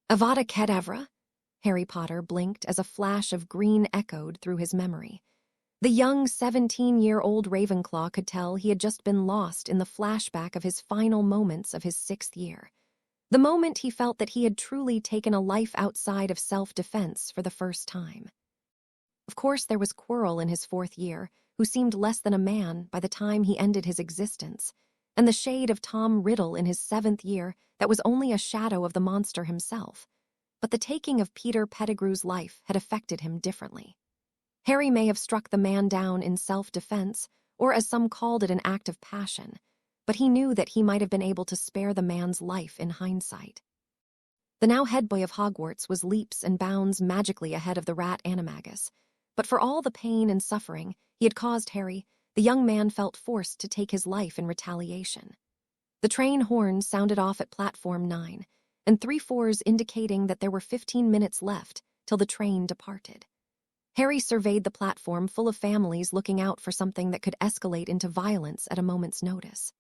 Avada Kedavra? Harry Potter blinked as a flash of green echoed through his memory. The young 17-year-old Ravenclaw could tell he had just been lost in the flashback of his final moments of his 6th year. The moment he felt that he had truly taken a life outside of self-defense for the first time. Of course, there was Quirrell in his 4th year, who seemed less than a man by the time he ended his existence, and the shade of Tom Riddle in his 7th year that was only a shadow of the monster himself. But the taking of Peter Pettigrew's life had affected him differently. Harry may have struck the man down in self-defense, or as some called it, an act of passion, but he knew that he might have been able to spare the man's life in hindsight. The now head boy of Hogwarts was leaps and bounds magically ahead of the rat animagus, but for all the pain and suffering he had caused Harry, the young man felt forced to take his life in retaliation. The train horn sounded off at platform 9, and 3/4 indicating that there were 15 minutes left till the train departed. Harry surveyed the platform full of families looking out for something that could escalate into violence at a moment's notice.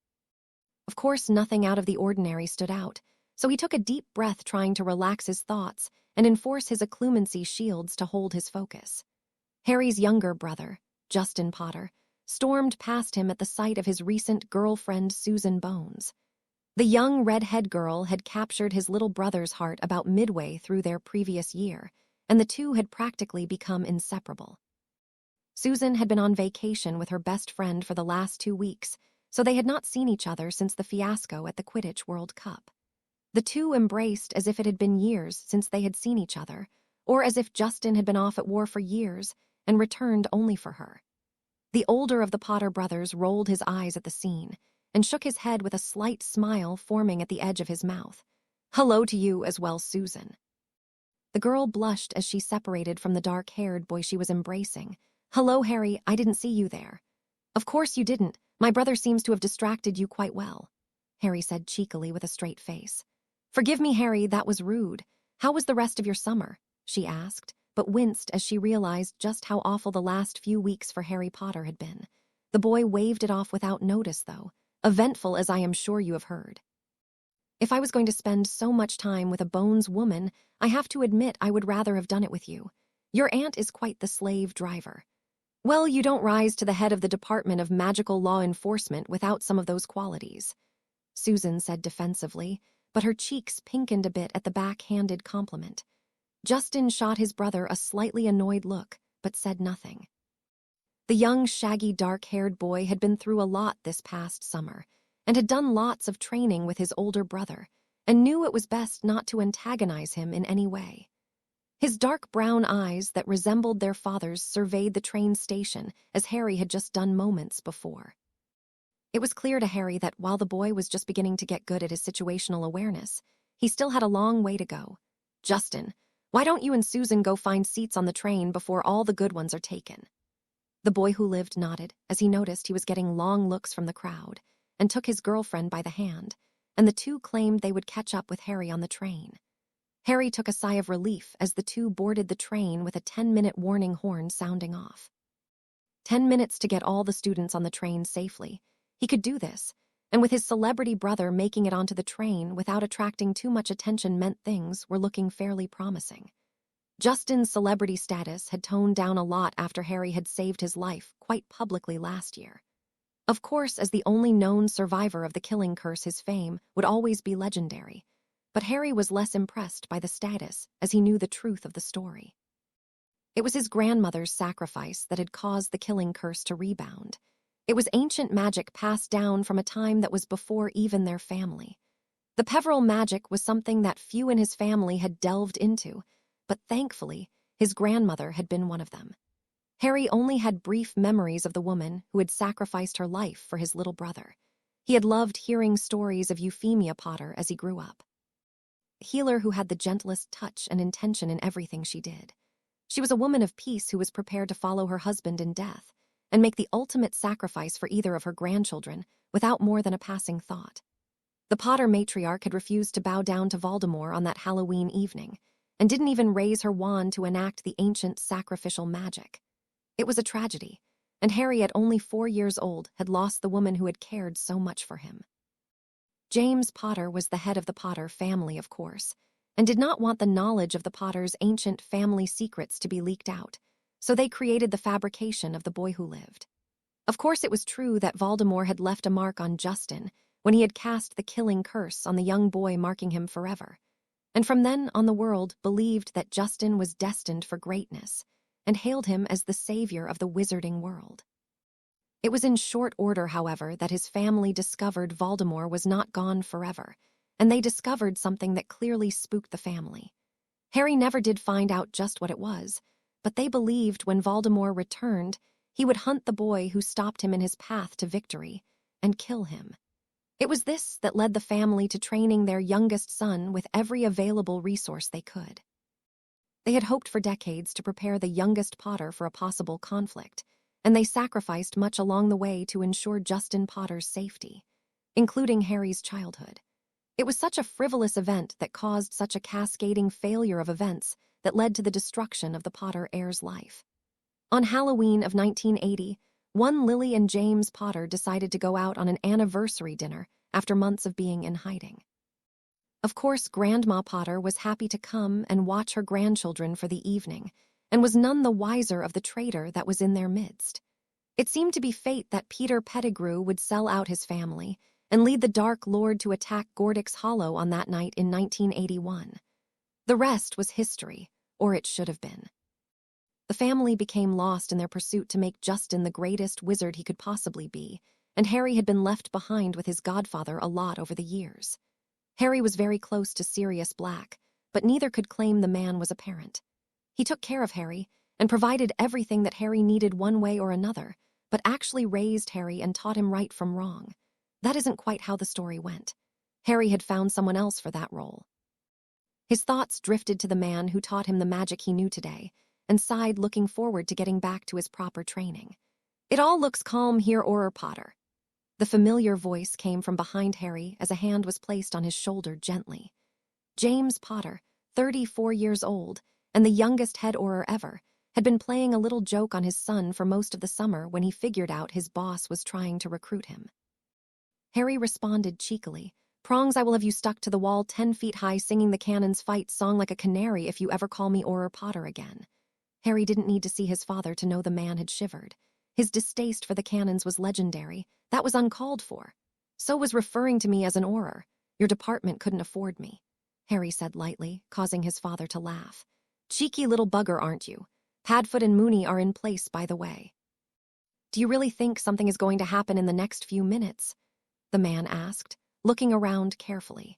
Of course, nothing out of the ordinary stood out, so he took a deep breath, trying to relax his thoughts and enforce his acclimating shields to hold his focus. Harry's younger brother, Justin Potter, stormed past him at the sight of his recent girlfriend Susan Bones. The young redhead girl had captured his little brother's heart about midway through their previous year, and the two had practically become inseparable. Susan had been on vacation with her best friend for the last 2 weeks, so they had not seen each other since the fiasco at the Quidditch World Cup. The two embraced as if it had been years since they had seen each other, or as if Justin had been off at war for years and returned only for her. The older of the Potter brothers rolled his eyes at the scene and shook his head with a slight smile forming at the edge of his mouth. "Hello to you as well, Susan." The girl blushed as she separated from the dark-haired boy she was embracing. "Hello, Harry, I didn't see you there." "Of course you didn't. My brother seems to have distracted you quite well," Harry said cheekily with a straight face. "Forgive me, Harry, that was rude. How was the rest of your summer?" she asked, but winced as she realized just how awful the last few weeks for Harry Potter had been. The boy waved it off without notice, though. "Eventful, as I am sure you have heard." "If I was going to spend so much time with a Bones woman, I have to admit I would rather have done it with you. Your aunt is quite the slave driver." "Well, you don't rise to the head of the Department of Magical Law Enforcement without some of those qualities," Susan said defensively, but her cheeks pinkened a bit at the backhanded compliment. Justin shot his brother a slightly annoyed look, but said nothing. The young, shaggy, dark-haired boy had been through a lot this past summer, and had done lots of training with his older brother, and knew it was best not to antagonize him in any way. His dark brown eyes that resembled their father's surveyed the train station as Harry had just done moments before. It was clear to Harry that while the boy was just beginning to get good at his situational awareness, he still had a long way to go. "Justin, why don't you and Susan go find seats on the train before all the good ones are taken?" The boy who lived nodded as he noticed he was getting long looks from the crowd, and took his girlfriend by the hand, and the two claimed they would catch up with Harry on the train. Harry took a sigh of relief as the two boarded the train with a 10-minute warning horn sounding off. 10 minutes to get all the students on the train safely. He could do this, and with his celebrity brother making it onto the train without attracting too much attention meant things were looking fairly promising. Justin's celebrity status had toned down a lot after Harry had saved his life quite publicly last year. Of course, as the only known survivor of the killing curse, his fame would always be legendary, but Harry was less impressed by the status as he knew the truth of the story. It was his grandmother's sacrifice that had caused the killing curse to rebound. It was ancient magic passed down from a time that was before even their family. The Peverell magic was something that few in his family had delved into, but thankfully, his grandmother had been one of them. Harry only had brief memories of the woman who had sacrificed her life for his little brother. He had loved hearing stories of Euphemia Potter as he grew up. A healer who had the gentlest touch and intention in everything she did. She was a woman of peace who was prepared to follow her husband in death and make the ultimate sacrifice for either of her grandchildren without more than a passing thought. The Potter matriarch had refused to bow down to Voldemort on that Halloween evening, and didn't even raise her wand to enact the ancient sacrificial magic. It was a tragedy, and Harry, at only 4 years old, had lost the woman who had cared so much for him. James Potter was the head of the Potter family, of course, and did not want the knowledge of the Potters' ancient family secrets to be leaked out, so they created the fabrication of the boy who lived. Of course, it was true that Voldemort had left a mark on Justin when he had cast the killing curse on the young boy, marking him forever. And from then on, the world believed that Justin was destined for greatness and hailed him as the savior of the wizarding world. It was in short order, however, that his family discovered Voldemort was not gone forever, and they discovered something that clearly spooked the family. Harry never did find out just what it was, but they believed when Voldemort returned, he would hunt the boy who stopped him in his path to victory and kill him. It was this that led the family to training their youngest son with every available resource they could. They had hoped for decades to prepare the youngest Potter for a possible conflict, and they sacrificed much along the way to ensure Justin Potter's safety, including Harry's childhood. It was such a frivolous event that caused such a cascading failure of events that led to the destruction of the Potter heir's life. On Halloween of 1980, one Lily and James Potter decided to go out on an anniversary dinner after months of being in hiding. Of course, Grandma Potter was happy to come and watch her grandchildren for the evening, and was none the wiser of the traitor that was in their midst. It seemed to be fate that Peter Pettigrew would sell out his family and lead the Dark Lord to attack Gordix Hollow on that night in 1981. The rest was history, or it should have been. The family became lost in their pursuit to make Justin the greatest wizard he could possibly be, and Harry had been left behind with his godfather a lot over the years. Harry was very close to Sirius Black, but neither could claim the man was a parent. He took care of Harry and provided everything that Harry needed one way or another, but actually raised Harry and taught him right from wrong. That isn't quite how the story went. Harry had found someone else for that role. His thoughts drifted to the man who taught him the magic he knew today, and sighed, looking forward to getting back to his proper training. "It all looks calm here, Auror Potter." The familiar voice came from behind Harry as a hand was placed on his shoulder gently. James Potter, 34 years old, and the youngest head Auror ever, had been playing a little joke on his son for most of the summer when he figured out his boss was trying to recruit him. Harry responded cheekily, "Prongs, I will have you stuck to the wall 10 feet high singing the cannon's fight song like a canary if you ever call me Auror Potter again." Harry didn't need to see his father to know the man had shivered. His distaste for the cannons was legendary. That was uncalled for. So was referring to me as an Auror. "Your department couldn't afford me," Harry said lightly, causing his father to laugh. "Cheeky little bugger, aren't you? Padfoot and Moony are in place, by the way." "Do you really think something is going to happen in the next few minutes?" the man asked, looking around carefully.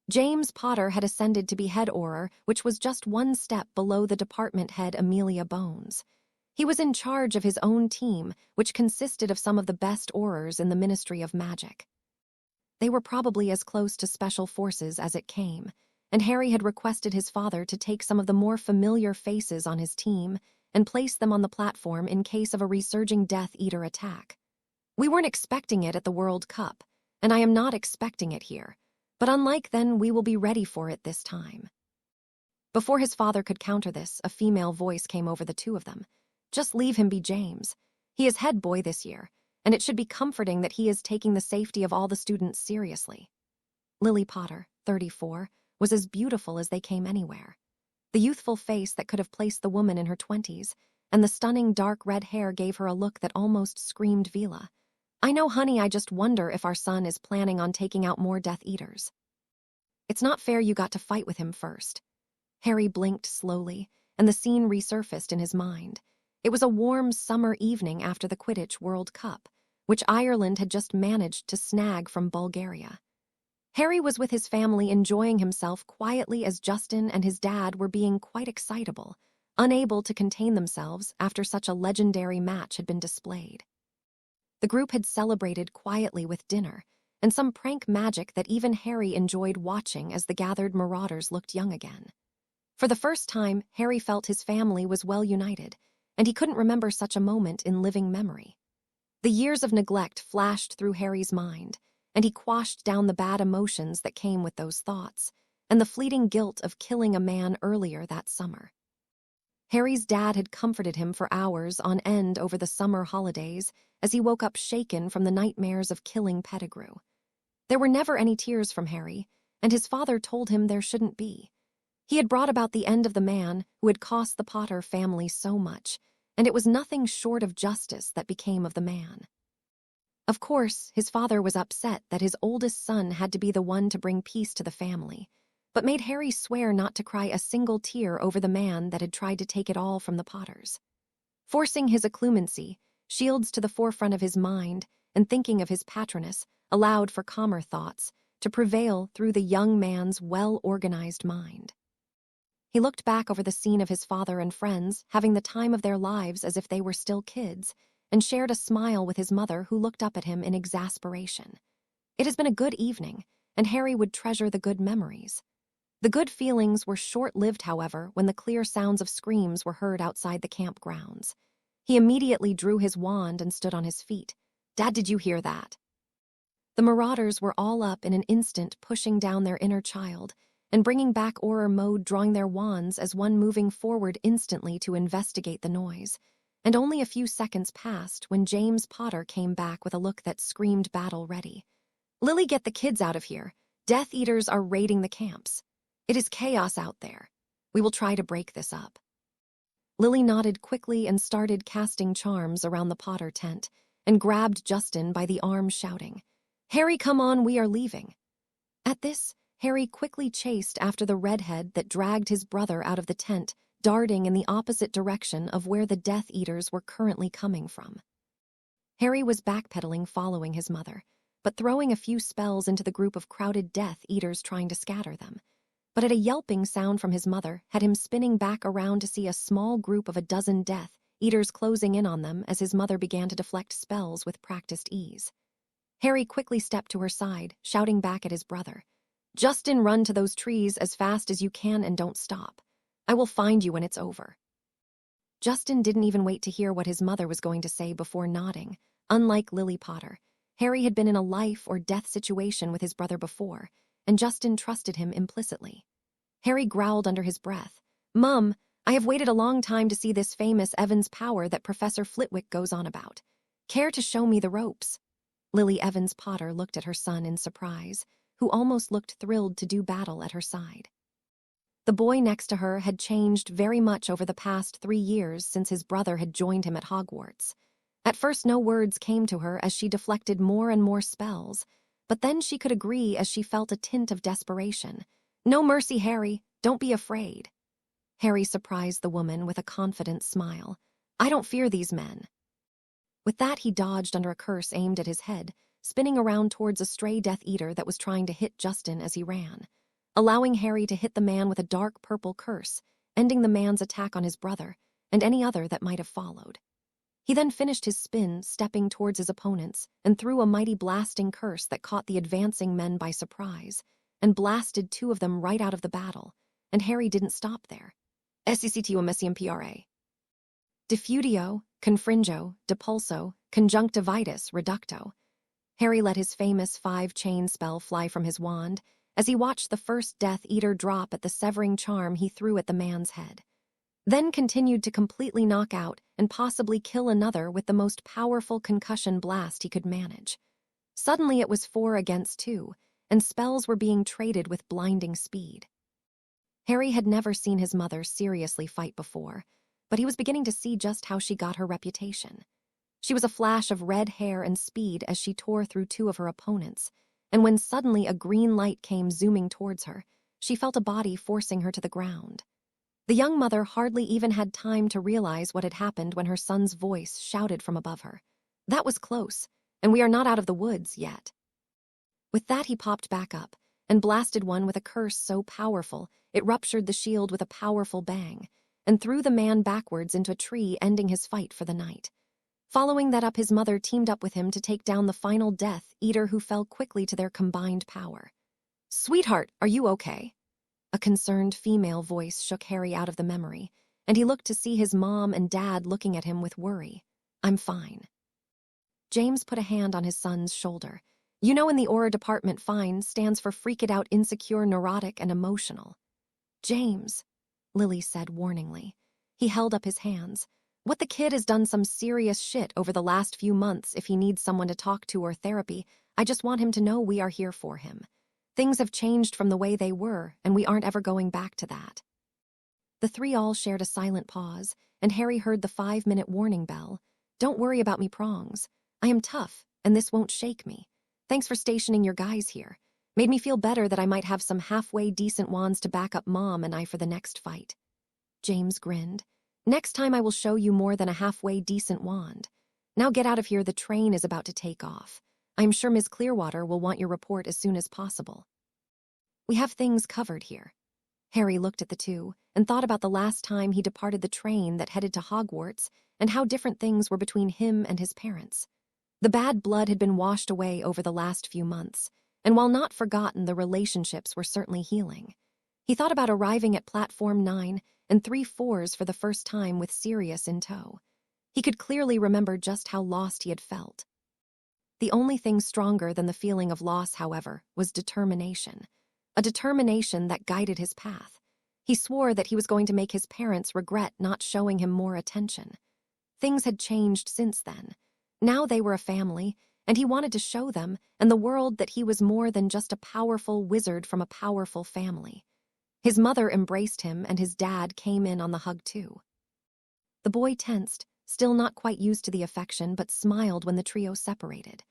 James Potter had ascended to be head Auror, which was just one step below the department head Amelia Bones. He was in charge of his own team, which consisted of some of the best Aurors in the Ministry of Magic. They were probably as close to special forces as it came, and Harry had requested his father to take some of the more familiar faces on his team and place them on the platform in case of a resurging Death Eater attack. "We weren't expecting it at the World Cup, and I am not expecting it here. But unlike then, we will be ready for it this time." Before his father could counter this, a female voice came over the two of them. "Just leave him be, James. He is head boy this year, and it should be comforting that he is taking the safety of all the students seriously." Lily Potter, 34, was as beautiful as they came anywhere. The youthful face that could have placed the woman in her 20s, and the stunning dark red hair gave her a look that almost screamed Vila. "I know, honey, I just wonder if our son is planning on taking out more Death Eaters." "It's not fair you got to fight with him first." Harry blinked slowly, and the scene resurfaced in his mind. It was a warm summer evening after the Quidditch World Cup, which Ireland had just managed to snag from Bulgaria. Harry was with his family enjoying himself quietly as Justin and his dad were being quite excitable, unable to contain themselves after such a legendary match had been displayed. The group had celebrated quietly with dinner, and some prank magic that even Harry enjoyed watching as the gathered marauders looked young again. For the first time, Harry felt his family was well united, and he couldn't remember such a moment in living memory. The years of neglect flashed through Harry's mind, and he quashed down the bad emotions that came with those thoughts, and the fleeting guilt of killing a man earlier that summer. Harry's dad had comforted him for hours on end over the summer holidays as he woke up shaken from the nightmares of killing Pettigrew. There were never any tears from Harry, and his father told him there shouldn't be. He had brought about the end of the man who had cost the Potter family so much, and it was nothing short of justice that became of the man. Of course, his father was upset that his oldest son had to be the one to bring peace to the family, but made Harry swear not to cry a single tear over the man that had tried to take it all from the Potters. Forcing his acclimating, shields to the forefront of his mind, and thinking of his patroness, allowed for calmer thoughts to prevail through the young man's well-organized mind. He looked back over the scene of his father and friends having the time of their lives as if they were still kids, and shared a smile with his mother, who looked up at him in exasperation. It has been a good evening, and Harry would treasure the good memories. The good feelings were short-lived, however, when the clear sounds of screams were heard outside the campgrounds. He immediately drew his wand and stood on his feet. "Dad, did you hear that?" The marauders were all up in an instant, pushing down their inner child and bringing back Auror mode, drawing their wands as one, moving forward instantly to investigate the noise. And only a few seconds passed when James Potter came back with a look that screamed battle ready. "Lily, get the kids out of here. Death Eaters are raiding the camps. It is chaos out there. We will try to break this up." Lily nodded quickly and started casting charms around the Potter tent and grabbed Justin by the arm, shouting, "Harry, come on, we are leaving." At this, Harry quickly chased after the redhead that dragged his brother out of the tent, darting in the opposite direction of where the Death Eaters were currently coming from. Harry was backpedaling, following his mother, but throwing a few spells into the group of crowded Death Eaters, trying to scatter them. But at a yelping sound from his mother had him spinning back around to see a small group of a dozen Death Eaters closing in on them as his mother began to deflect spells with practiced ease. Harry quickly stepped to her side, shouting back at his brother, "Justin, run to those trees as fast as you can and don't stop. I will find you when it's over." Justin didn't even wait to hear what his mother was going to say before nodding. Unlike Lily Potter, Harry had been in a life or death situation with his brother before, and Justin trusted him implicitly. Harry growled under his breath, "Mum, I have waited a long time to see this famous Evans power that Professor Flitwick goes on about. Care to show me the ropes?" Lily Evans Potter looked at her son in surprise, who almost looked thrilled to do battle at her side. The boy next to her had changed very much over the past 3 years since his brother had joined him at Hogwarts. At first, no words came to her as she deflected more and more spells, but then she could agree as she felt a tint of desperation. "No mercy, Harry. Don't be afraid." Harry surprised the woman with a confident smile. "I don't fear these men." With that, he dodged under a curse aimed at his head, spinning around towards a stray Death Eater that was trying to hit Justin as he ran, allowing Harry to hit the man with a dark purple curse, ending the man's attack on his brother and any other that might have followed. He then finished his spin, stepping towards his opponents, and threw a mighty blasting curse that caught the advancing men by surprise and blasted 2 of them right out of the battle, and Harry didn't stop there. "Sectio messium pra. Diffudio, confringio, depulso, conjunctivitis, reducto." Harry let his famous 5-chain spell fly from his wand as he watched the first Death Eater drop at the severing charm he threw at the man's head, then continued to completely knock out and possibly kill another with the most powerful concussion blast he could manage. Suddenly it was 4 against 2, and spells were being traded with blinding speed. Harry had never seen his mother seriously fight before, but he was beginning to see just how she got her reputation. She was a flash of red hair and speed as she tore through 2 of her opponents, and when suddenly a green light came zooming towards her, she felt a body forcing her to the ground. The young mother hardly even had time to realize what had happened when her son's voice shouted from above her, "That was close, and we are not out of the woods yet." With that, he popped back up and blasted one with a curse so powerful it ruptured the shield with a powerful bang and threw the man backwards into a tree, ending his fight for the night. Following that up, his mother teamed up with him to take down the final Death Eater, who fell quickly to their combined power. "Sweetheart, are you okay?" A concerned female voice shook Harry out of the memory, and he looked to see his mom and dad looking at him with worry. "I'm fine." James put a hand on his son's shoulder. "You know, in the Auror department, fine stands for freaked out, insecure, neurotic, and emotional." "James," Lily said warningly. He held up his hands. "What, the kid has done some serious shit over the last few months. If he needs someone to talk to or therapy, I just want him to know we are here for him. Things have changed from the way they were, and we aren't ever going back to that." The three all shared a silent pause, and Harry heard the 5-minute warning bell. "Don't worry about me, Prongs. I am tough, and this won't shake me. Thanks for stationing your guys here. Made me feel better that I might have some halfway decent wands to back up Mom and I for the next fight." James grinned. "Next time I will show you more than a halfway decent wand. Now get out of here, the train is about to take off. I am sure Ms. Clearwater will want your report as soon as possible." "We have things covered here." Harry looked at the two and thought about the last time he departed the train that headed to Hogwarts and how different things were between him and his parents. The bad blood had been washed away over the last few months, and while not forgotten, the relationships were certainly healing. He thought about arriving at Platform 9 and 3/4 for the first time with Sirius in tow. He could clearly remember just how lost he had felt. The only thing stronger than the feeling of loss, however, was determination. A determination that guided his path. He swore that he was going to make his parents regret not showing him more attention. Things had changed since then. Now they were a family, and he wanted to show them and the world that he was more than just a powerful wizard from a powerful family. His mother embraced him, and his dad came in on the hug too. The boy tensed, still not quite used to the affection, but smiled when the trio separated.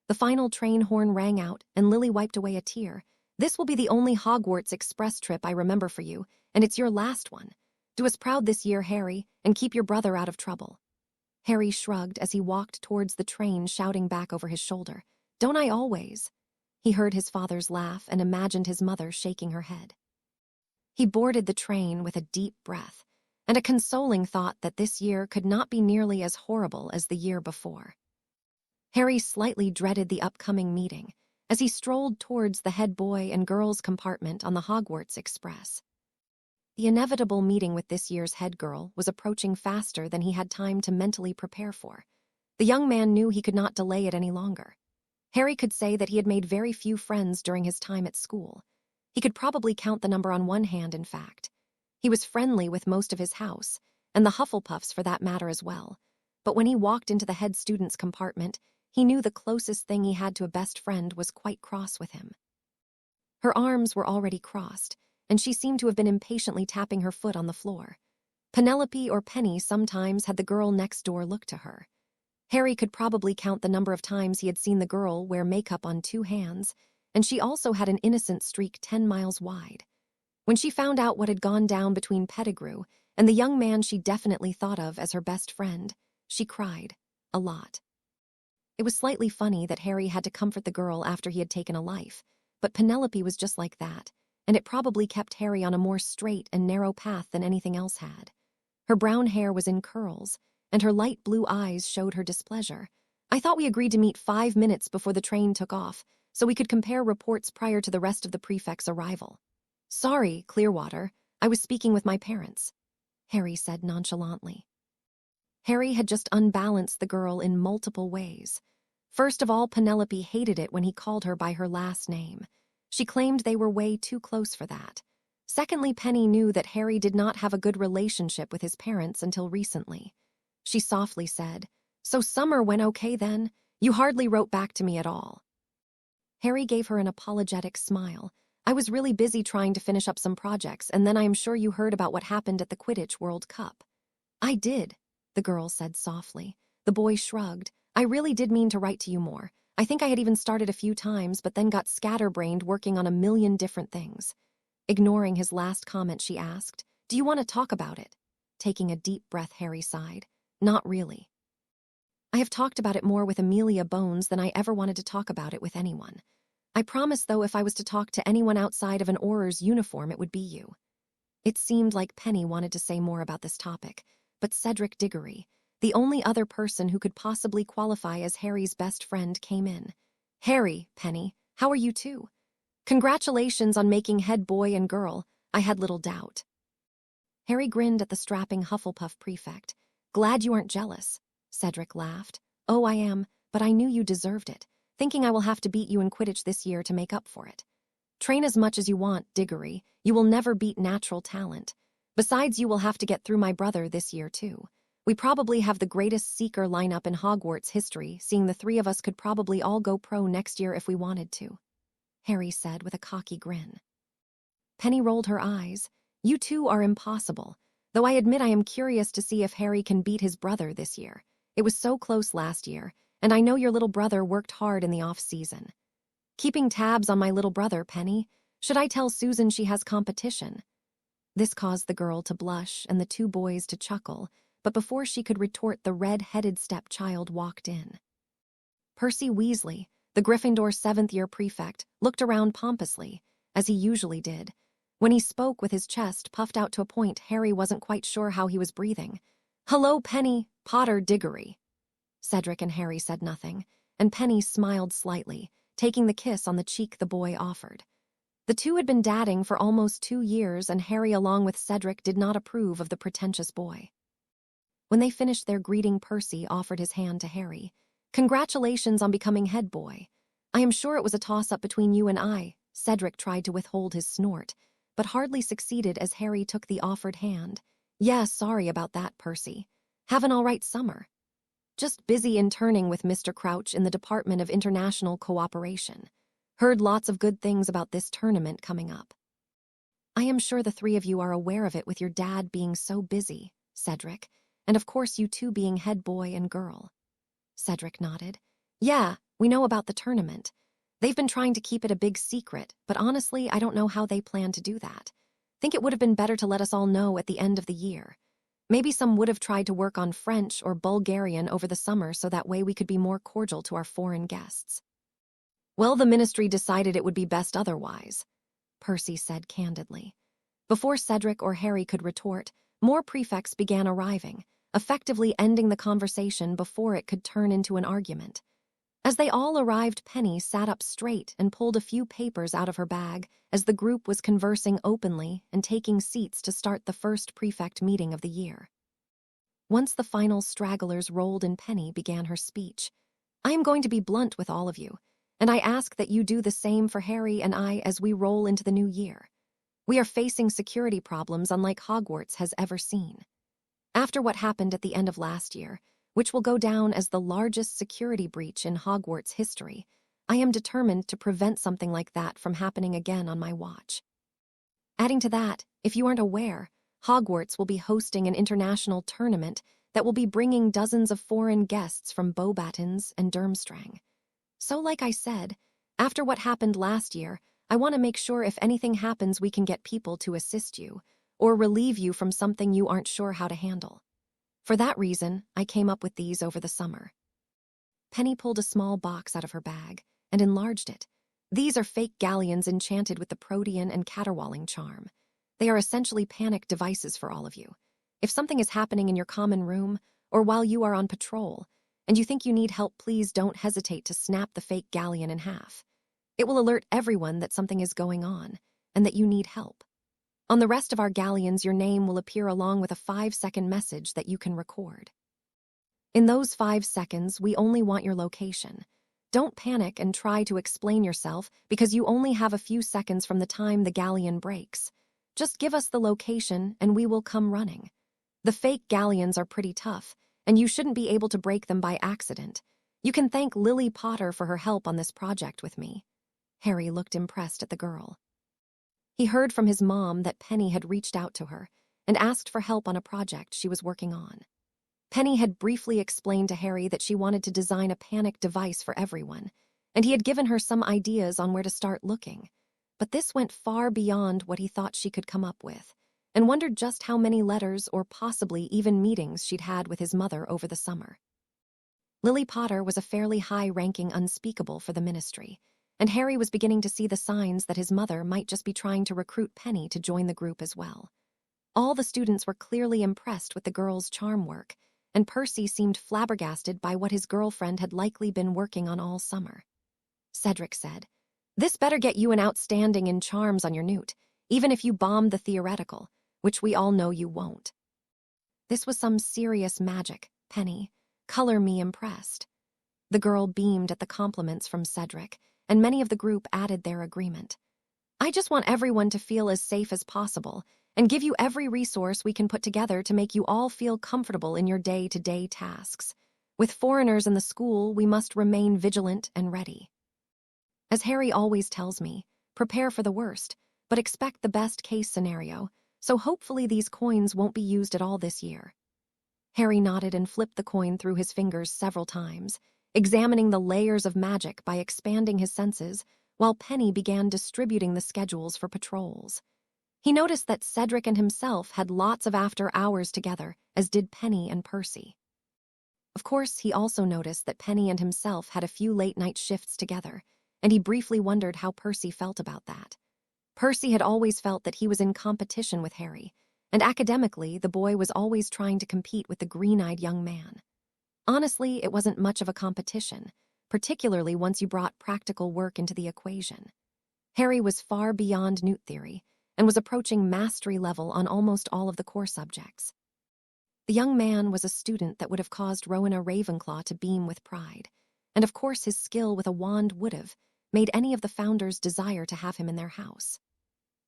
The final train horn rang out, and Lily wiped away a tear. "This will be the only Hogwarts Express trip I remember for you, and it's your last one. Do us proud this year, Harry, and keep your brother out of trouble." Harry shrugged as he walked towards the train, shouting back over his shoulder, "Don't I always?" He heard his father's laugh and imagined his mother shaking her head. He boarded the train with a deep breath, and a consoling thought that this year could not be nearly as horrible as the year before. Harry slightly dreaded the upcoming meeting as he strolled towards the head boy and girls compartment on the Hogwarts Express. The inevitable meeting with this year's head girl was approaching faster than he had time to mentally prepare for. The young man knew he could not delay it any longer. Harry could say that he had made very few friends during his time at school. He could probably count the number on one hand, in fact. He was friendly with most of his house, and the Hufflepuffs for that matter as well. But when he walked into the head student's compartment, he knew the closest thing he had to a best friend was quite cross with him. Her arms were already crossed, and she seemed to have been impatiently tapping her foot on the floor. Penelope or Penny sometimes had the girl next door look to her. Harry could probably count the number of times he had seen the girl wear makeup on 2 hands, and she also had an innocent streak 10 miles wide. When she found out what had gone down between Pettigrew and the young man she definitely thought of as her best friend, she cried. A lot. It was slightly funny that Harry had to comfort the girl after he had taken a life, but Penelope was just like that, and it probably kept Harry on a more straight and narrow path than anything else had. Her brown hair was in curls, and her light blue eyes showed her displeasure. "I thought we agreed to meet 5 minutes before the train took off, so we could compare reports prior to the rest of the prefect's arrival." "Sorry, Clearwater, I was speaking with my parents," Harry said nonchalantly. Harry had just unbalanced the girl in multiple ways. First of all, Penelope hated it when he called her by her last name. She claimed they were way too close for that. Secondly, Penny knew that Harry did not have a good relationship with his parents until recently. She softly said, "So summer went okay then? You hardly wrote back to me at all." Harry gave her an apologetic smile. "I was really busy trying to finish up some projects, and then I am sure you heard about what happened at the Quidditch World Cup." "I did," the girl said softly. The boy shrugged. "I really did mean to write to you more. I think I had even started a few times, but then got scatterbrained working on a million different things." Ignoring his last comment, she asked, "Do you want to talk about it?" Taking a deep breath, Harry sighed. "Not really. I have talked about it more with Amelia Bones than I ever wanted to talk about it with anyone. I promise, though, if I was to talk to anyone outside of an Auror's uniform, it would be you." It seemed like Penny wanted to say more about this topic, but Cedric Diggory, the only other person who could possibly qualify as Harry's best friend, came in. "Harry, Penny, how are you two? Congratulations on making head boy and girl. I had little doubt." Harry grinned at the strapping Hufflepuff prefect. "Glad you aren't jealous." Cedric laughed. "Oh, I am, but I knew you deserved it, thinking I will have to beat you in Quidditch this year to make up for it. Train as much as you want, Diggory. You will never beat natural talent. Besides, you will have to get through my brother this year, too. We probably have the greatest seeker lineup in Hogwarts history, seeing the 3 of us could probably all go pro next year if we wanted to." Harry said with a cocky grin. Penny rolled her eyes. You two are impossible, though I admit I am curious to see if Harry can beat his brother this year. It was so close last year, and I know your little brother worked hard in the off-season. Keeping tabs on my little brother, Penny. Should I tell Susan she has competition? This caused the girl to blush and the two boys to chuckle, but before she could retort, the red-headed stepchild walked in. Percy Weasley, the Gryffindor seventh-year prefect, looked around pompously, as he usually did. When he spoke with his chest puffed out to a point, Harry wasn't quite sure how he was breathing. "Hello, Penny, Potter Diggory." Cedric and Harry said nothing, and Penny smiled slightly, taking the kiss on the cheek the boy offered. The two had been dating for almost 2 years, and Harry, along with Cedric, did not approve of the pretentious boy. When they finished their greeting, Percy offered his hand to Harry. "Congratulations on becoming head boy. I am sure it was a toss-up between you and I." Cedric tried to withhold his snort, but hardly succeeded as Harry took the offered hand. "Yeah, sorry about that, Percy. Have an all right summer." "Just busy interning with Mr. Crouch in the Department of International Cooperation. Heard lots of good things about this tournament coming up." "I am sure the three of you are aware of it with your dad being so busy, Cedric, and of course you two being head boy and girl." Cedric nodded. "Yeah, we know about the tournament. They've been trying to keep it a big secret, but honestly, I don't know how they plan to do that. Think it would have been better to let us all know at the end of the year. Maybe some would have tried to work on French or Bulgarian over the summer so that way we could be more cordial to our foreign guests." "Well, the ministry decided it would be best otherwise," Percy said candidly. Before Cedric or Harry could retort, more prefects began arriving, effectively ending the conversation before it could turn into an argument. As they all arrived, Penny sat up straight and pulled a few papers out of her bag as the group was conversing openly and taking seats to start the first prefect meeting of the year. Once the final stragglers rolled in, Penny began her speech. "I am going to be blunt with all of you, and I ask that you do the same for Harry and I as we roll into the new year. We are facing security problems unlike Hogwarts has ever seen. After what happened at the end of last year, which will go down as the largest security breach in Hogwarts history, I am determined to prevent something like that from happening again on my watch. Adding to that, if you aren't aware, Hogwarts will be hosting an international tournament that will be bringing dozens of foreign guests from Beauxbatons and Durmstrang. So like I said, after what happened last year, I want to make sure if anything happens we can get people to assist you, or relieve you from something you aren't sure how to handle. For that reason, I came up with these over the summer." Penny pulled a small box out of her bag and enlarged it. "These are fake galleons enchanted with the Protean and Caterwauling charm. They are essentially panic devices for all of you. If something is happening in your common room or while you are on patrol, and you think you need help, please don't hesitate to snap the fake galleon in half. It will alert everyone that something is going on and that you need help. On the rest of our galleons, your name will appear along with a 5-second message that you can record. In those 5 seconds, we only want your location. Don't panic and try to explain yourself because you only have a few seconds from the time the galleon breaks. Just give us the location and we will come running. The fake galleons are pretty tough, and you shouldn't be able to break them by accident. You can thank Lily Potter for her help on this project with me." Harry looked impressed at the girl. He heard from his mom that Penny had reached out to her and asked for help on a project she was working on. Penny had briefly explained to Harry that she wanted to design a panic device for everyone, and he had given her some ideas on where to start looking. But this went far beyond what he thought she could come up with, and wondered just how many letters or possibly even meetings she'd had with his mother over the summer. Lily Potter was a fairly high-ranking unspeakable for the ministry, and Harry was beginning to see the signs that his mother might just be trying to recruit Penny to join the group as well. All the students were clearly impressed with the girl's charm work, and Percy seemed flabbergasted by what his girlfriend had likely been working on all summer. Cedric said, "This better get you an outstanding in charms on your newt, even if you bombed the theoretical, which we all know you won't." "This was some serious magic, Penny. Color me impressed." The girl beamed at the compliments from Cedric, and many of the group added their agreement. "I just want everyone to feel as safe as possible and give you every resource we can put together to make you all feel comfortable in your day-to-day tasks. With foreigners in the school, we must remain vigilant and ready." As Harry always tells me, prepare for the worst, but expect the best-case scenario, so hopefully these coins won't be used at all this year. Harry nodded and flipped the coin through his fingers several times, examining the layers of magic by expanding his senses, while Penny began distributing the schedules for patrols. He noticed that Cedric and himself had lots of after-hours together, as did Penny and Percy. Of course, he also noticed that Penny and himself had a few late-night shifts together, and he briefly wondered how Percy felt about that. Percy had always felt that he was in competition with Harry, and academically, the boy was always trying to compete with the green-eyed young man. Honestly, it wasn't much of a competition, particularly once you brought practical work into the equation. Harry was far beyond Newt theory, and was approaching mastery level on almost all of the core subjects. The young man was a student that would have caused Rowena Ravenclaw to beam with pride, and of course his skill with a wand would have made any of the founders desire to have him in their house.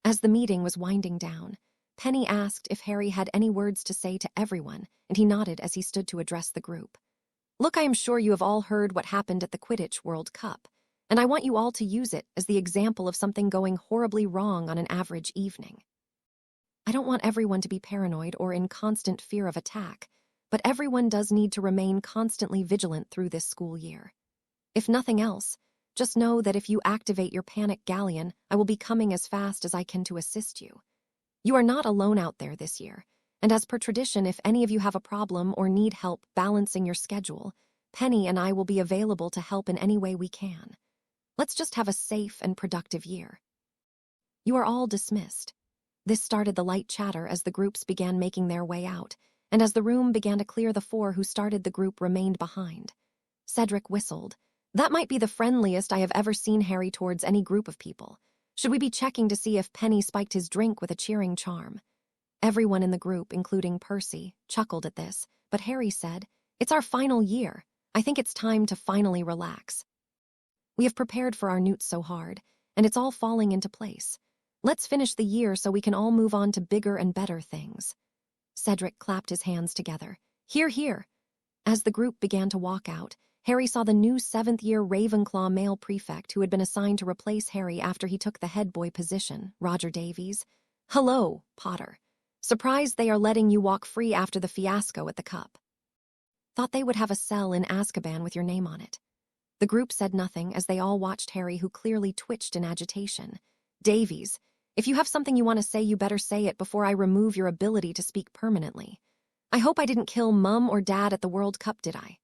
As the meeting was winding down, Penny asked if Harry had any words to say to everyone, and he nodded as he stood to address the group. Look, I am sure you have all heard what happened at the Quidditch World Cup, and I want you all to use it as the example of something going horribly wrong on an average evening. I don't want everyone to be paranoid or in constant fear of attack, but everyone does need to remain constantly vigilant through this school year. If nothing else, just know that if you activate your panic galleon, I will be coming as fast as I can to assist you. You are not alone out there this year, and as per tradition, if any of you have a problem or need help balancing your schedule, Penny and I will be available to help in any way we can. Let's just have a safe and productive year. You are all dismissed. This started the light chatter as the groups began making their way out, and as the room began to clear, the four who started the group remained behind. Cedric whistled. That might be the friendliest I have ever seen Harry towards any group of people. Should we be checking to see if Penny spiked his drink with a cheering charm? Everyone in the group, including Percy, chuckled at this, but Harry said, It's our final year. I think it's time to finally relax. We have prepared for our Newt so hard, and it's all falling into place. Let's finish the year so we can all move on to bigger and better things. Cedric clapped his hands together. Hear, hear. As the group began to walk out, Harry saw the new 7th-year Ravenclaw male prefect who had been assigned to replace Harry after he took the head boy position, Roger Davies. Hello, Potter. Surprised they are letting you walk free after the fiasco at the Cup. Thought they would have a cell in Azkaban with your name on it. The group said nothing as they all watched Harry, who clearly twitched in agitation. Davies, if you have something you want to say, you better say it before I remove your ability to speak permanently. I hope I didn't kill Mum or Dad at the World Cup, did I?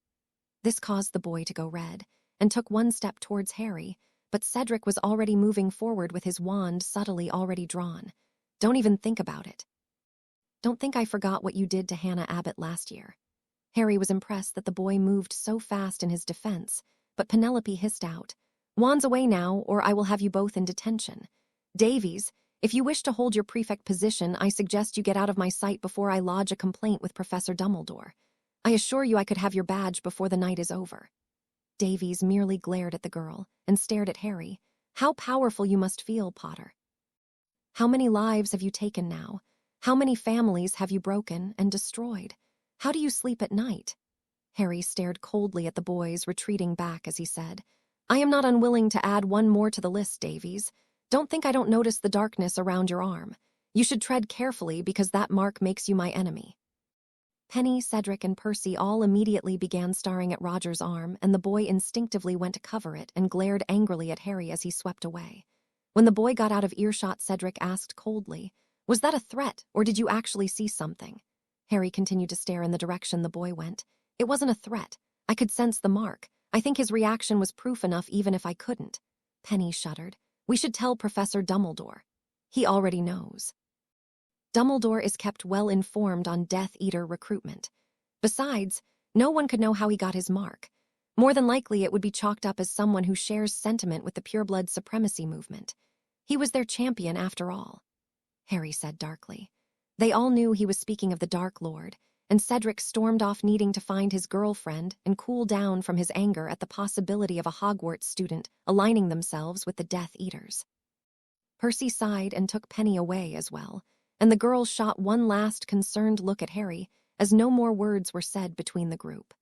This caused the boy to go red, and took one step towards Harry, but Cedric was already moving forward with his wand subtly already drawn. Don't even think about it. Don't think I forgot what you did to Hannah Abbott last year. Harry was impressed that the boy moved so fast in his defense, but Penelope hissed out, Wands away now, or I will have you both in detention. Davies, if you wish to hold your prefect position, I suggest you get out of my sight before I lodge a complaint with Professor Dumbledore. I assure you I could have your badge before the night is over. Davies merely glared at the girl and stared at Harry. How powerful you must feel, Potter. How many lives have you taken now? How many families have you broken and destroyed? How do you sleep at night? Harry stared coldly at the boys, retreating back as he said, I am not unwilling to add one more to the list, Davies. Don't think I don't notice the darkness around your arm. You should tread carefully because that mark makes you my enemy. Penny, Cedric, and Percy all immediately began staring at Roger's arm, and the boy instinctively went to cover it and glared angrily at Harry as he swept away. When the boy got out of earshot, Cedric asked coldly, Was that a threat, or did you actually see something? Harry continued to stare in the direction the boy went. It wasn't a threat. I could sense the mark. I think his reaction was proof enough even if I couldn't. Penny shuddered. We should tell Professor Dumbledore. He already knows. Dumbledore is kept well informed on Death Eater recruitment. Besides, no one could know how he got his mark. More than likely, it would be chalked up as someone who shares sentiment with the pureblood supremacy movement. He was their champion after all, Harry said darkly. They all knew he was speaking of the Dark Lord, and Cedric stormed off needing to find his girlfriend and cool down from his anger at the possibility of a Hogwarts student aligning themselves with the Death Eaters. Percy sighed and took Penny away as well, and the girls shot one last concerned look at Harry as no more words were said between the group.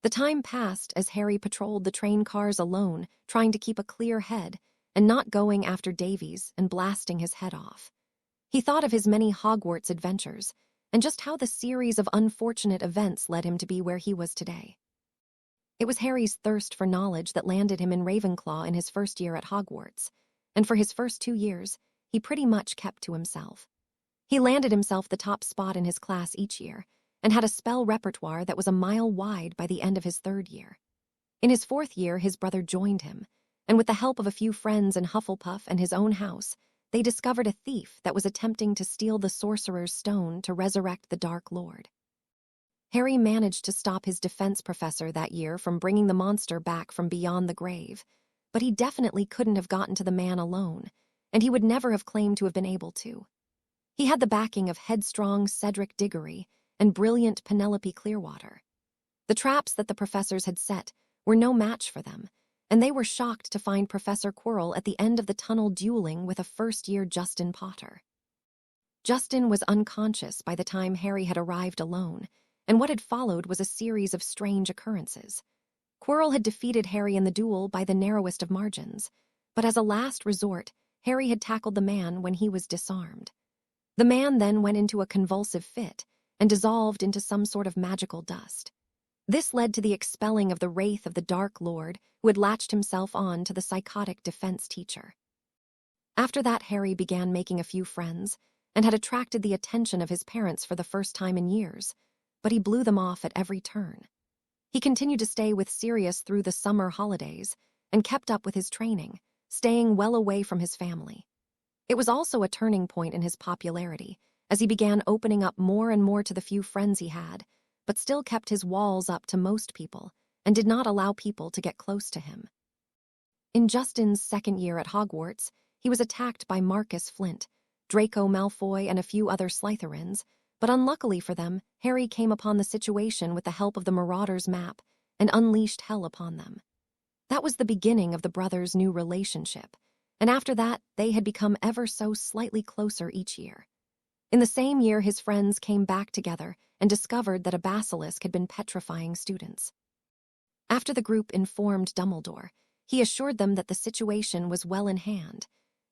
The time passed as Harry patrolled the train cars alone, trying to keep a clear head and not going after Davies and blasting his head off. He thought of his many Hogwarts adventures and just how the series of unfortunate events led him to be where he was today. It was Harry's thirst for knowledge that landed him in Ravenclaw in his first year at Hogwarts, and for his first 2 years, he pretty much kept to himself. He landed himself the top spot in his class each year, and had a spell repertoire that was a mile wide by the end of his 3rd year. In his 4th year, his brother joined him, and with the help of a few friends in Hufflepuff and his own house, they discovered a thief that was attempting to steal the Sorcerer's Stone to resurrect the Dark Lord. Harry managed to stop his defense professor that year from bringing the monster back from beyond the grave, but he definitely couldn't have gotten to the man alone, and he would never have claimed to have been able to. He had the backing of headstrong Cedric Diggory and brilliant Penelope Clearwater. The traps that the professors had set were no match for them, and they were shocked to find Professor Quirrell at the end of the tunnel dueling with a first-year Justin Potter. Justin was unconscious by the time Harry had arrived alone, and what had followed was a series of strange occurrences. Quirrell had defeated Harry in the duel by the narrowest of margins, but as a last resort, Harry had tackled the man when he was disarmed. The man then went into a convulsive fit and dissolved into some sort of magical dust. This led to the expelling of the wraith of the Dark Lord, who had latched himself on to the psychotic defense teacher. After that, Harry began making a few friends and had attracted the attention of his parents for the first time in years, but he blew them off at every turn. He continued to stay with Sirius through the summer holidays and kept up with his training, staying well away from his family. It was also a turning point in his popularity, as he began opening up more and more to the few friends he had, but still kept his walls up to most people and did not allow people to get close to him. In Justin's 2nd year at Hogwarts, he was attacked by Marcus Flint, Draco Malfoy, and a few other Slytherins, but unluckily for them, Harry came upon the situation with the help of the Marauders' map and unleashed hell upon them. That was the beginning of the brothers' new relationship, and after that, they had become ever so slightly closer each year. In the same year, his friends came back together and discovered that a basilisk had been petrifying students. After the group informed Dumbledore, he assured them that the situation was well in hand,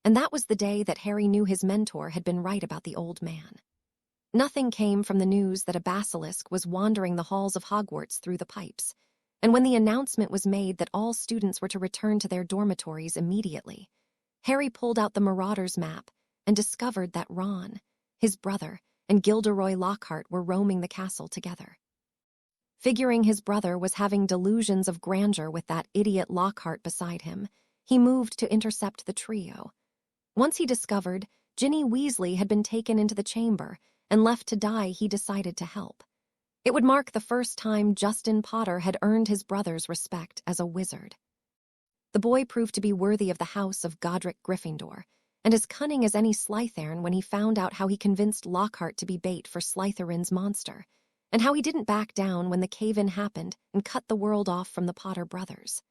and that was the day that Harry knew his mentor had been right about the old man. Nothing came from the news that a basilisk was wandering the halls of Hogwarts through the pipes, and when the announcement was made that all students were to return to their dormitories immediately, Harry pulled out the Marauders' map and discovered that Ron, his brother, and Gilderoy Lockhart were roaming the castle together. Figuring his brother was having delusions of grandeur with that idiot Lockhart beside him, he moved to intercept the trio. Once he discovered Ginny Weasley had been taken into the chamber and left to die, he decided to help. It would mark the first time Justin Potter had earned his brother's respect as a wizard. The boy proved to be worthy of the house of Godric Gryffindor, and as cunning as any Slytherin when he found out how he convinced Lockhart to be bait for Slytherin's monster, and how he didn't back down when the cave-in happened and cut the world off from the Potter brothers.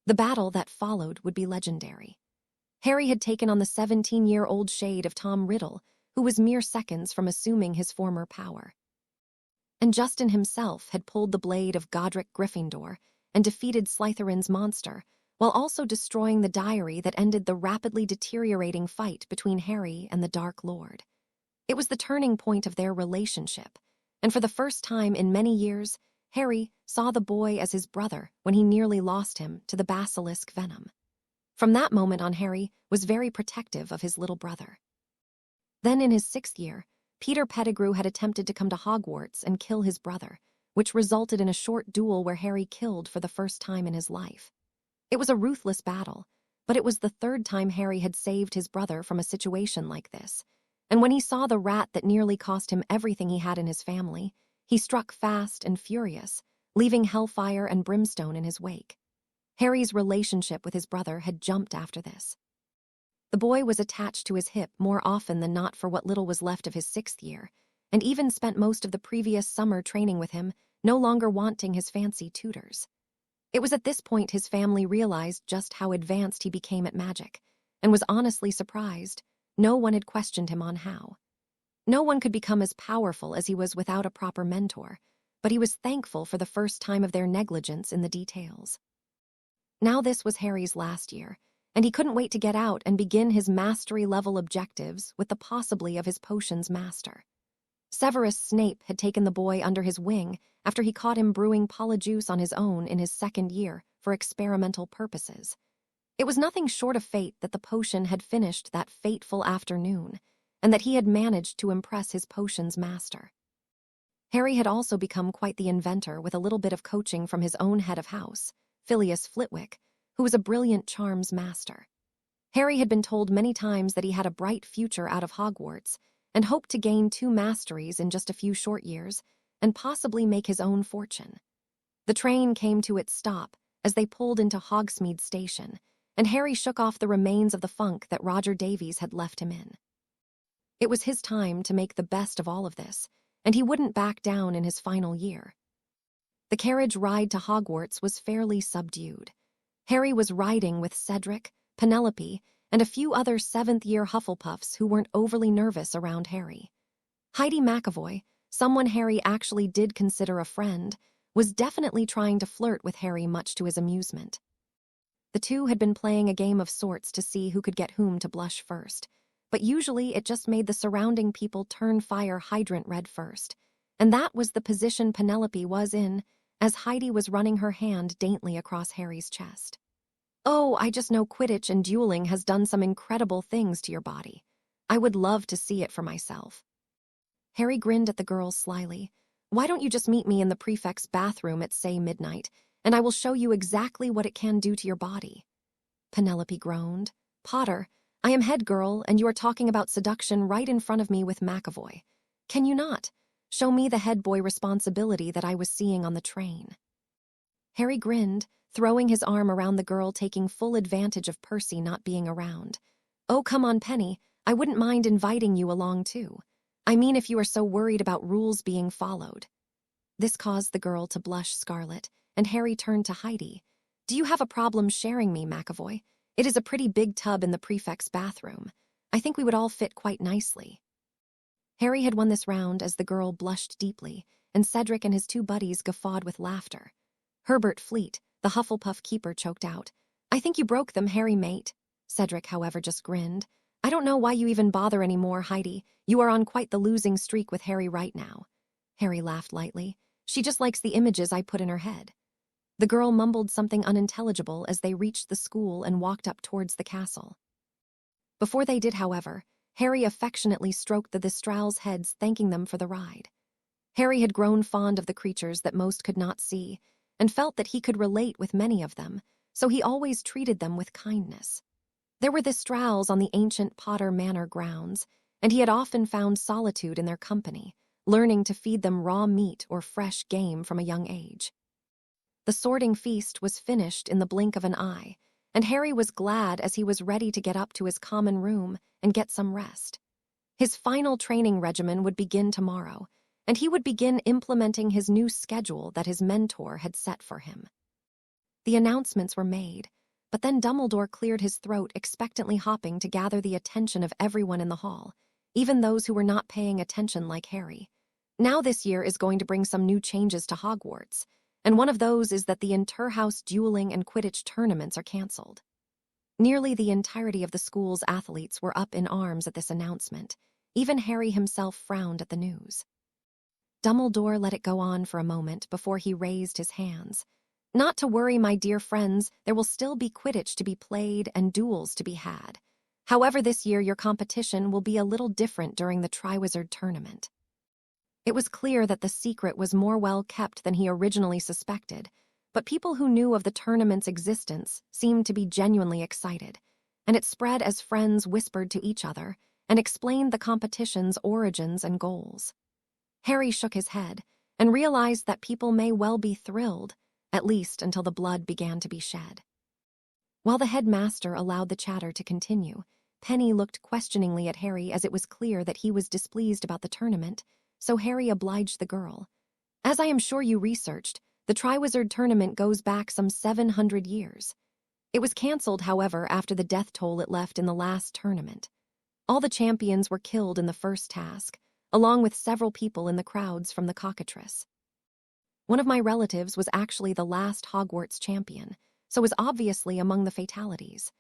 The battle that followed would be legendary. Harry had taken on the 17-year-old shade of Tom Riddle, who was mere seconds from assuming his former power. And Justin himself had pulled the blade of Godric Gryffindor and defeated Slytherin's monster, while also destroying the diary that ended the rapidly deteriorating fight between Harry and the Dark Lord. It was the turning point of their relationship, and for the first time in many years, Harry saw the boy as his brother when he nearly lost him to the basilisk venom. From that moment on, Harry was very protective of his little brother. Then in his 6th year, Peter Pettigrew had attempted to come to Hogwarts and kill his brother, which resulted in a short duel where Harry killed for the first time in his life. It was a ruthless battle, but it was the 3rd time Harry had saved his brother from a situation like this, and when he saw the rat that nearly cost him everything he had in his family, he struck fast and furious, leaving hellfire and brimstone in his wake. Harry's relationship with his brother had jumped after this. The boy was attached to his hip more often than not for what little was left of his 6th year, and even spent most of the previous summer training with him, no longer wanting his fancy tutors. It was at this point his family realized just how advanced he became at magic, and was honestly surprised. No one had questioned him on how. No one could become as powerful as he was without a proper mentor, but he was thankful for the first time of their negligence in the details. Now this was Harry's last year, and he couldn't wait to get out and begin his mastery-level objectives with the possibility of his potions master. Severus Snape had taken the boy under his wing after he caught him brewing polyjuice on his own in his second year for experimental purposes. It was nothing short of fate that the potion had finished that fateful afternoon, and that he had managed to impress his potions master. Harry had also become quite the inventor with a little bit of coaching from his own head of house, Phileas Flitwick, who was a brilliant charms master. Harry had been told many times that he had a bright future out of Hogwarts and hoped to gain 2 masteries in just a few short years and possibly make his own fortune. The train came to its stop as they pulled into Hogsmeade Station, and Harry shook off the remains of the funk that Roger Davies had left him in. It was his time to make the best of all of this, and he wouldn't back down in his final year. The carriage ride to Hogwarts was fairly subdued. Harry was riding with Cedric, Penelope, and a few other 7th-year Hufflepuffs who weren't overly nervous around Harry. Heidi McAvoy, someone Harry actually did consider a friend, was definitely trying to flirt with Harry much to his amusement. The two had been playing a game of sorts to see who could get whom to blush first, but usually it just made the surrounding people turn fire hydrant red first, and that was the position Penelope was in as Heidi was running her hand daintily across Harry's chest. "Oh, I just know Quidditch and dueling has done some incredible things to your body. I would love to see it for myself." Harry grinned at the girls slyly. "Why don't you just meet me in the prefect's bathroom at, say, midnight, and I will show you exactly what it can do to your body?" Penelope groaned. "Potter, I am head girl, and you are talking about seduction right in front of me with McAvoy. Can you not? Show me the head boy responsibility that I was seeing on the train." Harry grinned, throwing his arm around the girl, taking full advantage of Percy not being around. "Oh, come on, Penny. I wouldn't mind inviting you along, too. I mean, if you are so worried about rules being followed." This caused the girl to blush scarlet, and Harry turned to Heidi. "Do you have a problem sharing me, McAvoy? It is a pretty big tub in the prefect's bathroom. I think we would all fit quite nicely." Harry had won this round as the girl blushed deeply, and Cedric and his 2 buddies guffawed with laughter. Herbert Fleet, the Hufflepuff keeper, choked out, "I think you broke them, Harry, mate." Cedric, however, just grinned. "I don't know why you even bother anymore, Heidi. You are on quite the losing streak with Harry right now." Harry laughed lightly. "She just likes the images I put in her head." The girl mumbled something unintelligible as they reached the school and walked up towards the castle. Before they did, however, Harry affectionately stroked the Thestrals' heads, thanking them for the ride. Harry had grown fond of the creatures that most could not see, and felt that he could relate with many of them, so he always treated them with kindness. There were Thestrals on the ancient Potter Manor grounds, and he had often found solitude in their company, learning to feed them raw meat or fresh game from a young age. The sorting feast was finished in the blink of an eye, and Harry was glad as he was ready to get up to his common room and get some rest. His final training regimen would begin tomorrow, and he would begin implementing his new schedule that his mentor had set for him. The announcements were made, but then Dumbledore cleared his throat, expectantly hopping to gather the attention of everyone in the hall, even those who were not paying attention like Harry. Now this year is going to bring some new changes to Hogwarts, and one of those is that the inter-house dueling and Quidditch tournaments are cancelled. Nearly the entirety of the school's athletes were up in arms at this announcement. Even Harry himself frowned at the news. Dumbledore let it go on for a moment before he raised his hands. "Not to worry, my dear friends, there will still be Quidditch to be played and duels to be had. However, this year your competition will be a little different during the Triwizard Tournament." It was clear that the secret was more well kept than he originally suspected, but people who knew of the tournament's existence seemed to be genuinely excited, and it spread as friends whispered to each other and explained the competition's origins and goals. Harry shook his head and realized that people may well be thrilled, at least until the blood began to be shed. While the headmaster allowed the chatter to continue, Penny looked questioningly at Harry as it was clear that he was displeased about the tournament, so Harry obliged the girl. "As I am sure you researched, the Triwizard Tournament goes back some 700 years. It was cancelled, however, after the death toll it left in the last tournament. All the champions were killed in the first task, along with several people in the crowds from the cockatrice." One of my relatives was actually the last Hogwarts champion, so was obviously among the fatalities.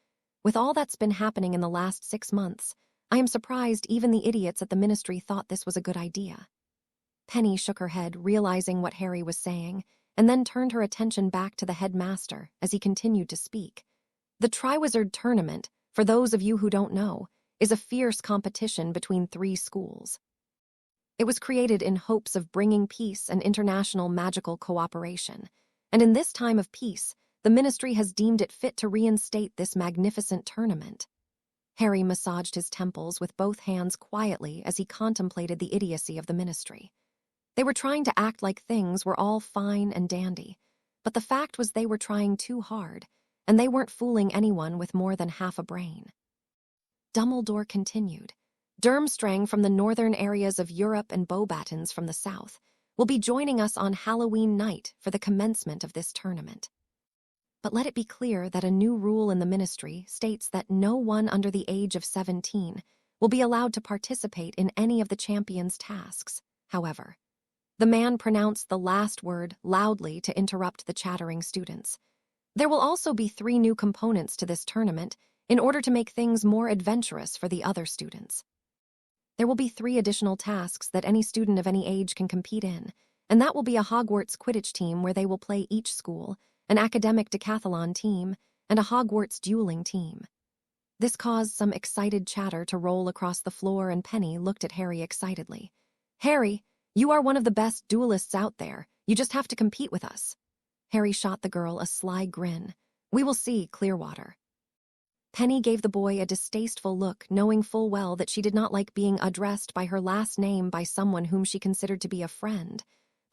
With all that's been happening in the last 6 months, I am surprised even the idiots at the Ministry thought this was a good idea. Penny shook her head, realizing what Harry was saying, and then turned her attention back to the headmaster as he continued to speak. The Triwizard Tournament, for those of you who don't know, is a fierce competition between 3 schools. It was created in hopes of bringing peace and international magical cooperation, and in this time of peace, the Ministry has deemed it fit to reinstate this magnificent tournament. Harry massaged his temples with both hands quietly as he contemplated the idiocy of the Ministry. They were trying to act like things were all fine and dandy, but the fact was they were trying too hard, and they weren't fooling anyone with more than half a brain. Dumbledore continued. Durmstrang from the northern areas of Europe and Beauxbatons from the south will be joining us on Halloween night for the commencement of this tournament. But let it be clear that a new rule in the Ministry states that no one under the age of 17 will be allowed to participate in any of the champions' tasks. However, the man pronounced the last word loudly to interrupt the chattering students. There will also be 3 new components to this tournament in order to make things more adventurous for the other students. There will be 3 additional tasks that any student of any age can compete in, and that will be a Hogwarts Quidditch team where they will play each school, an academic decathlon team, and a Hogwarts dueling team. This caused some excited chatter to roll across the floor, and Penny looked at Harry excitedly. Harry, you are one of the best duelists out there. You just have to compete with us. Harry shot the girl a sly grin. We will see, Clearwater. Penny gave the boy a distasteful look, knowing full well that she did not like being addressed by her last name by someone whom she considered to be a friend,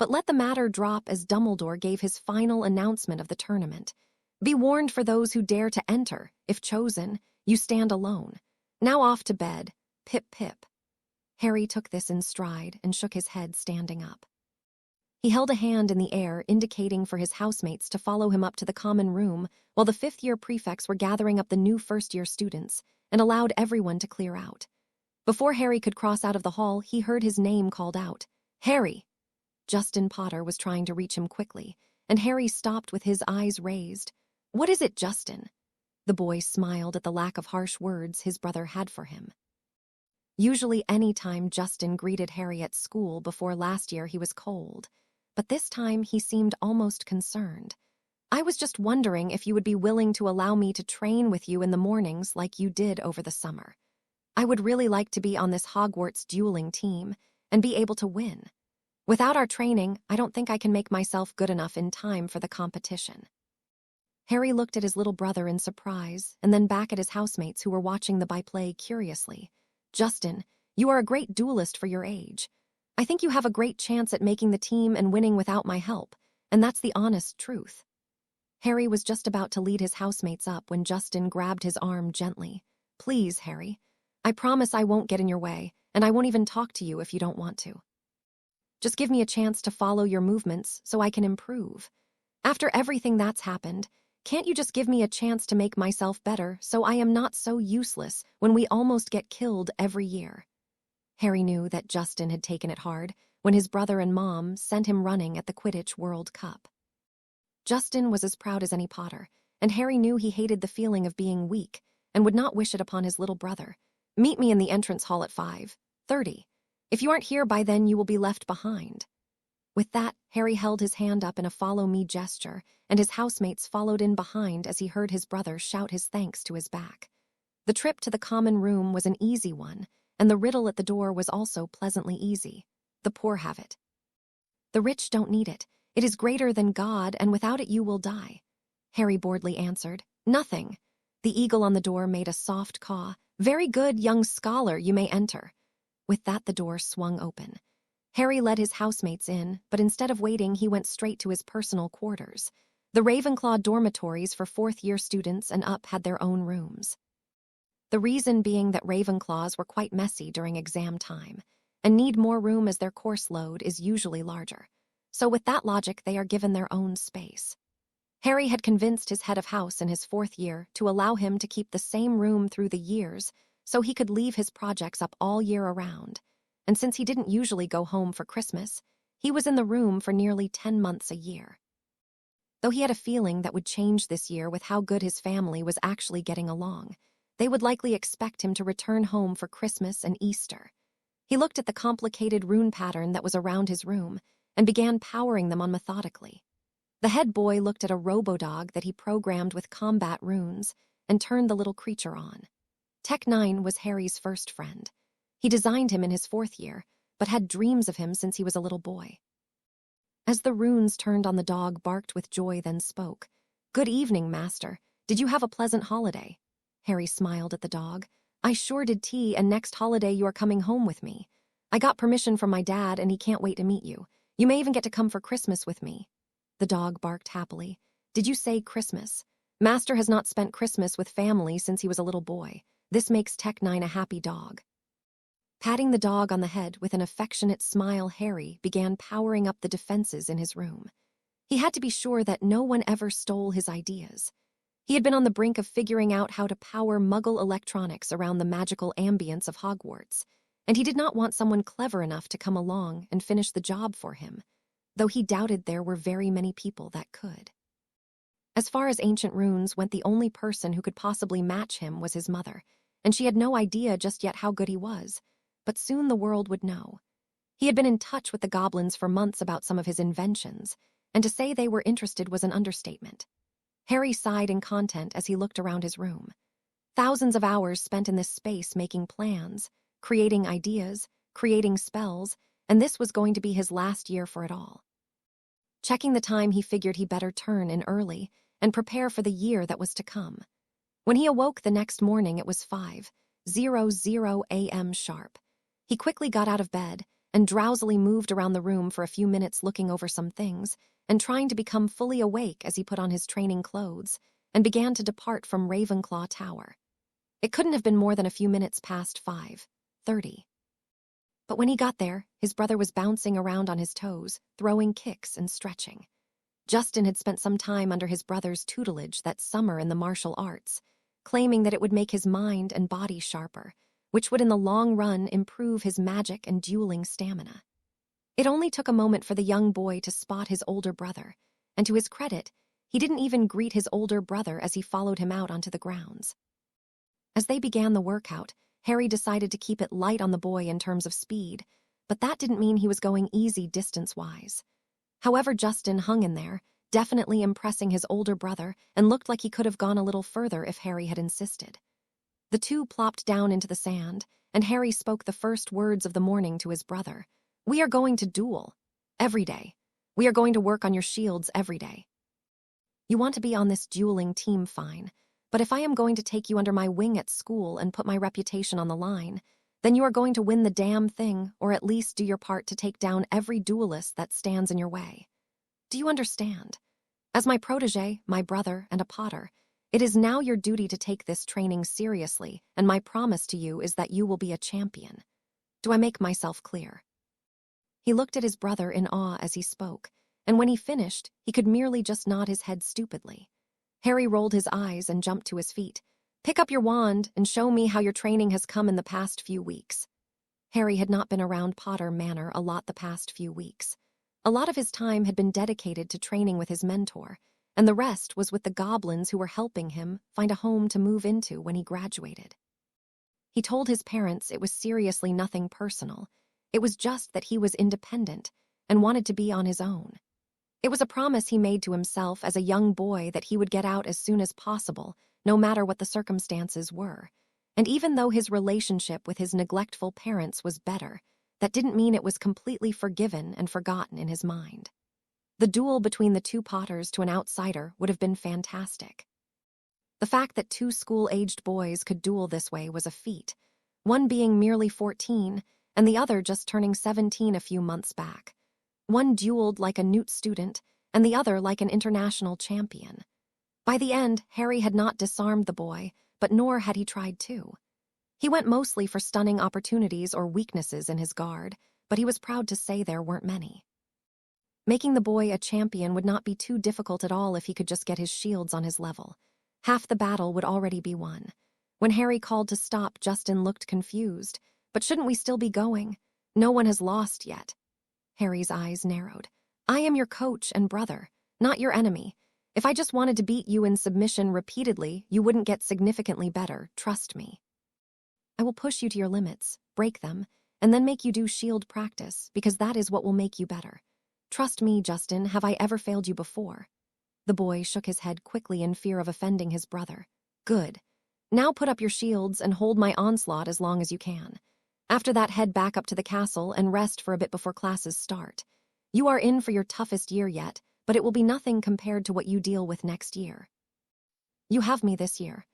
but let the matter drop as Dumbledore gave his final announcement of the tournament. Be warned, for those who dare to enter, if chosen, you stand alone. Now off to bed. Pip pip. Harry took this in stride and shook his head, standing up. He held a hand in the air, indicating for his housemates to follow him up to the common room, while the 5th-year prefects were gathering up the new first-year students and allowed everyone to clear out. Before Harry could cross out of the hall, he heard his name called out. Harry! Justin Potter was trying to reach him quickly, and Harry stopped with his eyes raised. What is it, Justin? The boy smiled at the lack of harsh words his brother had for him. Usually any time Justin greeted Harry at school before last year he was cold, but this time he seemed almost concerned. I was just wondering if you would be willing to allow me to train with you in the mornings like you did over the summer. I would really like to be on this Hogwarts dueling team and be able to win. Without our training, I don't think I can make myself good enough in time for the competition. Harry looked at his little brother in surprise and then back at his housemates who were watching the byplay curiously. Justin, you are a great duelist for your age. I think you have a great chance at making the team and winning without my help, and that's the honest truth. Harry was just about to lead his housemates up when Justin grabbed his arm gently. Please, Harry. I promise I won't get in your way, and I won't even talk to you if you don't want to. Just give me a chance to follow your movements so I can improve. After everything that's happened, can't you just give me a chance to make myself better so I am not so useless when we almost get killed every year? Harry knew that Justin had taken it hard when his brother and mom sent him running at the Quidditch World Cup. Justin was as proud as any Potter, and Harry knew he hated the feeling of being weak and would not wish it upon his little brother. Meet me in the entrance hall at 5:30. If you aren't here by then, you will be left behind. With that, Harry held his hand up in a follow-me gesture, and his housemates followed in behind as he heard his brother shout his thanks to his back. The trip to the common room was an easy one, and the riddle at the door was also pleasantly easy. The poor have it. The rich don't need it. It is greater than God, and without it you will die. Harry boredly answered. Nothing. The eagle on the door made a soft caw. Very good, young scholar, you may enter. With that, the door swung open. Harry led his housemates in, but instead of waiting, he went straight to his personal quarters. The Ravenclaw dormitories for 4th-year students and up had their own rooms. The reason being that Ravenclaws were quite messy during exam time, and need more room as their course load is usually larger. So with that logic, they are given their own space. Harry had convinced his head of house in his 4th year to allow him to keep the same room through the years so he could leave his projects up all year around. And since he didn't usually go home for Christmas, He was in the room for nearly 10 months a year. Though he had a feeling that would change this year with how good his family was actually getting along, they would likely expect him to return home for Christmas and Easter. He looked at the complicated rune pattern that was around his room and began powering them on methodically. The head boy looked at a robo-dog that he programmed with combat runes and turned the little creature on. Tech 9 was Harry's first friend. He designed him in his 4th year, but had dreams of him since he was a little boy. As the runes turned on, the dog barked with joy, then spoke. "Good evening, master. Did you have a pleasant holiday?" Harry smiled at the dog. "I sure did, T, and next holiday you are coming home with me. I got permission from my dad and he can't wait to meet you. You may even get to come for Christmas with me." The dog barked happily. "Did you say Christmas? Master has not spent Christmas with family since he was a little boy. This makes Tech 9 a happy dog." Patting the dog on the head with an affectionate smile, Harry began powering up the defenses in his room. He had to be sure that no one ever stole his ideas. He had been on the brink of figuring out how to power Muggle electronics around the magical ambience of Hogwarts, and he did not want someone clever enough to come along and finish the job for him, though he doubted there were very many people that could. As far as ancient runes went, the only person who could possibly match him was his mother, and she had no idea just yet how good he was. But soon the world would know. He had been in touch with the goblins for months about some of his inventions, and to say they were interested was an understatement. Harry sighed in content as he looked around his room. Thousands of hours spent in this space making plans, creating ideas, creating spells, and this was going to be his last year for it all. Checking the time, he figured he better turn in early and prepare for the year that was to come. When he awoke the next morning, it was 5:00 a.m. sharp. He quickly got out of bed and drowsily moved around the room for a few minutes, looking over some things and trying to become fully awake as he put on his training clothes and began to depart from Ravenclaw Tower. It couldn't have been more than a few minutes past 5:30. But when he got there, his brother was bouncing around on his toes, throwing kicks and stretching. Justin had spent some time under his brother's tutelage that summer in the martial arts, claiming that it would make his mind and body sharper, which would in the long run improve his magic and dueling stamina. It only took a moment for the young boy to spot his older brother, and to his credit, he didn't even greet his older brother as he followed him out onto the grounds. As they began the workout, Harry decided to keep it light on the boy in terms of speed, but that didn't mean he was going easy distance-wise. However, Justin hung in there, definitely impressing his older brother, and looked like he could have gone a little further if Harry had insisted. The two plopped down into the sand, and Harry spoke the first words of the morning to his brother. "We are going to duel. Every day. We are going to work on your shields every day. You want to be on this dueling team, fine. But if I am going to take you under my wing at school and put my reputation on the line, then you are going to win the damn thing, or at least do your part to take down every duelist that stands in your way. Do you understand? As my protege, my brother, and a Potter, it is now your duty to take this training seriously, and my promise to you is that you will be a champion. Do I make myself clear?" He looked at his brother in awe as he spoke, and when he finished, he could merely just nod his head stupidly. Harry rolled his eyes and jumped to his feet. "Pick up your wand and show me how your training has come in the past few weeks." Harry had not been around Potter Manor a lot the past few weeks. A lot of his time had been dedicated to training with his mentor, and the rest was with the goblins who were helping him find a home to move into when he graduated. He told his parents it was seriously nothing personal. It was just that he was independent and wanted to be on his own. It was a promise he made to himself as a young boy that he would get out as soon as possible, no matter what the circumstances were. And even though his relationship with his neglectful parents was better, that didn't mean it was completely forgiven and forgotten in his mind. The duel between the two Potters to an outsider would have been fantastic. The fact that two school-aged boys could duel this way was a feat, one being merely 14 and the other just turning 17 a few months back. One dueled like a Newt student and the other like an international champion. By the end, Harry had not disarmed the boy, but nor had he tried to. He went mostly for stunning opportunities or weaknesses in his guard, but he was proud to say there weren't many. Making the boy a champion would not be too difficult at all if he could just get his shields on his level. Half the battle would already be won. When Harry called to stop, Justin looked confused. "But shouldn't we still be going? No one has lost yet." Harry's eyes narrowed. I am your coach and brother, not your enemy. If I just wanted to beat you in submission repeatedly, you wouldn't get significantly better, trust me. I will push you to your limits, break them, and then make you do shield practice, because that is what will make you better. Trust me, Justin, have I ever failed you before? The boy shook his head quickly in fear of offending his brother. Good. Now put up your shields and hold my onslaught as long as you can. After that, head back up to the castle and rest for a bit before classes start. You are in for your toughest year yet, but it will be nothing compared to what you deal with next year. You have me this year.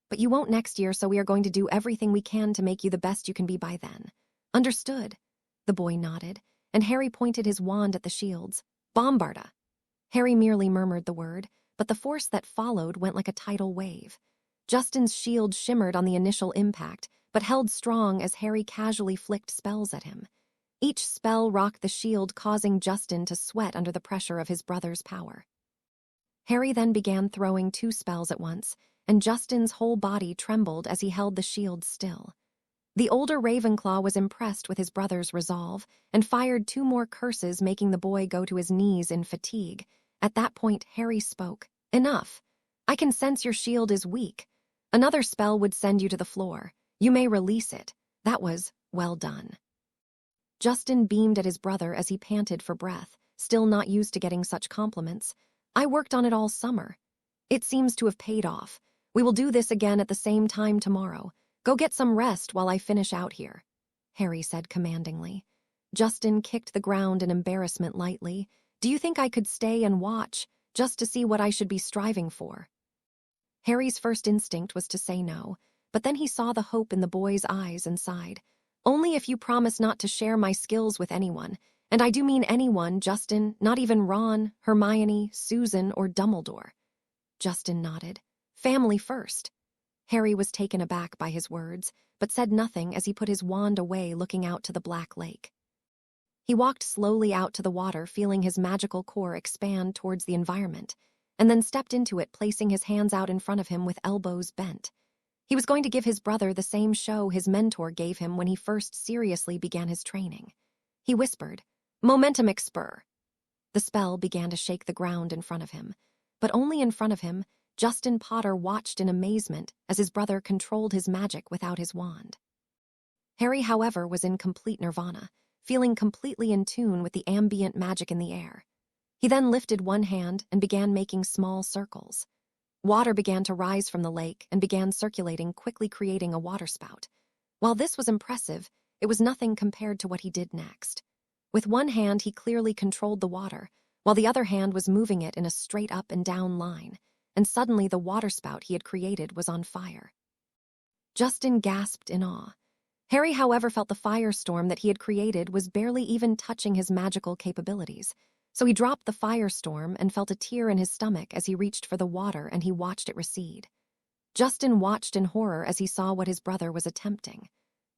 But you won't next year, so we are going to do everything we can to make you the best you can be by then. Understood? The boy nodded, and Harry pointed his wand at the shields. Bombarda! Harry merely murmured the word, but the force that followed went like a tidal wave. Justin's shield shimmered on the initial impact, but held strong as Harry casually flicked spells at him. Each spell rocked the shield, causing Justin to sweat under the pressure of his brother's power. Harry then began throwing 2 spells at once, and Justin's whole body trembled as he held the shield still. The older Ravenclaw was impressed with his brother's resolve and fired 2 more curses, making the boy go to his knees in fatigue. At that point, Harry spoke. Enough. I can sense your shield is weak. Another spell would send you to the floor. You may release it. That was well done. Justin beamed at his brother as he panted for breath, still not used to getting such compliments. I worked on it all summer. It seems to have paid off. We will do this again at the same time tomorrow. Go get some rest while I finish out here, Harry said commandingly. Justin kicked the ground in embarrassment lightly. Do you think I could stay and watch, just to see what I should be striving for? Harry's first instinct was to say no, but then he saw the hope in the boy's eyes and sighed. Only if you promise not to share my skills with anyone, and I do mean anyone, Justin, not even Ron, Hermione, Susan, or Dumbledore. Justin nodded. Family first. Harry was taken aback by his words, but said nothing as he put his wand away, looking out to the black lake. He walked slowly out to the water, feeling his magical core expand towards the environment, and then stepped into it, placing his hands out in front of him with elbows bent. He was going to give his brother the same show his mentor gave him when he first seriously began his training. He whispered, Momentum Expur. The spell began to shake the ground in front of him, but only in front of him. Justin Potter watched in amazement as his brother controlled his magic without his wand. Harry, however, was in complete nirvana, feeling completely in tune with the ambient magic in the air. He then lifted one hand and began making small circles. Water began to rise from the lake and began circulating, quickly creating a waterspout. While this was impressive, it was nothing compared to what he did next. With one hand, he clearly controlled the water, while the other hand was moving it in a straight up and down line, and suddenly the waterspout he had created was on fire. Justin gasped in awe. Harry, however, felt the firestorm that he had created was barely even touching his magical capabilities, so he dropped the firestorm and felt a tear in his stomach as he reached for the water and he watched it recede. Justin watched in horror as he saw what his brother was attempting.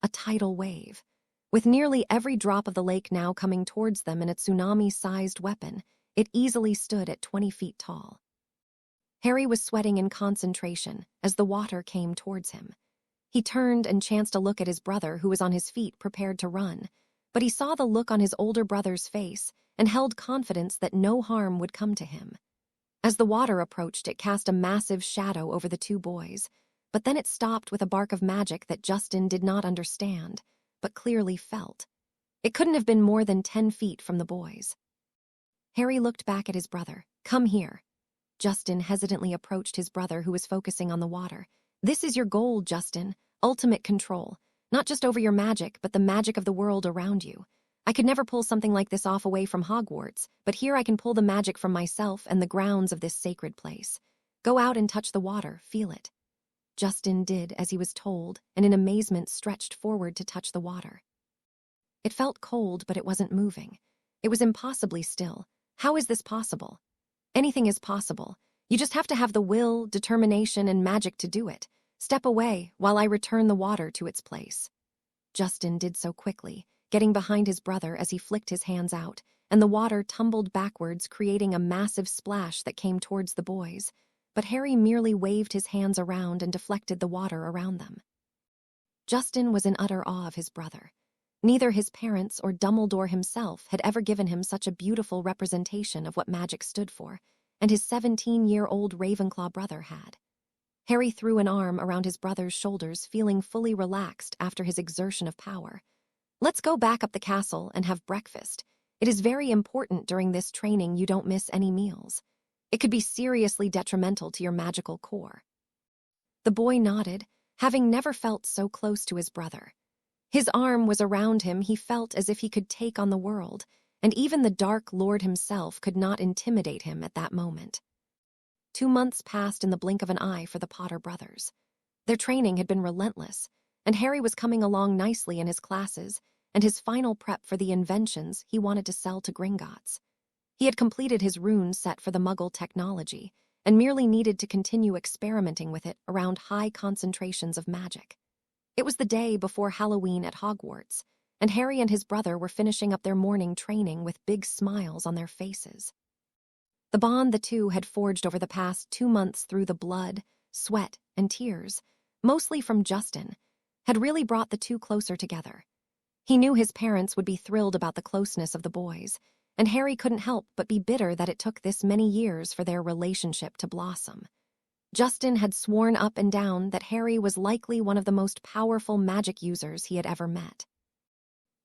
A tidal wave. With nearly every drop of the lake now coming towards them in a tsunami-sized weapon, it easily stood at 20 feet tall. Harry was sweating in concentration as the water came towards him. He turned and chanced a look at his brother, who was on his feet prepared to run, but he saw the look on his older brother's face and held confidence that no harm would come to him. As the water approached, it cast a massive shadow over the 2 boys, but then it stopped with a bark of magic that Justin did not understand, but clearly felt. It couldn't have been more than 10 feet from the boys. Harry looked back at his brother. Come here. Justin hesitantly approached his brother, who was focusing on the water. This is your goal, Justin. Ultimate control. Not just over your magic, but the magic of the world around you. I could never pull something like this off away from Hogwarts, but here I can pull the magic from myself and the grounds of this sacred place. Go out and touch the water, feel it. Justin did as he was told, and in amazement stretched forward to touch the water. It felt cold, but it wasn't moving. It was impossibly still. How is this possible? Anything is possible. You just have to have the will, determination, and magic to do it. Step away while I return the water to its place. Justin did so quickly, getting behind his brother as he flicked his hands out, and the water tumbled backwards, creating a massive splash that came towards the boys. But Harry merely waved his hands around and deflected the water around them. Justin was in utter awe of his brother. Neither his parents or Dumbledore himself had ever given him such a beautiful representation of what magic stood for, and his 17-year-old Ravenclaw brother had. Harry threw an arm around his brother's shoulders, feeling fully relaxed after his exertion of power. "Let's go back up the castle and have breakfast. It is very important during this training you don't miss any meals. It could be seriously detrimental to your magical core." The boy nodded, having never felt so close to his brother. His arm was around him. He felt as if he could take on the world, and even the Dark Lord himself could not intimidate him at that moment. 2 months passed in the blink of an eye for the Potter brothers. Their training had been relentless, and Harry was coming along nicely in his classes and his final prep for the inventions he wanted to sell to Gringotts. He had completed his rune set for the Muggle technology and merely needed to continue experimenting with it around high concentrations of magic. It was the day before Halloween at Hogwarts, and Harry and his brother were finishing up their morning training with big smiles on their faces. The bond the two had forged over the past 2 months through the blood, sweat, and tears, mostly from Justin, had really brought the two closer together. He knew his parents would be thrilled about the closeness of the boys, and Harry couldn't help but be bitter that it took this many years for their relationship to blossom. Justin had sworn up and down that Harry was likely one of the most powerful magic users he had ever met.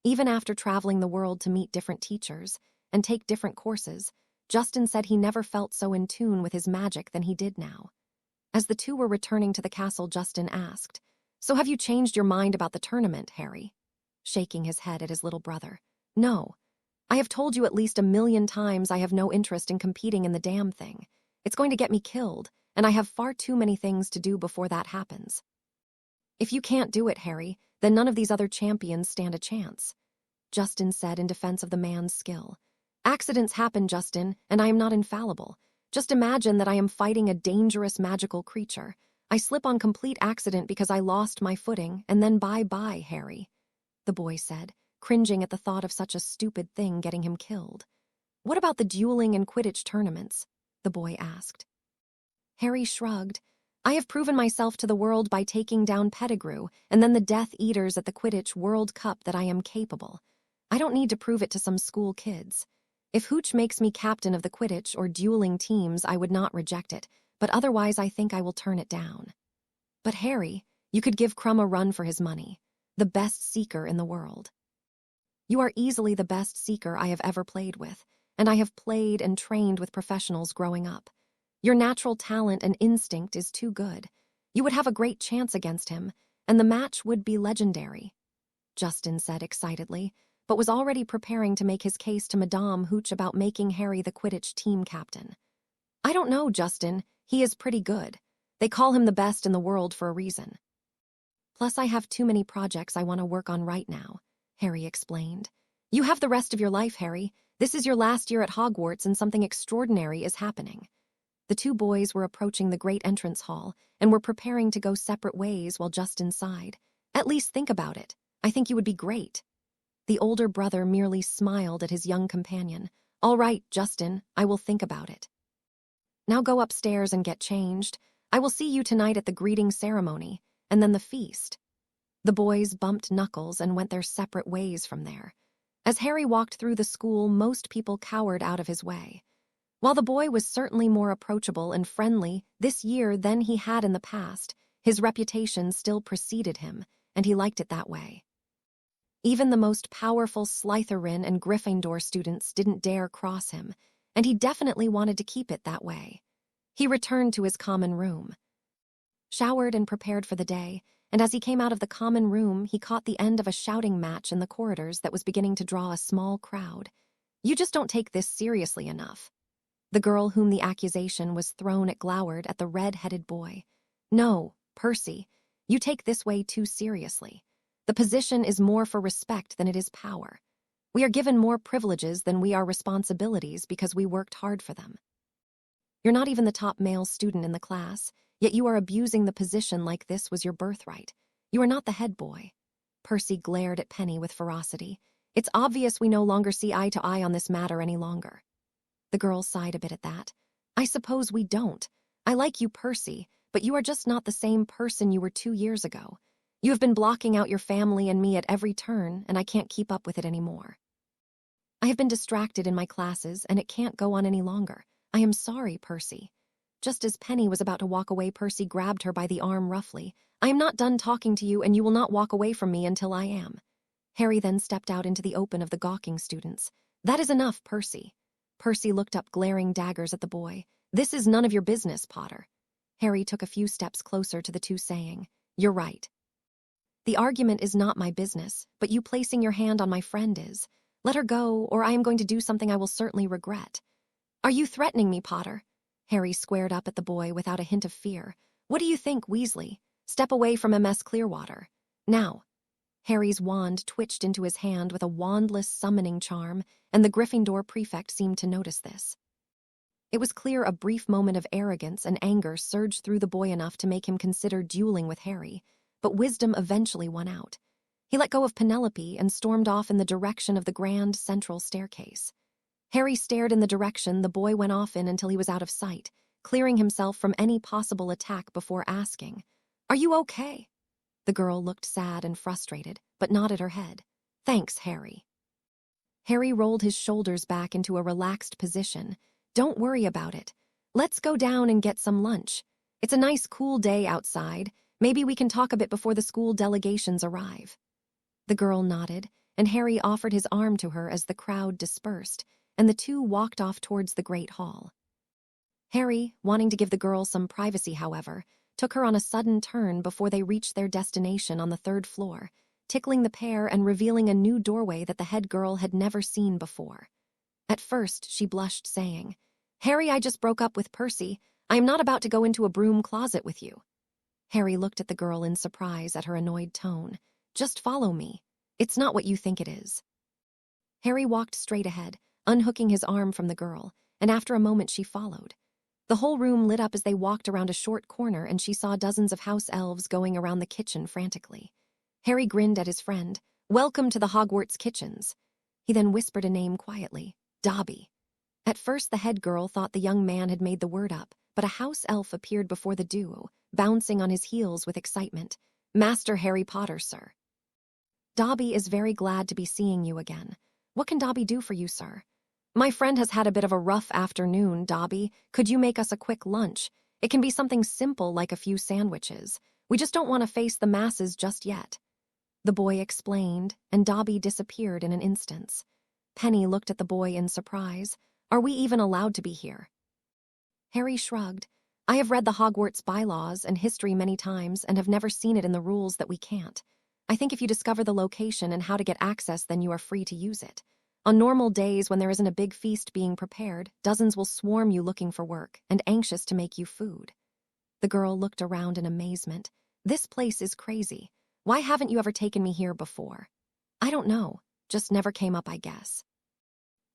Even after traveling the world to meet different teachers and take different courses, Justin said he never felt so in tune with his magic than he did now. As the two were returning to the castle, Justin asked, "So have you changed your mind about the tournament, Harry?" Shaking his head at his little brother. "No. I have told you at least 1,000,000 times I have no interest in competing in the damn thing. It's going to get me killed, and I have far too many things to do before that happens." "If you can't do it, Harry, then none of these other champions stand a chance," Justin said in defense of the man's skill. "Accidents happen, Justin, and I am not infallible. Just imagine that I am fighting a dangerous magical creature. I slip on complete accident because I lost my footing, and then bye-bye, Harry," the boy said, cringing at the thought of such a stupid thing getting him killed. "What about the dueling and Quidditch tournaments?" the boy asked. Harry shrugged. "I have proven myself to the world by taking down Pettigrew and then the Death Eaters at the Quidditch World Cup that I am capable. I don't need to prove it to some school kids. If Hooch makes me captain of the Quidditch or dueling teams, I would not reject it, but otherwise I think I will turn it down." "But Harry, you could give Crumb a run for his money. The best seeker in the world." "You are easily the best seeker I have ever played with, and I have played and trained with professionals growing up. Your natural talent and instinct is too good. You would have a great chance against him, and the match would be legendary," Justin said excitedly, but was already preparing to make his case to Madame Hooch about making Harry the Quidditch team captain. "I don't know, Justin. He is pretty good. They call him the best in the world for a reason. Plus, I have too many projects I want to work on right now," Harry explained. "You have the rest of your life, Harry. This is your last year at Hogwarts, and something extraordinary is happening." The two boys were approaching the great entrance hall and were preparing to go separate ways while Justin sighed. "At least think about it. I think you would be great." The older brother merely smiled at his young companion. "All right, Justin, I will think about it. Now go upstairs and get changed. I will see you tonight at the greeting ceremony, and then the feast." The boys bumped knuckles and went their separate ways from there. As Harry walked through the school, most people cowered out of his way. While the boy was certainly more approachable and friendly this year than he had in the past, his reputation still preceded him, and he liked it that way. Even the most powerful Slytherin and Gryffindor students didn't dare cross him, and he definitely wanted to keep it that way. He returned to his common room, showered and prepared for the day, and as he came out of the common room, he caught the end of a shouting match in the corridors that was beginning to draw a small crowd. "You just don't take this seriously enough." The girl whom the accusation was thrown at glowered at the red-headed boy. "No, Percy, you take this way too seriously. The position is more for respect than it is power. We are given more privileges than we are responsibilities because we worked hard for them. You're not even the top male student in the class, yet you are abusing the position like this was your birthright. You are not the head boy." Percy glared at Penny with ferocity. "It's obvious we no longer see eye to eye on this matter any longer." The girl sighed a bit at that. "I suppose we don't. I like you, Percy, but you are just not the same person you were 2 years ago. You have been blocking out your family and me at every turn, and I can't keep up with it anymore. I have been distracted in my classes, and it can't go on any longer. I am sorry, Percy. Just as Penny was about to walk away, Percy grabbed her by the arm roughly. I am not done talking to you, and you will not walk away from me until I am. Harry then stepped out into the open of the gawking students. That is enough, Percy. Percy looked up, glaring daggers at the boy. This is none of your business, Potter. Harry took a few steps closer to the two, saying, You're right. The argument is not my business, but you placing your hand on my friend is. Let her go, or I am going to do something I will certainly regret. Are you threatening me, Potter? Harry squared up at the boy without a hint of fear. What do you think, Weasley? Step away from MS Clearwater. Now. Harry's wand twitched into his hand with a wandless summoning charm, and the Gryffindor prefect seemed to notice this. It was clear a brief moment of arrogance and anger surged through the boy enough to make him consider dueling with Harry, but wisdom eventually won out. He let go of Penelope and stormed off in the direction of the grand central staircase. Harry stared in the direction the boy went off in until he was out of sight, clearing himself from any possible attack before asking, Are you okay? The girl looked sad and frustrated, but nodded her head. Thanks, Harry. Harry rolled his shoulders back into a relaxed position. Don't worry about it. Let's go down and get some lunch. It's a nice cool day outside. Maybe we can talk a bit before the school delegations arrive. The girl nodded, and Harry offered his arm to her as the crowd dispersed, and the two walked off towards the Great Hall. Harry, wanting to give the girl some privacy, however, took her on a sudden turn before they reached their destination on the 3rd floor, tickling the pair and revealing a new doorway that the head girl had never seen before. At first, she blushed, saying, Harry, I just broke up with Percy. I am not about to go into a broom closet with you. Harry looked at the girl in surprise at her annoyed tone. Just follow me. It's not what you think it is. Harry walked straight ahead, unhooking his arm from the girl, and after a moment she followed. The whole room lit up as they walked around a short corner, and she saw dozens of house elves going around the kitchen frantically. Harry grinned at his friend. Welcome to the Hogwarts kitchens. He then whispered a name quietly. Dobby. At first the head girl thought the young man had made the word up, but a house elf appeared before the duo, bouncing on his heels with excitement. Master Harry Potter, sir. Dobby is very glad to be seeing you again. What can Dobby do for you, sir? My friend has had a bit of a rough afternoon, Dobby. Could you make us a quick lunch? It can be something simple like a few sandwiches. We just don't want to face the masses just yet. The boy explained, and Dobby disappeared in an instant. Penny looked at the boy in surprise. Are we even allowed to be here? Harry shrugged. I have read the Hogwarts bylaws and history many times and have never seen it in the rules that we can't. I think if you discover the location and how to get access, then you are free to use it. On normal days when there isn't a big feast being prepared, dozens will swarm you looking for work and anxious to make you food. The girl looked around in amazement. This place is crazy. Why haven't you ever taken me here before? I don't know. Just never came up, I guess.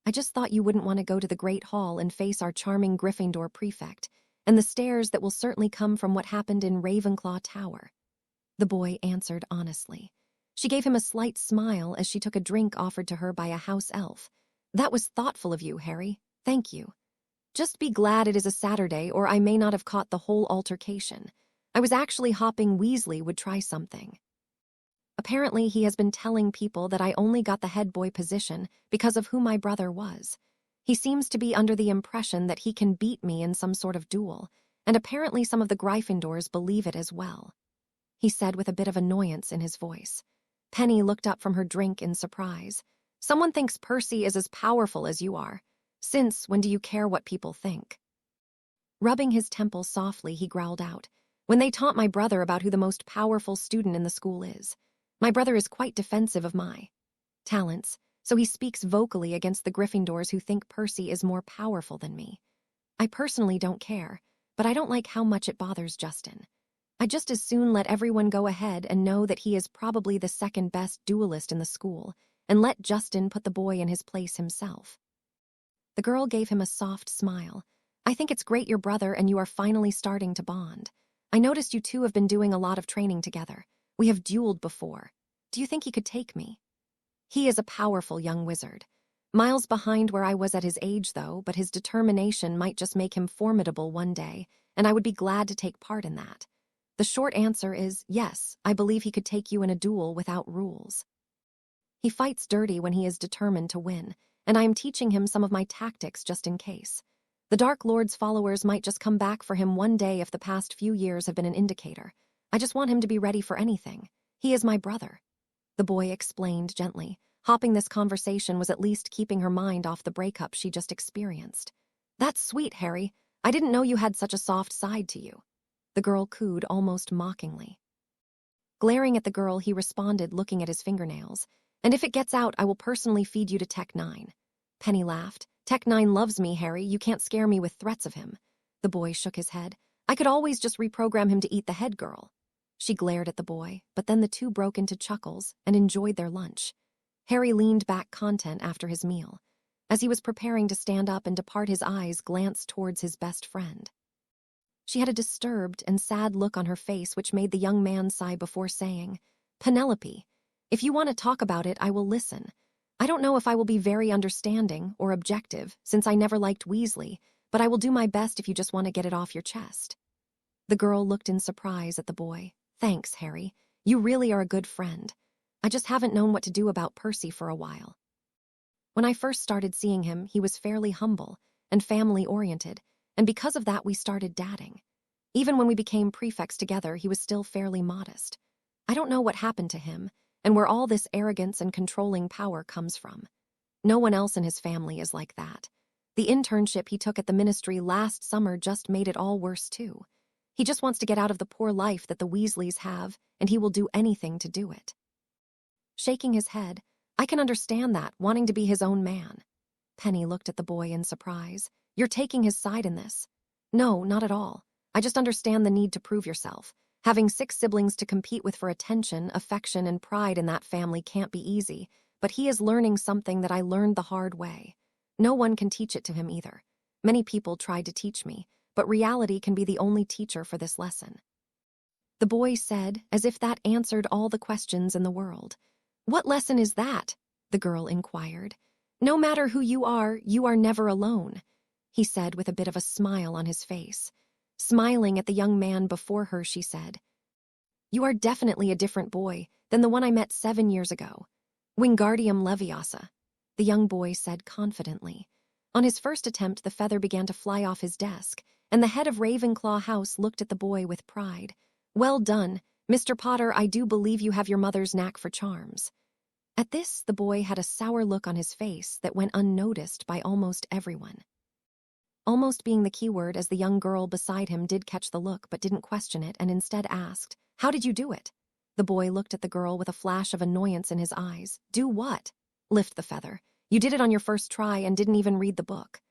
I just thought you wouldn't want to go to the Great Hall and face our charming Gryffindor prefect, and the stares that will certainly come from what happened in Ravenclaw Tower. The boy answered honestly. She gave him a slight smile as she took a drink offered to her by a house elf. That was thoughtful of you, Harry. Thank you. Just be glad it is a Saturday, or I may not have caught the whole altercation. I was actually hoping Weasley would try something. Apparently, he has been telling people that I only got the head boy position because of who my brother was. He seems to be under the impression that he can beat me in some sort of duel, and apparently some of the Gryffindors believe it as well. He said with a bit of annoyance in his voice. Penny looked up from her drink in surprise. Someone thinks Percy is as powerful as you are. Since when do you care what people think? Rubbing his temple softly, he growled out, When they taunt my brother about who the most powerful student in the school is. My brother is quite defensive of my talents, so he speaks vocally against the Gryffindors who think Percy is more powerful than me. I personally don't care, but I don't like how much it bothers Justin. I'd just as soon let everyone go ahead and know that he is probably the second best duelist in the school, and let Justin put the boy in his place himself. The girl gave him a soft smile. I think it's great your brother and you are finally starting to bond. I noticed you two have been doing a lot of training together. We have dueled before. Do you think he could take me? He is a powerful young wizard. Miles behind where I was at his age, though, but his determination might just make him formidable one day, and I would be glad to take part in that. The short answer is yes, I believe he could take you in a duel without rules. He fights dirty when he is determined to win, and I am teaching him some of my tactics just in case. The Dark Lord's followers might just come back for him one day if the past few years have been an indicator. I just want him to be ready for anything. He is my brother. The boy explained gently. Hopping this conversation was at least keeping her mind off the breakup she just experienced. That's sweet, Harry. I didn't know you had such a soft side to you. The girl cooed almost mockingly. Glaring at the girl, he responded, looking at his fingernails. And if it gets out, I will personally feed you to Tech 9. Penny laughed. Tech 9 loves me, Harry. You can't scare me with threats of him. The boy shook his head. I could always just reprogram him to eat the head girl. She glared at the boy, but then the two broke into chuckles and enjoyed their lunch. Harry leaned back content after his meal. As he was preparing to stand up and depart, his eyes glanced towards his best friend. She had a disturbed and sad look on her face, which made the young man sigh before saying, Penelope, if you want to talk about it, I will listen. I don't know if I will be very understanding or objective, since I never liked Weasley, but I will do my best if you just want to get it off your chest. The girl looked in surprise at the boy. Thanks, Harry. You really are a good friend. I just haven't known what to do about Percy for a while. When I first started seeing him, he was fairly humble and family-oriented, and because of that we started dating. Even when we became prefects together, he was still fairly modest. I don't know what happened to him, and where all this arrogance and controlling power comes from. No one else in his family is like that. The internship he took at the ministry last summer just made it all worse too. He just wants to get out of the poor life that the Weasleys have, and he will do anything to do it. Shaking his head, I can understand that, wanting to be his own man. Penny looked at the boy in surprise. You're taking his side in this. No, not at all. I just understand the need to prove yourself. Having 6 siblings to compete with for attention, affection, and pride in that family can't be easy, but he is learning something that I learned the hard way. No one can teach it to him either. Many people tried to teach me, but reality can be the only teacher for this lesson. The boy said, as if that answered all the questions in the world. What lesson is that? The girl inquired. No matter who you are never alone, he said with a bit of a smile on his face. Smiling at the young man before her, she said, You are definitely a different boy than the one I met 7 years ago. Wingardium Leviosa, the young boy said confidently. On his first attempt, the feather began to fly off his desk, and the head of Ravenclaw House looked at the boy with pride. Well done, Mr. Potter, I do believe you have your mother's knack for charms. At this, the boy had a sour look on his face that went unnoticed by almost everyone. Almost being the key word, as the young girl beside him did catch the look but didn't question it and instead asked, How did you do it? The boy looked at the girl with a flash of annoyance in his eyes. Do what? Lift the feather. You did it on your first try and didn't even read the book.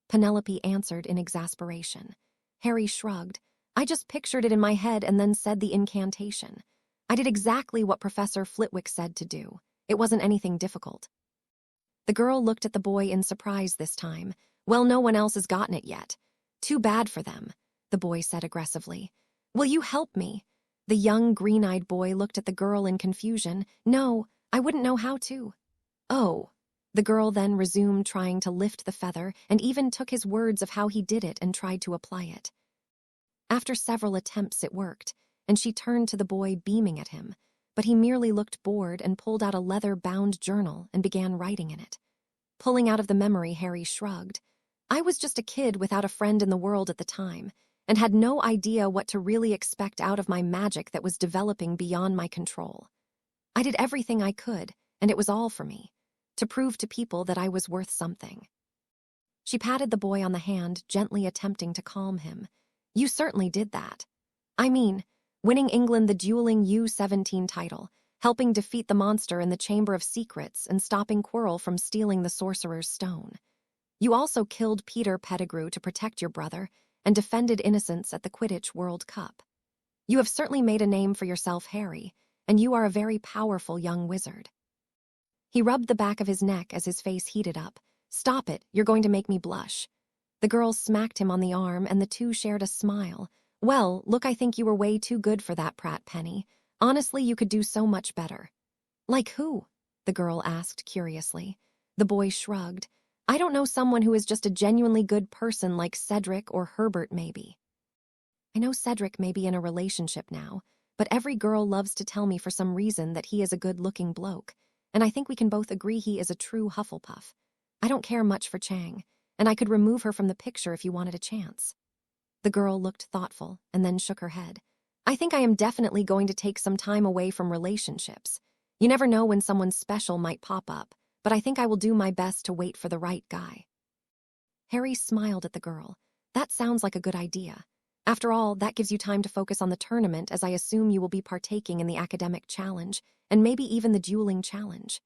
Penelope answered in exasperation. Harry shrugged. I just pictured it in my head and then said the incantation. I did exactly what Professor Flitwick said to do. It wasn't anything difficult. The girl looked at the boy in surprise this time. Well, no one else has gotten it yet. Too bad for them, the boy said aggressively. Will you help me? The young green-eyed boy looked at the girl in confusion. No, I wouldn't know how to. Oh. The girl then resumed trying to lift the feather and even took his words of how he did it and tried to apply it. After several attempts it worked, and she turned to the boy beaming at him, but he merely looked bored and pulled out a leather-bound journal and began writing in it. Pulling out of the memory, Harry shrugged. I was just a kid without a friend in the world at the time, and had no idea what to really expect out of my magic that was developing beyond my control. I did everything I could, and it was all for me, to prove to people that I was worth something. She patted the boy on the hand, gently attempting to calm him. You certainly did that. I mean, winning England the dueling U17 title, helping defeat the monster in the Chamber of Secrets, and stopping Quirrell from stealing the Sorcerer's Stone. You also killed Peter Pettigrew to protect your brother and defended innocence at the Quidditch World Cup. You have certainly made a name for yourself, Harry, and you are a very powerful young wizard. He rubbed the back of his neck as his face heated up. Stop it, you're going to make me blush. The girl smacked him on the arm and the two shared a smile. Well, look, I think you were way too good for that prat, Penny. Honestly, you could do so much better. Like who? The girl asked curiously. The boy shrugged. I don't know, someone who is just a genuinely good person like Cedric or Herbert maybe. I know Cedric may be in a relationship now, but every girl loves to tell me for some reason that he is a good-looking bloke, and I think we can both agree he is a true Hufflepuff. I don't care much for Chang, and I could remove her from the picture if you wanted a chance." The girl looked thoughtful and then shook her head. "I think I am definitely going to take some time away from relationships. You never know when someone special might pop up, but I think I will do my best to wait for the right guy." Harry smiled at the girl. "That sounds like a good idea. After all, that gives you time to focus on the tournament, as I assume you will be partaking in the academic challenge, and maybe even the dueling challenge."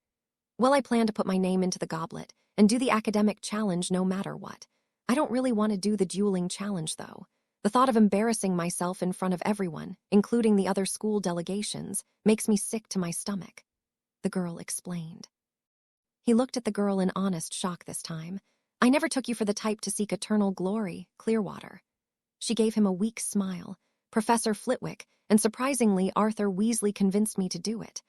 "Well, I plan to put my name into the goblet and do the academic challenge no matter what. I don't really want to do the dueling challenge, though. The thought of embarrassing myself in front of everyone, including the other school delegations, makes me sick to my stomach," the girl explained. He looked at the girl in honest shock this time. "I never took you for the type to seek eternal glory, Clearwater." She gave him a weak smile. "Professor Flitwick, and surprisingly, Arthur Weasley convinced me to do it.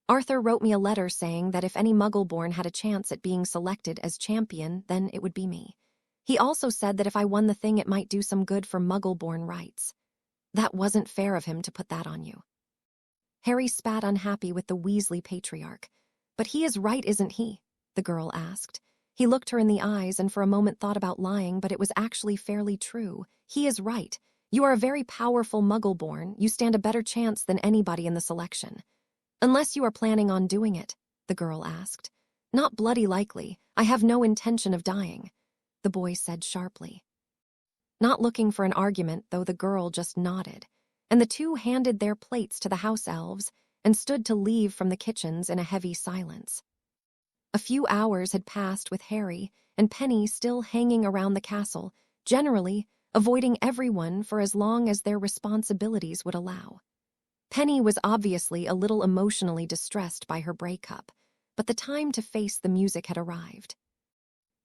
Arthur wrote me a letter saying that if any Muggle-born had a chance at being selected as champion, then it would be me. He also said that if I won the thing, it might do some good for Muggle-born rights. That wasn't fair of him to put that on you." Harry spat, unhappy with the Weasley patriarch. "But he is right, isn't he?" the girl asked. He looked her in the eyes and for a moment thought about lying, but it was actually fairly true. "He is right. You are a very powerful Muggle-born. You stand a better chance than anybody in the selection." "Unless you are planning on doing it?" the girl asked. "Not bloody likely. I have no intention of dying," the boy said sharply. Not looking for an argument, though, the girl just nodded, and the two handed their plates to the house elves and stood to leave from the kitchens in a heavy silence. A few hours had passed with Harry and Penny still hanging around the castle, generally avoiding everyone for as long as their responsibilities would allow. Penny was obviously a little emotionally distressed by her breakup, but the time to face the music had arrived.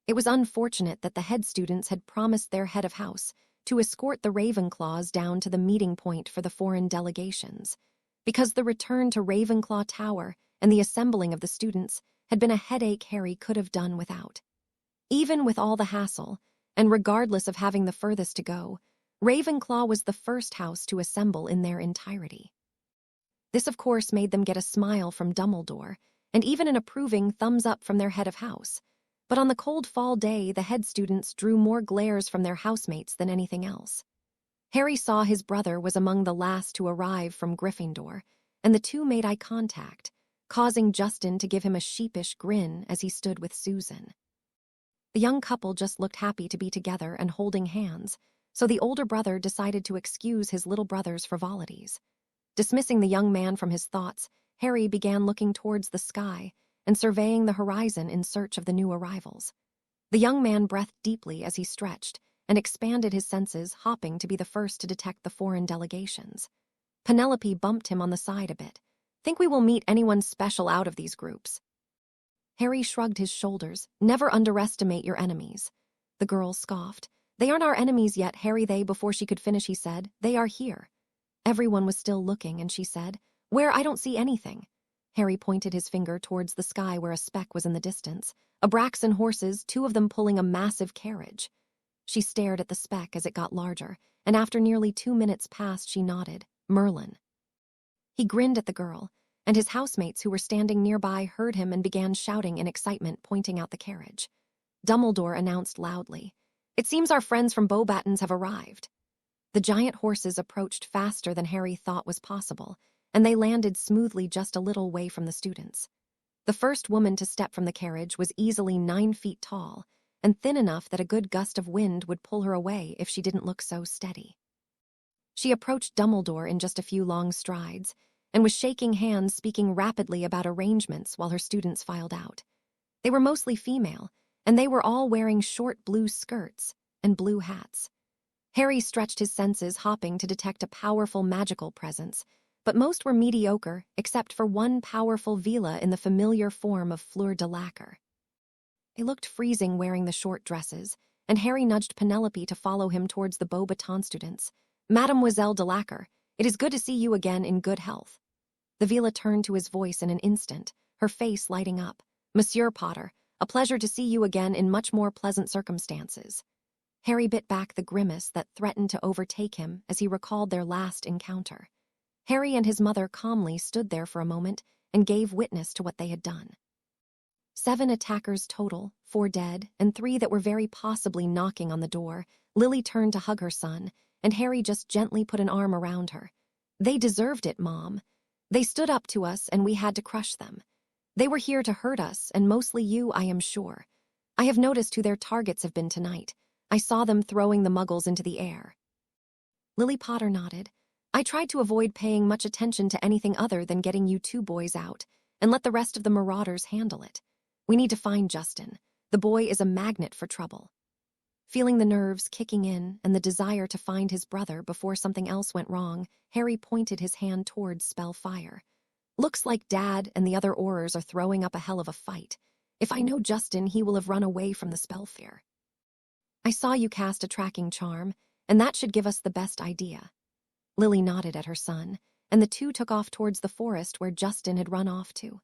It was unfortunate that the head students had promised their head of house to escort the Ravenclaws down to the meeting point for the foreign delegations, because the return to Ravenclaw Tower and the assembling of the students had been a headache Harry could have done without. Even with all the hassle, and regardless of having the furthest to go, Ravenclaw was the first house to assemble in their entirety. This, of course, made them get a smile from Dumbledore, and even an approving thumbs up from their head of house. But on the cold fall day, the head students drew more glares from their housemates than anything else. Harry saw his brother was among the last to arrive from Gryffindor, and the two made eye contact, causing Justin to give him a sheepish grin as he stood with Susan. The young couple just looked happy to be together and holding hands, so the older brother decided to excuse his little brother's frivolities. Dismissing the young man from his thoughts, Harry began looking towards the sky and surveying the horizon in search of the new arrivals. The young man breathed deeply as he stretched and expanded his senses, hopping to be the first to detect the foreign delegations. Penelope bumped him on the side a bit. "Think we will meet anyone special out of these groups?" Harry shrugged his shoulders. "Never underestimate your enemies." The girl scoffed. "They aren't our enemies yet, Harry." Before she could finish, he said, "They are here." Everyone was still looking, and she said, "Where? I don't see anything." Harry pointed his finger towards the sky where a speck was in the distance. Abraxan horses, two of them pulling a massive carriage. She stared at the speck as it got larger, and after nearly 2 minutes passed, she nodded. "Merlin." He grinned at the girl, and his housemates who were standing nearby heard him and began shouting in excitement, pointing out the carriage. Dumbledore announced loudly, "It seems our friends from Beauxbatons have arrived." The giant horses approached faster than Harry thought was possible, and they landed smoothly just a little way from the students. The first woman to step from the carriage was easily 9 feet tall, and thin enough that a good gust of wind would pull her away if she didn't look so steady. She approached Dumbledore in just a few long strides, and was shaking hands, speaking rapidly about arrangements while her students filed out. They were mostly female, and they were all wearing short blue skirts and blue hats. Harry stretched his senses, hopping to detect a powerful magical presence, but most were mediocre, except for one powerful Vila in the familiar form of Fleur Delacour. They looked freezing wearing the short dresses, and Harry nudged Penelope to follow him towards the Beauxbatons students. "Mademoiselle Delacour, it is good to see you again in good health." The Vila turned to his voice in an instant, her face lighting up. "Monsieur Potter, a pleasure to see you again in much more pleasant circumstances." Harry bit back the grimace that threatened to overtake him as he recalled their last encounter. Harry and his mother calmly stood there for a moment and gave witness to what they had done. 7 attackers total, 4 dead, and 3 that were very possibly knocking on the door. Lily turned to hug her son, and Harry just gently put an arm around her. They deserved it, Mom. They stood up to us and we had to crush them. They were here to hurt us, and mostly you, I am sure. I have noticed who their targets have been tonight. I saw them throwing the muggles into the air. Lily Potter nodded. I tried to avoid paying much attention to anything other than getting you 2 boys out, and let the rest of the marauders handle it. We need to find Justin. The boy is a magnet for trouble. Feeling the nerves kicking in and the desire to find his brother before something else went wrong, Harry pointed his hand towards Spellfire. Looks like Dad and the other Aurors are throwing up a hell of a fight. If I know Justin, he will have run away from the Spellfire. I saw you cast a tracking charm, and that should give us the best idea. Lily nodded at her son, and the 2 took off towards the forest where Justin had run off to.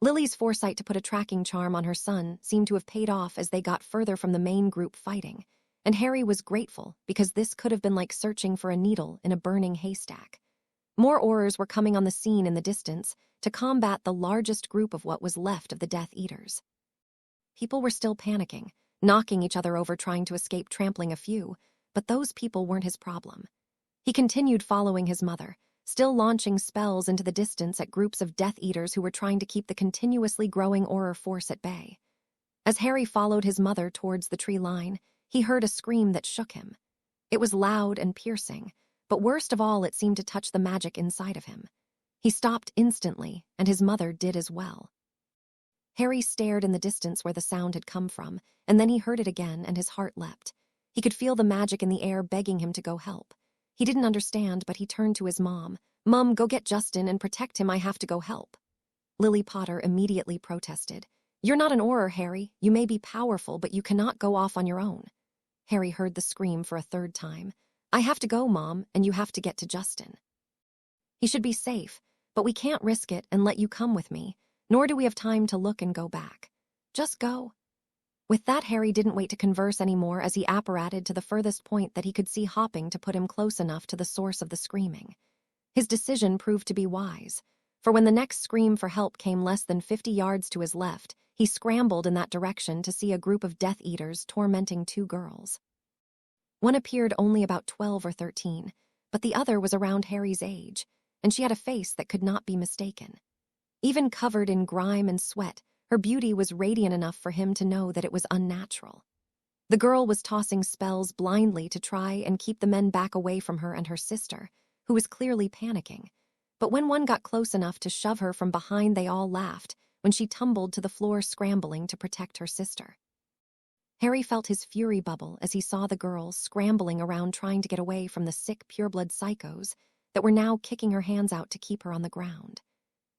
Lily's foresight to put a tracking charm on her son seemed to have paid off as they got further from the main group fighting, and Harry was grateful because this could have been like searching for a needle in a burning haystack. More Aurors were coming on the scene in the distance to combat the largest group of what was left of the Death Eaters. People were still panicking, knocking each other over trying to escape trampling a few, but those people weren't his problem. He continued following his mother, still launching spells into the distance at groups of Death Eaters who were trying to keep the continuously growing Auror force at bay. As Harry followed his mother towards the tree line, he heard a scream that shook him. It was loud and piercing, but worst of all, it seemed to touch the magic inside of him. He stopped instantly, and his mother did as well. Harry stared in the distance where the sound had come from, and then he heard it again, and his heart leapt. He could feel the magic in the air begging him to go help. He didn't understand, but he turned to his mom. Mom, go get Justin and protect him. I have to go help. Lily Potter immediately protested. You're not an Auror, Harry. You may be powerful, but you cannot go off on your own. Harry heard the scream for a 3rd time. I have to go, Mom, and you have to get to Justin. He should be safe, but we can't risk it and let you come with me, nor do we have time to look and go back. Just go. With that, Harry didn't wait to converse anymore as he apparated to the furthest point that he could see hopping to put him close enough to the source of the screaming. His decision proved to be wise, for when the next scream for help came less than 50 yards to his left, he scrambled in that direction to see a group of Death Eaters tormenting 2 girls. One appeared only about 12 or 13, but the other was around Harry's age, and she had a face that could not be mistaken. Even covered in grime and sweat, her beauty was radiant enough for him to know that it was unnatural. The girl was tossing spells blindly to try and keep the men back away from her and her sister, who was clearly panicking. But when one got close enough to shove her from behind, they all laughed when she tumbled to the floor scrambling to protect her sister. Harry felt his fury bubble as he saw the girls scrambling around trying to get away from the sick pureblood psychos that were now kicking her hands out to keep her on the ground.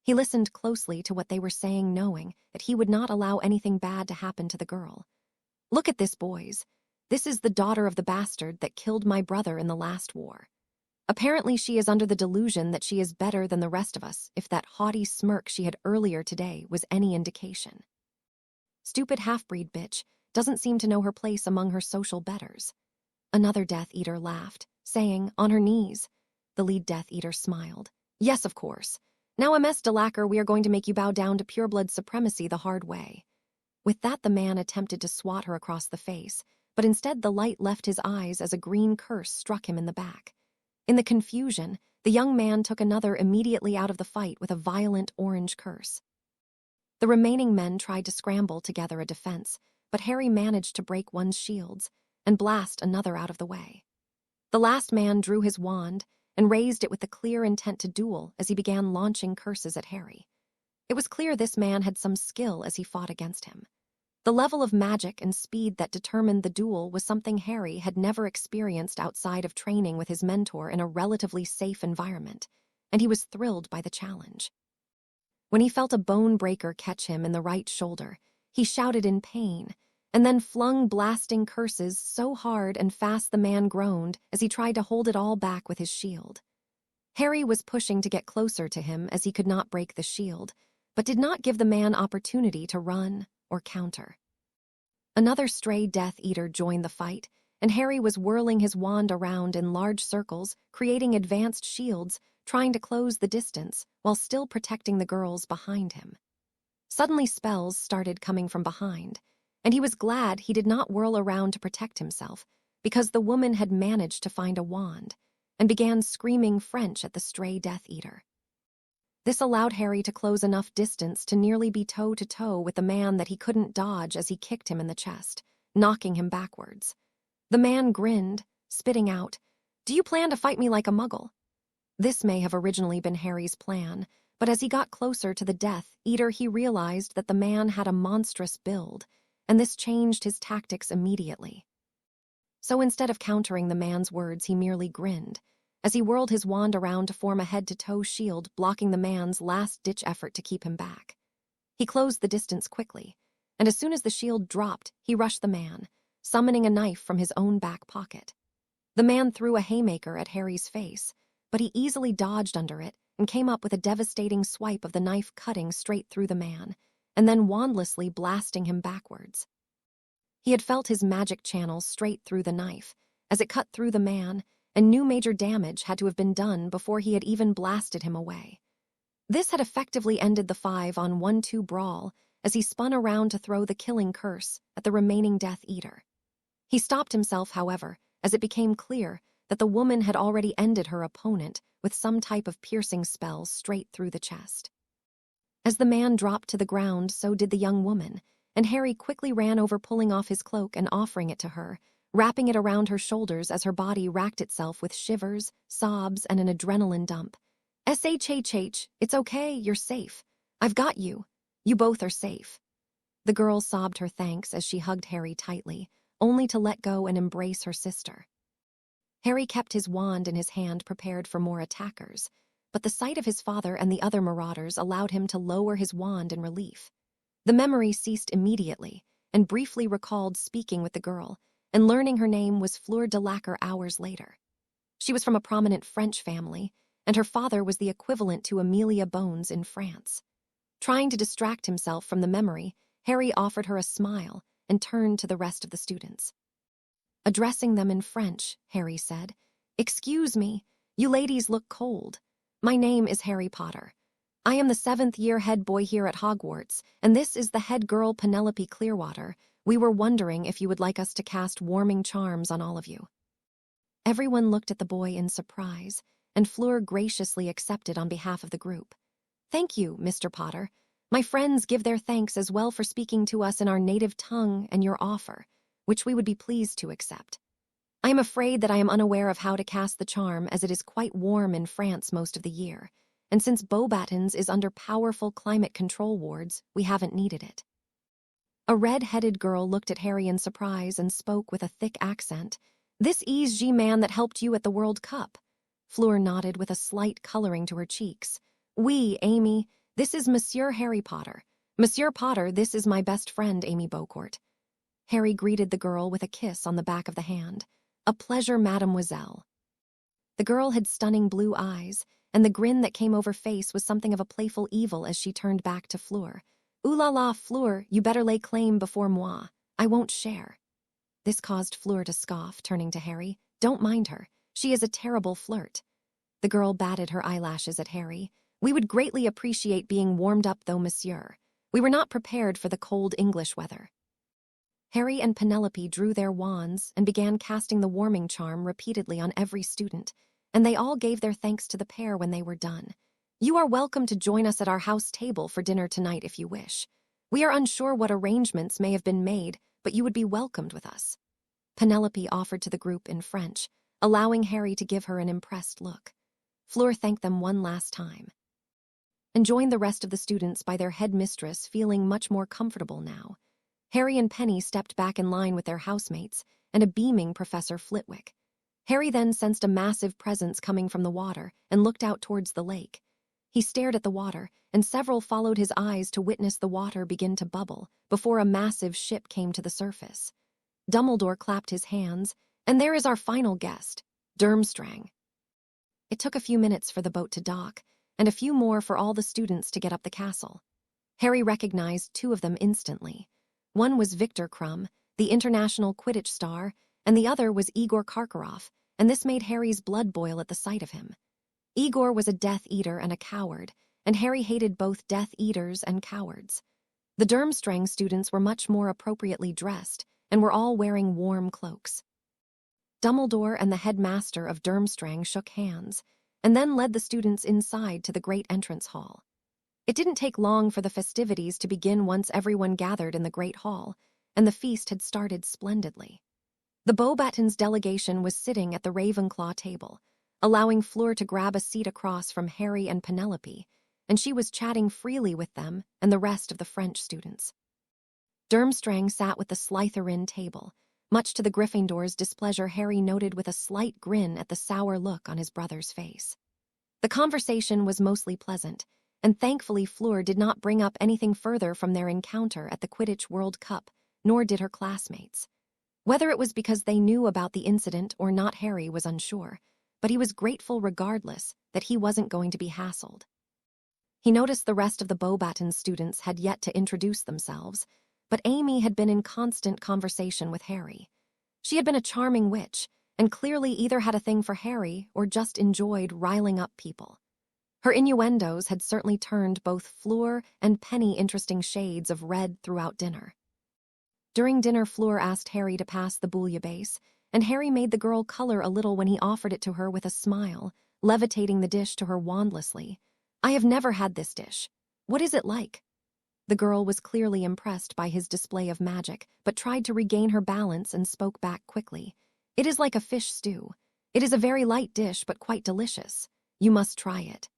He listened closely to what they were saying, knowing that he would not allow anything bad to happen to the girl. Look at this, boys. This is the daughter of the bastard that killed my brother in the last war. Apparently she is under the delusion that she is better than the rest of us, if that haughty smirk she had earlier today was any indication. Stupid half-breed bitch doesn't seem to know her place among her social betters. Another Death Eater laughed, saying, on her knees. The lead Death Eater smiled. Yes, of course. Now, Ms. Delacour, we are going to make you bow down to pureblood supremacy the hard way. With that, the man attempted to swat her across the face, but instead the light left his eyes as a green curse struck him in the back. In the confusion, the young man took another immediately out of the fight with a violent orange curse. The remaining men tried to scramble to gather a defense, but Harry managed to break one's shields and blast another out of the way. The last man drew his wand and raised it with the clear intent to duel as he began launching curses at Harry. It was clear this man had some skill as he fought against him. The level of magic and speed that determined the duel was something Harry had never experienced outside of training with his mentor in a relatively safe environment, and he was thrilled by the challenge. When he felt a bone breaker catch him in the right shoulder, he shouted in pain, and then flung blasting curses so hard and fast the man groaned as he tried to hold it all back with his shield. Harry was pushing to get closer to him as he could not break the shield, but did not give the man opportunity to run or counter. Another stray Death Eater joined the fight, and Harry was whirling his wand around in large circles, creating advanced shields, trying to close the distance while still protecting the girls behind him. Suddenly spells started coming from behind, and he was glad he did not whirl around to protect himself, because the woman had managed to find a wand, and began screaming French at the stray Death Eater. This allowed Harry to close enough distance to nearly be toe-to-toe with the man that he couldn't dodge as he kicked him in the chest, knocking him backwards. The man grinned, spitting out, "Do you plan to fight me like a muggle?" This may have originally been Harry's plan, but as he got closer to the Death Eater, he realized that the man had a monstrous build, and this changed his tactics immediately. So instead of countering the man's words, he merely grinned, as he whirled his wand around to form a head-to-toe shield, blocking the man's last-ditch effort to keep him back. He closed the distance quickly, and as soon as the shield dropped, he rushed the man, summoning a knife from his own back pocket. The man threw a haymaker at Harry's face, but he easily dodged under it and came up with a devastating swipe of the knife, cutting straight through the man, and then wandlessly blasting him backwards. He had felt his magic channel straight through the knife, as it cut through the man, and knew major damage had to have been done before he had even blasted him away. This had effectively ended the 5-on-1-2 brawl, as he spun around to throw the killing curse at the remaining Death Eater. He stopped himself, however, as it became clear that the woman had already ended her opponent with some type of piercing spell straight through the chest. As the man dropped to the ground, so did the young woman, and Harry quickly ran over, pulling off his cloak and offering it to her, wrapping it around her shoulders as her body racked itself with shivers, sobs, and an adrenaline dump. "SHHH, it's okay, you're safe. I've got you. You both are safe." The girl sobbed her thanks as she hugged Harry tightly, only to let go and embrace her sister. Harry kept his wand in his hand, prepared for more attackers, but the sight of his father and the other marauders allowed him to lower his wand in relief. The memory ceased immediately, and briefly recalled speaking with the girl, and learning her name was Fleur Delacour hours later. She was from a prominent French family, and her father was the equivalent to Amelia Bones in France. Trying to distract himself from the memory, Harry offered her a smile and turned to the rest of the students. Addressing them in French, Harry said, "Excuse me, you ladies look cold. My name is Harry Potter. I am the 7th-year head boy here at Hogwarts, and this is the head girl, Penelope Clearwater. We were wondering if you would like us to cast warming charms on all of you." Everyone looked at the boy in surprise, and Fleur graciously accepted on behalf of the group. "Thank you, Mr. Potter. My friends give their thanks as well for speaking to us in our native tongue and your offer, which we would be pleased to accept. I am afraid that I am unaware of how to cast the charm, as it is quite warm in France most of the year, and since Beauxbatons is under powerful climate control wards, we haven't needed it." A red-headed girl looked at Harry in surprise and spoke with a thick accent. "This is the man that helped you at the World Cup." Fleur nodded with a slight coloring to her cheeks. "Oui, Amy, this is Monsieur Harry Potter. Monsieur Potter, this is my best friend, Amy Beaucourt." Harry greeted the girl with a kiss on the back of the hand. "A pleasure, mademoiselle." The girl had stunning blue eyes, and the grin that came over face was something of a playful evil as she turned back to Fleur. "Ooh la la, Fleur, you better lay claim before moi. I won't share." This caused Fleur to scoff, turning to Harry. "Don't mind her. She is a terrible flirt." The girl batted her eyelashes at Harry. "We would greatly appreciate being warmed up, though, monsieur. We were not prepared for the cold English weather." Harry and Penelope drew their wands and began casting the warming charm repeatedly on every student, and they all gave their thanks to the pair when they were done. "You are welcome to join us at our house table for dinner tonight if you wish. We are unsure what arrangements may have been made, but you would be welcomed with us." Penelope offered to the group in French, allowing Harry to give her an impressed look. Fleur thanked them one last time, and joined the rest of the students by their headmistress, feeling much more comfortable now. Harry and Penny stepped back in line with their housemates and a beaming Professor Flitwick. Harry then sensed a massive presence coming from the water and looked out towards the lake. He stared at the water, and several followed his eyes to witness the water begin to bubble before a massive ship came to the surface. Dumbledore clapped his hands, "And there is our final guest, Durmstrang." It took a few minutes for the boat to dock, and a few more for all the students to get up the castle. Harry recognized two of them instantly. One was Victor Crumb, the international Quidditch star, and the other was Igor Karkaroff, and this made Harry's blood boil at the sight of him. Igor was a Death Eater and a coward, and Harry hated both Death Eaters and cowards. The Durmstrang students were much more appropriately dressed and were all wearing warm cloaks. Dumbledore and the headmaster of Durmstrang shook hands, and then led the students inside to the great entrance hall. It didn't take long for the festivities to begin once everyone gathered in the great hall, and the feast had started splendidly. The Beauxbatons delegation was sitting at the Ravenclaw table, allowing Fleur to grab a seat across from Harry and Penelope, and she was chatting freely with them and the rest of the French students. Durmstrang sat with the Slytherin table. Much to the Gryffindor's displeasure, Harry noted with a slight grin at the sour look on his brother's face. The conversation was mostly pleasant, and thankfully Fleur did not bring up anything further from their encounter at the Quidditch World Cup, nor did her classmates. Whether it was because they knew about the incident or not, Harry was unsure, but he was grateful regardless that he wasn't going to be hassled. He noticed the rest of the Beauxbatons students had yet to introduce themselves, but Amy had been in constant conversation with Harry. She had been a charming witch, and clearly either had a thing for Harry or just enjoyed riling up people. Her innuendos had certainly turned both Fleur and Penny interesting shades of red throughout dinner. During dinner, Fleur asked Harry to pass the bouillabaisse, and Harry made the girl color a little when he offered it to her with a smile, levitating the dish to her wandlessly. "I have never had this dish. What is it like?" The girl was clearly impressed by his display of magic, but tried to regain her balance and spoke back quickly. "It is like a fish stew. It is a very light dish, but quite delicious. You must try it."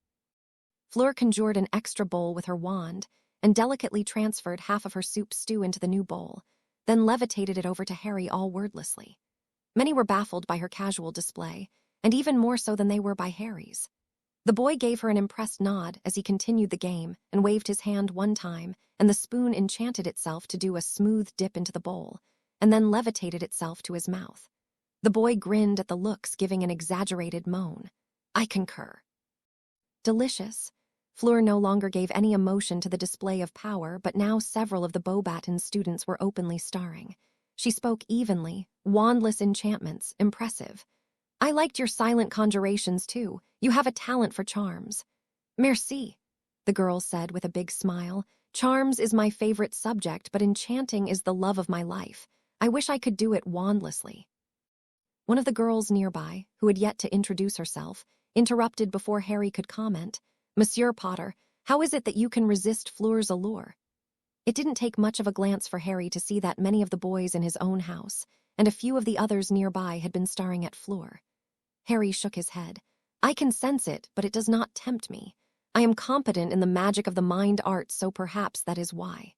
Fleur conjured an extra bowl with her wand and delicately transferred half of her soup stew into the new bowl, then levitated it over to Harry all wordlessly. Many were baffled by her casual display, and even more so than they were by Harry's. The boy gave her an impressed nod as he continued the game and waved his hand one time, and the spoon enchanted itself to do a smooth dip into the bowl, and then levitated itself to his mouth. The boy grinned at the looks, giving an exaggerated moan. "I concur." Delicious. Fleur no longer gave any emotion to the display of power, but now several of the Beauxbatons students were openly starring. She spoke evenly, wandless enchantments, impressive. "I liked your silent conjurations, too. You have a talent for charms." "Merci," the girl said with a big smile. "Charms is my favorite subject, but enchanting is the love of my life. I wish I could do it wandlessly." One of the girls nearby, who had yet to introduce herself, interrupted before Harry could comment. "Monsieur Potter, how is it that you can resist Fleur's allure?" It didn't take much of a glance for Harry to see that many of the boys in his own house and a few of the others nearby had been staring at Fleur. Harry shook his head. "I can sense it, but it does not tempt me. I am competent in the magic of the mind arts, so perhaps that is why."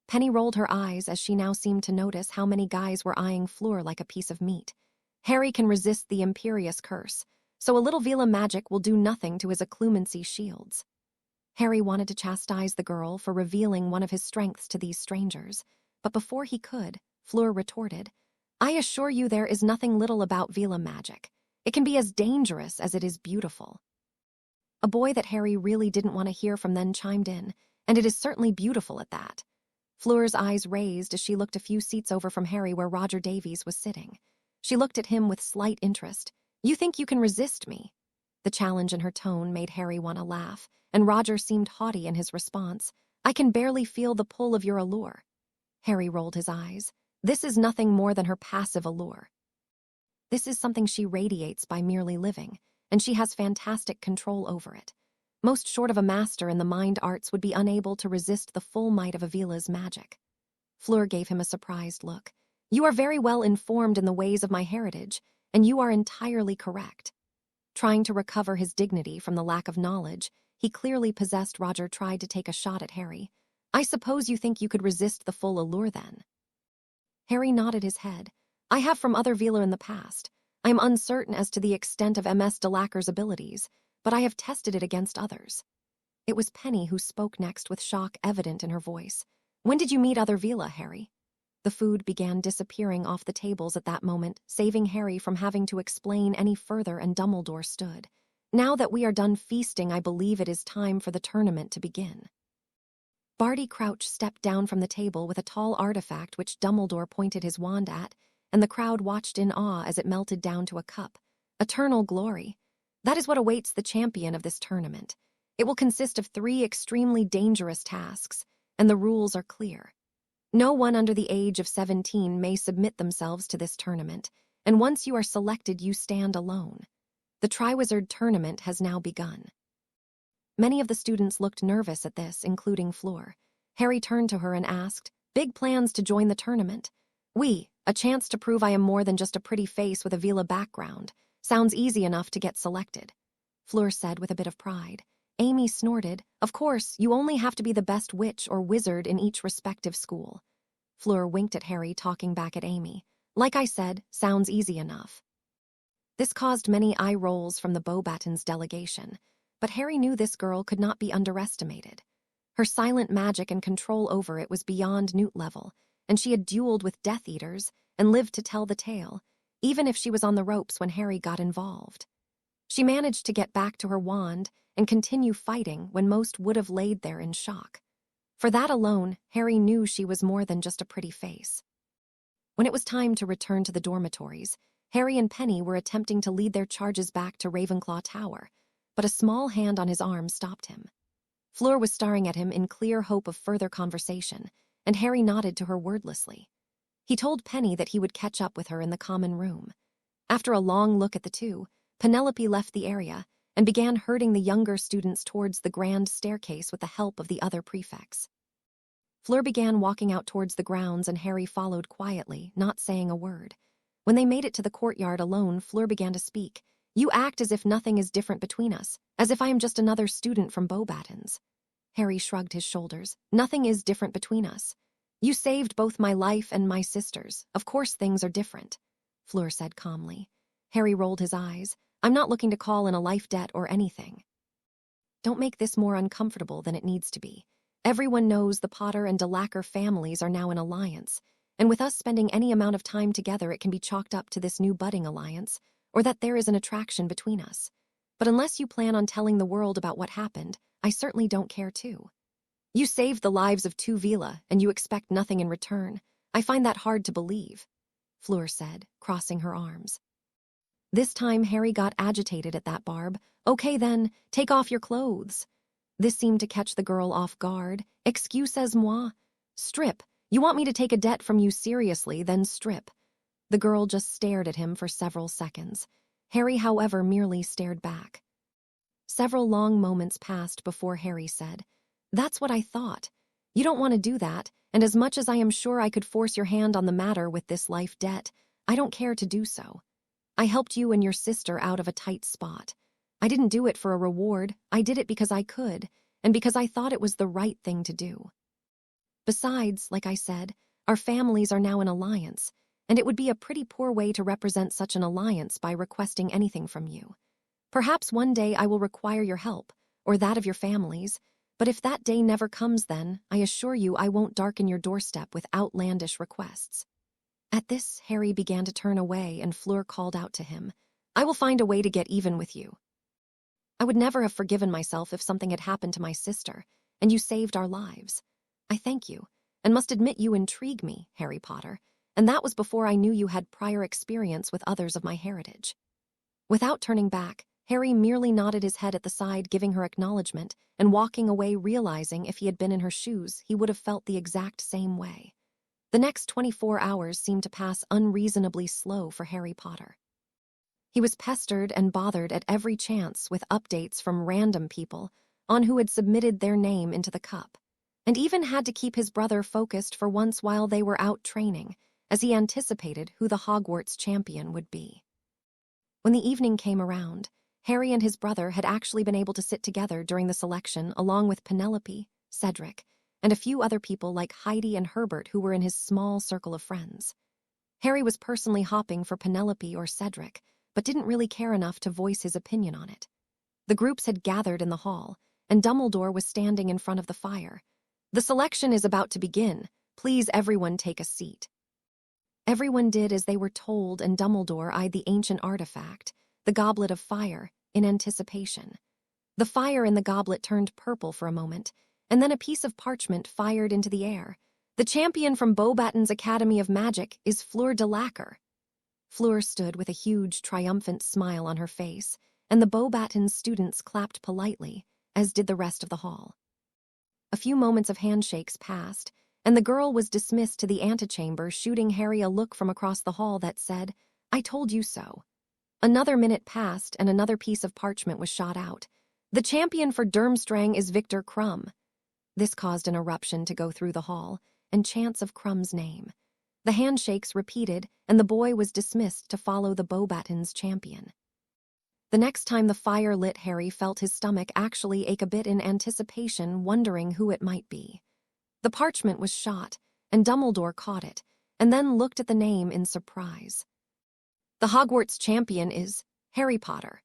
Penny rolled her eyes as she now seemed to notice how many guys were eyeing Fleur like a piece of meat. "Harry can resist the Imperious Curse, so a little Vila magic will do nothing to his acclimating shields." Harry wanted to chastise the girl for revealing one of his strengths to these strangers, but before he could, Fleur retorted, "I assure you there is nothing little about Vila magic. It can be as dangerous as it is beautiful." A boy that Harry really didn't want to hear from then chimed in, "And it is certainly beautiful at that." Fleur's eyes raised as she looked a few seats over from Harry where Roger Davies was sitting. She looked at him with slight interest. "You think you can resist me?" The challenge in her tone made Harry want to laugh, and Roger seemed haughty in his response. "I can barely feel the pull of your allure." Harry rolled his eyes. "This is nothing more than her passive allure. This is something she radiates by merely living, and she has fantastic control over it. Most short of a master in the mind arts would be unable to resist the full might of Avila's magic." Fleur gave him a surprised look. "You are very well informed in the ways of my heritage, and you are entirely correct." Trying to recover his dignity from the lack of knowledge he clearly possessed, Roger tried to take a shot at Harry. "I suppose you think you could resist the full allure then?" Harry nodded his head. "I have from other Vila in the past. I am uncertain as to the extent of Ms. Delacour's abilities, but I have tested it against others." It was Penny who spoke next with shock evident in her voice. "When did you meet other Vila, Harry?" The food began disappearing off the tables at that moment, saving Harry from having to explain any further, and Dumbledore stood. "Now that we are done feasting, I believe it is time for the tournament to begin." Barty Crouch stepped down from the table with a tall artifact which Dumbledore pointed his wand at, and the crowd watched in awe as it melted down to a cup. Eternal glory. That is what awaits the champion of this tournament. It will consist of 3 extremely dangerous tasks, and the rules are clear. No one under the age of 17 may submit themselves to this tournament, and once you are selected, you stand alone. The Triwizard Tournament has now begun. Many of the students looked nervous at this, including Fleur. Harry turned to her and asked, "Big plans to join the tournament?" "Oui, a chance to prove I am more than just a pretty face with a Vila background. Sounds easy enough to get selected," Fleur said with a bit of pride. Amy snorted, "Of course, you only have to be the best witch or wizard in each respective school." Fleur winked at Harry, talking back at Amy. "Like I said, sounds easy enough." This caused many eye rolls from the Beauxbatons delegation, but Harry knew this girl could not be underestimated. Her silent magic and control over it was beyond Newt level, and she had dueled with Death Eaters and lived to tell the tale, even if she was on the ropes when Harry got involved. She managed to get back to her wand and continue fighting when most would have laid there in shock. For that alone, Harry knew she was more than just a pretty face. When it was time to return to the dormitories, Harry and Penny were attempting to lead their charges back to Ravenclaw Tower, but a small hand on his arm stopped him. Fleur was staring at him in clear hope of further conversation, and Harry nodded to her wordlessly. He told Penny that he would catch up with her in the common room. After a long look at the two, Penelope left the area and began herding the younger students towards the grand staircase with the help of the other prefects. Fleur began walking out towards the grounds, and Harry followed quietly, not saying a word. When they made it to the courtyard alone, Fleur began to speak. "You act as if nothing is different between us, as if I am just another student from Beauxbatons." Harry shrugged his shoulders. "Nothing is different between us. You saved both my life and my sister's. Of course things are different," Fleur said calmly. Harry rolled his eyes. "I'm not looking to call in a life debt or anything." "Don't make this more uncomfortable than it needs to be. Everyone knows the Potter and Delacour families are now in alliance, and with us spending any amount of time together, it can be chalked up to this new budding alliance, or that there is an attraction between us. But unless you plan on telling the world about what happened, I certainly don't care too. You saved the lives of 2 Vila, and you expect nothing in return. I find that hard to believe," Fleur said, crossing her arms. This time Harry got agitated at that barb. "Okay then, take off your clothes." This seemed to catch the girl off guard. "Excusez-moi." "Strip. You want me to take a debt from you seriously, then strip." The girl just stared at him for several seconds. Harry, however, merely stared back. Several long moments passed before Harry said, "That's what I thought. You don't want to do that, and as much as I am sure I could force your hand on the matter with this life debt, I don't care to do so. I helped you and your sister out of a tight spot. I didn't do it for a reward. I did it because I could, and because I thought it was the right thing to do. Besides, like I said, our families are now in alliance, and it would be a pretty poor way to represent such an alliance by requesting anything from you. Perhaps one day I will require your help, or that of your families, but if that day never comes, then I assure you I won't darken your doorstep with outlandish requests." At this, Harry began to turn away, and Fleur called out to him, "I will find a way to get even with you. I would never have forgiven myself if something had happened to my sister, and you saved our lives. I thank you, and must admit you intrigue me, Harry Potter, and that was before I knew you had prior experience with others of my heritage." Without turning back, Harry merely nodded his head at the side, giving her acknowledgement, and walking away, realizing if he had been in her shoes, he would have felt the exact same way. The next 24 hours seemed to pass unreasonably slow for Harry Potter. He was pestered and bothered at every chance with updates from random people on who had submitted their name into the cup, and even had to keep his brother focused for once while they were out training, as he anticipated who the Hogwarts champion would be. When the evening came around, Harry and his brother had actually been able to sit together during the selection along with Penelope, Cedric, and a few other people like Heidi and Herbert who were in his small circle of friends. Harry was personally hopping for Penelope or Cedric, but didn't really care enough to voice his opinion on it. The groups had gathered in the hall, and Dumbledore was standing in front of the fire. "The selection is about to begin. Please everyone take a seat." Everyone did as they were told, and Dumbledore eyed the ancient artifact, the Goblet of Fire, in anticipation. The fire in the goblet turned purple for a moment, and then a piece of parchment fired into the air. "The champion from Beauxbatons Academy of Magic is Fleur Delacour," Fleur stood with a huge, triumphant smile on her face, and the Beauxbatons students clapped politely, as did the rest of the hall. A few moments of handshakes passed, and the girl was dismissed to the antechamber, shooting Harry a look from across the hall that said, "I told you so." Another minute passed, and another piece of parchment was shot out. "The champion for Durmstrang is Victor Krum." This caused an eruption to go through the hall, and chants of Krum's name. The handshakes repeated, and the boy was dismissed to follow the Beauxbatons champion. The next time the fire lit, Harry felt his stomach actually ache a bit in anticipation, wondering who it might be. The parchment was shot, and Dumbledore caught it, and then looked at the name in surprise. "The Hogwarts champion is Harry Potter."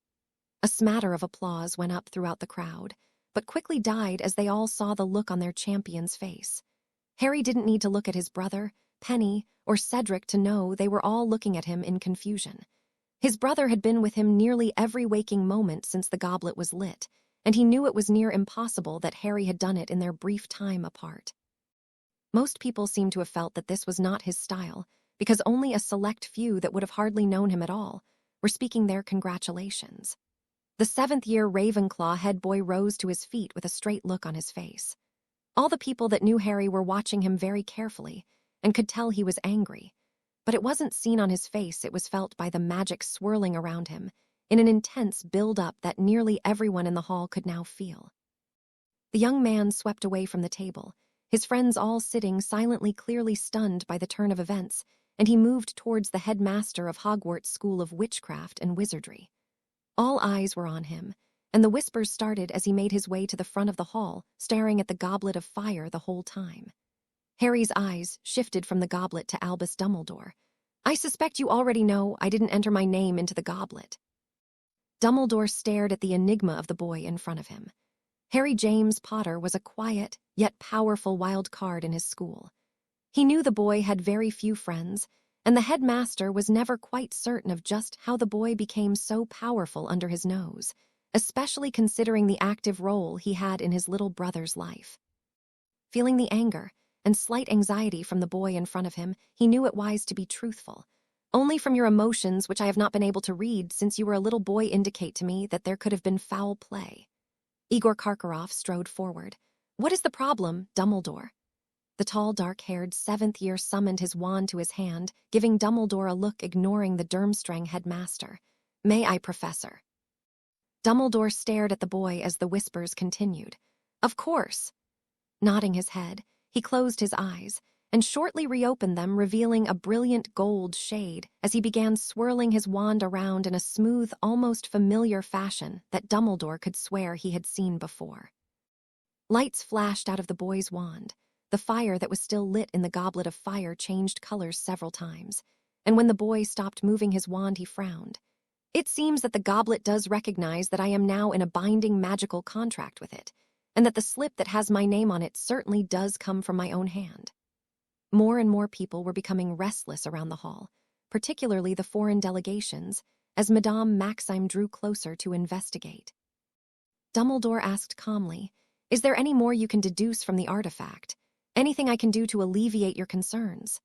A smatter of applause went up throughout the crowd, but quickly died as they all saw the look on their champion's face. Harry didn't need to look at his brother, Penny, or Cedric to know they were all looking at him in confusion. His brother had been with him nearly every waking moment since the goblet was lit, and he knew it was near impossible that Harry had done it in their brief time apart. Most people seemed to have felt that this was not his style, because only a select few that would have hardly known him at all were speaking their congratulations. The seventh-year Ravenclaw head boy rose to his feet with a straight look on his face. All the people that knew Harry were watching him very carefully, and could tell he was angry. But it wasn't seen on his face, it was felt by the magic swirling around him, in an intense build-up that nearly everyone in the hall could now feel. The young man swept away from the table, his friends all sitting silently, clearly stunned by the turn of events, and he moved towards the headmaster of Hogwarts School of Witchcraft and Wizardry. All eyes were on him, and the whispers started as he made his way to the front of the hall, staring at the goblet of fire the whole time. Harry's eyes shifted from the goblet to Albus Dumbledore. "I suspect you already know I didn't enter my name into the goblet." Dumbledore stared at the enigma of the boy in front of him. Harry James Potter was a quiet, yet powerful wild card in his school. He knew the boy had very few friends, and the headmaster was never quite certain of just how the boy became so powerful under his nose, especially considering the active role he had in his little brother's life. Feeling the anger and slight anxiety from the boy in front of him, he knew it wise to be truthful. "Only from your emotions, which I have not been able to read since you were a little boy, indicate to me that there could have been foul play." Igor Karkaroff strode forward. "What is the problem, Dumbledore?" The tall, dark-haired seventh-year summoned his wand to his hand, giving Dumbledore a look, ignoring the Durmstrang headmaster. "May I, Professor?" Dumbledore stared at the boy as the whispers continued. "Of course." Nodding his head, he closed his eyes, and shortly reopened them, revealing a brilliant gold shade as he began swirling his wand around in a smooth, almost familiar fashion that Dumbledore could swear he had seen before. Lights flashed out of the boy's wand. The fire that was still lit in the goblet of fire changed colors several times, and when the boy stopped moving his wand, he frowned. "It seems that the goblet does recognize that I am now in a binding magical contract with it, and that the slip that has my name on it certainly does come from my own hand." More and more people were becoming restless around the hall, particularly the foreign delegations, as Madame Maxime drew closer to investigate. Dumbledore asked calmly, "Is there any more you can deduce from the artifact? Anything I can do to alleviate your concerns?"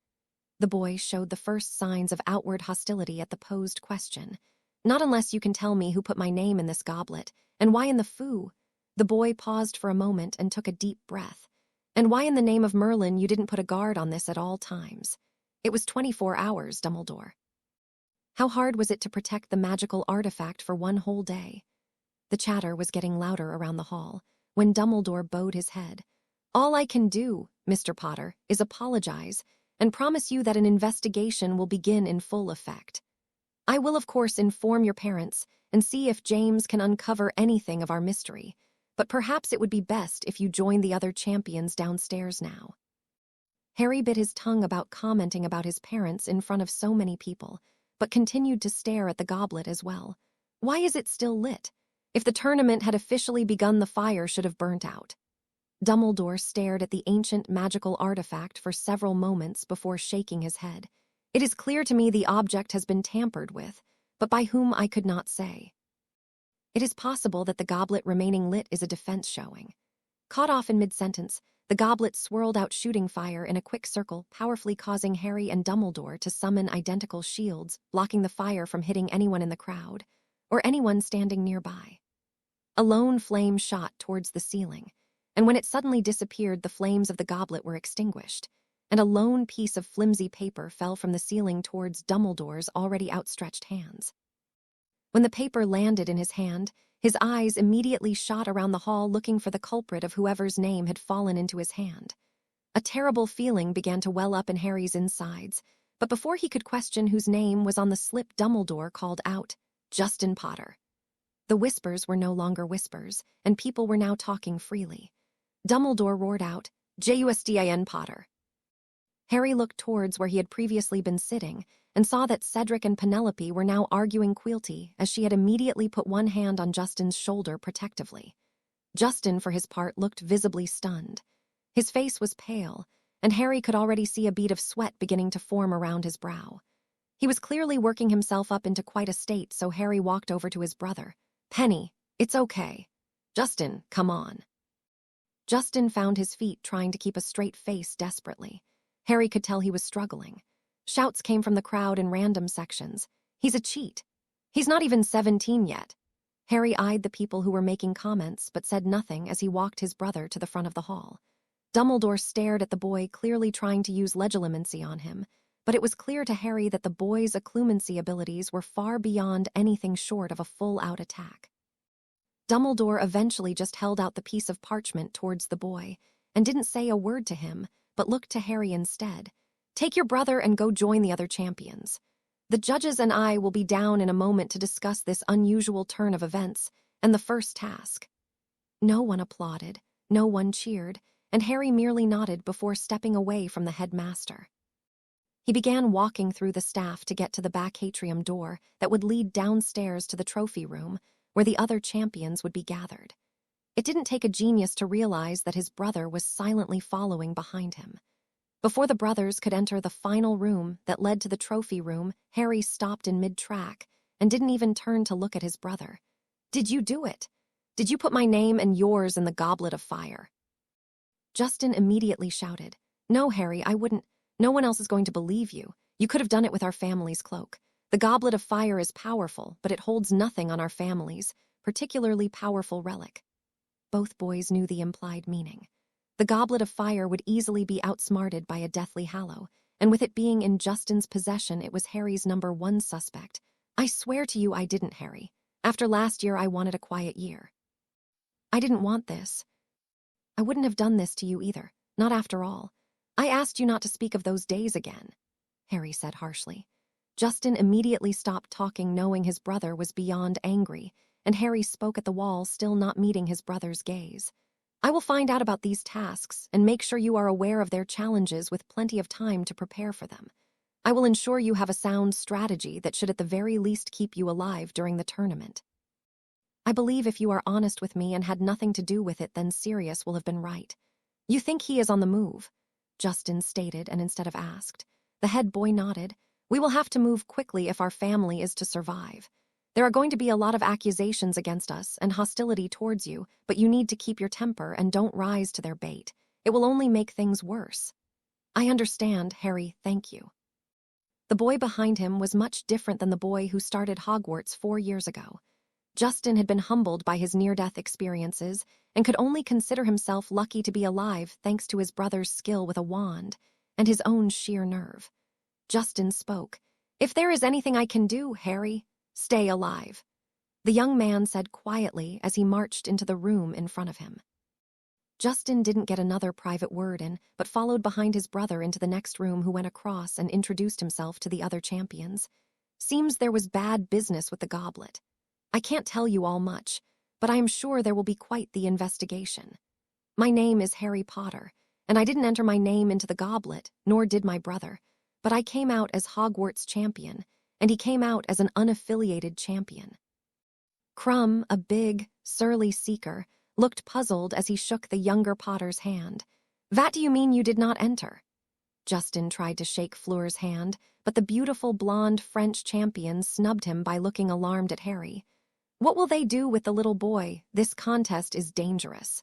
The boy showed the first signs of outward hostility at the posed question. "Not unless you can tell me who put my name in this goblet, and why in the foo?" The boy paused for a moment and took a deep breath. "And why in the name of Merlin you didn't put a guard on this at all times? It was 24 hours, Dumbledore." How hard was it to protect the magical artifact for one whole day? The chatter was getting louder around the hall, when Dumbledore bowed his head. "All I can do, Mr. Potter, is apologize, and promise you that an investigation will begin in full effect. I will, of course, inform your parents and see if James can uncover anything of our mystery, but perhaps it would be best if you joined the other champions downstairs now." Harry bit his tongue about commenting about his parents in front of so many people, but continued to stare at the goblet as well. Why is it still lit? If the tournament had officially begun, the fire should have burnt out. Dumbledore stared at the ancient magical artifact for several moments before shaking his head. "It is clear to me the object has been tampered with, but by whom I could not say. It is possible that the goblet remaining lit is a defense showing." Caught off in mid-sentence, The goblet swirled out shooting fire in a quick circle, powerfully causing Harry and Dumbledore to summon identical shields, blocking the fire from hitting anyone in the crowd, or anyone standing nearby. A lone flame shot towards the ceiling, and when it suddenly disappeared, the flames of the goblet were extinguished, and a lone piece of flimsy paper fell from the ceiling towards Dumbledore's already outstretched hands. When the paper landed in his hand, his eyes immediately shot around the hall looking for the culprit of whoever's name had fallen into his hand. A terrible feeling began to well up in Harry's insides, but before he could question whose name was on the slip, Dumbledore called out, "Justin Potter." The whispers were no longer whispers, and people were now talking freely. Dumbledore roared out, "Justin Potter." Harry looked towards where he had previously been sitting and saw that Cedric and Penelope were now arguing Quilty as she had immediately put one hand on Justin's shoulder protectively. Justin, for his part, looked visibly stunned. His face was pale, and Harry could already see a bead of sweat beginning to form around his brow. He was clearly working himself up into quite a state, so Harry walked over to his brother. "Penny, it's okay. Justin, come on." Justin found his feet, trying to keep a straight face desperately. Harry could tell he was struggling. Shouts came from the crowd in random sections. "He's a cheat. He's not even 17 yet." Harry eyed the people who were making comments but said nothing as he walked his brother to the front of the hall. Dumbledore stared at the boy, clearly trying to use legilimency on him, but it was clear to Harry that the boy's acclimating abilities were far beyond anything short of a full-out attack. Dumbledore eventually just held out the piece of parchment towards the boy and didn't say a word to him, but looked to Harry instead. "Take your brother and go join the other champions. The judges and I will be down in a moment to discuss this unusual turn of events and the first task." No one applauded, no one cheered, and Harry merely nodded before stepping away from the headmaster. He began walking through the staff to get to the back atrium door that would lead downstairs to the trophy room, where the other champions would be gathered. It didn't take a genius to realize that his brother was silently following behind him. Before the brothers could enter the final room that led to the trophy room, Harry stopped in mid-track and didn't even turn to look at his brother. "Did you do it? Did you put my name and yours in the goblet of fire?" Justin immediately shouted, "No, Harry, I wouldn't. No one else is going to believe you. You could have done it with our family's cloak. The goblet of fire is powerful, but it holds nothing on our family's particularly powerful relic." Both boys knew the implied meaning. The goblet of fire would easily be outsmarted by a Deathly Hallow, and with it being in Justin's possession, it was Harry's #1 suspect. "I swear to you I didn't, Harry. After last year, I wanted a quiet year. I didn't want this. I wouldn't have done this to you either, not after all. I asked you not to speak of those days again," Harry said harshly. Justin immediately stopped talking, knowing his brother was beyond angry, and Harry spoke at the wall, still not meeting his brother's gaze. "I will find out about these tasks and make sure you are aware of their challenges with plenty of time to prepare for them. I will ensure you have a sound strategy that should at the very least keep you alive during the tournament. I believe if you are honest with me and had nothing to do with it, then Sirius will have been right. You think he is on the move?" Justin stated, and instead of asked. The head boy nodded. "We will have to move quickly if our family is to survive. There are going to be a lot of accusations against us and hostility towards you, but you need to keep your temper and don't rise to their bait. It will only make things worse." "I understand, Harry, thank you." The boy behind him was much different than the boy who started Hogwarts 4 years ago. Justin had been humbled by his near-death experiences and could only consider himself lucky to be alive thanks to his brother's skill with a wand and his own sheer nerve. Justin spoke. "If there is anything I can do, Harry, stay alive," the young man said quietly as he marched into the room in front of him. Justin didn't get another private word in, but followed behind his brother into the next room, who went across and introduced himself to the other champions. "Seems there was bad business with the goblet. I can't tell you all much, but I am sure there will be quite the investigation. My name is Harry Potter, and I didn't enter my name into the goblet, nor did my brother, but I came out as Hogwarts champion, and he came out as an unaffiliated champion." Crumb, a big, surly seeker, looked puzzled as he shook the younger Potter's hand. "That do you mean you did not enter?" Justin tried to shake Fleur's hand, but the beautiful blonde French champion snubbed him by looking alarmed at Harry. "What will they do with the little boy? This contest is dangerous."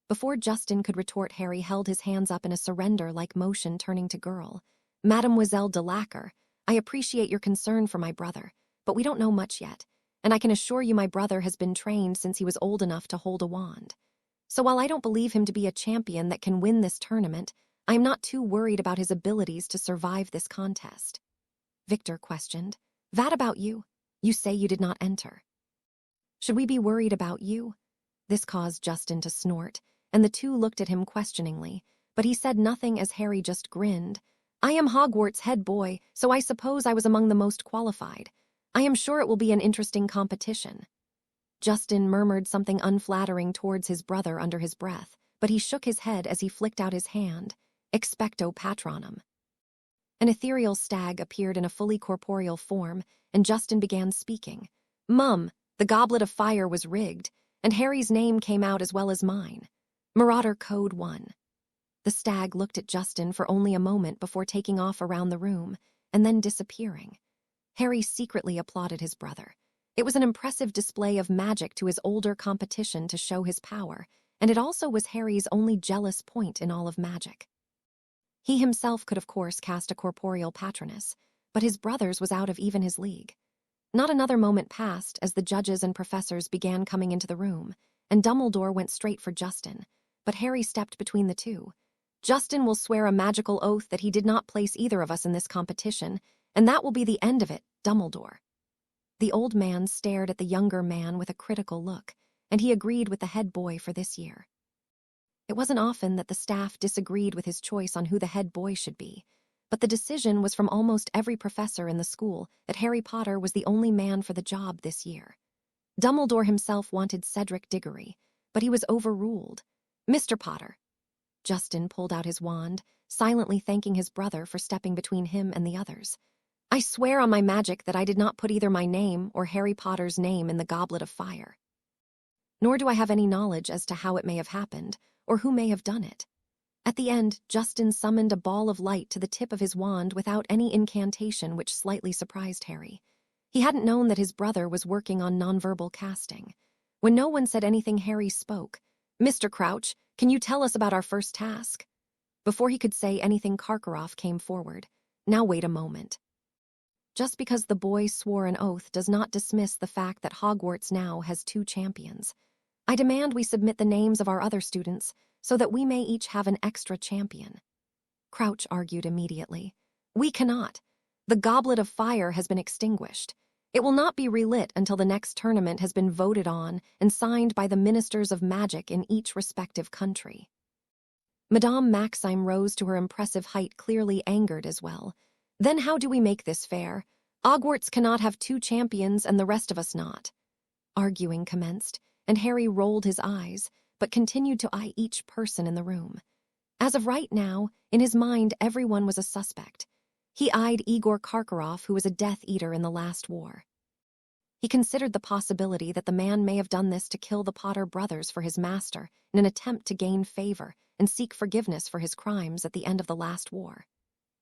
Before Justin could retort, Harry held his hands up in a surrender-like motion, turning to girl. Mademoiselle Delacour, I appreciate your concern for my brother, but we don't know much yet, and I can assure you my brother has been trained since he was old enough to hold a wand. So while I don't believe him to be a champion that can win this tournament, I am not too worried about his abilities to survive this contest. Victor questioned. That about you? You say you did not enter. Should we be worried about you? This caused Justin to snort, and the two looked at him questioningly, but he said nothing as Harry just grinned. I am Hogwarts' head boy, so I suppose I was among the most qualified. I am sure it will be an interesting competition. Justin murmured something unflattering towards his brother under his breath, but he shook his head as he flicked out his hand. Expecto Patronum. An ethereal stag appeared in a fully corporeal form, and Justin began speaking. Mum, the Goblet of Fire was rigged, and Harry's name came out as well as mine. Marauder Code 1. The stag looked at Justin for only a moment before taking off around the room, and then disappearing. Harry secretly applauded his brother. It was an impressive display of magic to his older competition to show his power, and it also was Harry's only jealous point in all of magic. He himself could of course cast a corporeal patronus, but his brother's was out of even his league. Not another moment passed as the judges and professors began coming into the room, and Dumbledore went straight for Justin, but Harry stepped between the two. Justin will swear a magical oath that he did not place either of us in this competition, and that will be the end of it, Dumbledore. The old man stared at the younger man with a critical look, and he agreed with the head boy for this year. It wasn't often that the staff disagreed with his choice on who the head boy should be, but the decision was from almost every professor in the school that Harry Potter was the only man for the job this year. Dumbledore himself wanted Cedric Diggory, but he was overruled. Mr. Potter. Justin pulled out his wand, silently thanking his brother for stepping between him and the others. I swear on my magic that I did not put either my name or Harry Potter's name in the Goblet of Fire. Nor do I have any knowledge as to how it may have happened, or who may have done it. At the end, Justin summoned a ball of light to the tip of his wand without any incantation, which slightly surprised Harry. He hadn't known that his brother was working on nonverbal casting. When no one said anything, Harry spoke. Mr. Crouch, can you tell us about our first task? Before he could say anything, Karkaroff came forward. Now wait a moment. Just because the boy swore an oath does not dismiss the fact that Hogwarts now has 2 champions. I demand we submit the names of our other students so that we may each have an extra champion. Crouch argued immediately. We cannot. The Goblet of Fire has been extinguished. It will not be relit until the next tournament has been voted on and signed by the ministers of magic in each respective country. Madame Maxime rose to her impressive height, clearly angered as well. Then how do we make this fair? Hogwarts cannot have 2 champions and the rest of us not. Arguing commenced, and Harry rolled his eyes, but continued to eye each person in the room. As of right now, in his mind, everyone was a suspect. He eyed Igor Karkaroff, who was a Death Eater in the last war. He considered the possibility that the man may have done this to kill the Potter brothers for his master in an attempt to gain favor and seek forgiveness for his crimes at the end of the last war.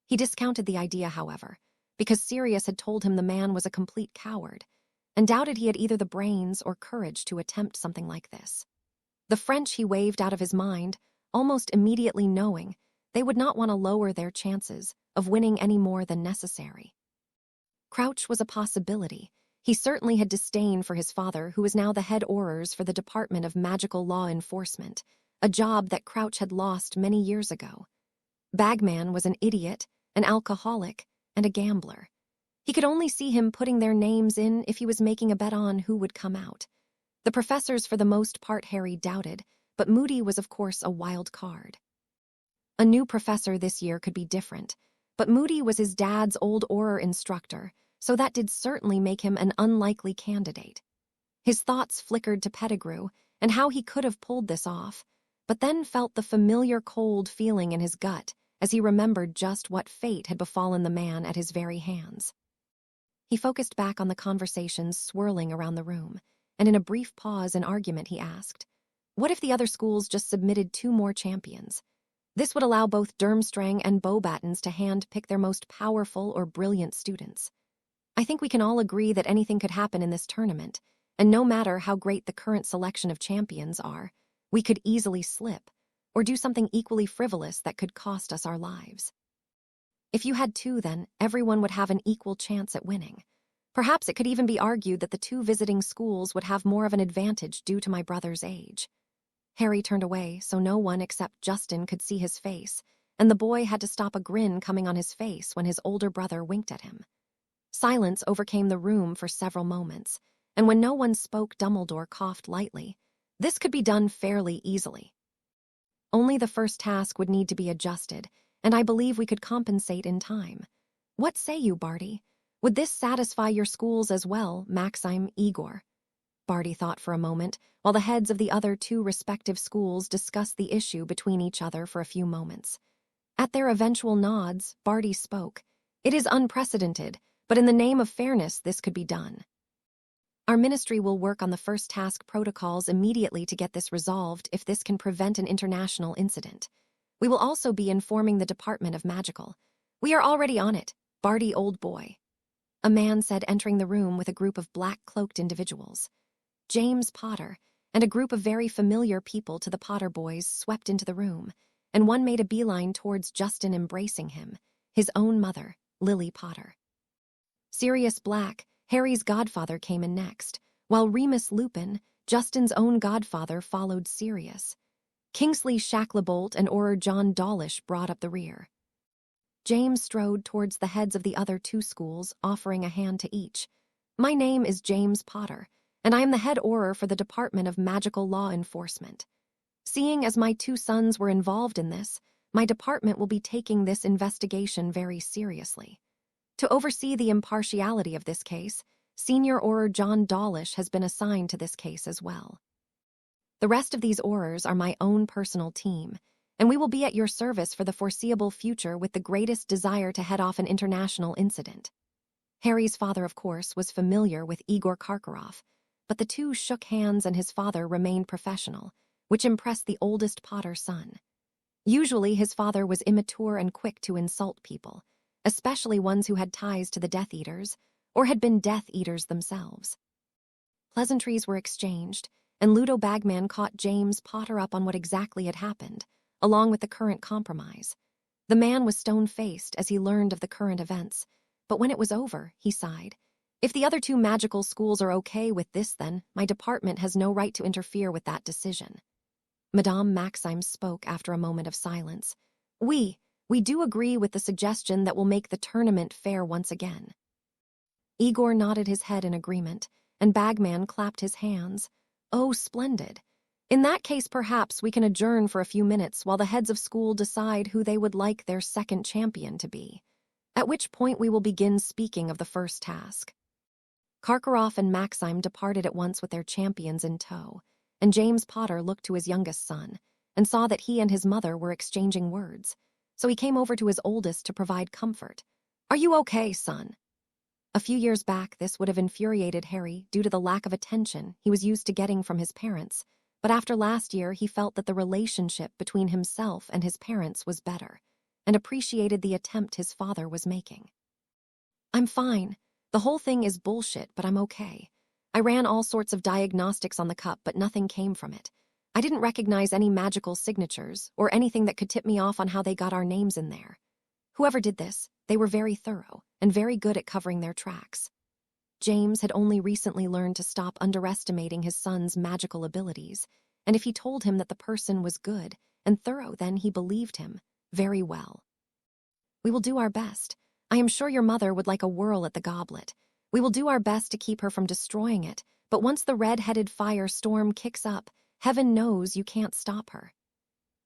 He discounted the idea, however, because Sirius had told him the man was a complete coward, and doubted he had either the brains or courage to attempt something like this. The French he waved out of his mind, almost immediately knowing they would not want to lower their chances of winning any more than necessary. Crouch was a possibility. He certainly had disdain for his father, who was now the head Aurors for the Department of Magical Law Enforcement, a job that Crouch had lost many years ago. Bagman was an idiot, an alcoholic, and a gambler. He could only see him putting their names in if he was making a bet on who would come out. The professors, for the most part, Harry doubted, but Moody was of course a wild card. A new professor this year could be different, but Moody was his dad's old Auror instructor, so that did certainly make him an unlikely candidate. His thoughts flickered to Pettigrew and how he could have pulled this off, but then felt the familiar cold feeling in his gut as he remembered just what fate had befallen the man at his very hands. He focused back on the conversations swirling around the room, and in a brief pause in argument he asked, what if the other schools just submitted 2 more champions? This would allow both Durmstrang and Beauxbatons to hand-pick their most powerful or brilliant students. I think we can all agree that anything could happen in this tournament, and no matter how great the current selection of champions are, We could easily slip, or do something equally frivolous that could cost us our lives. If you had two, then everyone would have an equal chance at winning. Perhaps it could even be argued that the two visiting schools would have more of an advantage due to my brother's age. Harry turned away so no one except Justin could see his face, and the boy had to stop a grin coming on his face when his older brother winked at him. Silence overcame the room for several moments, and when no one spoke, Dumbledore coughed lightly. This could be done fairly easily. Only the first task would need to be adjusted, and I believe we could compensate in time. What say you, Barty? Would this satisfy your schools as well, Maxime, Igor? Barty thought for a moment, while the heads of the other two respective schools discussed the issue between each other for a few moments. At their eventual nods, Barty spoke. It is unprecedented, but in the name of fairness, this could be done. Our ministry will work on the first task protocols immediately to get this resolved if this can prevent an international incident. We will also be informing the Department of Magical. We are already on it, Barty, old boy. A man said, entering the room with a group of black-cloaked individuals. James Potter and a group of very familiar people to the Potter boys swept into the room, and one made a beeline towards Justin, embracing him, his own mother, Lily Potter. Sirius Black, Harry's godfather, came in next, while Remus Lupin, Justin's own godfather, followed Sirius. Kingsley Shacklebolt and Auror John Dawlish brought up the rear. James strode towards the heads of the other two schools, offering a hand to each. My name is James Potter, and I am the head Auror for the Department of Magical Law Enforcement. Seeing as my two sons were involved in this, my department will be taking this investigation very seriously. To oversee the impartiality of this case, Senior Auror John Dawlish has been assigned to this case as well. The rest of these Aurors are my own personal team, and we will be at your service for the foreseeable future with the greatest desire to head off an international incident. Harry's father, of course, was familiar with Igor Karkaroff, but the two shook hands and his father remained professional, which impressed the oldest Potter son. Usually his father was immature and quick to insult people, especially ones who had ties to the Death Eaters or had been Death Eaters themselves. Pleasantries were exchanged, and Ludo Bagman caught James Potter up on what exactly had happened, along with the current compromise. The man was stone-faced as he learned of the current events, but when it was over, he sighed. If the other two magical schools are okay with this, then my department has no right to interfere with that decision. Madame Maxime spoke after a moment of silence. We do agree with the suggestion that will make the tournament fair once again. Igor nodded his head in agreement, and Bagman clapped his hands. Oh, splendid. In that case, perhaps we can adjourn for a few minutes while the heads of school decide who they would like their second champion to be, at which point we will begin speaking of the first task. Karkaroff and Maxime departed at once with their champions in tow, and James Potter looked to his youngest son and saw that he and his mother were exchanging words, so he came over to his oldest to provide comfort. Are you okay, son? A few years back, this would have infuriated Harry due to the lack of attention he was used to getting from his parents, but after last year he felt that the relationship between himself and his parents was better, and appreciated the attempt his father was making. I'm fine. The whole thing is bullshit, but I'm okay. I ran all sorts of diagnostics on the cup, but nothing came from it. I didn't recognize any magical signatures or anything that could tip me off on how they got our names in there. Whoever did this, they were very thorough and very good at covering their tracks. James had only recently learned to stop underestimating his son's magical abilities, and if he told him that the person was good and thorough, then he believed him very well. We will do our best. I am sure your mother would like a whirl at the goblet. We will do our best to keep her from destroying it, but once the red-headed firestorm kicks up, heaven knows you can't stop her.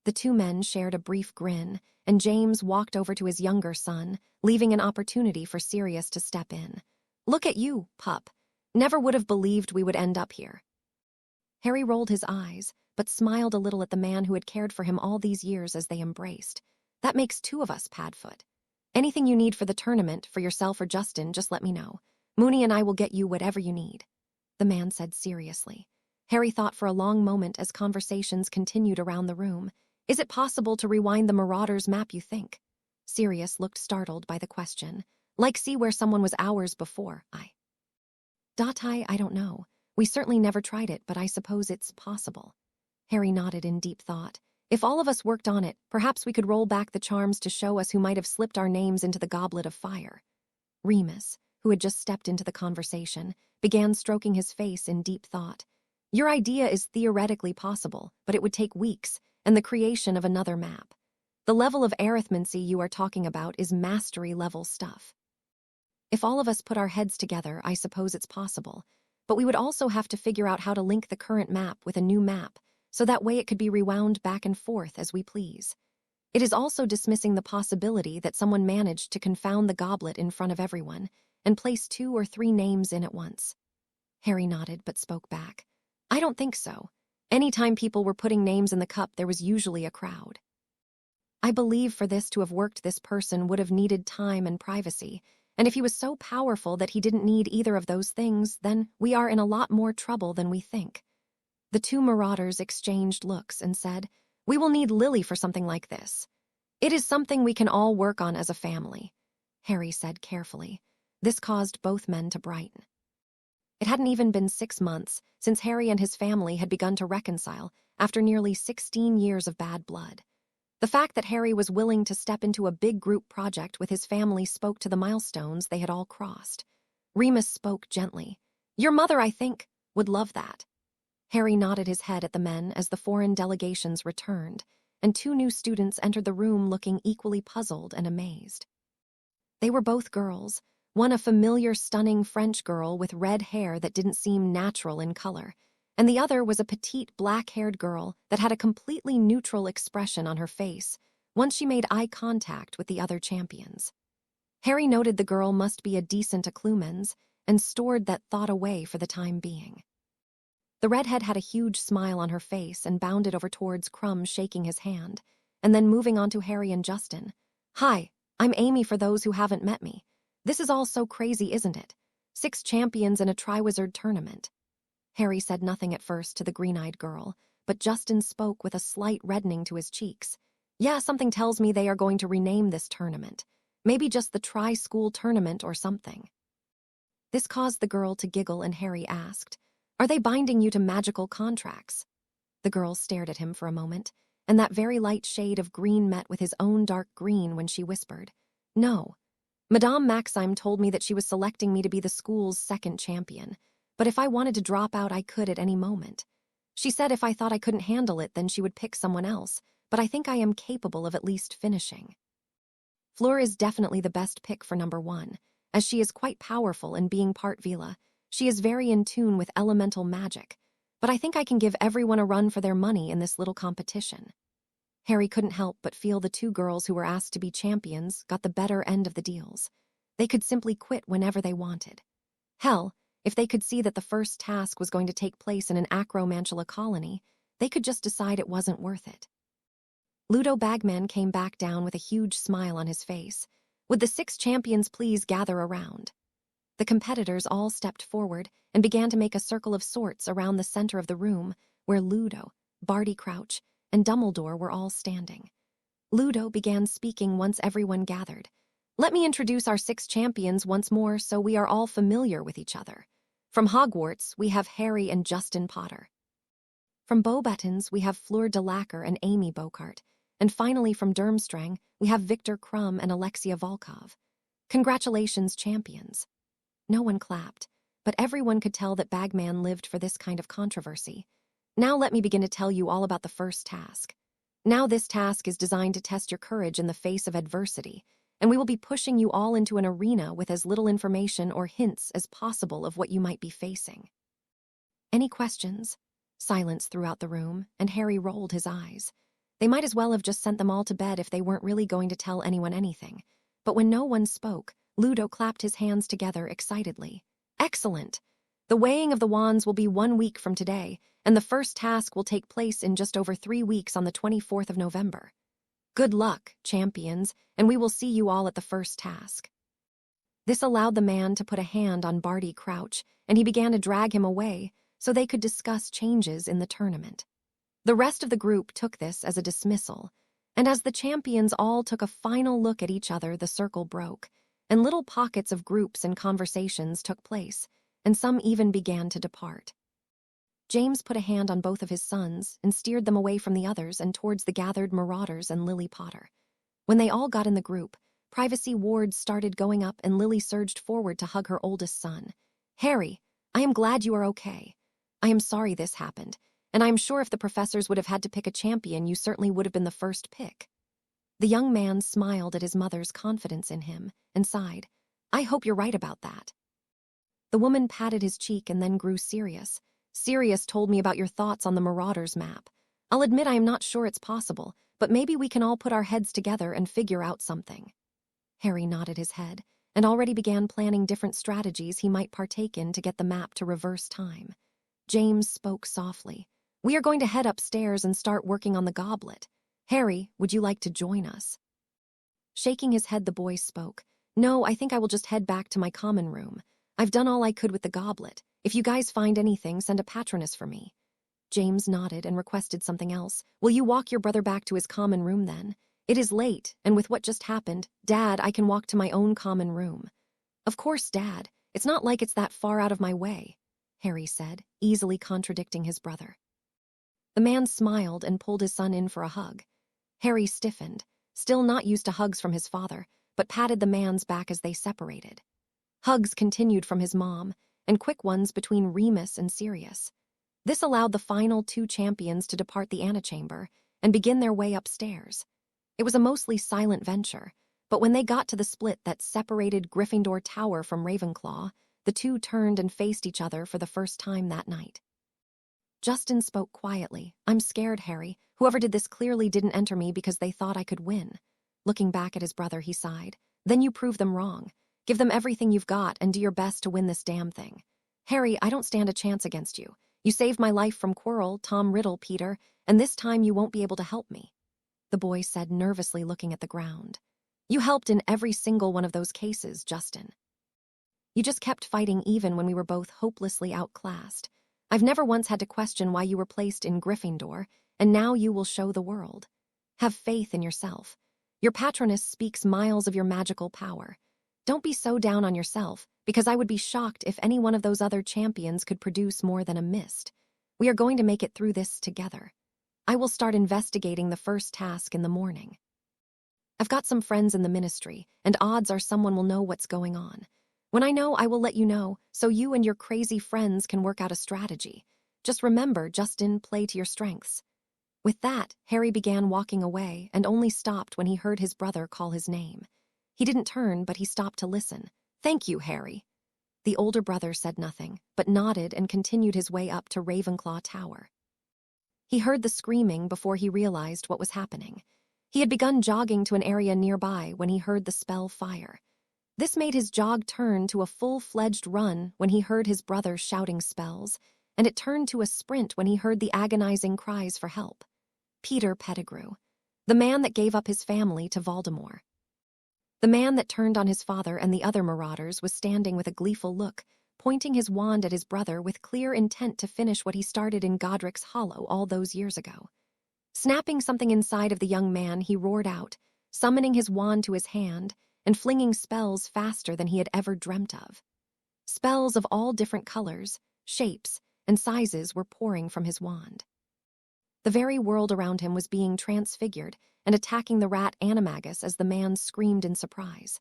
The two men shared a brief grin, and James walked over to his younger son, leaving an opportunity for Sirius to step in. Look at you, pup. Never would have believed we would end up here. Harry rolled his eyes, but smiled a little at the man who had cared for him all these years as they embraced. That makes two of us, Padfoot. Anything you need for the tournament, for yourself or Justin, just let me know. Moony and I will get you whatever you need, the man said seriously. Harry thought for a long moment as conversations continued around the room. Is it possible to rewind the Marauders map, you think? Sirius looked startled by the question. Like see where someone was hours before, I don't know. We certainly never tried it, but I suppose it's possible. Harry nodded in deep thought. If all of us worked on it, perhaps we could roll back the charms to show us who might have slipped our names into the goblet of fire. Remus, who had just stepped into the conversation, began stroking his face in deep thought. Your idea is theoretically possible, but it would take weeks, and the creation of another map. The level of arithmancy you are talking about is mastery-level stuff. If all of us put our heads together, I suppose it's possible, but we would also have to figure out how to link the current map with a new map, so that way it could be rewound back and forth as we please. It is also dismissing the possibility that someone managed to confound the goblet in front of everyone and place 2 or 3 names in at once. Harry nodded but spoke back. I don't think so. Anytime people were putting names in the cup, there was usually a crowd. I believe for this to have worked, this person would have needed time and privacy, and if he was so powerful that he didn't need either of those things, then we are in a lot more trouble than we think. The 2 marauders exchanged looks and said, We will need Lily for something like this. It is something we can all work on as a family, Harry said carefully. This caused both men to brighten. It hadn't even been 6 months since Harry and his family had begun to reconcile after nearly 16 years of bad blood. The fact that Harry was willing to step into a big group project with his family spoke to the milestones they had all crossed. Remus spoke gently. Your mother, I think, would love that. Harry nodded his head at the men as the foreign delegations returned, and 2 new students entered the room looking equally puzzled and amazed. They were both girls, one a familiar, stunning French girl with red hair that didn't seem natural in color, and the other was a petite, black-haired girl that had a completely neutral expression on her face once she made eye contact with the other champions. Harry noted the girl must be a decent acclimating and stored that thought away for the time being. The redhead had a huge smile on her face and bounded over towards Crumb, shaking his hand, and then moving on to Harry and Justin. Hi, I'm Amy, for those who haven't met me. This is all so crazy, isn't it? 6 champions in a Triwizard Tournament. Harry said nothing at first to the green-eyed girl, but Justin spoke with a slight reddening to his cheeks. Yeah, something tells me they are going to rename this tournament. Maybe just the Tri-School Tournament or something. This caused the girl to giggle, and Harry asked, Are they binding you to magical contracts? The girl stared at him for a moment, and that very light shade of green met with his own dark green when she whispered, No. Madame Maxime told me that she was selecting me to be the school's 2nd champion, but if I wanted to drop out, I could at any moment. She said if I thought I couldn't handle it, then she would pick someone else, but I think I am capable of at least finishing. Fleur is definitely the best pick for number 1, as she is quite powerful, and being part Vila, she is very in tune with elemental magic, but I think I can give everyone a run for their money in this little competition. Harry couldn't help but feel the 2 girls who were asked to be champions got the better end of the deals. They could simply quit whenever they wanted. Hell, if they could see that the first task was going to take place in an Acromantula colony, they could just decide it wasn't worth it. Ludo Bagman came back down with a huge smile on his face. Would the 6 champions please gather around? The competitors all stepped forward and began to make a circle of sorts around the center of the room where Ludo, Barty Crouch, and Dumbledore were all standing. Ludo began speaking once everyone gathered. Let me introduce our 6 champions once more so we are all familiar with each other. From Hogwarts, we have Harry and Justin Potter. From Beauxbatons, we have Fleur Delacour and Amy Bocart. And finally, from Durmstrang, we have Victor Crumb and Alexia Volkov. Congratulations, champions. No one clapped, but everyone could tell that Bagman lived for this kind of controversy. Now let me begin to tell you all about the first task. Now this task is designed to test your courage in the face of adversity, and we will be pushing you all into an arena with as little information or hints as possible of what you might be facing. Any questions? Silence throughout the room, and Harry rolled his eyes. They might as well have just sent them all to bed if they weren't really going to tell anyone anything. But when no one spoke, Ludo clapped his hands together excitedly. Excellent! The weighing of the wands will be 1 week from today, and the first task will take place in just over 3 weeks on the 24th of November. Good luck, champions, and we will see you all at the first task. This allowed the man to put a hand on Barty Crouch, and he began to drag him away so they could discuss changes in the tournament. The rest of the group took this as a dismissal, and as the champions all took a final look at each other, the circle broke, and little pockets of groups and conversations took place, and some even began to depart. James put a hand on both of his sons and steered them away from the others and towards the gathered marauders and Lily Potter. When they all got in the group, privacy wards started going up and Lily surged forward to hug her oldest son. "Harry, I am glad you are okay. I am sorry this happened, and I am sure if the professors would have had to pick a champion, you certainly would have been the first pick." The young man smiled at his mother's confidence in him and sighed. "I hope you're right about that." The woman patted his cheek and then grew serious. "Sirius told me about your thoughts on the Marauders map. I'll admit I am not sure it's possible, but maybe we can all put our heads together and figure out something." Harry nodded his head and already began planning different strategies he might partake in to get the map to reverse time. James spoke softly. "We are going to head upstairs and start working on the goblet. Harry, would you like to join us?" Shaking his head, the boy spoke. "No, I think I will just head back to my common room. I've done all I could with the goblet. If you guys find anything, send a patronus for me." James nodded and requested something else. "Will you walk your brother back to his common room then? It is late, and with what just happened, Dad, I can walk to my own common room." "Of course, Dad. It's not like it's that far out of my way," Harry said, easily contradicting his brother. The man smiled and pulled his son in for a hug. Harry stiffened, still not used to hugs from his father, but patted the man's back as they separated. Hugs continued from his mom, and quick ones between Remus and Sirius. This allowed the final two champions to depart the antechamber and begin their way upstairs. It was a mostly silent venture, but when they got to the split that separated Gryffindor Tower from Ravenclaw, the two turned and faced each other for the first time that night. Justin spoke quietly. "I'm scared, Harry. Whoever did this clearly didn't enter me because they thought I could win." Looking back at his brother, he sighed. "Then you prove them wrong. Give them everything you've got and do your best to win this damn thing. Harry, I don't stand a chance against you. You saved my life from Quirrell, Tom Riddle, Peter, and this time you won't be able to help me," the boy said, nervously looking at the ground. "You helped in every single one of those cases, Justin. You just kept fighting even when we were both hopelessly outclassed. I've never once had to question why you were placed in Gryffindor, and now you will show the world. Have faith in yourself. Your patroness speaks miles of your magical power. Don't be so down on yourself, because I would be shocked if any one of those other champions could produce more than a mist. We are going to make it through this together. I will start investigating the first task in the morning. I've got some friends in the ministry, and odds are someone will know what's going on. When I know, I will let you know, so you and your crazy friends can work out a strategy. Just remember, Justin, play to your strengths." With that, Harry began walking away and only stopped when he heard his brother call his name. He didn't turn, but he stopped to listen. "Thank you, Harry." The older brother said nothing, but nodded and continued his way up to Ravenclaw Tower. He heard the screaming before he realized what was happening. He had begun jogging to an area nearby when he heard the spell fire. This made his jog turn to a full-fledged run when he heard his brother shouting spells, and it turned to a sprint when he heard the agonizing cries for help. Peter Pettigrew, the man that gave up his family to Voldemort. The man that turned on his father and the other marauders was standing with a gleeful look, pointing his wand at his brother with clear intent to finish what he started in Godric's Hollow all those years ago. Snapping something inside of the young man, he roared out, summoning his wand to his hand and flinging spells faster than he had ever dreamt of. Spells of all different colors, shapes, and sizes were pouring from his wand. The very world around him was being transfigured and attacking the rat Animagus as the man screamed in surprise.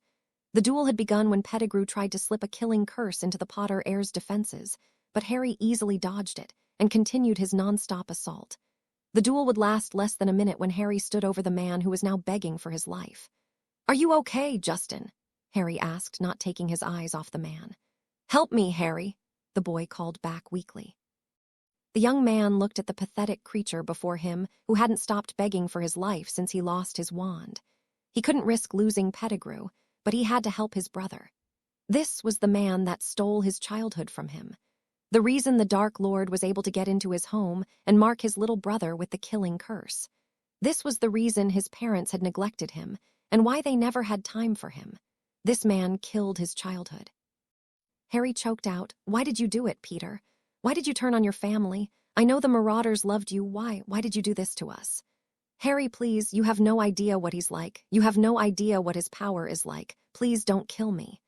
The duel had begun when Pettigrew tried to slip a killing curse into the Potter Heir's defenses, but Harry easily dodged it and continued his non-stop assault. The duel would last less than a minute when Harry stood over the man who was now begging for his life. "Are you okay, Justin?" Harry asked, not taking his eyes off the man. "Help me, Harry," the boy called back weakly. The young man looked at the pathetic creature before him who hadn't stopped begging for his life since he lost his wand. He couldn't risk losing Pettigrew, but he had to help his brother. This was the man that stole his childhood from him. The reason the Dark Lord was able to get into his home and mark his little brother with the killing curse. This was the reason his parents had neglected him and why they never had time for him. This man killed his childhood. Harry choked out, "Why did you do it, Peter? Why did you turn on your family? I know the Marauders loved you. Why did you do this to us? Harry, please, you have no idea what he's like. You have no idea what his power is like. Please don't kill me."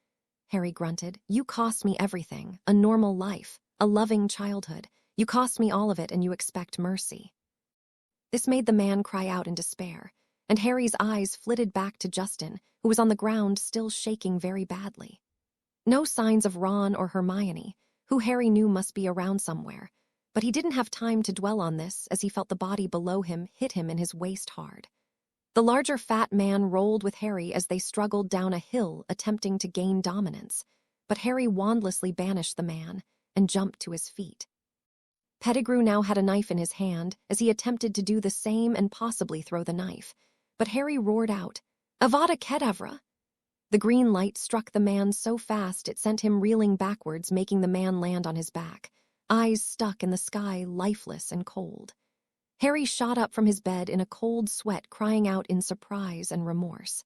Harry grunted. "You cost me everything, a normal life, a loving childhood. You cost me all of it and you expect mercy." This made the man cry out in despair, and Harry's eyes flitted back to Justin, who was on the ground still shaking very badly. No signs of Ron or Hermione, who Harry knew must be around somewhere, but he didn't have time to dwell on this as he felt the body below him hit him in his waist hard. The larger fat man rolled with Harry as they struggled down a hill attempting to gain dominance, but Harry wandlessly banished the man and jumped to his feet. Pettigrew now had a knife in his hand as he attempted to do the same and possibly throw the knife, but Harry roared out, "Avada Kedavra!" The green light struck the man so fast it sent him reeling backwards, making the man land on his back, eyes stuck in the sky, lifeless and cold. Harry shot up from his bed in a cold sweat, crying out in surprise and remorse.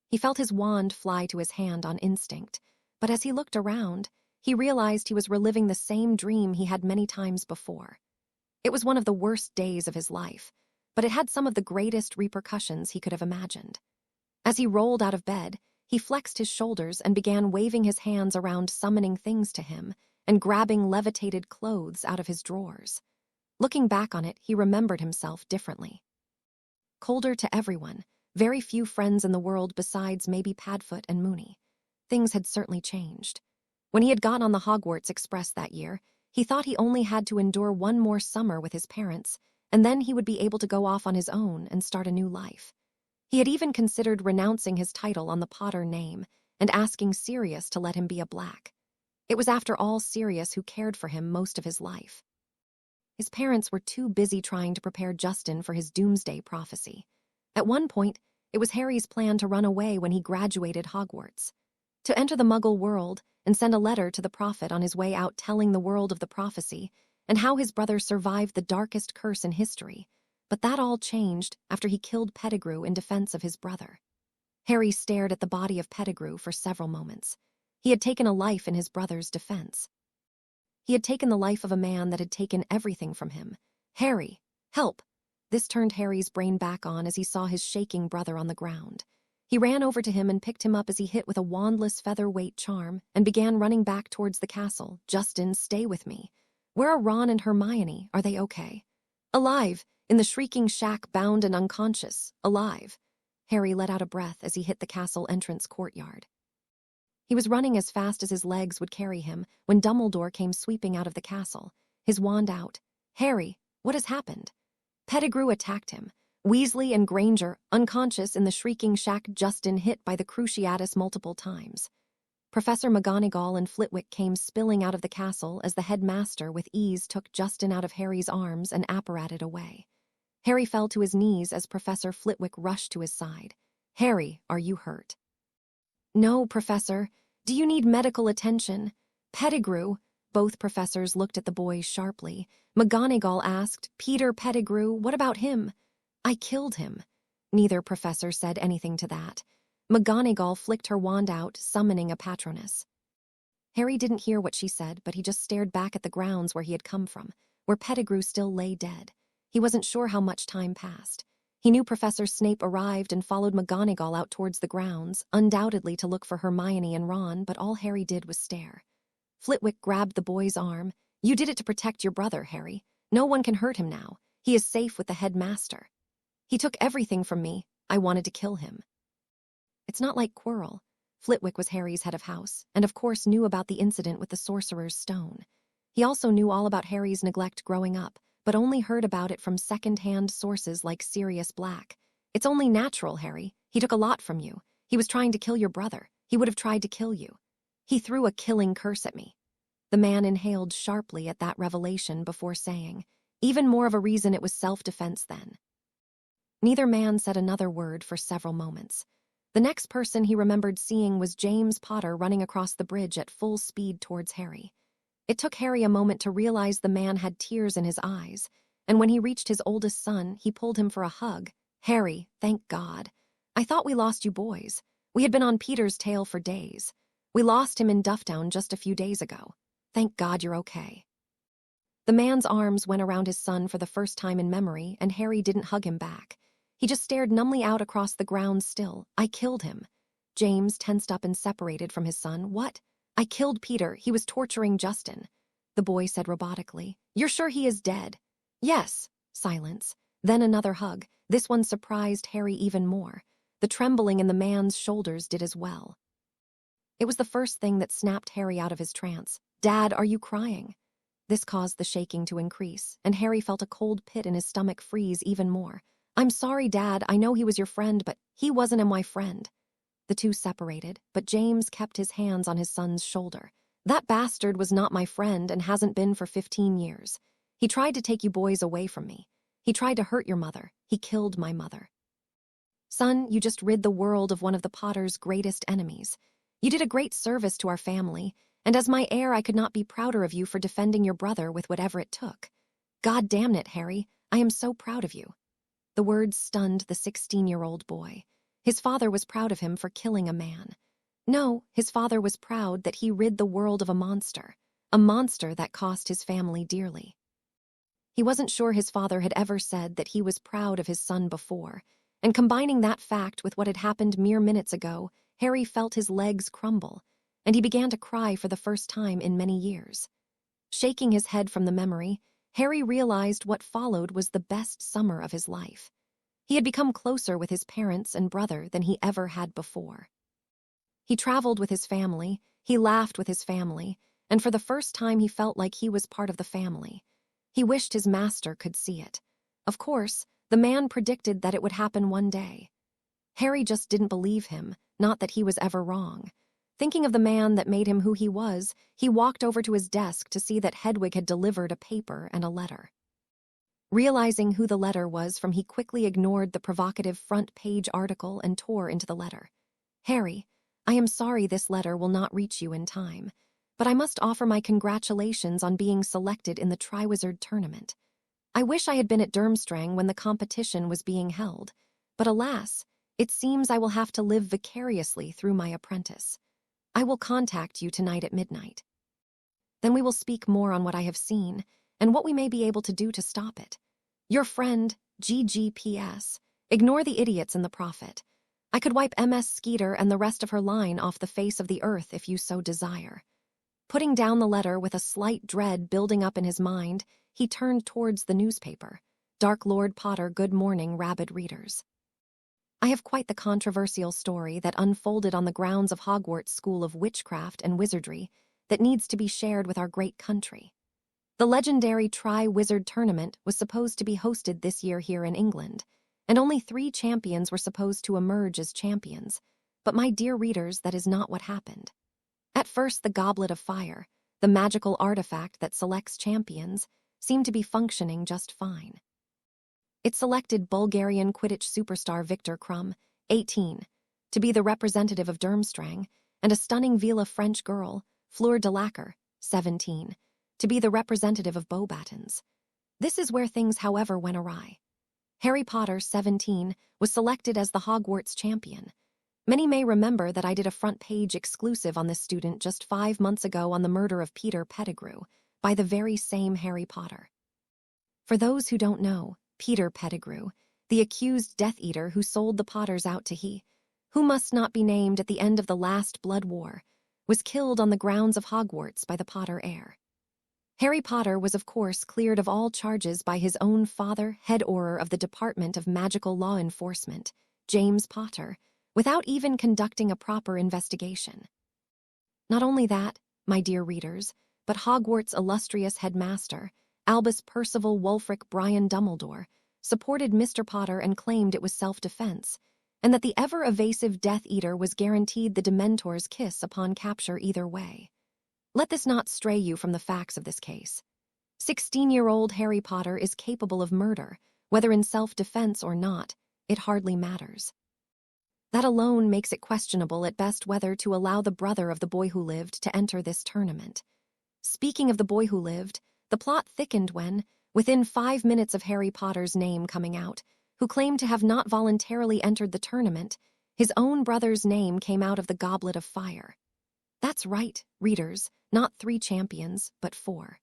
He felt his wand fly to his hand on instinct, but as he looked around, he realized he was reliving the same dream he had many times before. It was one of the worst days of his life, but it had some of the greatest repercussions he could have imagined. As he rolled out of bed, he flexed his shoulders and began waving his hands around, summoning things to him and grabbing levitated clothes out of his drawers. Looking back on it, he remembered himself differently. Colder to everyone, very few friends in the world besides maybe Padfoot and Moony. Things had certainly changed. When he had gotten on the Hogwarts Express that year, he thought he only had to endure one more summer with his parents, and then he would be able to go off on his own and start a new life. He had even considered renouncing his title on the Potter name and asking Sirius to let him be a Black. It was after all Sirius who cared for him most of his life. His parents were too busy trying to prepare Justin for his doomsday prophecy. At one point, it was Harry's plan to run away when he graduated Hogwarts, to enter the Muggle world and send a letter to the Prophet on his way out telling the world of the prophecy and how his brother survived the darkest curse in history. But that all changed after he killed Pettigrew in defense of his brother. Harry stared at the body of Pettigrew for several moments. He had taken a life in his brother's defense. He had taken the life of a man that had taken everything from him. "Harry, help!" This turned Harry's brain back on as he saw his shaking brother on the ground. He ran over to him and picked him up as he hit with a wandless featherweight charm and began running back towards the castle. "Justin, stay with me. Where are Ron and Hermione? Are they okay?" "Alive, in the shrieking shack, bound and unconscious. Alive." Harry let out a breath as he hit the castle entrance courtyard. He was running as fast as his legs would carry him when Dumbledore came sweeping out of the castle, his wand out. "Harry, what has happened?" Pettigrew attacked him. Weasley and Granger, unconscious in the shrieking shack, Justin hit by the Cruciatus multiple times. Professor McGonagall and Flitwick came spilling out of the castle as the headmaster with ease took Justin out of Harry's arms and apparated away. Harry fell to his knees as Professor Flitwick rushed to his side. "Harry, are you hurt?" "No, Professor. Do you need medical attention?" "Pettigrew." Both professors looked at the boys sharply. McGonagall asked, "Peter Pettigrew, what about him?" "I killed him." Neither professor said anything to that. McGonagall flicked her wand out, summoning a Patronus. Harry didn't hear what she said, but he just stared back at the grounds where he had come from, where Pettigrew still lay dead. He wasn't sure how much time passed. He knew Professor Snape arrived and followed McGonagall out towards the grounds, undoubtedly to look for Hermione and Ron, but all Harry did was stare. Flitwick grabbed the boy's arm. "You did it to protect your brother, Harry. No one can hurt him now. He is safe with the headmaster." "He took everything from me. I wanted to kill him." It's not like Quirrell. Flitwick was Harry's head of house, and of course knew about the incident with the Sorcerer's Stone. He also knew all about Harry's neglect growing up, but only heard about it from second-hand sources like Sirius Black. "It's only natural, Harry. He took a lot from you. He was trying to kill your brother. He would have tried to kill you. He threw a killing curse at me." The man inhaled sharply at that revelation before saying, "Even more of a reason it was self-defense then." Neither man said another word for several moments. The next person he remembered seeing was James Potter running across the bridge at full speed towards Harry. It took Harry a moment to realize the man had tears in his eyes, and when he reached his oldest son, he pulled him for a hug. "Harry, thank God. I thought we lost you boys. We had been on Peter's tail for days. We lost him in Dufftown just a few days ago. Thank God you're okay." The man's arms went around his son for the first time in memory, and Harry didn't hug him back. He just stared numbly out across the ground still. "I killed him." James tensed up and separated from his son. "What?" "I killed Peter. He was torturing Justin." the boy said robotically. You're sure he is dead? Yes. Silence. Then another hug. This one surprised Harry even more. The trembling in the man's shoulders did as well. It was the first thing that snapped Harry out of his trance. Dad, are you crying? This caused the shaking to increase, and Harry felt a cold pit in his stomach freeze even more. I'm sorry, Dad, I know he was your friend, but he wasn't my friend. The two separated, but James kept his hands on his son's shoulder. That bastard was not my friend and hasn't been for 15 years. He tried to take you boys away from me. He tried to hurt your mother. He killed my mother. Son, you just rid the world of one of the Potter's greatest enemies. You did a great service to our family, and as my heir I could not be prouder of you for defending your brother with whatever it took. God damn it, Harry, I am so proud of you. The words stunned the 16-year-old boy. His father was proud of him for killing a man. No, his father was proud that he rid the world of a monster that cost his family dearly. He wasn't sure his father had ever said that he was proud of his son before, and combining that fact with what had happened mere minutes ago, Harry felt his legs crumble, and he began to cry for the first time in many years. Shaking his head from the memory, Harry realized what followed was the best summer of his life. He had become closer with his parents and brother than he ever had before. He traveled with his family, he laughed with his family, and for the first time he felt like he was part of the family. He wished his master could see it. Of course, the man predicted that it would happen one day. Harry just didn't believe him, not that he was ever wrong. Thinking of the man that made him who he was, he walked over to his desk to see that Hedwig had delivered a paper and a letter. Realizing who the letter was from, he quickly ignored the provocative front-page article and tore into the letter. Harry, I am sorry this letter will not reach you in time, but I must offer my congratulations on being selected in the Triwizard Tournament. I wish I had been at Durmstrang when the competition was being held, but alas, it seems I will have to live vicariously through my apprentice. I will contact you tonight at midnight. Then we will speak more on what I have seen and what we may be able to do to stop it. Your friend, GGPS. Ignore the idiots and the prophet. I could wipe MS Skeeter and the rest of her line off the face of the earth if you so desire. Putting down the letter with a slight dread building up in his mind, he turned towards the newspaper. Dark Lord Potter, good morning, rabid readers. I have quite the controversial story that unfolded on the grounds of Hogwarts School of Witchcraft and Wizardry that needs to be shared with our great country. The legendary Triwizard Tournament was supposed to be hosted this year here in England, and only 3 champions were supposed to emerge as champions. But my dear readers, that is not what happened. At first, the Goblet of Fire, the magical artifact that selects champions, seemed to be functioning just fine. It selected Bulgarian Quidditch superstar Victor Krum, 18, to be the representative of Durmstrang, and a stunning Vila French girl, Fleur Delacour, 17, to be the representative of Beauxbatons. This is where things, however, went awry. Harry Potter, 17, was selected as the Hogwarts champion. Many may remember that I did a front-page exclusive on this student just 5 months ago on the murder of Peter Pettigrew by the very same Harry Potter. For those who don't know, Peter Pettigrew, the accused Death Eater who sold the Potters out to he, who must not be named at the end of the last Blood War, was killed on the grounds of Hogwarts by the Potter Heir. Harry Potter was of course cleared of all charges by his own father, head Auror of the Department of Magical Law Enforcement, James Potter, without even conducting a proper investigation. Not only that, my dear readers, but Hogwarts' illustrious headmaster, Albus Percival Wulfric Brian Dumbledore, supported Mr. Potter and claimed it was self-defense, and that the ever-evasive Death Eater was guaranteed the Dementor's kiss upon capture either way. Let this not stray you from the facts of this case. 16-year-old Harry Potter is capable of murder, whether in self-defense or not, it hardly matters. That alone makes it questionable at best whether to allow the brother of the boy who lived to enter this tournament. Speaking of the boy who lived, the plot thickened when, within 5 minutes of Harry Potter's name coming out, who claimed to have not voluntarily entered the tournament, his own brother's name came out of the Goblet of Fire. That's right, readers, not 3 champions, but 4.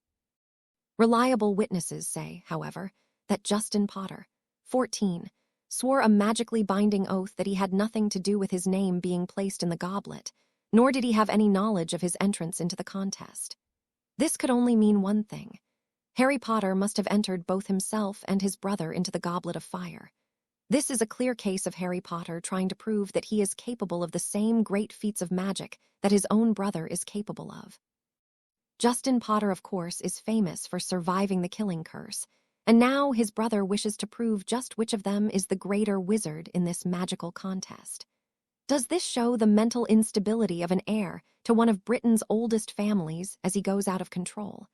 Reliable witnesses say, however, that Justin Potter, 14, swore a magically binding oath that he had nothing to do with his name being placed in the goblet, nor did he have any knowledge of his entrance into the contest. This could only mean one thing. Harry Potter must have entered both himself and his brother into the Goblet of Fire. This is a clear case of Harry Potter trying to prove that he is capable of the same great feats of magic that his own brother is capable of. Justin Potter, of course, is famous for surviving the killing curse, and now his brother wishes to prove just which of them is the greater wizard in this magical contest. Does this show the mental instability of an heir to one of Britain's oldest families as he goes out of control?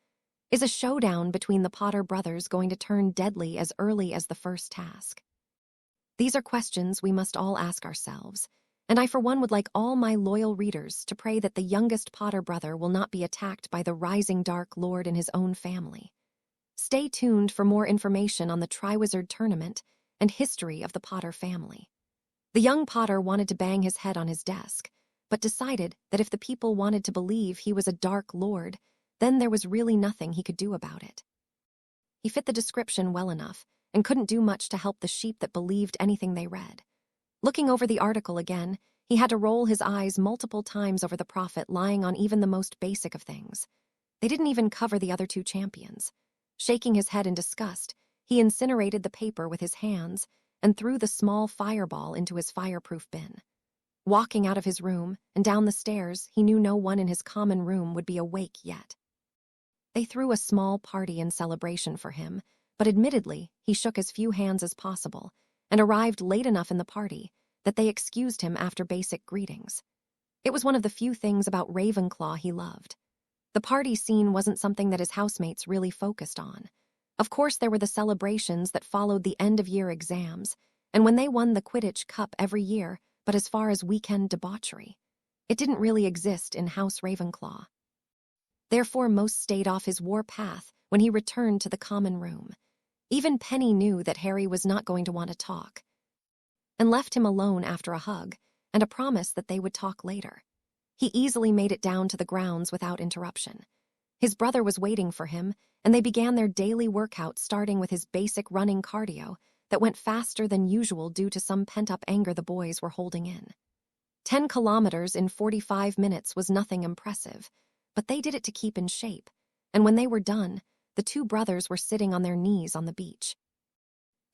Is a showdown between the Potter brothers going to turn deadly as early as the first task? These are questions we must all ask ourselves, and I for one would like all my loyal readers to pray that the youngest Potter brother will not be attacked by the rising Dark Lord in his own family. Stay tuned for more information on the Triwizard Tournament and history of the Potter family. The young Potter wanted to bang his head on his desk, but decided that if the people wanted to believe he was a Dark Lord, then there was really nothing he could do about it. He fit the description well enough and couldn't do much to help the sheep that believed anything they read. Looking over the article again, he had to roll his eyes multiple times over the prophet lying on even the most basic of things. They didn't even cover the other two champions. Shaking his head in disgust, he incinerated the paper with his hands and threw the small fireball into his fireproof bin. Walking out of his room and down the stairs, he knew no one in his common room would be awake yet. They threw a small party in celebration for him, but admittedly, he shook as few hands as possible and arrived late enough in the party that they excused him after basic greetings. It was one of the few things about Ravenclaw he loved. The party scene wasn't something that his housemates really focused on. Of course, there were the celebrations that followed the end-of-year exams, and when they won the Quidditch Cup every year, but as far as weekend debauchery, it didn't really exist in House Ravenclaw. Therefore, most stayed off his war path when he returned to the common room. Even Penny knew that Harry was not going to want to talk, and left him alone after a hug and a promise that they would talk later. He easily made it down to the grounds without interruption. His brother was waiting for him, and they began their daily workout, starting with his basic running cardio that went faster than usual due to some pent-up anger the boys were holding in. 10 kilometers in 45 minutes was nothing impressive, but they did it to keep in shape, and when they were done, the two brothers were sitting on their knees on the beach.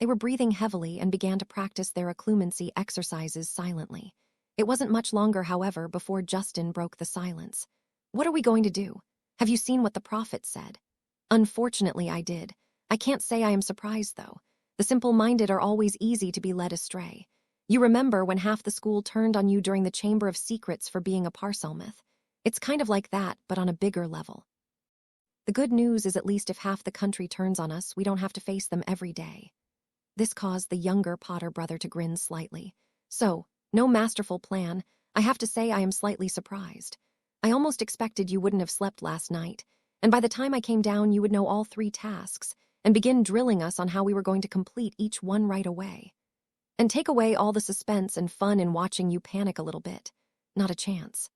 They were breathing heavily and began to practice their acclimating exercises silently. It wasn't much longer, however, before Justin broke the silence. "What are we going to do? Have you seen what the prophet said?" "Unfortunately, I did. I can't say I am surprised, though. The simple-minded are always easy to be led astray. You remember when half the school turned on you during the Chamber of Secrets for being a Parselmouth? It's kind of like that, but on a bigger level. The good news is at least if half the country turns on us, we don't have to face them every day." This caused the younger Potter brother to grin slightly. "So, no masterful plan. I have to say I am slightly surprised. I almost expected you wouldn't have slept last night, and by the time I came down you would know all 3 tasks and begin drilling us on how we were going to complete each one right away. And take away all the suspense and fun in watching you panic a little bit. Not a chance."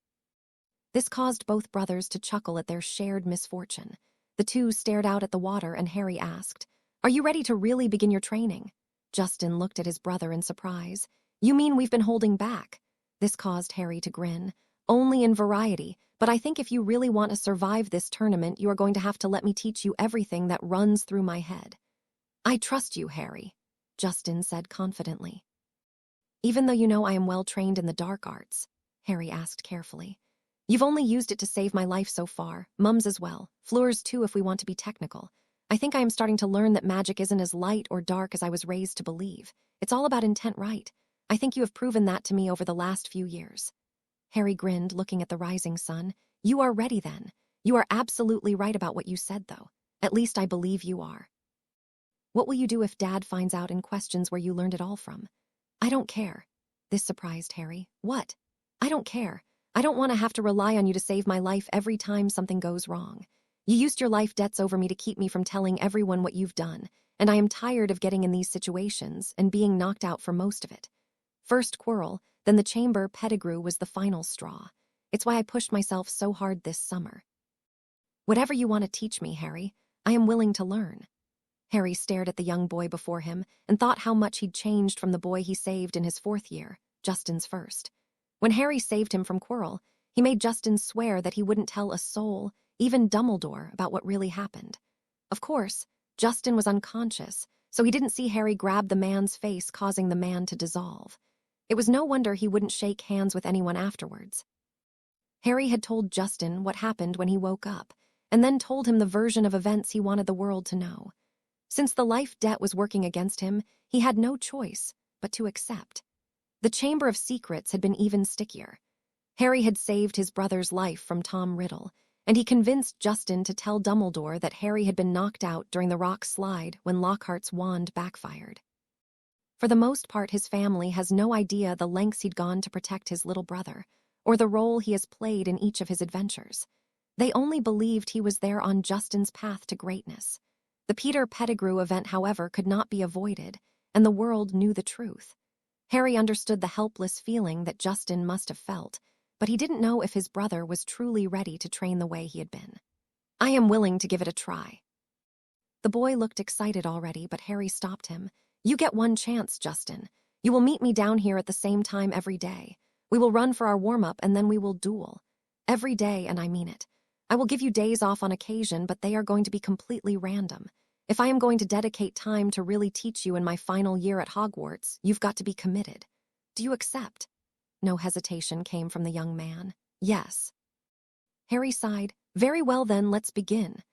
This caused both brothers to chuckle at their shared misfortune. The two stared out at the water, and Harry asked, "Are you ready to really begin your training?" Justin looked at his brother in surprise. "You mean we've been holding back?" This caused Harry to grin. "Only in variety, but I think if you really want to survive this tournament, you are going to have to let me teach you everything that runs through my head." "I trust you, Harry," Justin said confidently. "Even though you know I am well trained in the dark arts?" Harry asked carefully. "You've only used it to save my life so far, Mum's as well, Fleur's too if we want to be technical. I think I am starting to learn that magic isn't as light or dark as I was raised to believe. It's all about intent, right? I think you have proven that to me over the last few years." Harry grinned, looking at the rising sun. "You are ready then. You are absolutely right about what you said, though. At least I believe you are." "What will you do if Dad finds out and questions where you learned it all from?" "I don't care." This surprised Harry. "What?" "I don't care. I don't want to have to rely on you to save my life every time something goes wrong. You used your life debts over me to keep me from telling everyone what you've done, and I am tired of getting in these situations and being knocked out for most of it. First Quirrell, then the Chamber Pettigrew was the final straw. It's why I pushed myself so hard this summer." "Whatever you want to teach me, Harry, I am willing to learn." Harry stared at the young boy before him and thought how much he'd changed from the boy he saved in his 4th year, Justin's first. When Harry saved him from Quirrell, he made Justin swear that he wouldn't tell a soul, even Dumbledore, about what really happened. Of course, Justin was unconscious, so he didn't see Harry grab the man's face, causing the man to dissolve. It was no wonder he wouldn't shake hands with anyone afterwards. Harry had told Justin what happened when he woke up, and then told him the version of events he wanted the world to know. Since the life debt was working against him, he had no choice but to accept. The Chamber of Secrets had been even stickier. Harry had saved his brother's life from Tom Riddle, and he convinced Justin to tell Dumbledore that Harry had been knocked out during the rock slide when Lockhart's wand backfired. For the most part, his family has no idea the lengths he'd gone to protect his little brother, or the role he has played in each of his adventures. They only believed he was there on Justin's path to greatness. The Peter Pettigrew event, however, could not be avoided, and the world knew the truth. Harry understood the helpless feeling that Justin must have felt, but he didn't know if his brother was truly ready to train the way he had been. "I am willing to give it a try." The boy looked excited already, but Harry stopped him. "You get one chance, Justin. You will meet me down here at the same time every day. We will run for our warm-up, and then we will duel. Every day, and I mean it. I will give you days off on occasion, but they are going to be completely random. If I am going to dedicate time to really teach you in my final year at Hogwarts, you've got to be committed. Do you accept?" No hesitation came from the young man. "Yes." Harry sighed. "Very well then, let's begin."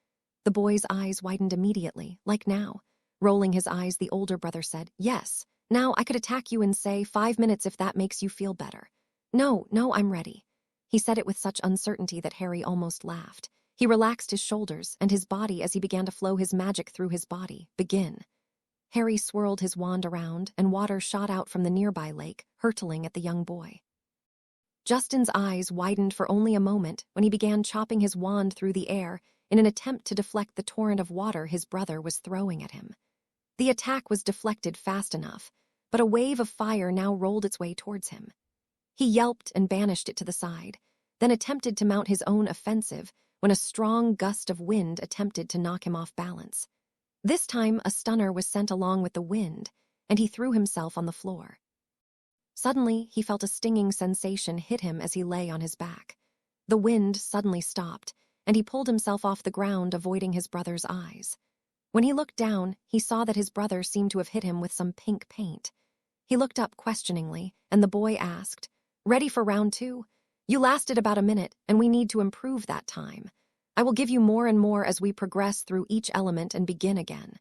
The boy's eyes widened immediately, like now. Rolling his eyes, the older brother said, "Yes. Now I could attack you in, say, 5 minutes if that makes you feel better." No, I'm ready." He said it with such uncertainty that Harry almost laughed. He relaxed his shoulders and his body as he began to flow his magic through his body. "Begin." Harry swirled his wand around, and water shot out from the nearby lake, hurtling at the young boy. Justin's eyes widened for only a moment when he began chopping his wand through the air in an attempt to deflect the torrent of water his brother was throwing at him. The attack was deflected fast enough, but a wave of fire now rolled its way towards him. He yelped and banished it to the side, then attempted to mount his own offensive when a strong gust of wind attempted to knock him off balance. This time, a stunner was sent along with the wind, and he threw himself on the floor. Suddenly, he felt a stinging sensation hit him as he lay on his back. The wind suddenly stopped, and he pulled himself off the ground, avoiding his brother's eyes. When he looked down, he saw that his brother seemed to have hit him with some pink paint. He looked up questioningly, and the boy asked, "Ready for round 2? You lasted about a minute, and we need to improve that time. I will give you more and more as we progress through each element and begin again.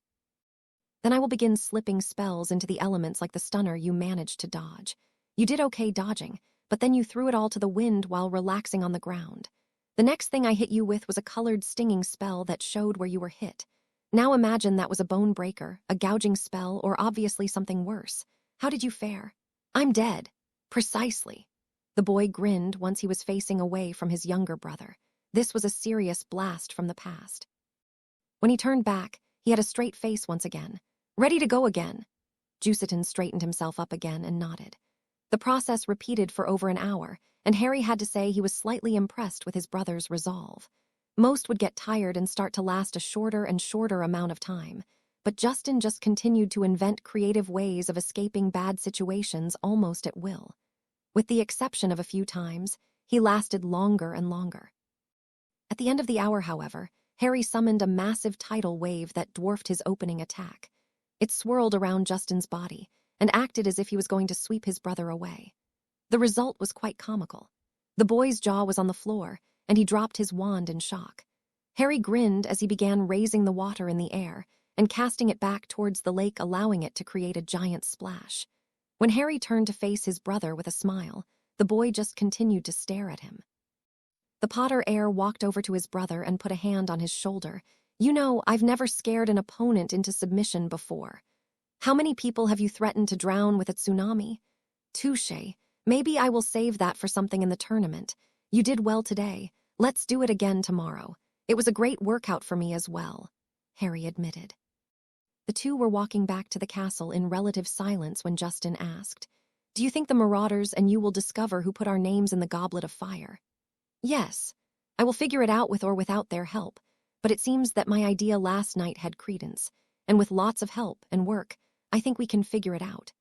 Then I will begin slipping spells into the elements like the stunner you managed to dodge. You did okay dodging, but then you threw it all to the wind while relaxing on the ground. The next thing I hit you with was a colored stinging spell that showed where you were hit. Now imagine that was a bone breaker, a gouging spell, or obviously something worse. How did you fare?" "I'm dead." "Precisely." The boy grinned once he was facing away from his younger brother. This was a serious blast from the past. When he turned back, he had a straight face once again. "Ready to go again?" Jusiton straightened himself up again and nodded. The process repeated for over an hour, and Harry had to say he was slightly impressed with his brother's resolve. Most would get tired and start to last a shorter and shorter amount of time, but Justin just continued to invent creative ways of escaping bad situations almost at will. With the exception of a few times, he lasted longer and longer. At the end of the hour, however, Harry summoned a massive tidal wave that dwarfed his opening attack. It swirled around Justin's body and acted as if he was going to sweep his brother away. The result was quite comical. The boy's jaw was on the floor, and he dropped his wand in shock. Harry grinned as he began raising the water in the air and casting it back towards the lake, allowing it to create a giant splash. When Harry turned to face his brother with a smile, the boy just continued to stare at him. The Potter Heir walked over to his brother and put a hand on his shoulder. "You know, I've never scared an opponent into submission before. How many people have you threatened to drown with a tsunami?" "Touché. Maybe I will save that for something in the tournament. You did well today. Let's do it again tomorrow. It was a great workout for me as well," Harry admitted. The two were walking back to the castle in relative silence when Justin asked, "Do you think the Marauders and you will discover who put our names in the Goblet of Fire?" "Yes. I will figure it out with or without their help, but it seems that my idea last night had credence, and with lots of help and work, I think we can figure it out.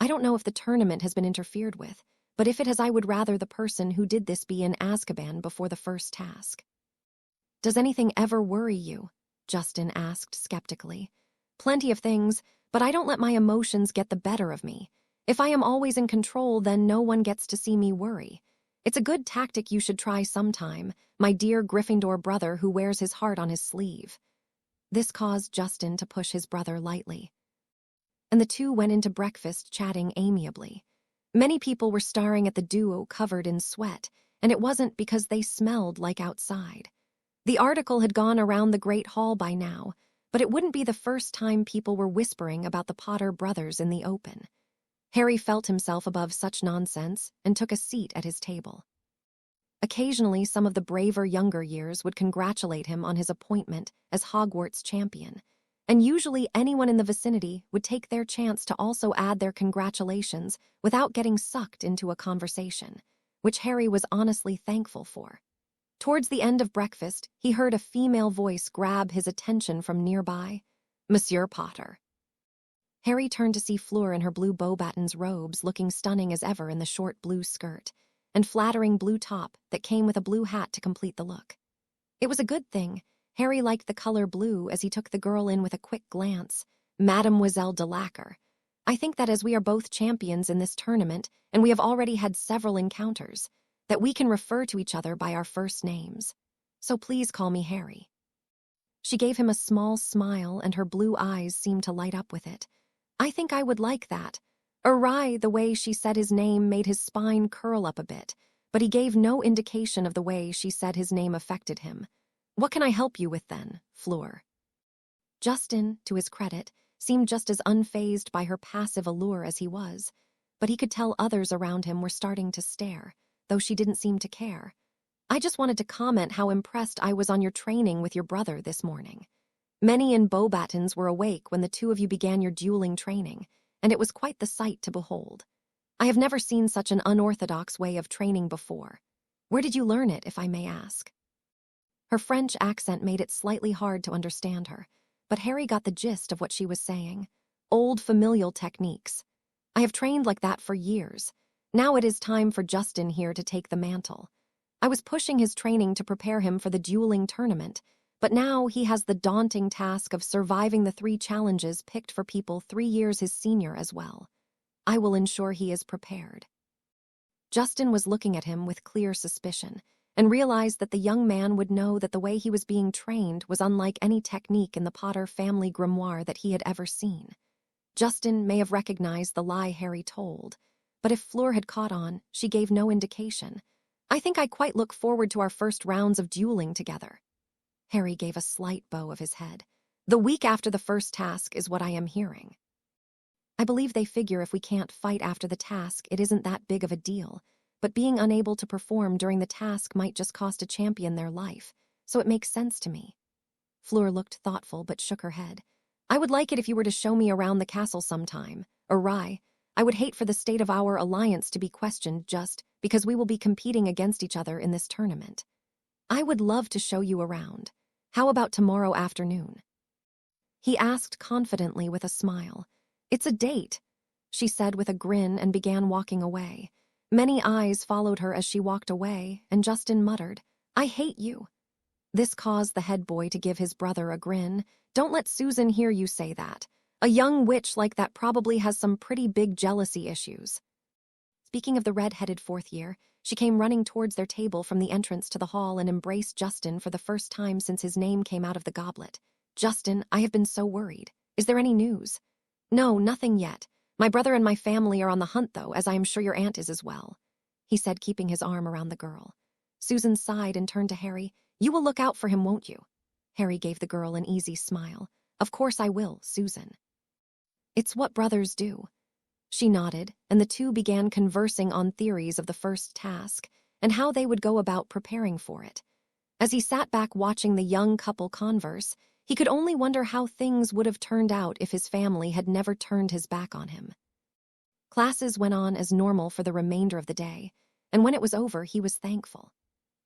I don't know if the tournament has been interfered with, but if it has, I would rather the person who did this be in Azkaban before the first task." Does anything ever worry you? Justin asked skeptically. Plenty of things, but I don't let my emotions get the better of me. If I am always in control, then no one gets to see me worry. It's a good tactic you should try sometime, my dear Gryffindor brother who wears his heart on his sleeve. This caused Justin to push his brother lightly. And the two went into breakfast chatting amiably. Many people were staring at the duo covered in sweat, and it wasn't because they smelled like outside. The article had gone around the Great Hall by now, but it wouldn't be the first time people were whispering about the Potter brothers in the open. Harry felt himself above such nonsense and took a seat at his table. Occasionally, some of the braver younger years would congratulate him on his appointment as Hogwarts champion, and usually anyone in the vicinity would take their chance to also add their congratulations without getting sucked into a conversation, which Harry was honestly thankful for. Towards the end of breakfast, he heard a female voice grab his attention from nearby. Monsieur Potter. Harry turned to see Fleur in her blue Beauxbatons robes looking stunning as ever in the short blue skirt and flattering blue top that came with a blue hat to complete the look. It was a good thing. Harry liked the color blue as he took the girl in with a quick glance. Mademoiselle Delacour. I think that as we are both champions in this tournament and we have already had several encounters, that we can refer to each other by our first names. So please call me Harry. She gave him a small smile and her blue eyes seemed to light up with it. I think I would like that. Awry, the way she said his name made his spine curl up a bit, but he gave no indication of the way she said his name affected him. What can I help you with then, Fleur? Justin, to his credit, seemed just as unfazed by her passive allure as he was, but he could tell others around him were starting to stare, though she didn't seem to care. I just wanted to comment how impressed I was on your training with your brother this morning. Many in Beauxbatons were awake when the two of you began your dueling training, and it was quite the sight to behold. I have never seen such an unorthodox way of training before. Where did you learn it, if I may ask? Her French accent made it slightly hard to understand her, but Harry got the gist of what she was saying. Old familial techniques. I have trained like that for years. Now it is time for Justin here to take the mantle. I was pushing his training to prepare him for the dueling tournament, but now he has the daunting task of surviving the 3 challenges picked for people 3 years his senior as well. I will ensure he is prepared. Justin was looking at him with clear suspicion and realized that the young man would know that the way he was being trained was unlike any technique in the Potter family grimoire that he had ever seen. Justin may have recognized the lie Harry told, but if Fleur had caught on, she gave no indication. I think I quite look forward to our first rounds of dueling together. Harry gave a slight bow of his head. The week after the first task is what I am hearing. I believe they figure if we can't fight after the task, it isn't that big of a deal, but being unable to perform during the task might just cost a champion their life, so it makes sense to me. Fleur looked thoughtful but shook her head. I would like it if you were to show me around the castle sometime. Awry, I would hate for the state of our alliance to be questioned just because we will be competing against each other in this tournament. I would love to show you around. How about tomorrow afternoon? He asked confidently with a smile. It's a date, she said with a grin and began walking away. Many eyes followed her as she walked away, and Justin muttered, I hate you. This caused the head boy to give his brother a grin. Don't let Susan hear you say that. A young witch like that probably has some pretty big jealousy issues. Speaking of the red-headed 4th year, she came running towards their table from the entrance to the hall and embraced Justin for the first time since his name came out of the goblet. Justin, I have been so worried. Is there any news? No, nothing yet. My brother and my family are on the hunt, though, as I am sure your aunt is as well, he said, keeping his arm around the girl. Susan sighed and turned to Harry. You will look out for him, won't you? Harry gave the girl an easy smile. Of course I will, Susan. It's what brothers do. She nodded, and the two began conversing on theories of the first task and how they would go about preparing for it. As he sat back watching the young couple converse, he could only wonder how things would have turned out if his family had never turned his back on him. Classes went on as normal for the remainder of the day, and when it was over, he was thankful.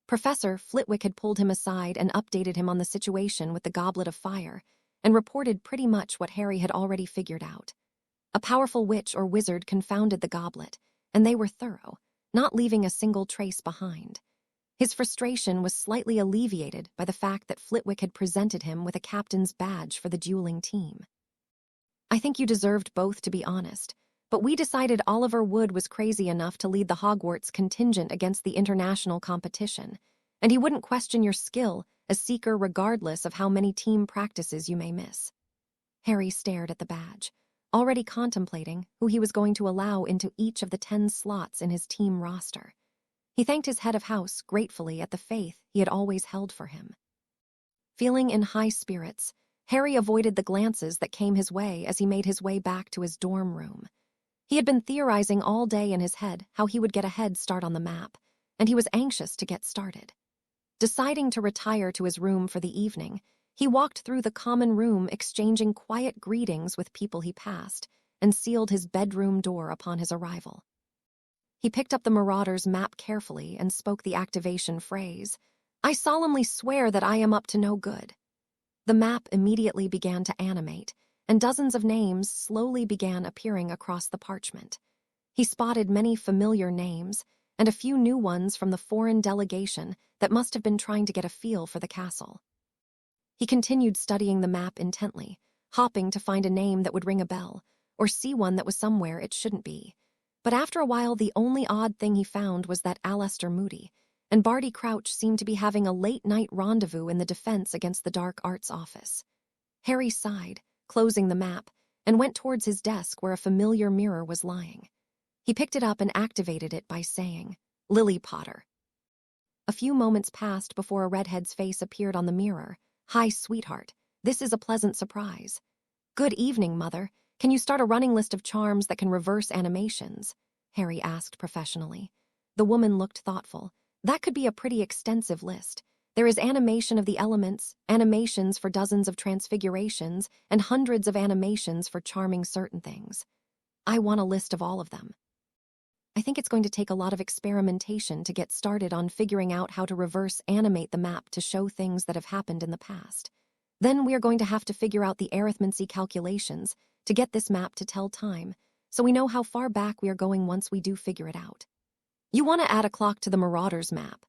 Professor Flitwick had pulled him aside and updated him on the situation with the Goblet of Fire, and reported pretty much what Harry had already figured out. A powerful witch or wizard confounded the goblet, and they were thorough, not leaving a single trace behind. His frustration was slightly alleviated by the fact that Flitwick had presented him with a captain's badge for the dueling team. "I think you deserved both, to be honest, but we decided Oliver Wood was crazy enough to lead the Hogwarts contingent against the international competition, and he wouldn't question your skill as seeker regardless of how many team practices you may miss." Harry stared at the badge, already contemplating who he was going to allow into each of the 10 slots in his team roster. He thanked his head of house gratefully at the faith he had always held for him. Feeling in high spirits, Harry avoided the glances that came his way as he made his way back to his dorm room. He had been theorizing all day in his head how he would get a head start on the map, and he was anxious to get started. Deciding to retire to his room for the evening, he walked through the common room exchanging quiet greetings with people he passed and sealed his bedroom door upon his arrival. He picked up the Marauder's map carefully and spoke the activation phrase, "I solemnly swear that I am up to no good." The map immediately began to animate, and dozens of names slowly began appearing across the parchment. He spotted many familiar names and a few new ones from the foreign delegation that must have been trying to get a feel for the castle. He continued studying the map intently, hopping to find a name that would ring a bell, or see one that was somewhere it shouldn't be. But after a while, the only odd thing he found was that Aleister Moody and Barty Crouch seemed to be having a late-night rendezvous in the Defense Against the Dark Arts office. Harry sighed, closing the map, and went towards his desk where a familiar mirror was lying. He picked it up and activated it by saying, "Lily Potter." A few moments passed before a redhead's face appeared on the mirror. "Hi, sweetheart. This is a pleasant surprise." "Good evening, Mother. Can you start a running list of charms that can reverse animations?" Harry asked professionally. The woman looked thoughtful. "That could be a pretty extensive list. There is animation of the elements, animations for dozens of transfigurations, and hundreds of animations for charming certain things. I want a list of all of them. I think it's going to take a lot of experimentation to get started on figuring out how to reverse animate the map to show things that have happened in the past. Then we are going to have to figure out the arithmancy calculations to get this map to tell time, so we know how far back we are going once we do figure it out." "You want to add a clock to the Marauder's map?"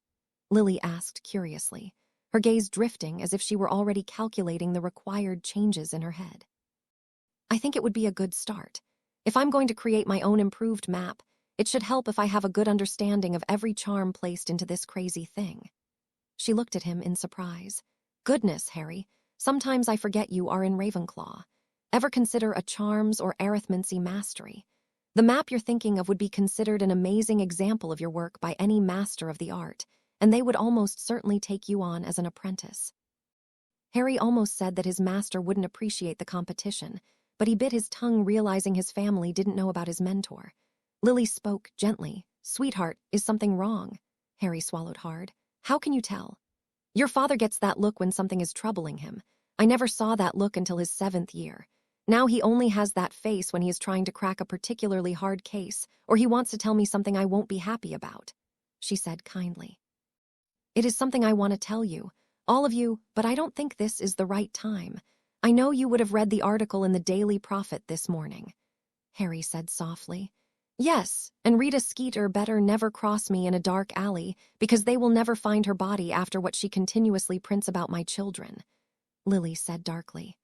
Lily asked curiously, her gaze drifting as if she were already calculating the required changes in her head. "I think it would be a good start. If I'm going to create my own improved map, it should help if I have a good understanding of every charm placed into this crazy thing." She looked at him in surprise. "Goodness, Harry, sometimes I forget you are in Ravenclaw. Ever consider a charms or arithmancy mastery? The map you're thinking of would be considered an amazing example of your work by any master of the art, and they would almost certainly take you on as an apprentice." Harry almost said that his master wouldn't appreciate the competition, but he bit his tongue realizing his family didn't know about his mentor. Lily spoke gently. "Sweetheart, is something wrong?" Harry swallowed hard. "How can you tell?" "Your father gets that look when something is troubling him. I never saw that look until his 7th year. Now he only has that face when he is trying to crack a particularly hard case, or he wants to tell me something I won't be happy about," she said kindly. "It is something I want to tell you, all of you, but I don't think this is the right time. I know you would have read the article in the Daily Prophet this morning," Harry said softly. "Yes, and Rita Skeeter better never cross me in a dark alley because they will never find her body after what she continuously prints about my children," Lily said darkly.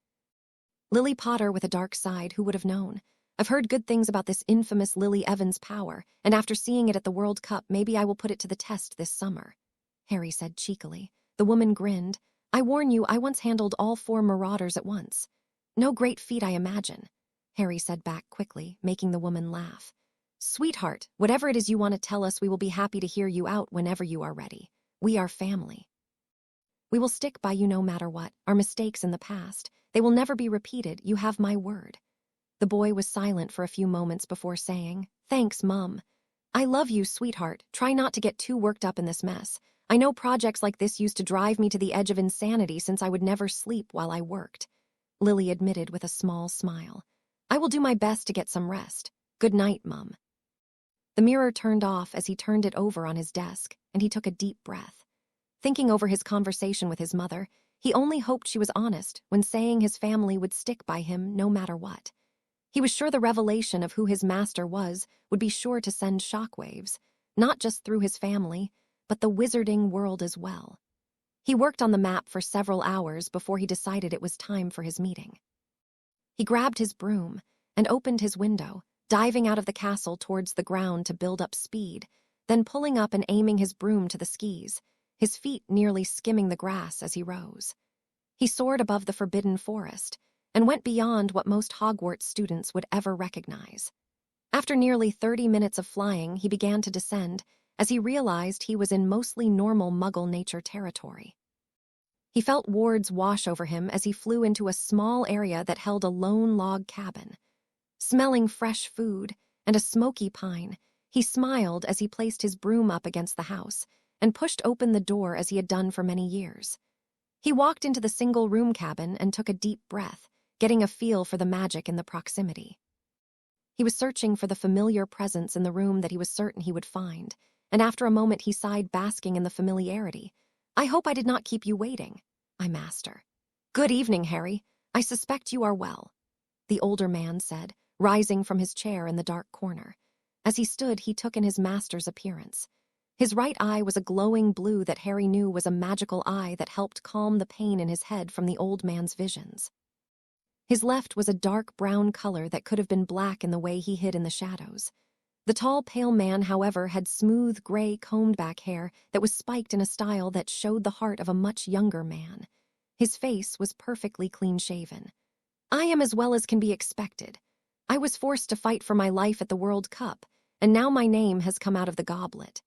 Lily Potter with a dark side, who would have known? "I've heard good things about this infamous Lily Evans power, and after seeing it at the World Cup, maybe I will put it to the test this summer," Harry said cheekily. The woman grinned. "I warn you, I once handled all 4 Marauders at once. No great feat, I imagine," Harry said back quickly, making the woman laugh. "Sweetheart, whatever it is you want to tell us, we will be happy to hear you out whenever you are ready. We are family. We will stick by you no matter what. Our mistakes in the past, they will never be repeated, you have my word." The boy was silent for a few moments before saying, "Thanks, Mum. I love you, sweetheart. Try not to get too worked up in this mess. I know projects like this used to drive me to the edge of insanity since I would never sleep while I worked," Lily admitted with a small smile. "I will do my best to get some rest. Good night, Mum." The mirror turned off as he turned it over on his desk, and he took a deep breath. Thinking over his conversation with his mother, he only hoped she was honest when saying his family would stick by him no matter what. He was sure the revelation of who his master was would be sure to send shockwaves, not just through his family, but the wizarding world as well. He worked on the map for several hours before he decided it was time for his meeting. He grabbed his broom and opened his window, diving out of the castle towards the ground to build up speed, then pulling up and aiming his broom to the skis, his feet nearly skimming the grass as he rose. He soared above the forbidden forest and went beyond what most Hogwarts students would ever recognize. After nearly 30 minutes of flying, he began to descend as he realized he was in mostly normal Muggle nature territory. He felt wards wash over him as he flew into a small area that held a lone log cabin. Smelling fresh food and a smoky pine, he smiled as he placed his broom up against the house and pushed open the door as he had done for many years. He walked into the single-room cabin and took a deep breath, getting a feel for the magic in the proximity. He was searching for the familiar presence in the room that he was certain he would find, and after a moment he sighed, basking in the familiarity. "I hope I did not keep you waiting, my master." "Good evening, Harry. I suspect you are well," the older man said, rising from his chair in the dark corner. As he stood, he took in his master's appearance. His right eye was a glowing blue that Harry knew was a magical eye that helped calm the pain in his head from the old man's visions. His left was a dark brown color that could have been black in the way he hid in the shadows. The tall, pale man, however, had smooth, gray, combed-back hair that was spiked in a style that showed the heart of a much younger man. His face was perfectly clean-shaven. "I am as well as can be expected. I was forced to fight for my life at the World Cup, and now my name has come out of the goblet.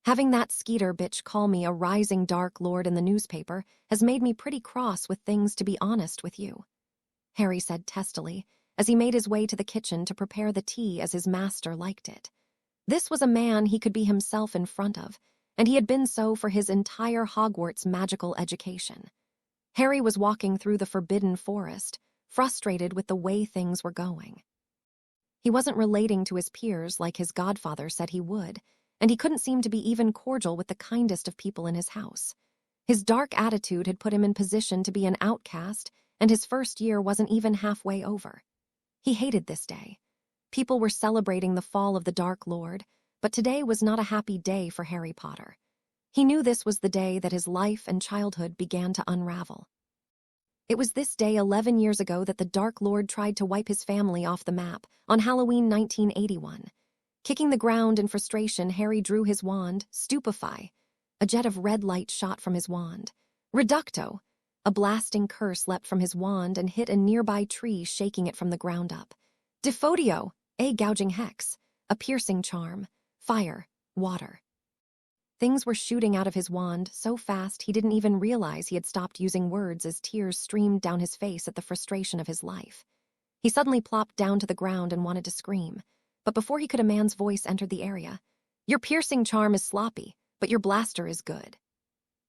Having that Skeeter bitch call me a rising Dark Lord in the newspaper has made me pretty cross with things, to be honest with you," Harry said testily, as he made his way to the kitchen to prepare the tea as his master liked it. This was a man he could be himself in front of, and he had been so for his entire Hogwarts magical education. Harry was walking through the forbidden forest, frustrated with the way things were going. He wasn't relating to his peers like his godfather said he would, and he couldn't seem to be even cordial with the kindest of people in his house. His dark attitude had put him in position to be an outcast, and his first year wasn't even halfway over. He hated this day. People were celebrating the fall of the Dark Lord, but today was not a happy day for Harry Potter. He knew this was the day that his life and childhood began to unravel. It was this day 11 years ago that the Dark Lord tried to wipe his family off the map on Halloween 1981. Kicking the ground in frustration, Harry drew his wand, Stupefy. A jet of red light shot from his wand. Reducto! A blasting curse leapt from his wand and hit a nearby tree, shaking it from the ground up. Defodio! A gouging hex. A piercing charm. Fire. Water. Things were shooting out of his wand so fast he didn't even realize he had stopped using words as tears streamed down his face at the frustration of his life. He suddenly plopped down to the ground and wanted to scream, but before he could, a man's voice entered the area. "Your piercing charm is sloppy, but your blaster is good."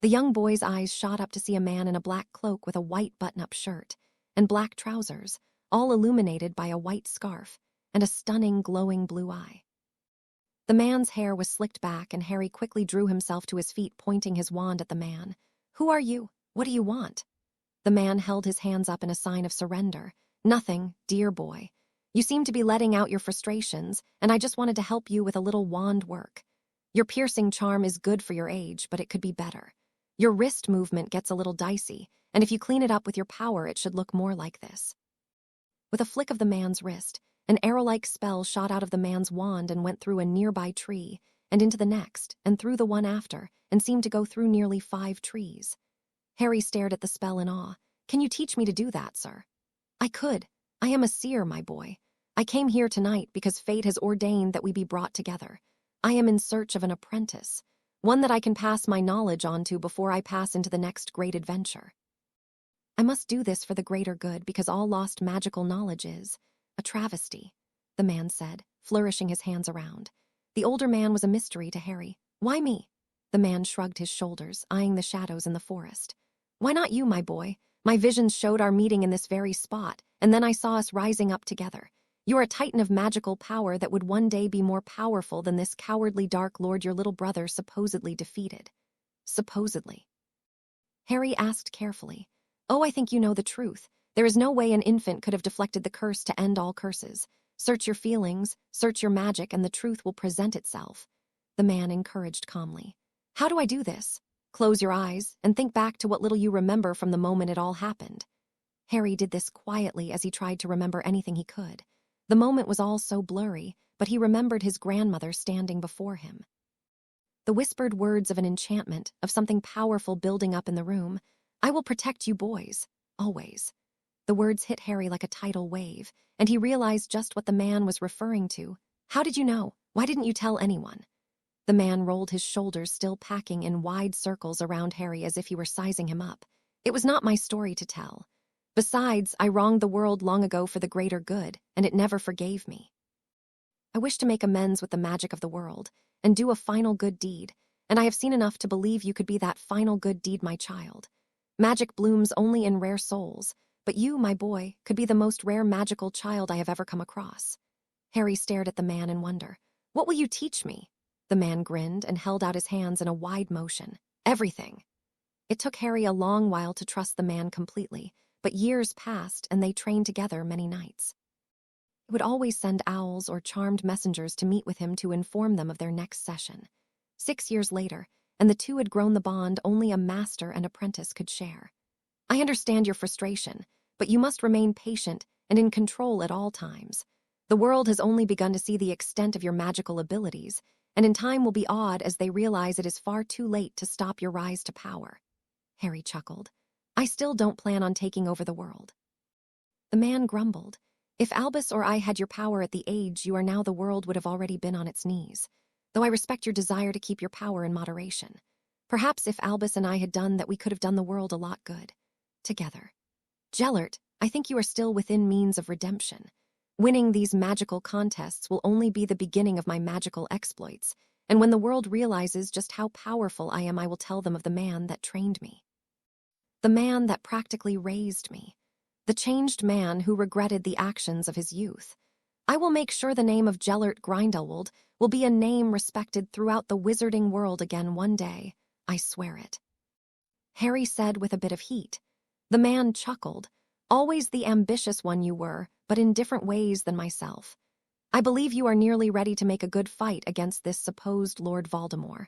The young boy's eyes shot up to see a man in a black cloak with a white button-up shirt and black trousers, all illuminated by a white scarf and a stunning, glowing blue eye. The man's hair was slicked back, and Harry quickly drew himself to his feet, pointing his wand at the man. "Who are you? What do you want?" The man held his hands up in a sign of surrender. "Nothing, dear boy. You seem to be letting out your frustrations, and I just wanted to help you with a little wand work. Your piercing charm is good for your age, but it could be better. Your wrist movement gets a little dicey, and if you clean it up with your power, it should look more like this." With a flick of the man's wrist, an arrow-like spell shot out of the man's wand and went through a nearby tree, and into the next, and through the one after, and seemed to go through nearly 5 trees. Harry stared at the spell in awe. "Can you teach me to do that, sir?" "I could. I am a seer, my boy. I came here tonight because fate has ordained that we be brought together. I am in search of an apprentice, one that I can pass my knowledge on to before I pass into the next great adventure. I must do this for the greater good, because all lost magical knowledge is a travesty," the man said, flourishing his hands around. The older man was a mystery to Harry. "Why me?" The man shrugged his shoulders, eyeing the shadows in the forest. "Why not you, my boy? My visions showed our meeting in this very spot, and then I saw us rising up together. You're a titan of magical power that would one day be more powerful than this cowardly Dark Lord your little brother supposedly defeated." "Supposedly?" Harry asked carefully. "Oh, I think you know the truth. There is no way an infant could have deflected the curse to end all curses. Search your feelings, search your magic, and the truth will present itself," the man encouraged calmly. How do I do this? Close your eyes and think back to what little you remember from the moment it all happened. Harry did this quietly as he tried to remember anything he could. The moment was all so blurry, but he remembered his grandmother standing before him. The whispered words of an enchantment, of something powerful building up in the room. "I will protect you boys, always." The words hit Harry like a tidal wave, and he realized just what the man was referring to. "How did you know? Why didn't you tell anyone?" The man rolled his shoulders, still packing in wide circles around Harry as if he were sizing him up. "It was not my story to tell. Besides, I wronged the world long ago for the greater good, and it never forgave me. I wish to make amends with the magic of the world, and do a final good deed, and I have seen enough to believe you could be that final good deed, my child. Magic blooms only in rare souls, but you, my boy, could be the most rare magical child I have ever come across." Harry stared at the man in wonder. "What will you teach me?" The man grinned and held out his hands in a wide motion. "Everything." It took Harry a long while to trust the man completely, but years passed and they trained together many nights. He would always send owls or charmed messengers to meet with him to inform them of their next session. 6 years later, and the two had grown the bond only a master and apprentice could share. "I understand your frustration, but you must remain patient and in control at all times. The world has only begun to see the extent of your magical abilities, and in time will be awed as they realize it is far too late to stop your rise to power." Harry chuckled. "I still don't plan on taking over the world." The man grumbled. "If Albus or I had your power at the age you are now, the world would have already been on its knees. Though I respect your desire to keep your power in moderation. Perhaps if Albus and I had done that, we could have done the world a lot good. Together. Gellert, I think you are still within means of redemption. Winning these magical contests will only be the beginning of my magical exploits, and when the world realizes just how powerful I am, I will tell them of the man that trained me. The man that practically raised me. The changed man who regretted the actions of his youth. I will make sure the name of Gellert Grindelwald will be a name respected throughout the wizarding world again one day. I swear it." Harry said with a bit of heat. The man chuckled. "Always the ambitious one you were, but in different ways than myself. I believe you are nearly ready to make a good fight against this supposed Lord Voldemort.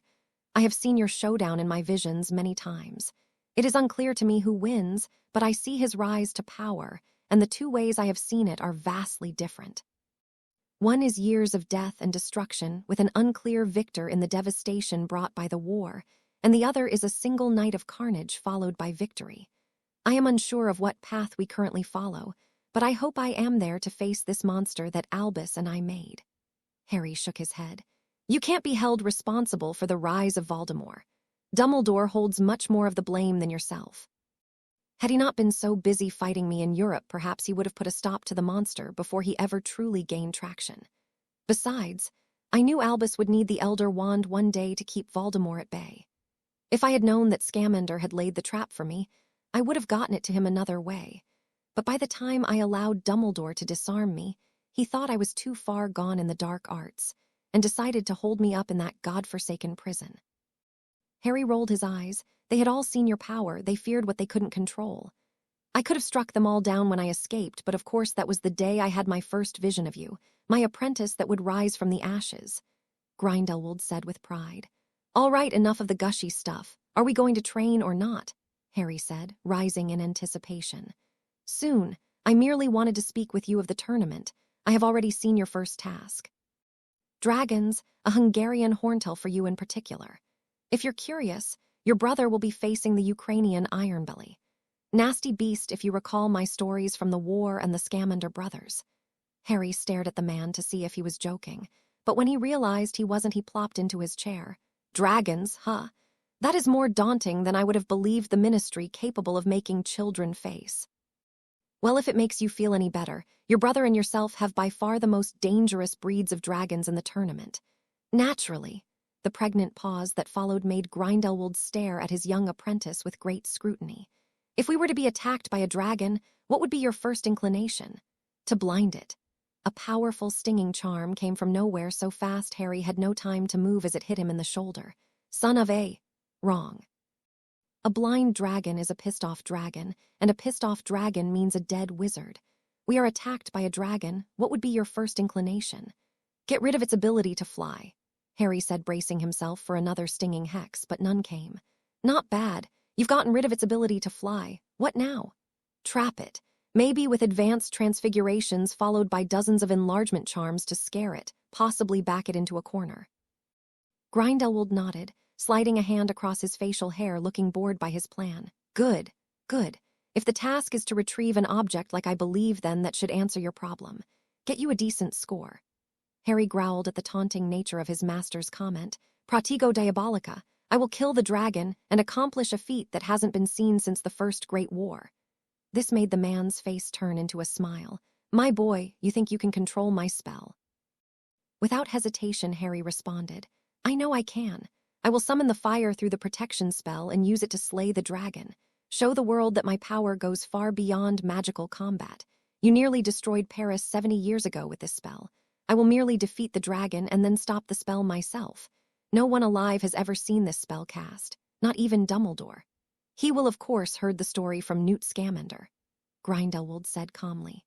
I have seen your showdown in my visions many times. It is unclear to me who wins, but I see his rise to power, and the two ways I have seen it are vastly different. One is years of death and destruction with an unclear victor in the devastation brought by the war, and the other is a single night of carnage followed by victory. I am unsure of what path we currently follow, but I hope I am there to face this monster that Albus and I made." Harry shook his head. "You can't be held responsible for the rise of Voldemort. Dumbledore holds much more of the blame than yourself. Had he not been so busy fighting me in Europe, perhaps he would have put a stop to the monster before he ever truly gained traction. Besides, I knew Albus would need the Elder Wand one day to keep Voldemort at bay. If I had known that Scamander had laid the trap for me, I would have gotten it to him another way. But by the time I allowed Dumbledore to disarm me, he thought I was too far gone in the dark arts, and decided to hold me up in that godforsaken prison." Harry rolled his eyes. They had all seen your power. They feared what they couldn't control. "I could have struck them all down when I escaped, but of course that was the day I had my first vision of you, my apprentice that would rise from the ashes," Grindelwald said with pride. "All right, enough of the gushy stuff. Are we going to train or not?" Harry said, rising in anticipation. "Soon. I merely wanted to speak with you of the tournament. I have already seen your first task. Dragons, a Hungarian horntail for you in particular. If you're curious, your brother will be facing the Ukrainian Ironbelly. Nasty beast if you recall my stories from the war and the Scamander brothers." Harry stared at the man to see if he was joking, but when he realized he wasn't, he plopped into his chair. "Dragons, huh? That is more daunting than I would have believed the Ministry capable of making children face. Well, if it makes you feel any better, your brother and yourself have by far the most dangerous breeds of dragons in the tournament. Naturally." The pregnant pause that followed made Grindelwald stare at his young apprentice with great scrutiny. "If we were to be attacked by a dragon, what would be your first inclination?" "To blind it." A powerful stinging charm came from nowhere so fast Harry had no time to move as it hit him in the shoulder. "Son of a..." "Wrong. A blind dragon is a pissed-off dragon, and a pissed-off dragon means a dead wizard. We are attacked by a dragon. What would be your first inclination?" "Get rid of its ability to fly." Harry said, bracing himself for another stinging hex, but none came. Not bad. You've gotten rid of its ability to fly. What now? Trap it. Maybe with advanced transfigurations followed by dozens of enlargement charms to scare it, possibly back it into a corner. Grindelwald nodded, sliding a hand across his facial hair, looking bored by his plan. Good, good. If the task is to retrieve an object like I believe, then that should answer your problem. Get you a decent score. Harry growled at the taunting nature of his master's comment. Pratigo diabolica. I will kill the dragon and accomplish a feat that hasn't been seen since the First Great War. This made the man's face turn into a smile. My boy, you think you can control my spell? Without hesitation, Harry responded. I know I can. I will summon the fire through the protection spell and use it to slay the dragon. Show the world that my power goes far beyond magical combat. You nearly destroyed Paris 70 years ago with this spell. I will merely defeat the dragon and then stop the spell myself. No one alive has ever seen this spell cast, not even Dumbledore. He will, of course, heard the story from Newt Scamander, Grindelwald said calmly.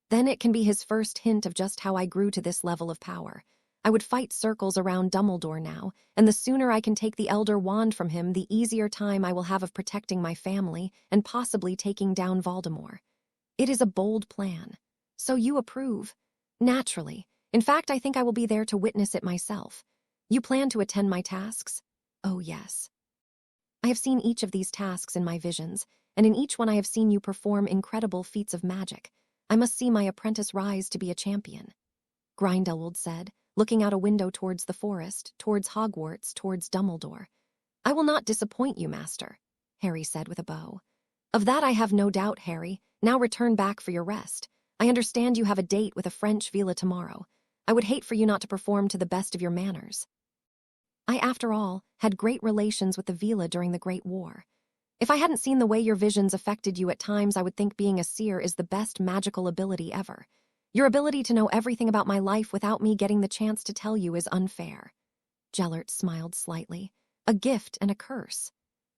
Then it can be his first hint of just how I grew to this level of power. I would fight circles around Dumbledore now, and the sooner I can take the Elder Wand from him, the easier time I will have of protecting my family and possibly taking down Voldemort. It is a bold plan. So you approve? Naturally. In fact, I think I will be there to witness it myself. You plan to attend my tasks? Oh, yes. I have seen each of these tasks in my visions, and in each one I have seen you perform incredible feats of magic. I must see my apprentice rise to be a champion, Grindelwald said, looking out a window towards the forest, towards Hogwarts, towards Dumbledore. I will not disappoint you, Master, Harry said with a bow. Of that I have no doubt, Harry. Now return back for your rest. I understand you have a date with a French villa tomorrow. I would hate for you not to perform to the best of your manners. I, after all, had great relations with the villa during the Great War. If I hadn't seen the way your visions affected you at times, I would think being a seer is the best magical ability ever. Your ability to know everything about my life without me getting the chance to tell you is unfair. Gellert smiled slightly. A gift and a curse,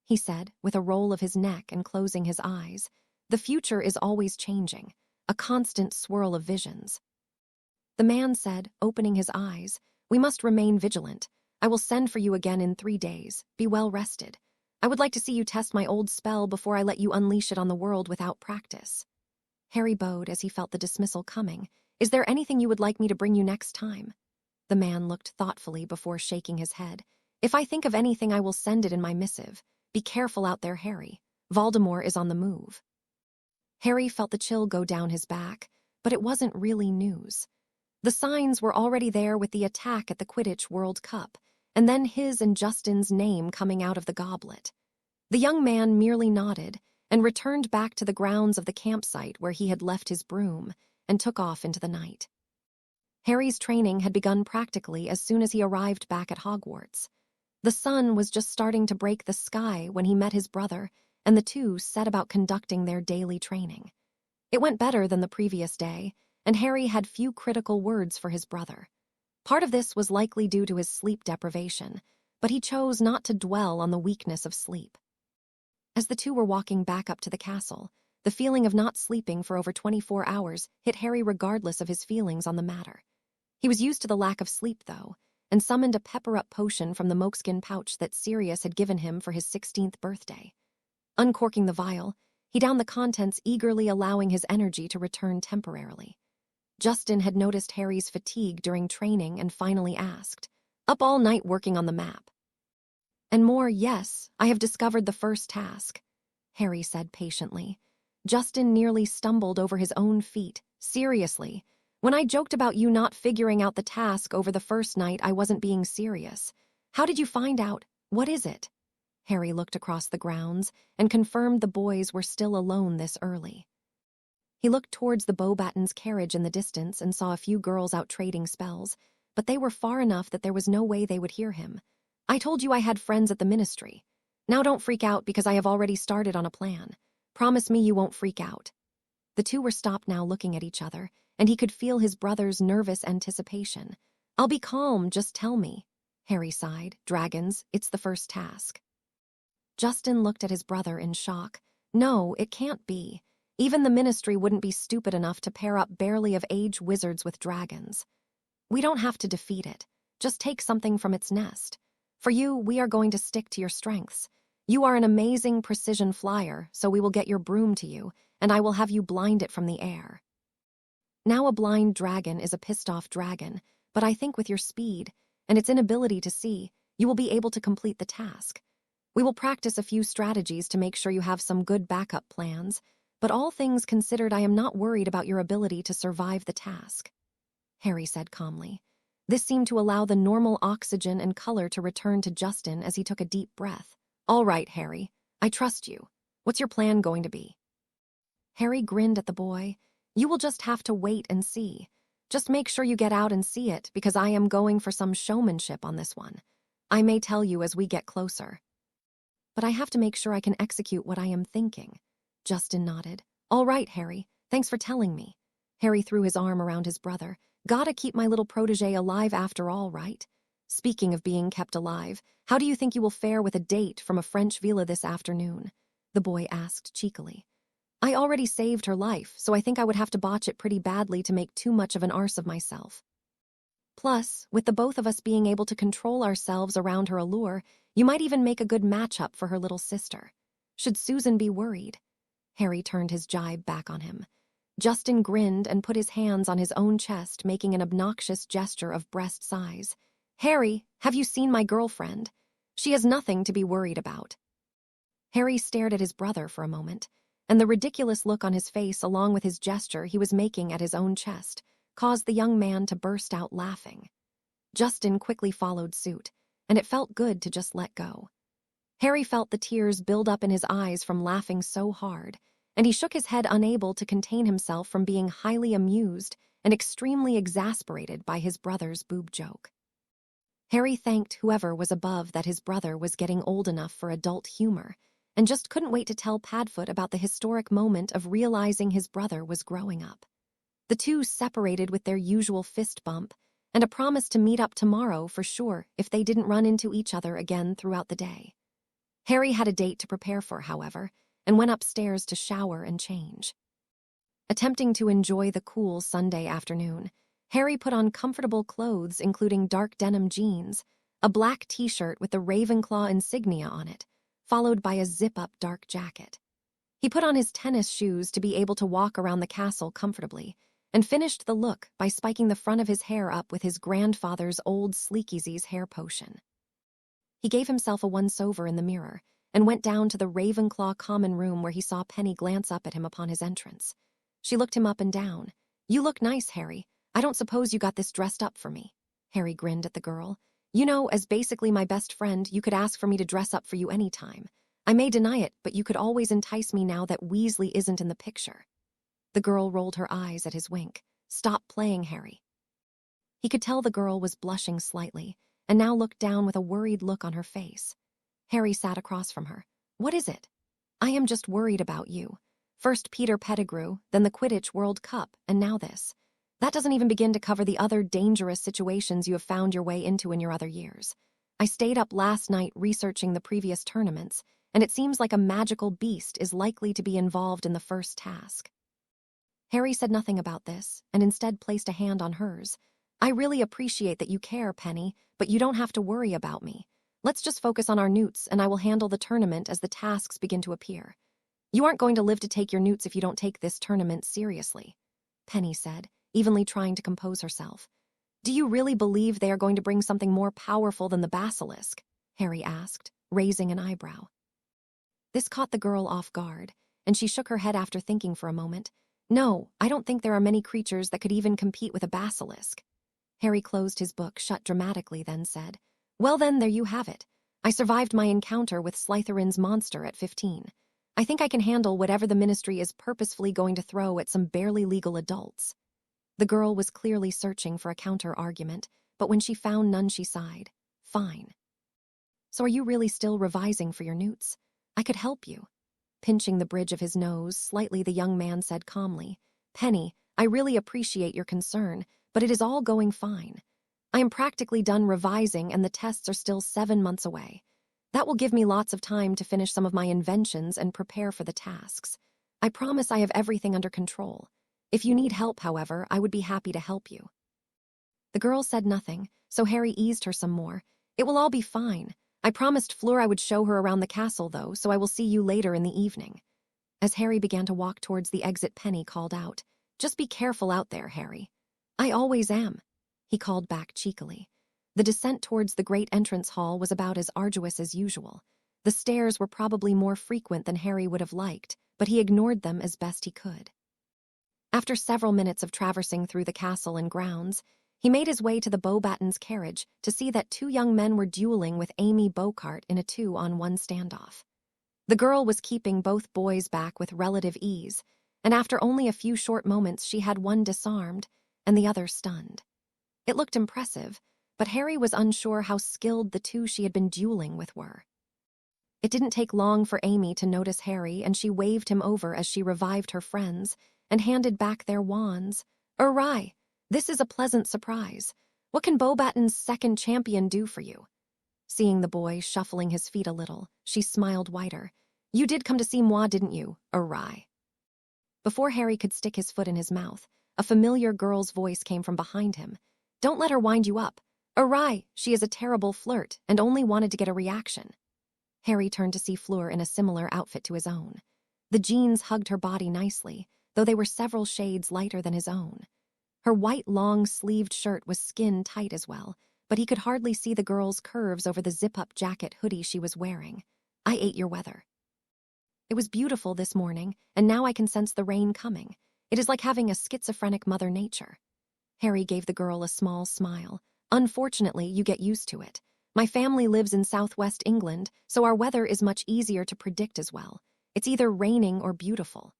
he said, with a roll of his neck and closing his eyes. The future is always changing, a constant swirl of visions. The man said, opening his eyes, We must remain vigilant. I will send for you again in 3 days. Be well rested. I would like to see you test my old spell before I let you unleash it on the world without practice. Harry bowed as he felt the dismissal coming. Is there anything you would like me to bring you next time? The man looked thoughtfully before shaking his head. If I think of anything, I will send it in my missive. Be careful out there, Harry. Voldemort is on the move. Harry felt the chill go down his back, but it wasn't really news. The signs were already there with the attack at the Quidditch World Cup, and then his and Justin's name coming out of the goblet. The young man merely nodded and returned back to the grounds of the campsite where he had left his broom and took off into the night. Harry's training had begun practically as soon as he arrived back at Hogwarts. The sun was just starting to break the sky when he met his brother, and the two set about conducting their daily training. It went better than the previous day, and Harry had few critical words for his brother. Part of this was likely due to his sleep deprivation, but he chose not to dwell on the weakness of sleep. As the two were walking back up to the castle, the feeling of not sleeping for over 24 hours hit Harry regardless of his feelings on the matter. He was used to the lack of sleep, though, and summoned a pepper-up potion from the moleskin pouch that Sirius had given him for his 16th birthday. Uncorking the vial, he downed the contents, eagerly allowing his energy to return temporarily. Justin had noticed Harry's fatigue during training and finally asked, Up all night working on the map? And more, yes, I have discovered the first task, Harry said patiently. Justin nearly stumbled over his own feet. Seriously, when I joked about you not figuring out the task over the first night, I wasn't being serious. How did you find out? What is it? Harry looked across the grounds and confirmed the boys were still alone this early. He looked towards the Beauxbatons' carriage in the distance and saw a few girls out trading spells, but they were far enough that there was no way they would hear him. I told you I had friends at the ministry. Now don't freak out because I have already started on a plan. Promise me you won't freak out. The two were stopped now, looking at each other, and he could feel his brother's nervous anticipation. I'll be calm, just tell me. Harry sighed. Dragons, it's the first task. Justin looked at his brother in shock. No, it can't be. Even the ministry wouldn't be stupid enough to pair up barely of age wizards with dragons. We don't have to defeat it. Just take something from its nest. For you, we are going to stick to your strengths. You are an amazing precision flyer, so we will get your broom to you, and I will have you blind it from the air. Now a blind dragon is a pissed-off dragon, but I think with your speed and its inability to see, you will be able to complete the task. We will practice a few strategies to make sure you have some good backup plans, but all things considered, I am not worried about your ability to survive the task," Harry said calmly. This seemed to allow the normal oxygen and color to return to Justin as he took a deep breath. "All right, Harry. I trust you. What's your plan going to be?" Harry grinned at the boy. "You will just have to wait and see. Just make sure you get out and see it, because I am going for some showmanship on this one. I may tell you as we get closer. But I have to make sure I can execute what I am thinking." Justin nodded. "All right, Harry. Thanks for telling me." Harry threw his arm around his brother. "Gotta keep my little protege alive after all, right? Speaking of being kept alive, how do you think you will fare with a date from a French villa this afternoon?" the boy asked cheekily. "I already saved her life, so I think I would have to botch it pretty badly to make too much of an arse of myself. Plus, with the both of us being able to control ourselves around her allure, you might even make a good matchup for her little sister. Should Susan be worried?" Harry turned his jibe back on him. Justin grinned and put his hands on his own chest, making an obnoxious gesture of breast size. "Harry, have you seen my girlfriend? She has nothing to be worried about." Harry stared at his brother for a moment, and the ridiculous look on his face along with his gesture he was making at his own chest caused the young man to burst out laughing. Justin quickly followed suit, and it felt good to just let go. Harry felt the tears build up in his eyes from laughing so hard, and he shook his head, unable to contain himself from being highly amused and extremely exasperated by his brother's boob joke. Harry thanked whoever was above that his brother was getting old enough for adult humor, and just couldn't wait to tell Padfoot about the historic moment of realizing his brother was growing up. The two separated with their usual fist bump, and a promise to meet up tomorrow for sure if they didn't run into each other again throughout the day. Harry had a date to prepare for, however, and went upstairs to shower and change. Attempting to enjoy the cool Sunday afternoon, Harry put on comfortable clothes including dark denim jeans, a black t-shirt with the Ravenclaw insignia on it, followed by a zip-up dark jacket. He put on his tennis shoes to be able to walk around the castle comfortably, and finished the look by spiking the front of his hair up with his grandfather's old Sleekesy's hair potion. He gave himself a once-over in the mirror, and went down to the Ravenclaw common room where he saw Penny glance up at him upon his entrance. She looked him up and down. "You look nice, Harry. I don't suppose you got this dressed up for me." Harry grinned at the girl. "You know, as basically my best friend, you could ask for me to dress up for you any time. I may deny it, but you could always entice me now that Weasley isn't in the picture." The girl rolled her eyes at his wink. "Stop playing, Harry." He could tell the girl was blushing slightly, and now looked down with a worried look on her face. Harry sat across from her. "What is it?" "I am just worried about you. First Peter Pettigrew, then the Quidditch World Cup, and now this. That doesn't even begin to cover the other dangerous situations you have found your way into in your other years. I stayed up last night researching the previous tournaments, and it seems like a magical beast is likely to be involved in the first task." Harry said nothing about this, and instead placed a hand on hers. "I really appreciate that you care, Penny, but you don't have to worry about me. Let's just focus on our newts, and I will handle the tournament as the tasks begin to appear. You aren't going to live to take your newts if you don't take this tournament seriously," Penny said, evenly trying to compose herself. "Do you really believe they are going to bring something more powerful than the basilisk?" Harry asked, raising an eyebrow. This caught the girl off guard, and she shook her head after thinking for a moment. "No, I don't think there are many creatures that could even compete with a basilisk." Harry closed his book shut dramatically, then said, "Well then, there you have it. I survived my encounter with Slytherin's monster at 15. I think I can handle whatever the Ministry is purposefully going to throw at some barely legal adults." The girl was clearly searching for a counter-argument, but when she found none she sighed. "Fine. So are you really still revising for your newts? I could help you." Pinching the bridge of his nose slightly, the young man said calmly, "Penny, I really appreciate your concern, but it is all going fine. I am practically done revising and the tests are still 7 months away. That will give me lots of time to finish some of my inventions and prepare for the tasks. I promise I have everything under control. If you need help, however, I would be happy to help you." The girl said nothing, so Harry eased her some more. It will all be fine. I promised Fleur I would show her around the castle, though, so I will see you later in the evening. As Harry began to walk towards the exit, Penny called out, "Just be careful out there, Harry." "I always am," he called back cheekily. The descent towards the great entrance hall was about as arduous as usual. The stairs were probably more frequent than Harry would have liked, but he ignored them as best he could. After several minutes of traversing through the castle and grounds, he made his way to the Beauxbatons carriage to see that two young men were dueling with Amy Beaucart in a 2-on-1 standoff. The girl was keeping both boys back with relative ease, and after only a few short moments she had one disarmed and the other stunned. It looked impressive, but Harry was unsure how skilled the two she had been dueling with were. It didn't take long for Amy to notice Harry, and she waved him over as she revived her friends and handed back their wands. "Awry, this is a pleasant surprise. What can Beauxbaton's second champion do for you?" Seeing the boy shuffling his feet a little, she smiled wider. "You did come to see moi, didn't you, awry?" Before Harry could stick his foot in his mouth, a familiar girl's voice came from behind him. "Don't let her wind you up. Awry, she is a terrible flirt and only wanted to get a reaction." Harry turned to see Fleur in a similar outfit to his own. The jeans hugged her body nicely, though they were several shades lighter than his own. Her white long-sleeved shirt was skin-tight as well, but he could hardly see the girl's curves over the zip-up jacket hoodie she was wearing. "I ate your weather." "It was beautiful this morning, and now I can sense the rain coming. It is like having a schizophrenic Mother Nature." Harry gave the girl a small smile. "Unfortunately, you get used to it. My family lives in southwest England, so our weather is much easier to predict as well. It's either raining or beautiful."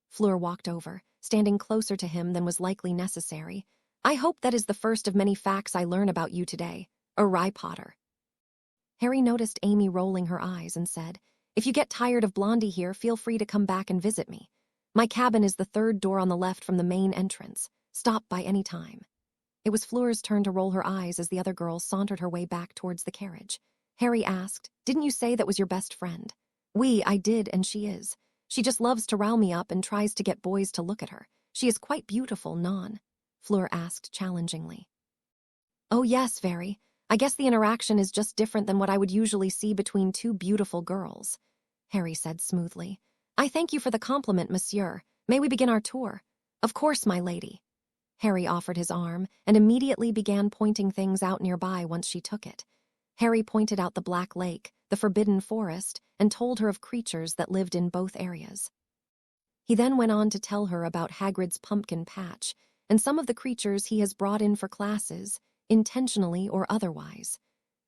Fleur walked over, standing closer to him than was likely necessary. "I hope that is the first of many facts I learn about you today. Awry, Potter." Harry noticed Amy rolling her eyes and said, "If you get tired of Blondie here, feel free to come back and visit me. My cabin is the third door on the left from the main entrance. Stop by any time." It was Fleur's turn to roll her eyes as the other girl sauntered her way back towards the carriage. Harry asked, "Didn't you say that was your best friend?" "Oui, I did, and she is. She just loves to rile me up and tries to get boys to look at her. She is quite beautiful, non?" Fleur asked challengingly. "Oh yes, very. I guess the interaction is just different than what I would usually see between two beautiful girls," Harry said smoothly. "I thank you for the compliment, monsieur. May we begin our tour?" "Of course, my lady." Harry offered his arm and immediately began pointing things out nearby once she took it. Harry pointed out the Black Lake, the Forbidden Forest, and told her of creatures that lived in both areas. He then went on to tell her about Hagrid's pumpkin patch and some of the creatures he has brought in for classes, intentionally or otherwise.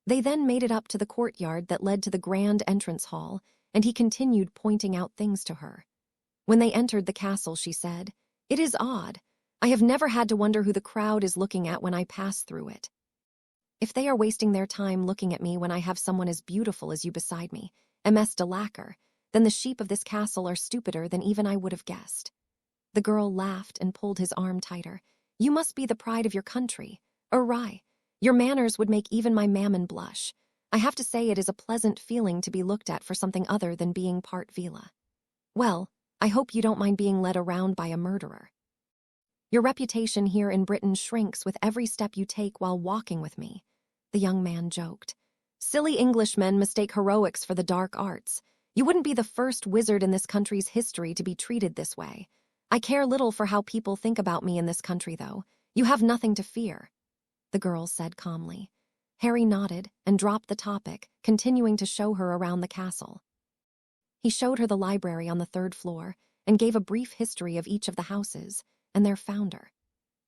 They then made it up to the courtyard that led to the grand entrance hall, and he continued pointing out things to her. When they entered the castle, she said, "It is odd. I have never had to wonder who the crowd is looking at when I pass through it. If they are wasting their time looking at me when I have someone as beautiful as you beside me, Ms. Delacour, then the sheep of this castle are stupider than even I would have guessed." The girl laughed and pulled his arm tighter. "You must be the pride of your country. Awry. Your manners would make even my mammon blush. I have to say it is a pleasant feeling to be looked at for something other than being part Vila. Well, I hope you don't mind being led around by a murderer. Your reputation here in Britain shrinks with every step you take while walking with me," the young man joked. "Silly Englishmen mistake heroics for the dark arts. You wouldn't be the first wizard in this country's history to be treated this way. I care little for how people think about me in this country, though. You have nothing to fear," the girl said calmly. Harry nodded and dropped the topic, continuing to show her around the castle. He showed her the library on the 3rd floor and gave a brief history of each of the houses and their founder.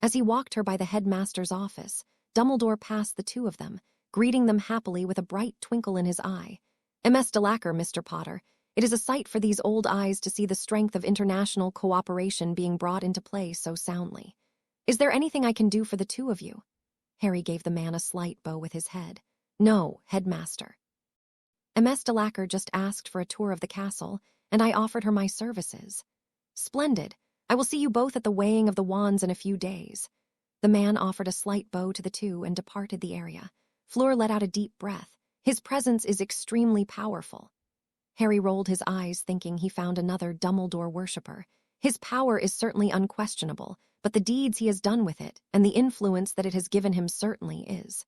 As he walked her by the headmaster's office, Dumbledore passed the two of them, greeting them happily with a bright twinkle in his eye. "Ms. Delacour, Mr. Potter, it is a sight for these old eyes to see the strength of international cooperation being brought into play so soundly. Is there anything I can do for the two of you?" Harry gave the man a slight bow with his head. "No, headmaster. Ms. Delacour just asked for a tour of the castle, and I offered her my services." "Splendid. I will see you both at the weighing of the wands in a few days." The man offered a slight bow to the two and departed the area. Fleur let out a deep breath. His presence is extremely powerful. Harry rolled his eyes, thinking he found another Dumbledore worshipper. His power is certainly unquestionable, but the deeds he has done with it and the influence that it has given him certainly is.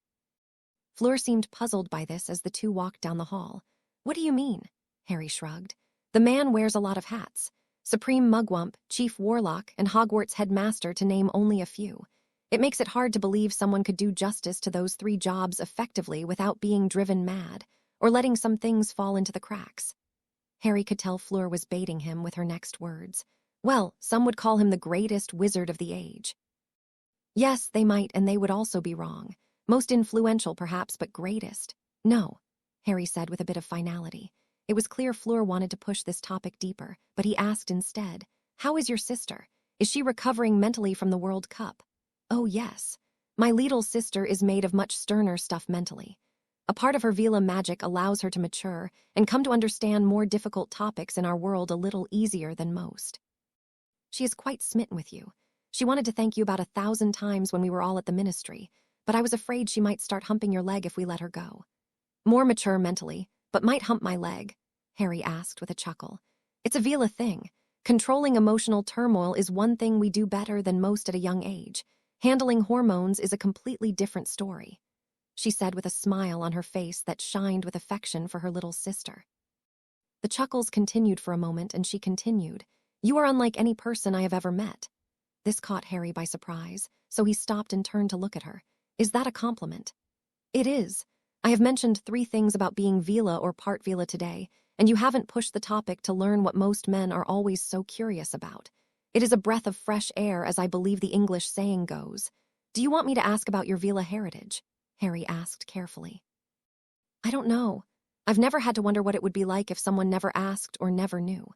Fleur seemed puzzled by this as the two walked down the hall. What do you mean? Harry shrugged. The man wears a lot of hats. Supreme Mugwump, Chief Warlock, and Hogwarts Headmaster, to name only a few. It makes it hard to believe someone could do justice to those 3 jobs effectively without being driven mad, or letting some things fall into the cracks. Harry could tell Fleur was baiting him with her next words. Well, some would call him the greatest wizard of the age. Yes, they might, and they would also be wrong. Most influential, perhaps, but greatest. No, Harry said with a bit of finality. It was clear Fleur wanted to push this topic deeper, but he asked instead, How is your sister? Is she recovering mentally from the World Cup? Oh, yes. My little sister is made of much sterner stuff mentally. A part of her Vila magic allows her to mature and come to understand more difficult topics in our world a little easier than most. She is quite smitten with you. She wanted to thank you about 1,000 times when we were all at the ministry, but I was afraid she might start humping your leg if we let her go. More mature mentally, but might hump my leg? Harry asked with a chuckle. It's a Vila thing. Controlling emotional turmoil is one thing we do better than most at a young age. Handling hormones is a completely different story, she said with a smile on her face that shined with affection for her little sister. The chuckles continued for a moment, and she continued, You are unlike any person I have ever met. This caught Harry by surprise, so he stopped and turned to look at her. Is that a compliment? It is. I have mentioned 3 things about being Vila or part Vila today, and you haven't pushed the topic to learn what most men are always so curious about. It is a breath of fresh air, as I believe the English saying goes. Do you want me to ask about your Vila heritage? Harry asked carefully. I don't know. I've never had to wonder what it would be like if someone never asked or never knew.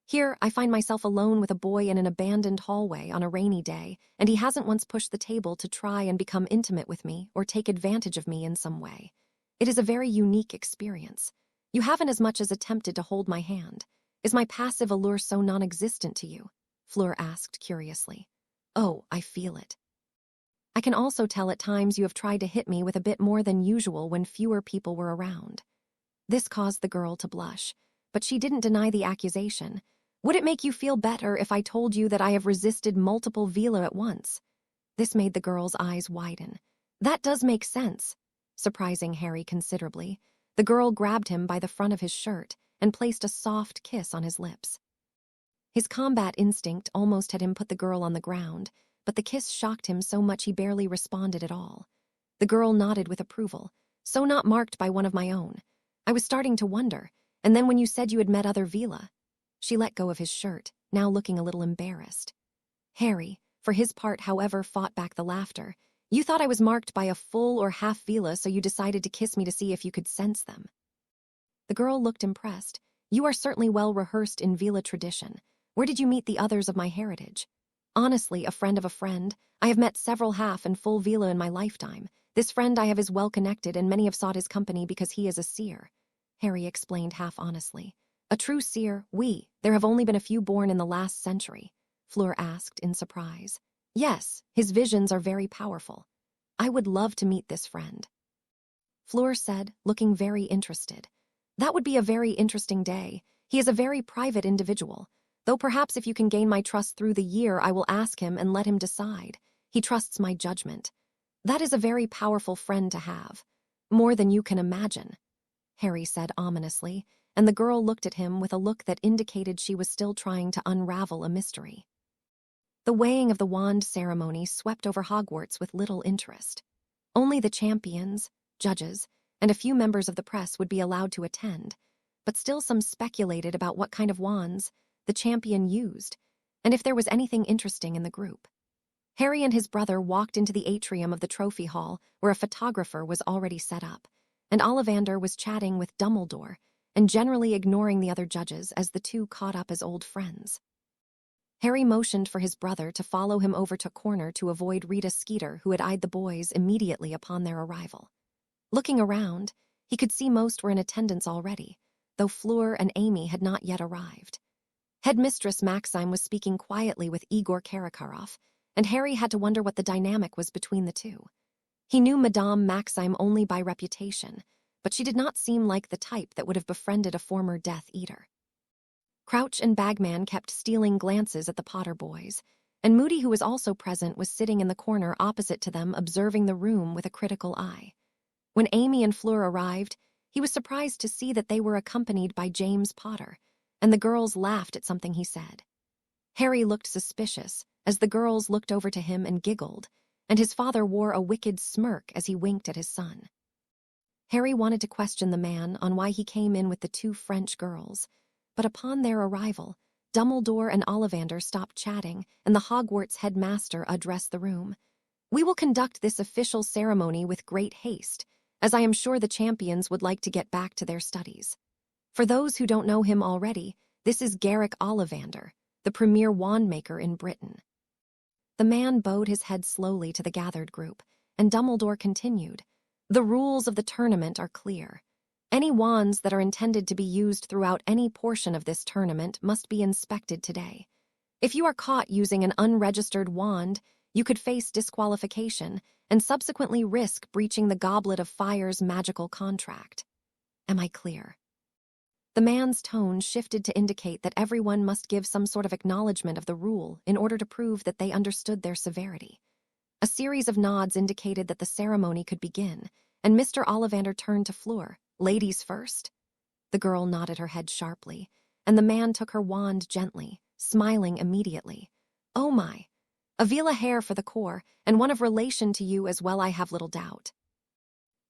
Here, I find myself alone with a boy in an abandoned hallway on a rainy day, and he hasn't once pushed the table to try and become intimate with me or take advantage of me in some way. It is a very unique experience. You haven't as much as attempted to hold my hand. Is my passive allure so non-existent to you? Fleur asked curiously. Oh, I feel it. I can also tell at times you have tried to hit me with a bit more than usual when fewer people were around. This caused the girl to blush, but she didn't deny the accusation. Would it make you feel better if I told you that I have resisted multiple Vila at once? This made the girl's eyes widen. That does make sense. Surprising Harry considerably, the girl grabbed him by the front of his shirt and placed a soft kiss on his lips. His combat instinct almost had him put the girl on the ground, but the kiss shocked him so much he barely responded at all. The girl nodded with approval. So not marked by one of my own. I was starting to wonder, and then when you said you had met other Vila. She let go of his shirt, now looking a little embarrassed. Harry, for his part, however, fought back the laughter. You thought I was marked by a full or half Vila, so you decided to kiss me to see if you could sense them. The girl looked impressed. You are certainly well rehearsed in Vila tradition. Where did you meet the others of my heritage? Honestly, a friend of a friend. I have met several half and full Vila in my lifetime. This friend I have is well connected, and many have sought his company because he is a seer. Harry explained half honestly. A true seer, there have only been a few born in the last century. Fleur asked in surprise. Yes, his visions are very powerful. I would love to meet this friend. Fleur said, looking very interested. That would be a very interesting day. He is a very private individual. Though perhaps if you can gain my trust through the year, I will ask him and let him decide. He trusts my judgment. That is a very powerful friend to have. More than you can imagine, Harry said ominously, and the girl looked at him with a look that indicated she was still trying to unravel a mystery. The weighing of the wand ceremony swept over Hogwarts with little interest. Only the champions, judges, and a few members of the press would be allowed to attend, but still some speculated about what kind of wands the champion used, and if there was anything interesting in the group. Harry and his brother walked into the atrium of the trophy hall, where a photographer was already set up, and Ollivander was chatting with Dumbledore and generally ignoring the other judges as the two caught up as old friends. Harry motioned for his brother to follow him over to a corner to avoid Rita Skeeter, who had eyed the boys immediately upon their arrival. Looking around, he could see most were in attendance already, though Fleur and Amy had not yet arrived. Headmistress Maxime was speaking quietly with Igor Karakaroff, and Harry had to wonder what the dynamic was between the two. He knew Madame Maxime only by reputation, but she did not seem like the type that would have befriended a former Death Eater. Crouch and Bagman kept stealing glances at the Potter boys, and Moody, who was also present, was sitting in the corner opposite to them, observing the room with a critical eye. When Amy and Fleur arrived, he was surprised to see that they were accompanied by James Potter, and the girls laughed at something he said. Harry looked suspicious as the girls looked over to him and giggled, and his father wore a wicked smirk as he winked at his son. Harry wanted to question the man on why he came in with the two French girls, but upon their arrival, Dumbledore and Ollivander stopped chatting, and the Hogwarts headmaster addressed the room. "We will conduct this official ceremony with great haste, as I am sure the champions would like to get back to their studies. For those who don't know him already, this is Garrick Ollivander, the premier wand maker in Britain." The man bowed his head slowly to the gathered group, and Dumbledore continued, "The rules of the tournament are clear. Any wands that are intended to be used throughout any portion of this tournament must be inspected today. If you are caught using an unregistered wand, you could face disqualification and subsequently risk breaching the Goblet of Fire's magical contract. Am I clear?" The man's tone shifted to indicate that everyone must give some sort of acknowledgement of the rule in order to prove that they understood their severity. A series of nods indicated that the ceremony could begin, and Mr. Ollivander turned to Fleur. "Ladies first?" The girl nodded her head sharply, and the man took her wand gently, smiling immediately. "Oh my! A Fleur Delacour for the core, and one of relation to you as well, I have little doubt."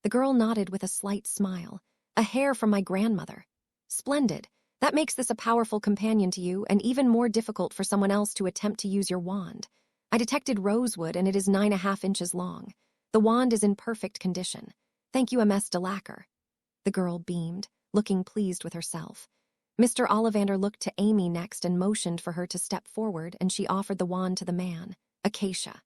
The girl nodded with a slight smile. "A hair from my grandmother. Splendid. That makes this a powerful companion to you, and even more difficult for someone else to attempt to use your wand. I detected rosewood, and it is 9.5 inches long. The wand is in perfect condition. Thank you, Ms. Delacour." The girl beamed, looking pleased with herself. Mr. Ollivander looked to Amy next and motioned for her to step forward, and she offered the wand to the man. "Acacia.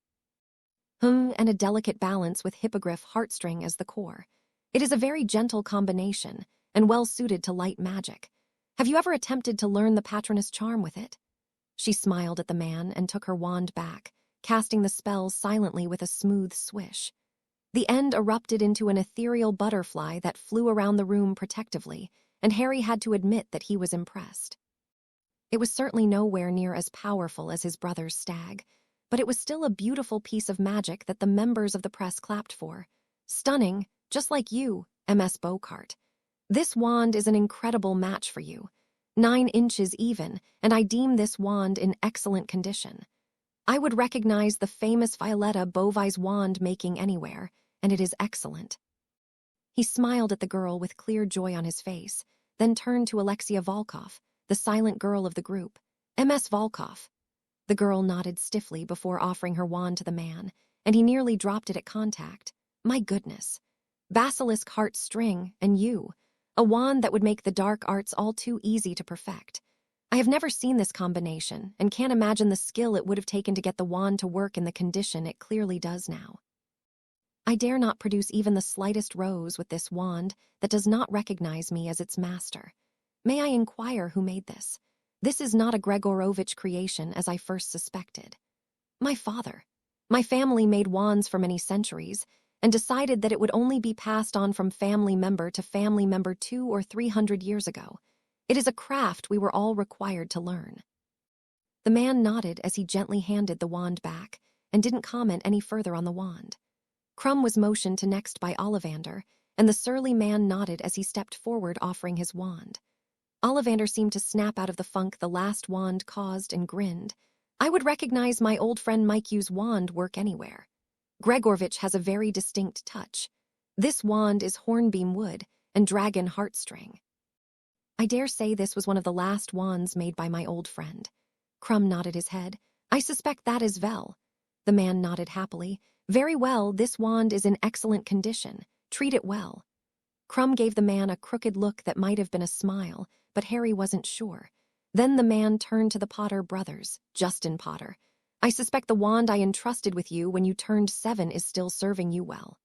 And a delicate balance with hippogriff heartstring as the core. It is a very gentle combination, and well-suited to light magic. Have you ever attempted to learn the Patronus charm with it?" She smiled at the man and took her wand back, casting the spell silently with a smooth swish. The end erupted into an ethereal butterfly that flew around the room protectively, and Harry had to admit that he was impressed. It was certainly nowhere near as powerful as his brother's stag, but it was still a beautiful piece of magic that the members of the press clapped for. "Stunning, just like you, Ms. Beaucart. This wand is an incredible match for you. 9 inches even, and I deem this wand in excellent condition. I would recognize the famous Violetta Beauvais wand making anywhere, and it is excellent." He smiled at the girl with clear joy on his face, then turned to Alexia Volkov, the silent girl of the group. "Ms. Volkov." The girl nodded stiffly before offering her wand to the man, and he nearly dropped it at contact. "My goodness. Basilisk heart string, and you. A wand that would make the dark arts all too easy to perfect. I have never seen this combination, and can't imagine the skill it would have taken to get the wand to work in the condition it clearly does now. I dare not produce even the slightest rose with this wand that does not recognize me as its master. May I inquire who made this? This is not a Gregorovitch creation, as I first suspected." "My father. My family made wands for many centuries, and decided that it would only be passed on from family member to family member 200 or 300 years ago. It is a craft we were all required to learn." The man nodded as he gently handed the wand back, and didn't comment any further on the wand. Crumb was motioned to next by Ollivander, and the surly man nodded as he stepped forward offering his wand. Ollivander seemed to snap out of the funk the last wand caused and grinned. "I would recognize my old friend Mikey's wand work anywhere. Gregorovitch has a very distinct touch. This wand is hornbeam wood and dragon heartstring. I dare say this was one of the last wands made by my old friend." Crumb nodded his head. "I suspect that is Vel." The man nodded happily. "Very well, this wand is in excellent condition. Treat it well." Crumb gave the man a crooked look that might have been a smile, but Harry wasn't sure. Then the man turned to the Potter brothers. "Justin Potter, I suspect the wand I entrusted with you when you turned 7 is still serving you well."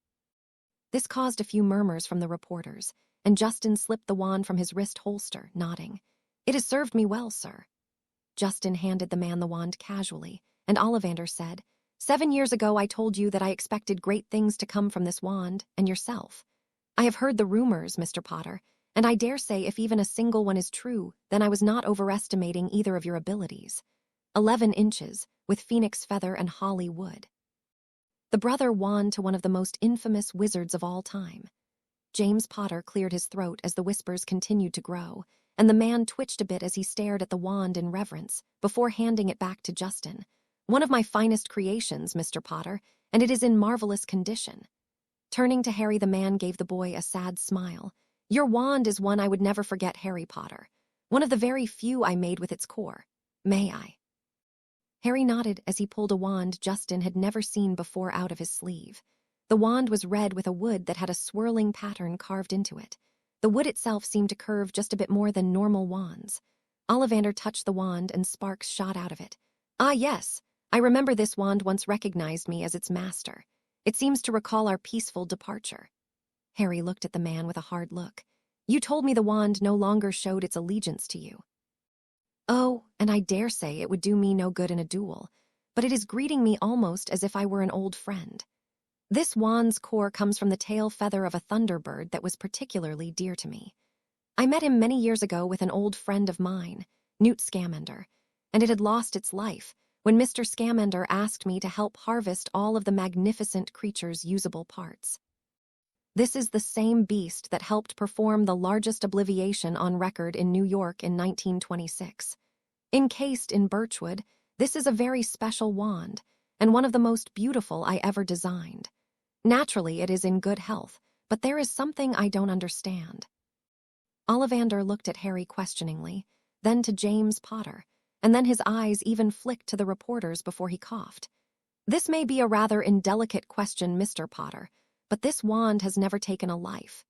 This caused a few murmurs from the reporters, and Justin slipped the wand from his wrist holster, nodding. "It has served me well, sir." Justin handed the man the wand casually, and Ollivander said, 7 years ago I told you that I expected great things to come from this wand, and yourself. I have heard the rumors, Mr. Potter, and I dare say if even a single one is true, then I was not overestimating either of your abilities. 11 inches, with phoenix feather and holly wood. The brother wand to one of the most infamous wizards of all time. James Potter cleared his throat as the whispers continued to grow, and the man twitched a bit as he stared at the wand in reverence, before handing it back to Justin. "One of my finest creations, Mr. Potter, and it is in marvelous condition." Turning to Harry, the man gave the boy a sad smile. "Your wand is one I would never forget, Harry Potter. One of the very few I made with its core. May I?" Harry nodded as he pulled a wand Justin had never seen before out of his sleeve. The wand was red with a wood that had a swirling pattern carved into it. The wood itself seemed to curve just a bit more than normal wands. Ollivander touched the wand and sparks shot out of it. "Ah, yes. I remember this wand once recognized me as its master. It seems to recall our peaceful departure." Harry looked at the man with a hard look. "You told me the wand no longer showed its allegiance to you." "Oh, and I dare say it would do me no good in a duel, but it is greeting me almost as if I were an old friend. This wand's core comes from the tail feather of a thunderbird that was particularly dear to me. I met him many years ago with an old friend of mine, Newt Scamander, and it had lost its life when Mr. Scamander asked me to help harvest all of the magnificent creature's usable parts. This is the same beast that helped perform the largest obliviation on record in New York in 1926. Encased in birchwood, this is a very special wand, and one of the most beautiful I ever designed. Naturally, it is in good health, but there is something I don't understand." Ollivander looked at Harry questioningly, then to James Potter, and then his eyes even flicked to the reporters before he coughed. "This may be a rather indelicate question, Mr. Potter, but this wand has never taken a life.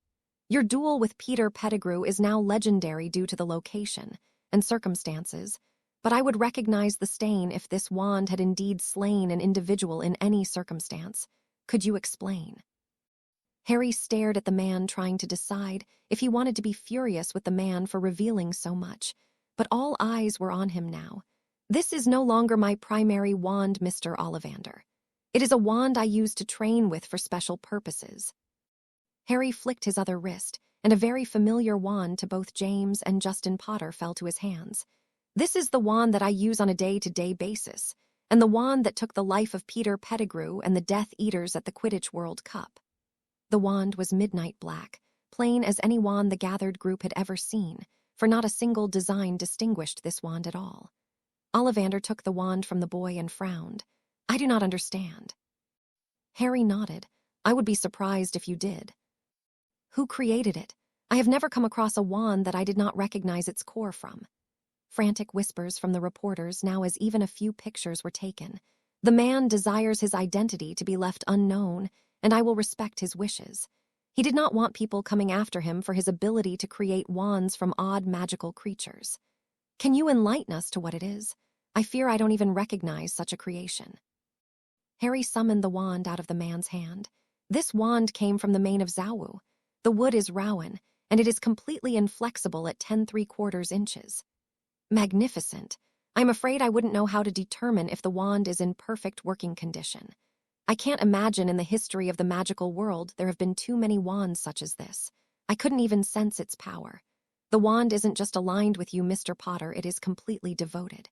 Your duel with Peter Pettigrew is now legendary due to the location and circumstances, but I would recognize the stain if this wand had indeed slain an individual in any circumstance. Could you explain?" Harry stared at the man, trying to decide if he wanted to be furious with the man for revealing so much, but all eyes were on him now. "This is no longer my primary wand, Mr. Ollivander. It is a wand I use to train with for special purposes." Harry flicked his other wrist, and a very familiar wand to both James and Justin Potter fell to his hands. "This is the wand that I use on a day-to-day basis, and the wand that took the life of Peter Pettigrew and the Death Eaters at the Quidditch World Cup." The wand was midnight black, plain as any wand the gathered group had ever seen, for not a single design distinguished this wand at all. Ollivander took the wand from the boy and frowned. "I do not understand." Harry nodded. "I would be surprised if you did." "Who created it? I have never come across a wand that I did not recognize its core from." Frantic whispers from the reporters now as even a few pictures were taken. "The man desires his identity to be left unknown, and I will respect his wishes. He did not want people coming after him for his ability to create wands from odd magical creatures. Can you enlighten us to what it is? I fear I don't even recognize such a creation." Harry summoned the wand out of the man's hand. "This wand came from the mane of Zawu. The wood is rowan, and it is completely inflexible at 10¾ inches. Magnificent. I'm afraid I wouldn't know how to determine if the wand is in perfect working condition. I can't imagine in the history of the magical world there have been too many wands such as this. I couldn't even sense its power. The wand isn't just aligned with you, Mr. Potter, it is completely devoted.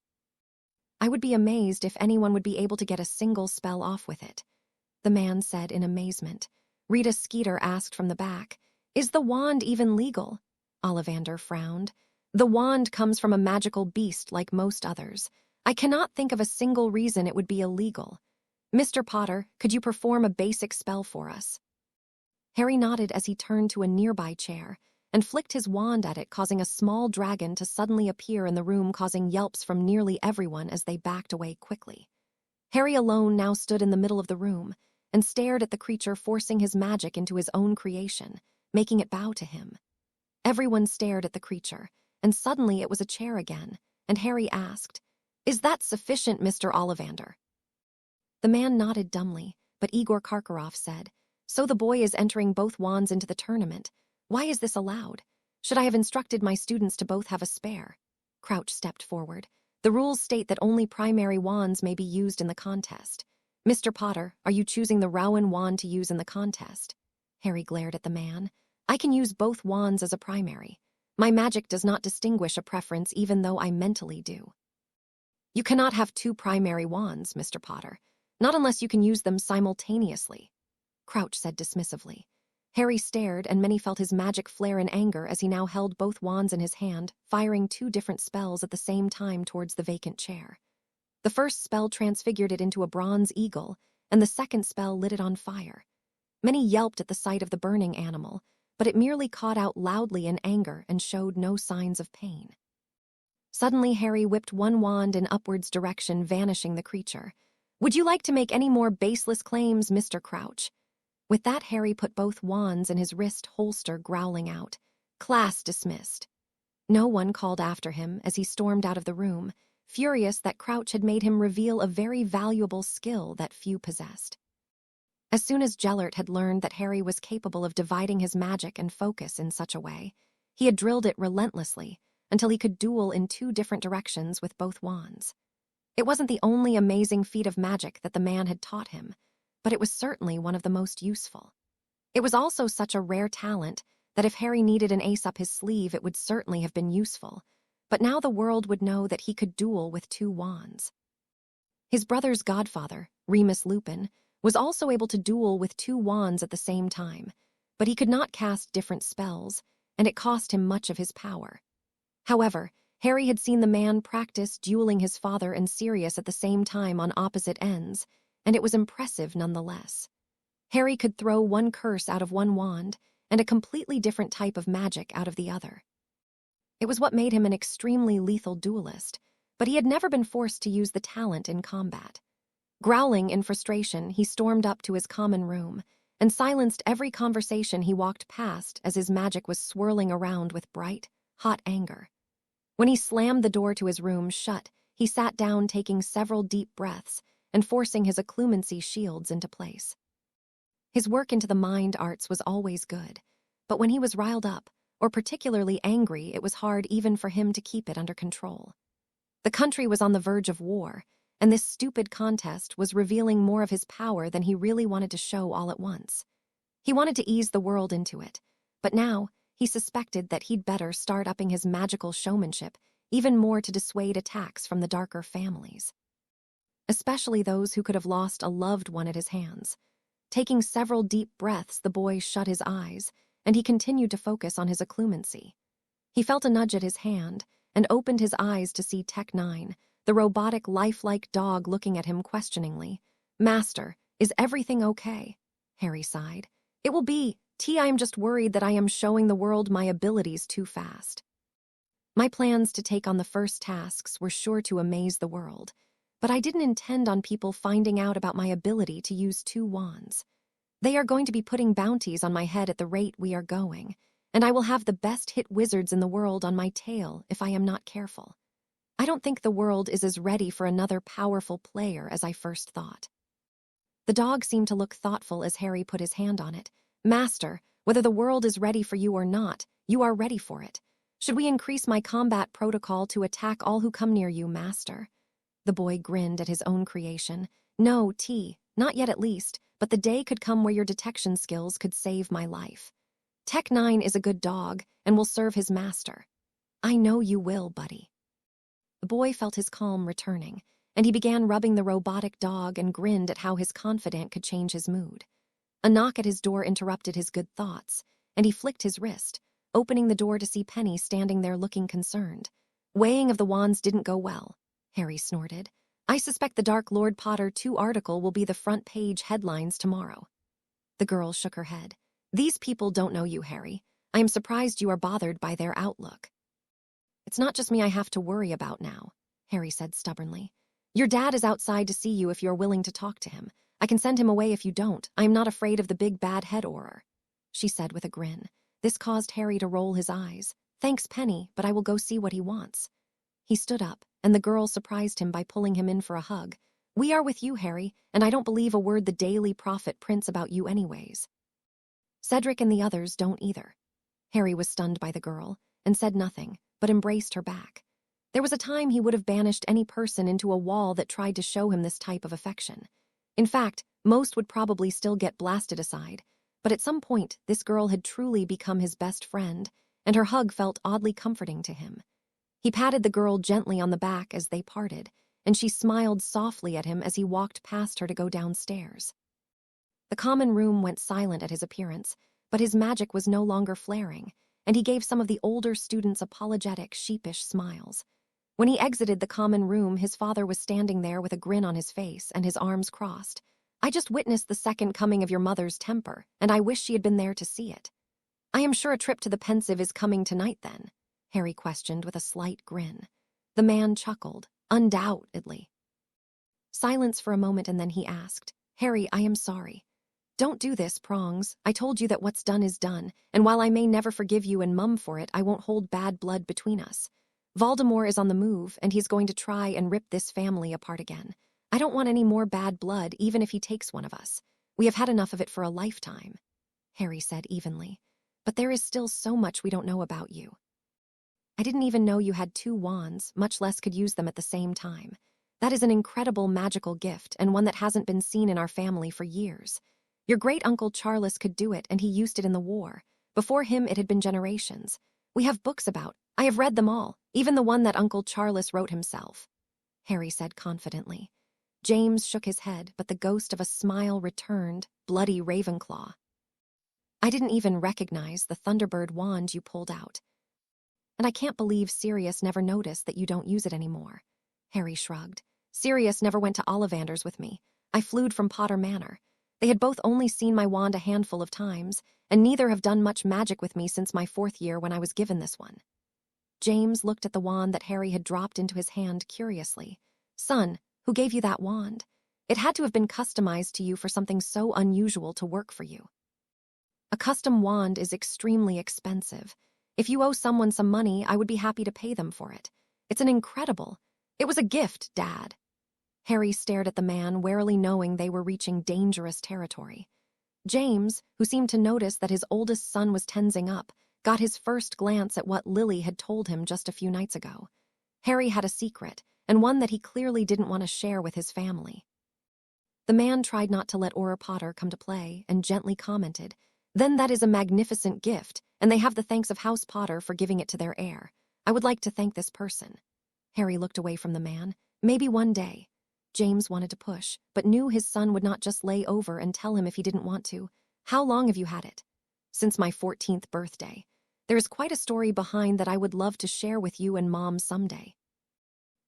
I would be amazed if anyone would be able to get a single spell off with it," the man said in amazement. Rita Skeeter asked from the back, "Is the wand even legal?" Ollivander frowned. "The wand comes from a magical beast like most others. I cannot think of a single reason it would be illegal. Mr. Potter, could you perform a basic spell for us?" Harry nodded as he turned to a nearby chair and flicked his wand at it, causing a small dragon to suddenly appear in the room, causing yelps from nearly everyone as they backed away quickly. Harry alone now stood in the middle of the room and stared at the creature forcing his magic into his own creation, making it bow to him. Everyone stared at the creature, and suddenly it was a chair again, and Harry asked, "Is that sufficient, Mr. Ollivander?" The man nodded dumbly, but Igor Karkaroff said, "So the boy is entering both wands into the tournament. Why is this allowed? Should I have instructed my students to both have a spare?" Crouch stepped forward. "The rules state that only primary wands may be used in the contest. Mr. Potter, are you choosing the Rowan wand to use in the contest?" Harry glared at the man. "I can use both wands as a primary. My magic does not distinguish a preference even though I mentally do." You cannot have two primary wands, Mr. Potter, not unless you can use them simultaneously, Crouch said dismissively. Harry stared, and Minnie felt his magic flare in anger as he now held both wands in his hand, firing two different spells at the same time towards the vacant chair. The first spell transfigured it into a bronze eagle, and the second spell lit it on fire. Minnie yelped at the sight of the burning animal, but it merely cawed out loudly in anger and showed no signs of pain. Suddenly, Harry whipped one wand in upwards direction, vanishing the creature. Would you like to make any more baseless claims, Mr. Crouch? With that, Harry put both wands in his wrist holster, growling out, "Class dismissed." No one called after him as he stormed out of the room, furious that Crouch had made him reveal a very valuable skill that few possessed. As soon as Gellert had learned that Harry was capable of dividing his magic and focus in such a way, he had drilled it relentlessly until he could duel in two different directions with both wands. It wasn't the only amazing feat of magic that the man had taught him, but it was certainly one of the most useful. It was also such a rare talent that if Harry needed an ace up his sleeve, it would certainly have been useful, but now the world would know that he could duel with two wands. His brother's godfather, Remus Lupin, was also able to duel with two wands at the same time, but he could not cast different spells, and it cost him much of his power. However, Harry had seen the man practice dueling his father and Sirius at the same time on opposite ends, and it was impressive nonetheless. Harry could throw one curse out of one wand and a completely different type of magic out of the other. It was what made him an extremely lethal duelist, but he had never been forced to use the talent in combat. Growling in frustration, he stormed up to his common room and silenced every conversation he walked past as his magic was swirling around with bright, hot anger. When he slammed the door to his room shut, he sat down, taking several deep breaths and forcing his acclimating shields into place. His work into the mind arts was always good, but when he was riled up, or particularly angry, it was hard even for him to keep it under control. The country was on the verge of war, and this stupid contest was revealing more of his power than he really wanted to show all at once. He wanted to ease the world into it, but now he suspected that he'd better start upping his magical showmanship even more to dissuade attacks from the darker families, especially those who could have lost a loved one at his hands. Taking several deep breaths, the boy shut his eyes, and he continued to focus on his acclimacy. He felt a nudge at his hand and opened his eyes to see Tech 9, the robotic, lifelike dog, looking at him questioningly. "Master, is everything okay?" Harry sighed. "It will be. I am just worried that I am showing the world my abilities too fast. My plans to take on the first tasks were sure to amaze the world, but I didn't intend on people finding out about my ability to use two wands. They are going to be putting bounties on my head at the rate we are going, and I will have the best hit wizards in the world on my tail if I am not careful. I don't think the world is as ready for another powerful player as I first thought." The dog seemed to look thoughtful as Harry put his hand on it. "Master, whether the world is ready for you or not, you are ready for it. Should we increase my combat protocol to attack all who come near you, Master?" The boy grinned at his own creation. "No, not yet at least, but the day could come where your detection skills could save my life. Tech 9 is a good dog and will serve his master. I know you will, buddy." The boy felt his calm returning, and he began rubbing the robotic dog and grinned at how his confidant could change his mood. A knock at his door interrupted his good thoughts, and he flicked his wrist, opening the door to see Penny standing there looking concerned. "Weighing of the wands didn't go well," Harry snorted. "I suspect the Dark Lord Potter 2 article will be the front page headlines tomorrow." The girl shook her head. "These people don't know you, Harry. I am surprised you are bothered by their outlook." "It's not just me I have to worry about now," Harry said stubbornly. "Your dad is outside to see you if you're willing to talk to him. I can send him away if you don't. I am not afraid of the big bad head auror," she said with a grin. This caused Harry to roll his eyes. "Thanks, Penny, but I will go see what he wants." He stood up, and the girl surprised him by pulling him in for a hug. "We are with you, Harry, and I don't believe a word the Daily Prophet prints about you anyways." "Cedric and the others don't either." Harry was stunned by the girl, and said nothing, but embraced her back. There was a time he would have banished any person into a wall that tried to show him this type of affection. In fact, most would probably still get blasted aside, but at some point this girl had truly become his best friend, and her hug felt oddly comforting to him. He patted the girl gently on the back as they parted, and she smiled softly at him as he walked past her to go downstairs. The common room went silent at his appearance, but his magic was no longer flaring, and he gave some of the older students apologetic, sheepish smiles. When he exited the common room, his father was standing there with a grin on his face and his arms crossed. "I just witnessed the second coming of your mother's temper, and I wish she had been there to see it." "I am sure a trip to the Pensive is coming tonight, then?" Harry questioned with a slight grin. The man chuckled. "Undoubtedly." Silence for a moment, and then he asked, "Harry, I am sorry. Don't do this, Prongs. I told you that what's done is done, and while I may never forgive you and Mum for it, I won't hold bad blood between us. Voldemort is on the move, and he's going to try and rip this family apart again. I don't want any more bad blood, even if he takes one of us. We have had enough of it for a lifetime," Harry said evenly. "But there is still so much we don't know about you. I didn't even know you had 2 wands, much less could use them at the same time. That is an incredible magical gift, and one that hasn't been seen in our family for years. Your great-uncle Charles could do it, and he used it in the war. Before him, it had been generations. We have books about. I have read them all, even the one that Uncle Charles wrote himself," Harry said confidently. James shook his head, but the ghost of a smile returned, bloody Ravenclaw. "I didn't even recognize the Thunderbird wand you pulled out. And I can't believe Sirius never noticed that you don't use it anymore," Harry shrugged. "Sirius never went to Ollivander's with me. I flewed from Potter Manor. They had both only seen my wand a handful of times, and neither have done much magic with me since my 4th year when I was given this one." James looked at the wand that Harry had dropped into his hand curiously. "Son, who gave you that wand? It had to have been customized to you for something so unusual to work for you." "A custom wand is extremely expensive. If you owe someone some money, I would be happy to pay them for it. It's an incredible... It was a gift, Dad." Harry stared at the man, warily knowing they were reaching dangerous territory. James, who seemed to notice that his oldest son was tensing up, got his first glance at what Lily had told him just a few nights ago. Harry had a secret, and one that he clearly didn't want to share with his family. The man tried not to let Auror Potter come to play, and gently commented, "Then that is a magnificent gift, and they have the thanks of House Potter for giving it to their heir. I would like to thank this person." Harry looked away from the man. "Maybe one day." James wanted to push, but knew his son would not just lay over and tell him if he didn't want to. "How long have you had it?" "Since my 14th birthday. There is quite a story behind that I would love to share with you and Mom someday."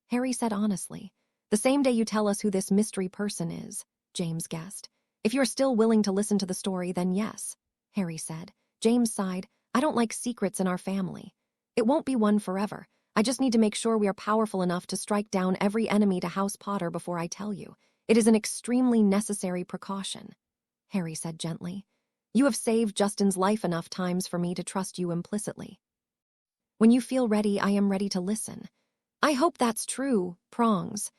Harry said honestly, "The same day you tell us who this mystery person is," James guessed. "If you're still willing to listen to the story, then yes," Harry said. James sighed. "I don't like secrets in our family. It won't be one forever. I just need to make sure we are powerful enough to strike down every enemy to House Potter before I tell you. It is an extremely necessary precaution," Harry said gently. "You have saved Justin's life enough times for me to trust you implicitly. When you feel ready, I am ready to listen." "I hope that's true, Prongs,"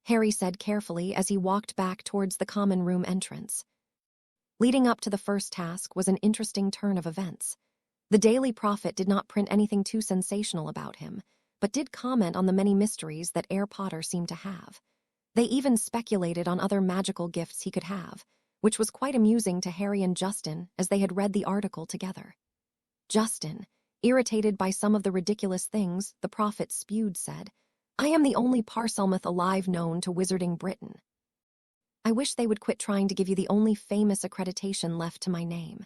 Harry said carefully as he walked back towards the common room entrance. Leading up to the first task was an interesting turn of events. The Daily Prophet did not print anything too sensational about him, but did comment on the many mysteries that Heir Potter seemed to have. They even speculated on other magical gifts he could have, which was quite amusing to Harry and Justin as they had read the article together. Justin, irritated by some of the ridiculous things the prophet spewed, said, "I am the only Parselmouth alive known to Wizarding Britain. I wish they would quit trying to give you the only famous accreditation left to my name.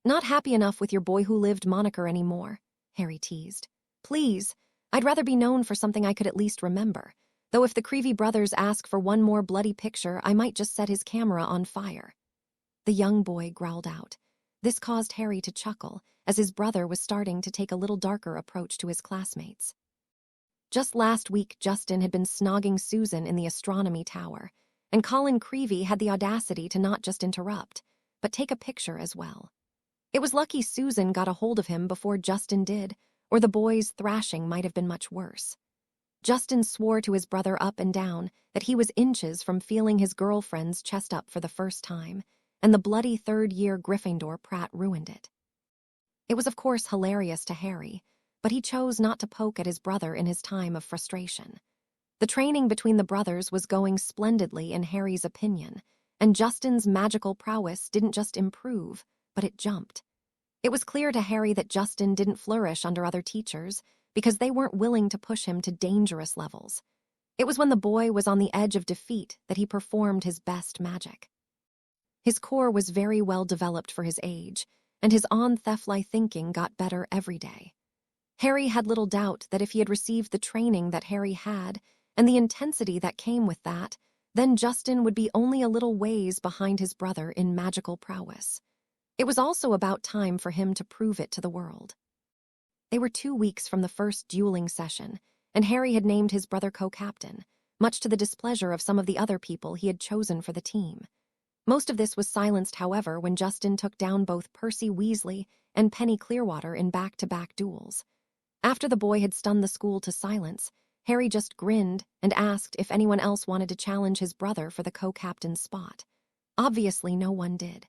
Not happy enough with your boy who lived moniker anymore," Harry teased. "Please, I'd rather be known for something I could at least remember. Though if the Creevy brothers ask for one more bloody picture, I might just set his camera on fire." The young boy growled out. This caused Harry to chuckle, as his brother was starting to take a little darker approach to his classmates. Just last week, Justin had been snogging Susan in the astronomy tower, and Colin Creevy had the audacity to not just interrupt, but take a picture as well. It was lucky Susan got a hold of him before Justin did, or the boy's thrashing might have been much worse. Justin swore to his brother up and down that he was inches from feeling his girlfriend's chest up for the first time, and the bloody 3rd-year Gryffindor prat ruined it. It was of course hilarious to Harry, but he chose not to poke at his brother in his time of frustration. The training between the brothers was going splendidly in Harry's opinion, and Justin's magical prowess didn't just improve, but it jumped. It was clear to Harry that Justin didn't flourish under other teachers because they weren't willing to push him to dangerous levels. It was when the boy was on the edge of defeat that he performed his best magic. His core was very well developed for his age, and his on-theft-like thinking got better every day. Harry had little doubt that if he had received the training that Harry had, and the intensity that came with that, then Justin would be only a little ways behind his brother in magical prowess. It was also about time for him to prove it to the world. They were 2 weeks from the first dueling session, and Harry had named his brother co-captain, much to the displeasure of some of the other people he had chosen for the team. Most of this was silenced, however, when Justin took down both Percy Weasley and Penny Clearwater in back-to-back duels. After the boy had stunned the school to silence, Harry just grinned and asked if anyone else wanted to challenge his brother for the co-captain's spot. Obviously, no one did.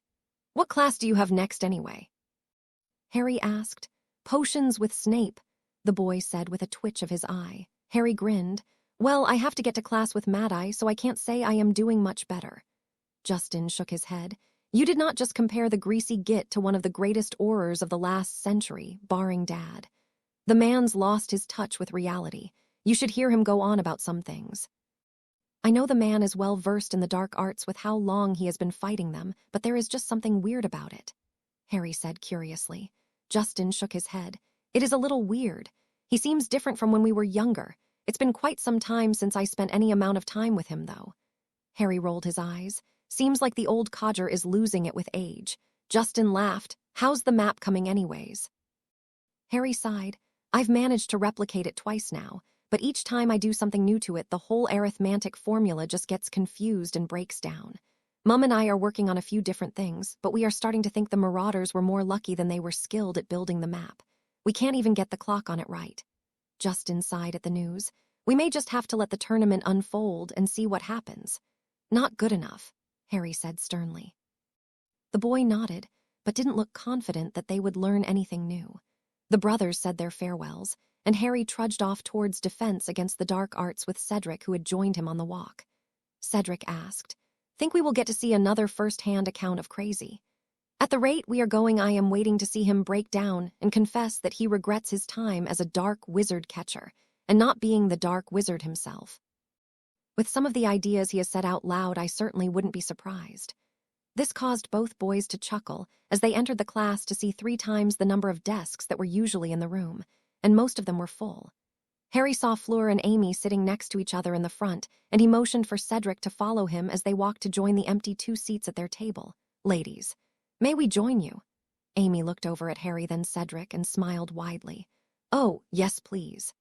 "What class do you have next anyway?" Harry asked. "Potions with Snape," the boy said with a twitch of his eye. Harry grinned. "Well, I have to get to class with Mad-Eye, so I can't say I am doing much better." Justin shook his head. "You did not just compare the greasy git to one of the greatest aurors of the last century, barring Dad. The man's lost his touch with reality. You should hear him go on about some things. I know the man is well versed in the dark arts with how long he has been fighting them, but there is just something weird about it," Harry said curiously. Justin shook his head. "It is a little weird. He seems different from when we were younger. It's been quite some time since I spent any amount of time with him, though." Harry rolled his eyes. "Seems like the old codger is losing it with age." Justin laughed. "How's the map coming anyways?" Harry sighed. "I've managed to replicate it twice now, but each time I do something new to it, the whole arithmetic formula just gets confused and breaks down. Mum and I are working on a few different things, but we are starting to think the Marauders were more lucky than they were skilled at building the map. We can't even get the clock on it right." Justin sighed at the news. "We may just have to let the tournament unfold and see what happens." "Not good enough," Harry said sternly. The boy nodded, but didn't look confident that they would learn anything new. The brothers said their farewells, and Harry trudged off towards defense against the dark arts with Cedric, who had joined him on the walk. Cedric asked, "Think we will get to see another first-hand account of Crazy? At the rate we are going, I am waiting to see him break down and confess that he regrets his time as a dark wizard catcher, and not being the dark wizard himself. With some of the ideas he has said out loud, I certainly wouldn't be surprised." This caused both boys to chuckle as they entered the class to see 3 times the number of desks that were usually in the room, and most of them were full. Harry saw Fleur and Amy sitting next to each other in the front, and he motioned for Cedric to follow him as they walked to join the empty 2 seats at their table. "Ladies, may we join you?" Amy looked over at Harry, then Cedric, and smiled widely. "Oh, yes, please.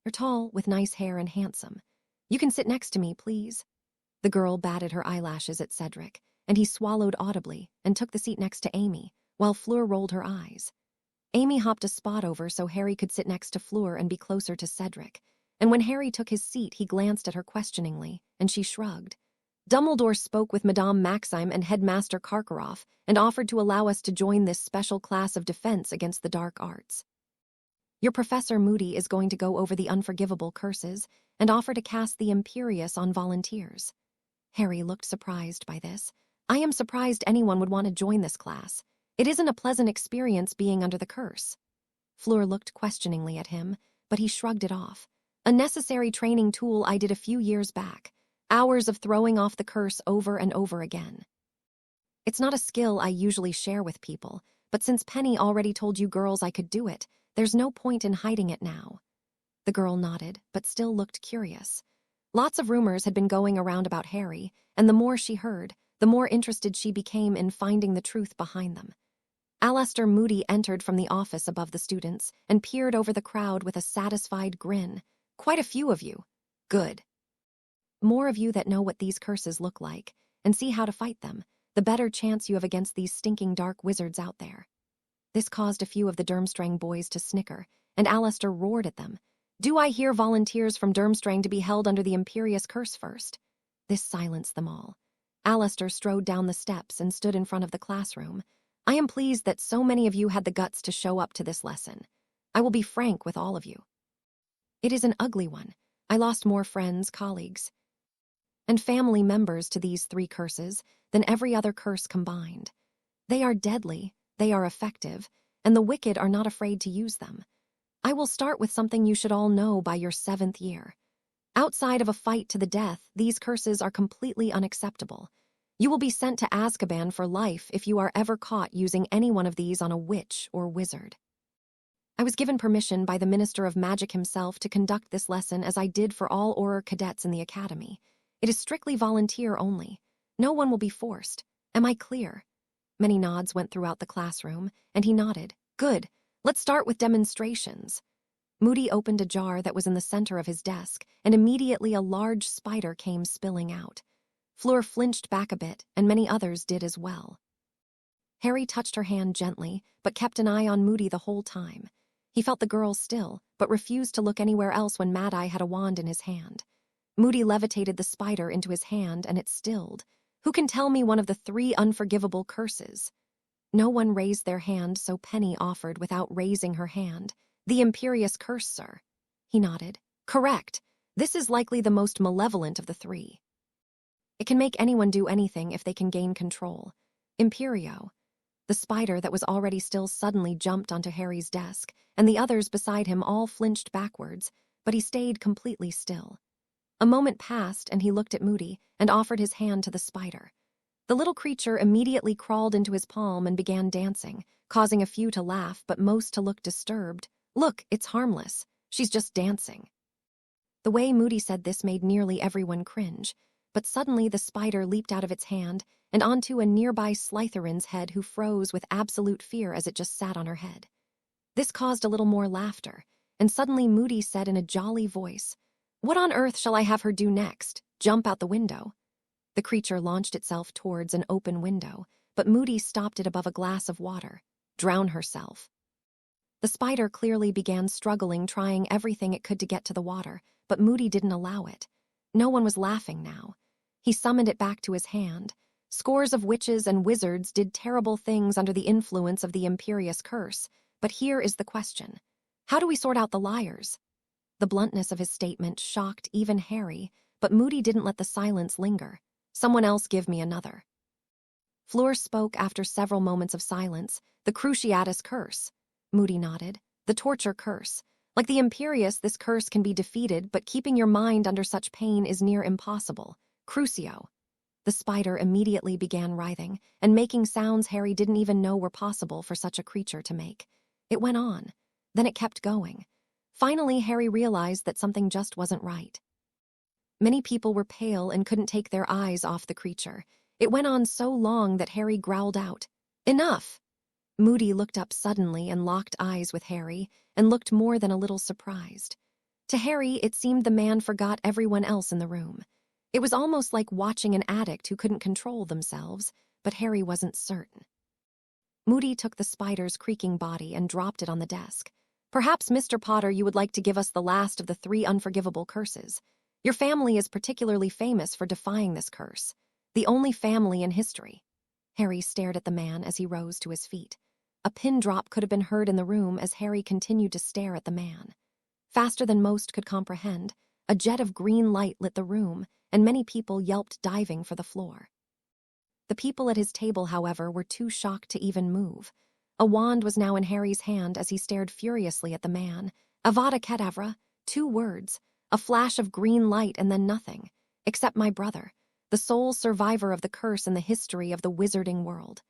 You're tall, with nice hair, and handsome. You can sit next to me, please." The girl batted her eyelashes at Cedric, and he swallowed audibly and took the seat next to Amy, while Fleur rolled her eyes. Amy hopped a spot over so Harry could sit next to Fleur and be closer to Cedric, and when Harry took his seat, he glanced at her questioningly, and she shrugged. "Dumbledore spoke with Madame Maxime and Headmaster Karkaroff and offered to allow us to join this special class of defense against the dark arts. Your Professor Moody is going to go over the unforgivable curses and offer to cast the Imperius on volunteers." Harry looked surprised by this. "I am surprised anyone would want to join this class. It isn't a pleasant experience being under the curse." Fleur looked questioningly at him, but he shrugged it off. "A necessary training tool I did a few years back. Hours of throwing off the curse over and over again. It's not a skill I usually share with people, but since Penny already told you girls I could do it, there's no point in hiding it now." The girl nodded, but still looked curious. Lots of rumors had been going around about Harry, and the more she heard, the more interested she became in finding the truth behind them. Alastor Moody entered from the office above the students and peered over the crowd with a satisfied grin. "Quite a few of you. Good. More of you that know what these curses look like and see how to fight them, the better chance you have against these stinking dark wizards out there." This caused a few of the Durmstrang boys to snicker, and Alastor roared at them. "Do I hear volunteers from Durmstrang to be held under the Imperius curse first?" This silenced them all. Alastor strode down the steps and stood in front of the classroom. "I am pleased that so many of you had the guts to show up to this lesson. I will be frank with all of you. It is an ugly one. I lost more friends, colleagues, and family members to these 3 curses than every other curse combined. They are deadly, they are effective, and the wicked are not afraid to use them. I will start with something you should all know by your 7th year. Outside of a fight to the death, these curses are completely unacceptable. You will be sent to Azkaban for life if you are ever caught using any one of these on a witch or wizard. I was given permission by the Minister of Magic himself to conduct this lesson as I did for all Auror cadets in the academy. It is strictly volunteer only. No one will be forced. Am I clear? Many nods went throughout the classroom, and he nodded. Good. Let's start with demonstrations. Moody opened a jar that was in the center of his desk, and immediately a large spider came spilling out. Fleur flinched back a bit, and many others did as well. Harry touched her hand gently, but kept an eye on Moody the whole time. He felt the girl still, but refused to look anywhere else when Mad Eye had a wand in his hand. Moody levitated the spider into his hand, and it stilled. Who can tell me one of the 3 unforgivable curses? No one raised their hand, so Penny offered without raising her hand. The Imperious Curse, sir. He nodded. Correct. This is likely the most malevolent of the 3. It can make anyone do anything if they can gain control. Imperio. The spider that was already still suddenly jumped onto Harry's desk, and the others beside him all flinched backwards, but he stayed completely still. A moment passed, and he looked at Moody and offered his hand to the spider. The little creature immediately crawled into his palm and began dancing, causing a few to laugh but most to look disturbed. Look, it's harmless. She's just dancing. The way Moody said this made nearly everyone cringe, but suddenly the spider leaped out of its hand and onto a nearby Slytherin's head, who froze with absolute fear as it just sat on her head. This caused a little more laughter, and suddenly Moody said in a jolly voice, "What on earth shall I have her do next? Jump out the window?" The creature launched itself towards an open window, but Moody stopped it above a glass of water. Drown herself. The spider clearly began struggling, trying everything it could to get to the water, but Moody didn't allow it. No one was laughing now. He summoned it back to his hand. Scores of witches and wizards did terrible things under the influence of the Imperious Curse, but here is the question. How do we sort out the liars? The bluntness of his statement shocked even Harry, but Moody didn't let the silence linger. Someone else give me another. Fleur spoke after several moments of silence. The Cruciatus Curse. Moody nodded. The Torture Curse. Like the Imperious, this curse can be defeated, but keeping your mind under such pain is near impossible. Crucio. The spider immediately began writhing and making sounds Harry didn't even know were possible for such a creature to make. It went on. Then it kept going. Finally, Harry realized that something just wasn't right. Many people were pale and couldn't take their eyes off the creature. It went on so long that Harry growled out, "Enough!" Moody looked up suddenly and locked eyes with Harry and looked more than a little surprised. To Harry, it seemed the man forgot everyone else in the room. It was almost like watching an addict who couldn't control themselves, but Harry wasn't certain. Moody took the spider's creaking body and dropped it on the desk. Perhaps, Mr. Potter, you would like to give us the last of the 3 unforgivable curses. Your family is particularly famous for defying this curse. The only family in history. Harry stared at the man as he rose to his feet. A pin drop could have been heard in the room as Harry continued to stare at the man. Faster than most could comprehend, a jet of green light lit the room, and many people yelped, diving for the floor. The people at his table, however, were too shocked to even move. A wand was now in Harry's hand as he stared furiously at the man. Avada Kedavra, 2 words, a flash of green light and then nothing, except my brother, the sole survivor of the curse in the history of the wizarding world.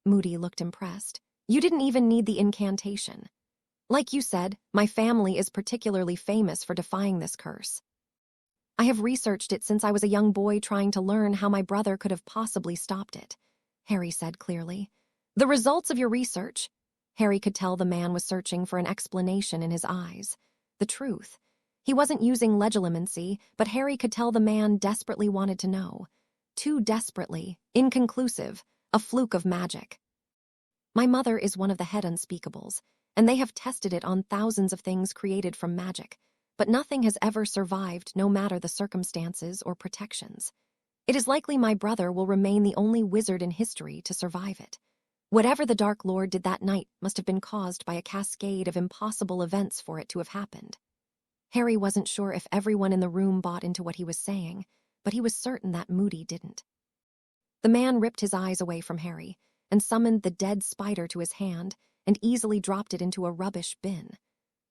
Moody looked impressed. You didn't even need the incantation. Like you said, my family is particularly famous for defying this curse. I have researched it since I was a young boy, trying to learn how my brother could have possibly stopped it, Harry said clearly. The results of your research? Harry could tell the man was searching for an explanation in his eyes. The truth. He wasn't using legilimency, but Harry could tell the man desperately wanted to know. Too desperately, inconclusive, a fluke of magic. My mother is one of the head unspeakables, and they have tested it on thousands of things created from magic, but nothing has ever survived, no matter the circumstances or protections. It is likely my brother will remain the only wizard in history to survive it. Whatever the Dark Lord did that night must have been caused by a cascade of impossible events for it to have happened. Harry wasn't sure if everyone in the room bought into what he was saying, but he was certain that Moody didn't. The man ripped his eyes away from Harry and summoned the dead spider to his hand and easily dropped it into a rubbish bin.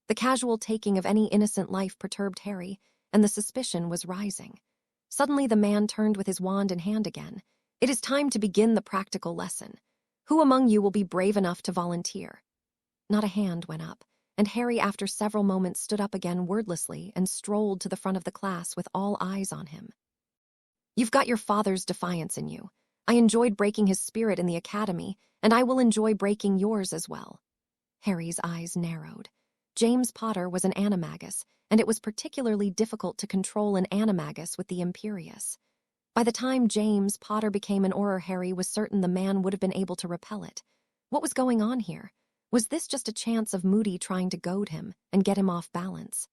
The casual taking of any innocent life perturbed Harry, and the suspicion was rising. Suddenly the man turned with his wand in hand again. "It is time to begin the practical lesson. Who among you will be brave enough to volunteer?" Not a hand went up, and Harry after several moments stood up again wordlessly and strolled to the front of the class with all eyes on him. "You've got your father's defiance in you. I enjoyed breaking his spirit in the academy, and I will enjoy breaking yours as well." Harry's eyes narrowed. James Potter was an animagus, and it was particularly difficult to control an animagus with the Imperius. By the time James Potter became an Auror, Harry was certain the man would have been able to repel it. What was going on here? Was this just a chance of Moody trying to goad him and get him off balance?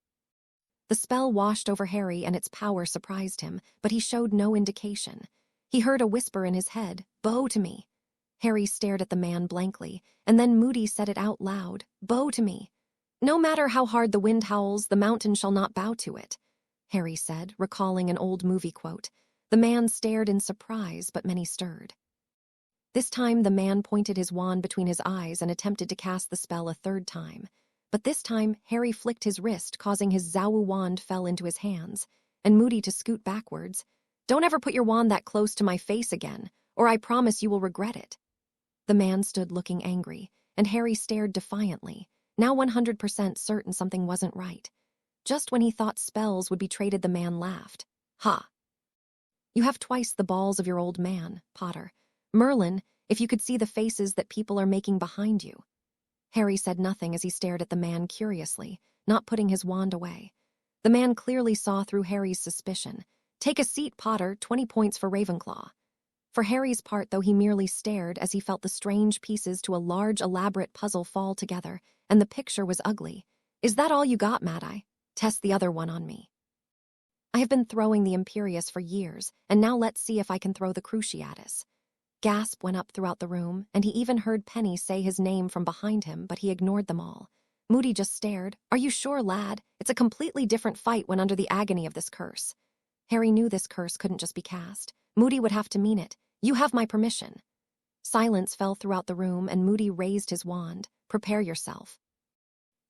The spell washed over Harry and its power surprised him, but he showed no indication. He heard a whisper in his head, "Bow to me." Harry stared at the man blankly, and then Moody said it out loud, "Bow to me." "No matter how hard the wind howls, the mountain shall not bow to it," Harry said, recalling an old movie quote. The man stared in surprise, but many stirred. This time the man pointed his wand between his eyes and attempted to cast the spell a third time. But this time Harry flicked his wrist, causing his Zawu wand fell into his hands, and Moody to scoot backwards. "Don't ever put your wand that close to my face again, or I promise you will regret it." The man stood looking angry, and Harry stared defiantly, now 100% certain something wasn't right. Just when he thought spells would be traded, the man laughed. "Ha! You have twice the balls of your old man, Potter. Merlin, if you could see the faces that people are making behind you." Harry said nothing as he stared at the man curiously, not putting his wand away. The man clearly saw through Harry's suspicion. "Take a seat, Potter, 20 points for Ravenclaw." For Harry's part, though, he merely stared as he felt the strange pieces to a large, elaborate puzzle fall together, and the picture was ugly. "Is that all you got, Mad-Eye? Test the other one on me." "I have been throwing the Imperius for years, and now let's see if I can throw the Cruciatus." Gasp went up throughout the room, and he even heard Penny say his name from behind him, but he ignored them all. Moody just stared. "Are you sure, lad? It's a completely different fight when under the agony of this curse." Harry knew this curse couldn't just be cast. Moody would have to mean it. "You have my permission." Silence fell throughout the room, and Moody raised his wand. "Prepare yourself."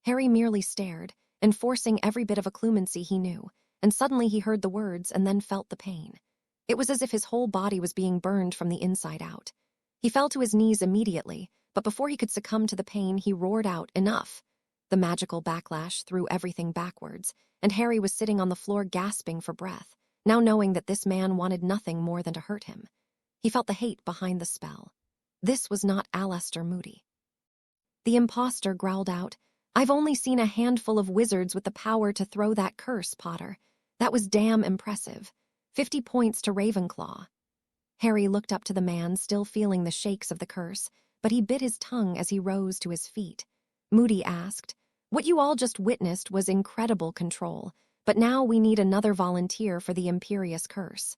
Harry merely stared, enforcing every bit of acclimacy he knew, and suddenly he heard the words and then felt the pain. It was as if his whole body was being burned from the inside out. He fell to his knees immediately, but before he could succumb to the pain, he roared out, "Enough!" The magical backlash threw everything backwards, and Harry was sitting on the floor gasping for breath, now knowing that this man wanted nothing more than to hurt him. He felt the hate behind the spell. This was not Aleister Moody. The imposter growled out, "I've only seen a handful of wizards with the power to throw that curse, Potter. That was damn impressive. 50 points to Ravenclaw." Harry looked up to the man, still feeling the shakes of the curse, but he bit his tongue as he rose to his feet. Moody asked, "What you all just witnessed was incredible control, but now we need another volunteer for the Imperius curse."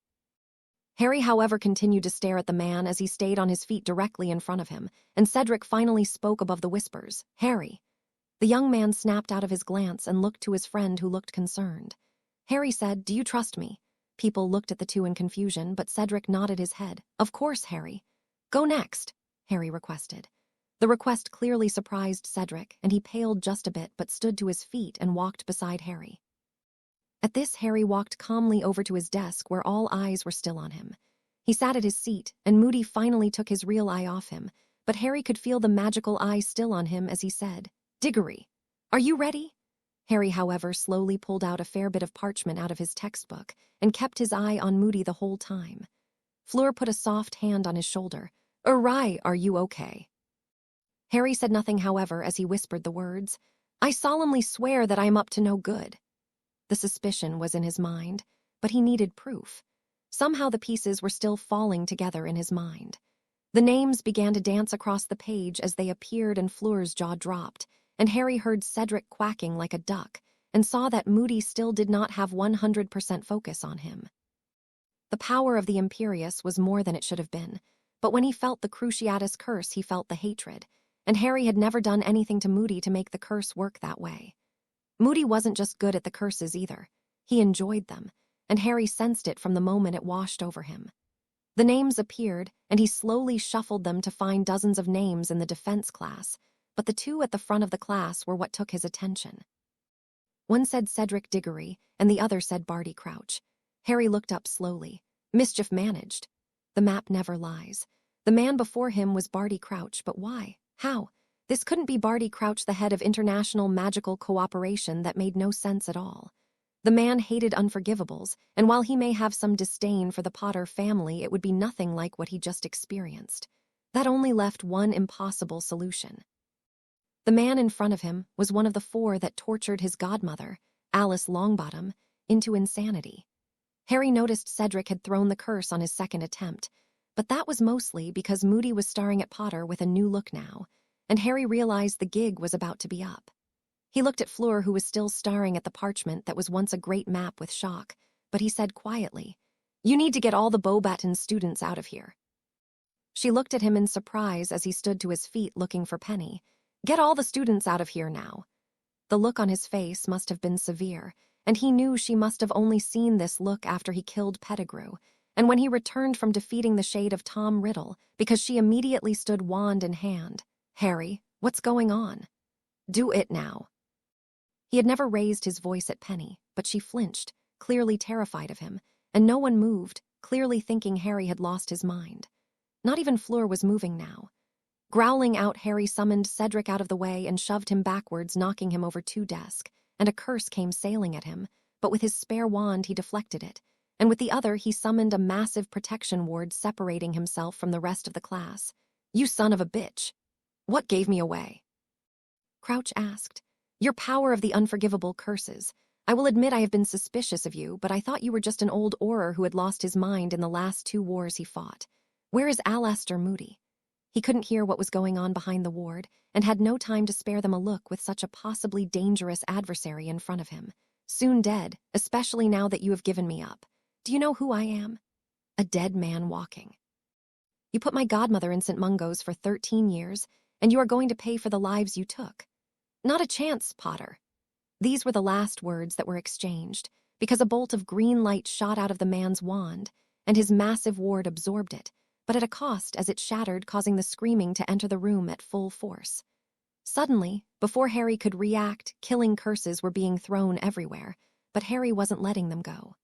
Harry, however, continued to stare at the man as he stayed on his feet directly in front of him, and Cedric finally spoke above the whispers, "Harry." The young man snapped out of his glance and looked to his friend, who looked concerned. Harry said, "Do you trust me?" People looked at the two in confusion, but Cedric nodded his head. "Of course, Harry." "Go next," Harry requested. The request clearly surprised Cedric, and he paled just a bit but stood to his feet and walked beside Harry. At this, Harry walked calmly over to his desk where all eyes were still on him. He sat at his seat, and Moody finally took his real eye off him, but Harry could feel the magical eye still on him as he said, "Diggory, are you ready?" Harry, however, slowly pulled out a fair bit of parchment out of his textbook and kept his eye on Moody the whole time. Fleur put a soft hand on his shoulder. "Right, are you okay?" Harry said nothing, however, as he whispered the words, "I solemnly swear that I am up to no good." The suspicion was in his mind, but he needed proof. Somehow the pieces were still falling together in his mind. The names began to dance across the page as they appeared, and Fleur's jaw dropped, and Harry heard Cedric quacking like a duck and saw that Moody still did not have 100% focus on him. The power of the Imperius was more than it should have been, but when he felt the Cruciatus curse, he felt the hatred, and Harry had never done anything to Moody to make the curse work that way. Moody wasn't just good at the curses either. He enjoyed them, and Harry sensed it from the moment it washed over him. The names appeared, and he slowly shuffled them to find dozens of names in the defense class, but the two at the front of the class were what took his attention. One said Cedric Diggory, and the other said Barty Crouch. Harry looked up slowly. Mischief managed. The map never lies. The man before him was Barty Crouch, but why? How? This couldn't be Barty Crouch, the head of international magical cooperation. That made no sense at all. The man hated unforgivables, and while he may have some disdain for the Potter family, it would be nothing like what he just experienced. That only left one impossible solution. The man in front of him was one of the four that tortured his godmother, Alice Longbottom, into insanity. Harry noticed Cedric had thrown the curse on his second attempt, but that was mostly because Moody was staring at Potter with a new look now, and Harry realized the gig was about to be up. He looked at Fleur, who was still staring at the parchment that was once a great map, with shock, but he said quietly, "You need to get all the Beauxbaton students out of here." She looked at him in surprise as he stood to his feet looking for Penny. "Get all the students out of here now." The look on his face must have been severe, and he knew she must have only seen this look after he killed Pettigrew, and when he returned from defeating the shade of Tom Riddle, because she immediately stood wand in hand. "Harry, what's going on?" "Do it now." He had never raised his voice at Penny, but she flinched, clearly terrified of him, and no one moved, clearly thinking Harry had lost his mind. Not even Fleur was moving now. Growling out, Harry summoned Cedric out of the way and shoved him backwards, knocking him over two desks, and a curse came sailing at him, but with his spare wand he deflected it, and with the other he summoned a massive protection ward, separating himself from the rest of the class. "You son of a bitch! What gave me away?" Crouch asked. "Your power of the unforgivable curses. I will admit I have been suspicious of you, but I thought you were just an old Auror who had lost his mind in the last 2 wars he fought. Where is Alastor Moody?" He couldn't hear what was going on behind the ward, and had no time to spare them a look with such a possibly dangerous adversary in front of him. "Soon dead, especially now that you have given me up. Do you know who I am? A dead man walking. You put my godmother in St. Mungo's for 13 years, and you are going to pay for the lives you took. Not a chance, Potter." These were the last words that were exchanged, because a bolt of green light shot out of the man's wand, and his massive ward absorbed it, but at a cost, as it shattered, causing the screaming to enter the room at full force. Suddenly, before Harry could react, killing curses were being thrown everywhere, but Harry wasn't letting them go.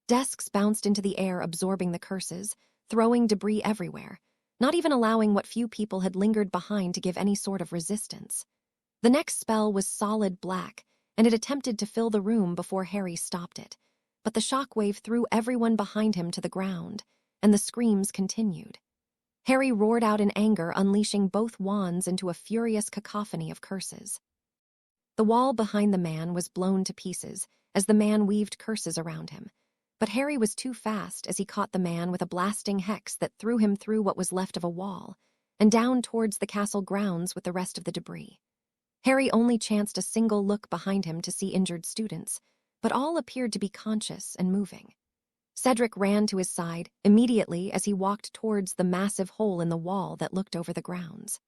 Desks bounced into the air, absorbing the curses, throwing debris everywhere, not even allowing what few people had lingered behind to give any sort of resistance. The next spell was solid black, and it attempted to fill the room before Harry stopped it, but the shockwave threw everyone behind him to the ground, and the screams continued. Harry roared out in anger, unleashing both wands into a furious cacophony of curses. The wall behind the man was blown to pieces as the man weaved curses around him, but Harry was too fast as he caught the man with a blasting hex that threw him through what was left of a wall and down towards the castle grounds with the rest of the debris. Harry only chanced a single look behind him to see injured students, but all appeared to be conscious and moving. Cedric ran to his side immediately as he walked towards the massive hole in the wall that looked over the grounds.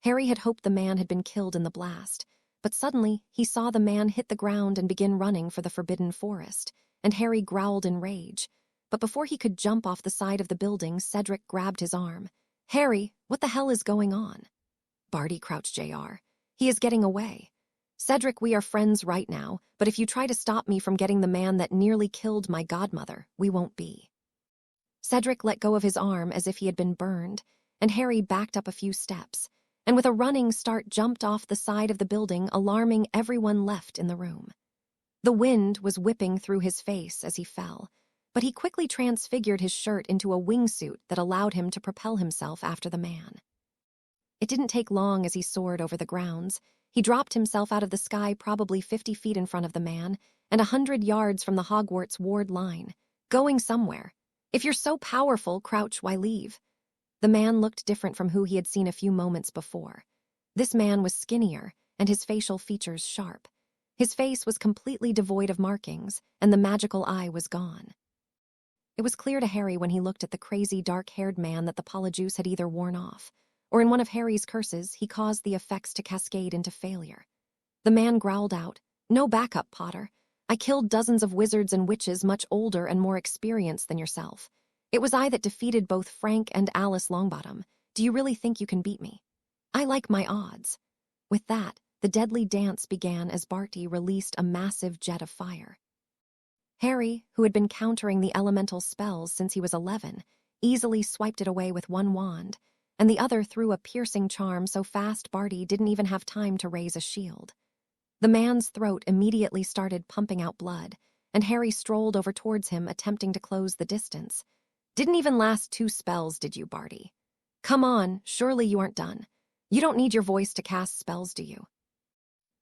Harry had hoped the man had been killed in the blast, but suddenly he saw the man hit the ground and begin running for the forbidden forest, and Harry growled in rage. But before he could jump off the side of the building, Cedric grabbed his arm. "Harry, what the hell is going on?" "Barty Crouch Jr. He is getting away. Cedric, we are friends right now, but if you try to stop me from getting the man that nearly killed my godmother, we won't be." Cedric let go of his arm as if he had been burned, and Harry backed up a few steps, and with a running start jumped off the side of the building, alarming everyone left in the room. The wind was whipping through his face as he fell, but he quickly transfigured his shirt into a wingsuit that allowed him to propel himself after the man. It didn't take long as he soared over the grounds. He dropped himself out of the sky probably 50 feet in front of the man and 100 yards from the Hogwarts ward line. "Going somewhere. If you're so powerful, Crouch, why leave?" The man looked different from who he had seen a few moments before. This man was skinnier and his facial features sharp. His face was completely devoid of markings, and the magical eye was gone. It was clear to Harry when he looked at the crazy dark-haired man that the Polyjuice had either worn off, or in one of Harry's curses, he caused the effects to cascade into failure. The man growled out, "No backup, Potter. I killed dozens of wizards and witches much older and more experienced than yourself. It was I that defeated both Frank and Alice Longbottom. Do you really think you can beat me? I like my odds." With that, the deadly dance began as Barty released a massive jet of fire. Harry, who had been countering the elemental spells since he was 11, easily swiped it away with one wand, and the other threw a piercing charm so fast Barty didn't even have time to raise a shield. The man's throat immediately started pumping out blood, and Harry strolled over towards him, attempting to close the distance. Didn't even last 2 spells, did you, Barty? Come on, surely you aren't done. You don't need your voice to cast spells, do you?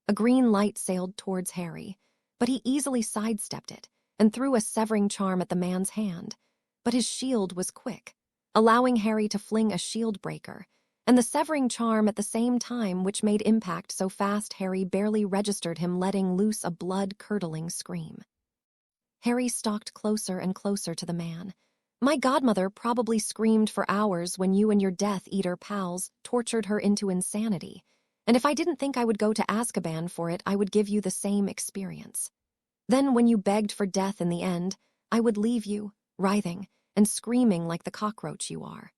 A green light sailed towards Harry, but he easily sidestepped it and threw a severing charm at the man's hand. But his shield was quick, allowing Harry to fling a shield breaker, and the severing charm at the same time, which made impact so fast Harry barely registered him, letting loose a blood-curdling scream. Harry stalked closer and closer to the man. My godmother probably screamed for hours when you and your Death Eater pals tortured her into insanity, and if I didn't think I would go to Azkaban for it, I would give you the same experience. Then when you begged for death in the end, I would leave you, writhing and screaming like the cockroach you are.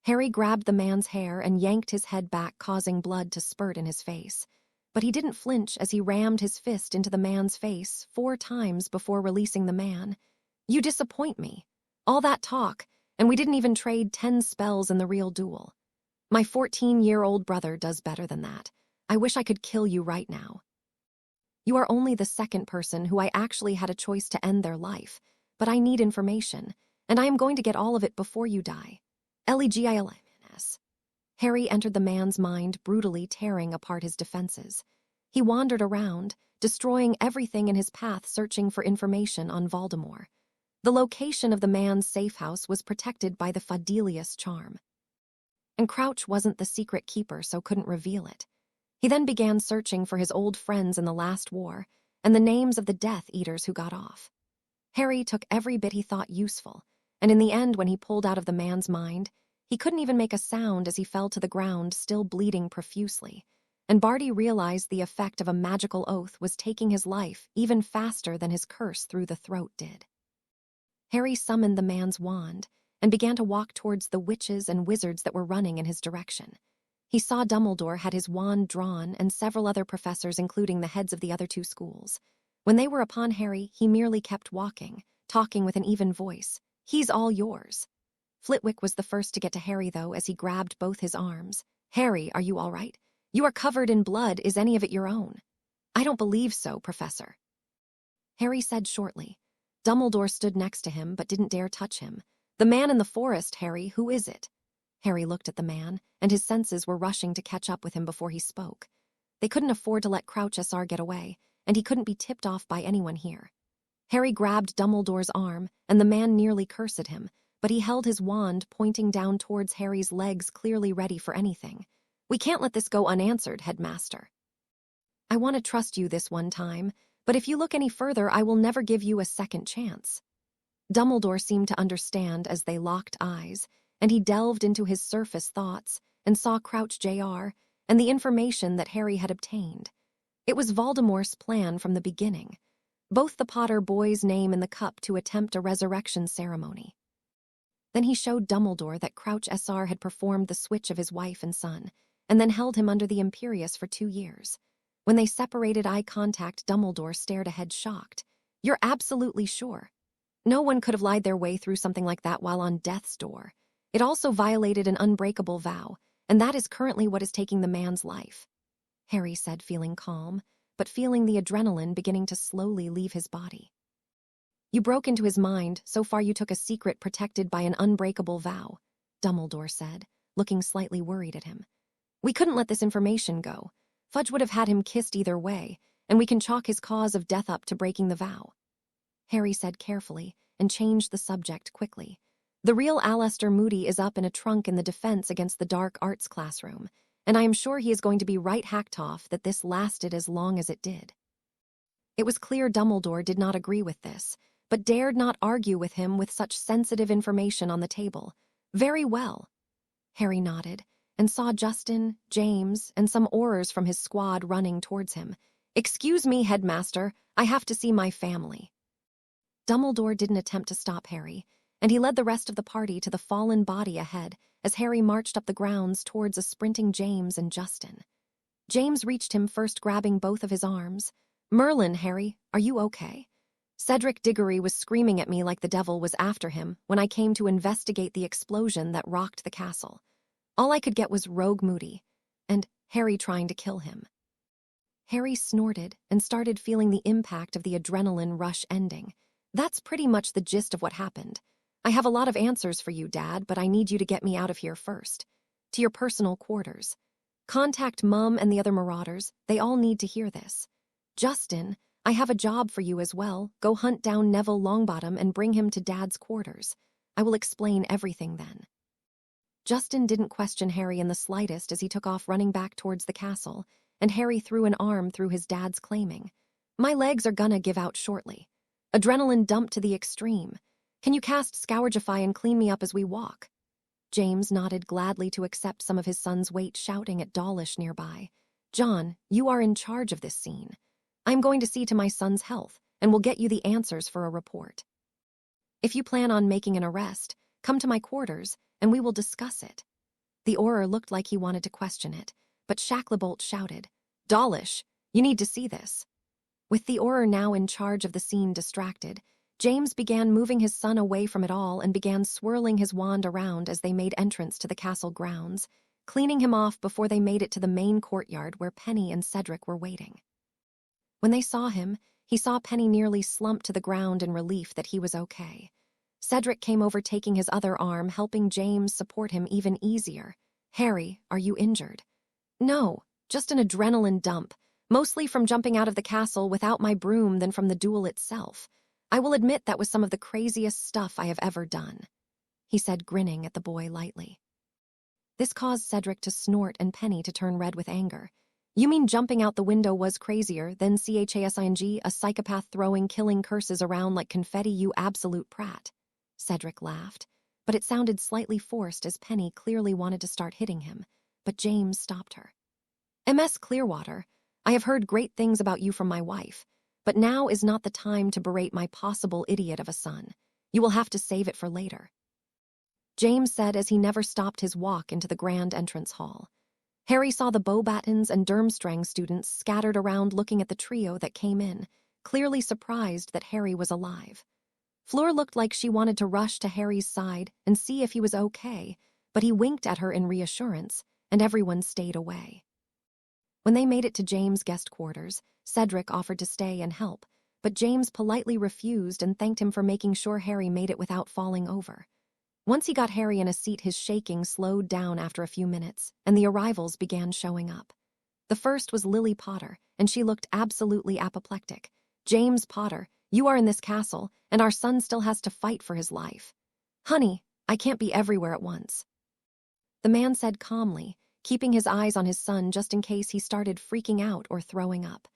Harry grabbed the man's hair and yanked his head back, causing blood to spurt in his face. But he didn't flinch as he rammed his fist into the man's face 4 times before releasing the man. You disappoint me. All that talk, and we didn't even trade 10 spells in the real duel. My 14-year-old brother does better than that. I wish I could kill you right now. You are only the second person who I actually had a choice to end their life, but I need information, and I am going to get all of it before you die. Legilms. Harry entered the man's mind, brutally tearing apart his defenses. He wandered around, destroying everything in his path, searching for information on Voldemort. The location of the man's safe house was protected by the Fadelius charm. And Crouch wasn't the secret keeper, so couldn't reveal it. He then began searching for his old friends in the last war, and the names of the Death Eaters who got off. Harry took every bit he thought useful, and in the end, when he pulled out of the man's mind, he couldn't even make a sound as he fell to the ground, still bleeding profusely, and Barty realized the effect of a magical oath was taking his life even faster than his curse through the throat did. Harry summoned the man's wand and began to walk towards the witches and wizards that were running in his direction. He saw Dumbledore had his wand drawn and several other professors, including the heads of the other 2 schools. When they were upon Harry, he merely kept walking, talking with an even voice. He's all yours. Flitwick was the first to get to Harry, though, as he grabbed both his arms. Harry, are you all right? You are covered in blood. Is any of it your own? I don't believe so, Professor. Harry said shortly. Dumbledore stood next to him, but didn't dare touch him. The man in the forest, Harry, who is it? Harry looked at the man, and his senses were rushing to catch up with him before he spoke. They couldn't afford to let Crouch SR get away, and he couldn't be tipped off by anyone here. Harry grabbed Dumbledore's arm, and the man nearly cursed him, but he held his wand pointing down towards Harry's legs, clearly ready for anything. We can't let this go unanswered, Headmaster. I want to trust you this one time, but if you look any further, I will never give you a second chance. Dumbledore seemed to understand as they locked eyes, and he delved into his surface thoughts and saw Crouch Jr. and the information that Harry had obtained. It was Voldemort's plan from the beginning. Both the Potter boys' name in the cup to attempt a resurrection ceremony. Then he showed Dumbledore that Crouch SR had performed the switch of his wife and son, and then held him under the Imperius for 2 years. When they separated eye contact, Dumbledore stared ahead, shocked. You're absolutely sure? No one could have lied their way through something like that while on death's door. It also violated an unbreakable vow, and that is currently what is taking the man's life. Harry said, feeling calm, but feeling the adrenaline beginning to slowly leave his body. You broke into his mind, so far you took a secret protected by an unbreakable vow, Dumbledore said, looking slightly worried at him. We couldn't let this information go. Fudge would have had him kissed either way, and we can chalk his cause of death up to breaking the vow. Harry said carefully, and changed the subject quickly. The real Aleister Moody is up in a trunk in the defense against the dark arts classroom, and I am sure he is going to be right hacked off that this lasted as long as it did. It was clear Dumbledore did not agree with this, but dared not argue with him with such sensitive information on the table. Very well. Harry nodded, and saw Justin, James, and some Aurors from his squad running towards him. Excuse me, Headmaster, I have to see my family. Dumbledore didn't attempt to stop Harry, and he led the rest of the party to the fallen body ahead as Harry marched up the grounds towards a sprinting James and Justin. James reached him first, grabbing both of his arms. "Merlin, Harry, are you okay?" Cedric Diggory was screaming at me like the devil was after him when I came to investigate the explosion that rocked the castle. All I could get was Rogue Moody and Harry trying to kill him. Harry snorted and started feeling the impact of the adrenaline rush ending. "That's pretty much the gist of what happened. I have a lot of answers for you, Dad, but I need you to get me out of here first. To your personal quarters. Contact Mum and the other Marauders. They all need to hear this. Justin, I have a job for you as well. Go hunt down Neville Longbottom and bring him to Dad's quarters. I will explain everything then." Justin didn't question Harry in the slightest as he took off running back towards the castle, and Harry threw an arm through his dad's, claiming, "My legs are gonna give out shortly. Adrenaline dumped to the extreme. Can you cast Scourgify and clean me up as we walk?" James nodded gladly to accept some of his son's weight, shouting at Dawlish nearby, "John, you are in charge of this scene. I'm going to see to my son's health, and will get you the answers for a report. If you plan on making an arrest, come to my quarters, and we will discuss it." The Auror looked like he wanted to question it, but Shacklebolt shouted, "Dawlish, you need to see this." With the Auror now in charge of the scene distracted, James began moving his son away from it all and began swirling his wand around as they made entrance to the castle grounds, cleaning him off before they made it to the main courtyard where Penny and Cedric were waiting. When they saw him, he saw Penny nearly slump to the ground in relief that he was okay. Cedric came over, taking his other arm, helping James support him even easier. "Harry, are you injured?" "No, just an adrenaline dump, mostly from jumping out of the castle without my broom than from the duel itself. I will admit that was some of the craziest stuff I have ever done," he said, grinning at the boy lightly. This caused Cedric to snort and Penny to turn red with anger. "You mean jumping out the window was crazier than CHASING, a psychopath throwing killing curses around like confetti, you absolute prat?" Cedric laughed, but it sounded slightly forced as Penny clearly wanted to start hitting him, but James stopped her. "MS Clearwater, I have heard great things about you from my wife, but now is not the time to berate my possible idiot of a son. You will have to save it for later," James said as he never stopped his walk into the grand entrance hall. Harry saw the Beauxbatons and Durmstrang students scattered around looking at the trio that came in, clearly surprised that Harry was alive. Fleur looked like she wanted to rush to Harry's side and see if he was okay, but he winked at her in reassurance, and everyone stayed away. When they made it to James' guest quarters, Cedric offered to stay and help, but James politely refused and thanked him for making sure Harry made it without falling over. Once he got Harry in a seat, his shaking slowed down after a few minutes, and the arrivals began showing up. The first was Lily Potter, and she looked absolutely apoplectic. "James Potter, you are in this castle, and our son still has to fight for his life." "Honey, I can't be everywhere at once," the man said calmly, keeping his eyes on his son just in case he started freaking out or throwing up.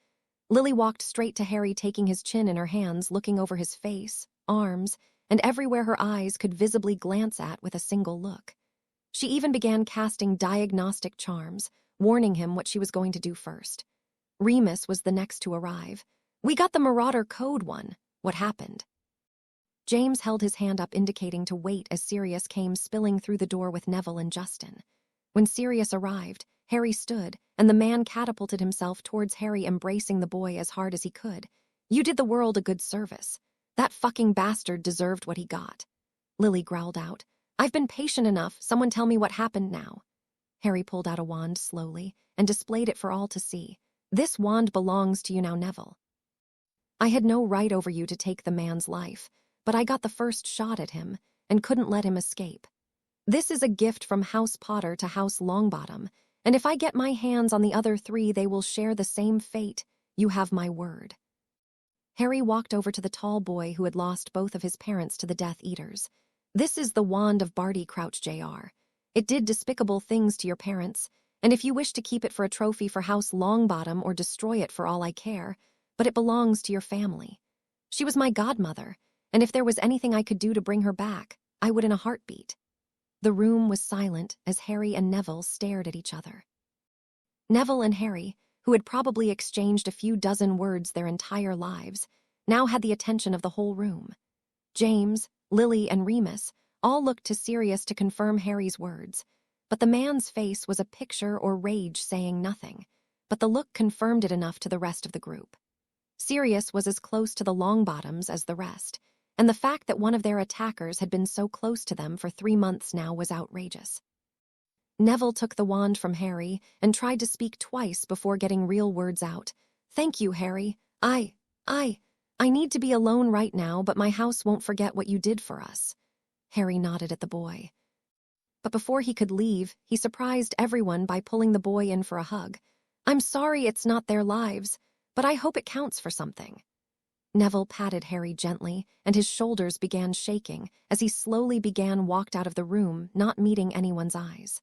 Lily walked straight to Harry, taking his chin in her hands, looking over his face, arms, and everywhere her eyes could visibly glance at with a single look. She even began casting diagnostic charms, warning him what she was going to do first. Remus was the next to arrive. "We got the Marauder Code 1. What happened?" James held his hand up, indicating to wait as Sirius came spilling through the door with Neville and Justin. When Sirius arrived, Harry stood, and the man catapulted himself towards Harry, embracing the boy as hard as he could. "You did the world a good service. That fucking bastard deserved what he got," Lily growled out. "I've been patient enough. Someone tell me what happened now." Harry pulled out a wand slowly and displayed it for all to see. "This wand belongs to you now, Neville. I had no right over you to take the man's life, but I got the first shot at him and couldn't let him escape. This is a gift from House Potter to House Longbottom, and if I get my hands on the other three, they will share the same fate. You have my word." Harry walked over to the tall boy who had lost both of his parents to the Death Eaters. "This is the wand of Barty Crouch, Jr. It did despicable things to your parents, and if you wish to keep it for a trophy for House Longbottom or destroy it for all I care, but it belongs to your family. She was my godmother, and if there was anything I could do to bring her back, I would in a heartbeat." The room was silent as Harry and Neville stared at each other. Neville and Harry, who had probably exchanged a few dozen words their entire lives, now had the attention of the whole room. James, Lily, and Remus all looked to Sirius to confirm Harry's words, but the man's face was a picture or rage saying nothing. but the look confirmed it enough to the rest of the group. Sirius was as close to the Longbottoms as the rest, and the fact that one of their attackers had been so close to them for 3 months now was outrageous. Neville took the wand from Harry and tried to speak twice before getting real words out. "Thank you, Harry. I need to be alone right now, but my house won't forget what you did for us." Harry nodded at the boy. But before he could leave, he surprised everyone by pulling the boy in for a hug. "I'm sorry it's not their lives, but I hope it counts for something." Neville patted Harry gently, and his shoulders began shaking as he slowly walked out of the room, not meeting anyone's eyes.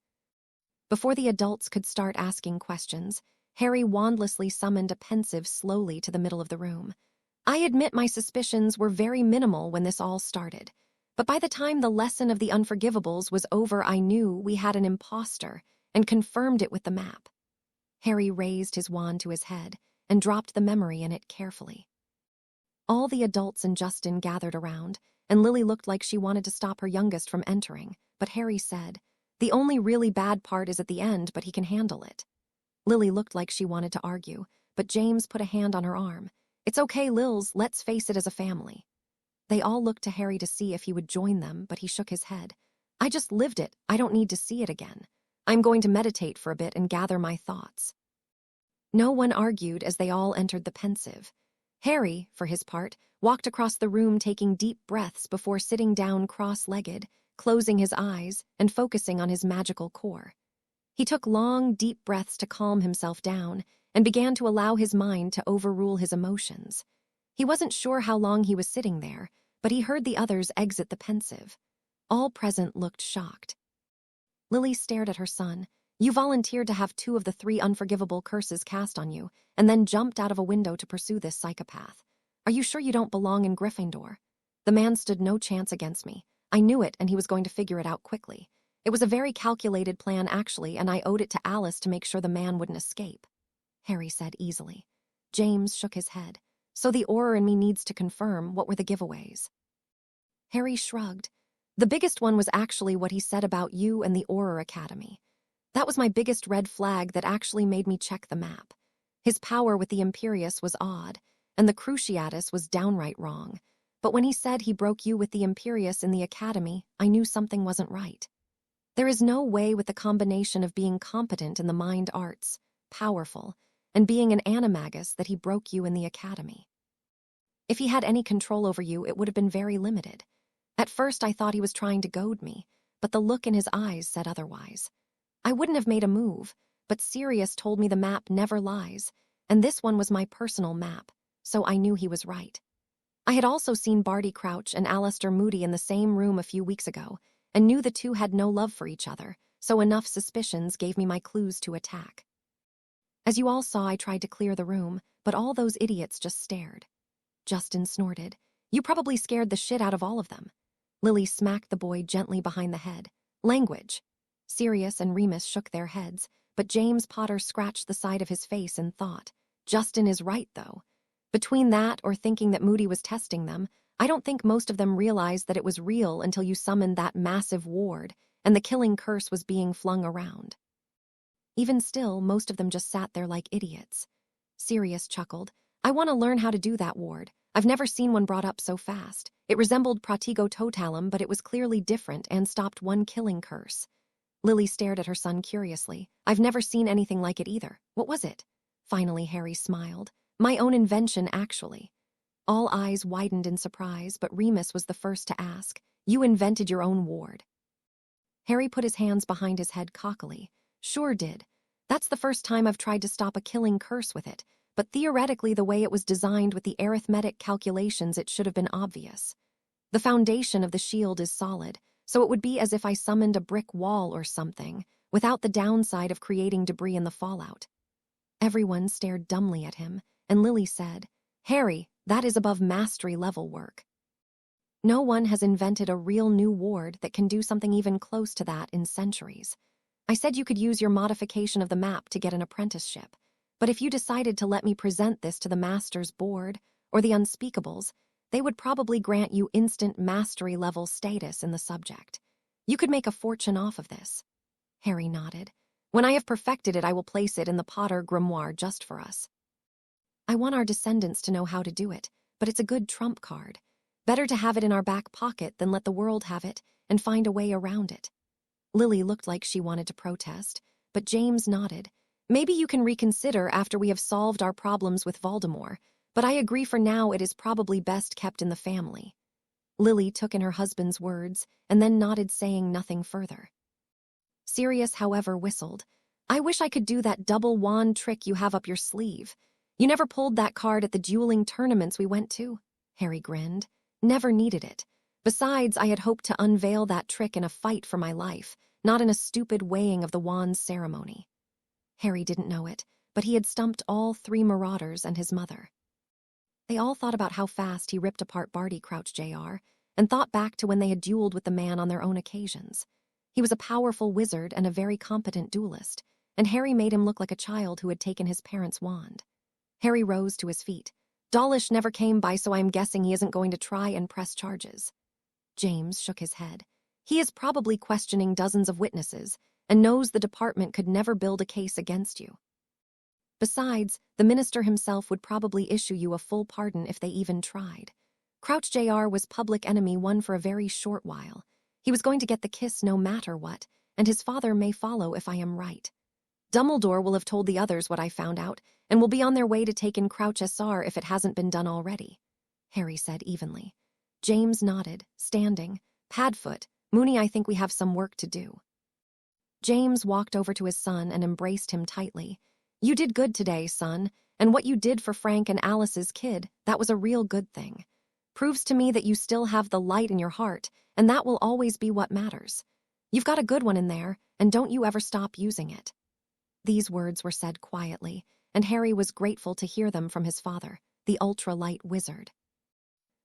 Before the adults could start asking questions, Harry wandlessly summoned a pensive slowly to the middle of the room. "I admit my suspicions were very minimal when this all started, but by the time the lesson of the Unforgivables was over, I knew we had an imposter and confirmed it with the map." Harry raised his wand to his head and dropped the memory in it carefully. All the adults and Justin gathered around, and Lily looked like she wanted to stop her youngest from entering, but Harry said, "The only really bad part is at the end, but he can handle it." Lily looked like she wanted to argue, but James put a hand on her arm. "It's okay, Lils, let's face it as a family." They all looked to Harry to see if he would join them, but he shook his head. "I just lived it, I don't need to see it again. I'm going to meditate for a bit and gather my thoughts." No one argued as they all entered the pensive. Harry, for his part, walked across the room taking deep breaths before sitting down cross-legged, closing his eyes and focusing on his magical core. He took long, deep breaths to calm himself down and began to allow his mind to overrule his emotions. He wasn't sure how long he was sitting there, but he heard the others exit the pensive. All present looked shocked. Lily stared at her son. "You volunteered to have 2 of the 3 unforgivable curses cast on you, and then jumped out of a window to pursue this psychopath. Are you sure you don't belong in Gryffindor? The man stood no chance against me. I knew it, and he was going to figure it out quickly. It was a very calculated plan, actually, and I owed it to Alice to make sure the man wouldn't escape," Harry said easily. James shook his head. "So the Auror in me needs to confirm, what were the giveaways?" Harry shrugged. "The biggest one was actually what he said about you and the Auror Academy. That was my biggest red flag that actually made me check the map. His power with the Imperius was odd, and the Cruciatus was downright wrong. But when he said he broke you with the Imperius in the Academy, I knew something wasn't right. There is no way with the combination of being competent in the mind arts, powerful, and being an animagus that he broke you in the Academy. If he had any control over you, it would have been very limited. At first I thought he was trying to goad me, but the look in his eyes said otherwise. I wouldn't have made a move, but Sirius told me the map never lies, and this one was my personal map, so I knew he was right. I had also seen Barty Crouch and Alistair Moody in the same room a few weeks ago, and knew the 2 had no love for each other, so enough suspicions gave me my clues to attack. As you all saw, I tried to clear the room, but all those idiots just stared." Justin snorted. "You probably scared the shit out of all of them." Lily smacked the boy gently behind the head. "Language." Sirius and Remus shook their heads, but James Potter scratched the side of his face in thought. Justin is right, though. Between that or thinking that Moody was testing them, I don't think most of them realized that it was real until you summoned that massive ward and the killing curse was being flung around. Even still, most of them just sat there like idiots. Sirius chuckled. "I want to learn how to do that ward. I've never seen one brought up so fast. It resembled Protego Totalum, but it was clearly different and stopped one killing curse." Lily stared at her son curiously. "I've never seen anything like it either. What was it?" Finally, Harry smiled. "My own invention, actually." All eyes widened in surprise, but Remus was the first to ask, "You invented your own ward?" Harry put his hands behind his head cockily. "Sure did. That's the first time I've tried to stop a killing curse with it, but theoretically the way it was designed with the arithmetic calculations, it should have been obvious. The foundation of the shield is solid, so it would be as if I summoned a brick wall or something, without the downside of creating debris in the fallout." Everyone stared dumbly at him, and Lily said, "Harry, that is above mastery level work. No one has invented a real new ward that can do something even close to that in centuries. I said you could use your modification of the map to get an apprenticeship, but if you decided to let me present this to the Masters Board or the Unspeakables, they would probably grant you instant mastery level status in the subject. You could make a fortune off of this." Harry nodded. When I have perfected it, I will place it in the Potter grimoire just for us. I want our descendants to know how to do it, but it's a good trump card. Better to have it in our back pocket than let the world have it and find a way around it. Lily looked like she wanted to protest, but James nodded. Maybe you can reconsider after we have solved our problems with Voldemort, but I agree for now it is probably best kept in the family. Lily took in her husband's words and then nodded, saying nothing further. Sirius, however, whistled. I wish I could do that double wand trick you have up your sleeve. You never pulled that card at the dueling tournaments we went to. Harry grinned. Never needed it. Besides, I had hoped to unveil that trick in a fight for my life, not in a stupid weighing of the wands ceremony. Harry didn't know it, but he had stumped all 3 marauders and his mother. They all thought about how fast he ripped apart Barty Crouch Jr., and thought back to when they had dueled with the man on their own occasions. He was a powerful wizard and a very competent duelist, and Harry made him look like a child who had taken his parents' wand. Harry rose to his feet. Dawlish never came by, so I'm guessing he isn't going to try and press charges. James shook his head. He is probably questioning dozens of witnesses, and knows the department could never build a case against you. Besides, the minister himself would probably issue you a full pardon if they even tried. Crouch Jr. was public enemy 1 for a very short while. He was going to get the kiss no matter what, and his father may follow if I am right. Dumbledore will have told the others what I found out, and will be on their way to take in Crouch Sr. if it hasn't been done already, Harry said evenly. James nodded, standing. Padfoot, Moony, I think we have some work to do. James walked over to his son and embraced him tightly. You did good today, son, and what you did for Frank and Alice's kid, that was a real good thing. Proves to me that you still have the light in your heart, and that will always be what matters. You've got a good one in there, and don't you ever stop using it. These words were said quietly, and Harry was grateful to hear them from his father, the ultra-light wizard.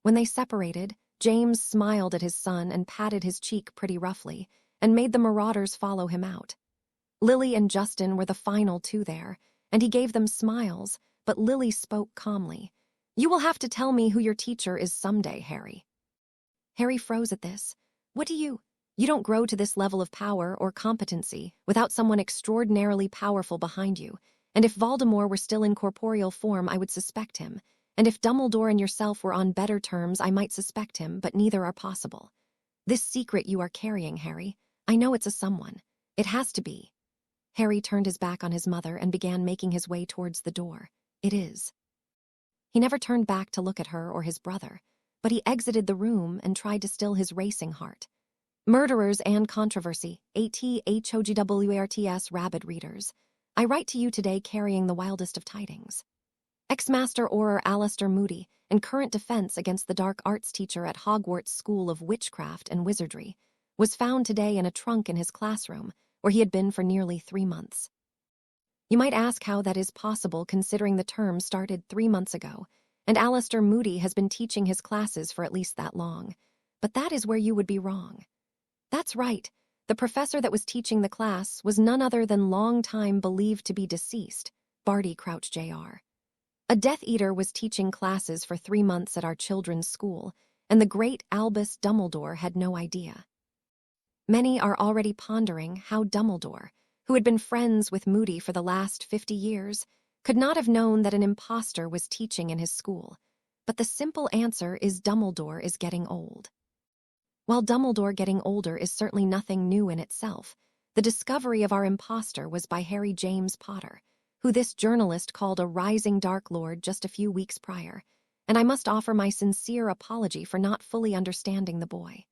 When they separated, James smiled at his son and patted his cheek pretty roughly, and made the marauders follow him out. Lily and Justin were the final 2 there, and he gave them smiles, but Lily spoke calmly. You will have to tell me who your teacher is someday, Harry. Harry froze at this. What do you don't grow to this level of power or competency without someone extraordinarily powerful behind you, and if Voldemort were still in corporeal form, I would suspect him, and if Dumbledore and yourself were on better terms, I might suspect him, but neither are possible. This secret you are carrying, Harry, I know it's a someone. It has to be. Harry turned his back on his mother and began making his way towards the door. It is. He never turned back to look at her or his brother, but he exited the room and tried to still his racing heart. Murderers and controversy, ATHOGWARTS rabid readers. I write to you today carrying the wildest of tidings. Ex-Master Auror Alistair Moody, and current defense against the dark arts teacher at Hogwarts School of Witchcraft and Wizardry, was found today in a trunk in his classroom, where he had been for nearly 3 months. You might ask how that is possible considering the term started 3 months ago, and Alistair Moody has been teaching his classes for at least that long, but that is where you would be wrong. That's right, the professor that was teaching the class was none other than long-time believed to be deceased, Barty Crouch Jr. A Death Eater was teaching classes for 3 months at our children's school, and the great Albus Dumbledore had no idea. Many are already pondering how Dumbledore, who had been friends with Moody for the last 50 years, could not have known that an impostor was teaching in his school. But the simple answer is Dumbledore is getting old. While Dumbledore getting older is certainly nothing new in itself, the discovery of our impostor was by Harry James Potter, who this journalist called a rising Dark Lord just a few weeks prior, and I must offer my sincere apology for not fully understanding the boy.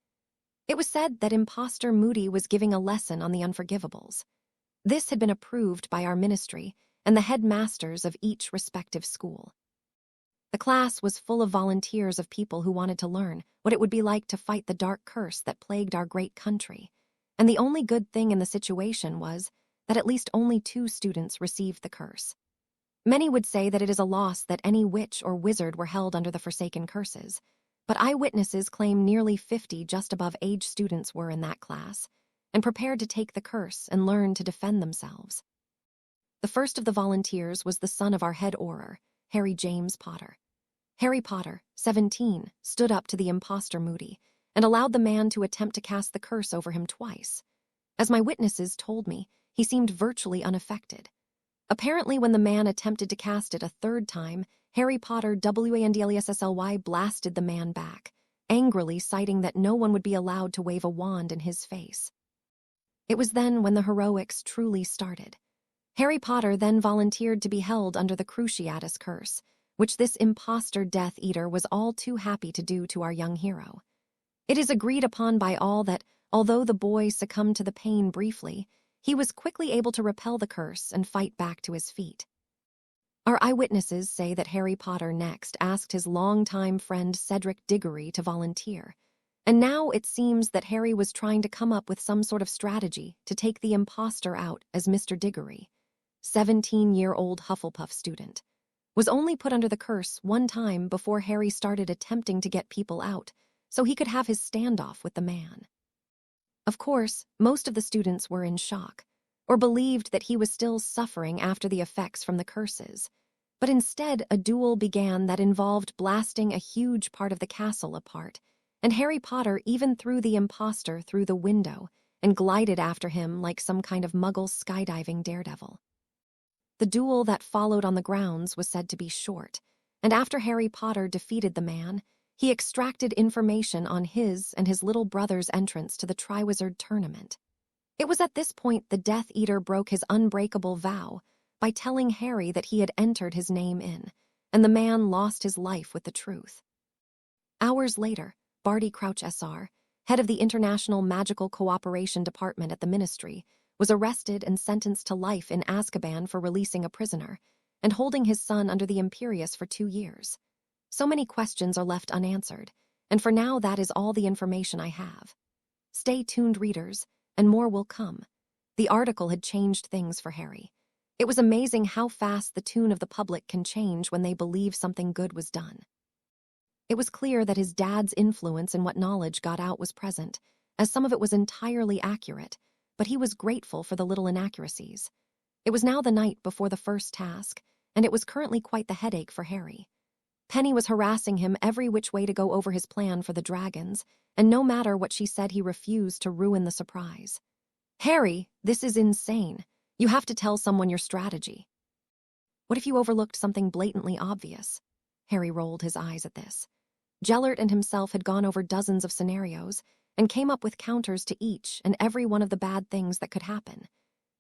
It was said that imposter Moody was giving a lesson on the unforgivables. This had been approved by our ministry and the headmasters of each respective school. The class was full of volunteers of people who wanted to learn what it would be like to fight the dark curse that plagued our great country, and the only good thing in the situation was that at least only 2 students received the curse. Many would say that it is a loss that any witch or wizard were held under the Forsaken Curses, but eyewitnesses claim nearly 50 just above age students were in that class, and prepared to take the curse and learn to defend themselves. The first of the volunteers was the son of our head Auror, Harry James Potter. Harry Potter, 17, stood up to the impostor Moody, and allowed the man to attempt to cast the curse over him twice. As my witnesses told me, He seemed virtually unaffected. Apparently, when the man attempted to cast it a third time, Harry Potter WANDLESSLY blasted the man back, angrily citing that no one would be allowed to wave a wand in his face. It was then when the heroics truly started. Harry Potter then volunteered to be held under the Cruciatus Curse, which this imposter Death Eater was all too happy to do to our young hero. It is agreed upon by all that, although the boy succumbed to the pain briefly, he was quickly able to repel the curse and fight back to his feet. Our eyewitnesses say that Harry Potter next asked his longtime friend Cedric Diggory to volunteer, and now it seems that Harry was trying to come up with some sort of strategy to take the imposter out, as Mr. Diggory, 17-year-old Hufflepuff student, was only put under the curse one time before Harry started attempting to get people out so he could have his standoff with the man. Of course, most of the students were in shock, or believed that he was still suffering after the effects from the curses, but instead a duel began that involved blasting a huge part of the castle apart, and Harry Potter even threw the imposter through the window and glided after him like some kind of muggle skydiving daredevil. The duel that followed on the grounds was said to be short, and after Harry Potter defeated the man, he extracted information on his and his little brother's entrance to the Triwizard Tournament. It was at this point the Death Eater broke his unbreakable vow by telling Harry that he had entered his name in, and the man lost his life with the truth. Hours later, Barty Crouch SR, head of the International Magical Cooperation Department at the Ministry, was arrested and sentenced to life in Azkaban for releasing a prisoner and holding his son under the Imperius for 2 years. So many questions are left unanswered, and for now that is all the information I have. Stay tuned, readers, and more will come. The article had changed things for Harry. It was amazing how fast the tune of the public can change when they believe something good was done. It was clear that his dad's influence in what knowledge got out was present, as some of it was entirely accurate, but he was grateful for the little inaccuracies. It was now the night before the first task, and it was currently quite the headache for Harry. Penny was harassing him every which way to go over his plan for the dragons, and no matter what she said, he refused to ruin the surprise. "Harry, this is insane. You have to tell someone your strategy." "What if you overlooked something blatantly obvious?" Harry rolled his eyes at this. Gellert and himself had gone over dozens of scenarios and came up with counters to each and every one of the bad things that could happen.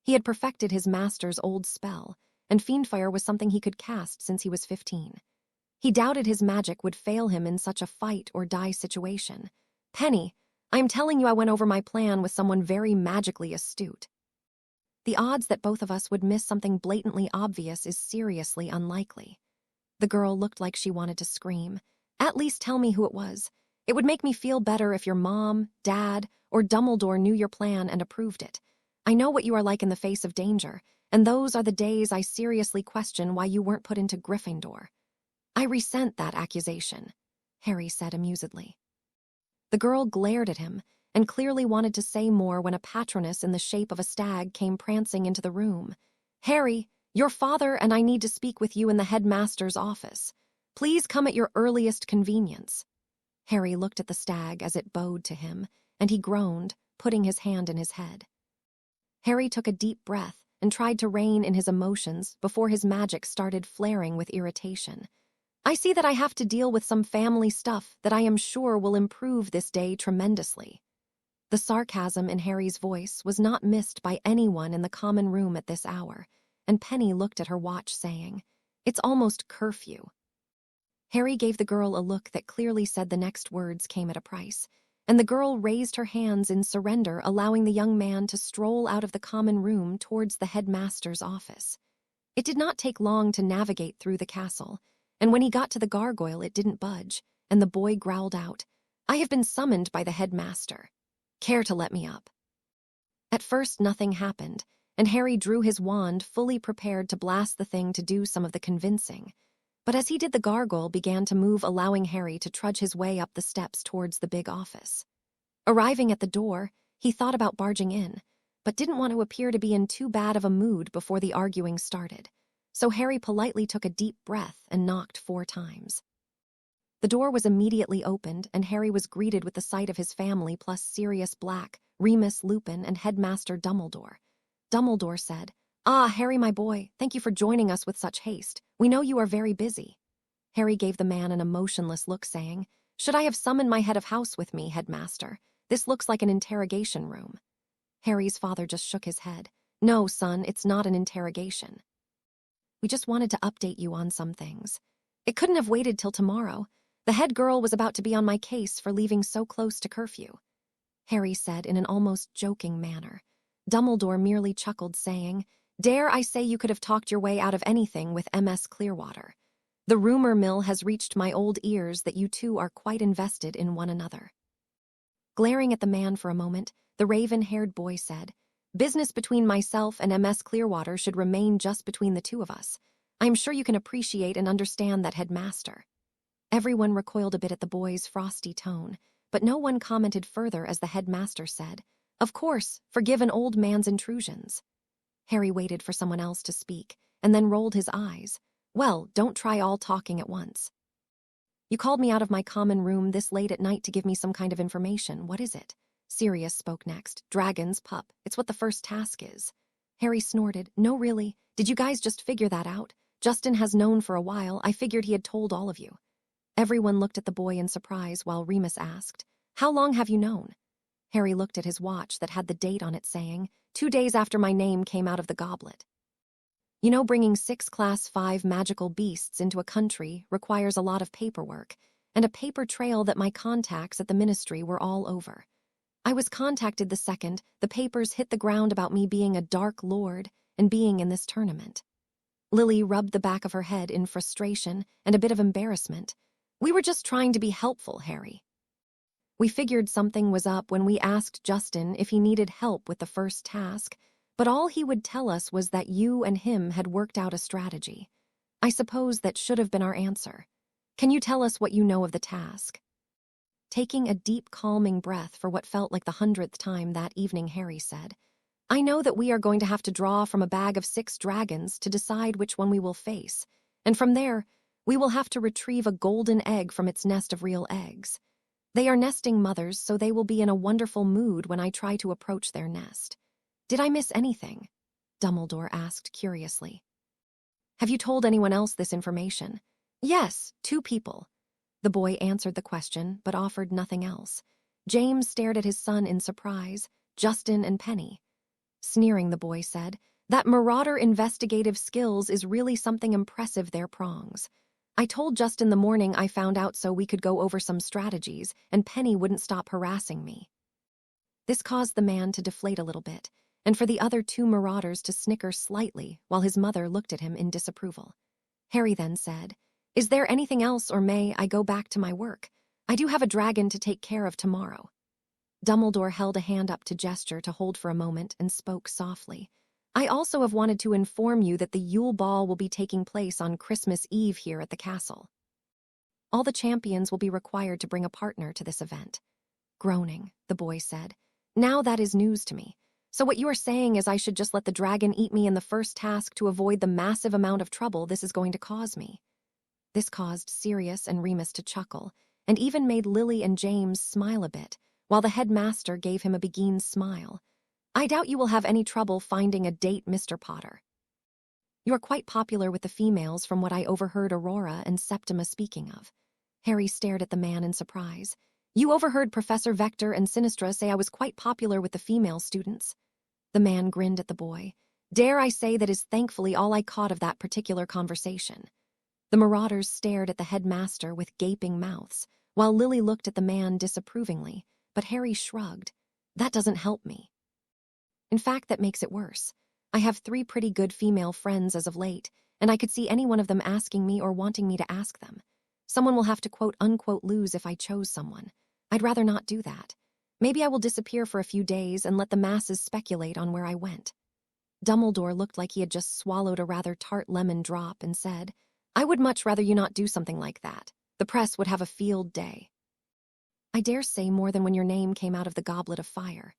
He had perfected his master's old spell, and Fiendfire was something he could cast since he was 15. He doubted his magic would fail him in such a fight-or-die situation. "Penny, I'm telling you I went over my plan with someone very magically astute. The odds that both of us would miss something blatantly obvious is seriously unlikely." The girl looked like she wanted to scream. "At least tell me who it was. It would make me feel better if your mom, dad, or Dumbledore knew your plan and approved it. I know what you are like in the face of danger, and those are the days I seriously question why you weren't put into Gryffindor." "I resent that accusation," Harry said amusedly. The girl glared at him and clearly wanted to say more when a patroness in the shape of a stag came prancing into the room. "Harry, your father and I need to speak with you in the headmaster's office. Please come at your earliest convenience." Harry looked at the stag as it bowed to him, and he groaned, putting his hand in his head. Harry took a deep breath and tried to rein in his emotions before his magic started flaring with irritation. "I see that I have to deal with some family stuff that I am sure will improve this day tremendously." The sarcasm in Harry's voice was not missed by anyone in the common room at this hour, and Penny looked at her watch saying, "It's almost curfew." Harry gave the girl a look that clearly said the next words came at a price, and the girl raised her hands in surrender, allowing the young man to stroll out of the common room towards the headmaster's office. It did not take long to navigate through the castle, and when he got to the gargoyle it didn't budge, and the boy growled out, "I have been summoned by the headmaster. Care to let me up?" At first nothing happened, and Harry drew his wand fully prepared to blast the thing to do some of the convincing. But as he did, the gargoyle began to move, allowing Harry to trudge his way up the steps towards the big office. Arriving at the door, he thought about barging in, but didn't want to appear to be in too bad of a mood before the arguing started. So Harry politely took a deep breath and knocked 4 times. The door was immediately opened, and Harry was greeted with the sight of his family plus Sirius Black, Remus Lupin, and Headmaster Dumbledore. Dumbledore said, "Ah, Harry, my boy, thank you for joining us with such haste. We know you are very busy." Harry gave the man an emotionless look, saying, "Should I have summoned my head of house with me, headmaster? This looks like an interrogation room." Harry's father just shook his head. "No, son, it's not an interrogation. We just wanted to update you on some things. It couldn't have waited till tomorrow. The head girl was about to be on my case for leaving so close to curfew," Harry said in an almost joking manner. Dumbledore merely chuckled, saying, "Dare I say you could have talked your way out of anything with MS Clearwater. The rumor mill has reached my old ears that you two are quite invested in one another." Glaring at the man for a moment, the raven-haired boy said, "Business between myself and MS Clearwater should remain just between the two of us. I am sure you can appreciate and understand that, headmaster." Everyone recoiled a bit at the boy's frosty tone, but no one commented further as the headmaster said, "Of course, forgive an old man's intrusions." Harry waited for someone else to speak, and then rolled his eyes. "Well, don't try all talking at once. You called me out of my common room this late at night to give me some kind of information. What is it?" Sirius spoke next. "Dragons, pup. It's what the first task is." Harry snorted. "No, really? Did you guys just figure that out? Justin has known for a while. I figured he had told all of you." Everyone looked at the boy in surprise while Remus asked, "How long have you known?" Harry looked at his watch that had the date on it, saying, 2 days after my name came out of the goblet. You know, bringing 6 Class 5 magical beasts into a country requires a lot of paperwork, and a paper trail that my contacts at the ministry were all over. I was contacted the second the papers hit the ground about me being a Dark Lord and being in this tournament." Lily rubbed the back of her head in frustration and a bit of embarrassment. "We were just trying to be helpful, Harry. We figured something was up when we asked Justin if he needed help with the first task, but all he would tell us was that you and him had worked out a strategy. I suppose that should have been our answer. Can you tell us what you know of the task?" Taking a deep, calming breath for what felt like the 100th time that evening, Harry said, "I know that we are going to have to draw from a bag of 6 dragons to decide which one we will face, and from there, we will have to retrieve a golden egg from its nest of real eggs. They are nesting mothers, so they will be in a wonderful mood when I try to approach their nest. Did I miss anything?" Dumbledore asked curiously. "Have you told anyone else this information?" "Yes, 2 people." The boy answered the question, but offered nothing else. James stared at his son in surprise. "Justin and Penny." Sneering, the boy said, "That marauder investigative skills is really something impressive, their prongs. I told Justin the morning I found out so we could go over some strategies, and Penny wouldn't stop harassing me." This caused the man to deflate a little bit, and for the other 2 marauders to snicker slightly while his mother looked at him in disapproval. Harry then said, "Is there anything else, or may I go back to my work? I do have a dragon to take care of tomorrow." Dumbledore held a hand up to gesture to hold for a moment and spoke softly. "I also have wanted to inform you that the Yule Ball will be taking place on Christmas Eve here at the castle. All the champions will be required to bring a partner to this event." Groaning, the boy said, "Now that is news to me. So what you are saying is I should just let the dragon eat me in the first task to avoid the massive amount of trouble this is going to cause me." This caused Sirius and Remus to chuckle, and even made Lily and James smile a bit, while the headmaster gave him a beguined smile. "I doubt you will have any trouble finding a date, Mr. Potter. You are quite popular with the females from what I overheard Aurora and Septima speaking of." Harry stared at the man in surprise. "You overheard Professor Vector and Sinistra say I was quite popular with the female students?" The man grinned at the boy. "Dare I say that is thankfully all I caught of that particular conversation." The marauders stared at the headmaster with gaping mouths, while Lily looked at the man disapprovingly, but Harry shrugged. "That doesn't help me. In fact, that makes it worse. I have 3 pretty good female friends as of late, and I could see any one of them asking me or wanting me to ask them. Someone will have to quote-unquote lose if I chose someone. I'd rather not do that. Maybe I will disappear for a few days and let the masses speculate on where I went." Dumbledore looked like he had just swallowed a rather tart lemon drop and said, "I would much rather you not do something like that. The press would have a field day." "I dare say more than when your name came out of the goblet of fire."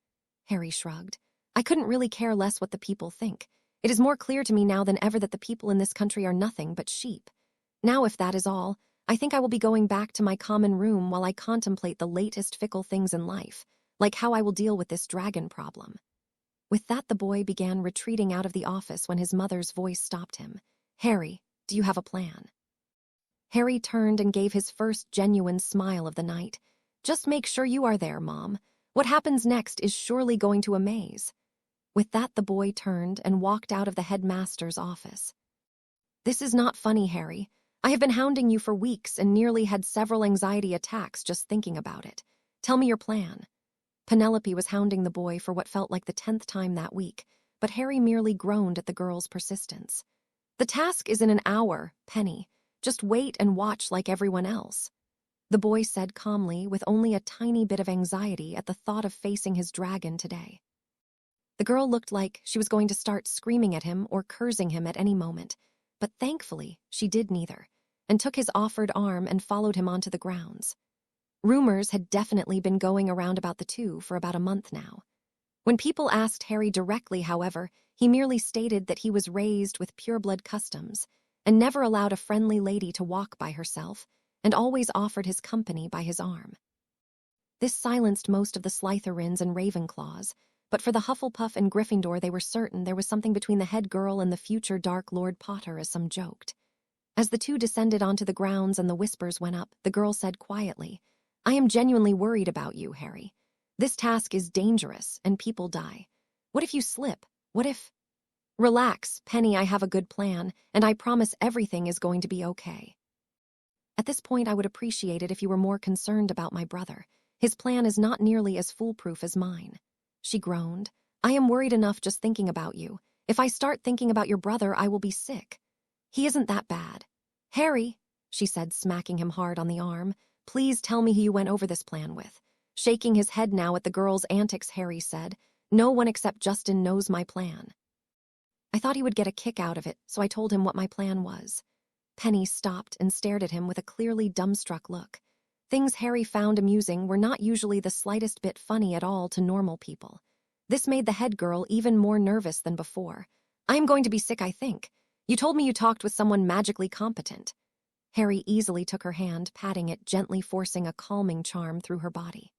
Harry shrugged. "I couldn't really care less what the people think. It is more clear to me now than ever that the people in this country are nothing but sheep. Now, if that is all, I think I will be going back to my common room while I contemplate the latest fickle things in life, like how I will deal with this dragon problem." With that, the boy began retreating out of the office when his mother's voice stopped him. Harry, do you have a plan? Harry turned and gave his first genuine smile of the night. Just make sure you are there, Mom. What happens next is surely going to amaze. With that, the boy turned and walked out of the headmaster's office. This is not funny, Harry. I have been hounding you for weeks and nearly had several anxiety attacks just thinking about it. Tell me your plan. Penelope was hounding the boy for what felt like the 10th time that week, but Harry merely groaned at the girl's persistence. The task is in an hour, Penny. Just wait and watch like everyone else. The boy said calmly, with only a tiny bit of anxiety at the thought of facing his dragon today. The girl looked like she was going to start screaming at him or cursing him at any moment, but thankfully she did neither, and took his offered arm and followed him onto the grounds. Rumors had definitely been going around about the two for about a month now. When people asked Harry directly, however, he merely stated that he was raised with pureblood customs and never allowed a friendly lady to walk by herself, and always offered his company by his arm. This silenced most of the Slytherins and Ravenclaws, but for the Hufflepuff and Gryffindor they were certain there was something between the head girl and the future Dark Lord Potter, as some joked. As the two descended onto the grounds and the whispers went up, the girl said quietly, I am genuinely worried about you, Harry. This task is dangerous, and people die. What if you slip? What if... Relax, Penny, I have a good plan, and I promise everything is going to be okay. At this point, I would appreciate it if you were more concerned about my brother. His plan is not nearly as foolproof as mine. She groaned. I am worried enough just thinking about you. If I start thinking about your brother, I will be sick. He isn't that bad. Harry, she said, smacking him hard on the arm, please tell me who you went over this plan with. Shaking his head now at the girl's antics, Harry said, no one except Justin knows my plan. I thought he would get a kick out of it, so I told him what my plan was. Penny stopped and stared at him with a clearly dumbstruck look. Things Harry found amusing were not usually the slightest bit funny at all to normal people. This made the head girl even more nervous than before. I am going to be sick, I think. You told me you talked with someone magically competent. Harry easily took her hand, patting it, gently forcing a calming charm through her body.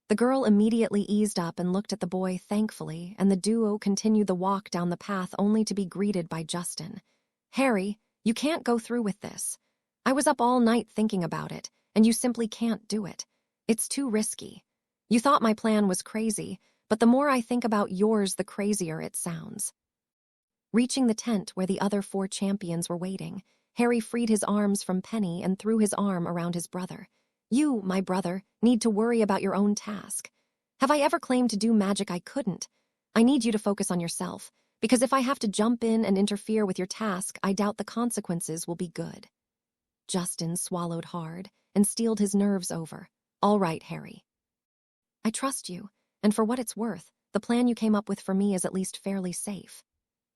The girl immediately eased up and looked at the boy thankfully, and the duo continued the walk down the path only to be greeted by Justin. Harry, you can't go through with this. I was up all night thinking about it, and you simply can't do it. It's too risky. You thought my plan was crazy, but the more I think about yours, the crazier it sounds. Reaching the tent where the other 4 champions were waiting, Harry freed his arms from Penny and threw his arm around his brother. You, my brother, need to worry about your own task. Have I ever claimed to do magic I couldn't? I need you to focus on yourself, because if I have to jump in and interfere with your task, I doubt the consequences will be good. Justin swallowed hard and steeled his nerves over. All right, Harry. I trust you, and for what it's worth, the plan you came up with for me is at least fairly safe.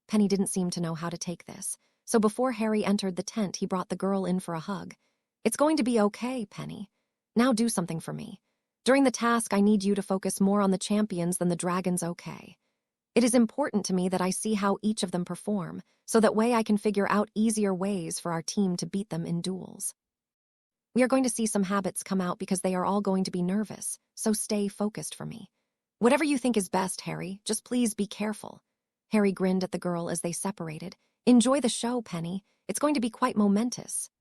Penny didn't seem to know how to take this, so before Harry entered the tent, he brought the girl in for a hug. It's going to be okay, Penny. Now do something for me. During the task, I need you to focus more on the champions than the dragons, okay? It is important to me that I see how each of them perform, so that way I can figure out easier ways for our team to beat them in duels. We are going to see some habits come out because they are all going to be nervous, so stay focused for me. Whatever you think is best, Harry, just please be careful. Harry grinned at the girl as they separated. Enjoy the show, Penny. It's going to be quite momentous.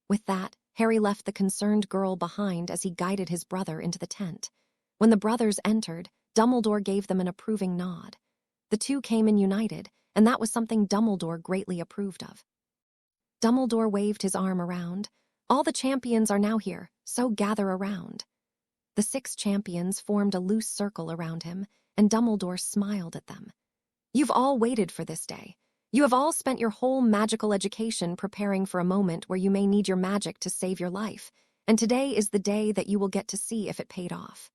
With that, Harry left the concerned girl behind as he guided his brother into the tent. When the brothers entered, Dumbledore gave them an approving nod. The two came in united, and that was something Dumbledore greatly approved of. Dumbledore waved his arm around. All the champions are now here, so gather around. The 6 champions formed a loose circle around him, and Dumbledore smiled at them. You've all waited for this day. You have all spent your whole magical education preparing for a moment where you may need your magic to save your life, and today is the day that you will get to see if it paid off.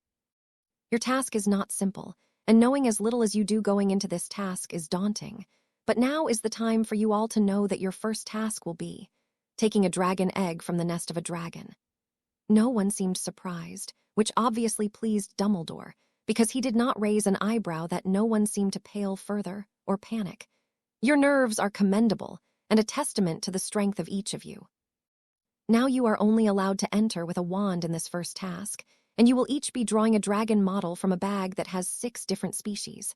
Your task is not simple, and knowing as little as you do going into this task is daunting, but now is the time for you all to know that your first task will be taking a dragon egg from the nest of a dragon. No one seemed surprised, which obviously pleased Dumbledore, because he did not raise an eyebrow that no one seemed to pale further or panic. Your nerves are commendable, and a testament to the strength of each of you. Now you are only allowed to enter with a wand in this first task, and you will each be drawing a dragon model from a bag that has 6 different species.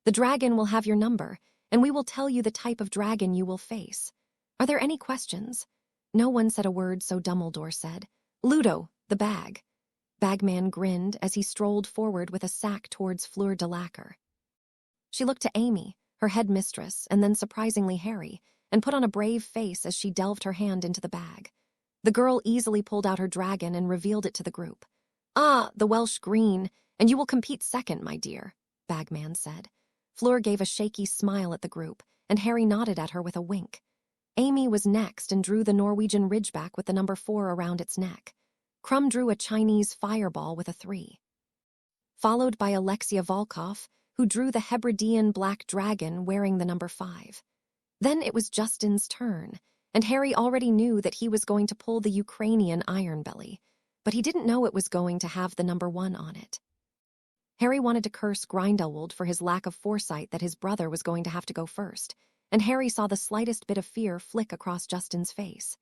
The dragon will have your number, and we will tell you the type of dragon you will face. Are there any questions? No one said a word, so Dumbledore said, Ludo, the bag. Bagman grinned as he strolled forward with a sack towards Fleur Delacour. She looked to Amy, her head mistress, and then surprisingly Harry, and put on a brave face as she delved her hand into the bag. The girl easily pulled out her dragon and revealed it to the group. Ah, the Welsh green, and you will compete second, my dear, Bagman said. Fleur gave a shaky smile at the group, and Harry nodded at her with a wink. Amy was next and drew the Norwegian Ridgeback with the number 4 around its neck. Crumb drew a Chinese fireball with a 3. Followed by Alexia Volkov, who drew the Hebridean Black Dragon wearing the number 5. Then it was Justin's turn, and Harry already knew that he was going to pull the Ukrainian Ironbelly, but he didn't know it was going to have the number 1 on it. Harry wanted to curse Grindelwald for his lack of foresight that his brother was going to have to go first, and Harry saw the slightest bit of fear flick across Justin's face.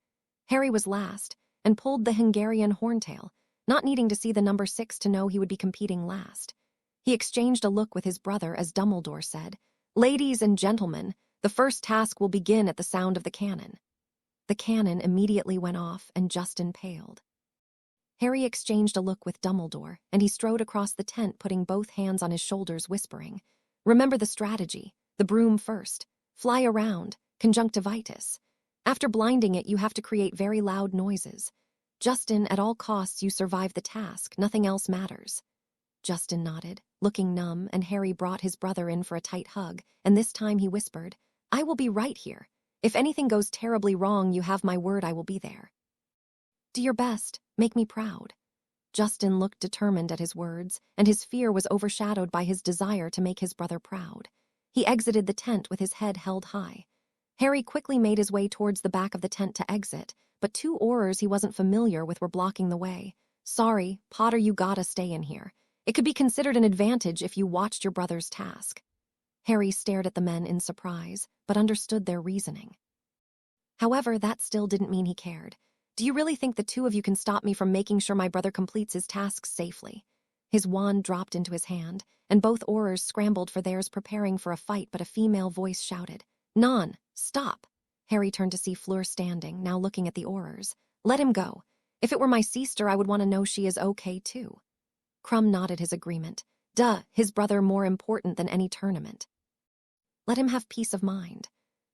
Harry was last, and pulled the Hungarian Horntail, not needing to see the number 6 to know he would be competing last. He exchanged a look with his brother as Dumbledore said, Ladies and gentlemen, the first task will begin at the sound of the cannon. The cannon immediately went off, and Justin paled. Harry exchanged a look with Dumbledore, and he strode across the tent, putting both hands on his shoulders, whispering, Remember the strategy, the broom first, fly around, conjunctivitis. After blinding it, you have to create very loud noises. Justin, at all costs you survive the task, nothing else matters. Justin nodded, looking numb, and Harry brought his brother in for a tight hug, and this time he whispered, I will be right here. If anything goes terribly wrong, you have my word I will be there. Do your best, make me proud. Justin looked determined at his words, and his fear was overshadowed by his desire to make his brother proud. He exited the tent with his head held high. Harry quickly made his way towards the back of the tent to exit, but 2 Aurors he wasn't familiar with were blocking the way. Sorry, Potter, you gotta stay in here. It could be considered an advantage if you watched your brother's task. Harry stared at the men in surprise, but understood their reasoning. However, that still didn't mean he cared. Do you really think the 2 of you can stop me from making sure my brother completes his tasks safely? His wand dropped into his hand, and both Aurors scrambled for theirs, preparing for a fight, but a female voice shouted, Non, stop. Harry turned to see Fleur standing, now looking at the Aurors. Let him go. If it were my sister, I would want to know she is okay too. Crumb nodded his agreement. Duh, his brother more important than any tournament. Let him have peace of mind.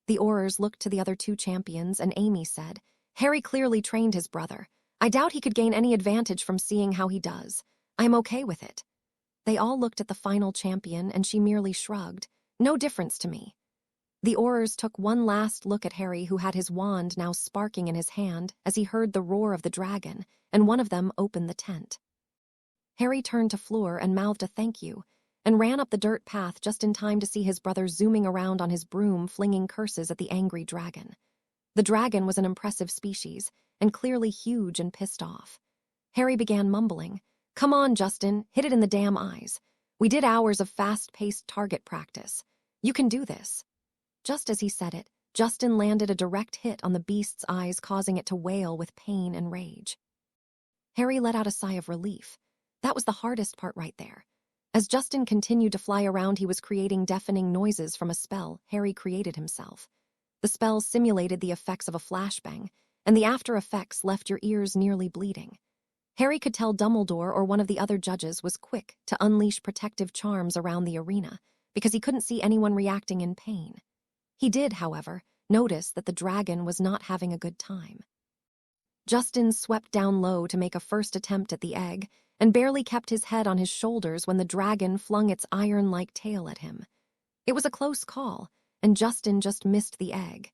The Aurors looked to the other 2 champions, and Amy said, Harry clearly trained his brother. I doubt he could gain any advantage from seeing how he does. I'm okay with it. They all looked at the final champion, and she merely shrugged. No difference to me. The Aurors took one last look at Harry, who had his wand now sparking in his hand, as he heard the roar of the dragon, and one of them opened the tent. Harry turned to Fleur and mouthed a thank you, and ran up the dirt path just in time to see his brother zooming around on his broom, flinging curses at the angry dragon. The dragon was an impressive species, and clearly huge and pissed off. Harry began mumbling, Come on, Justin, hit it in the damn eyes. We did hours of fast-paced target practice. You can do this. Just as he said it, Justin landed a direct hit on the beast's eyes, causing it to wail with pain and rage. Harry let out a sigh of relief. That was the hardest part right there. As Justin continued to fly around, he was creating deafening noises from a spell Harry created himself. The spell simulated the effects of a flashbang, and the after effects left your ears nearly bleeding. Harry could tell Dumbledore or one of the other judges was quick to unleash protective charms around the arena, because he couldn't see anyone reacting in pain. He did, however, notice that the dragon was not having a good time. Justin swept down low to make a first attempt at the egg, and barely kept his head on his shoulders when the dragon flung its iron-like tail at him. It was a close call, and Justin just missed the egg.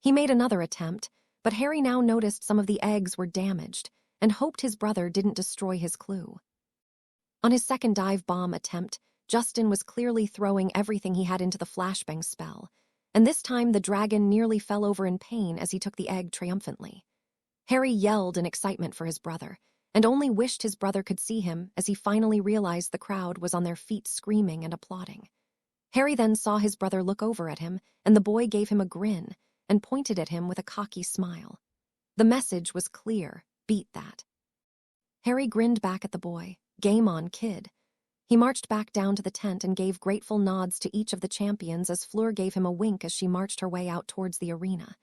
He made another attempt, but Harry now noticed some of the eggs were damaged, and hoped his brother didn't destroy his clue. On his second dive bomb attempt, Justin was clearly throwing everything he had into the flashbang spell, and this time the dragon nearly fell over in pain as he took the egg triumphantly. Harry yelled in excitement for his brother, and only wished his brother could see him as he finally realized the crowd was on their feet screaming and applauding. Harry then saw his brother look over at him, and the boy gave him a grin and pointed at him with a cocky smile. The message was clear, beat that. Harry grinned back at the boy. Game on, kid. He marched back down to the tent and gave grateful nods to each of the champions as Fleur gave him a wink as she marched her way out towards the arena.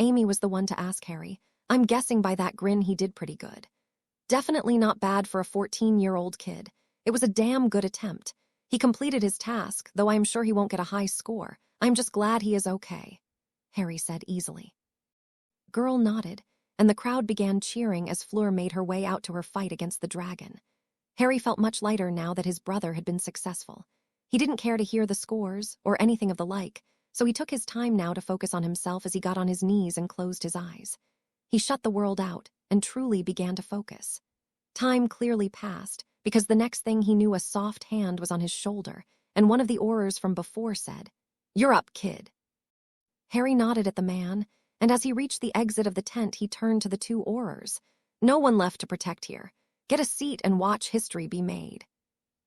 Amy was the one to ask Harry. I'm guessing by that grin he did pretty good. Definitely not bad for a 14-year-old kid. It was a damn good attempt. He completed his task, though I'm sure he won't get a high score. I'm just glad he is okay, Harry said easily. Girl nodded, and the crowd began cheering as Fleur made her way out to her fight against the dragon. Harry felt much lighter now that his brother had been successful. He didn't care to hear the scores or anything of the like, so he took his time now to focus on himself as he got on his knees and closed his eyes. He shut the world out and truly began to focus. Time clearly passed, because the next thing he knew a soft hand was on his shoulder, and one of the aurors from before said, "You're up, kid." Harry nodded at the man, and as he reached the exit of the tent he turned to the two aurors. No one left to protect here. Get a seat and watch history be made.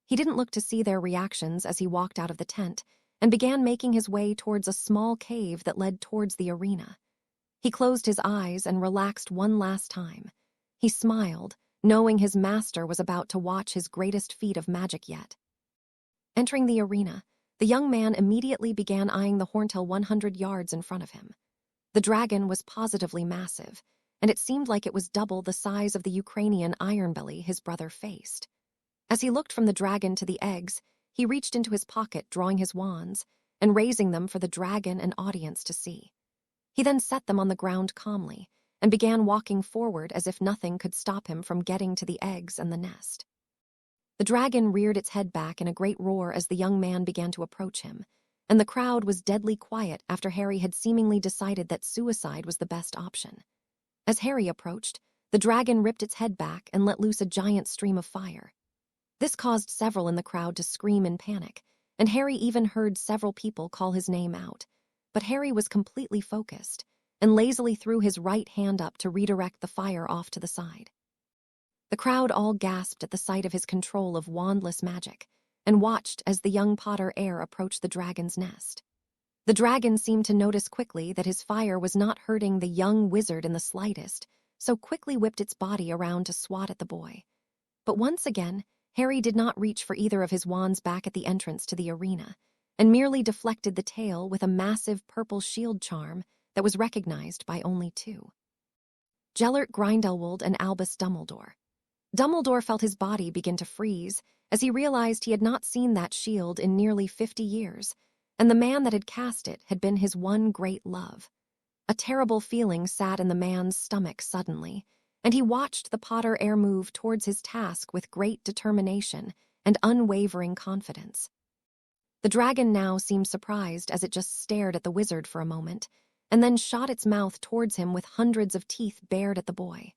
He didn't look to see their reactions as he walked out of the tent and began making his way towards a small cave that led towards the arena. He closed his eyes and relaxed one last time. He smiled, knowing his master was about to watch his greatest feat of magic yet. Entering the arena, the young man immediately began eyeing the Horntail 100 yards in front of him. The dragon was positively massive, and it seemed like it was double the size of the Ukrainian ironbelly his brother faced. As he looked from the dragon to the eggs, he reached into his pocket, drawing his wands, and raising them for the dragon and audience to see. He then set them on the ground calmly, and began walking forward as if nothing could stop him from getting to the eggs and the nest. The dragon reared its head back in a great roar as the young man began to approach him, and the crowd was deadly quiet after Harry had seemingly decided that suicide was the best option. As Harry approached, the dragon ripped its head back and let loose a giant stream of fire. This caused several in the crowd to scream in panic, and Harry even heard several people call his name out. But Harry was completely focused and lazily threw his right hand up to redirect the fire off to the side. The crowd all gasped at the sight of his control of wandless magic and watched as the young Potter Heir approached the dragon's nest. The dragon seemed to notice quickly that his fire was not hurting the young wizard in the slightest, so quickly whipped its body around to swat at the boy. But once again, Harry did not reach for either of his wands back at the entrance to the arena, and merely deflected the tail with a massive purple shield charm that was recognized by only two. Gellert Grindelwald and Albus Dumbledore. Dumbledore felt his body begin to freeze as he realized he had not seen that shield in nearly 50 years, and the man that had cast it had been his one great love. A terrible feeling sat in the man's stomach suddenly, and he watched the Potter Heir move towards his task with great determination and unwavering confidence. The dragon now seemed surprised as it just stared at the wizard for a moment, and then shot its mouth towards him with hundreds of teeth bared at the boy.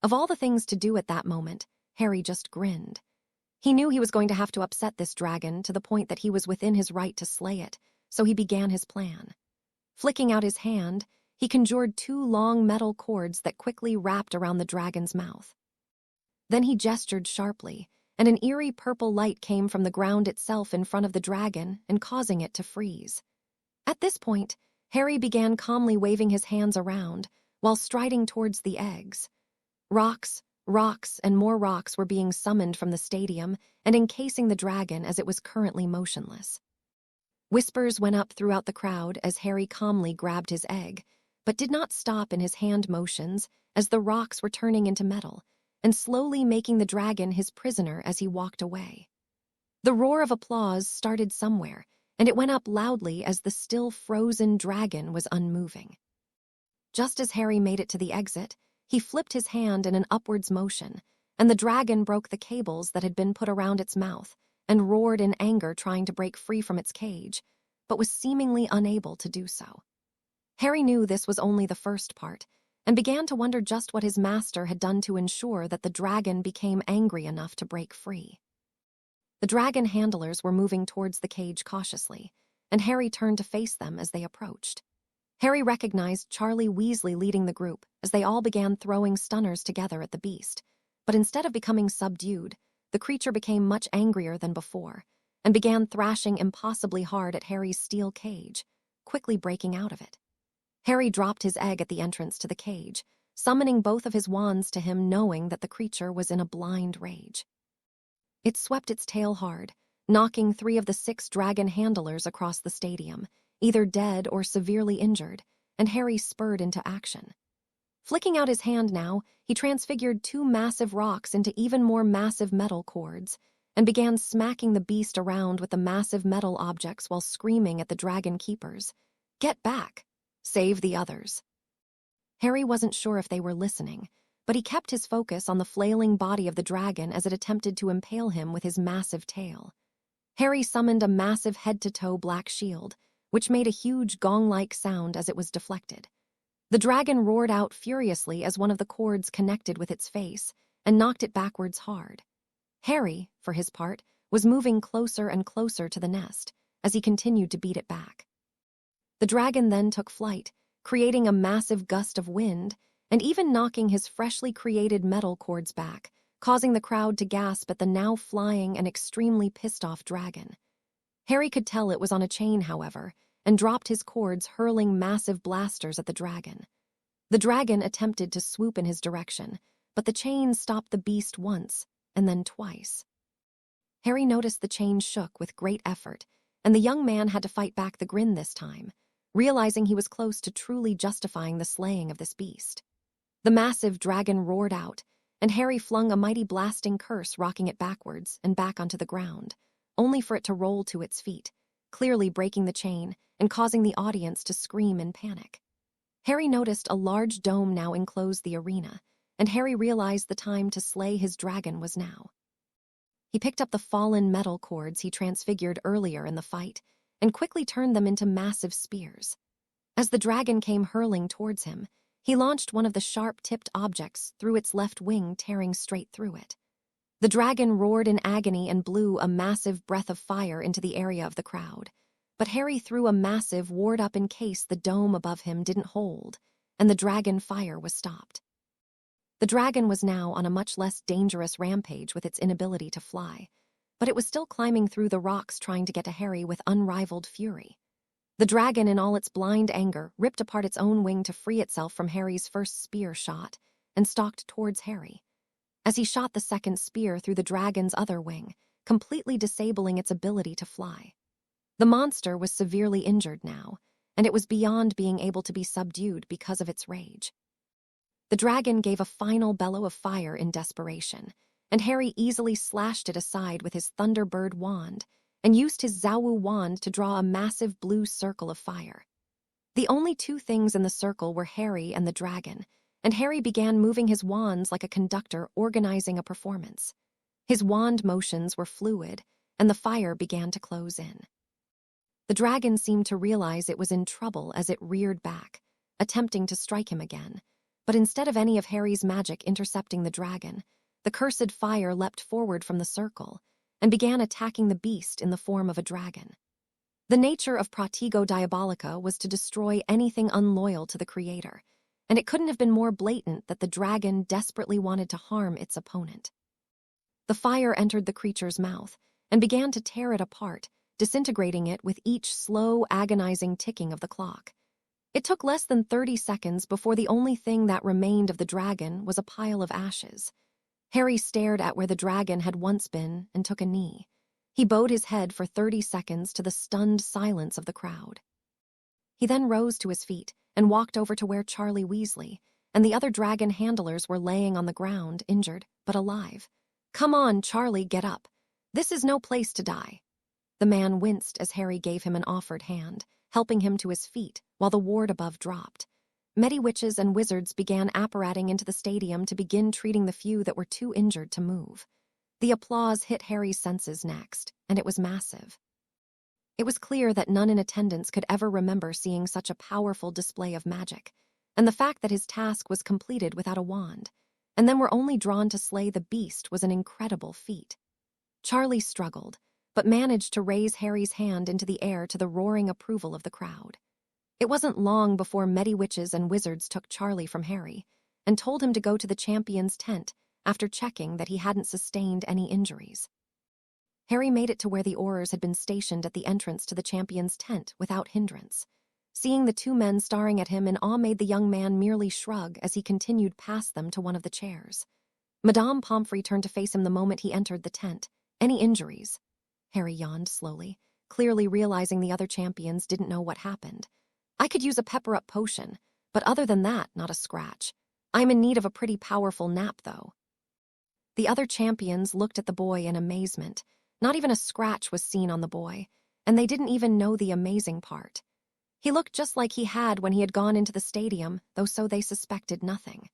Of all the things to do at that moment, Harry just grinned. He knew he was going to have to upset this dragon to the point that he was within his right to slay it, so he began his plan. Flicking out his hand, he conjured 2 long metal cords that quickly wrapped around the dragon's mouth. Then he gestured sharply, and an eerie purple light came from the ground itself in front of the dragon and causing it to freeze. At this point, Harry began calmly waving his hands around while striding towards the eggs. Rocks, and more rocks were being summoned from the stadium and encasing the dragon as it was currently motionless. Whispers went up throughout the crowd as Harry calmly grabbed his egg, but did not stop in his hand motions as the rocks were turning into metal and slowly making the dragon his prisoner as he walked away. The roar of applause started somewhere, and it went up loudly as the still frozen dragon was unmoving. Just as Harry made it to the exit, he flipped his hand in an upwards motion, and the dragon broke the cables that had been put around its mouth and roared in anger, trying to break free from its cage, but was seemingly unable to do so. Harry knew this was only the first part, and began to wonder just what his master had done to ensure that the dragon became angry enough to break free. The dragon handlers were moving towards the cage cautiously, and Harry turned to face them as they approached. Harry recognized Charlie Weasley leading the group as they all began throwing stunners together at the beast, but instead of becoming subdued, the creature became much angrier than before and began thrashing impossibly hard at Harry's steel cage, quickly breaking out of it. Harry dropped his egg at the entrance to the cage, summoning both of his wands to him, knowing that the creature was in a blind rage. It swept its tail hard, knocking 3 of the 6 dragon handlers across the stadium, either dead or severely injured, and Harry spurred into action. Flicking out his hand now, he transfigured 2 massive rocks into even more massive metal cords and began smacking the beast around with the massive metal objects while screaming at the dragon keepers, "Get back! Save the others!" Harry wasn't sure if they were listening, but he kept his focus on the flailing body of the dragon as it attempted to impale him with his massive tail. Harry summoned a massive head-to-toe black shield, which made a huge gong-like sound as it was deflected. The dragon roared out furiously as one of the cords connected with its face and knocked it backwards hard. Harry, for his part, was moving closer and closer to the nest as he continued to beat it back. The dragon then took flight, creating a massive gust of wind and even knocking his freshly created metal cords back, causing the crowd to gasp at the now flying and extremely pissed-off dragon. Harry could tell it was on a chain, however, and dropped his cords, hurling massive blasters at the dragon. The dragon attempted to swoop in his direction, but the chain stopped the beast once and then twice. Harry noticed the chain shook with great effort, and the young man had to fight back the grin this time, realizing he was close to truly justifying the slaying of this beast. The massive dragon roared out, and Harry flung a mighty blasting curse, rocking it backwards and back onto the ground, only for it to roll to its feet, clearly breaking the chain and causing the audience to scream in panic. Harry noticed a large dome now enclosed the arena, and Harry realized the time to slay his dragon was now. He picked up the fallen metal cords he transfigured earlier in the fight and quickly turned them into massive spears. As the dragon came hurling towards him, he launched one of the sharp-tipped objects through its left wing, tearing straight through it. The dragon roared in agony and blew a massive breath of fire into the area of the crowd, but Harry threw a massive ward up in case the dome above him didn't hold, and the dragon fire was stopped. The dragon was now on a much less dangerous rampage with its inability to fly, but it was still climbing through the rocks trying to get to Harry with unrivaled fury. The dragon, in all its blind anger, ripped apart its own wing to free itself from Harry's first spear shot and stalked towards Harry. As he shot the second spear through the dragon's other wing, completely disabling its ability to fly. The monster was severely injured now, and it was beyond being able to be subdued because of its rage. The dragon gave a final bellow of fire in desperation, and Harry easily slashed it aside with his Thunderbird wand and used his Zawu wand to draw a massive blue circle of fire. The only 2 things in the circle were Harry and the dragon, and Harry began moving his wands like a conductor organizing a performance. His wand motions were fluid, and the fire began to close in. The dragon seemed to realize it was in trouble as it reared back, attempting to strike him again, but instead of any of Harry's magic intercepting the dragon, the cursed fire leapt forward from the circle and began attacking the beast in the form of a dragon. The nature of Pratigo Diabolica was to destroy anything unloyal to the creator, and it couldn't have been more blatant that the dragon desperately wanted to harm its opponent. The fire entered the creature's mouth and began to tear it apart, disintegrating it with each slow, agonizing ticking of the clock. It took less than 30 seconds before the only thing that remained of the dragon was a pile of ashes. Harry stared at where the dragon had once been and took a knee. He bowed his head for 30 seconds to the stunned silence of the crowd. He then rose to his feet and walked over to where Charlie Weasley and the other dragon handlers were laying on the ground, injured but alive. "Come on, Charlie, get up. This is no place to die." The man winced as Harry gave him an offered hand, helping him to his feet while the ward above dropped. Medi-witches and wizards began apparating into the stadium to begin treating the few that were too injured to move. The applause hit Harry's senses next, and it was massive. It was clear that none in attendance could ever remember seeing such a powerful display of magic, and the fact that his task was completed without a wand, and then were only drawn to slay the beast was an incredible feat. Charlie struggled, but managed to raise Harry's hand into the air to the roaring approval of the crowd. It wasn't long before Medi-witches and wizards took Charlie from Harry and told him to go to the champion's tent after checking that he hadn't sustained any injuries. Harry made it to where the Aurors had been stationed at the entrance to the champion's tent without hindrance. Seeing the 2 men staring at him in awe made the young man merely shrug as he continued past them to one of the chairs. Madame Pomfrey turned to face him the moment he entered the tent, Any injuries?" Harry yawned slowly, clearly realizing the other champions didn't know what happened. "I could use a pepper-up potion, but other than that, not a scratch. I'm in need of a pretty powerful nap, though." The other champions looked at the boy in amazement. Not even a scratch was seen on the boy, and they didn't even know the amazing part. He looked just like he had when he had gone into the stadium, though so they suspected nothing.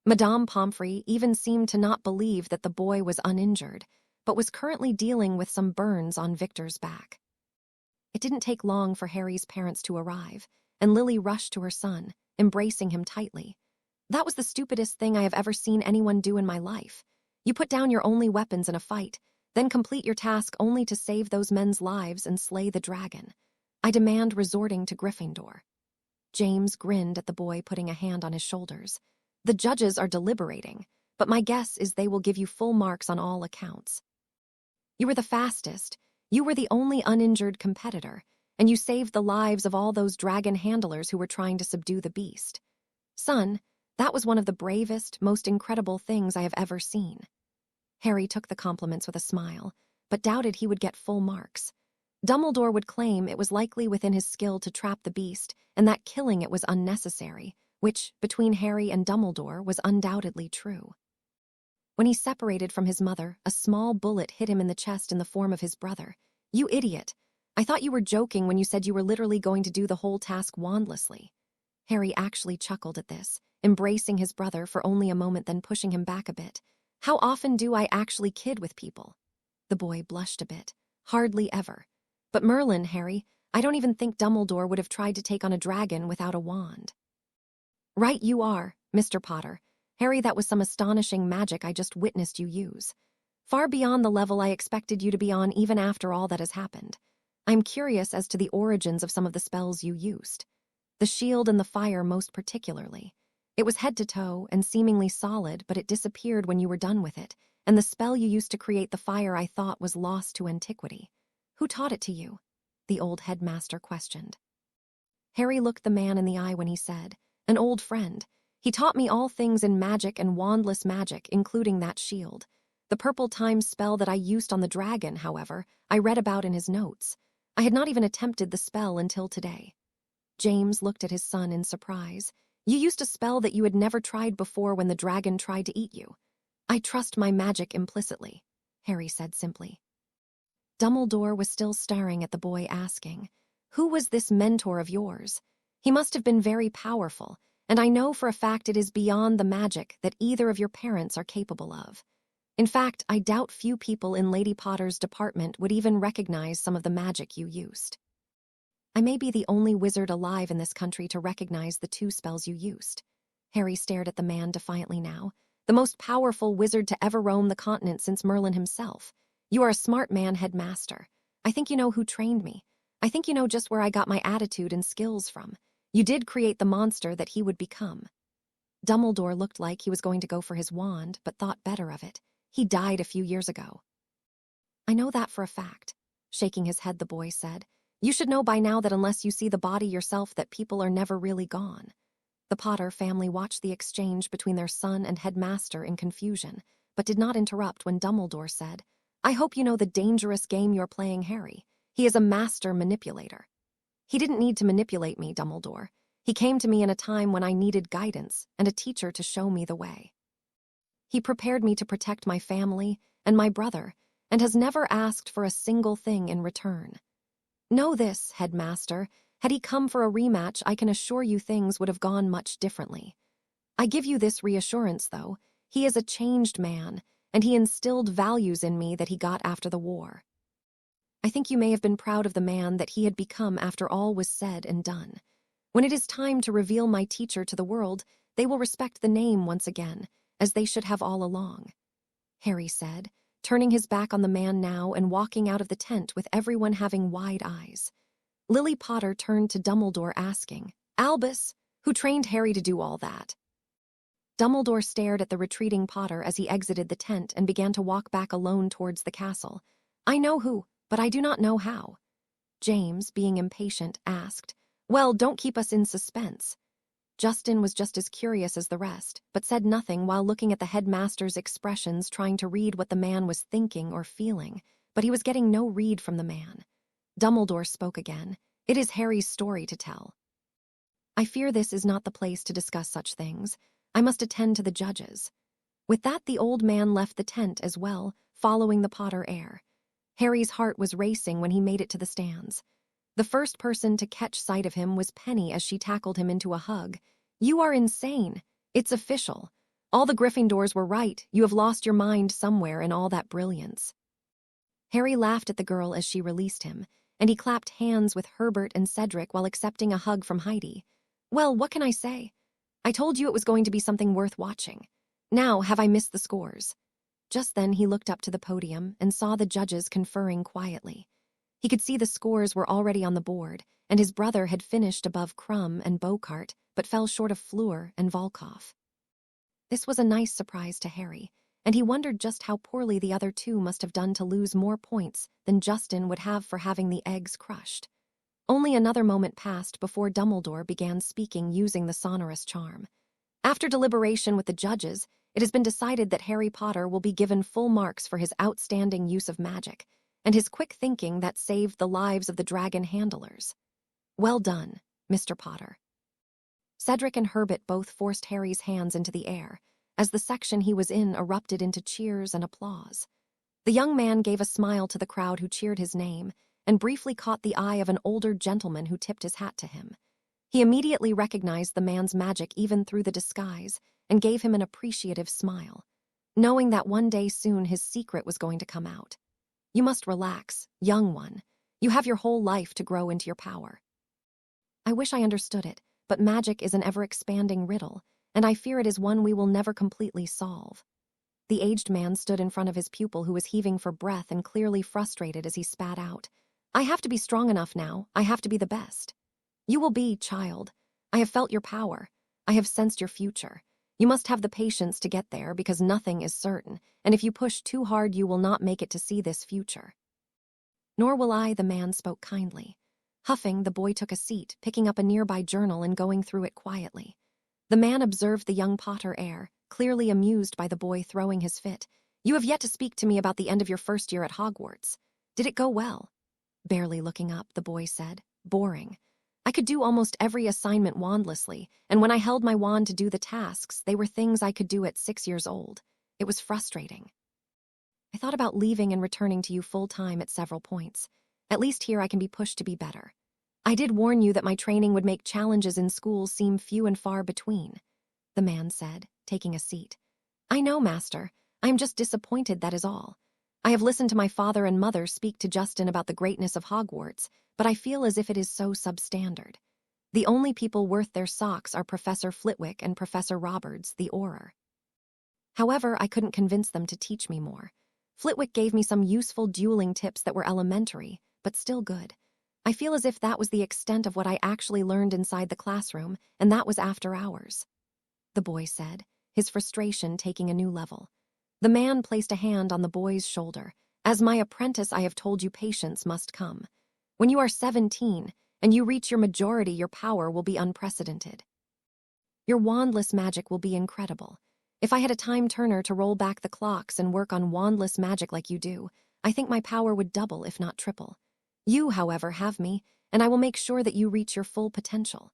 Madame Pomfrey even seemed to not believe that the boy was uninjured, but was currently dealing with some burns on Victor's back. It didn't take long for Harry's parents to arrive, and Lily rushed to her son, embracing him tightly. "That was the stupidest thing I have ever seen anyone do in my life. You put down your only weapons in a fight, then complete your task only to save those men's lives and slay the dragon. I demand resorting to Gryffindor." James grinned at the boy, putting a hand on his shoulders. "The judges are deliberating, but my guess is they will give you full marks on all accounts. You were the fastest, you were the only uninjured competitor, and you saved the lives of all those dragon handlers who were trying to subdue the beast. Son, that was one of the bravest, most incredible things I have ever seen." Harry took the compliments with a smile, but doubted he would get full marks. Dumbledore would claim it was likely within his skill to trap the beast, and that killing it was unnecessary, which, between Harry and Dumbledore, was undoubtedly true. When he separated from his mother, a small bullet hit him in the chest in the form of his brother. "You idiot! I thought you were joking when you said you were literally going to do the whole task wandlessly." Harry actually chuckled at this, embracing his brother for only a moment, then pushing him back a bit. "How often do I actually kid with people?" The boy blushed a bit. "Hardly ever. But Merlin, Harry, I don't even think Dumbledore would have tried to take on a dragon without a wand." "Right you are, Mr. Potter. Harry, that was some astonishing magic I just witnessed you use. Far beyond the level I expected you to be on even after all that has happened. I'm curious as to the origins of some of the spells you used. The shield and the fire most particularly. It was head to toe and seemingly solid, but it disappeared when you were done with it, and the spell you used to create the fire I thought was lost to antiquity. Who taught it to you?" the old headmaster questioned. Harry looked the man in the eye when he said, "An old friend. He taught me all things in magic and wandless magic, including that shield. The purple time spell that I used on the dragon, however, I read about in his notes. I had not even attempted the spell until today." James looked at his son in surprise. "You used a spell that you had never tried before when the dragon tried to eat you." "I trust my magic implicitly," Harry said simply. Dumbledore was still staring at the boy, asking, "Who was this mentor of yours? He must have been very powerful, and I know for a fact it is beyond the magic that either of your parents are capable of. In fact, I doubt few people in Lady Potter's department would even recognize some of the magic you used." "I may be the only wizard alive in this country to recognize the two spells you used." Harry stared at the man defiantly now. "The most powerful wizard to ever roam the continent since Merlin himself. You are a smart man, headmaster. I think you know who trained me. I think you know just where I got my attitude and skills from. You did create the monster that he would become." Dumbledore looked like he was going to go for his wand, but thought better of it. "He died a few years ago." "I know that for a fact," shaking his head the boy said. "You should know by now that unless you see the body yourself that people are never really gone." The Potter family watched the exchange between their son and headmaster in confusion, but did not interrupt when Dumbledore said, "I hope you know the dangerous game you're playing, Harry. He is a master manipulator." "He didn't need to manipulate me, Dumbledore. He came to me in a time when I needed guidance and a teacher to show me the way. He prepared me to protect my family and my brother, and has never asked for a single thing in return. Know this, headmaster, had he come for a rematch, I can assure you things would have gone much differently. I give you this reassurance, though. He is a changed man, and he instilled values in me that he got after the war. I think you may have been proud of the man that he had become after all was said and done. When it is time to reveal my teacher to the world, they will respect the name once again, as they should have all along," Harry said, turning his back on the man now and walking out of the tent with everyone having wide eyes. Lily Potter turned to Dumbledore asking, "Albus, who trained Harry to do all that?" Dumbledore stared at the retreating Potter as he exited the tent and began to walk back alone towards the castle. "I know who, but I do not know how." James, being impatient, asked, "Well, don't keep us in suspense." Justin was just as curious as the rest, but said nothing while looking at the headmaster's expressions, trying to read what the man was thinking or feeling, but he was getting no read from the man. Dumbledore spoke again. "It is Harry's story to tell. I fear this is not the place to discuss such things. I must attend to the judges." With that, the old man left the tent as well, following the Potter Heir. Harry's heart was racing when he made it to the stands. The first person to catch sight of him was Penny as she tackled him into a hug. "You are insane. It's official. All the Gryffindors were right. You have lost your mind somewhere in all that brilliance." Harry laughed at the girl as she released him, and he clapped hands with Herbert and Cedric while accepting a hug from Heidi. "Well, what can I say? I told you it was going to be something worth watching. Now, have I missed the scores?" Just then he looked up to the podium and saw the judges conferring quietly. He could see the scores were already on the board, and his brother had finished above Crumb and Beaucart, but fell short of Fleur and Volkov. This was a nice surprise to Harry, and he wondered just how poorly the other two must have done to lose more points than Justin would have for having the eggs crushed. Only another moment passed before Dumbledore began speaking using the sonorous charm. "After deliberation with the judges, it has been decided that Harry Potter will be given full marks for his outstanding use of magic, and his quick thinking that saved the lives of the dragon handlers. Well done, Mr. Potter." Cedric and Herbert both forced Harry's hands into the air, as the section he was in erupted into cheers and applause. The young man gave a smile to the crowd who cheered his name, and briefly caught the eye of an older gentleman who tipped his hat to him. He immediately recognized the man's magic even through the disguise, and gave him an appreciative smile, knowing that one day soon his secret was going to come out. "You must relax, young one. You have your whole life to grow into your power." "I wish I understood it, but magic is an ever-expanding riddle, and I fear it is one we will never completely solve." The aged man stood in front of his pupil, who was heaving for breath and clearly frustrated as he spat out. "I have to be strong enough now. I have to be the best." "You will be, child. I have felt your power. I have sensed your future. You must have the patience to get there, because nothing is certain, and if you push too hard you will not make it to see this future." "Nor will I," the man spoke kindly. Huffing, the boy took a seat, picking up a nearby journal and going through it quietly. The man observed the young Potter Heir, clearly amused by the boy throwing his fit. "You have yet to speak to me about the end of your first year at Hogwarts. Did it go well?" Barely looking up, the boy said, "Boring. I could do almost every assignment wandlessly, and when I held my wand to do the tasks, they were things I could do at 6 years old. It was frustrating. I thought about leaving and returning to you full-time at several points. At least here I can be pushed to be better. I did warn you that my training would make challenges in school seem few and far between," the man said, taking a seat. "I know, Master. I am just disappointed, that is all. I have listened to my father and mother speak to Justin about the greatness of Hogwarts, but I feel as if it is so substandard. The only people worth their socks are Professor Flitwick and Professor Roberts, the Auror. However, I couldn't convince them to teach me more. Flitwick gave me some useful dueling tips that were elementary, but still good. I feel as if that was the extent of what I actually learned inside the classroom, and that was after hours," the boy said, his frustration taking a new level. The man placed a hand on the boy's shoulder. "As my apprentice, I have told you patience must come. When you are 17 and you reach your majority, your power will be unprecedented. Your wandless magic will be incredible. If I had a time-turner to roll back the clocks and work on wandless magic like you do, I think my power would double, if not triple. You, however, have me, and I will make sure that you reach your full potential."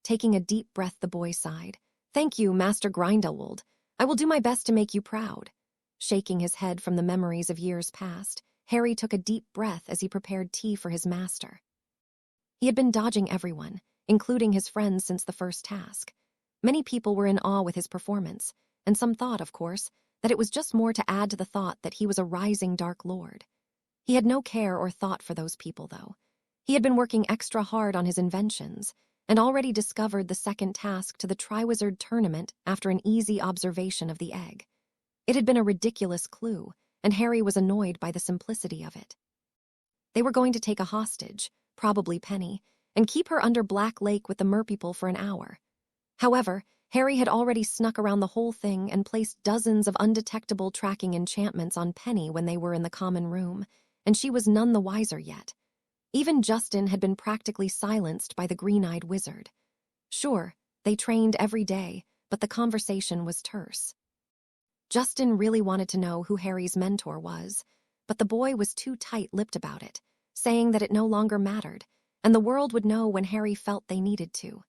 Taking a deep breath, the boy sighed. "Thank you, Master Grindelwald. I will do my best to make you proud." Shaking his head from the memories of years past, Harry took a deep breath as he prepared tea for his master. He had been dodging everyone, including his friends, since the first task. Many people were in awe with his performance, and some thought, of course, that it was just more to add to the thought that he was a rising Dark Lord. He had no care or thought for those people, though. He had been working extra hard on his inventions, and already discovered the second task to the Triwizard Tournament after an easy observation of the egg. It had been a ridiculous clue, and Harry was annoyed by the simplicity of it. They were going to take a hostage, probably Penny, and keep her under Black Lake with the merpeople for an hour. However, Harry had already snuck around the whole thing and placed dozens of undetectable tracking enchantments on Penny when they were in the common room, and she was none the wiser yet. Even Justin had been practically silenced by the green-eyed wizard. Sure, They trained every day, but the conversation was terse. Justin really wanted to know who Harry's mentor was, but the boy was too tight-lipped about it, saying that it no longer mattered, and the world would know when Harry felt they needed to.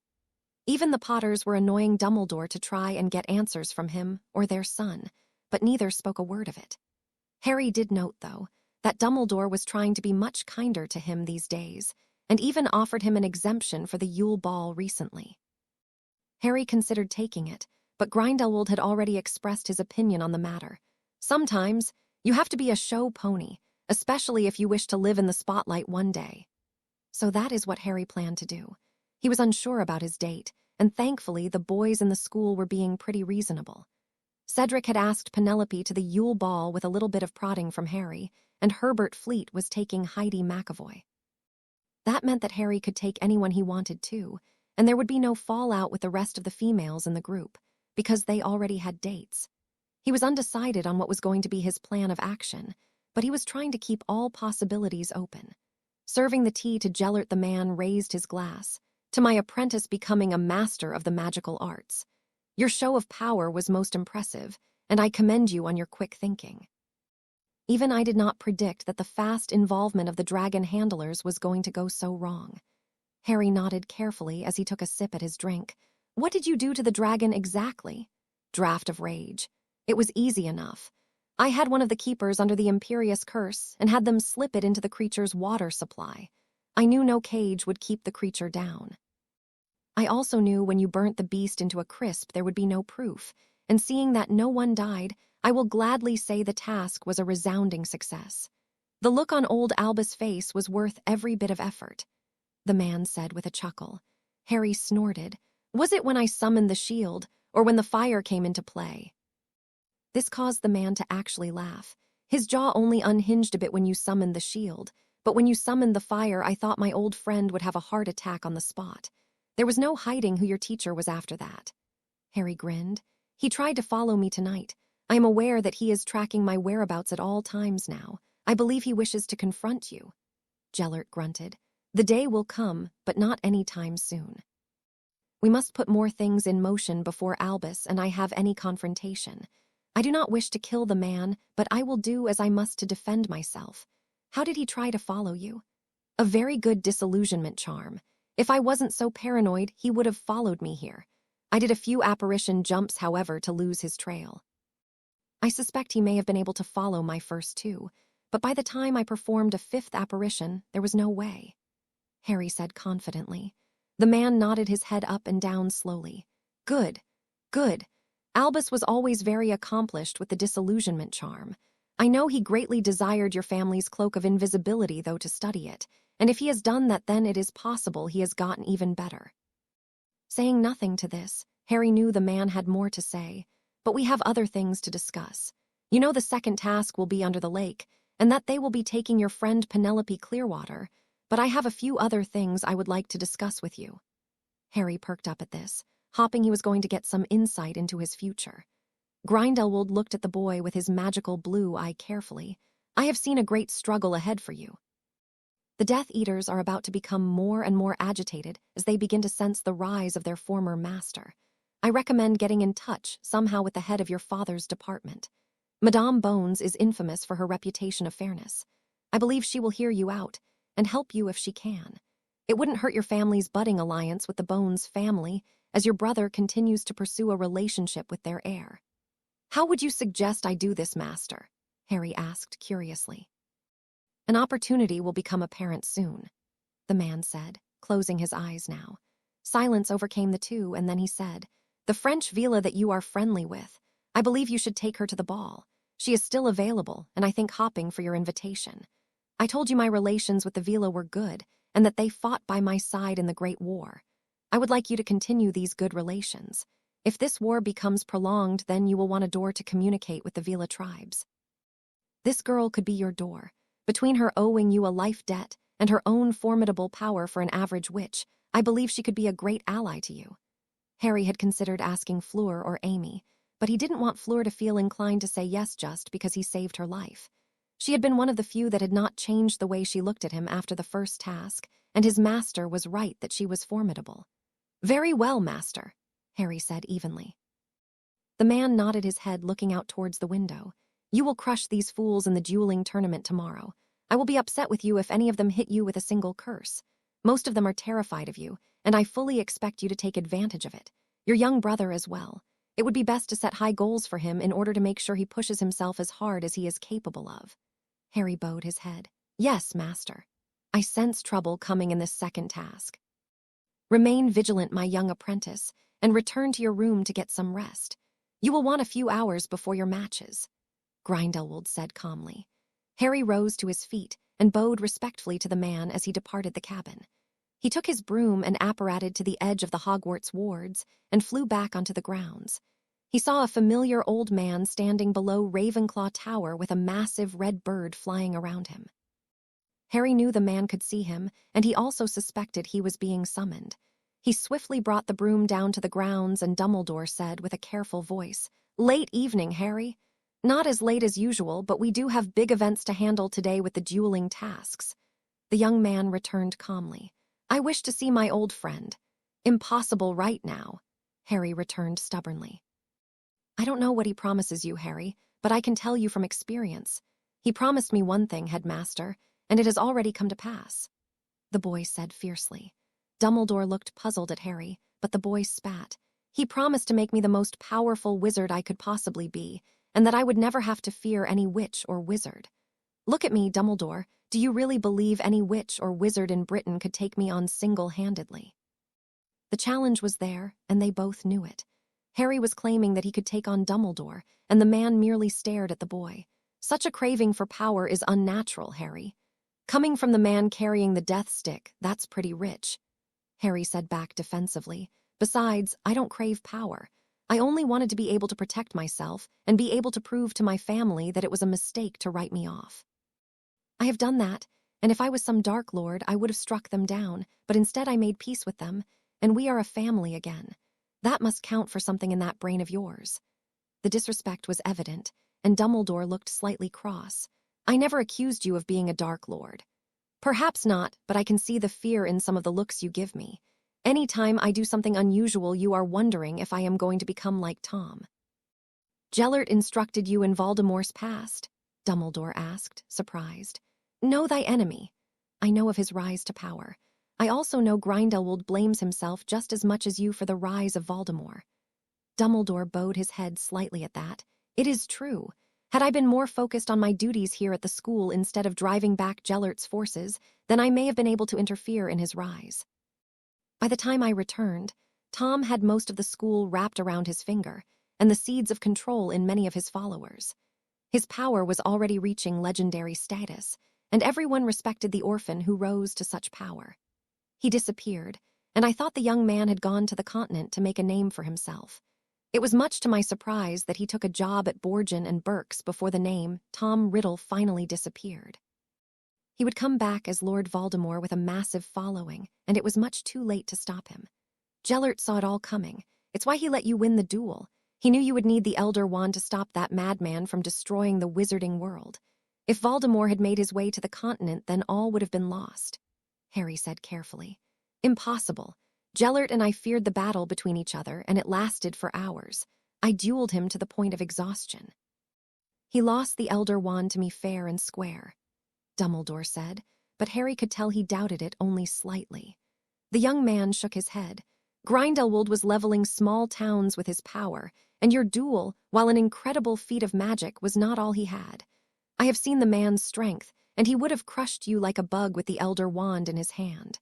Even the Potters were annoying Dumbledore to try and get answers from him or their son, but neither spoke a word of it. Harry did note, though, that Dumbledore was trying to be much kinder to him these days, and even offered him an exemption for the Yule Ball recently. Harry considered taking it, but Grindelwald had already expressed his opinion on the matter. Sometimes, you have to be a show pony, especially if you wish to live in the spotlight one day. So that is what Harry planned to do. He was unsure about his date, and thankfully the boys in the school were being pretty reasonable. Cedric had asked Penelope to the Yule Ball with a little bit of prodding from Harry, and Herbert Fleet was taking Heidi McAvoy. That meant that Harry could take anyone he wanted to, and there would be no fallout with the rest of the females in the group, because they already had dates. He was undecided on what was going to be his plan of action, but he was trying to keep all possibilities open. Serving the tea to Gellert, the man raised his glass. "To my apprentice becoming a master of the magical arts. Your show of power was most impressive, and I commend you on your quick thinking." Even I did not predict that the fast involvement of the dragon handlers was going to go so wrong. Harry nodded carefully as he took a sip at his drink. "What did you do to the dragon exactly?" "Draft of rage. It was easy enough. I had one of the keepers under the Imperious curse and had them slip it into the creature's water supply. I knew no cage would keep the creature down. I also knew when you burnt the beast into a crisp there would be no proof, and seeing that no one died, I will gladly say the task was a resounding success. The look on old Albus' face was worth every bit of effort," the man said with a chuckle. Harry snorted. "Was it when I summoned the shield, or when the fire came into play?" This caused the man to actually laugh. "His jaw only unhinged a bit when you summoned the shield, but when you summoned the fire I thought my old friend would have a heart attack on the spot. There was no hiding who your teacher was after that." Harry grinned. "He tried to follow me tonight. I am aware that he is tracking my whereabouts at all times now. I believe he wishes to confront you." Gellert grunted. "The day will come, but not any time soon. We must put more things in motion before Albus and I have any confrontation. I do not wish to kill the man, but I will do as I must to defend myself. How did he try to follow you?" "A very good disillusionment charm. If I wasn't so paranoid, he would have followed me here. I did a few apparition jumps, however, to lose his trail. I suspect he may have been able to follow my first two, but by the time I performed a fifth apparition, there was no way," Harry said confidently. The man nodded his head up and down slowly. "Good, good. Albus was always very accomplished with the disillusionment charm. I know he greatly desired your family's cloak of invisibility, though, to study it, and if he has done that, then it is possible he has gotten even better." Saying nothing to this, Harry knew the man had more to say. "But we have other things to discuss. You know the second task will be under the lake, and that they will be taking your friend Penelope Clearwater, but I have a few other things I would like to discuss with you." Harry perked up at this, hoping he was going to get some insight into his future. Grindelwald looked at the boy with his magical blue eye carefully. "I have seen a great struggle ahead for you. The Death Eaters are about to become more and more agitated as they begin to sense the rise of their former master. I recommend getting in touch somehow with the head of your father's department. Madame Bones is infamous for her reputation of fairness. I believe she will hear you out and help you if she can. It wouldn't hurt your family's budding alliance with the Bones family, as your brother continues to pursue a relationship with their heir." "How would you suggest I do this, Master?" Harry asked curiously. "An opportunity will become apparent soon," the man said, closing his eyes now. Silence overcame the two, and then he said, "The French villa that you are friendly with, I believe you should take her to the ball. She is still available, and I think hopping for your invitation. I told you my relations with the villa were good, and that they fought by my side in the Great War. I would like you to continue these good relations. If this war becomes prolonged, then you will want a door to communicate with the villa tribes. This girl could be your door. Between her owing you a life debt and her own formidable power for an average witch, I believe she could be a great ally to you." Harry had considered asking Fleur or Amy, but he didn't want Fleur to feel inclined to say yes just because he saved her life. She had been one of the few that had not changed the way she looked at him after the first task, and his master was right that she was formidable. "Very well, Master," Harry said evenly. The man nodded his head, looking out towards the window. You will crush these fools in the dueling tournament tomorrow. I will be upset with you if any of them hit you with a single curse. Most of them are terrified of you, and I fully expect you to take advantage of it. Your young brother as well. It would be best to set high goals for him in order to make sure he pushes himself as hard as he is capable of. Harry bowed his head. Yes, master. I sense trouble coming in this second task. Remain vigilant, my young apprentice, and return to your room to get some rest. You will want a few hours before your matches, Grindelwald said calmly. Harry rose to his feet and bowed respectfully to the man as he departed the cabin. He took his broom and apparated to the edge of the Hogwarts wards and flew back onto the grounds. He saw a familiar old man standing below Ravenclaw Tower with a massive red bird flying around him. Harry knew the man could see him, and he also suspected he was being summoned. He swiftly brought the broom down to the grounds, and Dumbledore said with a careful voice, "Late evening, Harry. Not as late as usual, but we do have big events to handle today with the dueling tasks." The young man returned calmly. "I wish to see my old friend." "Impossible right now," Harry returned stubbornly. "I don't know what he promises you, Harry, but I can tell you from experience. He promised me one thing, headmaster, and it has already come to pass," the boy said fiercely. Dumbledore looked puzzled at Harry, but the boy spat. "He promised to make me the most powerful wizard I could possibly be, and that I would never have to fear any witch or wizard. Look at me, Dumbledore. Do you really believe any witch or wizard in Britain could take me on single-handedly?" The challenge was there, and they both knew it. Harry was claiming that he could take on Dumbledore, and the man merely stared at the boy. Such a craving for power is unnatural, Harry. Coming from the man carrying the death stick, that's pretty rich, Harry said back defensively. Besides, I don't crave power. I only wanted to be able to protect myself and be able to prove to my family that it was a mistake to write me off. I have done that, and if I was some Dark Lord, I would have struck them down, but instead I made peace with them, and we are a family again. That must count for something in that brain of yours. The disrespect was evident, and Dumbledore looked slightly cross. I never accused you of being a Dark Lord. Perhaps not, but I can see the fear in some of the looks you give me. Any time I do something unusual, you are wondering if I am going to become like Tom. Gellert instructed you in Voldemort's past? Dumbledore asked, surprised. Know thy enemy. I know of his rise to power. I also know Grindelwald blames himself just as much as you for the rise of Voldemort. Dumbledore bowed his head slightly at that. It is true. Had I been more focused on my duties here at the school instead of driving back Gellert's forces, then I may have been able to interfere in his rise. By the time I returned, Tom had most of the school wrapped around his finger, and the seeds of control in many of his followers. His power was already reaching legendary status, and everyone respected the orphan who rose to such power. He disappeared, and I thought the young man had gone to the continent to make a name for himself. It was much to my surprise that he took a job at Borgin and Burke's before the name Tom Riddle finally disappeared. He would come back as Lord Voldemort with a massive following, and it was much too late to stop him. Gellert saw it all coming. It's why he let you win the duel. He knew you would need the Elder Wand to stop that madman from destroying the wizarding world. If Voldemort had made his way to the continent, then all would have been lost, Harry said carefully. Impossible. Gellert and I feared the battle between each other, and it lasted for hours. I dueled him to the point of exhaustion. He lost the Elder Wand to me fair and square, Dumbledore said, but Harry could tell he doubted it only slightly. The young man shook his head. Grindelwald was leveling small towns with his power, and your duel, while an incredible feat of magic, was not all he had. I have seen the man's strength, and he would have crushed you like a bug with the Elder Wand in his hand.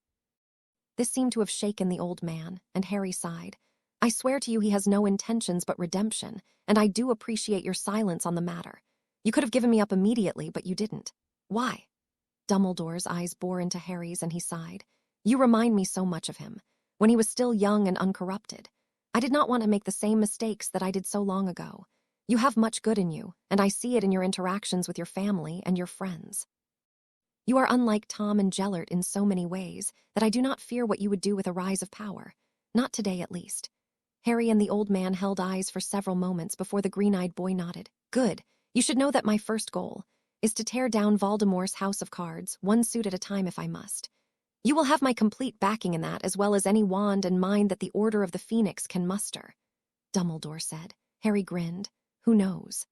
This seemed to have shaken the old man, and Harry sighed. I swear to you he has no intentions but redemption, and I do appreciate your silence on the matter. You could have given me up immediately, but you didn't. Why? Dumbledore's eyes bore into Harry's, and he sighed. You remind me so much of him, when he was still young and uncorrupted. I did not want to make the same mistakes that I did so long ago. You have much good in you, and I see it in your interactions with your family and your friends. You are unlike Tom and Gellert in so many ways that I do not fear what you would do with a rise of power. Not today, at least. Harry and the old man held eyes for several moments before the green-eyed boy nodded. Good. You should know that my first goal is to tear down Voldemort's house of cards, one suit at a time if I must. You will have my complete backing in that, as well as any wand and mind that the Order of the Phoenix can muster," Dumbledore said. Harry grinned. "Who knows?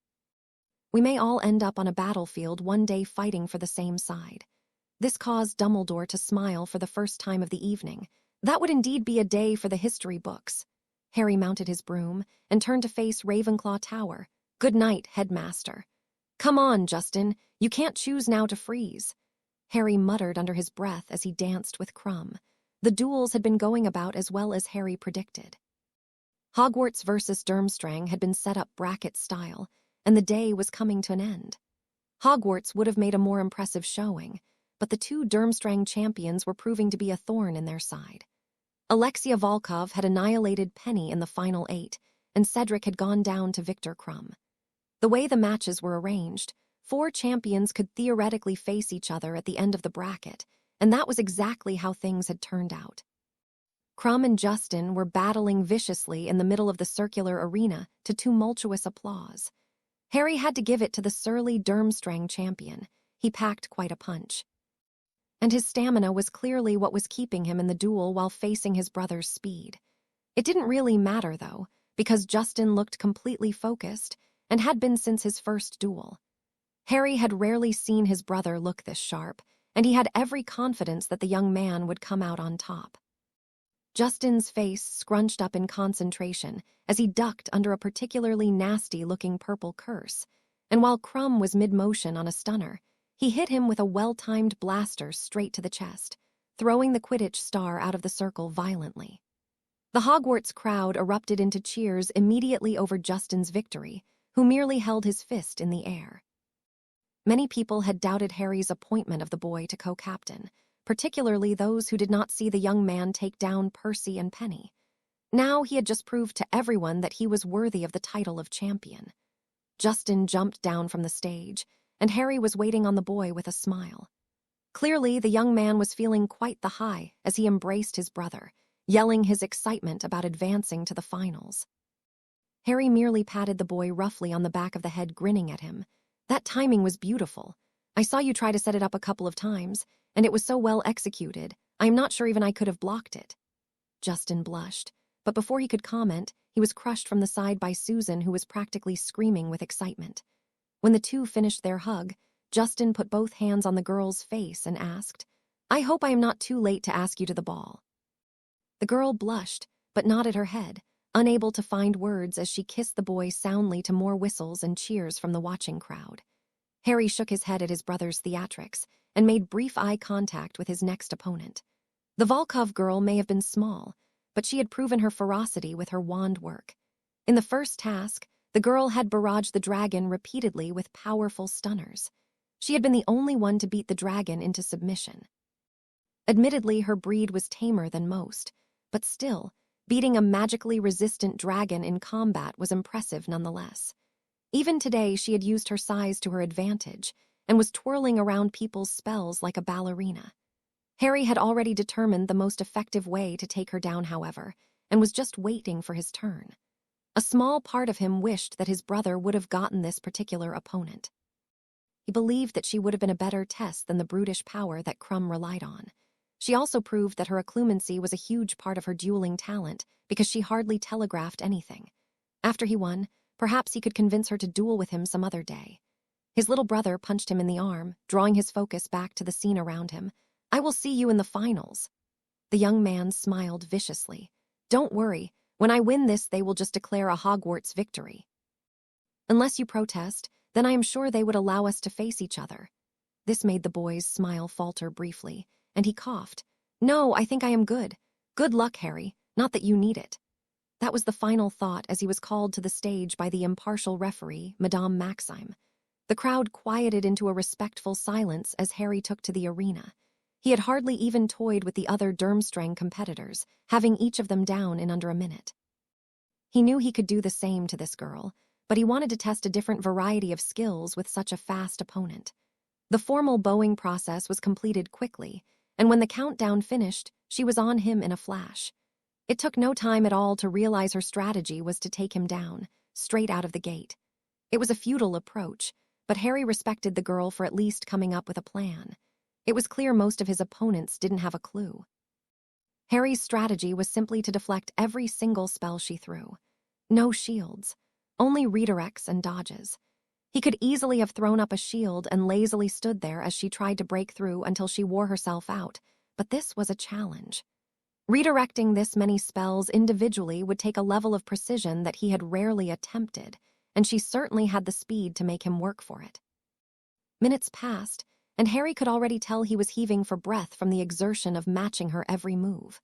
We may all end up on a battlefield one day fighting for the same side." This caused Dumbledore to smile for the first time of the evening. That would indeed be a day for the history books. Harry mounted his broom and turned to face Ravenclaw Tower. "Good night, Headmaster." "Come on, Justin. You can't choose now to freeze," Harry muttered under his breath as he danced with Krum. The duels had been going about as well as Harry predicted. Hogwarts versus Durmstrang had been set up bracket style, and the day was coming to an end. Hogwarts would have made a more impressive showing, but the two Durmstrang champions were proving to be a thorn in their side. Alexia Volkov had annihilated Penny in the final 8, and Cedric had gone down to Victor Krum. The way the matches were arranged, 4 champions could theoretically face each other at the end of the bracket, and that was exactly how things had turned out. Krum and Justin were battling viciously in the middle of the circular arena to tumultuous applause. Harry had to give it to the surly Durmstrang champion. He packed quite a punch. And his stamina was clearly what was keeping him in the duel while facing his brother's speed. It didn't really matter, though, because Justin looked completely focused and had been since his first duel. Harry had rarely seen his brother look this sharp, and he had every confidence that the young man would come out on top. Justin's face scrunched up in concentration as he ducked under a particularly nasty-looking purple curse, and while Krum was mid-motion on a stunner, he hit him with a well-timed blaster straight to the chest, throwing the Quidditch star out of the circle violently. The Hogwarts crowd erupted into cheers immediately over Justin's victory, who merely held his fist in the air. Many people had doubted Harry's appointment of the boy to co-captain, particularly those who did not see the young man take down Percy and Penny. Now he had just proved to everyone that he was worthy of the title of champion. Justin jumped down from the stage, and Harry was waiting on the boy with a smile. Clearly, the young man was feeling quite the high as he embraced his brother, yelling his excitement about advancing to the finals. Harry merely patted the boy roughly on the back of the head, grinning at him. "That timing was beautiful. I saw you try to set it up a couple of times, and it was so well executed, I am not sure even I could have blocked it." Justin blushed, but before he could comment, he was crushed from the side by Susan, who was practically screaming with excitement. When the two finished their hug, Justin put both hands on the girl's face and asked, "I hope I am not too late to ask you to the ball." The girl blushed, but nodded her head, unable to find words as she kissed the boy soundly to more whistles and cheers from the watching crowd. Harry shook his head at his brother's theatrics and made brief eye contact with his next opponent. The Volkov girl may have been small, but she had proven her ferocity with her wand work. In the first task, the girl had barraged the dragon repeatedly with powerful stunners. She had been the only one to beat the dragon into submission. Admittedly, her breed was tamer than most, but still, beating a magically resistant dragon in combat was impressive nonetheless. Even today, she had used her size to her advantage and was twirling around people's spells like a ballerina. Harry had already determined the most effective way to take her down, however, and was just waiting for his turn. A small part of him wished that his brother would have gotten this particular opponent. He believed that she would have been a better test than the brutish power that Krum relied on. She also proved that her acclimating was a huge part of her dueling talent because she hardly telegraphed anything. After he won, perhaps he could convince her to duel with him some other day. His little brother punched him in the arm, drawing his focus back to the scene around him. "I will see you in the finals." The young man smiled viciously. "Don't worry, when I win this they will just declare a Hogwarts victory. Unless you protest, then I am sure they would allow us to face each other." This made the boy's smile falter briefly, and he coughed. "No, I think I am good. Good luck, Harry, not that you need it." That was the final thought as he was called to the stage by the impartial referee, Madame Maxime. The crowd quieted into a respectful silence as Harry took to the arena. He had hardly even toyed with the other Durmstrang competitors, having each of them down in under a minute. He knew he could do the same to this girl, but he wanted to test a different variety of skills with such a fast opponent. The formal bowing process was completed quickly, and when the countdown finished, she was on him in a flash. It took no time at all to realize her strategy was to take him down, straight out of the gate. It was a futile approach, but Harry respected the girl for at least coming up with a plan. It was clear most of his opponents didn't have a clue. Harry's strategy was simply to deflect every single spell she threw. No shields, only redirects and dodges. He could easily have thrown up a shield and lazily stood there as she tried to break through until she wore herself out, but this was a challenge. Redirecting this many spells individually would take a level of precision that he had rarely attempted, and she certainly had the speed to make him work for it. Minutes passed, and Harry could already tell he was heaving for breath from the exertion of matching her every move.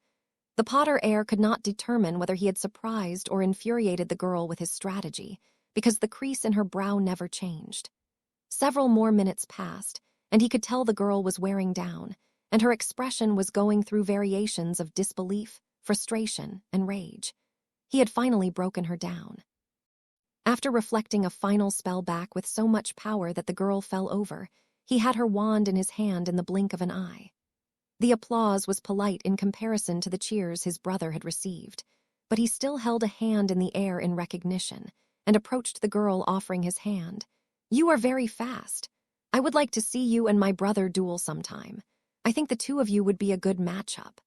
The Potter Heir could not determine whether he had surprised or infuriated the girl with his strategy, because the crease in her brow never changed. Several more minutes passed, and he could tell the girl was wearing down, and her expression was going through variations of disbelief, frustration, and rage. He had finally broken her down. After reflecting a final spell back with so much power that the girl fell over, he had her wand in his hand in the blink of an eye. The applause was polite in comparison to the cheers his brother had received, but he still held a hand in the air in recognition and approached the girl, offering his hand. "You are very fast. I would like to see you and my brother duel sometime. I think the two of you would be a good matchup."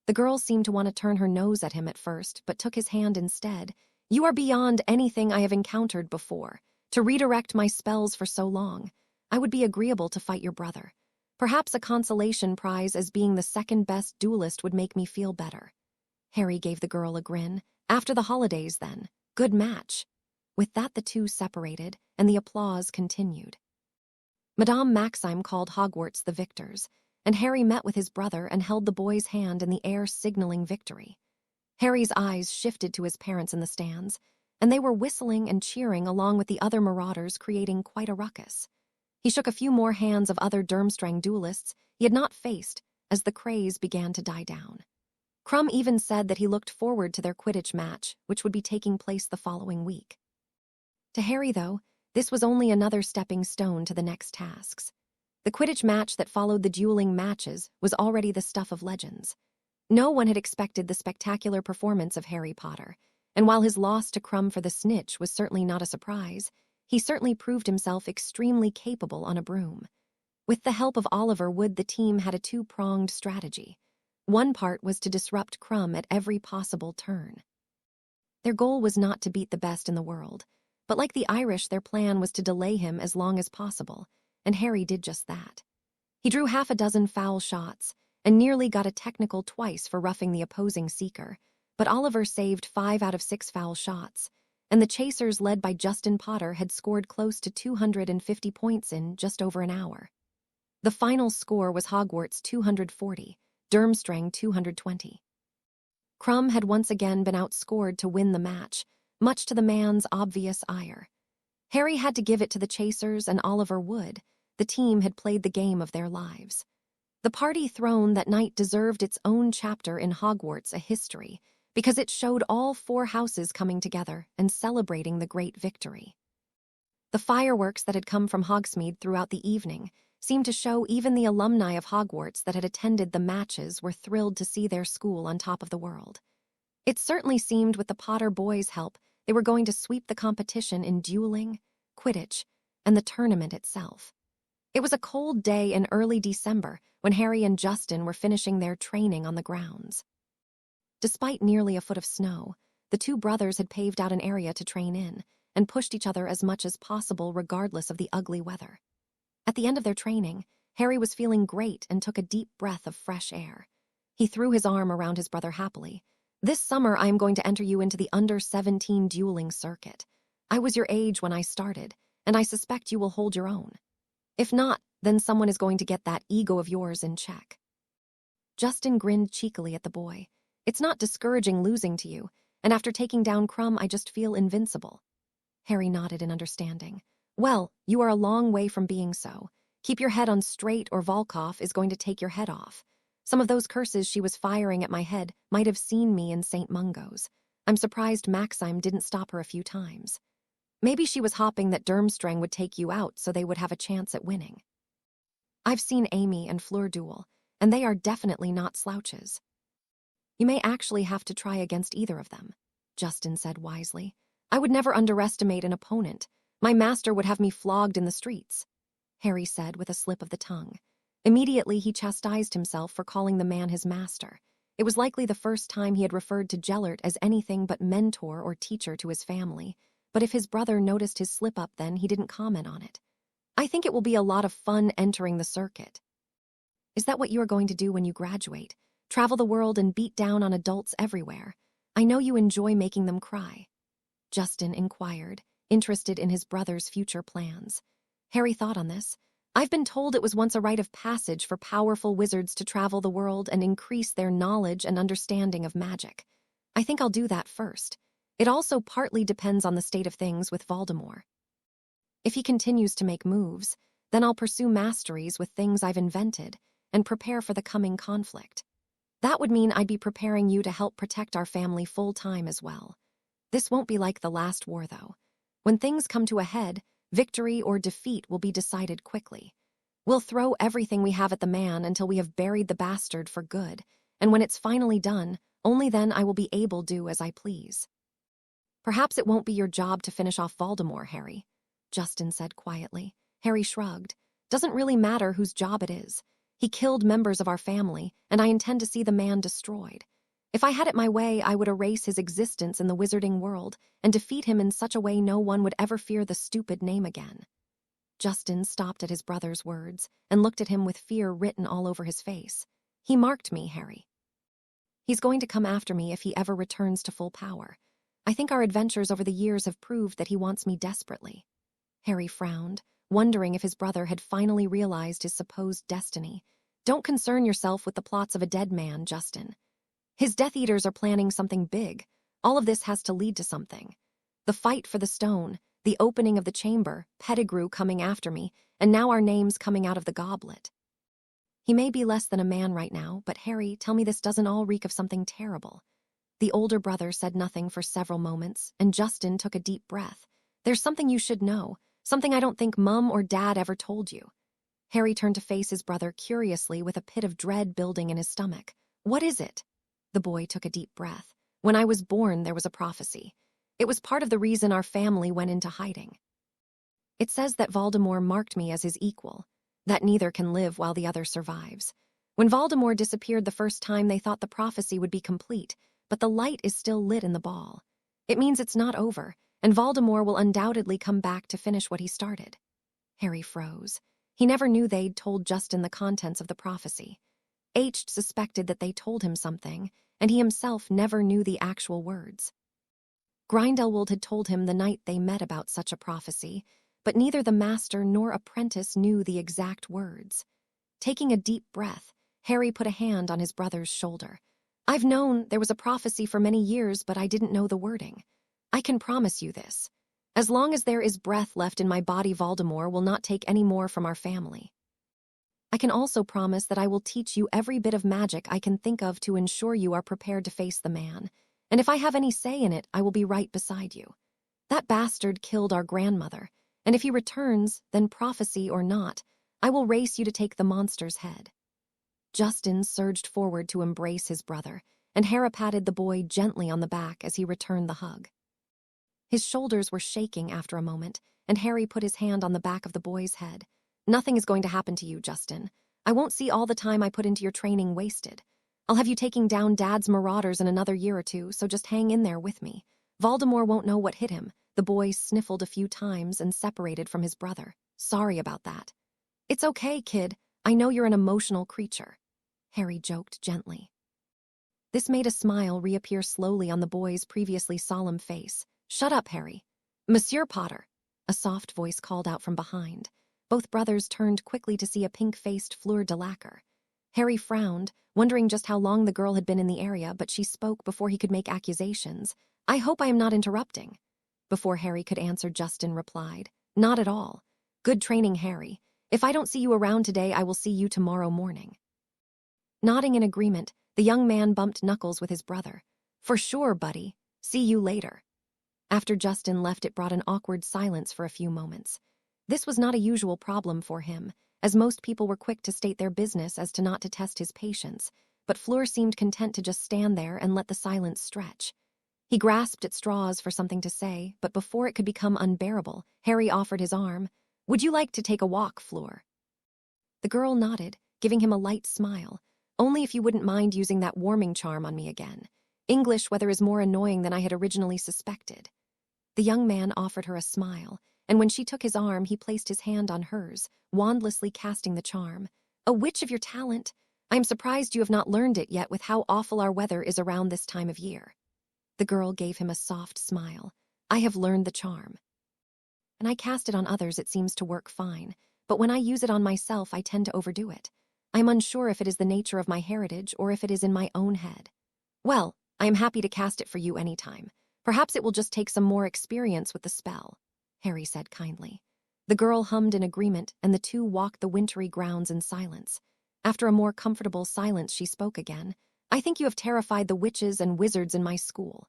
The girl seemed to want to turn her nose at him at first, but took his hand instead. "You are beyond anything I have encountered before. To redirect my spells for so long, I would be agreeable to fight your brother. Perhaps a consolation prize as being the second-best duelist would make me feel better." Harry gave the girl a grin. "After the holidays, then. Good match." With that, the two separated, and the applause continued. Madame Maxime called Hogwarts the victors, and Harry met with his brother and held the boy's hand in the air, signaling victory. Harry's eyes shifted to his parents in the stands, and they were whistling and cheering along with the other marauders, creating quite a ruckus. He shook a few more hands of other Durmstrang duelists he had not faced as the craze began to die down. Krum even said that he looked forward to their Quidditch match, which would be taking place the following week. To Harry, though, this was only another stepping stone to the next tasks. The Quidditch match that followed the dueling matches was already the stuff of legends. No one had expected the spectacular performance of Harry Potter, and while his loss to Krum for the snitch was certainly not a surprise, he certainly proved himself extremely capable on a broom. With the help of Oliver Wood, the team had a two-pronged strategy. One part was to disrupt Krum at every possible turn. Their goal was not to beat the best in the world, but like the Irish, their plan was to delay him as long as possible, and Harry did just that. He drew half a dozen foul shots and nearly got a technical twice for roughing the opposing seeker, but Oliver saved 5 out of 6 foul shots, and the chasers led by Justin Potter had scored close to 250 points in just over an hour. The final score was Hogwarts 240, Durmstrang 220. Krum had once again been outscored to win the match, much to the man's obvious ire. Harry had to give it to the chasers and Oliver Wood. The team had played the game of their lives. The party thrown that night deserved its own chapter in Hogwarts, a history, because it showed all 4 houses coming together and celebrating the great victory. The fireworks that had come from Hogsmeade throughout the evening seemed to show even the alumni of Hogwarts that had attended the matches were thrilled to see their school on top of the world. It certainly seemed with the Potter boys' help they were going to sweep the competition in dueling, Quidditch, and the tournament itself. It was a cold day in early December when Harry and Justin were finishing their training on the grounds. Despite nearly a foot of snow, the two brothers had paved out an area to train in and pushed each other as much as possible regardless of the ugly weather. At the end of their training, Harry was feeling great and took a deep breath of fresh air. He threw his arm around his brother happily. "This summer I am going to enter you into the under-17 dueling circuit. I was your age when I started, and I suspect you will hold your own. If not, then someone is going to get that ego of yours in check." Justin grinned cheekily at the boy. "It's not discouraging losing to you, and after taking down Krum I just feel invincible." Harry nodded in understanding. "Well, you are a long way from being so. Keep your head on straight or Volkov is going to take your head off. Some of those curses she was firing at my head might have seen me in St. Mungo's. I'm surprised Maxime didn't stop her a few times. Maybe she was hoping that Durmstrang would take you out so they would have a chance at winning. I've seen Amy and Fleur duel, and they are definitely not slouches. You may actually have to try against either of them," Justin said wisely. "I would never underestimate an opponent. My master would have me flogged in the streets," Harry said with a slip of the tongue. Immediately, he chastised himself for calling the man his master. It was likely the first time he had referred to Gellert as anything but mentor or teacher to his family, but if his brother noticed his slip-up then, he didn't comment on it. I think it will be a lot of fun entering the circuit. Is that what you are going to do when you graduate? Travel the world and beat down on adults everywhere? I know you enjoy making them cry. Justin inquired, interested in his brother's future plans. Harry thought on this. I've been told it was once a rite of passage for powerful wizards to travel the world and increase their knowledge and understanding of magic. I think I'll do that first. It also partly depends on the state of things with Voldemort. If he continues to make moves, then I'll pursue masteries with things I've invented and prepare for the coming conflict. That would mean I'd be preparing you to help protect our family full-time as well. This won't be like the last war, though. When things come to a head, victory or defeat will be decided quickly. We'll throw everything we have at the man until we have buried the bastard for good, and when it's finally done, only then I will be able to do as I please. Perhaps it won't be your job to finish off Voldemort, Harry, Justin said quietly. Harry shrugged. Doesn't really matter whose job it is. He killed members of our family, and I intend to see the man destroyed. If I had it my way, I would erase his existence in the wizarding world and defeat him in such a way no one would ever fear the stupid name again. Justin stopped at his brother's words and looked at him with fear written all over his face. He marked me, Harry. He's going to come after me if he ever returns to full power. I think our adventures over the years have proved that he wants me desperately. Harry frowned, wondering if his brother had finally realized his supposed destiny. Don't concern yourself with the plots of a dead man, Justin. His Death Eaters are planning something big. All of this has to lead to something. The fight for the stone, the opening of the chamber, Pettigrew coming after me, and now our names coming out of the goblet. He may be less than a man right now, but Harry, tell me this doesn't all reek of something terrible. The older brother said nothing for several moments, and Justin took a deep breath. There's something you should know, something I don't think Mum or Dad ever told you. Harry turned to face his brother curiously with a pit of dread building in his stomach. What is it? The boy took a deep breath. When I was born, there was a prophecy. It was part of the reason our family went into hiding. It says that Voldemort marked me as his equal, that neither can live while the other survives. When Voldemort disappeared the first time, they thought the prophecy would be complete, but the light is still lit in the ball. It means it's not over, and Voldemort will undoubtedly come back to finish what he started. Harry froze. He never knew they'd told Justin the contents of the prophecy. H suspected that they told him something, and he himself never knew the actual words. Grindelwald had told him the night they met about such a prophecy, but neither the master nor apprentice knew the exact words. Taking a deep breath, Harry put a hand on his brother's shoulder. I've known there was a prophecy for many years, but I didn't know the wording. I can promise you this. As long as there is breath left in my body, Voldemort will not take any more from our family. I can also promise that I will teach you every bit of magic I can think of to ensure you are prepared to face the man, and if I have any say in it, I will be right beside you. That bastard killed our grandmother, and if he returns, then prophecy or not, I will race you to take the monster's head. Justin surged forward to embrace his brother, and Harry patted the boy gently on the back as he returned the hug. His shoulders were shaking after a moment, and Harry put his hand on the back of the boy's head. Nothing is going to happen to you, Justin. I won't see all the time I put into your training wasted. I'll have you taking down Dad's marauders in another year or two, so just hang in there with me. Voldemort won't know what hit him. The boy sniffled a few times and separated from his brother. Sorry about that. It's okay, kid. I know you're an emotional creature. Harry joked gently. This made a smile reappear slowly on the boy's previously solemn face. Shut up, Harry. Monsieur Potter, a soft voice called out from behind. Both brothers turned quickly to see a pink-faced Fleur Delacour. Harry frowned, wondering just how long the girl had been in the area, but she spoke before he could make accusations. I hope I am not interrupting. Before Harry could answer, Justin replied, Not at all. Good training, Harry. If I don't see you around today, I will see you tomorrow morning. Nodding in agreement, the young man bumped knuckles with his brother. For sure, buddy. See you later. After Justin left, it brought an awkward silence for a few moments. This was not a usual problem for him, as most people were quick to state their business as to not to test his patience, but Fleur seemed content to just stand there and let the silence stretch. He grasped at straws for something to say, but before it could become unbearable, Harry offered his arm. Would you like to take a walk, Fleur? The girl nodded, giving him a light smile. Only if you wouldn't mind using that warming charm on me again. English weather is more annoying than I had originally suspected. The young man offered her a smile, and when she took his arm, he placed his hand on hers, wandlessly casting the charm. A witch of your talent. I am surprised you have not learned it yet with how awful our weather is around this time of year. The girl gave him a soft smile. I have learned the charm. And I cast it on others, it seems to work fine, but when I use it on myself, I tend to overdo it. I am unsure if it is the nature of my heritage or if it is in my own head. Well, I am happy to cast it for you anytime. Perhaps it will just take some more experience with the spell, Harry said kindly. The girl hummed in agreement, and the two walked the wintry grounds in silence. After a more comfortable silence, she spoke again. I think you have terrified the witches and wizards in my school.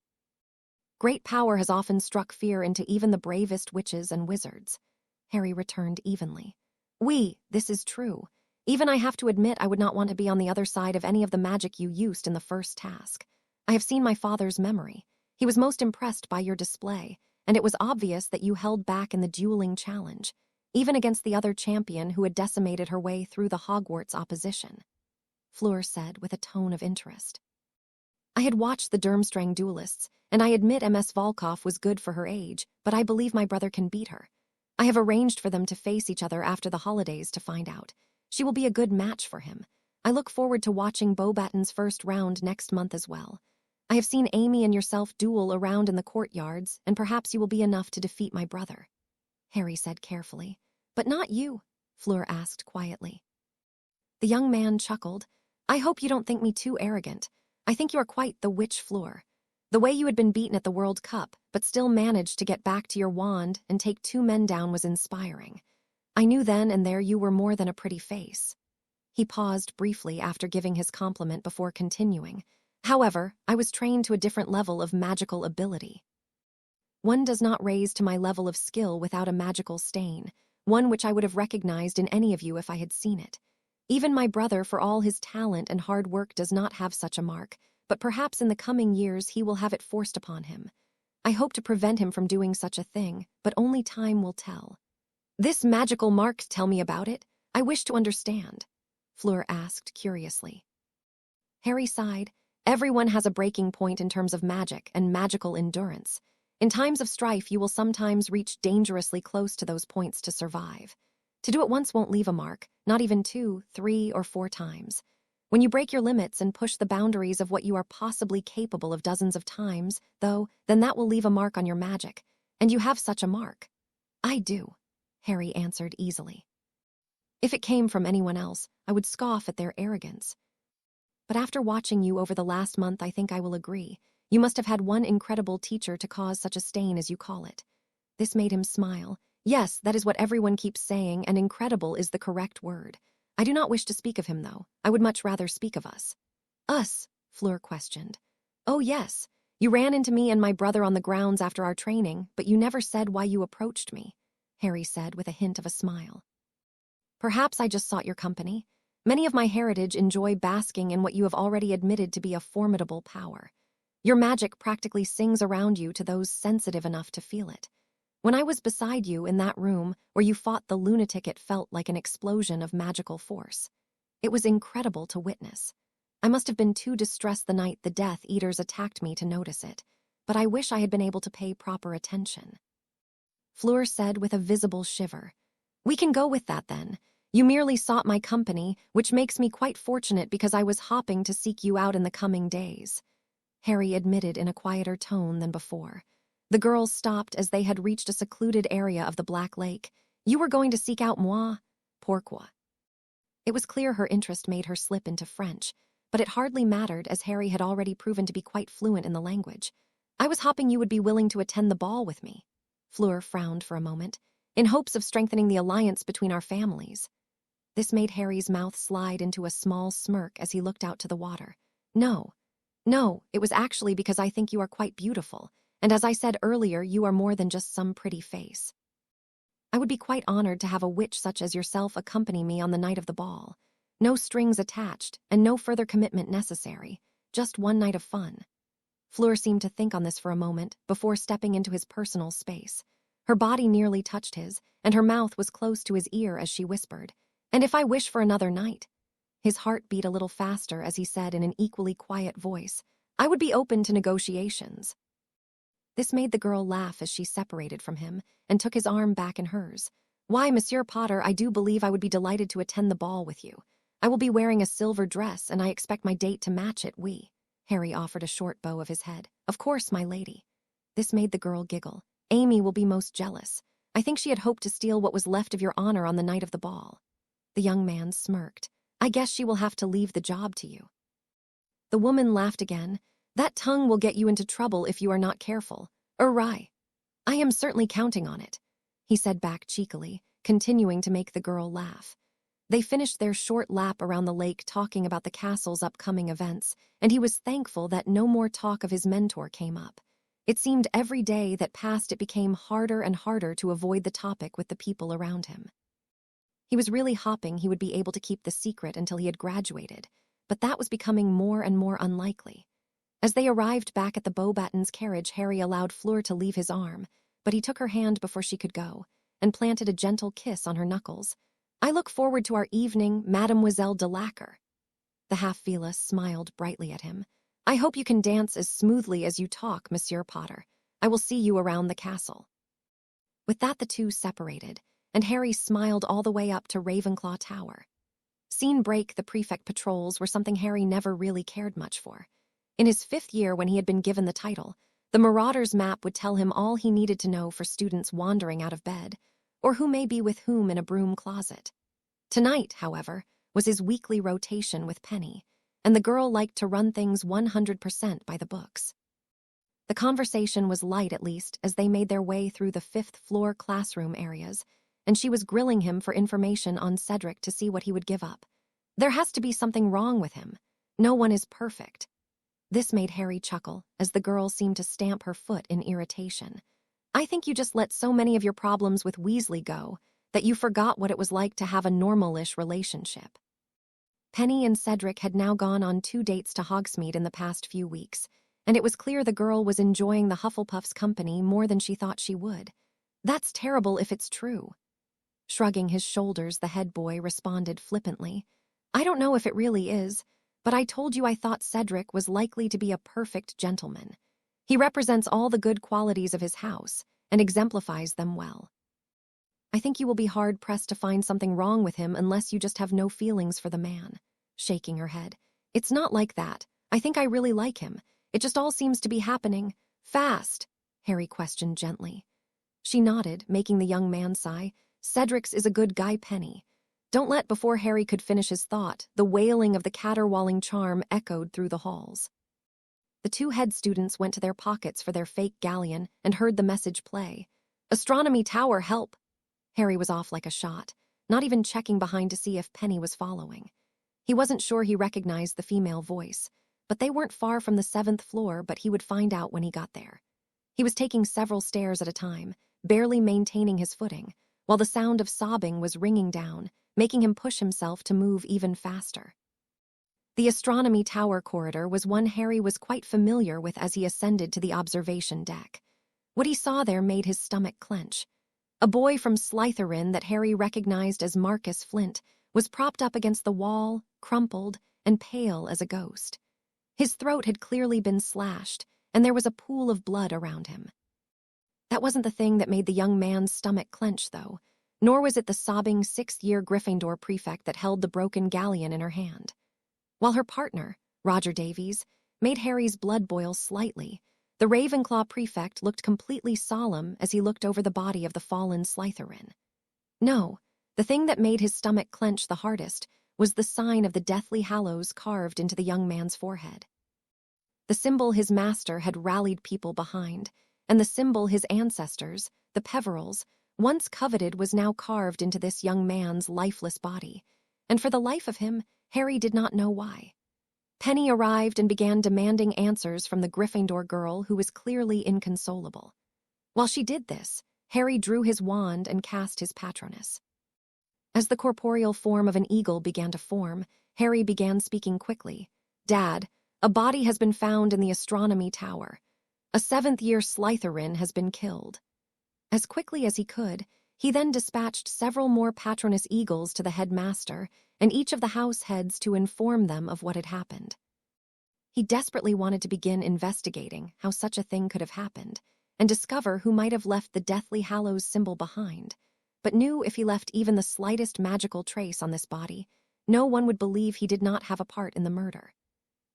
Great power has often struck fear into even the bravest witches and wizards. Harry returned evenly. This is true. Even I have to admit I would not want to be on the other side of any of the magic you used in the first task. I have seen my father's memory. He was most impressed by your display, and it was obvious that you held back in the dueling challenge, even against the other champion who had decimated her way through the Hogwarts opposition. Fleur said with a tone of interest. I had watched the Durmstrang duelists, and I admit Ms. Volkov was good for her age, but I believe my brother can beat her. I have arranged for them to face each other after the holidays to find out. She will be a good match for him. I look forward to watching Beauxbaton's first round next month as well. I have seen Amy and yourself duel around in the courtyards, and perhaps you will be enough to defeat my brother, Harry said carefully. But not you, Fleur asked quietly. The young man chuckled. I hope you don't think me too arrogant. I think you are quite the witch, Fleur. The way you had been beaten at the World Cup, but still managed to get back to your wand and take 2 men down was inspiring. I knew then and there you were more than a pretty face. He paused briefly after giving his compliment before continuing. However, I was trained to a different level of magical ability. One does not raise to my level of skill without a magical stain, one which I would have recognized in any of you if I had seen it. Even my brother, for all his talent and hard work, does not have such a mark, but perhaps in the coming years he will have it forced upon him. I hope to prevent him from doing such a thing, but only time will tell. This magical mark, tell me about it. I wish to understand, Fleur asked curiously. Harry sighed. Everyone has a breaking point in terms of magic and magical endurance. In times of strife, you will sometimes reach dangerously close to those points to survive. To do it once won't leave a mark, not even 2, 3, or 4 times. When you break your limits and push the boundaries of what you are possibly capable of dozens of times, though, then that will leave a mark on your magic. And you have such a mark. I do, Harry answered easily. If it came from anyone else, I would scoff at their arrogance. But after watching you over the last month, I think I will agree. You must have had one incredible teacher to cause such a stain, as you call it. This made him smile. Yes, that is what everyone keeps saying, and incredible is the correct word. I do not wish to speak of him, though. I would much rather speak of us. Us? Fleur questioned. Oh, yes. You ran into me and my brother on the grounds after our training, but you never said why you approached me, Harry said with a hint of a smile. Perhaps I just sought your company. Many of my heritage enjoy basking in what you have already admitted to be a formidable power. Your magic practically sings around you to those sensitive enough to feel it. When I was beside you in that room where you fought the lunatic, it felt like an explosion of magical force. It was incredible to witness. I must have been too distressed the night the Death Eaters attacked me to notice it, but I wish I had been able to pay proper attention. Fleur said with a visible shiver. We can go with that then. You merely sought my company, which makes me quite fortunate because I was hoping to seek you out in the coming days, Harry admitted in a quieter tone than before. The girls stopped as they had reached a secluded area of the Black Lake. You were going to seek out moi? Pourquoi? It was clear her interest made her slip into French, but it hardly mattered as Harry had already proven to be quite fluent in the language. I was hoping you would be willing to attend the ball with me. Fleur frowned for a moment, in hopes of strengthening the alliance between our families. This made Harry's mouth slide into a small smirk as he looked out to the water. No, it was actually because I think you are quite beautiful, and as I said earlier, you are more than just some pretty face. I would be quite honored to have a witch such as yourself accompany me on the night of the ball. No strings attached, and no further commitment necessary, just one night of fun. Fleur seemed to think on this for a moment before stepping into his personal space. Her body nearly touched his, and her mouth was close to his ear as she whispered, "And if I wish for another night?" His heart beat a little faster as he said in an equally quiet voice, "I would be open to negotiations." This made the girl laugh as she separated from him and took his arm back in hers. "Why, Monsieur Potter, I do believe I would be delighted to attend the ball with you. I will be wearing a silver dress, and I expect my date to match it, oui." Harry offered a short bow of his head. "Of course, my lady." This made the girl giggle. "Amy will be most jealous. I think she had hoped to steal what was left of your honor on the night of the ball." The young man smirked. "I guess she will have to leave the job to you." The woman laughed again. "That tongue will get you into trouble if you are not careful. Right. I am certainly counting on it," he said back cheekily, continuing to make the girl laugh. They finished their short lap around the lake talking about the castle's upcoming events, and he was thankful that no more talk of his mentor came up. It seemed every day that passed it became harder and harder to avoid the topic with the people around him. He was really hoping he would be able to keep the secret until he had graduated, but that was becoming more and more unlikely. As they arrived back at the Beauxbatons' carriage, Harry allowed Fleur to leave his arm, but he took her hand before she could go, and planted a gentle kiss on her knuckles. "I look forward to our evening, Mademoiselle Delacour." The half-Velas smiled brightly at him. "I hope you can dance as smoothly as you talk, Monsieur Potter. I will see you around the castle." With that, the two separated, and Harry smiled all the way up to Ravenclaw Tower. Scene break, the prefect patrols were something Harry never really cared much for. In his 5th year, when he had been given the title, the Marauder's map would tell him all he needed to know for students wandering out of bed, or who may be with whom in a broom closet. Tonight, however, was his weekly rotation with Penny, and the girl liked to run things 100% by the books. The conversation was light, at least, as they made their way through the 5th-floor classroom areas, and she was grilling him for information on Cedric to see what he would give up. There has to be something wrong with him. No one is perfect. This made Harry chuckle, as the girl seemed to stamp her foot in irritation. "I think you just let so many of your problems with Weasley go that you forgot what it was like to have a normal-ish relationship." Penny and Cedric had now gone on 2 dates to Hogsmeade in the past few weeks, and it was clear the girl was enjoying the Hufflepuff's company more than she thought she would. "That's terrible if it's true." Shrugging his shoulders, the head boy responded flippantly, "I don't know if it really is, but I told you I thought Cedric was likely to be a perfect gentleman. He represents all the good qualities of his house and exemplifies them well. I think you will be hard-pressed to find something wrong with him unless you just have no feelings for the man." Shaking her head. "It's not like that. I think I really like him. It just all seems to be happening fast," Harry questioned gently. She nodded, making the young man sigh. "Cedric's is a good guy, Penny." Don't let before Harry could finish his thought, the wailing of the caterwauling charm echoed through the halls. The 2 head students went to their pockets for their fake galleon and heard the message play. "Astronomy Tower, help!" Harry was off like a shot, not even checking behind to see if Penny was following. He wasn't sure he recognized the female voice, but they weren't far from the 7th floor, but he would find out when he got there. He was taking several stairs at a time, barely maintaining his footing, while the sound of sobbing was ringing down, making him push himself to move even faster. The Astronomy Tower corridor was one Harry was quite familiar with as he ascended to the observation deck. What he saw there made his stomach clench. A boy from Slytherin that Harry recognized as Marcus Flint was propped up against the wall, crumpled, and pale as a ghost. His throat had clearly been slashed, and there was a pool of blood around him. That wasn't the thing that made the young man's stomach clench, though, nor was it the sobbing 6th-year Gryffindor prefect that held the broken galleon in her hand. While her partner, Roger Davies, made Harry's blood boil slightly, the Ravenclaw prefect looked completely solemn as he looked over the body of the fallen Slytherin. No, the thing that made his stomach clench the hardest was the sign of the Deathly Hallows carved into the young man's forehead. The symbol his master had rallied people behind, and the symbol his ancestors, the Peverils, once coveted was now carved into this young man's lifeless body, and for the life of him, Harry did not know why. Penny arrived and began demanding answers from the Gryffindor girl who was clearly inconsolable. While she did this, Harry drew his wand and cast his Patronus. As the corporeal form of an eagle began to form, Harry began speaking quickly. "Dad, a body has been found in the Astronomy Tower. A 7th-year Slytherin has been killed." As quickly as he could, he then dispatched several more Patronus eagles to the headmaster and each of the house heads to inform them of what had happened. He desperately wanted to begin investigating how such a thing could have happened and discover who might have left the Deathly Hallows symbol behind, but knew if he left even the slightest magical trace on this body, no one would believe he did not have a part in the murder.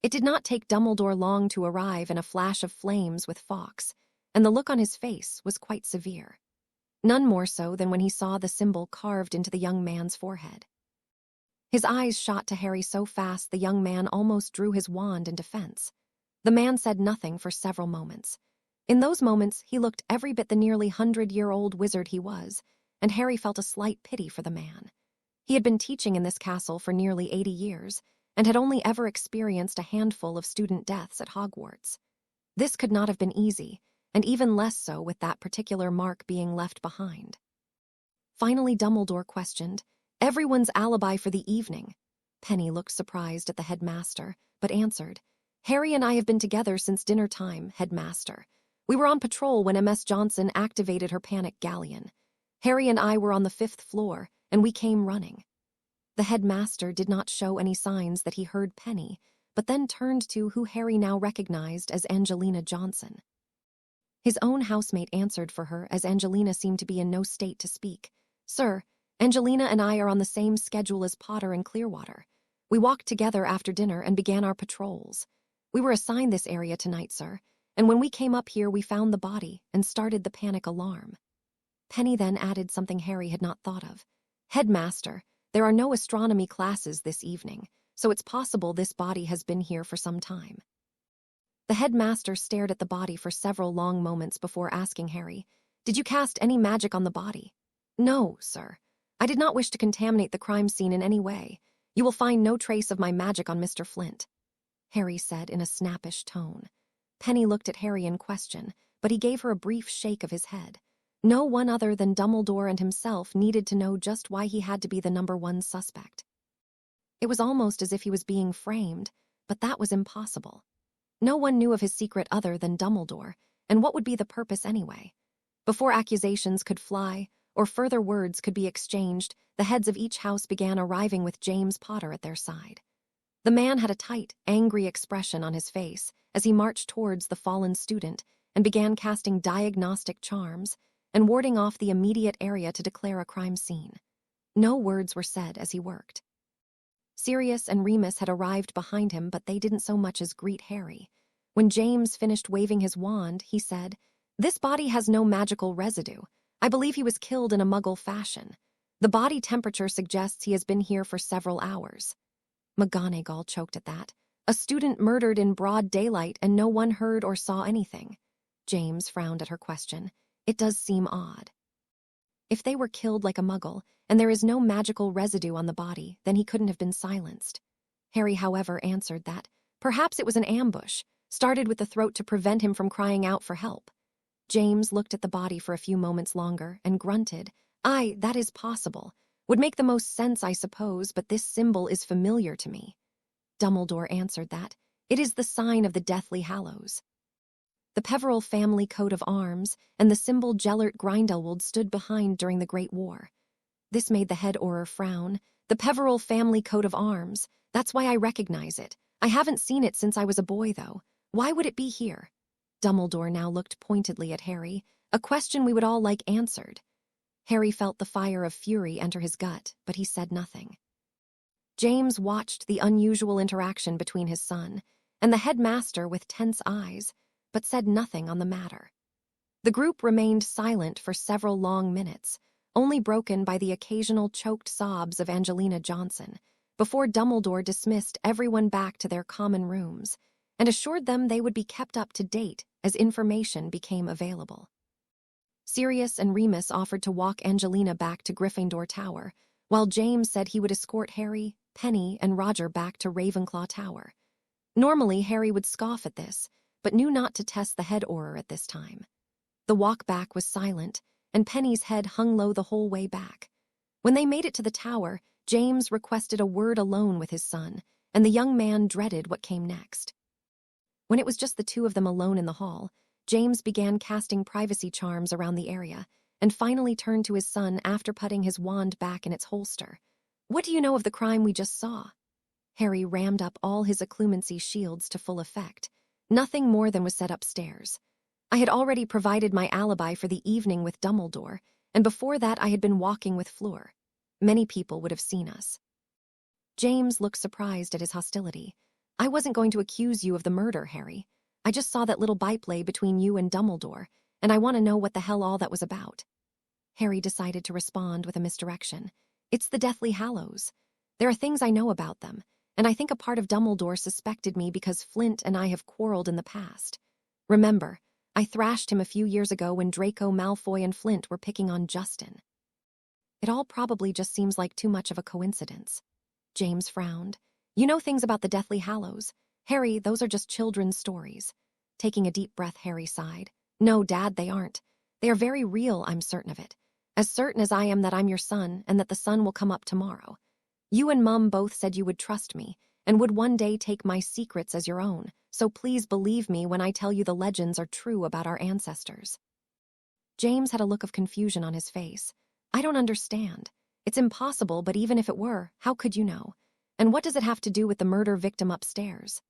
It did not take Dumbledore long to arrive in a flash of flames with Fawkes, and the look on his face was quite severe. None more so than when he saw the symbol carved into the young man's forehead. His eyes shot to Harry so fast the young man almost drew his wand in defense. The man said nothing for several moments. In those moments, he looked every bit the nearly 100-year-old wizard he was, and Harry felt a slight pity for the man. He had been teaching in this castle for nearly 80 years, and had only ever experienced a handful of student deaths at Hogwarts. This could not have been easy, and even less so with that particular mark being left behind. Finally, Dumbledore questioned, "Everyone's alibi for the evening?" Penny looked surprised at the headmaster, but answered, "Harry and I have been together since dinner time, headmaster. We were on patrol when MS Johnson activated her panic galleon. Harry and I were on the 5th floor, and we came running." The headmaster did not show any signs that he heard Penny, but then turned to who Harry now recognized as Angelina Johnson. His own housemate answered for her as Angelina seemed to be in no state to speak. "Sir, Angelina and I are on the same schedule as Potter and Clearwater. We walked together after dinner and began our patrols. We were assigned this area tonight, sir, and when we came up here we found the body and started the panic alarm." Penny then added something Harry had not thought of. "Headmaster, there are no astronomy classes this evening, so it's possible this body has been here for some time." The headmaster stared at the body for several long moments before asking Harry, "Did you cast any magic on the body?" "No, sir. I did not wish to contaminate the crime scene in any way. You will find no trace of my magic on Mr. Flint," Harry said in a snappish tone. Penny looked at Harry in question, but he gave her a brief shake of his head. No one other than Dumbledore and himself needed to know just why he had to be the #1 suspect. It was almost as if he was being framed, but that was impossible. No one knew of his secret other than Dumbledore, and what would be the purpose anyway? Before accusations could fly, or further words could be exchanged, the heads of each house began arriving with James Potter at their side. The man had a tight, angry expression on his face as he marched towards the fallen student and began casting diagnostic charms and warding off the immediate area to declare a crime scene. No words were said as he worked. Sirius and Remus had arrived behind him, but they didn't so much as greet Harry. When James finished waving his wand, he said, "This body has no magical residue. I believe he was killed in a Muggle fashion. The body temperature suggests he has been here for several hours." McGonagall choked at that. "A student murdered in broad daylight and no one heard or saw anything." James frowned at her question. "It does seem odd." If they were killed like a Muggle, and there is no magical residue on the body, then he couldn't have been silenced. Harry, however, answered that perhaps it was an ambush, started with the throat to prevent him from crying out for help. James looked at the body for a few moments longer and grunted, "Aye, that is possible. Would make the most sense, I suppose, but this symbol is familiar to me." Dumbledore answered that it is the sign of the Deathly Hallows. The Peverell family coat of arms and the symbol Gellert Grindelwald stood behind during the Great War. This made the head Auror frown. "The Peverell family coat of arms. That's why I recognize it. I haven't seen it since I was a boy, though. Why would it be here?" Dumbledore now looked pointedly at Harry, a question we would all like answered. Harry felt the fire of fury enter his gut, but he said nothing. James watched the unusual interaction between his son and the headmaster with tense eyes, but said nothing on the matter. The group remained silent for several long minutes, only broken by the occasional choked sobs of Angelina Johnson, before Dumbledore dismissed everyone back to their common rooms and assured them they would be kept up to date as information became available. Sirius and Remus offered to walk Angelina back to Gryffindor Tower, while James said he would escort Harry, Penny, and Roger back to Ravenclaw Tower. Normally, Harry would scoff at this, but knew not to test the head Auror at this time. The walk back was silent, and Penny's head hung low the whole way back. When they made it to the tower, James requested a word alone with his son, and the young man dreaded what came next. When it was just the two of them alone in the hall, James began casting privacy charms around the area, and finally turned to his son after putting his wand back in its holster. What do you know of the crime we just saw? Harry rammed up all his acclimating shields to full effect. Nothing more than was said upstairs. I had already provided my alibi for the evening with Dumbledore, and before that I had been walking with Fleur. Many people would have seen us. James looked surprised at his hostility. I wasn't going to accuse you of the murder, Harry. I just saw that little byplay between you and Dumbledore, and I want to know what the hell all that was about. Harry decided to respond with a misdirection. It's the Deathly Hallows. There are things I know about them, and I think a part of Dumbledore suspected me because Flint and I have quarreled in the past. Remember, I thrashed him a few years ago when Draco Malfoy and Flint were picking on Justin. It all probably just seems like too much of a coincidence. James frowned. You know things about the Deathly Hallows. Harry, those are just children's stories. Taking a deep breath, Harry sighed. No, Dad, they aren't. They are very real, I'm certain of it. As certain as I am that I'm your son and that the sun will come up tomorrow. You and Mum both said you would trust me and would one day take my secrets as your own, so please believe me when I tell you the legends are true about our ancestors. James had a look of confusion on his face. I don't understand. It's impossible, but even if it were, how could you know? And what does it have to do with the murder victim upstairs?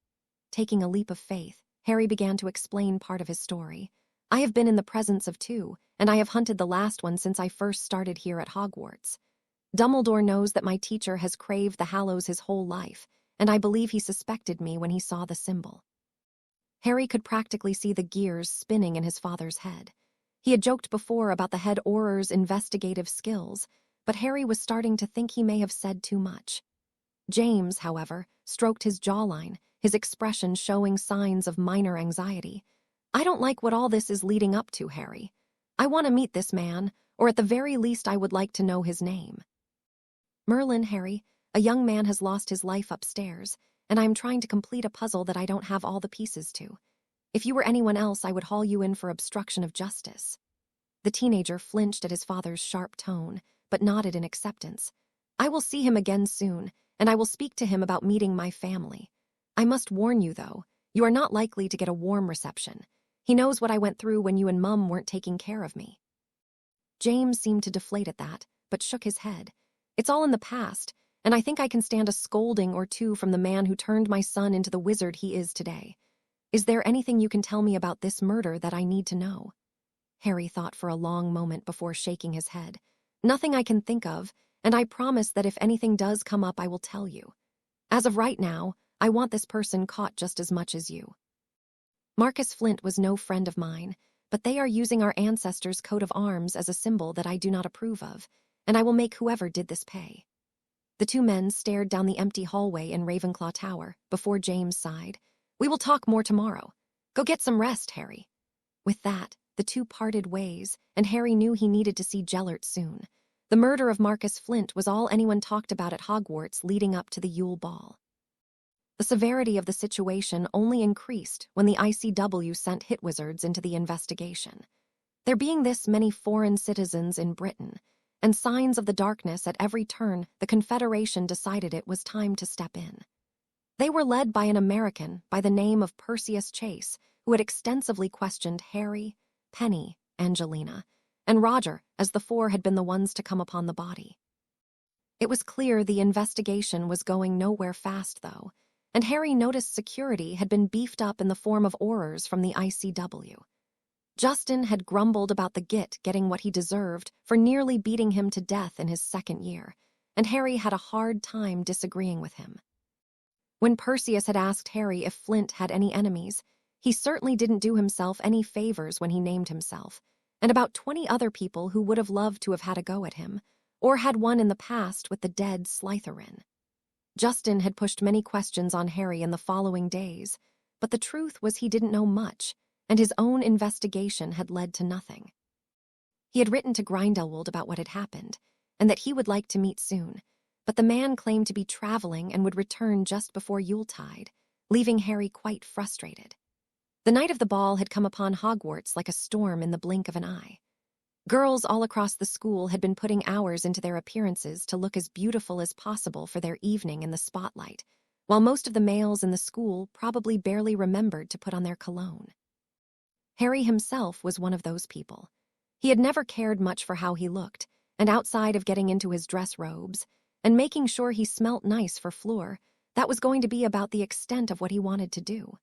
Taking a leap of faith, Harry began to explain part of his story. I have been in the presence of two, and I have hunted the last one since I first started here at Hogwarts. Dumbledore knows that my teacher has craved the Hallows his whole life, and I believe he suspected me when he saw the symbol. Harry could practically see the gears spinning in his father's head. He had joked before about the head Auror's investigative skills, but Harry was starting to think he may have said too much. James, however, stroked his jawline, his expression showing signs of minor anxiety. I don't like what all this is leading up to, Harry. I want to meet this man, or at the very least I would like to know his name. Merlin, Harry, a young man has lost his life upstairs, and I am trying to complete a puzzle that I don't have all the pieces to. If you were anyone else, I would haul you in for obstruction of justice. The teenager flinched at his father's sharp tone, but nodded in acceptance. I will see him again soon, and I will speak to him about meeting my family. I must warn you, though, you are not likely to get a warm reception. He knows what I went through when you and Mum weren't taking care of me. James seemed to deflate at that, but shook his head. It's all in the past, and I think I can stand a scolding or two from the man who turned my son into the wizard he is today. Is there anything you can tell me about this murder that I need to know? Harry thought for a long moment before shaking his head. Nothing I can think of, and I promise that if anything does come up, I will tell you. As of right now, I want this person caught just as much as you. Marcus Flint was no friend of mine, but they are using our ancestors' coat of arms as a symbol that I do not approve of, and I will make whoever did this pay. The two men stared down the empty hallway in Ravenclaw Tower before James sighed. We will talk more tomorrow. Go get some rest, Harry. With that, the two parted ways, and Harry knew he needed to see Gellert soon. The murder of Marcus Flint was all anyone talked about at Hogwarts leading up to the Yule Ball. The severity of the situation only increased when the ICW sent hit wizards into the investigation. There being this many foreign citizens in Britain, and signs of the darkness at every turn, the Confederation decided it was time to step in. They were led by an American by the name of Perseus Chase, who had extensively questioned Harry, Penny, Angelina, and Roger, as the four had been the ones to come upon the body. It was clear the investigation was going nowhere fast, though, and Harry noticed security had been beefed up in the form of Aurors from the ICW. Justin had grumbled about the Git getting what he deserved for nearly beating him to death in his second year, and Harry had a hard time disagreeing with him. When Perseus had asked Harry if Flint had any enemies, he certainly didn't do himself any favors when he named himself, and about 20 other people who would have loved to have had a go at him, or had one in the past with the dead Slytherin. Justin had pushed many questions on Harry in the following days, but the truth was he didn't know much, and his own investigation had led to nothing. He had written to Grindelwald about what had happened, and that he would like to meet soon, but the man claimed to be traveling and would return just before Yuletide, leaving Harry quite frustrated. The night of the ball had come upon Hogwarts like a storm in the blink of an eye. Girls all across the school had been putting hours into their appearances to look as beautiful as possible for their evening in the spotlight, while most of the males in the school probably barely remembered to put on their cologne. Harry himself was one of those people. He had never cared much for how he looked, and outside of getting into his dress robes, and making sure he smelt nice for Fleur. That was going to be about the extent of what he wanted to do.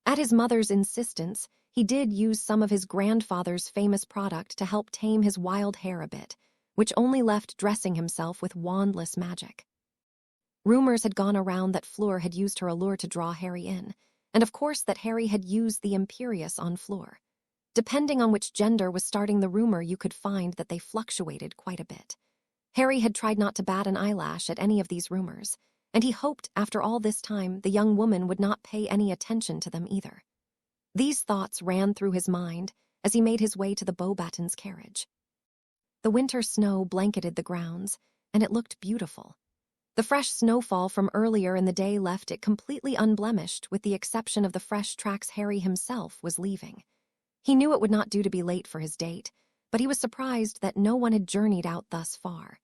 At his mother's insistence, he did use some of his grandfather's famous product to help tame his wild hair a bit, which only left dressing himself with wandless magic. Rumors had gone around that Fleur had used her allure to draw Harry in, and of course that Harry had used the Imperius on Fleur. Depending on which gender was starting the rumor, you could find that they fluctuated quite a bit. Harry had tried not to bat an eyelash at any of these rumors, and he hoped after all this time the young woman would not pay any attention to them either. These thoughts ran through his mind as he made his way to the Beauxbatons carriage. The winter snow blanketed the grounds, and it looked beautiful. The fresh snowfall from earlier in the day left it completely unblemished, with the exception of the fresh tracks Harry himself was leaving. He knew it would not do to be late for his date, but he was surprised that no one had journeyed out thus far.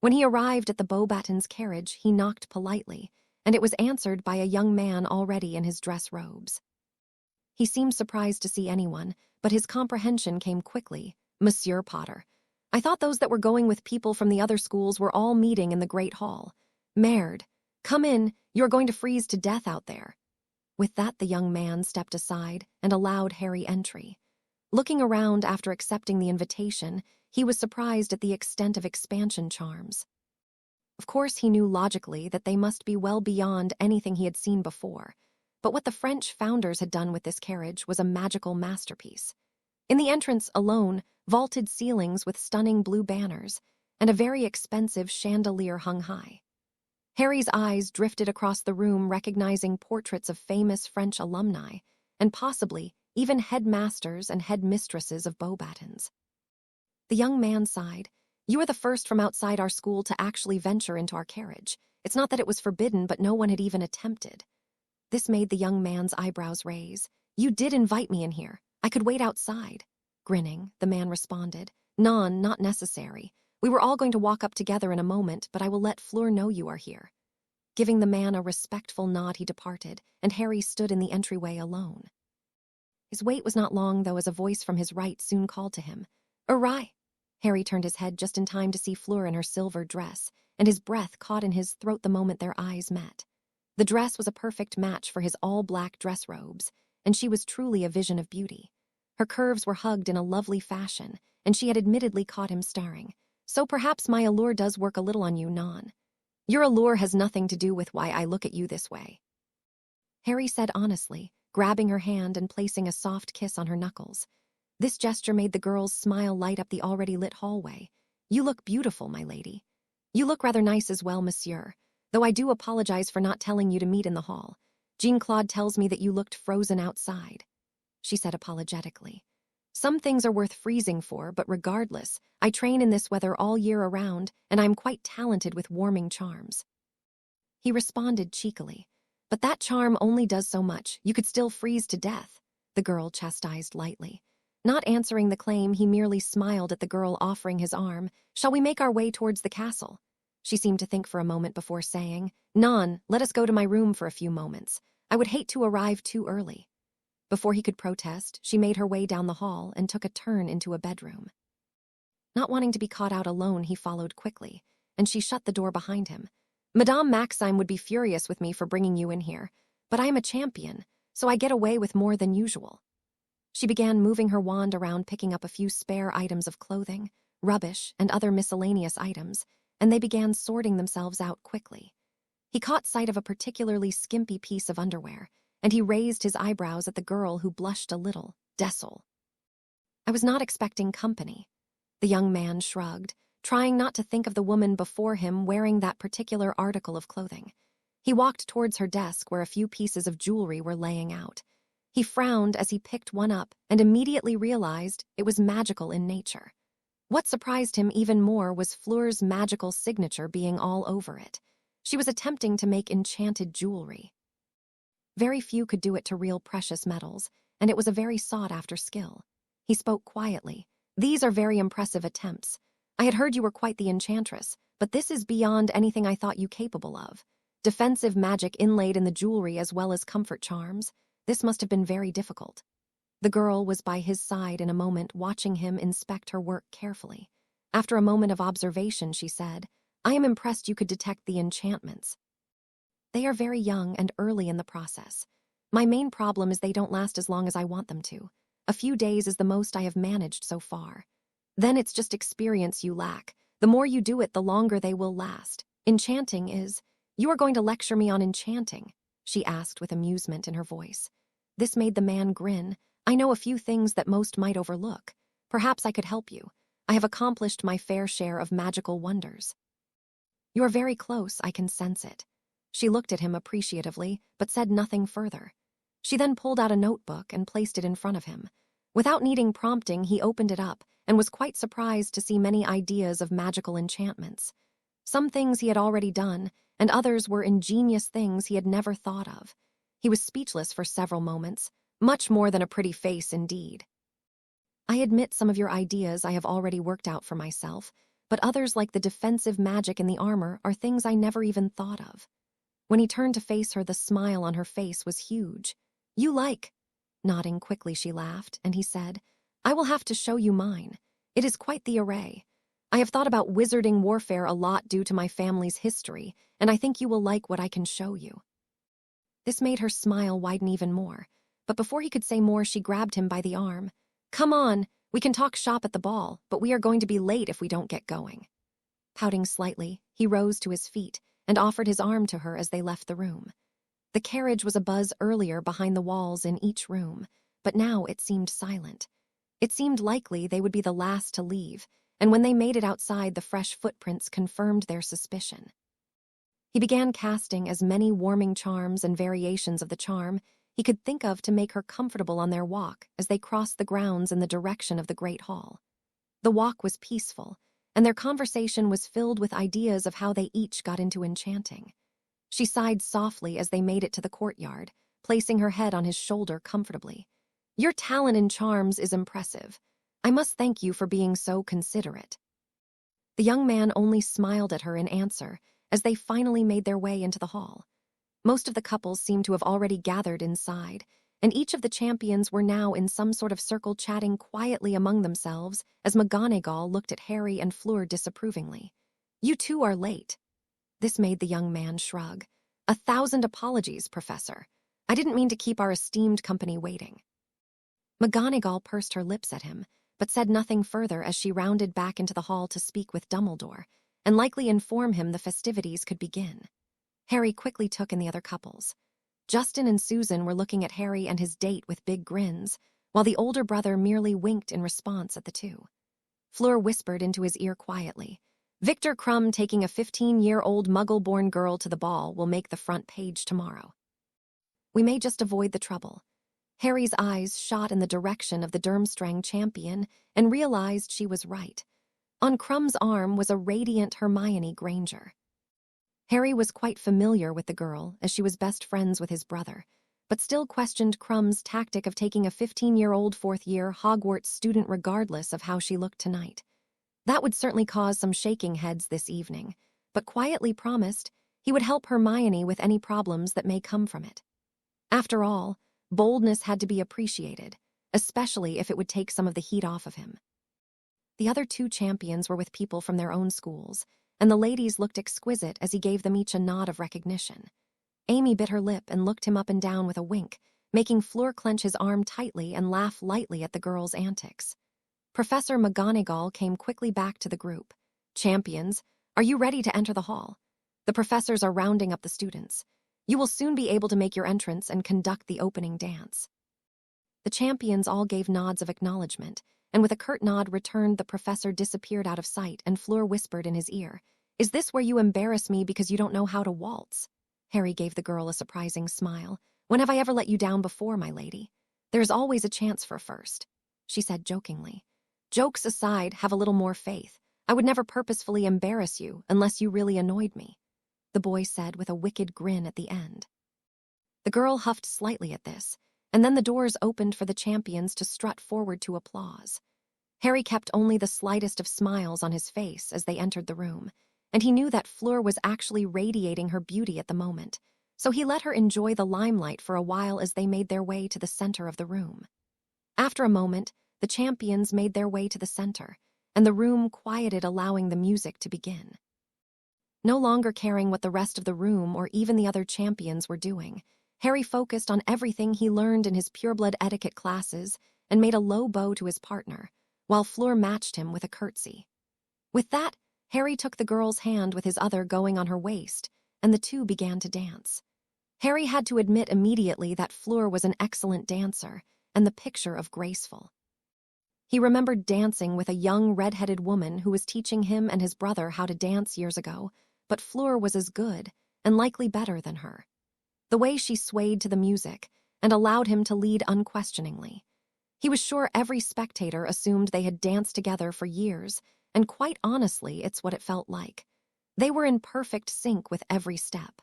When he arrived at the Beauxbatons carriage, he knocked politely, and it was answered by a young man already in his dress robes. He seemed surprised to see anyone, but his comprehension came quickly. "Monsieur Potter, I thought those that were going with people from the other schools were all meeting in the Great Hall. Merde, come in, you're going to freeze to death out there." With that, the young man stepped aside and allowed Harry entry. Looking around after accepting the invitation, he was surprised at the extent of expansion charms. Of course, he knew logically that they must be well beyond anything he had seen before, but what the French founders had done with this carriage was a magical masterpiece. In the entrance alone, vaulted ceilings with stunning blue banners, and a very expensive chandelier hung high. Harry's eyes drifted across the room, recognizing portraits of famous French alumni, and possibly even headmasters and headmistresses of Beauxbatons. The young man sighed. "You are the first from outside our school to actually venture into our carriage. It's not that it was forbidden, but no one had even attempted." This made the young man's eyebrows raise. "You did invite me in here. I could wait outside." Grinning, the man responded, "Non, not necessary. We were all going to walk up together in a moment, but I will let Fleur know you are here." Giving the man a respectful nod, he departed, and Harry stood in the entryway alone. His wait was not long, though, as a voice from his right soon called to him. "Awry!" Harry turned his head just in time to see Fleur in her silver dress, and his breath caught in his throat the moment their eyes met. The dress was a perfect match for his all-black dress robes, and she was truly a vision of beauty. Her curves were hugged in a lovely fashion, and she had admittedly caught him staring. "So perhaps my allure does work a little on you, Non. Your allure has nothing to do with why I look at you this way," Harry said honestly, grabbing her hand and placing a soft kiss on her knuckles. This gesture made the girl's smile light up the already lit hallway. "You look beautiful, my lady." "You look rather nice as well, monsieur, though I do apologize for not telling you to meet in the hall. Jean-Claude tells me that you looked frozen outside," she said apologetically. "Some things are worth freezing for, but regardless, I train in this weather all year around, and I'm quite talented with warming charms." He responded cheekily. "But that charm only does so much. You could still freeze to death," the girl chastised lightly. Not answering the claim, he merely smiled at the girl, offering his arm. "Shall we make our way towards the castle?" She seemed to think for a moment before saying, "Non, let us go to my room for a few moments. I would hate to arrive too early." Before he could protest, she made her way down the hall and took a turn into a bedroom. Not wanting to be caught out alone, he followed quickly, and she shut the door behind him. "Madame Maxime would be furious with me for bringing you in here, but I am a champion, so I get away with more than usual." She began moving her wand around, picking up a few spare items of clothing, rubbish, and other miscellaneous items, and they began sorting themselves out quickly. He caught sight of a particularly skimpy piece of underwear, and he raised his eyebrows at the girl, who blushed a little. "Désolé. I was not expecting company." The young man shrugged, trying not to think of the woman before him wearing that particular article of clothing. He walked towards her desk, where a few pieces of jewelry were laying out. He frowned as he picked one up and immediately realized it was magical in nature. What surprised him even more was Fleur's magical signature being all over it. She was attempting to make enchanted jewelry. Very few could do it to real precious metals, and it was a very sought-after skill. He spoke quietly. "These are very impressive attempts. I had heard you were quite the enchantress, but this is beyond anything I thought you capable of. Defensive magic inlaid in the jewelry as well as comfort charms. This must have been very difficult." The girl was by his side in a moment, watching him inspect her work carefully. After a moment of observation, she said, I am impressed you could detect the enchantments. They are very young and early in the process. My main problem is they don't last as long as I want them to. A few days is the most I have managed so far. Then it's just experience you lack. The more you do it, the longer they will last. Enchanting is... You are going to lecture me on enchanting, she asked with amusement in her voice. This made the man grin. I know a few things that most might overlook. Perhaps I could help you. I have accomplished my fair share of magical wonders. You're very close, I can sense it. She looked at him appreciatively, but said nothing further. She then pulled out a notebook and placed it in front of him. Without needing prompting, he opened it up and was quite surprised to see many ideas of magical enchantments. Some things he had already done, and others were ingenious things he had never thought of. He was speechless for several moments, much more than a pretty face indeed. I admit some of your ideas I have already worked out for myself, but others like the defensive magic in the armor are things I never even thought of. When he turned to face her, the smile on her face was huge. You like? Nodding quickly, she laughed, and he said, I will have to show you mine. It is quite the array. I have thought about wizarding warfare a lot due to my family's history, and I think you will like what I can show you. This made her smile widen even more, but before he could say more, she grabbed him by the arm. Come on, we can talk shop at the ball, but we are going to be late if we don't get going. Pouting slightly, he rose to his feet and offered his arm to her as they left the room. The carriage was abuzz earlier behind the walls in each room, but now it seemed silent. It seemed likely they would be the last to leave, and when they made it outside, the fresh footprints confirmed their suspicion. He began casting as many warming charms and variations of the charm he could think of to make her comfortable on their walk as they crossed the grounds in the direction of the Great Hall. The walk was peaceful, and their conversation was filled with ideas of how they each got into enchanting. She sighed softly as they made it to the courtyard, placing her head on his shoulder comfortably. Your talent in charms is impressive. I must thank you for being so considerate. The young man only smiled at her in answer as they finally made their way into the hall. Most of the couples seemed to have already gathered inside, and each of the champions were now in some sort of circle chatting quietly among themselves as McGonagall looked at Harry and Fleur disapprovingly. You two are late. This made the young man shrug. 1,000 apologies, Professor. I didn't mean to keep our esteemed company waiting. McGonagall pursed her lips at him, but said nothing further as she rounded back into the hall to speak with Dumbledore, and likely inform him the festivities could begin. Harry quickly took in the other couples. Justin and Susan were looking at Harry and his date with big grins, while the older brother merely winked in response at the two. Fleur whispered into his ear quietly, Victor Crumb taking a 15-year-old Muggle-born girl to the ball will make the front page tomorrow. We may just avoid the trouble. Harry's eyes shot in the direction of the Durmstrang champion and realized she was right. On Crumb's arm was a radiant Hermione Granger. Harry was quite familiar with the girl, as she was best friends with his brother, but still questioned Crumb's tactic of taking a 15-year-old fourth-year Hogwarts student regardless of how she looked tonight. That would certainly cause some shaking heads this evening, but quietly promised he would help Hermione with any problems that may come from it. After all, boldness had to be appreciated, especially if it would take some of the heat off of him. The other two champions were with people from their own schools, and the ladies looked exquisite as he gave them each a nod of recognition. Amy bit her lip and looked him up and down with a wink, making Fleur clench his arm tightly and laugh lightly at the girl's antics. Professor McGonagall came quickly back to the group. Champions, are you ready to enter the hall? The professors are rounding up the students. You will soon be able to make your entrance and conduct the opening dance. The champions all gave nods of acknowledgement, and with a curt nod returned, the professor disappeared out of sight, and Fleur whispered in his ear, Is this where you embarrass me because you don't know how to waltz? Harry gave the girl a surprising smile. When have I ever let you down before, my lady? There's always a chance for a first, she said jokingly. Jokes aside, have a little more faith. I would never purposefully embarrass you unless you really annoyed me, the boy said with a wicked grin at the end. The girl huffed slightly at this, and then the doors opened for the champions to strut forward to applause. Harry kept only the slightest of smiles on his face as they entered the room, and he knew that Fleur was actually radiating her beauty at the moment, so he let her enjoy the limelight for a while as they made their way to the center of the room. After a moment, the champions made their way to the center, and the room quieted, allowing the music to begin. No longer caring what the rest of the room or even the other champions were doing, Harry focused on everything he learned in his pureblood etiquette classes and made a low bow to his partner, while Fleur matched him with a curtsy. With that, Harry took the girl's hand with his other going on her waist, and the two began to dance. Harry had to admit immediately that Fleur was an excellent dancer and the picture of graceful. He remembered dancing with a young red-headed woman who was teaching him and his brother how to dance years ago, but Fleur was as good and likely better than her. The way she swayed to the music and allowed him to lead unquestioningly. He was sure every spectator assumed they had danced together for years, and quite honestly, it's what it felt like. They were in perfect sync with every step.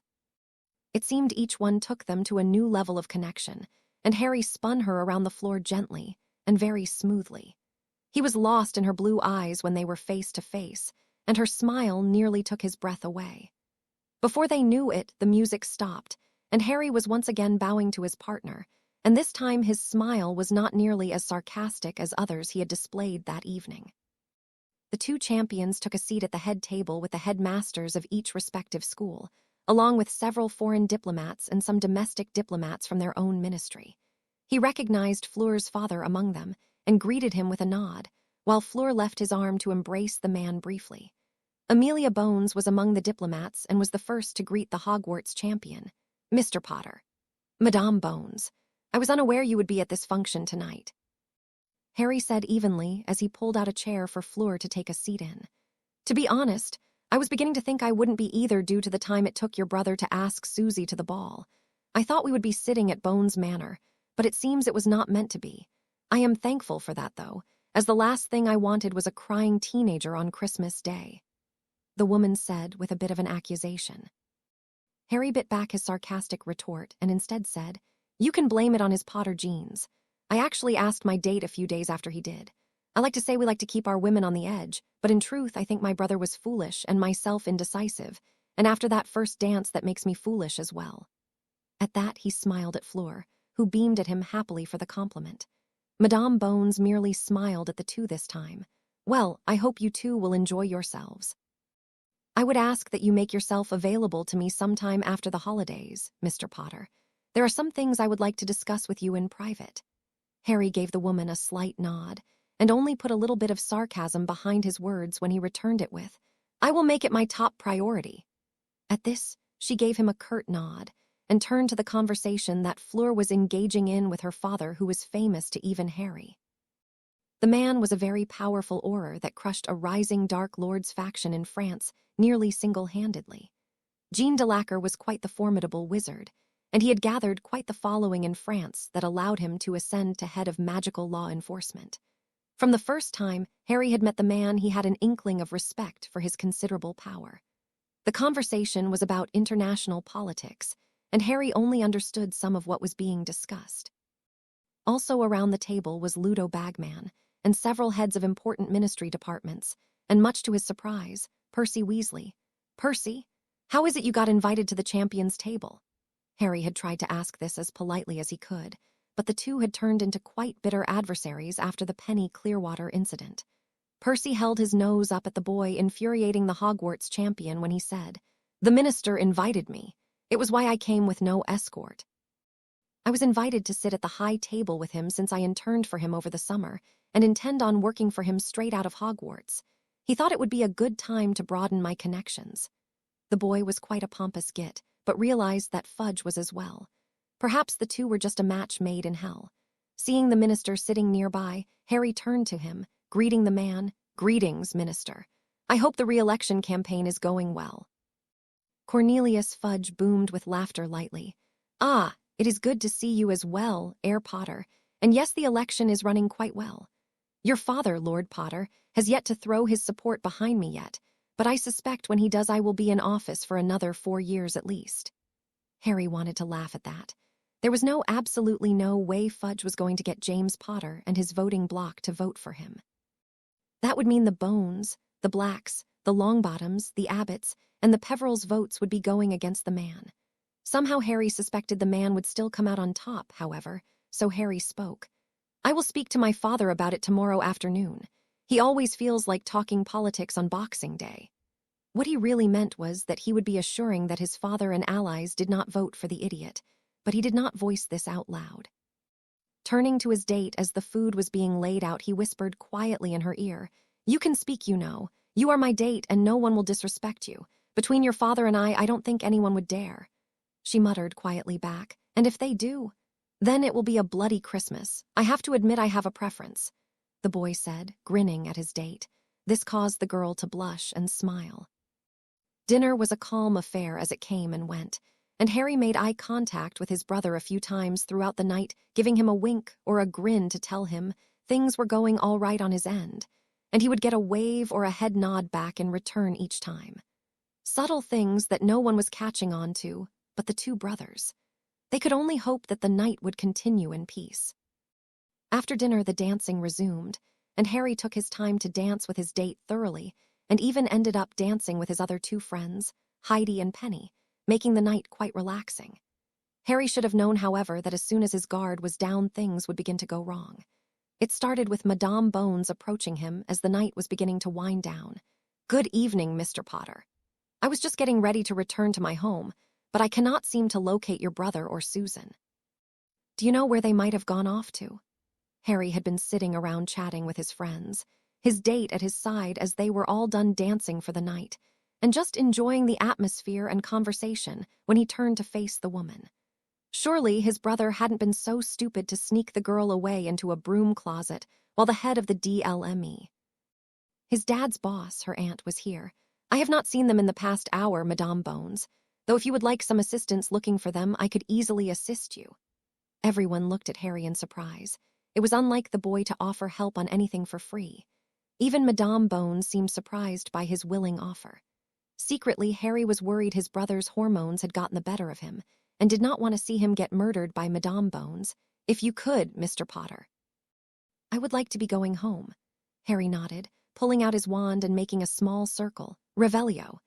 It seemed each one took them to a new level of connection, and Harry spun her around the floor gently and very smoothly. He was lost in her blue eyes when they were face to face, and her smile nearly took his breath away. Before they knew it, the music stopped, and Harry was once again bowing to his partner, and this time his smile was not nearly as sarcastic as others he had displayed that evening. The two champions took a seat at the head table with the headmasters of each respective school, along with several foreign diplomats and some domestic diplomats from their own ministry. He recognized Fleur's father among them and greeted him with a nod, while Fleur left his arm to embrace the man briefly. Amelia Bones was among the diplomats and was the first to greet the Hogwarts champion. "Mr. Potter." "Madame Bones, I was unaware you would be at this function tonight," Harry said evenly as he pulled out a chair for Fleur to take a seat in. "To be honest, I was beginning to think I wouldn't be either due to the time it took your brother to ask Susie to the ball. I thought we would be sitting at Bones Manor, but it seems it was not meant to be. I am thankful for that, though, as the last thing I wanted was a crying teenager on Christmas Day," the woman said with a bit of an accusation. Harry bit back his sarcastic retort and instead said, "You can blame it on his Potter genes. I actually asked my date a few days after he did. I like to say we like to keep our women on the edge, but in truth I think my brother was foolish and myself indecisive, and after that first dance that makes me foolish as well." At that he smiled at Fleur, who beamed at him happily for the compliment. Madame Bones merely smiled at the two this time. "Well, I hope you two will enjoy yourselves. I would ask that you make yourself available to me sometime after the holidays, Mr. Potter. There are some things I would like to discuss with you in private." Harry gave the woman a slight nod, and only put a little bit of sarcasm behind his words when he returned it with, "I will make it my top priority." At this, she gave him a curt nod, and turned to the conversation that Fleur was engaging in with her father, who was famous to even Harry. The man was a very powerful Auror that crushed a rising Dark Lord's faction in France nearly single-handedly. Jean Delacour was quite the formidable wizard, and he had gathered quite the following in France that allowed him to ascend to head of magical law enforcement. From the first time Harry had met the man, he had an inkling of respect for his considerable power. The conversation was about international politics, and Harry only understood some of what was being discussed. Also around the table was Ludo Bagman, and several heads of important ministry departments, and much to his surprise, Percy Weasley. "Percy, how is it you got invited to the champions' table?" Harry had tried to ask this as politely as he could, but the two had turned into quite bitter adversaries after the Penny Clearwater incident. Percy held his nose up at the boy, infuriating the Hogwarts champion when he said, "The minister invited me. It was why I came with no escort. I was invited to sit at the high table with him since I interned for him over the summer and intend on working for him straight out of Hogwarts. He thought it would be a good time to broaden my connections." The boy was quite a pompous git, but realized that Fudge was as well. Perhaps the two were just a match made in hell. Seeing the minister sitting nearby, Harry turned to him, greeting the man, "Greetings, minister. I hope the re-election campaign is going well." Cornelius Fudge boomed with laughter lightly. "Ah, it is good to see you as well, Heir Potter, and yes, the election is running quite well. Your father, Lord Potter, has yet to throw his support behind me yet, but I suspect when he does I will be in office for another 4 years at least." Harry wanted to laugh at that. There was absolutely no way Fudge was going to get James Potter and his voting bloc to vote for him. That would mean the Bones, the Blacks, the Longbottoms, the Abbotts, and the Peverils' votes would be going against the man. Somehow Harry suspected the man would still come out on top, however, so Harry spoke. "I will speak to my father about it tomorrow afternoon. He always feels like talking politics on Boxing Day." What he really meant was that he would be assuring that his father and allies did not vote for the idiot, but he did not voice this out loud. Turning to his date as the food was being laid out, he whispered quietly in her ear, "You can speak, you know. You are my date, and no one will disrespect you. Between your father and I don't think anyone would dare." She muttered quietly back, "And if they do? Then it will be a bloody Christmas. I have to admit I have a preference," the boy said, grinning at his date. This caused the girl to blush and smile. Dinner was a calm affair as it came and went, and Harry made eye contact with his brother a few times throughout the night, giving him a wink or a grin to tell him things were going all right on his end, and he would get a wave or a head nod back in return each time. Subtle things that no one was catching on to but the two brothers. They could only hope that the night would continue in peace. After dinner, the dancing resumed, and Harry took his time to dance with his date thoroughly, and even ended up dancing with his other two friends, Heidi and Penny, making the night quite relaxing. Harry should have known, however, that as soon as his guard was down, things would begin to go wrong. It started with Madame Bones approaching him as the night was beginning to wind down. "Good evening, Mr. Potter. I was just getting ready to return to my home, but I cannot seem to locate your brother or Susan. Do you know where they might have gone off to?" Harry had been sitting around chatting with his friends, his date at his side as they were all done dancing for the night, and just enjoying the atmosphere and conversation when he turned to face the woman. Surely his brother hadn't been so stupid to sneak the girl away into a broom closet while the head of the DLME. His dad's boss, her aunt, was here. "I have not seen them in the past hour, Madame Bones, though if you would like some assistance looking for them, I could easily assist you." Everyone looked at Harry in surprise. It was unlike the boy to offer help on anything for free. Even Madame Bones seemed surprised by his willing offer. Secretly, Harry was worried his brother's hormones had gotten the better of him, and did not want to see him get murdered by Madame Bones. "If you could, Mr. Potter." "I would like to be going home." Harry nodded, pulling out his wand and making a small circle. Revelio.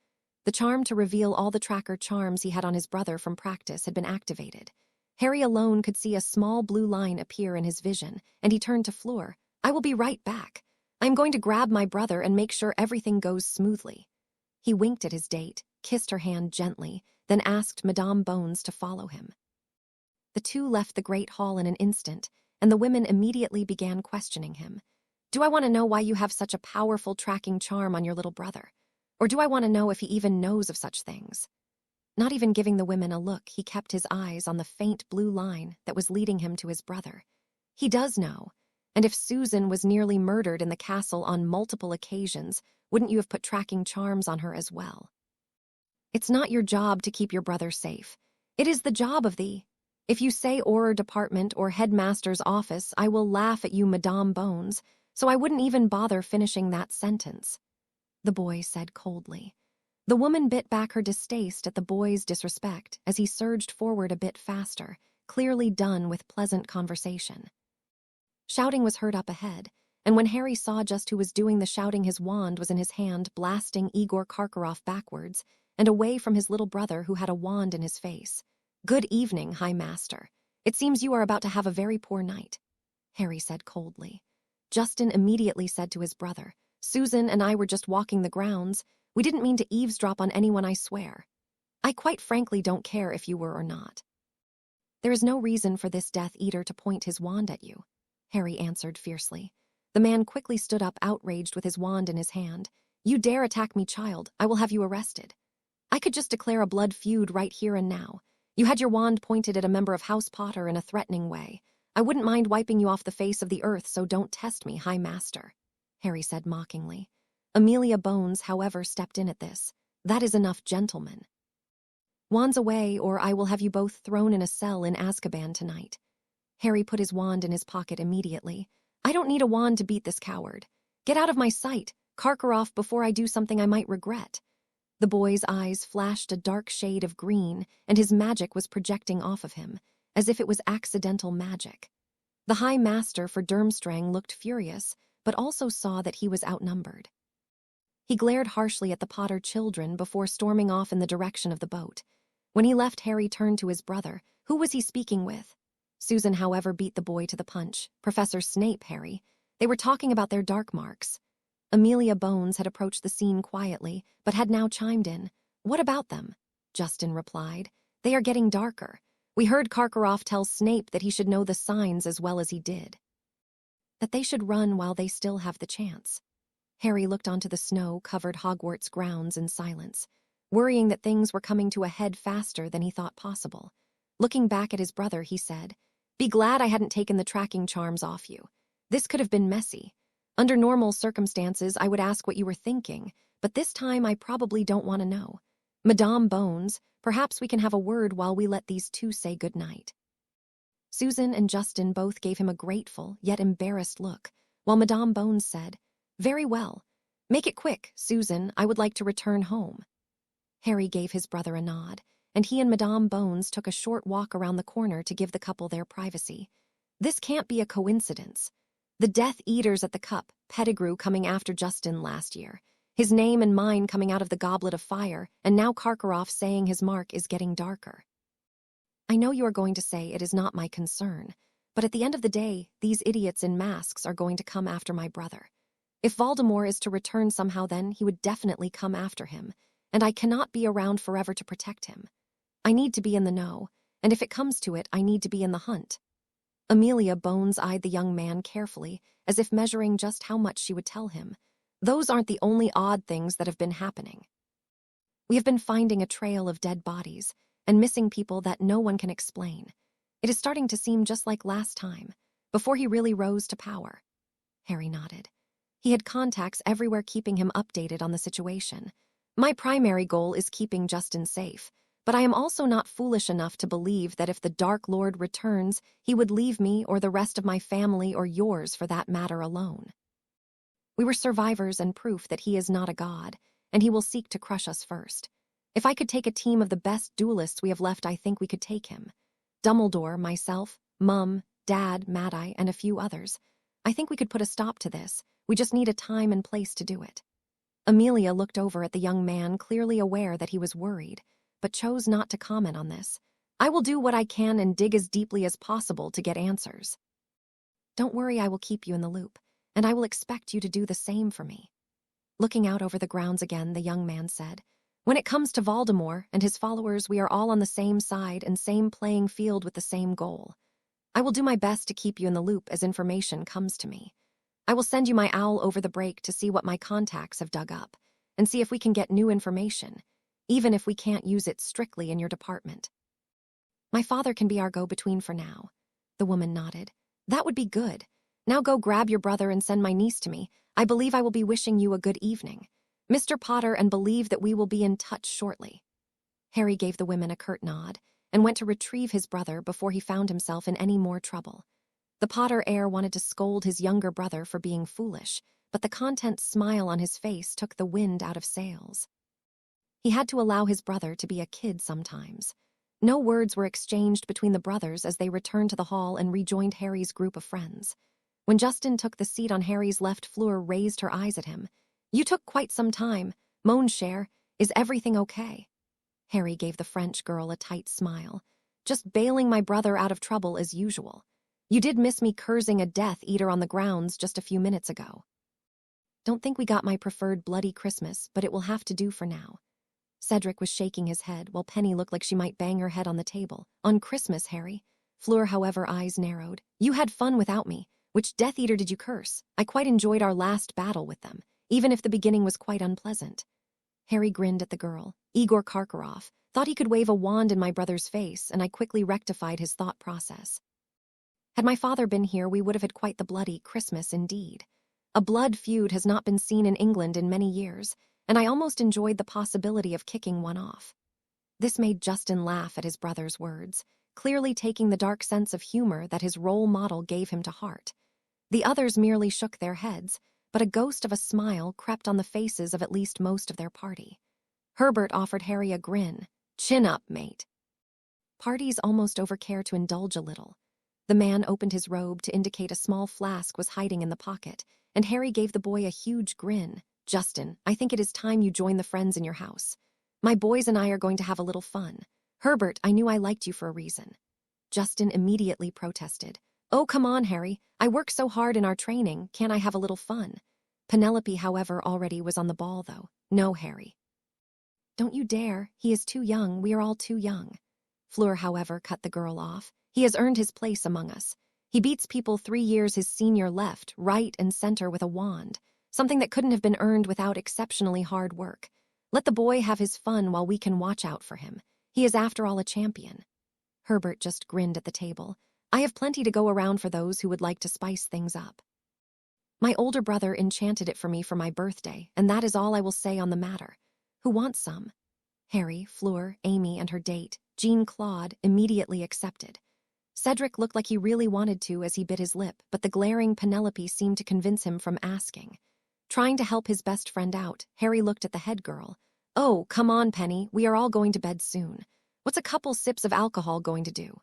The charm to reveal all the tracker charms he had on his brother from practice had been activated. Harry alone could see a small blue line appear in his vision, and he turned to Fleur. "I will be right back. I am going to grab my brother and make sure everything goes smoothly." He winked at his date, kissed her hand gently, then asked Madame Bones to follow him. The two left the great hall in an instant, and the women immediately began questioning him. "Do I want to know why you have such a powerful tracking charm on your little brother? Or do I want to know if he even knows of such things?" Not even giving the women a look, he kept his eyes on the faint blue line that was leading him to his brother. "He does know. And if Susan was nearly murdered in the castle on multiple occasions, wouldn't you have put tracking charms on her as well? It's not your job to keep your brother safe. It is the job of the... If you say Auror Department or Headmaster's office, I will laugh at you, Madame Bones, so I wouldn't even bother finishing that sentence," the boy said coldly. The woman bit back her distaste at the boy's disrespect as he surged forward a bit faster, clearly done with pleasant conversation. Shouting was heard up ahead, and when Harry saw just who was doing the shouting, his wand was in his hand, blasting Igor Karkaroff backwards and away from his little brother who had a wand in his face. "Good evening, High Master. It seems you are about to have a very poor night," Harry said coldly. Justin immediately said to his brother, "Susan and I were just walking the grounds. We didn't mean to eavesdrop on anyone, I swear. I quite frankly don't care if you were or not." "There is no reason for this Death Eater to point his wand at you," Harry answered fiercely. The man quickly stood up, outraged with his wand in his hand. "You dare attack me, child, I will have you arrested. I could just declare a blood feud right here and now. You had your wand pointed at a member of House Potter in a threatening way. I wouldn't mind wiping you off the face of the earth, so don't test me, High Master," Harry said mockingly. Amelia Bones, however, stepped in at this. "That is enough, gentlemen. Wands away, or I will have you both thrown in a cell in Azkaban tonight." Harry put his wand in his pocket immediately. "I don't need a wand to beat this coward. Get out of my sight, Karkaroff, before I do something I might regret." The boy's eyes flashed a dark shade of green, and his magic was projecting off of him, as if it was accidental magic. The High Master for Durmstrang looked furious, but also saw that he was outnumbered. He glared harshly at the Potter children before storming off in the direction of the boat. When he left, Harry turned to his brother. Who was he speaking with? Susan, however, beat the boy to the punch. "Professor Snape, Harry. They were talking about their dark marks." Amelia Bones had approached the scene quietly, but had now chimed in. "What about them?" Justin replied. "They are getting darker. We heard Karkaroff tell Snape that he should know the signs as well as he did. That they should run while they still have the chance." Harry looked onto the snow-covered Hogwarts grounds in silence, worrying that things were coming to a head faster than he thought possible. Looking back at his brother, he said, "Be glad I hadn't taken the tracking charms off you. This could have been messy. Under normal circumstances, I would ask what you were thinking, but this time I probably don't want to know. Madame Bones, perhaps we can have a word while we let these two say goodnight." Susan and Justin both gave him a grateful, yet embarrassed look, while Madame Bones said, "Very well. Make it quick, Susan. I would like to return home." Harry gave his brother a nod, and he and Madame Bones took a short walk around the corner to give the couple their privacy. This can't be a coincidence. The Death Eaters at the Cup, Pettigrew coming after Justin last year, his name and mine coming out of the Goblet of Fire, and now Karkaroff saying his mark is getting darker. I know you are going to say it is not my concern, but at the end of the day, these idiots in masks are going to come after my brother. If Voldemort is to return somehow, then he would definitely come after him, and I cannot be around forever to protect him. I need to be in the know, and if it comes to it, I need to be in the hunt. Amelia Bones eyed the young man carefully, as if measuring just how much she would tell him. Those aren't the only odd things that have been happening. We have been finding a trail of dead bodies, and missing people that no one can explain. It is starting to seem just like last time, before he really rose to power. Harry nodded. He had contacts everywhere keeping him updated on the situation. My primary goal is keeping Justin safe, but I am also not foolish enough to believe that if the Dark Lord returns, he would leave me or the rest of my family or yours for that matter alone. We were survivors and proof that he is not a god, and he will seek to crush us first. If I could take a team of the best duelists we have left, I think we could take him. Dumbledore, myself, Mum, Dad, Mad-Eye, and a few others. I think we could put a stop to this. We just need a time and place to do it. Amelia looked over at the young man, clearly aware that he was worried, but chose not to comment on this. I will do what I can and dig as deeply as possible to get answers. Don't worry, I will keep you in the loop, and I will expect you to do the same for me. Looking out over the grounds again, the young man said, When it comes to Voldemort and his followers, we are all on the same side and same playing field with the same goal. I will do my best to keep you in the loop as information comes to me. I will send you my owl over the break to see what my contacts have dug up, and see if we can get new information, even if we can't use it strictly in your department. My father can be our go-between for now. The woman nodded. That would be good. Now go grab your brother and send my niece to me. I believe I will be wishing you a good evening. Mr. Potter, and believe that we will be in touch shortly. Harry gave the women a curt nod and went to retrieve his brother before he found himself in any more trouble. The Potter Heir wanted to scold his younger brother for being foolish, but the content smile on his face took the wind out of sails. He had to allow his brother to be a kid sometimes. No words were exchanged between the brothers as they returned to the hall and rejoined Harry's group of friends. When Justin took the seat on Harry's left, Fleur raised her eyes at him. You took quite some time. Mon cher, is everything okay? Harry gave the French girl a tight smile. Just bailing my brother out of trouble as usual. You did miss me cursing a Death Eater on the grounds just a few minutes ago. Don't think we got my preferred bloody Christmas, but it will have to do for now. Cedric was shaking his head, while Penny looked like she might bang her head on the table. On Christmas, Harry. Fleur, however, eyes narrowed. You had fun without me. Which Death Eater did you curse? I quite enjoyed our last battle with them, even if the beginning was quite unpleasant. Harry grinned at the girl. Igor Karkaroff. Thought he could wave a wand in my brother's face, and I quickly rectified his thought process. Had my father been here, we would have had quite the bloody Christmas indeed. A blood feud has not been seen in England in many years, and I almost enjoyed the possibility of kicking one off. This made Justin laugh at his brother's words, clearly taking the dark sense of humor that his role model gave him to heart. The others merely shook their heads, but a ghost of a smile crept on the faces of at least most of their party. Herbert offered Harry a grin. Chin up, mate. Parties almost overcare to indulge a little. The man opened his robe to indicate a small flask was hiding in the pocket, and Harry gave the boy a huge grin. Justin, I think it is time you join the friends in your house. My boys and I are going to have a little fun. Herbert, I knew I liked you for a reason. Justin immediately protested. Oh, come on, Harry. I work so hard in our training. Can't I have a little fun? Penelope, however, already was on the ball, though. "No, Harry. Don't you dare. He is too young. We are all too young." Fleur, however, cut the girl off. "He has earned his place among us. He beats people 3 years his senior left, right, and center with a wand, something that couldn't have been earned without exceptionally hard work. Let the boy have his fun while we can watch out for him. He is, after all, a champion." Herbert just grinned at the table. "I have plenty to go around for those who would like to spice things up. My older brother enchanted it for me for my birthday, and that is all I will say on the matter. Who wants some?" Harry, Fleur, Amy, and her date, Jean Claude, immediately accepted. Cedric looked like he really wanted to as he bit his lip, but the glaring Penelope seemed to convince him from asking. Trying to help his best friend out, Harry looked at the head girl. "Oh, come on, Penny, we are all going to bed soon. What's a couple sips of alcohol going to do?"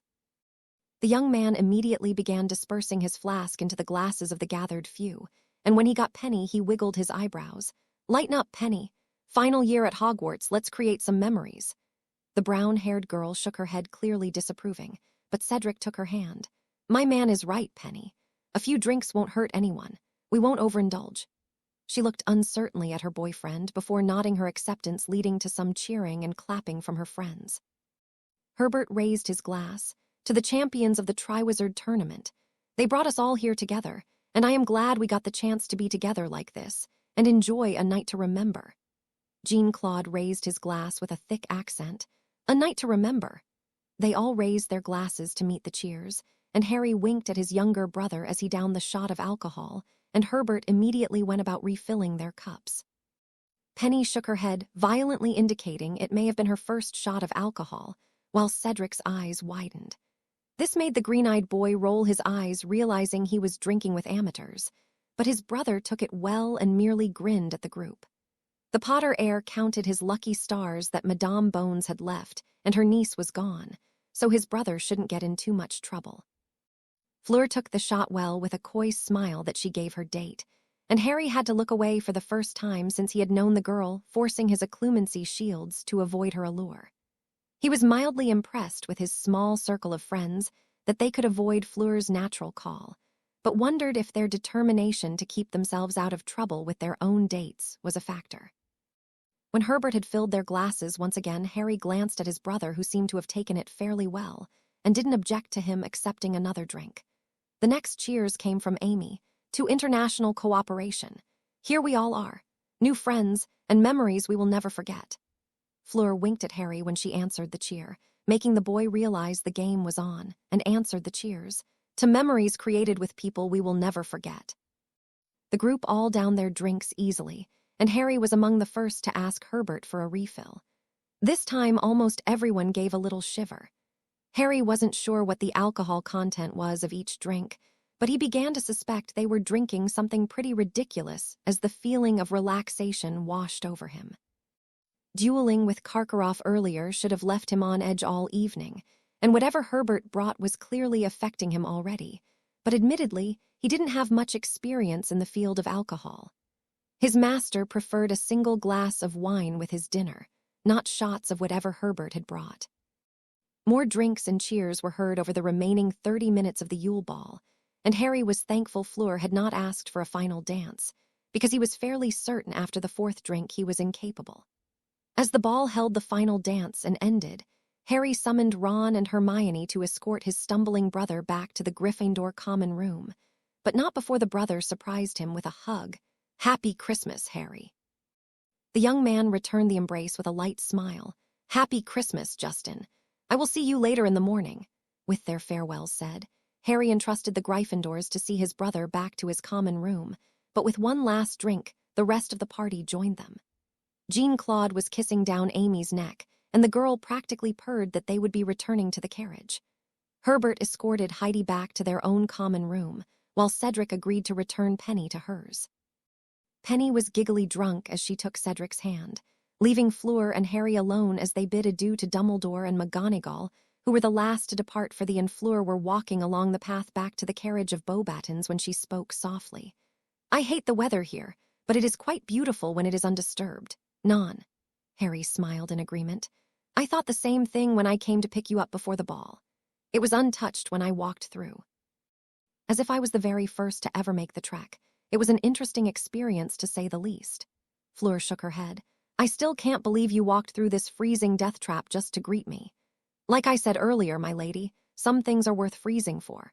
The young man immediately began dispersing his flask into the glasses of the gathered few, and when he got Penny, he wiggled his eyebrows. "Lighten up, Penny. Final year at Hogwarts, let's create some memories." The brown-haired girl shook her head, clearly disapproving, but Cedric took her hand. "My man is right, Penny. A few drinks won't hurt anyone. We won't overindulge." She looked uncertainly at her boyfriend before nodding her acceptance, leading to some cheering and clapping from her friends. Herbert raised his glass. "To the champions of the Triwizard Tournament. They brought us all here together, and I am glad we got the chance to be together like this and enjoy a night to remember." Jean Claude raised his glass with a thick accent. "A night to remember." They all raised their glasses to meet the cheers, and Harry winked at his younger brother as he downed the shot of alcohol, and Herbert immediately went about refilling their cups. Penny shook her head, violently indicating it may have been her first shot of alcohol, while Cedric's eyes widened. This made the green-eyed boy roll his eyes, realizing he was drinking with amateurs, but his brother took it well and merely grinned at the group. The Potter Heir counted his lucky stars that Madame Bones had left, and her niece was gone, so his brother shouldn't get in too much trouble. Fleur took the shot well with a coy smile that she gave her date, and Harry had to look away for the first time since he had known the girl, forcing his acclimating shields to avoid her allure. He was mildly impressed with his small circle of friends that they could avoid Fleur's natural call, but wondered if their determination to keep themselves out of trouble with their own dates was a factor. When Herbert had filled their glasses once again, Harry glanced at his brother, who seemed to have taken it fairly well, and didn't object to him accepting another drink. The next cheers came from Amy, to international cooperation. Here we all are, new friends and memories we will never forget. Fleur winked at Harry when she answered the cheer, making the boy realize the game was on, and answered the cheers. To memories created with people we will never forget. The group all downed their drinks easily, and Harry was among the first to ask Herbert for a refill. This time, almost everyone gave a little shiver. Harry wasn't sure what the alcohol content was of each drink, but he began to suspect they were drinking something pretty ridiculous as the feeling of relaxation washed over him. Dueling with Karkaroff earlier should have left him on edge all evening, and whatever Herbert brought was clearly affecting him already, but admittedly, he didn't have much experience in the field of alcohol. His master preferred a single glass of wine with his dinner, not shots of whatever Herbert had brought. More drinks and cheers were heard over the remaining 30 minutes of the Yule Ball, and Harry was thankful Fleur had not asked for a final dance, because he was fairly certain after the 4th drink he was incapable. As the ball held the final dance and ended, Harry summoned Ron and Hermione to escort his stumbling brother back to the Gryffindor common room, but not before the brother surprised him with a hug. "Happy Christmas, Harry." The young man returned the embrace with a light smile. "Happy Christmas, Justin. I will see you later in the morning." With their farewells said, Harry entrusted the Gryffindors to see his brother back to his common room, but with one last drink, the rest of the party joined them. Jean Claude was kissing down Amy's neck, and the girl practically purred that they would be returning to the carriage. Herbert escorted Heidi back to their own common room, while Cedric agreed to return Penny to hers. Penny was giggly drunk as she took Cedric's hand, leaving Fleur and Harry alone as they bid adieu to Dumbledore and McGonagall, who were the last to depart, for and Fleur were walking along the path back to the carriage of Beauxbatons when she spoke softly. "I hate the weather here, but it is quite beautiful when it is undisturbed. Non." Harry smiled in agreement. "I thought the same thing when I came to pick you up before the ball. It was untouched when I walked through. As if I was the very first to ever make the trek. It was an interesting experience, to say the least. Fleur shook her head. I still can't believe you walked through this freezing death trap just to greet me. Like I said earlier, my lady, some things are worth freezing for.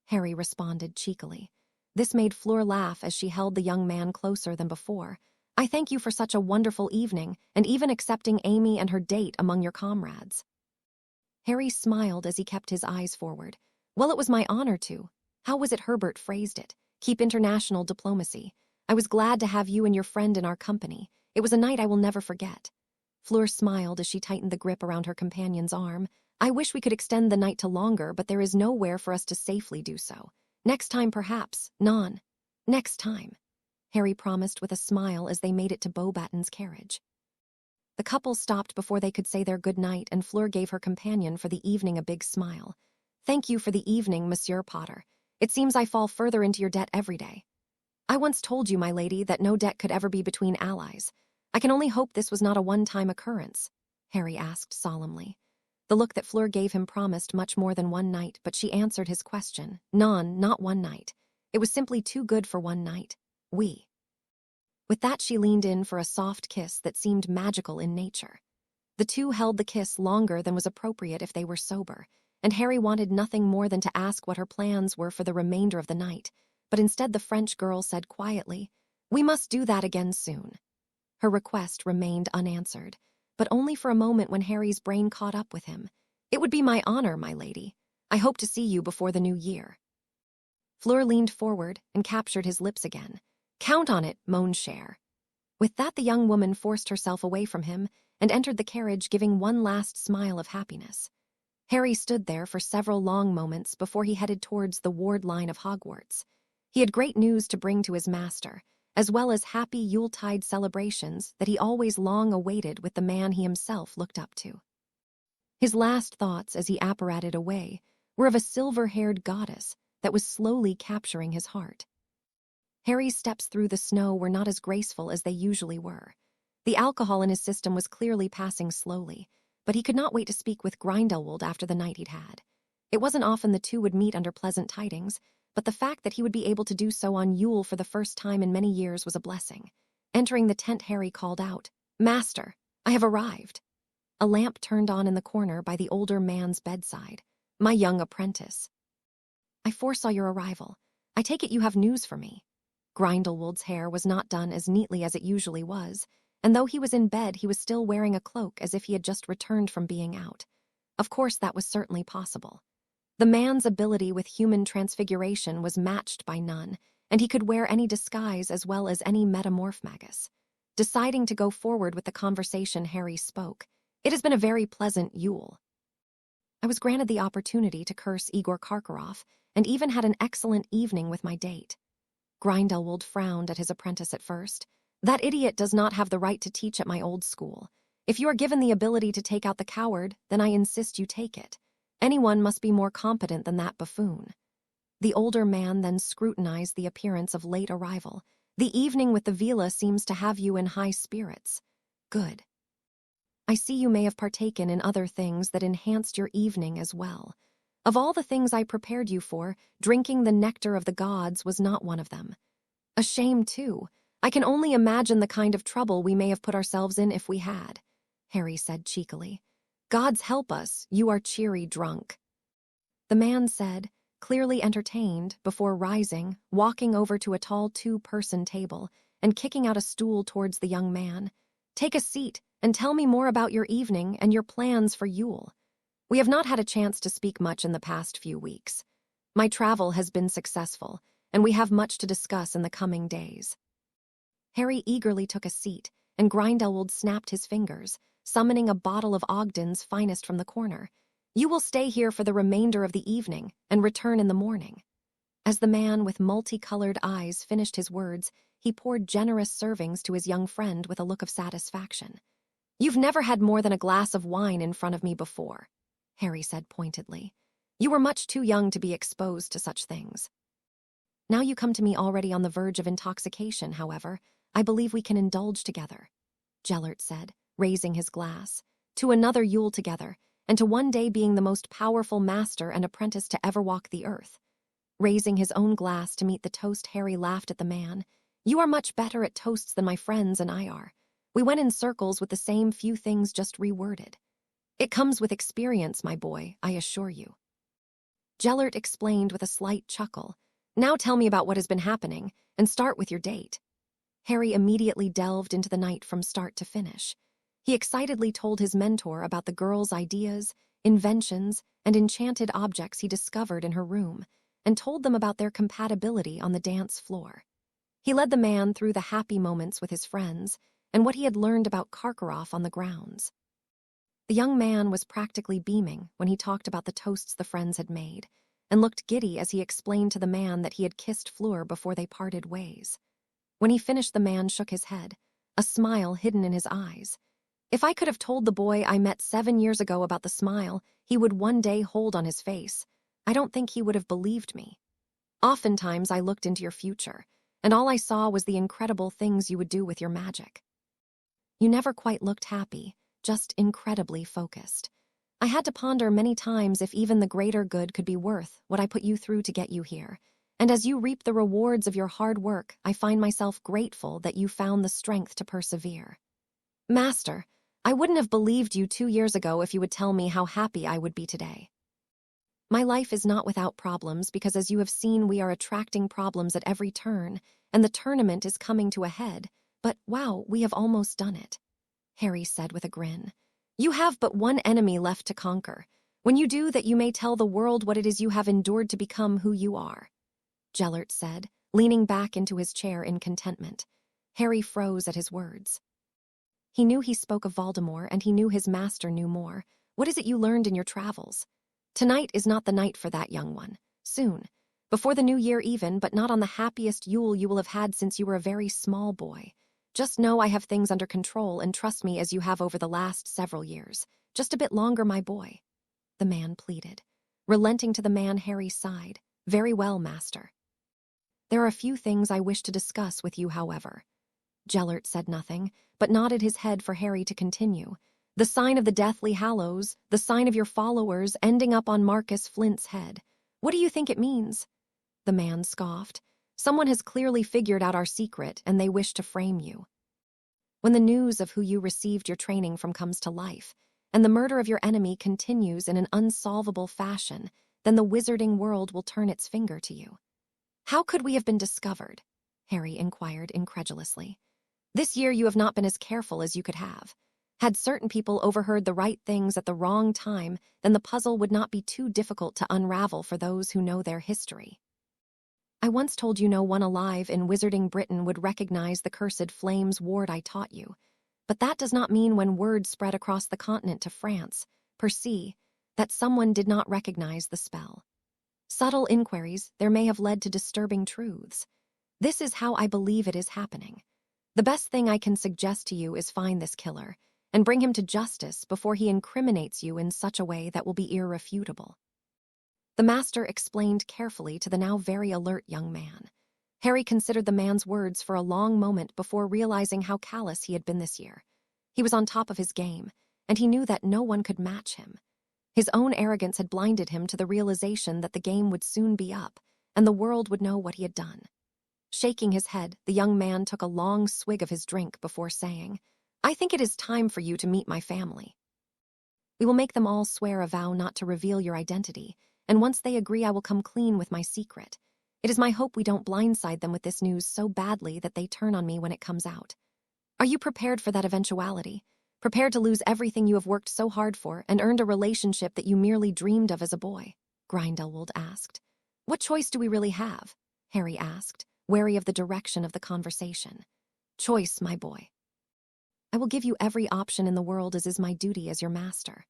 Harry responded cheekily. This made Fleur laugh as she held the young man closer than before. I thank you for such a wonderful evening, and even accepting Amy and her date among your comrades. Harry smiled as he kept his eyes forward. Well, it was my honor to. How was it Herbert phrased it? Keep international diplomacy. I was glad to have you and your friend in our company. It was a night I will never forget. Fleur smiled as she tightened the grip around her companion's arm. I wish we could extend the night to longer, but there is nowhere for us to safely do so. Next time, perhaps. Non. Next time, Harry promised with a smile as they made it to Beauxbaton's carriage. The couple stopped before they could say their good night, and Fleur gave her companion for the evening a big smile. Thank you for the evening, Monsieur Potter. It seems I fall further into your debt every day. I once told you, my lady, that no debt could ever be between allies. I can only hope this was not a one-time occurrence, Harry asked solemnly. The look that Fleur gave him promised much more than one night, but she answered his question. Non, not one night. It was simply too good for one night. We. With that, she leaned in for a soft kiss that seemed magical in nature. The two held the kiss longer than was appropriate if they were sober, and Harry wanted nothing more than to ask what her plans were for the remainder of the night, but instead the French girl said quietly, We must do that again soon. Her request remained unanswered, but only for a moment when Harry's brain caught up with him. It would be my honor, my lady. I hope to see you before the new year. Fleur leaned forward and captured his lips again. Count on it, mon cher. With that, the young woman forced herself away from him and entered the carriage, giving one last smile of happiness. Harry stood there for several long moments before he headed towards the ward line of Hogwarts. He had great news to bring to his master, as well as happy Yuletide celebrations that he always long awaited with the man he himself looked up to. His last thoughts as he apparated away were of a silver-haired goddess that was slowly capturing his heart. Harry's steps through the snow were not as graceful as they usually were. The alcohol in his system was clearly passing slowly, but he could not wait to speak with Grindelwald after the night he'd had. It wasn't often the two would meet under pleasant tidings, but the fact that he would be able to do so on Yule for the first time in many years was a blessing. Entering the tent, Harry called out, Master, I have arrived. A lamp turned on in the corner by the older man's bedside. My young apprentice. I foresaw your arrival. I take it you have news for me. Grindelwald's hair was not done as neatly as it usually was, and though he was in bed, he was still wearing a cloak as if he had just returned from being out. Of course, that was certainly possible. The man's ability with human transfiguration was matched by none, and he could wear any disguise as well as any metamorph magus. Deciding to go forward with the conversation, Harry spoke. It has been a very pleasant Yule. I was granted the opportunity to curse Igor Karkaroff, and even had an excellent evening with my date. Grindelwald frowned at his apprentice at first. That idiot does not have the right to teach at my old school. If you are given the ability to take out the coward, then I insist you take it. Anyone must be more competent than that buffoon. The older man then scrutinized the appearance of late arrival. The evening with the villa seems to have you in high spirits. Good. I see you may have partaken in other things that enhanced your evening as well. Of all the things I prepared you for, drinking the nectar of the gods was not one of them. A shame, too. I can only imagine the kind of trouble we may have put ourselves in if we had, Harry said cheekily. Gods help us, you are cheery drunk. The man said, clearly entertained, before rising, walking over to a tall two-person table, and kicking out a stool towards the young man. Take a seat, and tell me more about your evening and your plans for Yule. We have not had a chance to speak much in the past few weeks. My travel has been successful, and we have much to discuss in the coming days. Harry eagerly took a seat, and Grindelwald snapped his fingers, summoning a bottle of Ogden's finest from the corner. You will stay here for the remainder of the evening, and return in the morning. As the man with multicolored eyes finished his words, he poured generous servings to his young friend with a look of satisfaction. You've never had more than a glass of wine in front of me before, Harry said pointedly. You were much too young to be exposed to such things. Now you come to me already on the verge of intoxication, however, I believe we can indulge together, Gellert said, raising his glass, to another Yule together, and to one day being the most powerful master and apprentice to ever walk the earth. Raising his own glass to meet the toast, Harry laughed at the man. "You are much better at toasts than my friends and I are. We went in circles with the same few things, just reworded. It comes with experience, my boy, I assure you." Gellert explained with a slight chuckle. "Now tell me about what has been happening, and start with your date." Harry immediately delved into the night from start to finish. He excitedly told his mentor about the girl's ideas, inventions, and enchanted objects he discovered in her room, and told them about their compatibility on the dance floor. He led the man through the happy moments with his friends and what he had learned about Karkaroff on the grounds. The young man was practically beaming when he talked about the toasts the friends had made, and looked giddy as he explained to the man that he had kissed Fleur before they parted ways. When he finished, the man shook his head, a smile hidden in his eyes. If I could have told the boy I met 7 years ago about the smile he would one day hold on his face, I don't think he would have believed me. Oftentimes I looked into your future, and all I saw was the incredible things you would do with your magic. You never quite looked happy, just incredibly focused. I had to ponder many times if even the greater good could be worth what I put you through to get you here. And as you reap the rewards of your hard work, I find myself grateful that you found the strength to persevere. Master, I wouldn't have believed you 2 years ago if you would tell me how happy I would be today. My life is not without problems because, as you have seen, we are attracting problems at every turn, and the tournament is coming to a head. But wow, we have almost done it," Harry said with a grin. "You have but one enemy left to conquer. When you do that, you may tell the world what it is you have endured to become who you are," Gellert said, leaning back into his chair in contentment. Harry froze at his words. He knew he spoke of Voldemort, and he knew his master knew more. "What is it you learned in your travels?" "Tonight is not the night for that, young one. Soon. Before the new year even, but not on the happiest Yule you will have had since you were a very small boy. Just know I have things under control, and trust me as you have over the last several years. Just a bit longer, my boy," the man pleaded. Relenting to the man, Harry sighed. "Very well, master. There are a few things I wish to discuss with you, however." Gellert said nothing, but nodded his head for Harry to continue. "The sign of the Deathly Hallows, the sign of your followers, ending up on Marcus Flint's head. What do you think it means?" The man scoffed. "Someone has clearly figured out our secret, and they wish to frame you. When the news of who you received your training from comes to life, and the murder of your enemy continues in an unsolvable fashion, then the wizarding world will turn its finger to you." "How could we have been discovered?" Harry inquired incredulously. "This year you have not been as careful as you could have. Had certain people overheard the right things at the wrong time, then the puzzle would not be too difficult to unravel for those who know their history. I once told you no one alive in Wizarding Britain would recognize the cursed flames ward I taught you. But that does not mean when word spread across the continent to France, per se, that someone did not recognize the spell. Subtle inquiries there may have led to disturbing truths. This is how I believe it is happening. The best thing I can suggest to you is find this killer and bring him to justice before he incriminates you in such a way that will be irrefutable." The master explained carefully to the now very alert young man. Harry considered the man's words for a long moment before realizing how callous he had been this year. He was on top of his game, and he knew that no one could match him. His own arrogance had blinded him to the realization that the game would soon be up, and the world would know what he had done. Shaking his head, the young man took a long swig of his drink before saying, "I think it is time for you to meet my family. We will make them all swear a vow not to reveal your identity, and once they agree I will come clean with my secret. It is my hope we don't blindside them with this news so badly that they turn on me when it comes out. Are you prepared for that eventuality? Prepared to lose everything you have worked so hard for and earned a relationship that you merely dreamed of as a boy?" Grindelwald asked. "What choice do we really have?" Harry asked, wary of the direction of the conversation. "Choice, my boy. I will give you every option in the world as is my duty as your master."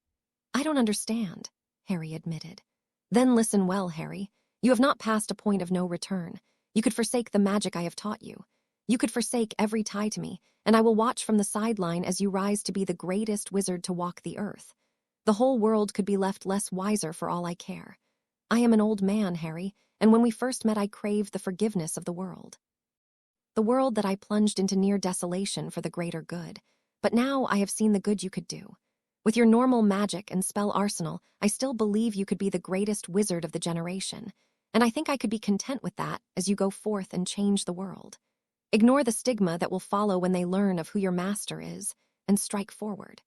"I don't understand," Harry admitted. "Then listen well, Harry. You have not passed a point of no return. You could forsake the magic I have taught you. You could forsake every tie to me, and I will watch from the sideline as you rise to be the greatest wizard to walk the earth. The whole world could be left less wiser for all I care. I am an old man, Harry, and when we first met I craved the forgiveness of the world. The world that I plunged into near desolation for the greater good. But now I have seen the good you could do. With your normal magic and spell arsenal, I still believe you could be the greatest wizard of the generation. and I think I could be content with that as you go forth and change the world. Ignore the stigma that will follow when they learn of who your master is, and strike forward."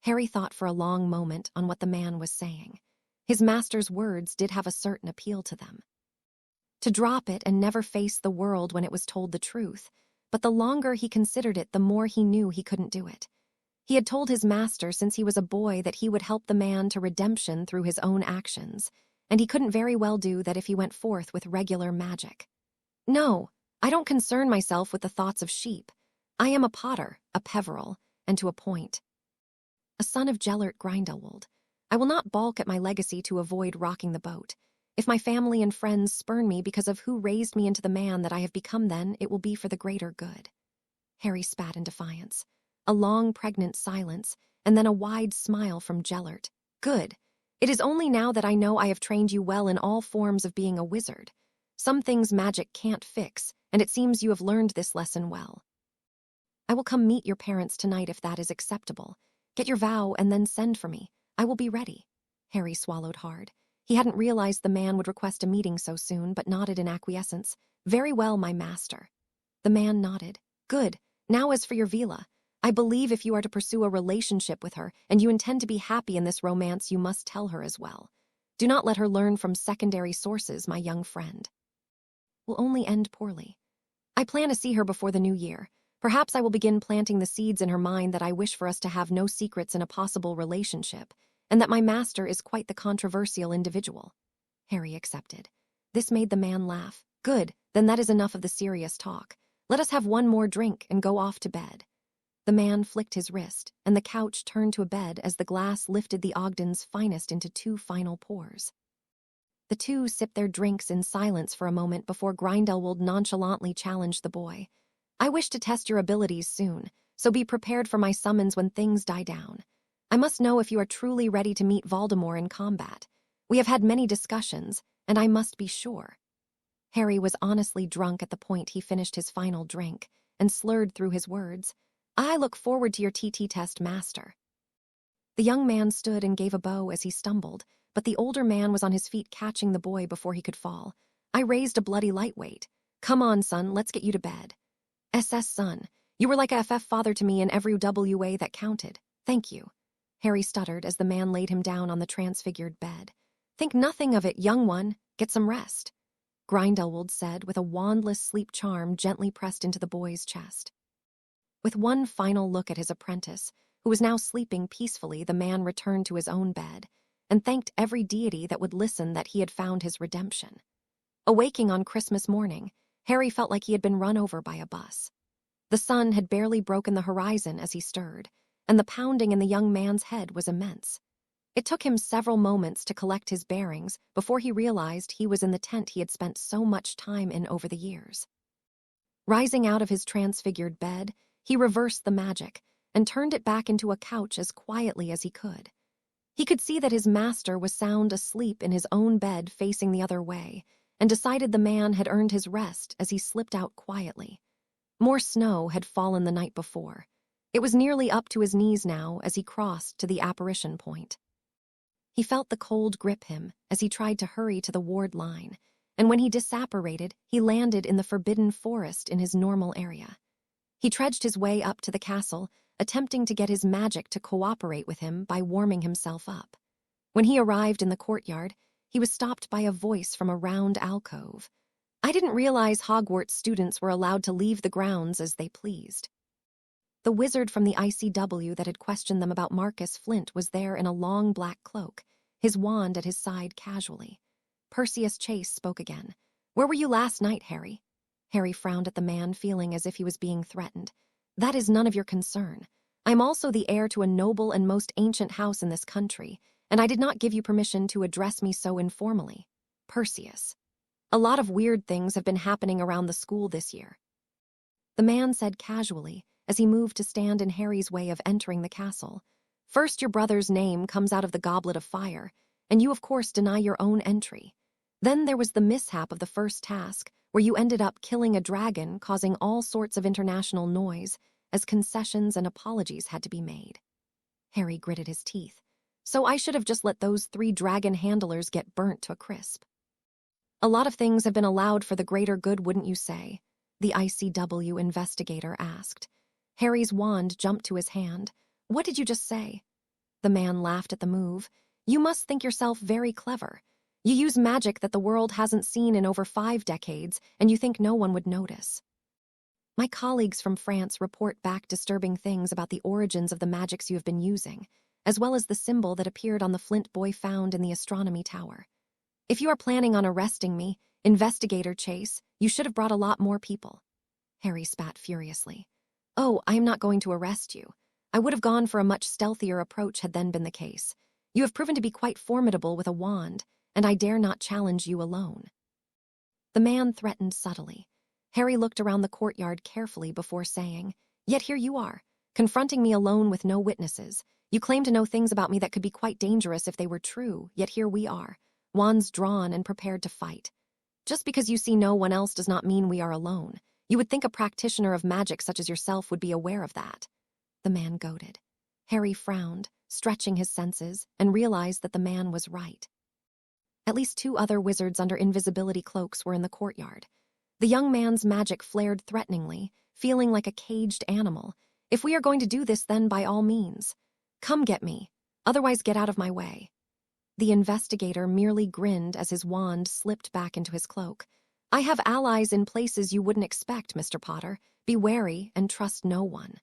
Harry thought for a long moment on what the man was saying. His master's words did have a certain appeal to them. To drop it and never face the world when it was told the truth, but the longer he considered it, the more he knew he couldn't do it. He had told his master since he was a boy that he would help the man to redemption through his own actions, and he couldn't very well do that if he went forth with regular magic. "No, I don't concern myself with the thoughts of sheep. I am a Potter, a Peveril, and to a point. A son of Gellert Grindelwald. I will not balk at my legacy to avoid rocking the boat. If my family and friends spurn me because of who raised me into the man that I have become, then it will be for the greater good." Harry spat in defiance. A long, pregnant silence, and then a wide smile from Gellert. "Good. It is only now that I know I have trained you well in all forms of being a wizard. Some things magic can't fix, and it seems you have learned this lesson well. I will come meet your parents tonight if that is acceptable. Get your vow and then send for me. I will be ready." Harry swallowed hard. He hadn't realized the man would request a meeting so soon, but nodded in acquiescence. "Very well, my master." The man nodded. "Good. Now as for your Vila. I believe if you are to pursue a relationship with her, and you intend to be happy in this romance, you must tell her as well. Do not let her learn from secondary sources, my young friend. Will only end poorly. I plan to see her before the new year. Perhaps I will begin planting the seeds in her mind that I wish for us to have no secrets in a possible relationship, and that my master is quite the controversial individual." Harry accepted. This made the man laugh. "Good, then that is enough of the serious talk. Let us have one more drink and go off to bed." The man flicked his wrist, and the couch turned to a bed as the glass lifted the Ogden's finest into 2 final pours. The two sipped their drinks in silence for a moment before Grindelwald nonchalantly challenged the boy. "I wish to test your abilities soon, so be prepared for my summons when things die down. I must know if you are truly ready to meet Voldemort in combat. We have had many discussions, and I must be sure." Harry was honestly drunk at the point he finished his final drink, and slurred through his words. "I look forward to your TT test, master." The young man stood and gave a bow as he stumbled, but the older man was on his feet catching the boy before he could fall. "I raised a bloody lightweight. Come on, son, let's get you to bed." "SS son, you were like a FF father to me in every WA that counted. Thank you." Harry stuttered as the man laid him down on the transfigured bed. "Think nothing of it, young one. Get some rest," Grindelwald said with a wandless sleep charm gently pressed into the boy's chest. With one final look at his apprentice, who was now sleeping peacefully, the man returned to his own bed and thanked every deity that would listen that he had found his redemption. Awaking on Christmas morning, Harry felt like he had been run over by a bus. The sun had barely broken the horizon as he stirred, and the pounding in the young man's head was immense. It took him several moments to collect his bearings before he realized he was in the tent he had spent so much time in over the years. Rising out of his transfigured bed, he reversed the magic and turned it back into a couch as quietly as he could. He could see that his master was sound asleep in his own bed facing the other way, and decided the man had earned his rest as he slipped out quietly. More snow had fallen the night before. It was nearly up to his knees now as he crossed to the apparition point. He felt the cold grip him as he tried to hurry to the ward line, and when he disapparated, he landed in the forbidden forest in his normal area. He trudged his way up to the castle, attempting to get his magic to cooperate with him by warming himself up. When he arrived in the courtyard, he was stopped by a voice from a round alcove. "I didn't realize Hogwarts students were allowed to leave the grounds as they pleased." The wizard from the ICW that had questioned them about Marcus Flint was there in a long black cloak, his wand at his side casually. Perseus Chase spoke again. "Where were you last night, Harry?" Harry frowned at the man, feeling as if he was being threatened. "That is none of your concern. I am also the heir to a noble and most ancient house in this country, and I did not give you permission to address me so informally. Perseus. A lot of weird things have been happening around the school this year." The man said casually, as he moved to stand in Harry's way of entering the castle. "First, your brother's name comes out of the Goblet of Fire, and you of course deny your own entry. Then there was the mishap of the first task, where you ended up killing a dragon, causing all sorts of international noise, as concessions and apologies had to be made." Harry gritted his teeth. "So I should have just let those 3 dragon handlers get burnt to a crisp." A lot of things have been allowed for the greater good, wouldn't you say? The ICW investigator asked. Harry's wand jumped to his hand. What did you just say? The man laughed at the move. You must think yourself very clever. You use magic that the world hasn't seen in over 5 decades, and you think no one would notice. My colleagues from France report back disturbing things about the origins of the magics you have been using, as well as the symbol that appeared on the flint boy found in the astronomy tower. If you are planning on arresting me, investigator Chase, you should have brought a lot more people. Harry spat furiously. Oh, I am not going to arrest you. I would have gone for a much stealthier approach had then been the case. You have proven to be quite formidable with a wand, and I dare not challenge you alone. The man threatened subtly. Harry looked around the courtyard carefully before saying, Yet here you are, confronting me alone with no witnesses. You claim to know things about me that could be quite dangerous if they were true, yet here we are, wands drawn and prepared to fight. Just because you see no one else does not mean we are alone. You would think a practitioner of magic such as yourself would be aware of that. The man goaded. Harry frowned, stretching his senses, and realized that the man was right. At least 2 other wizards under invisibility cloaks were in the courtyard. The young man's magic flared threateningly, feeling like a caged animal. If we are going to do this, then by all means. Come get me, otherwise get out of my way. The investigator merely grinned as his wand slipped back into his cloak. I have allies in places you wouldn't expect, Mr. Potter. Be wary and trust no one.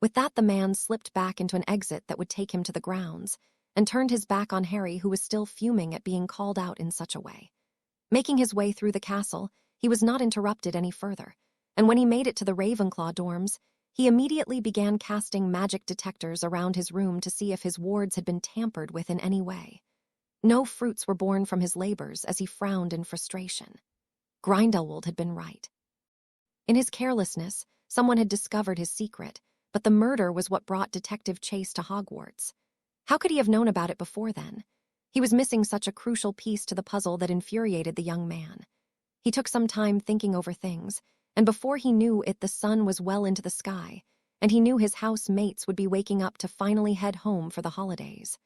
With that, the man slipped back into an exit that would take him to the grounds, and turned his back on Harry, who was still fuming at being called out in such a way. Making his way through the castle, he was not interrupted any further, and when he made it to the Ravenclaw dorms, he immediately began casting magic detectors around his room to see if his wards had been tampered with in any way. No fruits were born from his labors as he frowned in frustration. Grindelwald had been right. In his carelessness, someone had discovered his secret, but the murder was what brought Detective Chase to Hogwarts. How could he have known about it before then? He was missing such a crucial piece to the puzzle that infuriated the young man. He took some time thinking over things, and before he knew it, the sun was well into the sky, and he knew his housemates would be waking up to finally head home for the holidays.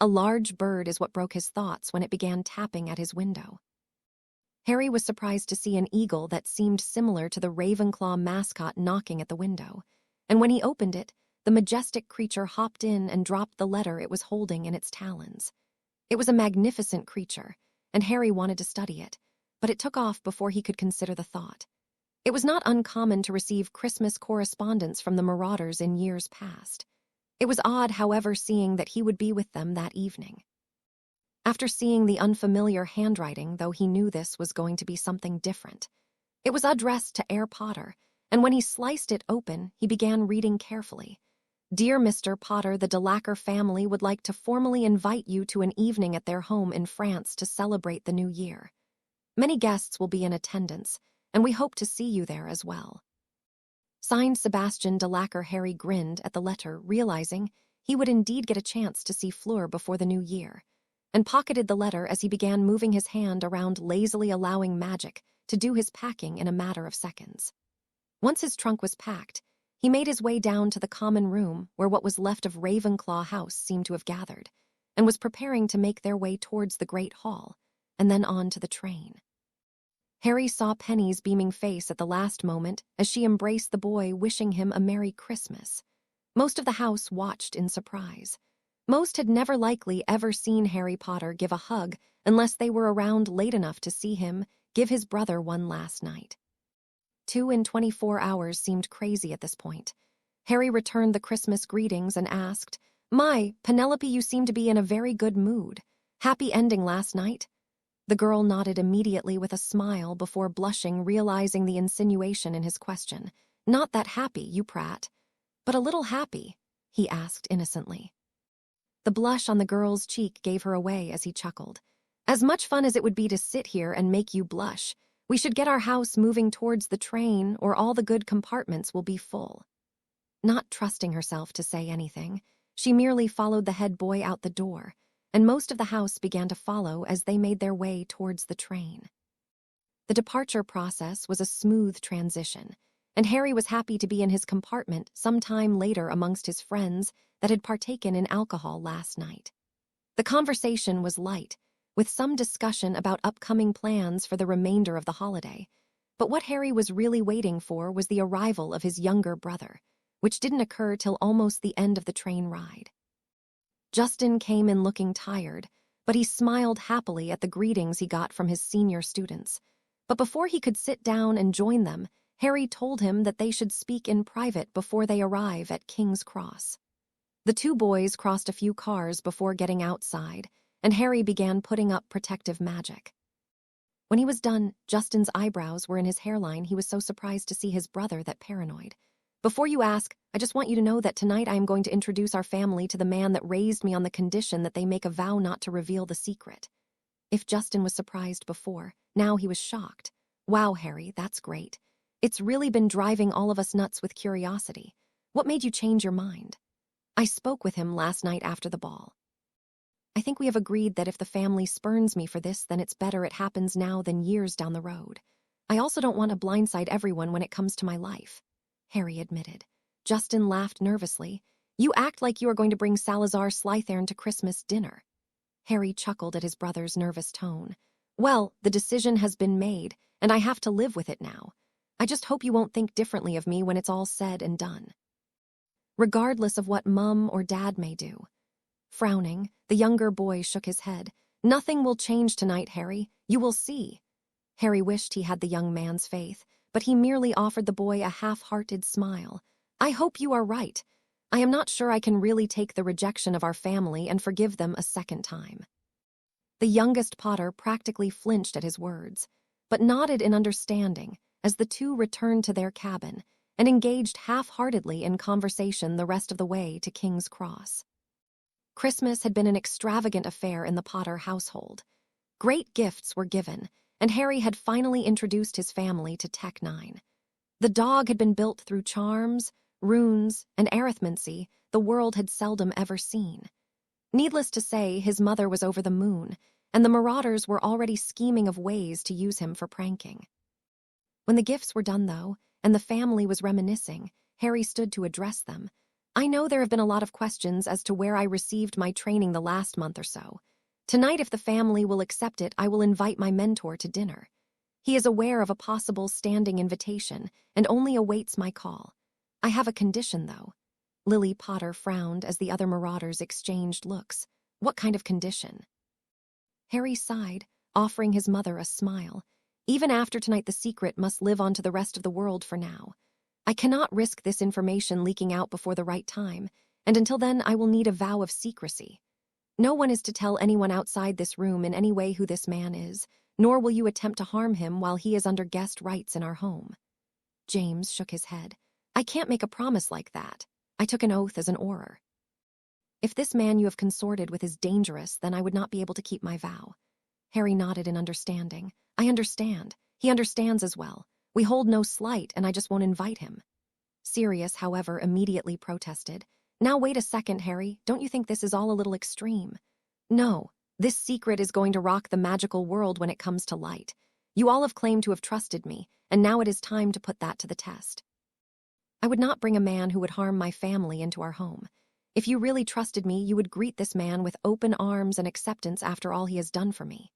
A large bird is what broke his thoughts when it began tapping at his window. Harry was surprised to see an eagle that seemed similar to the Ravenclaw mascot knocking at the window, and when he opened it, the majestic creature hopped in and dropped the letter it was holding in its talons. It was a magnificent creature, and Harry wanted to study it, but it took off before he could consider the thought. It was not uncommon to receive Christmas correspondence from the Marauders in years past. It was odd, however, seeing that he would be with them that evening. After seeing the unfamiliar handwriting, though he knew this was going to be something different, it was addressed to Herr Potter, and when he sliced it open, he began reading carefully. Dear Mr. Potter, the Delacour family would like to formally invite you to an evening at their home in France to celebrate the new year. Many guests will be in attendance, and we hope to see you there as well. Signed Sebastian Delacour. Harry grinned at the letter, realizing he would indeed get a chance to see Fleur before the new year, and pocketed the letter as he began moving his hand around, lazily allowing magic to do his packing in a matter of seconds. Once his trunk was packed, he made his way down to the common room where what was left of Ravenclaw House seemed to have gathered, and was preparing to make their way towards the Great Hall, and then on to the train. Harry saw Penny's beaming face at the last moment as she embraced the boy, wishing him a Merry Christmas. Most of the house watched in surprise. Most had never likely ever seen Harry Potter give a hug unless they were around late enough to see him give his brother one last night. 2 in 24 hours seemed crazy at this point. Harry returned the Christmas greetings and asked, My, Penelope, you seem to be in a very good mood. Happy ending last night? The girl nodded immediately with a smile before blushing, realizing the insinuation in his question. Not that happy, you prat. But a little happy, he asked innocently. The blush on the girl's cheek gave her away as he chuckled. As much fun as it would be to sit here and make you blush, we should get our house moving towards the train, or all the good compartments will be full. Not trusting herself to say anything, she merely followed the head boy out the door, and most of the house began to follow as they made their way towards the train. The departure process was a smooth transition, and Harry was happy to be in his compartment some time later amongst his friends that had partaken in alcohol last night. The conversation was light, with some discussion about upcoming plans for the remainder of the holiday. But what Harry was really waiting for was the arrival of his younger brother, which didn't occur till almost the end of the train ride. Justin came in looking tired, but he smiled happily at the greetings he got from his senior students. But before he could sit down and join them, Harry told him that they should speak in private before they arrive at King's Cross. The two boys crossed a few cars before getting outside, and Harry began putting up protective magic. When he was done, Justin's eyebrows were in his hairline. He was so surprised to see his brother that paranoid. "Before you ask, I just want you to know that tonight I am going to introduce our family to the man that raised me on the condition that they make a vow not to reveal the secret." If Justin was surprised before, now he was shocked. "Wow, Harry, that's great. It's really been driving all of us nuts with curiosity. What made you change your mind?" "I spoke with him last night after the ball. I think we have agreed that if the family spurns me for this, then it's better it happens now than years down the road. I also don't want to blindside everyone when it comes to my life," Harry admitted. Justin laughed nervously. "You act like you are going to bring Salazar Slytherin to Christmas dinner." Harry chuckled at his brother's nervous tone. "Well, the decision has been made, and I have to live with it now. I just hope you won't think differently of me when it's all said and done. Regardless of what Mum or Dad may do." Frowning, the younger boy shook his head. "Nothing will change tonight, Harry. You will see." Harry wished he had the young man's faith, but he merely offered the boy a half-hearted smile. "I hope you are right. I am not sure I can really take the rejection of our family and forgive them a second time." The youngest Potter practically flinched at his words, but nodded in understanding as the two returned to their cabin and engaged half-heartedly in conversation the rest of the way to King's Cross. Christmas had been an extravagant affair in the Potter household. Great gifts were given, and Harry had finally introduced his family to Tech 9. The dog had been built through charms, runes, and arithmancy the world had seldom ever seen. Needless to say, his mother was over the moon, and the Marauders were already scheming of ways to use him for pranking. When the gifts were done, though, and the family was reminiscing, Harry stood to address them. "I know there have been a lot of questions as to where I received my training the last month or so. Tonight, if the family will accept it, I will invite my mentor to dinner. He is aware of a possible standing invitation and only awaits my call. I have a condition, though." Lily Potter frowned as the other Marauders exchanged looks. "What kind of condition?" Harry sighed, offering his mother a smile. "Even after tonight, the secret must live on to the rest of the world for now. I cannot risk this information leaking out before the right time, and until then I will need a vow of secrecy. No one is to tell anyone outside this room in any way who this man is, nor will you attempt to harm him while he is under guest rights in our home." James shook his head. "I can't make a promise like that. I took an oath as an Auror. If this man you have consorted with is dangerous, then I would not be able to keep my vow." Harry nodded in understanding. "I understand. He understands as well. We hold no slight, and I just won't invite him." Sirius, however, immediately protested. "Now wait a second, Harry. Don't you think this is all a little extreme? No, this secret is going to rock the magical world when it comes to light. You all have claimed to have trusted me, and now it is time to put that to the test. I would not bring a man who would harm my family into our home. If you really trusted me, you would greet this man with open arms and acceptance after all he has done for me."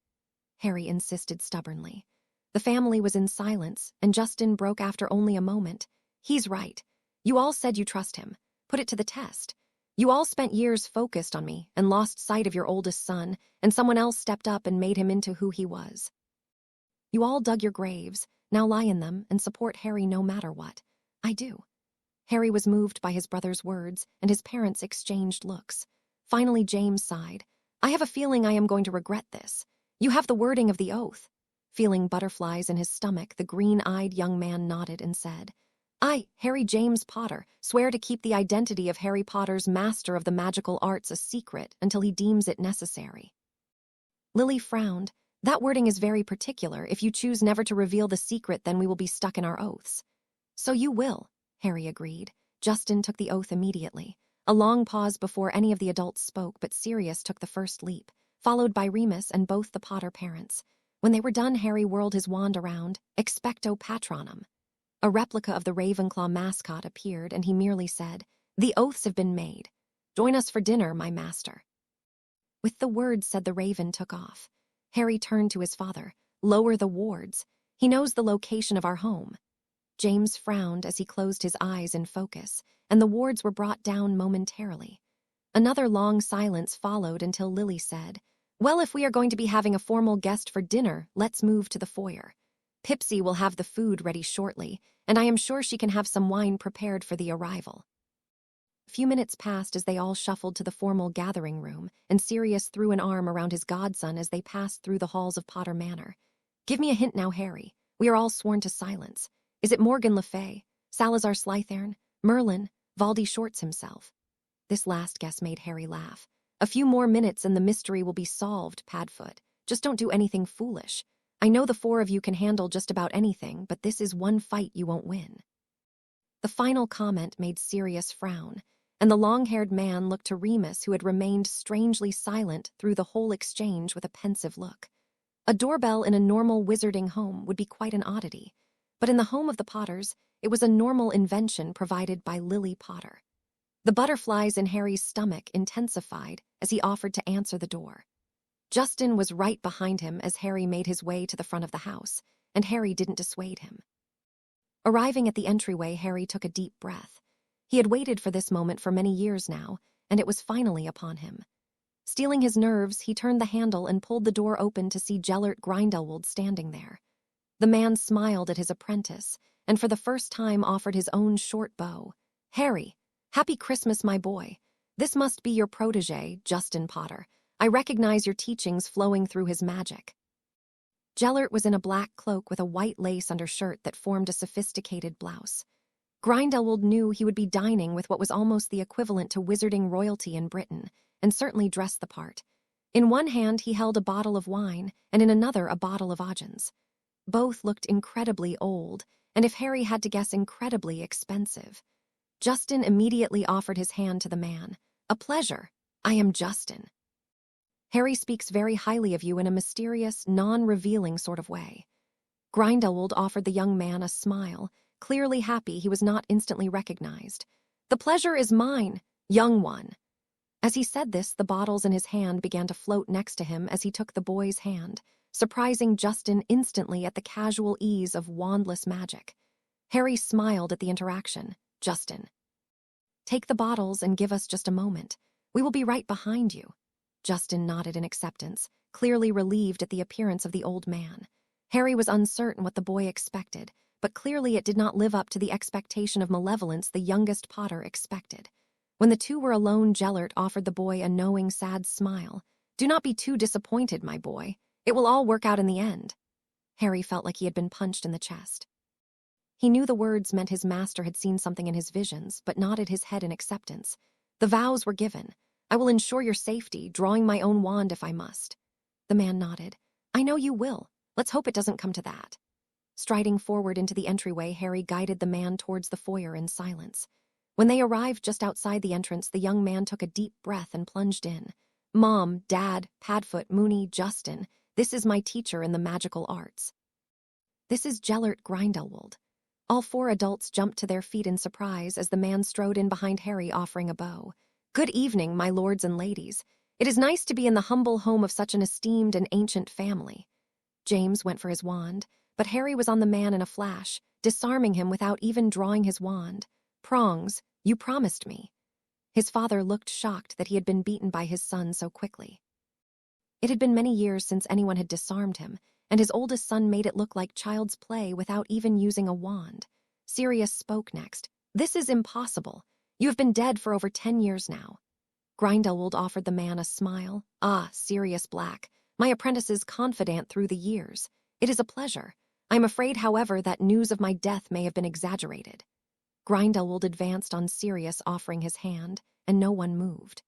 Harry insisted stubbornly. The family was in silence, and Justin broke after only a moment. "He's right. You all said you trust him. Put it to the test. You all spent years focused on me and lost sight of your oldest son, and someone else stepped up and made him into who he was. You all dug your graves, now lie in them and support Harry no matter what. I do." Harry was moved by his brother's words, and his parents exchanged looks. Finally, James sighed. "I have a feeling I am going to regret this. You have the wording of the oath." Feeling butterflies in his stomach, the green-eyed young man nodded and said, "I, Harry James Potter, swear to keep the identity of Harry Potter's master of the magical arts a secret until he deems it necessary." Lily frowned. "That wording is very particular. If you choose never to reveal the secret, then we will be stuck in our oaths." "So you will," Harry agreed. Justin took the oath immediately. A long pause before any of the adults spoke, but Sirius took the first leap, followed by Remus and both the Potter parents. When they were done, Harry whirled his wand around, expecto patronum. A replica of the Ravenclaw mascot appeared, and he merely said, "The oaths have been made. Join us for dinner, my master." With the words said, the raven took off. Harry turned to his father. Lower the wards. He knows the location of our home. James frowned as he closed his eyes in focus, and the wards were brought down momentarily. Another long silence followed until Lily said, "Well, if we are going to be having a formal guest for dinner, let's move to the foyer. Pipsy will have the food ready shortly, and I am sure she can have some wine prepared for the arrival." A few minutes passed as they all shuffled to the formal gathering room, and Sirius threw an arm around his godson as they passed through the halls of Potter Manor. "Give me a hint now, Harry. We are all sworn to silence. Is it Morgan Le Fay, Salazar Slytherin, Merlin, Valdy Shorts himself?" This last guess made Harry laugh. "A few more minutes and the mystery will be solved, Padfoot. Just don't do anything foolish. I know the four of you can handle just about anything, but this is one fight you won't win." The final comment made Sirius frown, and the long-haired man looked to Remus, who had remained strangely silent through the whole exchange, with a pensive look. A doorbell in a normal wizarding home would be quite an oddity, but in the home of the Potters, it was a normal invention provided by Lily Potter. The butterflies in Harry's stomach intensified as he offered to answer the door. Justin was right behind him as Harry made his way to the front of the house, and Harry didn't dissuade him. Arriving at the entryway, Harry took a deep breath. He had waited for this moment for many years now, and it was finally upon him. Steeling his nerves, he turned the handle and pulled the door open to see Gellert Grindelwald standing there. The man smiled at his apprentice, and for the first time offered his own short bow. "Harry, happy Christmas, my boy. This must be your protege, Justin Potter. I recognize your teachings flowing through his magic." Gellert was in a black cloak with a white lace undershirt that formed a sophisticated blouse. Grindelwald knew he would be dining with what was almost the equivalent to wizarding royalty in Britain, and certainly dressed the part. In one hand he held a bottle of wine, and in another a bottle of Oggens. Both looked incredibly old, and if Harry had to guess, incredibly expensive. Justin immediately offered his hand to the man. "A pleasure. I am Justin. Harry speaks very highly of you in a mysterious, non-revealing sort of way." Grindelwald offered the young man a smile, clearly happy he was not instantly recognized. "The pleasure is mine, young one." As he said this, the bottles in his hand began to float next to him as he took the boy's hand, surprising Justin instantly at the casual ease of wandless magic. Harry smiled at the interaction. "Justin, take the bottles and give us just a moment. We will be right behind you." Justin nodded in acceptance, clearly relieved at the appearance of the old man. Harry was uncertain what the boy expected, but clearly it did not live up to the expectation of malevolence the youngest Potter expected. When the two were alone, Gellert offered the boy a knowing, sad smile. "Do not be too disappointed, my boy. It will all work out in the end." Harry felt like he had been punched in the chest. He knew the words meant his master had seen something in his visions, but nodded his head in acceptance. "The vows were given. I will ensure your safety, drawing my own wand if I must." The man nodded. "I know you will. Let's hope it doesn't come to that." Striding forward into the entryway, Harry guided the man towards the foyer in silence. When they arrived just outside the entrance, the young man took a deep breath and plunged in. "Mom, Dad, Padfoot, Moony, Justin, this is my teacher in the magical arts. This is Gellert Grindelwald." All four adults jumped to their feet in surprise as the man strode in behind Harry, offering a bow. "Good evening, my lords and ladies. It is nice to be in the humble home of such an esteemed and ancient family." James went for his wand, but Harry was on the man in a flash, disarming him without even drawing his wand. "Prongs, you promised me." His father looked shocked that he had been beaten by his son so quickly. It had been many years since anyone had disarmed him, and his oldest son made it look like child's play without even using a wand. Sirius spoke next. "This is impossible. You have been dead for over 10 years now." Grindelwald offered the man a smile. "Ah, Sirius Black, my apprentice's confidant through the years. It is a pleasure. I am afraid, however, that news of my death may have been exaggerated." Grindelwald advanced on Sirius, offering his hand, and no one moved.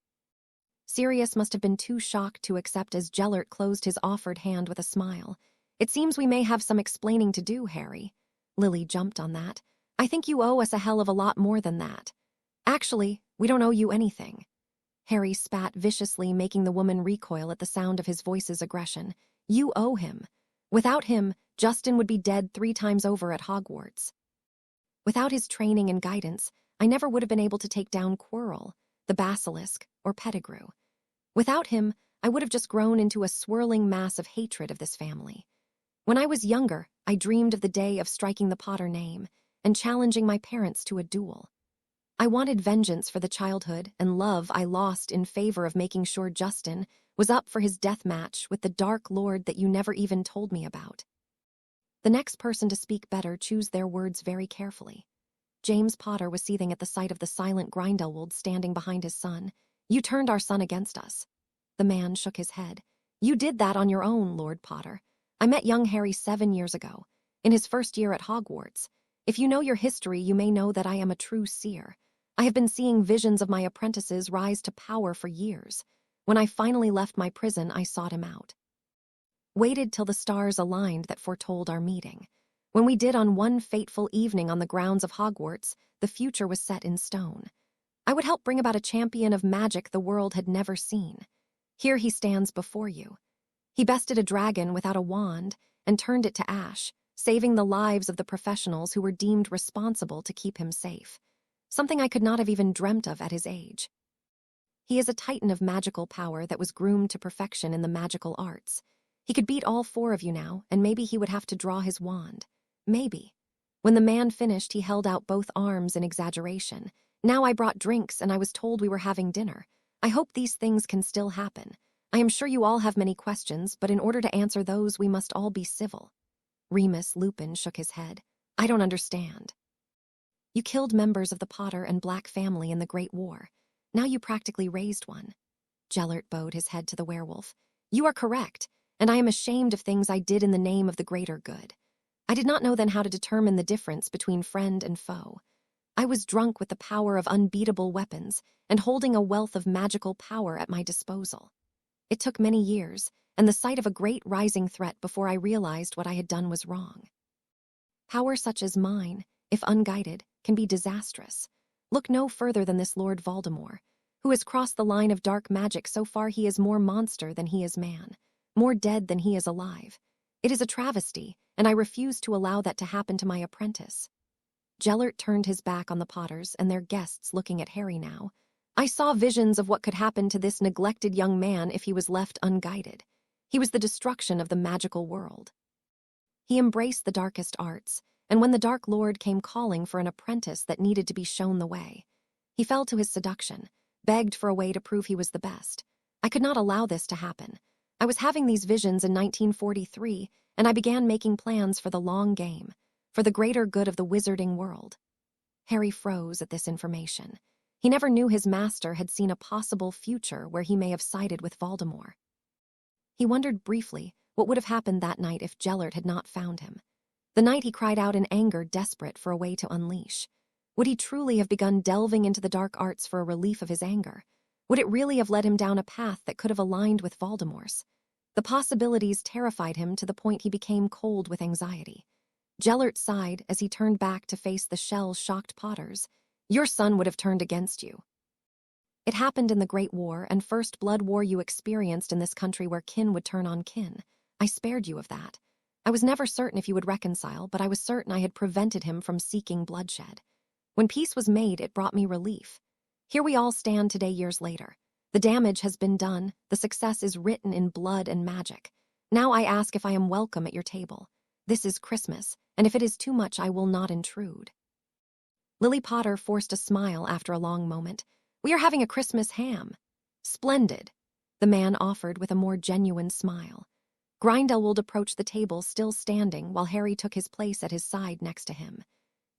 Sirius must have been too shocked to accept as Gellert closed his offered hand with a smile. "It seems we may have some explaining to do, Harry." Lily jumped on that. "I think you owe us a hell of a lot more than that." "Actually, we don't owe you anything." Harry spat viciously, making the woman recoil at the sound of his voice's aggression. "You owe him. Without him, Justin would be dead 3 times over at Hogwarts. Without his training and guidance, I never would have been able to take down Quirrell, the Basilisk, or Pettigrew. Without him, I would have just grown into a swirling mass of hatred of this family. When I was younger, I dreamed of the day of striking the Potter name and challenging my parents to a duel. I wanted vengeance for the childhood and love I lost in favor of making sure Justin was up for his death match with the Dark Lord that you never even told me about. The next person to speak better choose their words very carefully. James Potter was seething at the sight of the silent Grindelwald standing behind his son. You turned our son against us. The man shook his head. You did that on your own, Lord Potter. I met young Harry 7 years ago, in his first year at Hogwarts. If you know your history, you may know that I am a true seer. I have been seeing visions of my apprentices rise to power for years. When I finally left my prison, I sought him out. Waited till the stars aligned that foretold our meeting. When we did on one fateful evening on the grounds of Hogwarts, the future was set in stone. I would help bring about a champion of magic the world had never seen. Here he stands before you. He bested a dragon without a wand and turned it to ash, saving the lives of the professionals who were deemed responsible to keep him safe. Something I could not have even dreamt of at his age. He is a titan of magical power that was groomed to perfection in the magical arts. He could beat all 4 of you now, and maybe he would have to draw his wand. Maybe. When the man finished, he held out both arms in exaggeration. Now I brought drinks, and I was told we were having dinner. I hope these things can still happen. I am sure you all have many questions, but in order to answer those, we must all be civil. Remus Lupin shook his head. I don't understand. You killed members of the Potter and Black family in the Great War. Now you practically raised one. Gellert bowed his head to the werewolf. You are correct, and I am ashamed of things I did in the name of the greater good. I did not know then how to determine the difference between friend and foe. I was drunk with the power of unbeatable weapons and holding a wealth of magical power at my disposal. It took many years and the sight of a great rising threat before I realized what I had done was wrong. Power such as mine, if unguided, can be disastrous. Look no further than this Lord Voldemort, who has crossed the line of dark magic so far he is more monster than he is man, more dead than he is alive. It is a travesty, and I refuse to allow that to happen to my apprentice. Gellert turned his back on the Potters and their guests looking at Harry now. I saw visions of what could happen to this neglected young man if he was left unguided. He was the destruction of the magical world. He embraced the darkest arts, and when the Dark Lord came calling for an apprentice that needed to be shown the way, he fell to his seduction, begged for a way to prove he was the best. I could not allow this to happen. I was having these visions in 1943, and I began making plans for the long game, for the greater good of the wizarding world. Harry froze at this information. He never knew his master had seen a possible future where he may have sided with Voldemort. He wondered briefly what would have happened that night if Gellert had not found him. The night he cried out in anger, desperate for a way to unleash. Would he truly have begun delving into the dark arts for a relief of his anger? Would it really have led him down a path that could have aligned with Voldemort's? The possibilities terrified him to the point he became cold with anxiety. Gellert sighed as he turned back to face the shell-shocked Potters. Your son would have turned against you. It happened in the Great War and First Blood War you experienced in this country where kin would turn on kin. I spared you of that. I was never certain if you would reconcile, but I was certain I had prevented him from seeking bloodshed. When peace was made, it brought me relief. Here we all stand today years later. The damage has been done, the success is written in blood and magic. Now I ask if I am welcome at your table. This is Christmas, and if it is too much, I will not intrude. Lily Potter forced a smile after a long moment. We are having a Christmas ham. Splendid, the man offered with a more genuine smile. Grindelwald approached the table still standing while Harry took his place at his side next to him.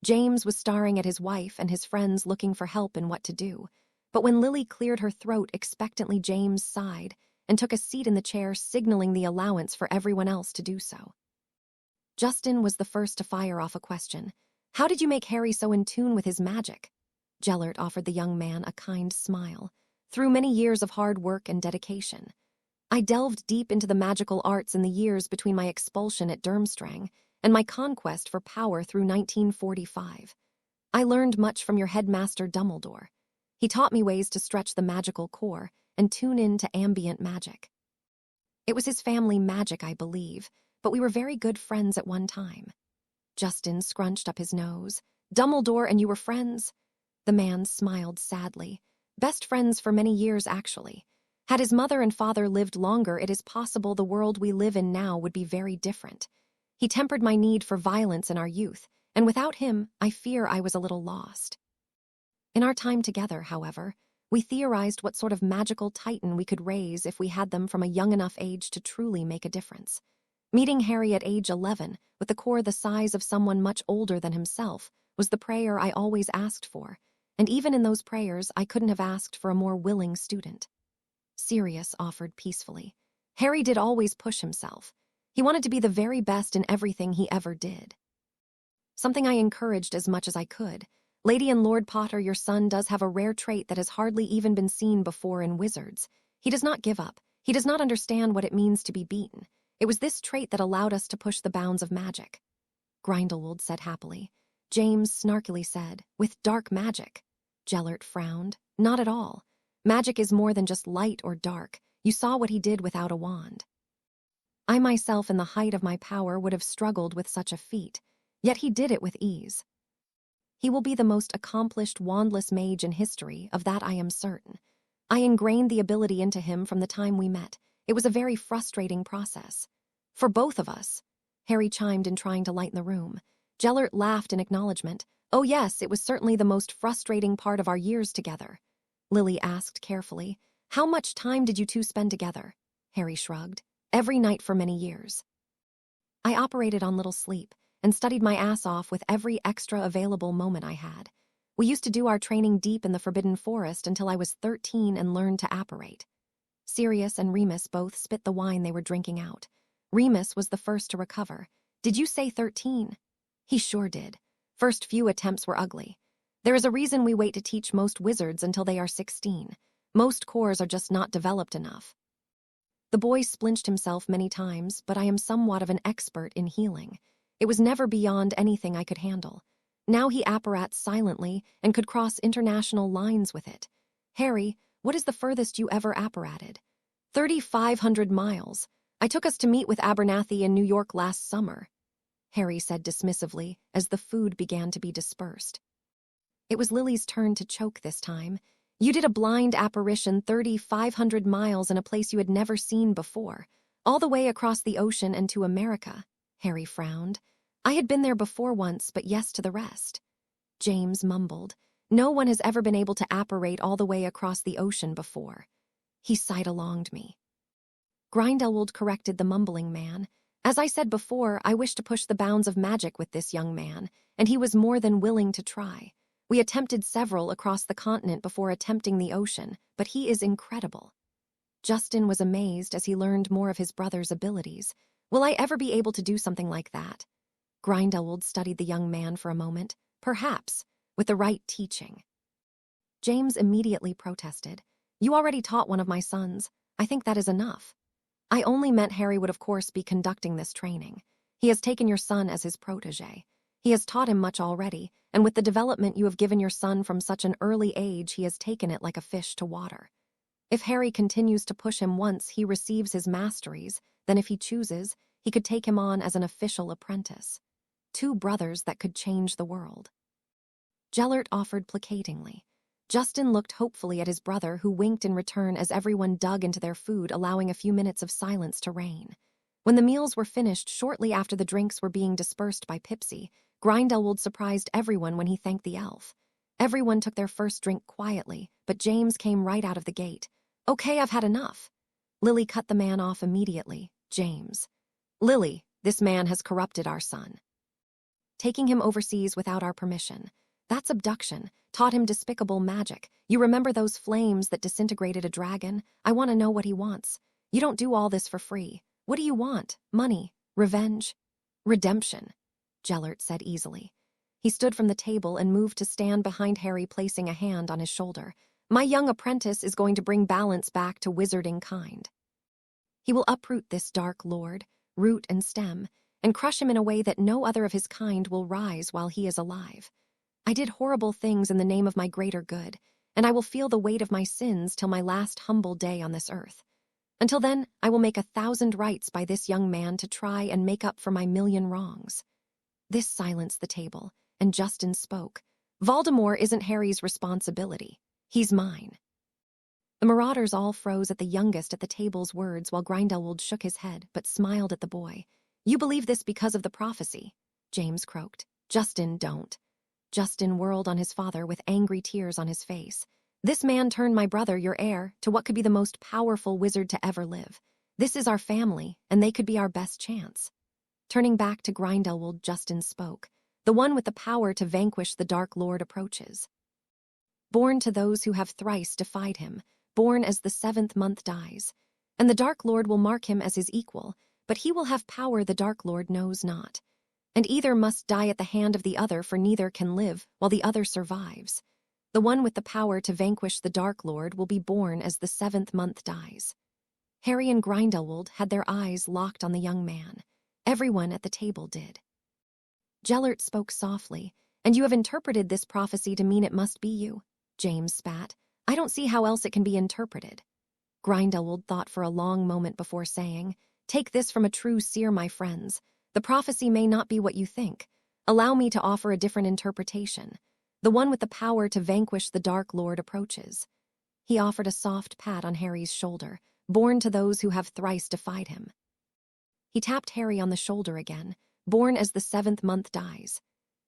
James was staring at his wife and his friends looking for help in what to do. But when Lily cleared her throat expectantly, James sighed and took a seat in the chair, signaling the allowance for everyone else to do so. Justin was the first to fire off a question. How did you make Harry so in tune with his magic? Gellert offered the young man a kind smile. Through many years of hard work and dedication. I delved deep into the magical arts in the years between my expulsion at Durmstrang and my conquest for power through 1945. I learned much from your headmaster Dumbledore. He taught me ways to stretch the magical core and tune in to ambient magic. It was his family magic, I believe, but we were very good friends at one time. Justin scrunched up his nose. Dumbledore and you were friends? The man smiled sadly. Best friends for many years, actually. Had his mother and father lived longer, it is possible the world we live in now would be very different. He tempered my need for violence in our youth, and without him, I fear I was a little lost. In our time together, however, we theorized what sort of magical titan we could raise if we had them from a young enough age to truly make a difference. Meeting Harry at age 11, with a core the size of someone much older than himself, was the prayer I always asked for, and even in those prayers I couldn't have asked for a more willing student. Sirius offered peacefully. Harry did always push himself. He wanted to be the very best in everything he ever did. Something I encouraged as much as I could. Lady and Lord Potter, your son does have a rare trait that has hardly even been seen before in wizards. He does not give up. He does not understand what it means to be beaten. It was this trait that allowed us to push the bounds of magic. Grindelwald said happily. James snarkily said, with dark magic. Gellert frowned. Not at all. Magic is more than just light or dark. You saw what he did without a wand. I myself, in the height of my power, would have struggled with such a feat, yet he did it with ease. He will be the most accomplished wandless mage in history, of that I am certain. I ingrained the ability into him from the time we met. It was a very frustrating process. For both of us, Harry chimed in, trying to lighten the room. Gellert laughed in acknowledgement. Oh yes, it was certainly the most frustrating part of our years together. Lily asked carefully. How much time did you two spend together? Harry shrugged. Every night for many years. I operated on little sleep and studied my ass off with every extra available moment I had. We used to do our training deep in the Forbidden Forest until I was 13 and learned to apparate. Sirius and Remus both spit the wine they were drinking out. Remus was the first to recover. Did you say 13? He sure did. First few attempts were ugly. There is a reason we wait to teach most wizards until they are 16. Most cores are just not developed enough. The boy splinched himself many times, but I am somewhat of an expert in healing. It was never beyond anything I could handle. Now he apparats silently and could cross international lines with it. Harry, what is the furthest you ever apparated? 3,500 miles. I took us to meet with Abernathy in New York last summer, Harry said dismissively as the food began to be dispersed. It was Lily's turn to choke this time. You did a blind apparition 3,500 miles in a place you had never seen before, all the way across the ocean and to America. Harry frowned. I had been there before once, but yes to the rest. James mumbled. No one has ever been able to apparate all the way across the ocean before. He side-alonged me. Grindelwald corrected the mumbling man. As I said before, I wish to push the bounds of magic with this young man, and he was more than willing to try. We attempted several across the continent before attempting the ocean, but he is incredible. Justin was amazed as he learned more of his brother's abilities. Will I ever be able to do something like that? Grindelwald studied the young man for a moment. Perhaps, with the right teaching. James immediately protested. You already taught one of my sons. I think that is enough. I only meant Harry would of course be conducting this training. He has taken your son as his protege. He has taught him much already, and with the development you have given your son from such an early age, he has taken it like a fish to water. If Harry continues to push him once he receives his masteries, then if he chooses, he could take him on as an official apprentice. Two brothers that could change the world. Gellert offered placatingly. Justin looked hopefully at his brother, who winked in return as everyone dug into their food, allowing a few minutes of silence to reign. When the meals were finished, shortly after the drinks were being dispersed by Pipsy, Grindelwald surprised everyone when he thanked the elf. Everyone took their first drink quietly, but James came right out of the gate. Okay, I've had enough. Lily cut the man off immediately. James. Lily, this man has corrupted our son. Taking him overseas without our permission. That's abduction. Taught him despicable magic. You remember those flames that disintegrated a dragon? I want to know what he wants. You don't do all this for free. What do you want? Money? Revenge? Redemption, Gellert said easily. He stood from the table and moved to stand behind Harry, placing a hand on his shoulder. My young apprentice is going to bring balance back to wizarding kind. He will uproot this dark lord, root and stem, and crush him in a way that no other of his kind will rise while he is alive. I did horrible things in the name of my greater good, and I will feel the weight of my sins till my last humble day on this earth. Until then, I will make 1,000 rights by this young man to try and make up for my 1,000,000 wrongs. This silenced the table, and Justin spoke. Voldemort isn't Harry's responsibility. He's mine. The marauders all froze at the youngest at the table's words while Grindelwald shook his head but smiled at the boy. "You believe this because of the prophecy," James croaked. "Justin, don't." Justin whirled on his father with angry tears on his face. "This man turned my brother, your heir, to what could be the most powerful wizard to ever live. This is our family, and they could be our best chance." Turning back to Grindelwald, Justin spoke. "The one with the power to vanquish the Dark Lord approaches. Born to those who have thrice defied him, born as the 7th month dies. And the Dark Lord will mark him as his equal, but he will have power the Dark Lord knows not. And either must die at the hand of the other, for neither can live while the other survives. The one with the power to vanquish the Dark Lord will be born as the 7th month dies." Harry and Grindelwald had their eyes locked on the young man. Everyone at the table did. Gellert spoke softly. "And you have interpreted this prophecy to mean it must be you?" James spat. "I don't see how else it can be interpreted." Grindelwald thought for a long moment before saying, "Take this from a true seer, my friends. The prophecy may not be what you think. Allow me to offer a different interpretation. The one with the power to vanquish the Dark Lord approaches." He offered a soft pat on Harry's shoulder. "Born to those who have thrice defied him." He tapped Harry on the shoulder again. "Born as the 7th month dies."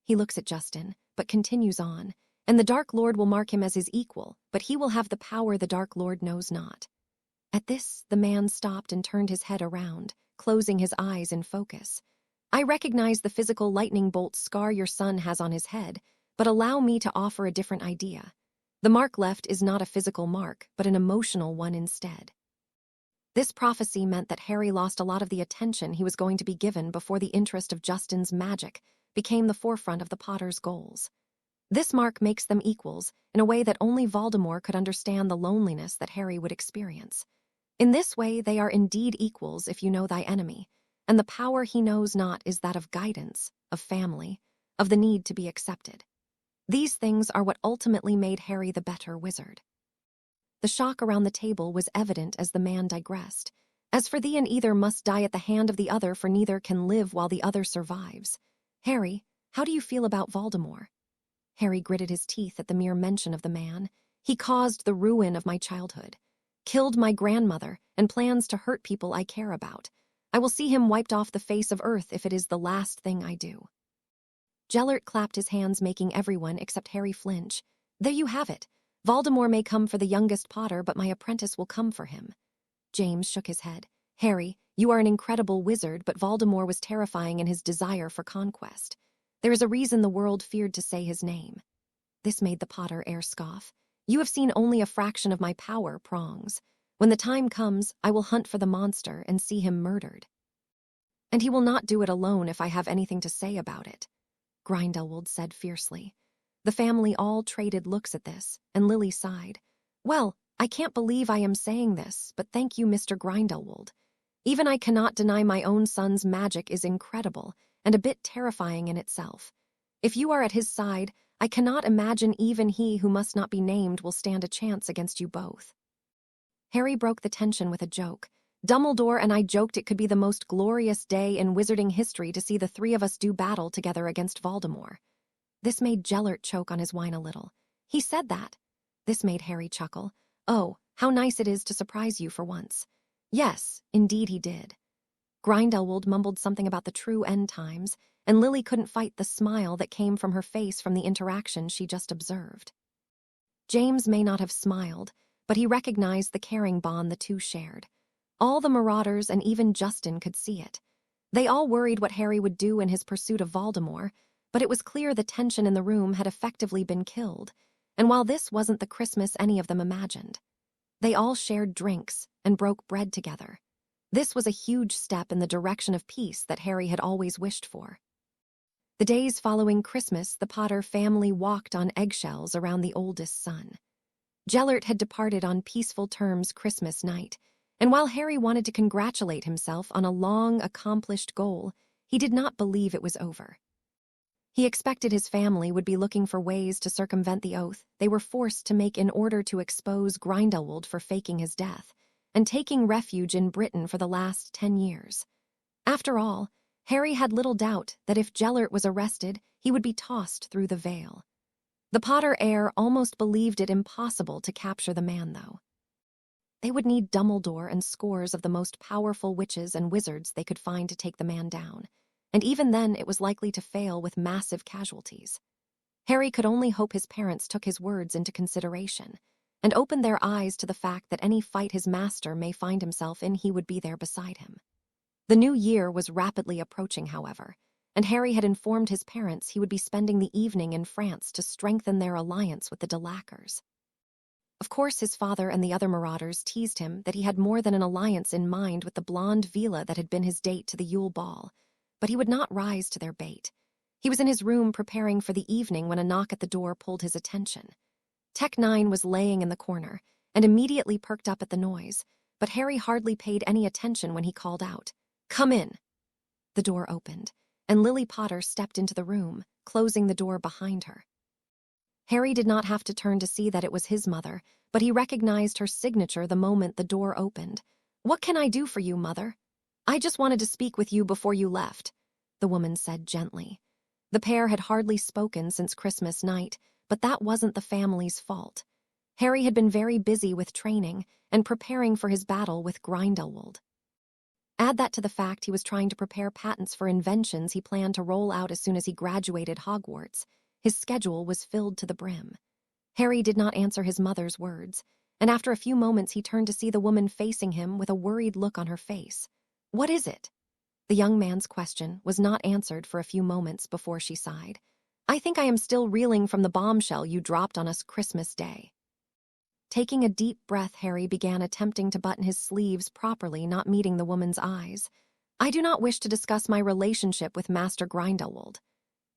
He looks at Justin, but continues on. "And the Dark Lord will mark him as his equal, but he will have the power the Dark Lord knows not." At this, the man stopped and turned his head around, closing his eyes in focus. "I recognize the physical lightning bolt scar your son has on his head, but allow me to offer a different idea. The mark left is not a physical mark, but an emotional one instead." This prophecy meant that Harry lost a lot of the attention he was going to be given before the interest of Justin's magic became the forefront of the Potters' goals. This mark makes them equals in a way that only Voldemort could understand the loneliness that Harry would experience. In this way, they are indeed equals if you know thy enemy, and the power he knows not is that of guidance, of family, of the need to be accepted. These things are what ultimately made Harry the better wizard. The shock around the table was evident as the man digressed. "As for thee, and either must die at the hand of the other, for neither can live while the other survives. Harry, how do you feel about Voldemort?" Harry gritted his teeth at the mere mention of the man. "He caused the ruin of my childhood, killed my grandmother, and plans to hurt people I care about. I will see him wiped off the face of earth if it is the last thing I do." Gellert clapped his hands, making everyone except Harry flinch. "There you have it. Voldemort may come for the youngest Potter, but my apprentice will come for him." James shook his head. "Harry, you are an incredible wizard, but Voldemort was terrifying in his desire for conquest. There is a reason the world feared to say his name." This made the Potter Heir scoff. "You have seen only a fraction of my power, Prongs. When the time comes, I will hunt for the monster and see him murdered. And he will not do it alone if I have anything to say about it," Grindelwald said fiercely. The family all traded looks at this, and Lily sighed. "Well, I can't believe I am saying this, but thank you, Mr. Grindelwald. Even I cannot deny my own son's magic is incredible and a bit terrifying in itself. If you are at his side, I cannot imagine even he who must not be named will stand a chance against you both." Harry broke the tension with a joke. "Dumbledore and I joked it could be the most glorious day in wizarding history to see the three of us do battle together against Voldemort." This made Gellert choke on his wine a little. "He said that." This made Harry chuckle. "Oh, how nice it is to surprise you for once." "Yes, indeed he did." Grindelwald mumbled something about the true end times, and Lily couldn't fight the smile that came from her face from the interaction she just observed. James may not have smiled, but he recognized the caring bond the two shared. All the marauders and even Justin could see it. They all worried what Harry would do in his pursuit of Voldemort, but it was clear the tension in the room had effectively been killed, and while this wasn't the Christmas any of them imagined, they all shared drinks and broke bread together. This was a huge step in the direction of peace that Harry had always wished for. The days following Christmas, the Potter family walked on eggshells around the oldest son. Gellert had departed on peaceful terms Christmas night, and while Harry wanted to congratulate himself on a long, accomplished goal, he did not believe it was over. He expected his family would be looking for ways to circumvent the oath they were forced to make in order to expose Grindelwald for faking his death and taking refuge in Britain for the last 10 years. After all, Harry had little doubt that if Gellert was arrested, he would be tossed through the veil. The Potter Heir almost believed it impossible to capture the man, though. They would need Dumbledore and scores of the most powerful witches and wizards they could find to take the man down, and even then it was likely to fail with massive casualties. Harry could only hope his parents took his words into consideration and opened their eyes to the fact that any fight his master may find himself in, he would be there beside him. The new year was rapidly approaching, however, and Harry had informed his parents he would be spending the evening in France to strengthen their alliance with the Delacours. Of course, his father and the other marauders teased him that he had more than an alliance in mind with the blonde Vila that had been his date to the Yule Ball, but he would not rise to their bait. He was in his room preparing for the evening when a knock at the door pulled his attention. Tech 9 was laying in the corner and immediately perked up at the noise, but Harry hardly paid any attention when he called out, "Come in." The door opened, and Lily Potter stepped into the room, closing the door behind her. Harry did not have to turn to see that it was his mother, but he recognized her signature the moment the door opened. "What can I do for you, Mother?" "I just wanted to speak with you before you left," the woman said gently. The pair had hardly spoken since Christmas night, but that wasn't the family's fault. Harry had been very busy with training and preparing for his battle with Grindelwald. Add that to the fact he was trying to prepare patents for inventions he planned to roll out as soon as he graduated Hogwarts. His schedule was filled to the brim. Harry did not answer his mother's words, and after a few moments he turned to see the woman facing him with a worried look on her face. "What is it?" The young man's question was not answered for a few moments before she sighed. "I think I am still reeling from the bombshell you dropped on us Christmas Day." Taking a deep breath, Harry began attempting to button his sleeves properly, not meeting the woman's eyes. "I do not wish to discuss my relationship with Master Grindelwald."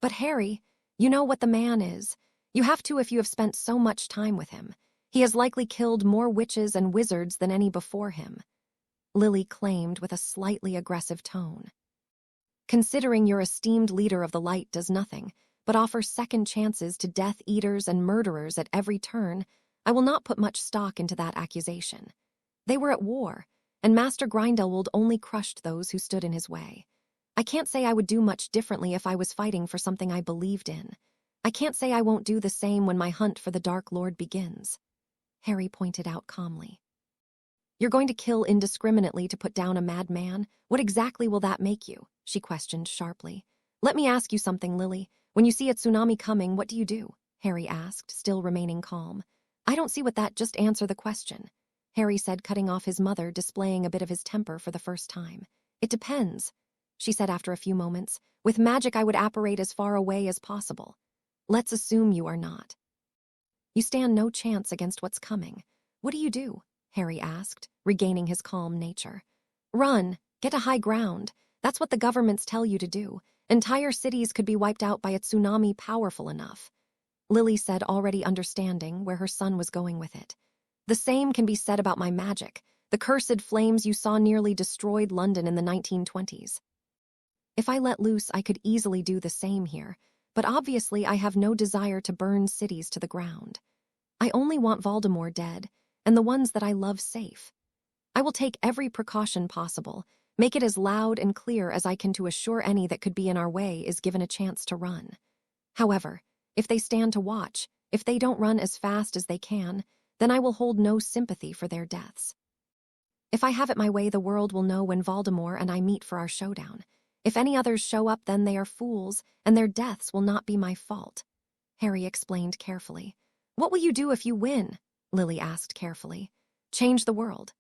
"But Harry, you know what the man is. You have to if you have spent so much time with him. He has likely killed more witches and wizards than any before him," Lily claimed with a slightly aggressive tone. "Considering your esteemed leader of the light does nothing but offer second chances to Death Eaters and murderers at every turn, I will not put much stock into that accusation. They were at war, and Master Grindelwald only crushed those who stood in his way. I can't say I would do much differently if I was fighting for something I believed in. I can't say I won't do the same when my hunt for the Dark Lord begins," Harry pointed out calmly. "You're going to kill indiscriminately to put down a madman? What exactly will that make you?" she questioned sharply. "Let me ask you something, Lily. When you see a tsunami coming, what do?" Harry asked, still remaining calm. "I don't see what that. Just answer the question," Harry said, cutting off his mother, displaying a bit of his temper for the first time. "It depends," she said after a few moments. "With magic I would apparate as far away as possible. Let's assume you are not. You stand no chance against what's coming. What do?" Harry asked, regaining his calm nature. "Run, get to high ground. That's what the governments tell you to do. Entire cities could be wiped out by a tsunami powerful enough," Lily said, already understanding where her son was going with it. "The same can be said about my magic. The cursed flames you saw nearly destroyed London in the 1920s. If I let loose, I could easily do the same here, but obviously I have no desire to burn cities to the ground. I only want Voldemort dead, and the ones that I love safe. I will take every precaution possible, make it as loud and clear as I can to assure any that could be in our way is given a chance to run. However, if they stand to watch, if they don't run as fast as they can, then I will hold no sympathy for their deaths. If I have it my way, the world will know when Voldemort and I meet for our showdown. If any others show up, then they are fools, and their deaths will not be my fault," Harry explained carefully. "What will you do if you win?" Lily asked carefully. "Change the world,"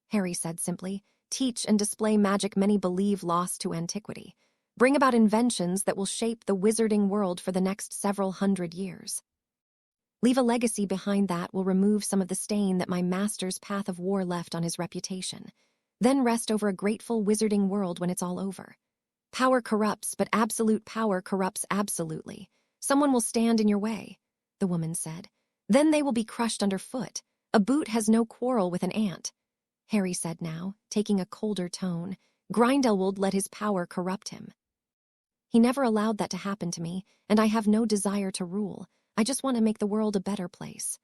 Harry said simply. "Teach and display magic many believe lost to antiquity. Bring about inventions that will shape the wizarding world for the next several hundred years. Leave a legacy behind that will remove some of the stain that my master's path of war left on his reputation. Then rest over a grateful wizarding world when it's all over. Power corrupts, but absolute power corrupts absolutely. Someone will stand in your way," the woman said. "Then they will be crushed underfoot. A boot has no quarrel with an ant," Harry said now, taking a colder tone. "Grindelwald let his power corrupt him. He never allowed that to happen to me, and I have no desire to rule. I just want to make the world a better place."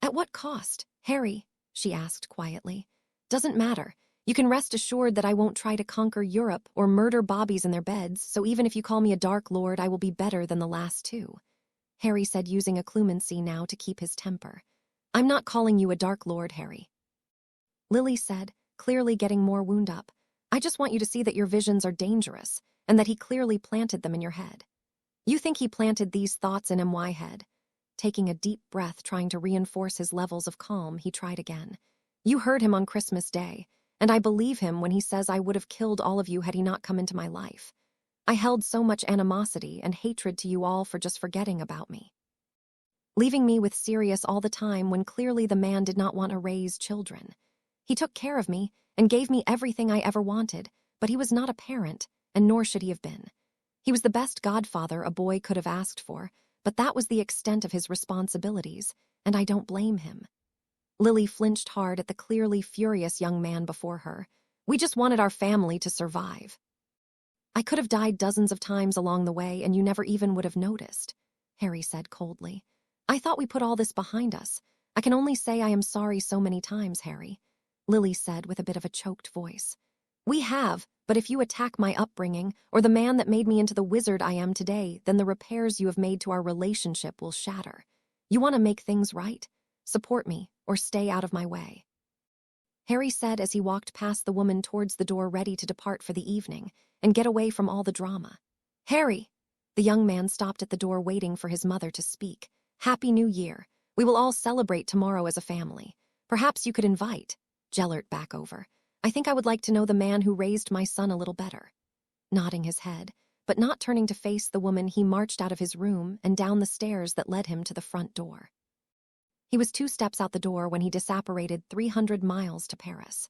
"At what cost, Harry?" she asked quietly. "Doesn't matter. You can rest assured that I won't try to conquer Europe or murder bobbies in their beds, so even if you call me a Dark Lord, I will be better than the last two," Harry said, using acclimating now to keep his temper. "I'm not calling you a Dark Lord, Harry." Lily said, clearly getting more wound up. I just want you to see that your visions are dangerous, and that he clearly planted them in your head. You think he planted these thoughts in my head? Taking a deep breath, trying to reinforce his levels of calm, he tried again. You heard him on Christmas Day, and I believe him when he says I would have killed all of you had he not come into my life. I held so much animosity and hatred to you all for just forgetting about me, leaving me with Sirius all the time when clearly the man did not want to raise children. He took care of me and gave me everything I ever wanted, but he was not a parent, and nor should he have been. He was the best godfather a boy could have asked for, but that was the extent of his responsibilities, and I don't blame him. Lily flinched hard at the clearly furious young man before her. We just wanted our family to survive. I could have died dozens of times along the way, and you never even would have noticed, Harry said coldly. I thought we put all this behind us. I can only say I am sorry so many times, Harry, Lily said with a bit of a choked voice. We have, but if you attack my upbringing, or the man that made me into the wizard I am today, then the repairs you have made to our relationship will shatter. You want to make things right? Support me, or stay out of my way, Harry said as he walked past the woman towards the door, ready to depart for the evening and get away from all the drama. Harry! The young man stopped at the door, waiting for his mother to speak. Happy New Year. We will all celebrate tomorrow as a family. Perhaps you could invite Gellert back over. I think I would like to know the man who raised my son a little better. Nodding his head, but not turning to face the woman, he marched out of his room and down the stairs that led him to the front door. He was 2 steps out the door when he disapparated 300 miles to Paris.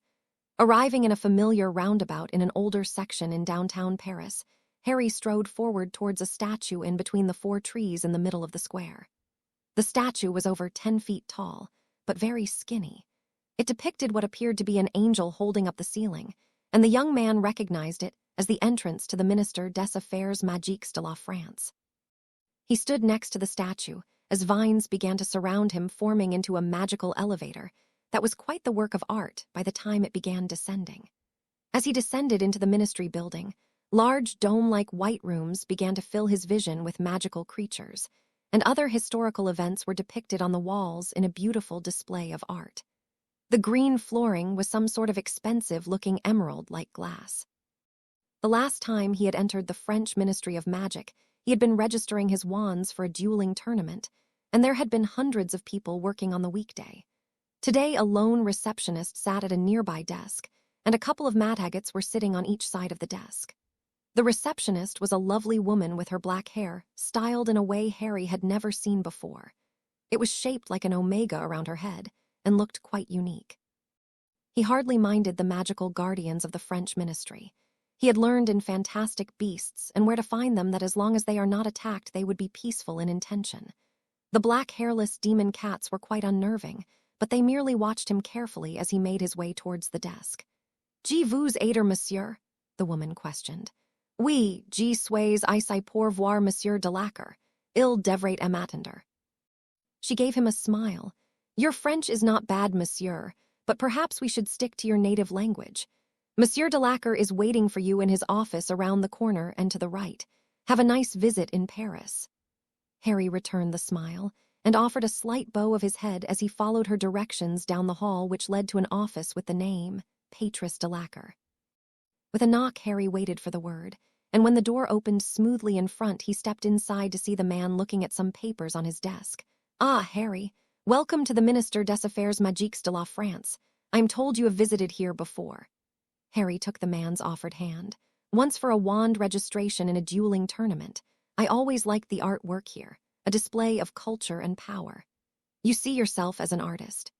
Arriving in a familiar roundabout in an older section in downtown Paris, Harry strode forward towards a statue in between the 4 trees in the middle of the square. The statue was over 10 feet tall, but very skinny. It depicted what appeared to be an angel holding up the ceiling, and the young man recognized it as the entrance to the Minister des Affaires Magiques de la France. He stood next to the statue as vines began to surround him, forming into a magical elevator that was quite the work of art by the time it began descending. As he descended into the ministry building, large dome-like white rooms began to fill his vision with magical creatures, and other historical events were depicted on the walls in a beautiful display of art. The green flooring was some sort of expensive-looking emerald-like glass. The last time he had entered the French Ministry of Magic, he had been registering his wands for a dueling tournament, and there had been hundreds of people working on the weekday. Today, a lone receptionist sat at a nearby desk, and a couple of Mad Haggets were sitting on each side of the desk. The receptionist was a lovely woman with her black hair, styled in a way Harry had never seen before. It was shaped like an omega around her head, and looked quite unique. He hardly minded the magical guardians of the French ministry. He had learned in Fantastic Beasts and where to find them that as long as they are not attacked, they would be peaceful in intention. The black hairless demon cats were quite unnerving, but they merely watched him carefully as he made his way towards the desk. Je vous aider, monsieur? The woman questioned. Oui, je suis ici pour voir Monsieur Delacour. Il devrait m'attendre. She gave him a smile. Your French is not bad, monsieur, but perhaps we should stick to your native language. Monsieur Delacour is waiting for you in his office around the corner and to the right. Have a nice visit in Paris. Harry returned the smile and offered a slight bow of his head as he followed her directions down the hall, which led to an office with the name Patris Delacour. With a knock, Harry waited for the word, and when the door opened smoothly in front, he stepped inside to see the man looking at some papers on his desk. Ah, Harry, welcome to the Minister des Affaires Magiques de la France. I'm told you have visited here before. Harry took the man's offered hand. Once for a wand registration in a dueling tournament. I always liked the artwork here, a display of culture and power. You see yourself as an artist?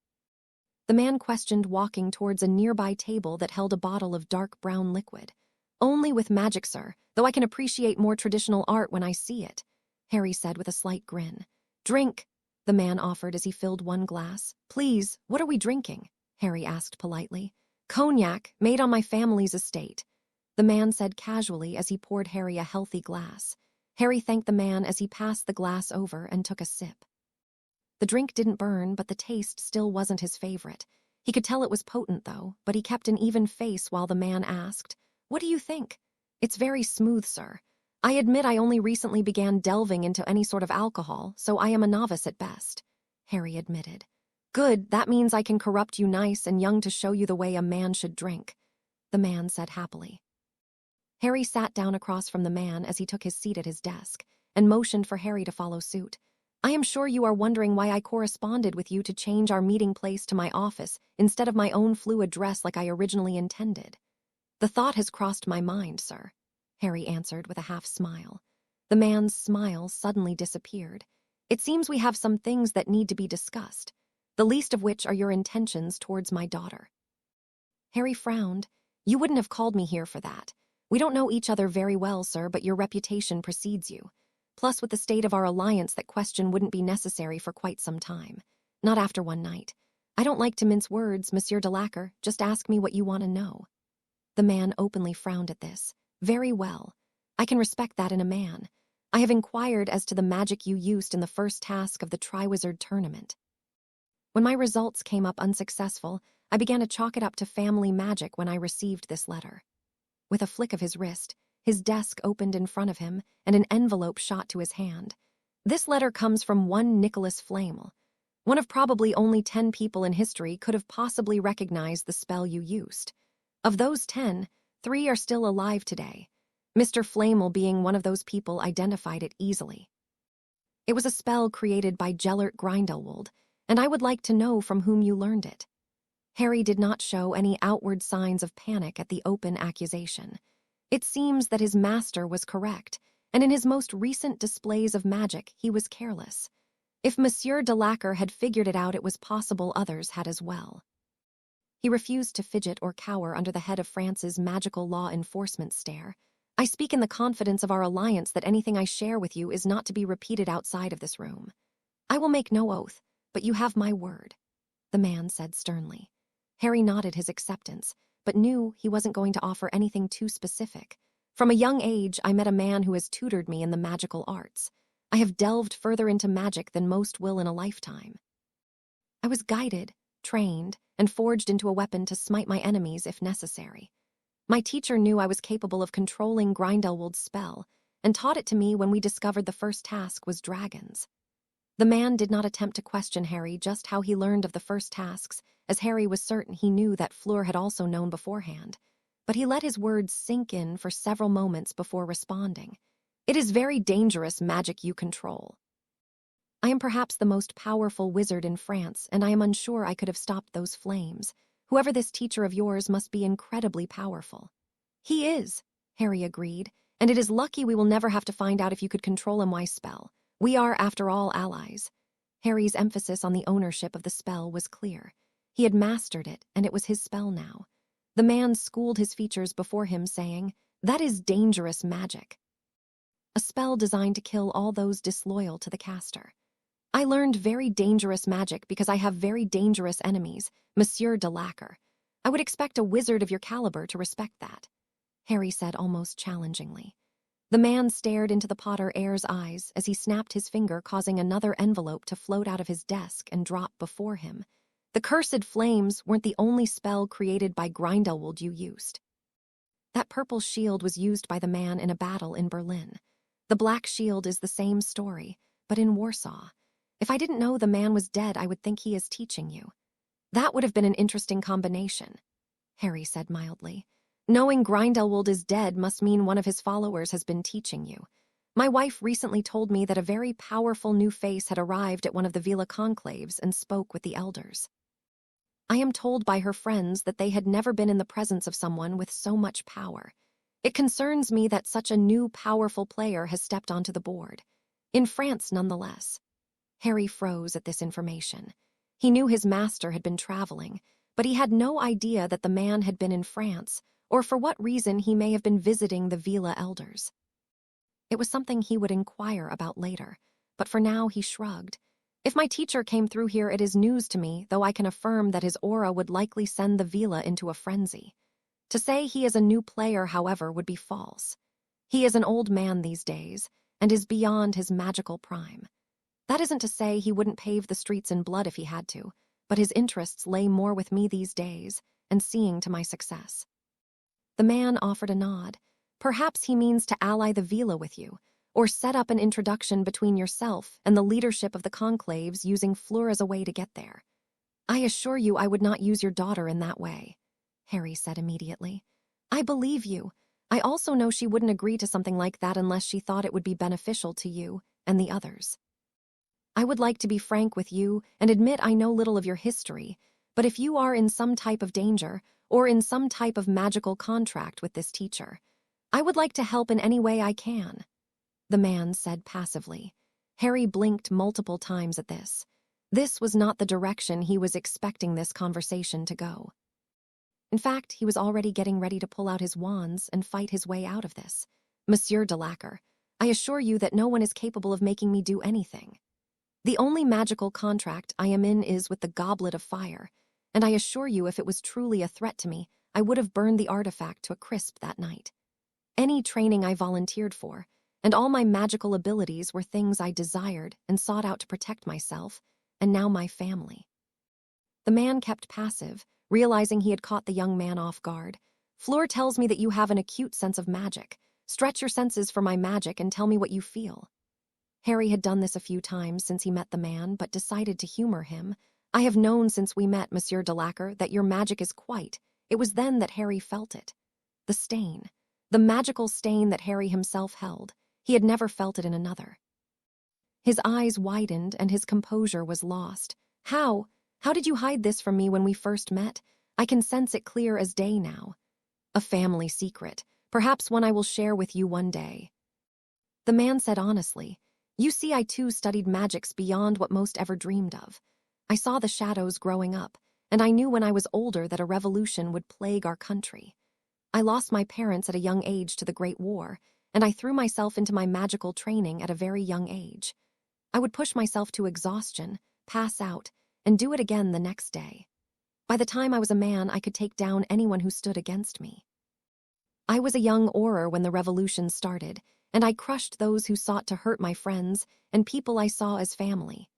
The man questioned, walking towards a nearby table that held a bottle of dark brown liquid. Only with magic, sir, though I can appreciate more traditional art when I see it, Harry said with a slight grin. Drink, the man offered as he filled one glass. Please, what are we drinking? Harry asked politely. Cognac, made on my family's estate, the man said casually as he poured Harry a healthy glass. Harry thanked the man as he passed the glass over and took a sip. The drink didn't burn, but the taste still wasn't his favorite. He could tell it was potent, though, but he kept an even face while the man asked, What do you think? It's very smooth, sir. I admit I only recently began delving into any sort of alcohol, so I am a novice at best, Harry admitted. Good, that means I can corrupt you nice and young to show you the way a man should drink, the man said happily. Harry sat down across from the man as he took his seat at his desk, and motioned for Harry to follow suit. I am sure you are wondering why I corresponded with you to change our meeting place to my office instead of my own Fleur address like I originally intended. The thought has crossed my mind, sir, Harry answered with a half smile. The man's smile suddenly disappeared. It seems we have some things that need to be discussed, the least of which are your intentions towards my daughter. Harry frowned. You wouldn't have called me here for that. We don't know each other very well, sir, but your reputation precedes you. Plus, with the state of our alliance, that question wouldn't be necessary for quite some time. Not after one night. I don't like to mince words, Monsieur Delacour. Just ask me what you want to know. The man openly frowned at this. Very well. I can respect that in a man. I have inquired as to the magic you used in the first task of the Triwizard Tournament. When my results came up unsuccessful, I began to chalk it up to family magic when I received this letter. With a flick of his wrist, his desk opened in front of him, and an envelope shot to his hand. This letter comes from one Nicholas Flamel. One of probably only 10 people in history could have possibly recognized the spell you used. Of those 10, 3 are still alive today. Mr. Flamel being one of those people identified it easily. It was a spell created by Gellert Grindelwald, and I would like to know from whom you learned it. Harry did not show any outward signs of panic at the open accusation. It seems that his master was correct, and in his most recent displays of magic he was careless. If Monsieur Delacour had figured it out, it was possible others had as well. He refused to fidget or cower under the head of France's magical law enforcement stare. I speak in the confidence of our alliance that anything I share with you is not to be repeated outside of this room. I will make no oath, but you have my word, the man said sternly. Harry nodded his acceptance, but knew he wasn't going to offer anything too specific. From a young age, I met a man who has tutored me in the magical arts. I have delved further into magic than most will in a lifetime. I was guided, trained, and forged into a weapon to smite my enemies if necessary. My teacher knew I was capable of controlling Grindelwald's spell, and taught it to me when we discovered the first task was dragons. The man did not attempt to question Harry just how he learned of the first tasks, as Harry was certain he knew that Fleur had also known beforehand. But he let his words sink in for several moments before responding. It is very dangerous magic you control. I am perhaps the most powerful wizard in France, and I am unsure I could have stopped those flames. Whoever this teacher of yours must be incredibly powerful. He is, Harry agreed, and it is lucky we will never have to find out if you could control him by spell. We are, after all, allies. Harry's emphasis on the ownership of the spell was clear. He had mastered it, and it was his spell now. The man schooled his features before him, saying, "That is dangerous magic. A spell designed to kill all those disloyal to the caster. I learned very dangerous magic because I have very dangerous enemies, Monsieur Delacour. I would expect a wizard of your caliber to respect that," Harry said almost challengingly. The man stared into the Potter Heir's eyes as he snapped his finger, causing another envelope to float out of his desk and drop before him. The cursed flames weren't the only spell created by Grindelwald you used. That purple shield was used by the man in a battle in Berlin. The black shield is the same story, but in Warsaw. If I didn't know the man was dead, I would think he is teaching you. That would have been an interesting combination, Harry said mildly. Knowing Grindelwald is dead must mean one of his followers has been teaching you. My wife recently told me that a very powerful new face had arrived at one of the Villa conclaves and spoke with the elders. I am told by her friends that they had never been in the presence of someone with so much power. It concerns me that such a new, powerful player has stepped onto the board. In France, nonetheless. Harry froze at this information. He knew his master had been traveling, but he had no idea that the man had been in France, or for what reason he may have been visiting the Villa elders. It was something he would inquire about later, but for now he shrugged. If my teacher came through here, it is news to me, though I can affirm that his aura would likely send the Villa into a frenzy. To say he is a new player, however, would be false. He is an old man these days, and is beyond his magical prime. That isn't to say he wouldn't pave the streets in blood if he had to, but his interests lay more with me these days, and seeing to my success. The man offered a nod. Perhaps he means to ally the Villa with you, or set up an introduction between yourself and the leadership of the conclaves using Fleur as a way to get there. I assure you I would not use your daughter in that way, Harry said immediately. I believe you. I also know she wouldn't agree to something like that unless she thought it would be beneficial to you and the others. I would like to be frank with you and admit I know little of your history, but if you are in some type of danger or in some type of magical contract with this teacher, I would like to help in any way I can, the man said passively. Harry blinked multiple times at this. This was not the direction he was expecting this conversation to go. In fact, he was already getting ready to pull out his wands and fight his way out of this. Monsieur Delacour, I assure you that no one is capable of making me do anything. The only magical contract I am in is with the Goblet of Fire, and I assure you if it was truly a threat to me, I would have burned the artifact to a crisp that night. Any training I volunteered for, and all my magical abilities were things I desired and sought out to protect myself, and now my family. The man kept passive, realizing he had caught the young man off guard. Fleur tells me that you have an acute sense of magic. Stretch your senses for my magic and tell me what you feel. Harry had done this a few times since he met the man, but decided to humor him. I have known since we met, Monsieur Delacour, that your magic is quite. It was then that Harry felt it. The stain. The magical stain that Harry himself held. He had never felt it in another. His eyes widened and his composure was lost. How did you hide this from me when we first met? I can sense it clear as day now. A family secret, perhaps one I will share with you one day. The man said honestly, you see, I too studied magics beyond what most ever dreamed of. I saw the shadows growing up, and I knew when I was older that a revolution would plague our country. I lost my parents at a young age to the Great War, and I threw myself into my magical training at a very young age. I would push myself to exhaustion, pass out, and do it again the next day. By the time I was a man, I could take down anyone who stood against me. I was a young Auror when the revolution started, and I crushed those who sought to hurt my friends and people I saw as family.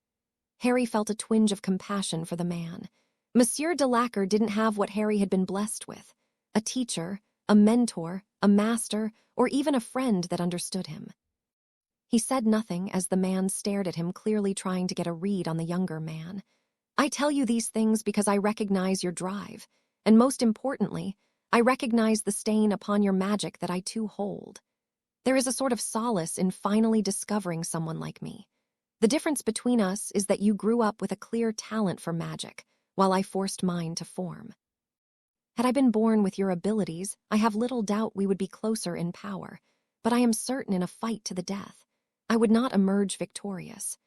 Harry felt a twinge of compassion for the man. Monsieur Delacour didn't have what Harry had been blessed with: a teacher, a mentor, a master, or even a friend that understood him. He said nothing as the man stared at him, clearly trying to get a read on the younger man. I tell you these things because I recognize your drive, and most importantly, I recognize the stain upon your magic that I too hold. There is a sort of solace in finally discovering someone like me. The difference between us is that you grew up with a clear talent for magic, while I forced mine to form. Had I been born with your abilities, I have little doubt we would be closer in power, but I am certain in a fight to the death, I would not emerge victorious.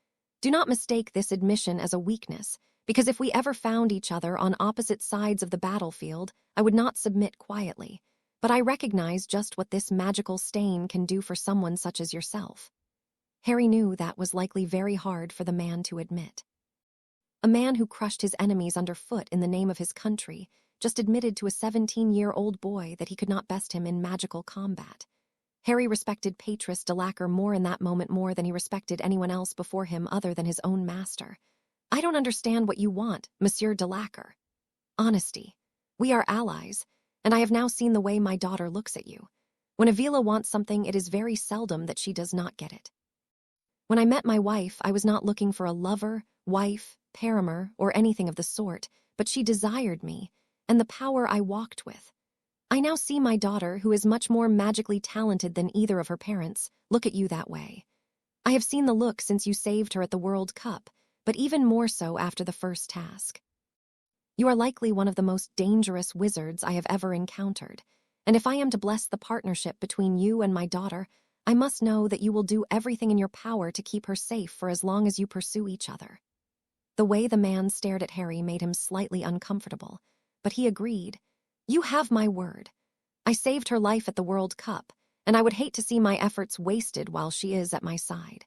Do not mistake this admission as a weakness, because if we ever found each other on opposite sides of the battlefield, I would not submit quietly. But I recognize just what this magical stain can do for someone such as yourself. Harry knew that was likely very hard for the man to admit. A man who crushed his enemies underfoot in the name of his country just admitted to a 17-year-old boy that he could not best him in magical combat. Harry respected Patris Delacour more in that moment, more than he respected anyone else before him other than his own master. I don't understand what you want, Monsieur Delacour. Honesty. We are allies, and I have now seen the way my daughter looks at you. When Avila wants something, it is very seldom that she does not get it. When I met my wife, I was not looking for a lover, wife, paramour, or anything of the sort, but she desired me, and the power I walked with. I now see my daughter, who is much more magically talented than either of her parents, look at you that way. I have seen the look since you saved her at the World Cup, but even more so after the first task. You are likely one of the most dangerous wizards I have ever encountered, and if I am to bless the partnership between you and my daughter, I must know that you will do everything in your power to keep her safe for as long as you pursue each other. The way the man stared at Harry made him slightly uncomfortable, but he agreed. You have my word. I saved her life at the World Cup, and I would hate to see my efforts wasted while she is at my side.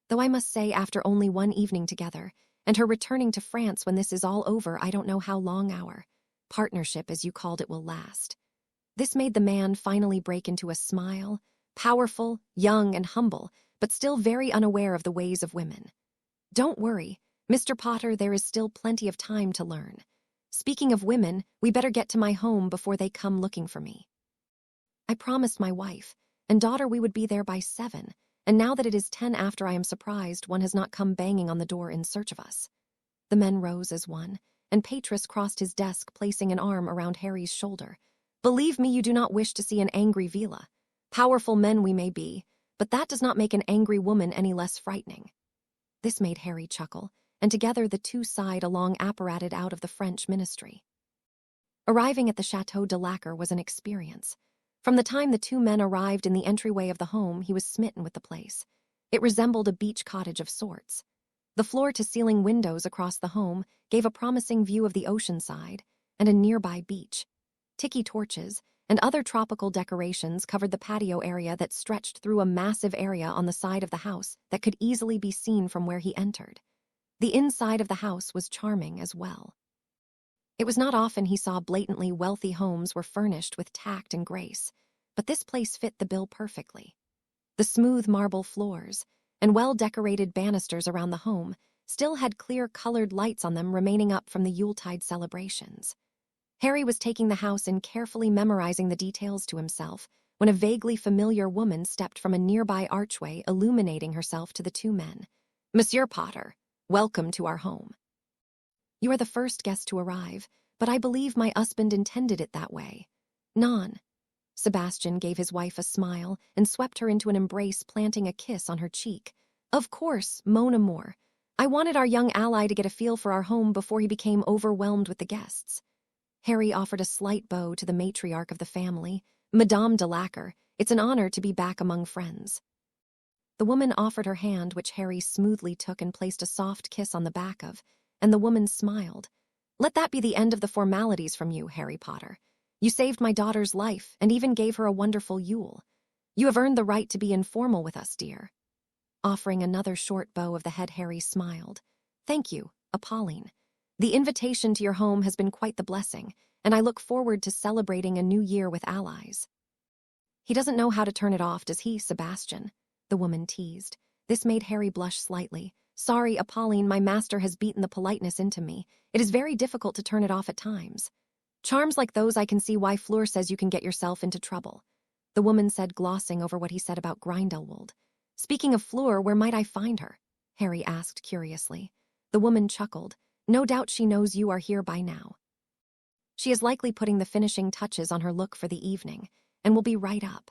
Though I must say, after only one evening together, and her returning to France when this is all over, I don't know how long our partnership, as you called it, will last. This made the man finally break into a smile, powerful, young, and humble, but still very unaware of the ways of women. Don't worry, Mr. Potter, there is still plenty of time to learn. Speaking of women, we better get to my home before they come looking for me. I promised my wife and daughter we would be there by 7, and now that it is 10 after, I am surprised one has not come banging on the door in search of us. The men rose as one, and Patris crossed his desk, placing an arm around Harry's shoulder. Believe me, you do not wish to see an angry Vila. Powerful men we may be, but that does not make an angry woman any less frightening. This made Harry chuckle, and together the two sighed along apparated out of the French ministry. Arriving at the Château de Lacquer was an experience. From the time the two men arrived in the entryway of the home, he was smitten with the place. It resembled a beach cottage of sorts. The floor-to-ceiling windows across the home gave a promising view of the ocean side and a nearby beach. Tiki torches and other tropical decorations covered the patio area that stretched through a massive area on the side of the house that could easily be seen from where he entered. The inside of the house was charming as well. It was not often he saw blatantly wealthy homes were furnished with tact and grace, but this place fit the bill perfectly. The smooth marble floors and well-decorated banisters around the home still had clear colored lights on them remaining up from the Yuletide celebrations. Harry was taking the house in, carefully memorizing the details to himself, when a vaguely familiar woman stepped from a nearby archway, illuminating herself to the two men. "Monsieur Potter, welcome to our home. You are the first guest to arrive, but I believe my husband intended it that way." "Non." Sebastian gave his wife a smile and swept her into an embrace, planting a kiss on her cheek. "Of course, mon amour. I wanted our young ally to get a feel for our home before he became overwhelmed with the guests." Harry offered a slight bow to the matriarch of the family. "Madame Delacour, it's an honor to be back among friends." The woman offered her hand, which Harry smoothly took and placed a soft kiss on the back of, and the woman smiled. "Let that be the end of the formalities from you, Harry Potter. You saved my daughter's life and even gave her a wonderful Yule. You have earned the right to be informal with us, dear." Offering another short bow of the head, Harry smiled. "Thank you, Apolline. The invitation to your home has been quite the blessing, and I look forward to celebrating a new year with allies." "He doesn't know how to turn it off, does he, Sebastian?" the woman teased. This made Harry blush slightly. "Sorry, Apolline, my master has beaten the politeness into me. It is very difficult to turn it off at times. Charms like those, I can see why Fleur says you can get yourself into trouble," the woman said, glossing over what he said about Grindelwald. "Speaking of Fleur, where might I find her?" Harry asked curiously. The woman chuckled. "No doubt she knows you are here by now. She is likely putting the finishing touches on her look for the evening, and will be right up.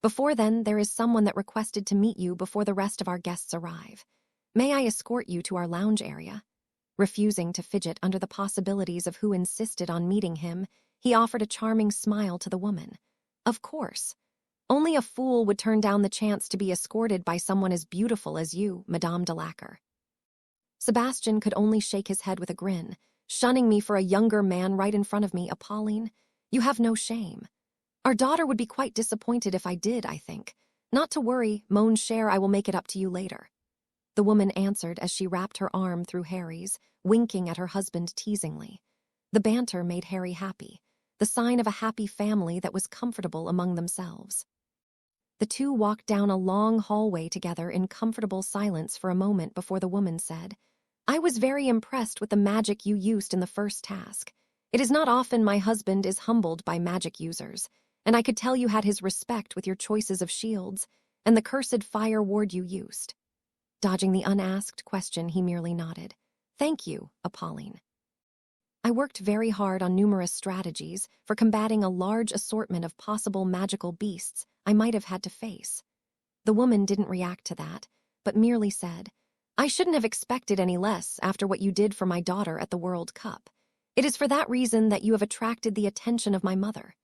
Before then, there is someone that requested to meet you before the rest of our guests arrive. May I escort you to our lounge area?" Refusing to fidget under the possibilities of who insisted on meeting him, he offered a charming smile to the woman. "Of course. Only a fool would turn down the chance to be escorted by someone as beautiful as you, Madame Delacour." Sebastian could only shake his head with a grin. "Shunning me for a younger man right in front of me, Apolline? You have no shame. Our daughter would be quite disappointed if I did, I think. Not to worry, mon cher, I will make it up to you later," the woman answered as she wrapped her arm through Harry's, winking at her husband teasingly. The banter made Harry happy, the sign of a happy family that was comfortable among themselves. The two walked down a long hallway together in comfortable silence for a moment before the woman said, "I was very impressed with the magic you used in the first task. It is not often my husband is humbled by magic users, and I could tell you had his respect with your choices of shields and the cursed fire ward you used." Dodging the unasked question, he merely nodded. "Thank you, Apolline. I worked very hard on numerous strategies for combating a large assortment of possible magical beasts I might have had to face." The woman didn't react to that, but merely said, "I shouldn't have expected any less after what you did for my daughter at the World Cup. It is for that reason that you have attracted the attention of my mother."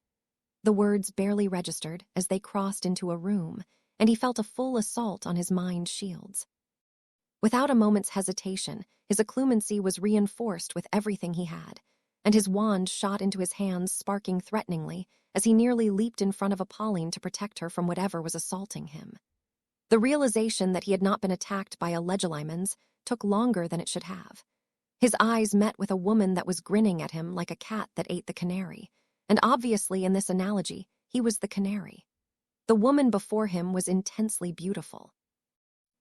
The words barely registered as they crossed into a room, and he felt a full assault on his mind shields. Without a moment's hesitation, his acclimating was reinforced with everything he had, and his wand shot into his hands, sparking threateningly as he nearly leaped in front of Apolline to protect her from whatever was assaulting him. The realization that he had not been attacked by a Legilimens took longer than it should have. His eyes met with a woman that was grinning at him like a cat that ate the canary, and obviously in this analogy, he was the canary. The woman before him was intensely beautiful.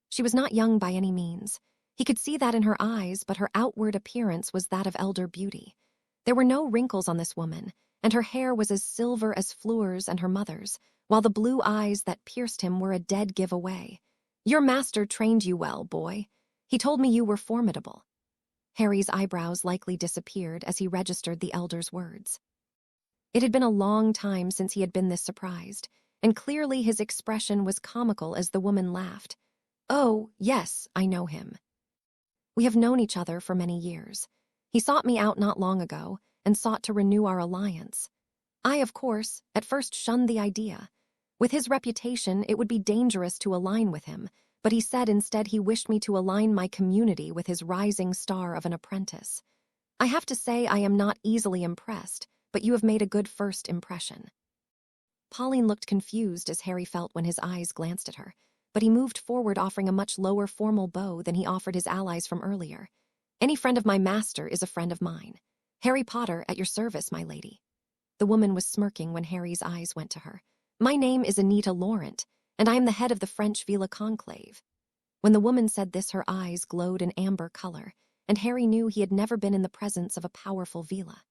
She was not young by any means. He could see that in her eyes, but her outward appearance was that of elder beauty. There were no wrinkles on this woman, and her hair was as silver as Fleur's and her mother's, while the blue eyes that pierced him were a dead giveaway. "Your master trained you well, boy. He told me you were formidable." Harry's eyebrows likely disappeared as he registered the elder's words. It had been a long time since he had been this surprised, and clearly his expression was comical as the woman laughed. "Oh, yes, I know him. We have known each other for many years. He sought me out not long ago and sought to renew our alliance. I, of course, at first shunned the idea. With his reputation, it would be dangerous to align with him, but he said instead he wished me to align my community with his rising star of an apprentice. I have to say I am not easily impressed, but you have made a good first impression." Pauline looked confused as Harry felt when his eyes glanced at her, but he moved forward offering a much lower formal bow than he offered his allies from earlier. "Any friend of my master is a friend of mine. Harry Potter, at your service, my lady." The woman was smirking when Harry's eyes went to her. "My name is Anita Laurent, and I am the head of the French Villa Conclave." When the woman said this, her eyes glowed an amber color, and Harry knew he had never been in the presence of a powerful Villa.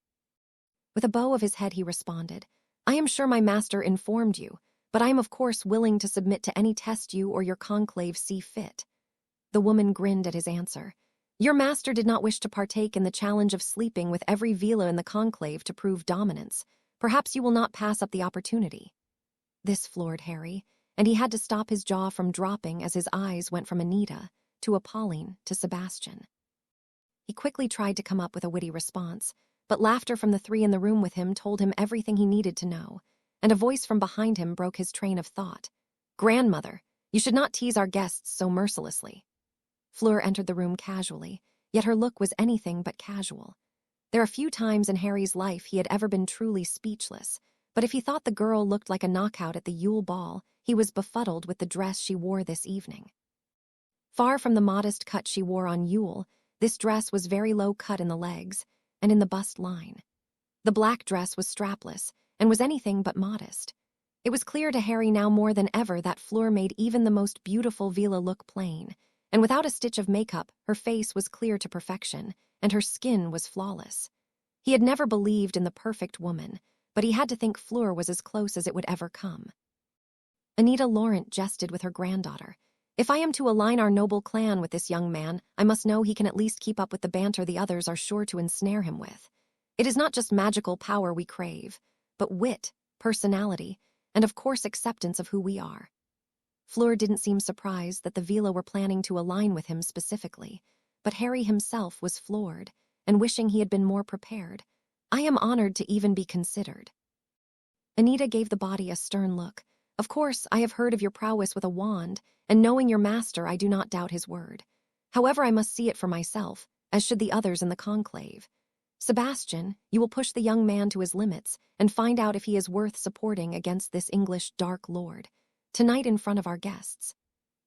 With a bow of his head, he responded, "I am sure my master informed you, but I am of course willing to submit to any test you or your conclave see fit." The woman grinned at his answer. "Your master did not wish to partake in the challenge of sleeping with every Villa in the conclave to prove dominance. Perhaps you will not pass up the opportunity." This floored Harry, and he had to stop his jaw from dropping as his eyes went from Anita to Pauline to Sebastian. He quickly tried to come up with a witty response, but laughter from the three in the room with him told him everything he needed to know, and a voice from behind him broke his train of thought. "Grandmother, you should not tease our guests so mercilessly." Fleur entered the room casually, yet her look was anything but casual. There are few times in Harry's life he had ever been truly speechless, but if he thought the girl looked like a knockout at the Yule Ball, he was befuddled with the dress she wore this evening. Far from the modest cut she wore on Yule, this dress was very low cut in the legs and in the bust line. The black dress was strapless and was anything but modest. It was clear to Harry now more than ever that Fleur made even the most beautiful Villa look plain, and without a stitch of makeup, her face was clear to perfection, and her skin was flawless. He had never believed in the perfect woman, but he had to think Fleur was as close as it would ever come. Anita Laurent jested with her granddaughter. "If I am to align our noble clan with this young man, I must know he can at least keep up with the banter the others are sure to ensnare him with. It is not just magical power we crave, but wit, personality, and of course acceptance of who we are." Fleur didn't seem surprised that the Villa were planning to align with him specifically, but Harry himself was floored and wishing he had been more prepared. "I am honored to even be considered." Anita gave the body a stern look. "Of course, I have heard of your prowess with a wand, and knowing your master, I do not doubt his word. However, I must see it for myself, as should the others in the conclave. Sebastian, you will push the young man to his limits and find out if he is worth supporting against this English Dark Lord. Tonight in front of our guests."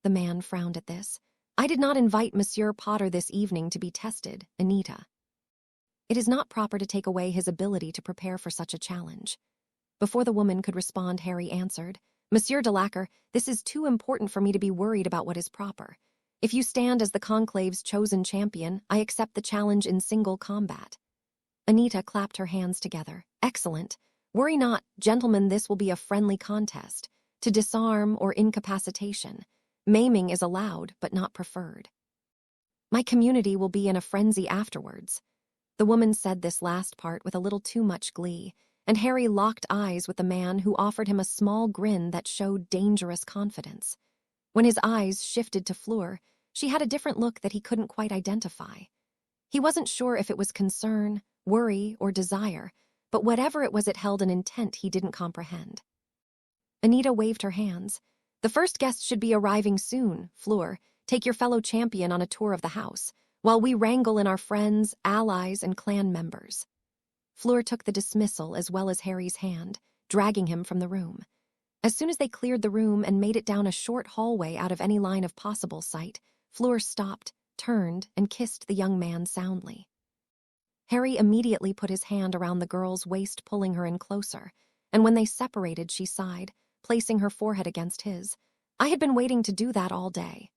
The man frowned at this. "I did not invite Monsieur Potter this evening to be tested, Anita. It is not proper to take away his ability to prepare for such a challenge." Before the woman could respond, Harry answered, "Monsieur Delacour, this is too important for me to be worried about what is proper. If you stand as the conclave's chosen champion, I accept the challenge in single combat." Anita clapped her hands together. "Excellent. Worry not, gentlemen, this will be a friendly contest. To disarm or incapacitation. Maiming is allowed, but not preferred. My community will be in a frenzy afterwards." The woman said this last part with a little too much glee, and Harry locked eyes with the man who offered him a small grin that showed dangerous confidence. When his eyes shifted to Fleur, she had a different look that he couldn't quite identify. He wasn't sure if it was concern, worry, or desire, but whatever it was, it held an intent he didn't comprehend. Anita waved her hands. "The first guest should be arriving soon. Fleur, take your fellow champion on a tour of the house, while we wrangle in our friends, allies, and clan members." Fleur took the dismissal as well as Harry's hand, dragging him from the room. As soon as they cleared the room and made it down a short hallway out of any line of possible sight, Fleur stopped, turned, and kissed the young man soundly. Harry immediately put his hand around the girl's waist, pulling her in closer, and when they separated, she sighed, placing her forehead against his. "I had been waiting to do that all day.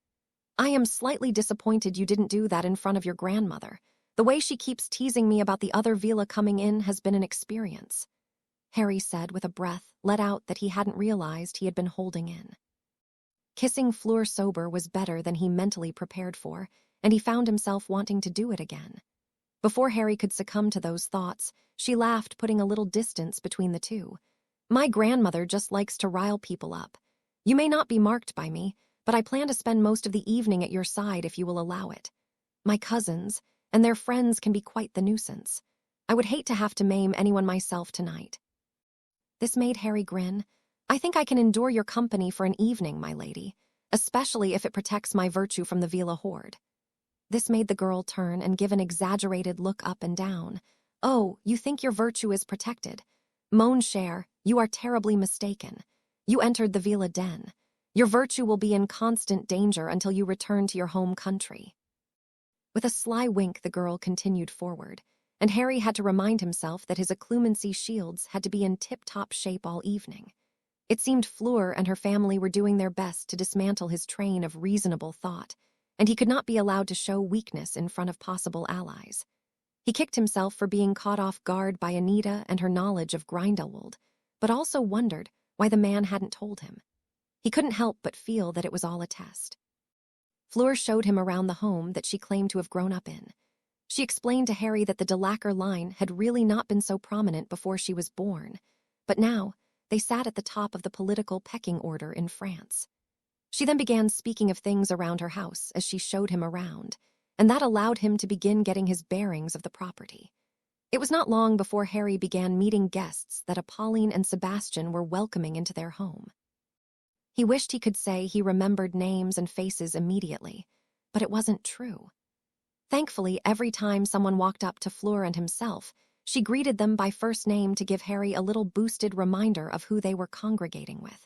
I am slightly disappointed you didn't do that in front of your grandmother. The way she keeps teasing me about the other Villa coming in has been an experience," Harry said with a breath let out that he hadn't realized he had been holding in. Kissing Fleur sober was better than he mentally prepared for, and he found himself wanting to do it again. Before Harry could succumb to those thoughts, she laughed, putting a little distance between the two. My grandmother just likes to rile people up. You may not be marked by me, but I plan to spend most of the evening at your side if you will allow it. My cousins and their friends can be quite the nuisance. I would hate to have to maim anyone myself tonight. This made Harry grin. I think I can endure your company for an evening, my lady, especially if it protects my virtue from the Vila horde. This made the girl turn and give an exaggerated look up and down. Oh, you think your virtue is protected? Mon cher, you are terribly mistaken. You entered the Vila den. Your virtue will be in constant danger until you return to your home country. With a sly wink, the girl continued forward, and Harry had to remind himself that his acclimating shields had to be in tip-top shape all evening. It seemed Fleur and her family were doing their best to dismantle his train of reasonable thought, and he could not be allowed to show weakness in front of possible allies. He kicked himself for being caught off guard by Anita and her knowledge of Grindelwald, but also wondered why the man hadn't told him. He couldn't help but feel that it was all a test. Fleur showed him around the home that she claimed to have grown up in. She explained to Harry that the Delacour line had really not been so prominent before she was born, but now they sat at the top of the political pecking order in France. She then began speaking of things around her house as she showed him around, and that allowed him to begin getting his bearings of the property. It was not long before Harry began meeting guests that Apolline and Sebastian were welcoming into their home. He wished he could say he remembered names and faces immediately, but it wasn't true. Thankfully, every time someone walked up to Fleur and himself, she greeted them by first name to give Harry a little boosted reminder of who they were congregating with.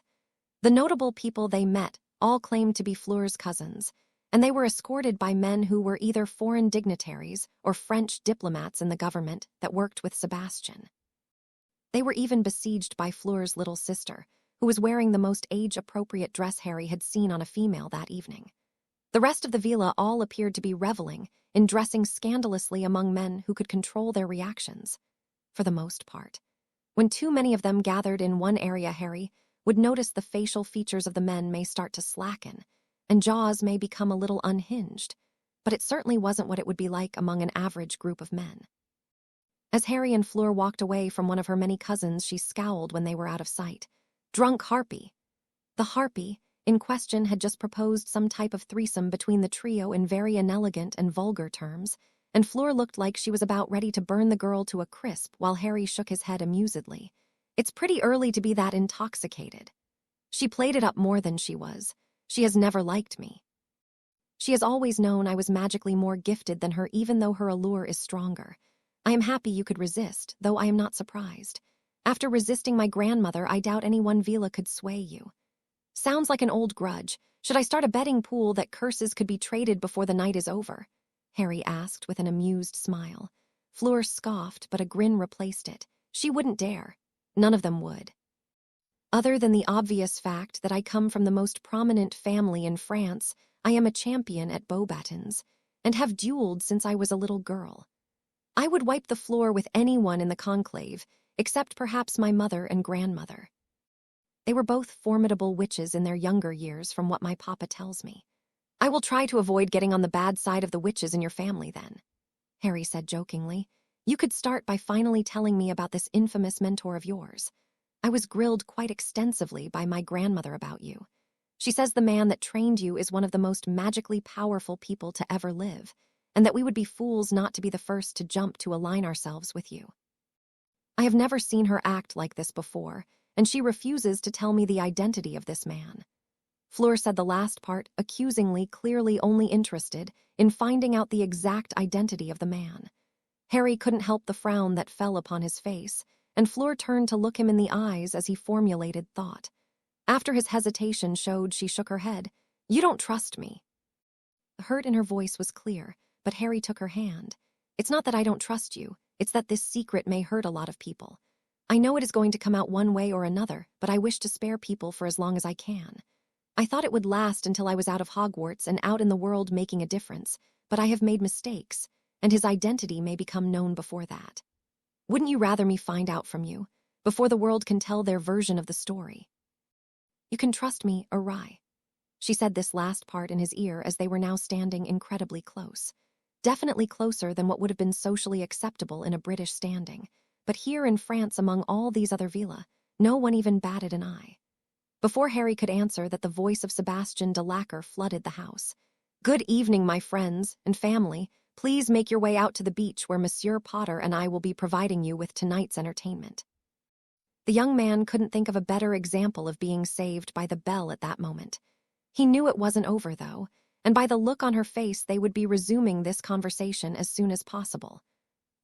The notable people they met all claimed to be Fleur's cousins, and they were escorted by men who were either foreign dignitaries or French diplomats in the government that worked with Sebastian. They were even besieged by Fleur's little sister, who was wearing the most age-appropriate dress Harry had seen on a female that evening. The rest of the Vila all appeared to be reveling in dressing scandalously among men who could control their reactions, for the most part. When too many of them gathered in one area, Harry would notice the facial features of the men may start to slacken, and jaws may become a little unhinged, but it certainly wasn't what it would be like among an average group of men. As Harry and Fleur walked away from one of her many cousins, she scowled when they were out of sight. Drunk harpy. The harpy in question had just proposed some type of threesome between the trio in very inelegant and vulgar terms, and Fleur looked like she was about ready to burn the girl to a crisp while Harry shook his head amusedly. It's pretty early to be that intoxicated. She played it up more than she was. She has never liked me. She has always known I was magically more gifted than her, even though her allure is stronger. I am happy you could resist, though I am not surprised. After resisting my grandmother, I doubt any one Vila could sway you. Sounds like an old grudge. Should I start a betting pool that curses could be traded before the night is over? Harry asked with an amused smile. Fleur scoffed, but a grin replaced it. She wouldn't dare. None of them would. Other than the obvious fact that I come from the most prominent family in France, I am a champion at Beauxbatons, and have dueled since I was a little girl. I would wipe the floor with anyone in the conclave, except perhaps my mother and grandmother. They were both formidable witches in their younger years, from what my papa tells me. I will try to avoid getting on the bad side of the witches in your family, then, Harry said jokingly. You could start by finally telling me about this infamous mentor of yours. I was grilled quite extensively by my grandmother about you. She says the man that trained you is one of the most magically powerful people to ever live, and that we would be fools not to be the first to jump to align ourselves with you. I have never seen her act like this before, and she refuses to tell me the identity of this man. Fleur said the last part accusingly, clearly only interested in finding out the exact identity of the man. Harry couldn't help the frown that fell upon his face, and Fleur turned to look him in the eyes as he formulated thought. After his hesitation showed, she shook her head. You don't trust me. The hurt in her voice was clear, but Harry took her hand. It's not that I don't trust you. It's that this secret may hurt a lot of people. I know it is going to come out one way or another, but I wish to spare people for as long as I can. I thought it would last until I was out of Hogwarts and out in the world making a difference, but I have made mistakes, and his identity may become known before that. Wouldn't you rather me find out from you, before the world can tell their version of the story? You can trust me, Uri. She said this last part in his ear as they were now standing incredibly close. definitely closer than what would have been socially acceptable in a British standing. But here in France, among all these other villas, no one even batted an eye. Before Harry could answer that, the voice of Sebastian de Lacquer flooded the house. "Good evening, my friends and family. Please make your way out to the beach where Monsieur Potter and I will be providing you with tonight's entertainment." The young man couldn't think of a better example of being saved by the bell at that moment. He knew it wasn't over, though, and by the look on her face they would be resuming this conversation as soon as possible.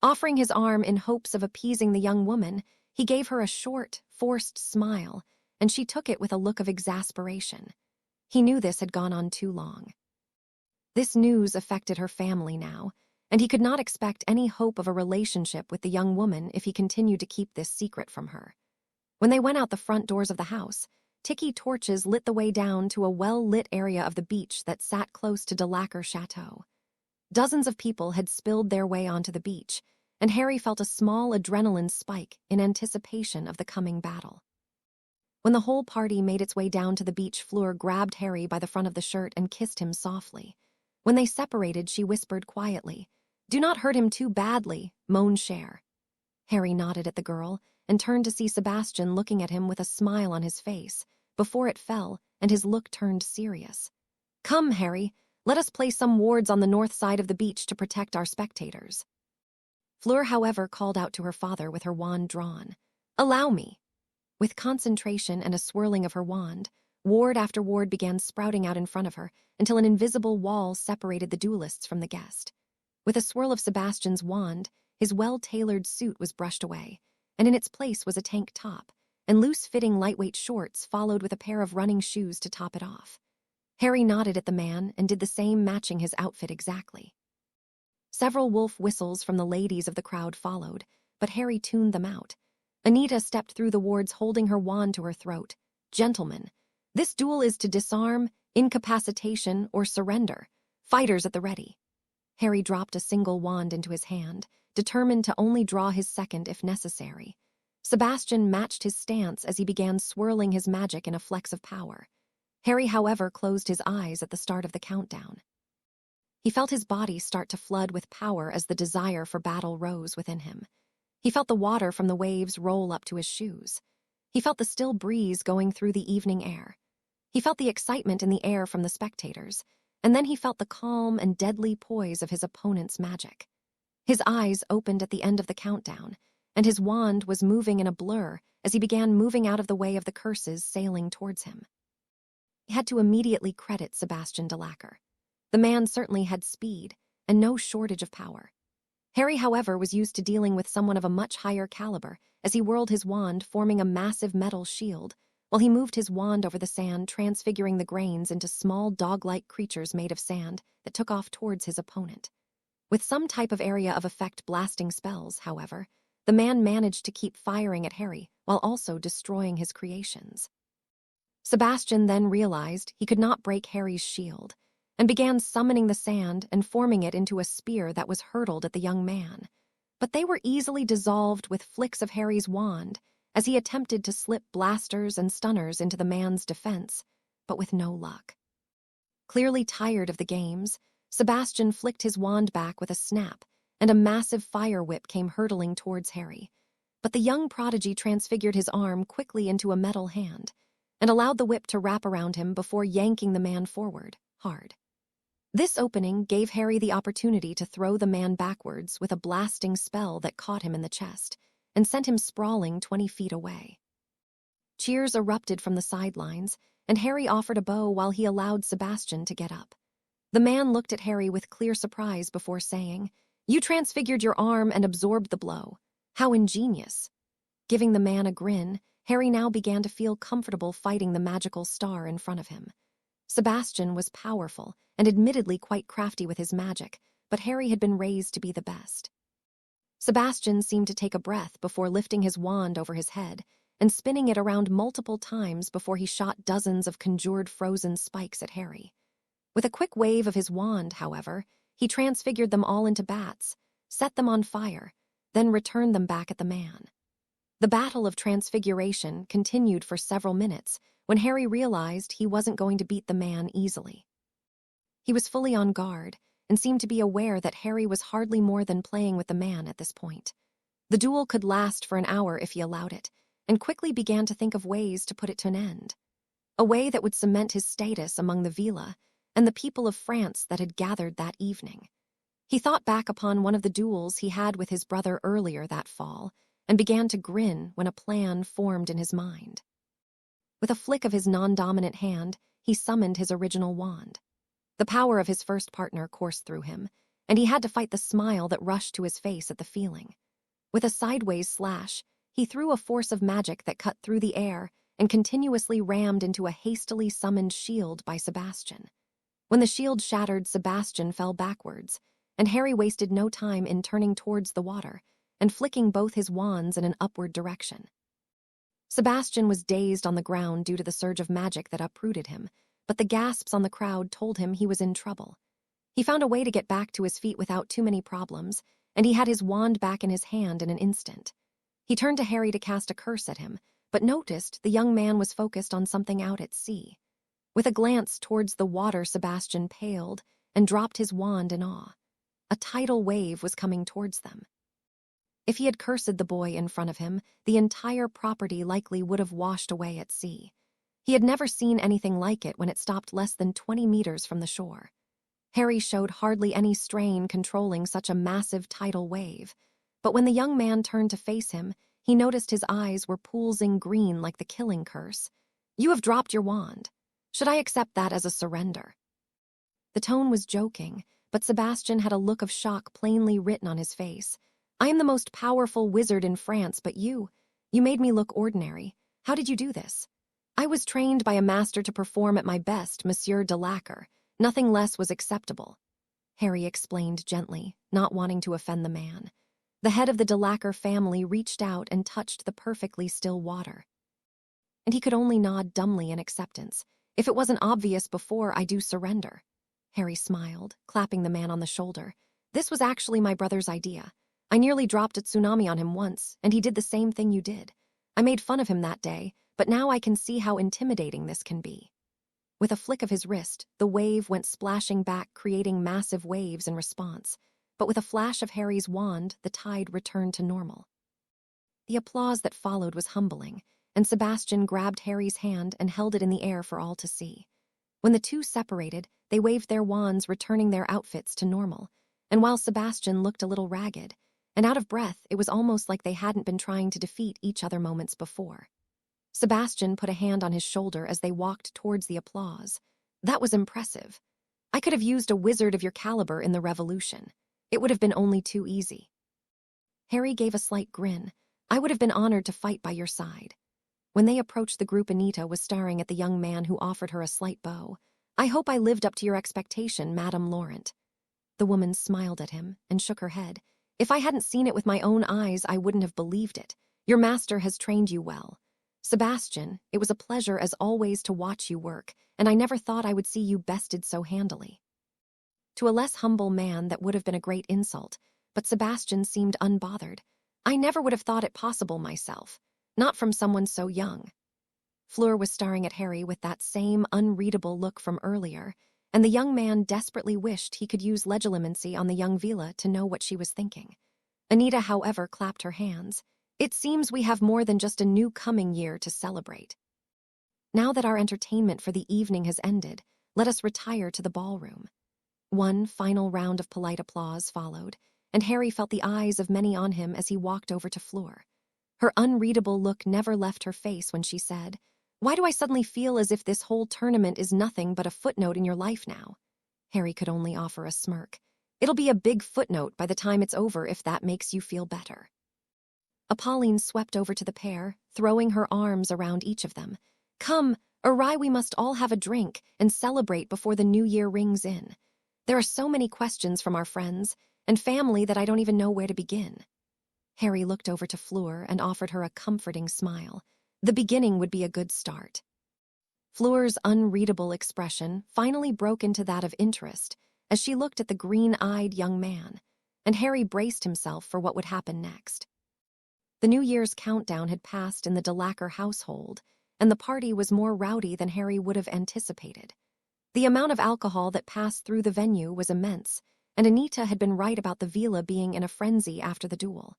Offering his arm in hopes of appeasing the young woman, he gave her a short, forced smile, and she took it with a look of exasperation. He knew this had gone on too long. This news affected her family now, and he could not expect any hope of a relationship with the young woman if he continued to keep this secret from her. When they went out the front doors of the house, tiki torches lit the way down to a well-lit area of the beach that sat close to De Lacquer Chateau. Dozens of people had spilled their way onto the beach, and Harry felt a small adrenaline spike in anticipation of the coming battle. When the whole party made its way down to the beach, Fleur grabbed Harry by the front of the shirt and kissed him softly. When they separated, she whispered quietly, "Do not hurt him too badly, mon cher." Harry nodded at the girl and turned to see Sebastian looking at him with a smile on his face, before it fell and his look turned serious. "Come, Harry, let us place some wards on the north side of the beach to protect our spectators." Fleur, however, called out to her father with her wand drawn, "Allow me." With concentration and a swirling of her wand, ward after ward began sprouting out in front of her until an invisible wall separated the duelists from the guest. With a swirl of Sebastian's wand, his well-tailored suit was brushed away, and in its place was a tank top, and loose-fitting lightweight shorts followed with a pair of running shoes to top it off. Harry nodded at the man and did the same, matching his outfit exactly. Several wolf whistles from the ladies of the crowd followed, but Harry tuned them out. Anita stepped through the wards holding her wand to her throat. "Gentlemen, this duel is to disarm, incapacitation, or surrender. Fighters at the ready." Harry dropped a single wand into his hand, determined to only draw his second if necessary. Sebastian matched his stance as he began swirling his magic in a flex of power. Harry, however, closed his eyes at the start of the countdown. He felt his body start to flood with power as the desire for battle rose within him. He felt the water from the waves roll up to his shoes. He felt the still breeze going through the evening air. He felt the excitement in the air from the spectators, and then he felt the calm and deadly poise of his opponent's magic. His eyes opened at the end of the countdown, and his wand was moving in a blur as he began moving out of the way of the curses sailing towards him. He had to immediately credit Sebastian de Lacquer. The man certainly had speed, and no shortage of power. Harry, however, was used to dealing with someone of a much higher caliber as he whirled his wand, forming a massive metal shield, while he moved his wand over the sand, transfiguring the grains into small dog-like creatures made of sand that took off towards his opponent. With some type of area of effect blasting spells, however, the man managed to keep firing at Harry while also destroying his creations. Sebastian then realized he could not break Harry's shield, and began summoning the sand and forming it into a spear that was hurled at the young man. But they were easily dissolved with flicks of Harry's wand as he attempted to slip blasters and stunners into the man's defense, but with no luck. Clearly tired of the games, Sebastian flicked his wand back with a snap, and a massive fire whip came hurtling towards Harry. But the young prodigy transfigured his arm quickly into a metal hand, and allowed the whip to wrap around him before yanking the man forward, hard. This opening gave Harry the opportunity to throw the man backwards with a blasting spell that caught him in the chest and sent him sprawling 20 feet away. Cheers erupted from the sidelines, and Harry offered a bow while he allowed Sebastian to get up. The man looked at Harry with clear surprise before saying, "You transfigured your arm and absorbed the blow. How ingenious." Giving the man a grin, Harry now began to feel comfortable fighting the magical star in front of him. Sebastian was powerful and admittedly quite crafty with his magic, but Harry had been raised to be the best. Sebastian seemed to take a breath before lifting his wand over his head and spinning it around multiple times before he shot dozens of conjured frozen spikes at Harry. With a quick wave of his wand, however, he transfigured them all into bats, set them on fire, then returned them back at the man. The battle of transfiguration continued for several minutes when Harry realized he wasn't going to beat the man easily. He was fully on guard and seemed to be aware that Harry was hardly more than playing with the man at this point. The duel could last for an hour if he allowed it, and quickly began to think of ways to put it to an end. A way that would cement his status among the villa and the people of France that had gathered that evening. He thought back upon one of the duels he had with his brother earlier that fall and began to grin when a plan formed in his mind. With a flick of his non-dominant hand, he summoned his original wand. The power of his first partner coursed through him, and he had to fight the smile that rushed to his face at the feeling. With a sideways slash, he threw a force of magic that cut through the air and continuously rammed into a hastily summoned shield by Sebastian. When the shield shattered, Sebastian fell backwards, and Harry wasted no time in turning towards the water and flicking both his wands in an upward direction. Sebastian was dazed on the ground due to the surge of magic that uprooted him, but the gasps on the crowd told him he was in trouble. He found a way to get back to his feet without too many problems, and he had his wand back in his hand in an instant. He turned to Harry to cast a curse at him, but noticed the young man was focused on something out at sea. With a glance towards the water, Sebastian paled and dropped his wand in awe. A tidal wave was coming towards them. If he had cursed the boy in front of him, the entire property likely would have washed away at sea. He had never seen anything like it when it stopped less than 20 meters from the shore. Harry showed hardly any strain controlling such a massive tidal wave, but when the young man turned to face him, he noticed his eyes were poolsing green like the killing curse. "You have dropped your wand. Should I accept that as a surrender?" The tone was joking, but Sebastian had a look of shock plainly written on his face. "I am the most powerful wizard in France, but you made me look ordinary. How did you do this?" "I was trained by a master to perform at my best, Monsieur Delacour. Nothing less was acceptable," Harry explained gently, not wanting to offend the man. The head of the Delacour family reached out and touched the perfectly still water. And he could only nod dumbly in acceptance. "If it wasn't obvious before, I do surrender." Harry smiled, clapping the man on the shoulder. "This was actually my brother's idea. I nearly dropped a tsunami on him once, and he did the same thing you did. I made fun of him that day, but now I can see how intimidating this can be." With a flick of his wrist, the wave went splashing back, creating massive waves in response. But with a flash of Harry's wand, the tide returned to normal. The applause that followed was humbling, and Sebastian grabbed Harry's hand and held it in the air for all to see. When the two separated, they waved their wands, returning their outfits to normal. And while Sebastian looked a little ragged and out of breath, it was almost like they hadn't been trying to defeat each other moments before. Sebastian put a hand on his shoulder as they walked towards the applause. "That was impressive. I could have used a wizard of your caliber in the revolution. It would have been only too easy." Harry gave a slight grin. "I would have been honored to fight by your side." When they approached the group, Anita was staring at the young man who offered her a slight bow. "I hope I lived up to your expectation, Madame Laurent." The woman smiled at him and shook her head. "If I hadn't seen it with my own eyes, I wouldn't have believed it. Your master has trained you well. Sebastian, it was a pleasure as always to watch you work, and I never thought I would see you bested so handily." To a less humble man, that would have been a great insult, but Sebastian seemed unbothered. "I never would have thought it possible myself, not from someone so young." Fleur was staring at Harry with that same unreadable look from earlier, and the young man desperately wished he could use legilimency on the young Vila to know what she was thinking. Anita, however, clapped her hands. "It seems we have more than just a new coming year to celebrate. Now that our entertainment for the evening has ended, let us retire to the ballroom." One final round of polite applause followed, and Harry felt the eyes of many on him as he walked over to Fleur. Her unreadable look never left her face when she said, "Why do I suddenly feel as if this whole tournament is nothing but a footnote in your life now?" Harry could only offer a smirk. "It'll be a big footnote by the time it's over, if that makes you feel better." Apolline swept over to the pair, throwing her arms around each of them. "Come, awry, we must all have a drink and celebrate before the new year rings in. There are so many questions from our friends and family that I don't even know where to begin." Harry looked over to Fleur and offered her a comforting smile. The beginning would be a good start. Fleur's unreadable expression finally broke into that of interest as she looked at the green-eyed young man, and Harry braced himself for what would happen next. The New Year's countdown had passed in the Delacour household, and the party was more rowdy than Harry would have anticipated. The amount of alcohol that passed through the venue was immense, and Anita had been right about the villa being in a frenzy after the duel.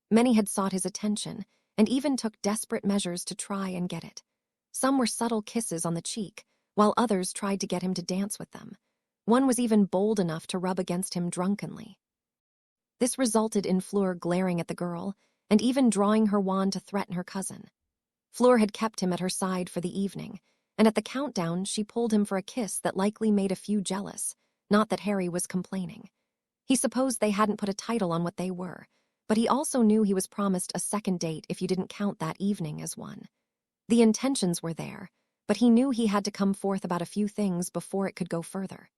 Many had sought his attention, and even took desperate measures to try and get it. Some were subtle kisses on the cheek, while others tried to get him to dance with them. One was even bold enough to rub against him drunkenly. This resulted in Fleur glaring at the girl, and even drawing her wand to threaten her cousin. Fleur had kept him at her side for the evening, and at the countdown she pulled him for a kiss that likely made a few jealous, not that Harry was complaining. He supposed they hadn't put a title on what they were, but he also knew he was promised a second date if you didn't count that evening as one. The intentions were there, but he knew he had to come forth about a few things before it could go further.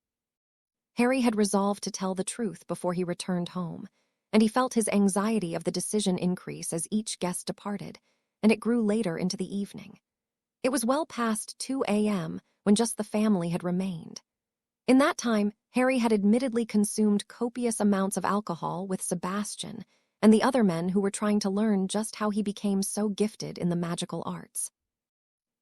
Harry had resolved to tell the truth before he returned home, and he felt his anxiety of the decision increase as each guest departed, and it grew later into the evening. It was well past 2 a.m. when just the family had remained. In that time, Harry had admittedly consumed copious amounts of alcohol with Sebastian and the other men who were trying to learn just how he became so gifted in the magical arts.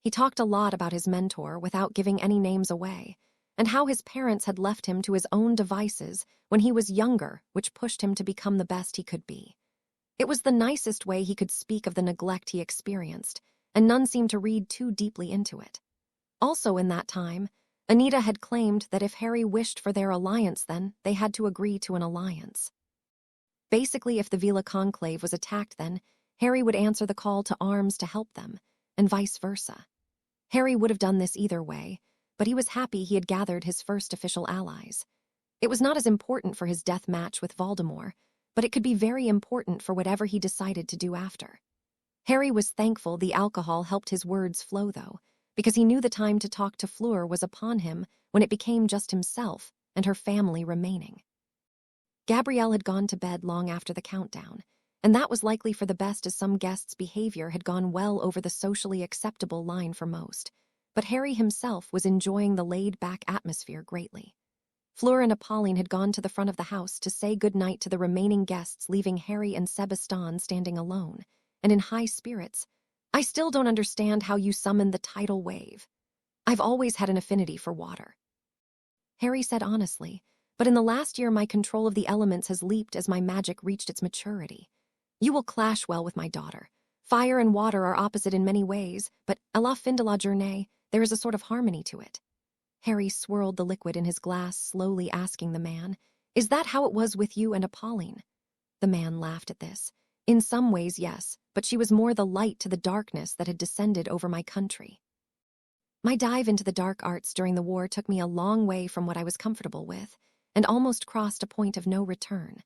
He talked a lot about his mentor without giving any names away, and how his parents had left him to his own devices when he was younger, which pushed him to become the best he could be. It was the nicest way he could speak of the neglect he experienced, and none seemed to read too deeply into it. Also in that time, Anita had claimed that if Harry wished for their alliance then, they had to agree to an alliance. Basically, if the Villa Conclave was attacked then, Harry would answer the call to arms to help them, and vice versa. Harry would have done this either way, but he was happy he had gathered his first official allies. It was not as important for his death match with Voldemort, but it could be very important for whatever he decided to do after. Harry was thankful the alcohol helped his words flow, though, because he knew the time to talk to Fleur was upon him when it became just himself and her family remaining. Gabrielle had gone to bed long after the countdown, and that was likely for the best as some guests' behavior had gone well over the socially acceptable line for most, but Harry himself was enjoying the laid-back atmosphere greatly. Fleur and Apolline had gone to the front of the house to say goodnight to the remaining guests, leaving Harry and Sebastin standing alone, and in high spirits. "I still don't understand how you summoned the tidal wave. I've always had an affinity for water," Harry said honestly, "but in the last year my control of the elements has leaped as my magic reached its maturity. You will clash well with my daughter. Fire and water are opposite in many ways, but à la fin de la journée, there is a sort of harmony to it." Harry swirled the liquid in his glass, slowly asking the man, "Is that how it was with you and Apolline?" The man laughed at this. "In some ways, yes, but she was more the light to the darkness that had descended over my country. My dive into the dark arts during the war took me a long way from what I was comfortable with, and almost crossed a point of no return.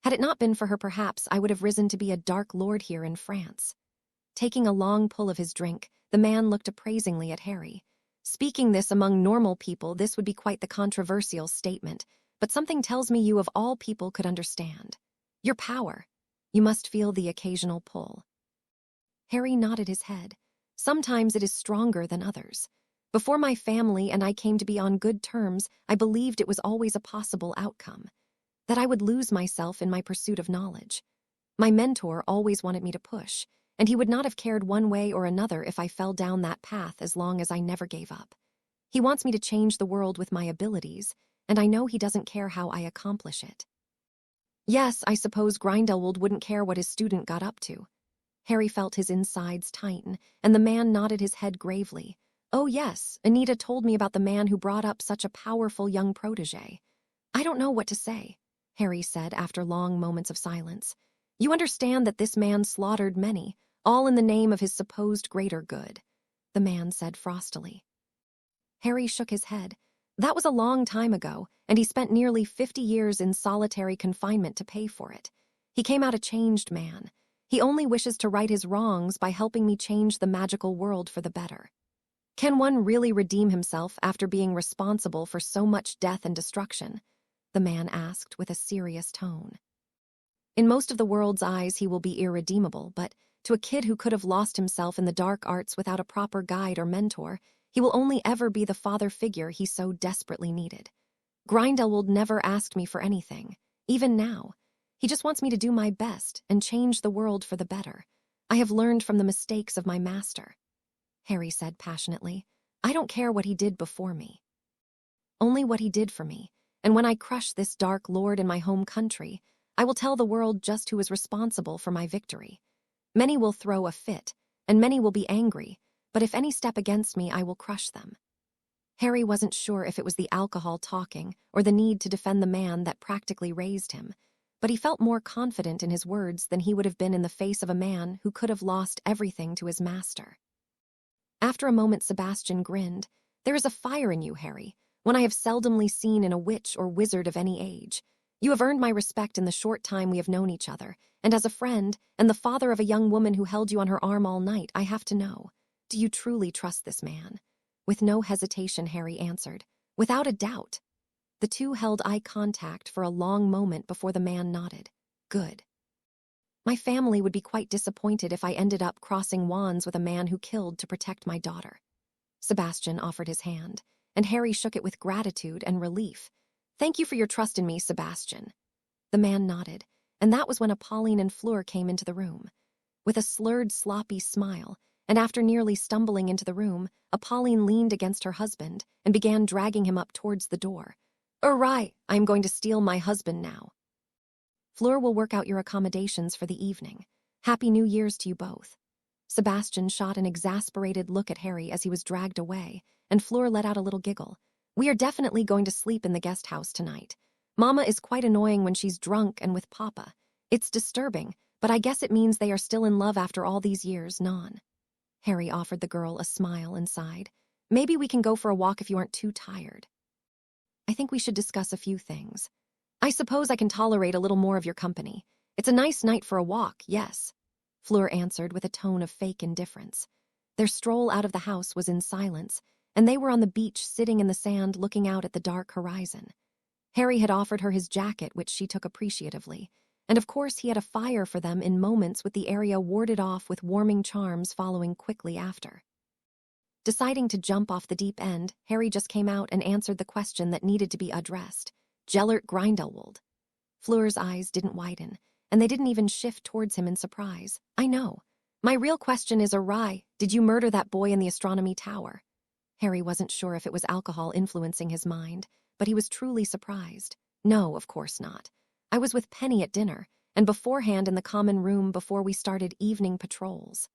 Had it not been for her, perhaps I would have risen to be a dark lord here in France." Taking a long pull of his drink, the man looked appraisingly at Harry. "Speaking this among normal people, this would be quite the controversial statement, but something tells me you of all people could understand. Your power. You must feel the occasional pull." Harry nodded his head. "Sometimes it is stronger than others. Before my family and I came to be on good terms, I believed it was always a possible outcome, that I would lose myself in my pursuit of knowledge. My mentor always wanted me to push, and he would not have cared one way or another if I fell down that path as long as I never gave up. He wants me to change the world with my abilities, and I know he doesn't care how I accomplish it." Yes, I suppose Grindelwald wouldn't care what his student got up to. Harry felt his insides tighten, and the man nodded his head gravely. "Oh yes, Anita told me about the man who brought up such a powerful young protégé." "I don't know what to say," Harry said after long moments of silence. "You understand that this man slaughtered many, all in the name of his supposed greater good," the man said frostily. Harry shook his head. "That was a long time ago, and he spent nearly 50 years in solitary confinement to pay for it. He came out a changed man. He only wishes to right his wrongs by helping me change the magical world for the better." "Can one really redeem himself after being responsible for so much death and destruction?" the man asked with a serious tone. "In most of the world's eyes he will be irredeemable, but to a kid who could have lost himself in the dark arts without a proper guide or mentor, he will only ever be the father figure he so desperately needed. Grindelwald never asked me for anything, even now. He just wants me to do my best and change the world for the better. I have learned from the mistakes of my master," Harry said passionately. "I don't care what he did before me. Only what he did for me, and when I crush this dark lord in my home country, I will tell the world just who is responsible for my victory. Many will throw a fit, and many will be angry, but if any step against me, I will crush them." Harry wasn't sure if it was the alcohol talking or the need to defend the man that practically raised him, but he felt more confident in his words than he would have been in the face of a man who could have lost everything to his master. After a moment, Sebastian grinned. "There is a fire in you, Harry, one I have seldomly seen in a witch or wizard of any age. You have earned my respect in the short time we have known each other, and as a friend and the father of a young woman who held you on her arm all night, I have to know, do you truly trust this man?" With no hesitation, Harry answered, "Without a doubt." The two held eye contact for a long moment before the man nodded. "Good. My family would be quite disappointed if I ended up crossing wands with a man who killed to protect my daughter." Sebastian offered his hand, and Harry shook it with gratitude and relief. "Thank you for your trust in me, Sebastian." The man nodded, and that was when Apolline and Fleur came into the room. With a slurred, sloppy smile, and after nearly stumbling into the room, Apolline leaned against her husband and began dragging him up towards the door. "Right, I am going to steal my husband now. Fleur will work out your accommodations for the evening. Happy New Year's to you both." Sebastian shot an exasperated look at Harry as he was dragged away, and Fleur let out a little giggle. "We are definitely going to sleep in the guest house tonight. Mama is quite annoying when she's drunk and with Papa. It's disturbing, but I guess it means they are still in love after all these years, non." Harry offered the girl a smile and sighed. "Maybe we can go for a walk if you aren't too tired." "I think we should discuss a few things. I suppose I can tolerate a little more of your company. It's a nice night for a walk, yes," Fleur answered with a tone of fake indifference. Their stroll out of the house was in silence, and they were on the beach sitting in the sand looking out at the dark horizon. Harry had offered her his jacket, which she took appreciatively, and of course he had a fire for them in moments with the area warded off with warming charms following quickly after. Deciding to jump off the deep end, Harry just came out and answered the question that needed to be addressed. "Gellert Grindelwald." Fleur's eyes didn't widen, and they didn't even shift towards him in surprise. "I know. My real question is, did you murder that boy in the astronomy tower?" Harry wasn't sure if it was alcohol influencing his mind, but he was truly surprised. "No, of course not. I was with Penny at dinner, and beforehand in the common room before we started evening patrols.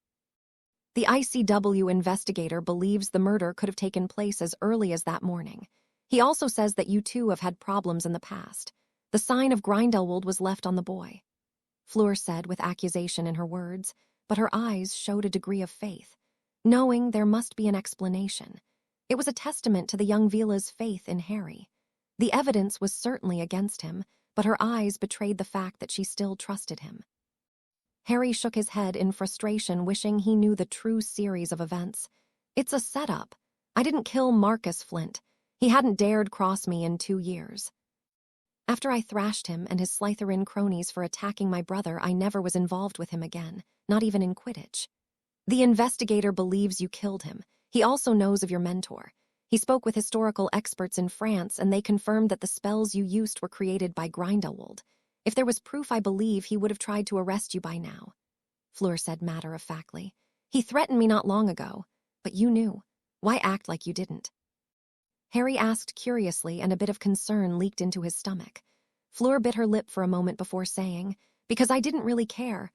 The ICW investigator believes the murder could have taken place as early as that morning. He also says that you two have had problems in the past. The sign of Grindelwald was left on the boy," Fleur said with accusation in her words, but her eyes showed a degree of faith, knowing there must be an explanation. It was a testament to the young Vila's faith in Harry. The evidence was certainly against him, but her eyes betrayed the fact that she still trusted him. Harry shook his head in frustration, wishing he knew the true series of events. "It's a setup. I didn't kill Marcus Flint. He hadn't dared cross me in 2 years. After I thrashed him and his Slytherin cronies for attacking my brother, I never was involved with him again, not even in Quidditch. The investigator believes you killed him. He also knows of your mentor. He spoke with historical experts in France, and they confirmed that the spells you used were created by Grindelwald. If there was proof, I believe he would have tried to arrest you by now," Fleur said matter-of-factly. "He threatened me not long ago, but you knew. Why act like you didn't?" Harry asked curiously, and a bit of concern leaked into his stomach. Fleur bit her lip for a moment before saying, "Because I didn't really care.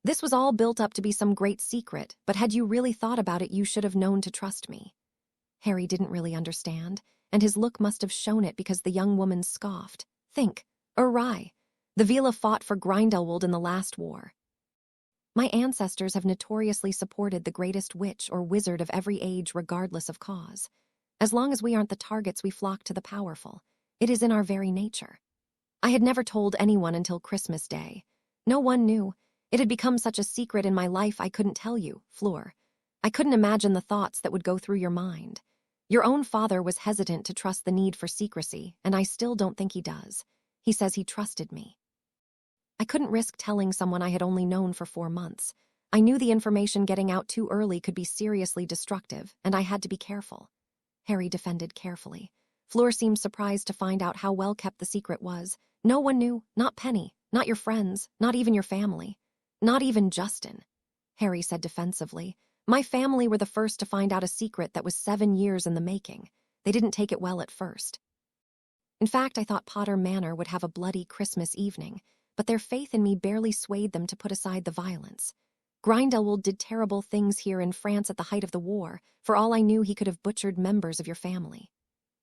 This was all built up to be some great secret, but had you really thought about it, you should have known to trust me." Harry didn't really understand, and his look must have shown it because the young woman scoffed. "Think. The Vila fought for Grindelwald in the last war. My ancestors have notoriously supported the greatest witch or wizard of every age regardless of cause. As long as we aren't the targets, we flock to the powerful. It is in our very nature. I had never told anyone until Christmas Day. No one knew. It had become such a secret in my life I couldn't tell you, Fleur. I couldn't imagine the thoughts that would go through your mind. Your own father was hesitant to trust the need for secrecy, and I still don't think he does. He says he trusted me. I couldn't risk telling someone I had only known for 4 months. I knew the information getting out too early could be seriously destructive, and I had to be careful." Harry defended carefully. Fleur seemed surprised to find out how well kept the secret was. "No one knew, not Penny, not your friends, not even your family. Not even Justin," Harry said defensively. "My family were the first to find out a secret that was 7 years in the making. They didn't take it well at first." In fact, I thought Potter Manor would have a bloody Christmas evening, but their faith in me barely swayed them to put aside the violence. Grindelwald did terrible things here in France at the height of the war. For all I knew, he could have butchered members of your family.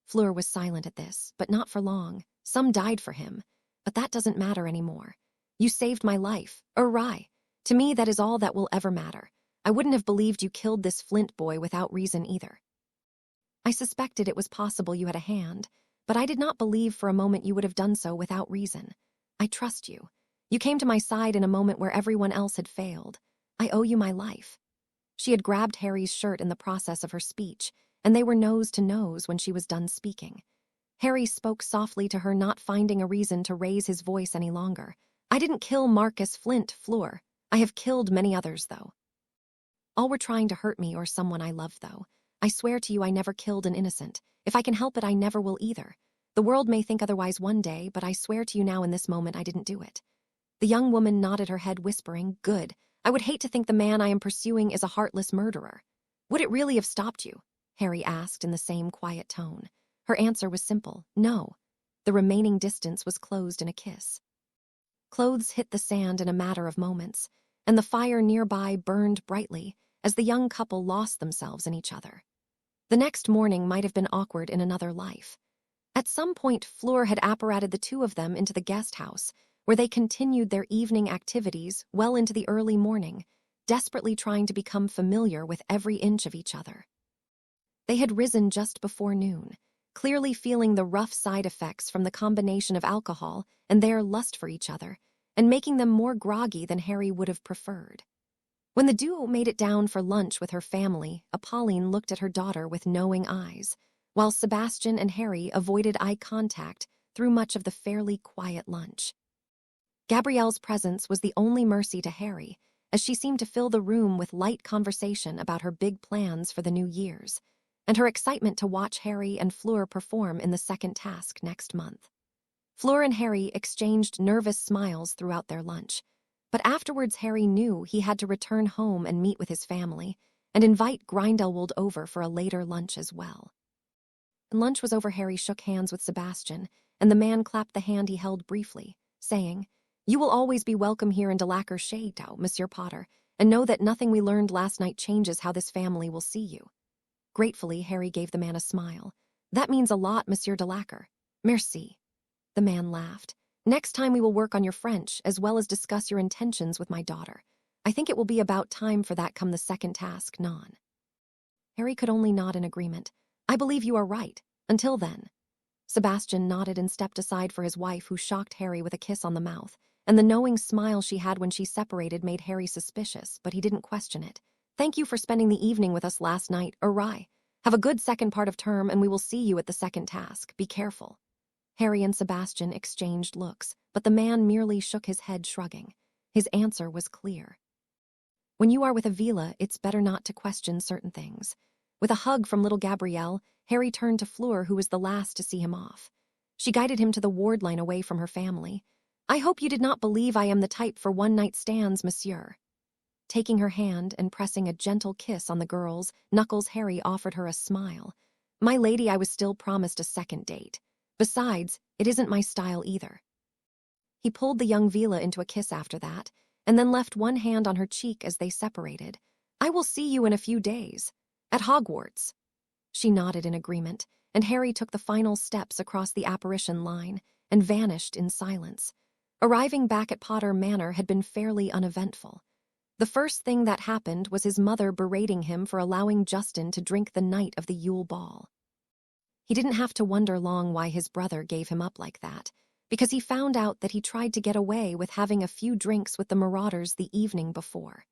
Fleur was silent at this, but not for long. Some died for him, but that doesn't matter anymore. You saved my life. Awry. To me, that is all that will ever matter. I wouldn't have believed you killed this Flint boy without reason either. I suspected it was possible you had a hand, but I did not believe for a moment you would have done so without reason. I trust you. You came to my side in a moment where everyone else had failed. I owe you my life. She had grabbed Harry's shirt in the process of her speech, and they were nose to nose when she was done speaking. Harry spoke softly to her, not finding a reason to raise his voice any longer. I didn't kill Marcus Flint, Fleur. I have killed many others, though. All were trying to hurt me or someone I loved, though. I swear to you I never killed an innocent. If I can help it, I never will either. The world may think otherwise one day, but I swear to you now in this moment I didn't do it. The young woman nodded her head, whispering, Good. I would hate to think the man I am pursuing is a heartless murderer. Would it really have stopped you? Harry asked in the same quiet tone. Her answer was simple, no. The remaining distance was closed in a kiss. Clothes hit the sand in a matter of moments, and the fire nearby burned brightly as the young couple lost themselves in each other. The next morning might have been awkward in another life. At some point, Fleur had apparated the two of them into the guest house, where they continued their evening activities well into the early morning, desperately trying to become familiar with every inch of each other. They had risen just before noon, clearly feeling the rough side effects from the combination of alcohol and their lust for each other, and making them more groggy than Harry would have preferred. When the duo made it down for lunch with her family, Apolline looked at her daughter with knowing eyes, while Sebastian and Harry avoided eye contact through much of the fairly quiet lunch. Gabrielle's presence was the only mercy to Harry, as she seemed to fill the room with light conversation about her big plans for the new year's, and her excitement to watch Harry and Fleur perform in the second task next month. Fleur and Harry exchanged nervous smiles throughout their lunch, but afterwards Harry knew he had to return home and meet with his family, and invite Grindelwald over for a later lunch as well. When lunch was over, Harry shook hands with Sebastian, and the man clapped the hand he held briefly, saying, You will always be welcome here in Delacour Chateau, Monsieur Potter, and know that nothing we learned last night changes how this family will see you. Gratefully, Harry gave the man a smile. That means a lot, Monsieur Delacour. Merci. The man laughed. Next time we will work on your French, as well as discuss your intentions with my daughter. I think it will be about time for that come the second task, non. Harry could only nod in agreement. I believe you are right. Until then. Sebastian nodded and stepped aside for his wife, who shocked Harry with a kiss on the mouth, and the knowing smile she had when she separated made Harry suspicious, but he didn't question it. Thank you for spending the evening with us last night, awry. Have a good second part of term, and we will see you at the second task. Be careful. Harry and Sebastian exchanged looks, but the man merely shook his head, shrugging. His answer was clear. When you are with Avila, it's better not to question certain things. With a hug from little Gabrielle, Harry turned to Fleur, who was the last to see him off. She guided him to the ward line away from her family. I hope you did not believe I am the type for one-night stands, monsieur. Taking her hand and pressing a gentle kiss on the girl's knuckles, Harry offered her a smile. My lady, I was still promised a second date. Besides, it isn't my style either. He pulled the young Vila into a kiss after that, and then left one hand on her cheek as they separated. I will see you in a few days. At Hogwarts. She nodded in agreement, and Harry took the final steps across the apparition line and vanished in silence. Arriving back at Potter Manor had been fairly uneventful. The first thing that happened was his mother berating him for allowing Justin to drink the night of the Yule Ball. He didn't have to wonder long why his brother gave him up like that, because he found out that he tried to get away with having a few drinks with the Marauders the evening before.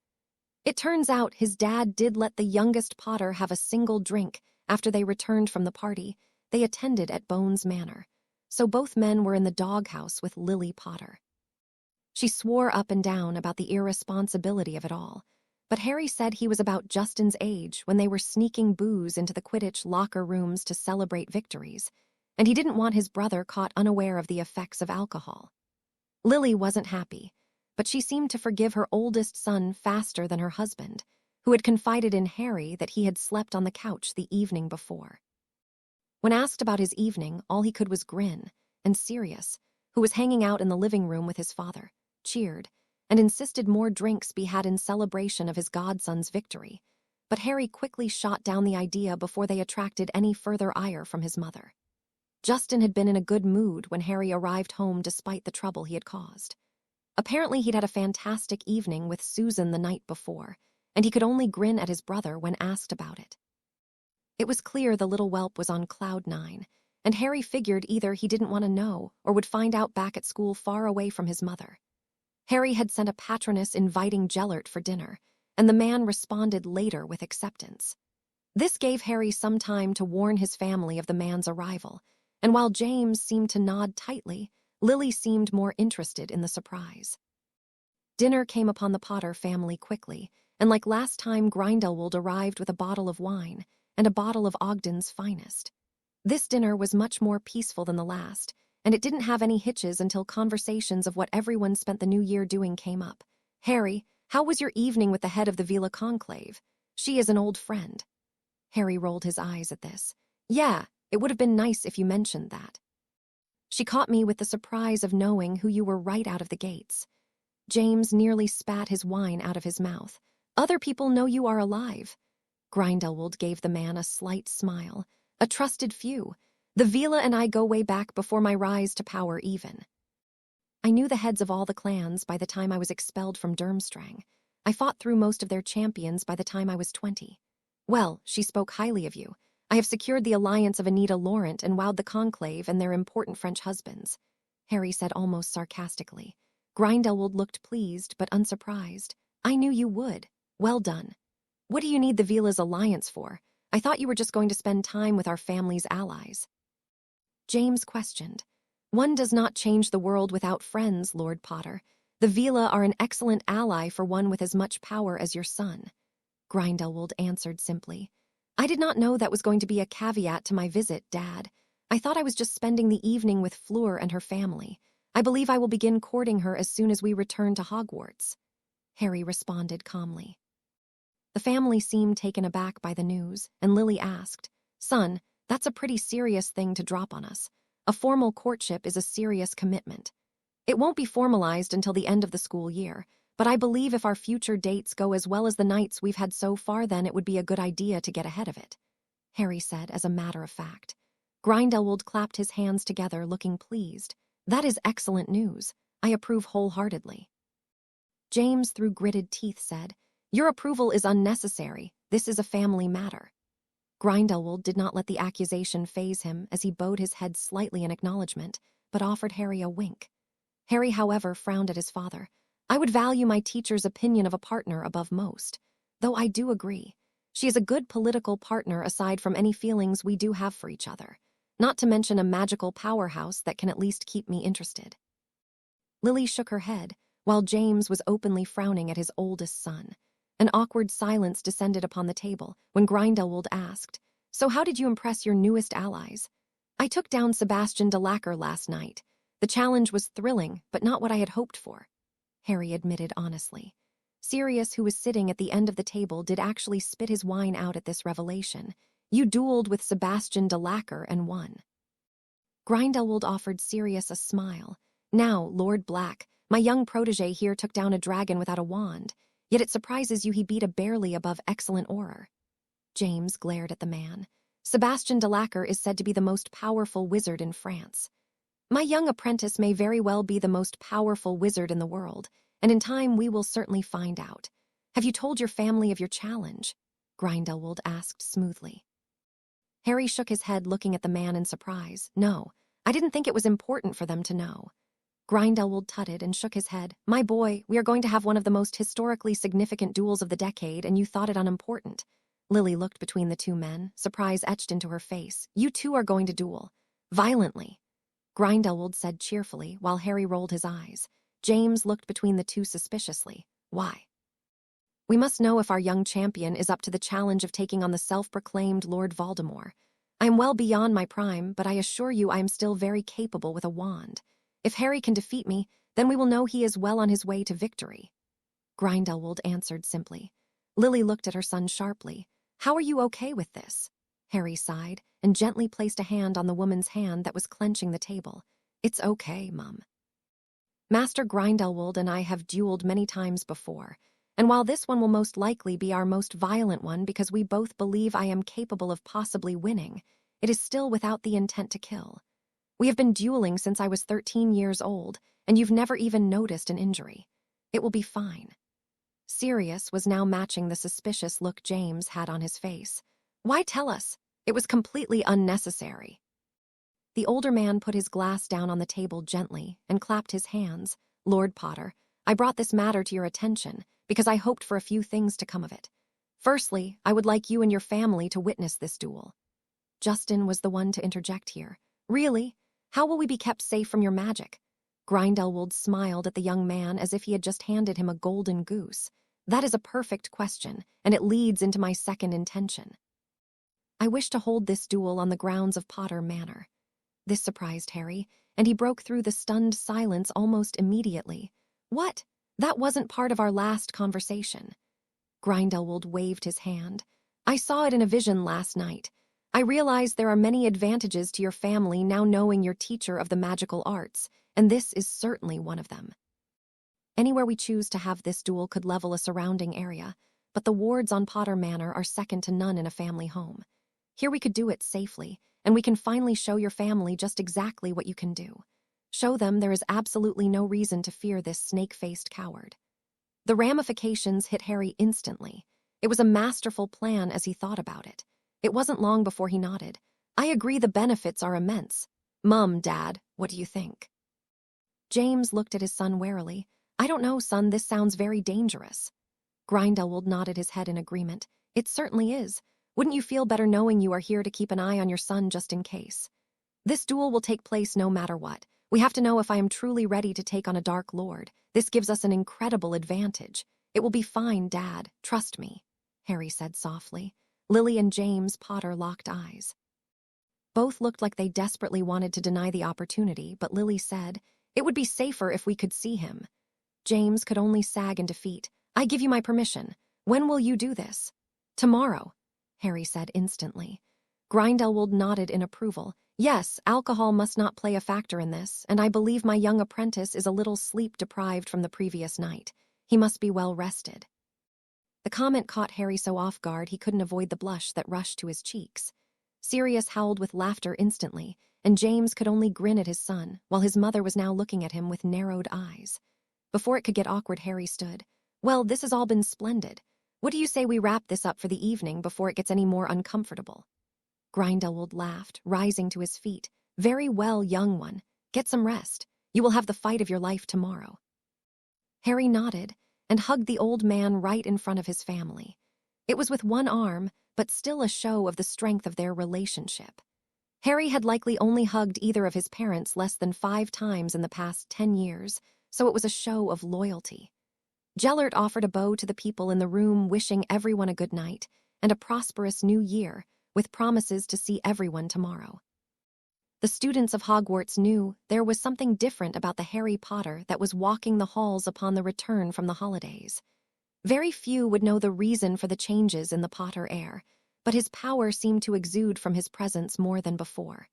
It turns out his dad did let the youngest Potter have a single drink after they returned from the party they attended at Bones Manor, so both men were in the doghouse with Lily Potter. She swore up and down about the irresponsibility of it all, but Harry said he was about Justin's age when they were sneaking booze into the Quidditch locker rooms to celebrate victories, and he didn't want his brother caught unaware of the effects of alcohol. Lily wasn't happy, but she seemed to forgive her oldest son faster than her husband, who had confided in Harry that he had slept on the couch the evening before. When asked about his evening, all he could was grin, and Sirius, who was hanging out in the living room with his father, cheered, and insisted more drinks be had in celebration of his godson's victory. But Harry quickly shot down the idea before they attracted any further ire from his mother. Justin had been in a good mood when Harry arrived home despite the trouble he had caused. Apparently he'd had a fantastic evening with Susan the night before, and he could only grin at his brother when asked about it. It was clear the little whelp was on cloud 9, and Harry figured either he didn't want to know or would find out back at school far away from his mother. Harry had sent a patroness inviting Gellert for dinner, and the man responded later with acceptance. This gave Harry some time to warn his family of the man's arrival, and while James seemed to nod tightly, Lily seemed more interested in the surprise. Dinner came upon the Potter family quickly, and like last time, Grindelwald arrived with a bottle of wine and a bottle of Ogden's finest. This dinner was much more peaceful than the last, and it didn't have any hitches until conversations of what everyone spent the new year doing came up. "Harry, how was your evening with the head of the Vila Conclave? She is an old friend." Harry rolled his eyes at this. "Yeah, it would have been nice if you mentioned that. She caught me with the surprise of knowing who you were right out of the gates." James nearly spat his wine out of his mouth. "Other people know you are alive." Grindelwald gave the man a slight smile. "A trusted few. The Vila and I go way back before my rise to power even. I knew the heads of all the clans by the time I was expelled from Durmstrang. I fought through most of their champions by the time I was 20. Well, she spoke highly of you. I have secured the alliance of Anita Laurent and wowed the Conclave and their important French husbands," Harry said almost sarcastically. Grindelwald looked pleased but unsurprised. "I knew you would. Well done. What do you need the Vila's alliance for? I thought you were just going to spend time with our family's allies." James questioned. "One does not change the world without friends, Lord Potter. The Vila are an excellent ally for one with as much power as your son," Grindelwald answered simply. "I did not know that was going to be a caveat to my visit, Dad. I thought I was just spending the evening with Fleur and her family. I believe I will begin courting her as soon as we return to Hogwarts," Harry responded calmly. The family seemed taken aback by the news, and Lily asked, "Son, that's a pretty serious thing to drop on us. A formal courtship is a serious commitment. It won't be formalized until the end of the school year, but I believe if our future dates go as well as the nights we've had so far, then it would be a good idea to get ahead of it," Harry said as a matter of fact. Grindelwald clapped his hands together, looking pleased. "That is excellent news. I approve wholeheartedly." James, through gritted teeth, said, "Your approval is unnecessary. This is a family matter." Grindelwald did not let the accusation faze him as he bowed his head slightly in acknowledgement, but offered Harry a wink. Harry, however, frowned at his father. "I would value my teacher's opinion of a partner above most, though I do agree. She is a good political partner aside from any feelings we do have for each other, not to mention a magical powerhouse that can at least keep me interested." Lily shook her head, while James was openly frowning at his oldest son. An awkward silence descended upon the table when Grindelwald asked, "So how did you impress your newest allies?" "I took down Sebastian Delacour last night. The challenge was thrilling, but not what I had hoped for," Harry admitted honestly. Sirius, who was sitting at the end of the table, did actually spit his wine out at this revelation. "You dueled with Sebastian Delacour and won." Grindelwald offered Sirius a smile. "Now, Lord Black, my young protege here took down a dragon without a wand, yet it surprises you he beat a barely above excellent auror." James glared at the man. "Sebastian Delacour is said to be the most powerful wizard in France. My young apprentice may very well be the most powerful wizard in the world, and in time we will certainly find out. Have you told your family of your challenge?" Grindelwald asked smoothly. Harry shook his head, looking at the man in surprise. "No, I didn't think it was important for them to know." Grindelwald tutted and shook his head. "My boy, we are going to have one of the most historically significant duels of the decade, and you thought it unimportant." Lily looked between the two men, surprise etched into her face. "You two are going to duel. Violently," Grindelwald said cheerfully, while Harry rolled his eyes. James looked between the two suspiciously. "Why?" "We must know if our young champion is up to the challenge of taking on the self-proclaimed Lord Voldemort. I am well beyond my prime, but I assure you I am still very capable with a wand. If Harry can defeat me, then we will know he is well on his way to victory," Grindelwald answered simply. Lily looked at her son sharply. "How are you okay with this?" Harry sighed, and gently placed a hand on the woman's hand that was clenching the table. "It's okay, Mum. Master Grindelwald and I have dueled many times before, and while this one will most likely be our most violent one because we both believe I am capable of possibly winning, it is still without the intent to kill. We have been dueling since I was 13 years old, and you've never even noticed an injury. It will be fine." Sirius was now matching the suspicious look James had on his face. "Why tell us? It was completely unnecessary." The older man put his glass down on the table gently and clapped his hands. "Lord Potter, I brought this matter to your attention because I hoped for a few things to come of it. Firstly, I would like you and your family to witness this duel." Justin was the one to interject here. "Really? How will we be kept safe from your magic?" Grindelwald smiled at the young man as if he had just handed him a golden goose. "That is a perfect question, and it leads into my second intention. I wish to hold this duel on the grounds of Potter Manor." This surprised Harry, and he broke through the stunned silence almost immediately. "What? That wasn't part of our last conversation." Grindelwald waved his hand. "I saw it in a vision last night. I realize there are many advantages to your family now knowing your teacher of the magical arts, and this is certainly one of them. Anywhere we choose to have this duel could level a surrounding area, but the wards on Potter Manor are second to none in a family home. Here we could do it safely, and we can finally show your family just exactly what you can do. Show them there is absolutely no reason to fear this snake-faced coward." The ramifications hit Harry instantly. It was a masterful plan as he thought about it. It wasn't long before he nodded. "I agree the benefits are immense. Mum, Dad, what do you think?" James looked at his son warily. "I don't know, son, this sounds very dangerous." Grindelwald nodded his head in agreement. "It certainly is. Wouldn't you feel better knowing you are here to keep an eye on your son just in case? This duel will take place no matter what. We have to know if I am truly ready to take on a Dark Lord. This gives us an incredible advantage. It will be fine, Dad. Trust me," Harry said softly. Lily and James Potter locked eyes. Both looked like they desperately wanted to deny the opportunity, but Lily said, "It would be safer if we could see him." James could only sag in defeat. "I give you my permission. When will you do this?" "Tomorrow," Harry said instantly. Grindelwald nodded in approval. "Yes, alcohol must not play a factor in this, and I believe my young apprentice is a little sleep-deprived from the previous night. He must be well rested." The comment caught Harry so off guard he couldn't avoid the blush that rushed to his cheeks. Sirius howled with laughter instantly, and James could only grin at his son, while his mother was now looking at him with narrowed eyes. Before it could get awkward, Harry stood. "Well, this has all been splendid. What do you say we wrap this up for the evening before it gets any more uncomfortable?" Grindelwald laughed, rising to his feet. "Very well, young one. Get some rest. You will have the fight of your life tomorrow." Harry nodded and hugged the old man right in front of his family. It was with one arm, but still a show of the strength of their relationship. Harry had likely only hugged either of his parents less than 5 times in the past 10 years, so it was a show of loyalty. Gellert offered a bow to the people in the room, wishing everyone a good night and a prosperous new year, with promises to see everyone tomorrow. The students of Hogwarts knew there was something different about the Harry Potter that was walking the halls upon the return from the holidays. Very few would know the reason for the changes in the Potter Heir, but his power seemed to exude from his presence more than before.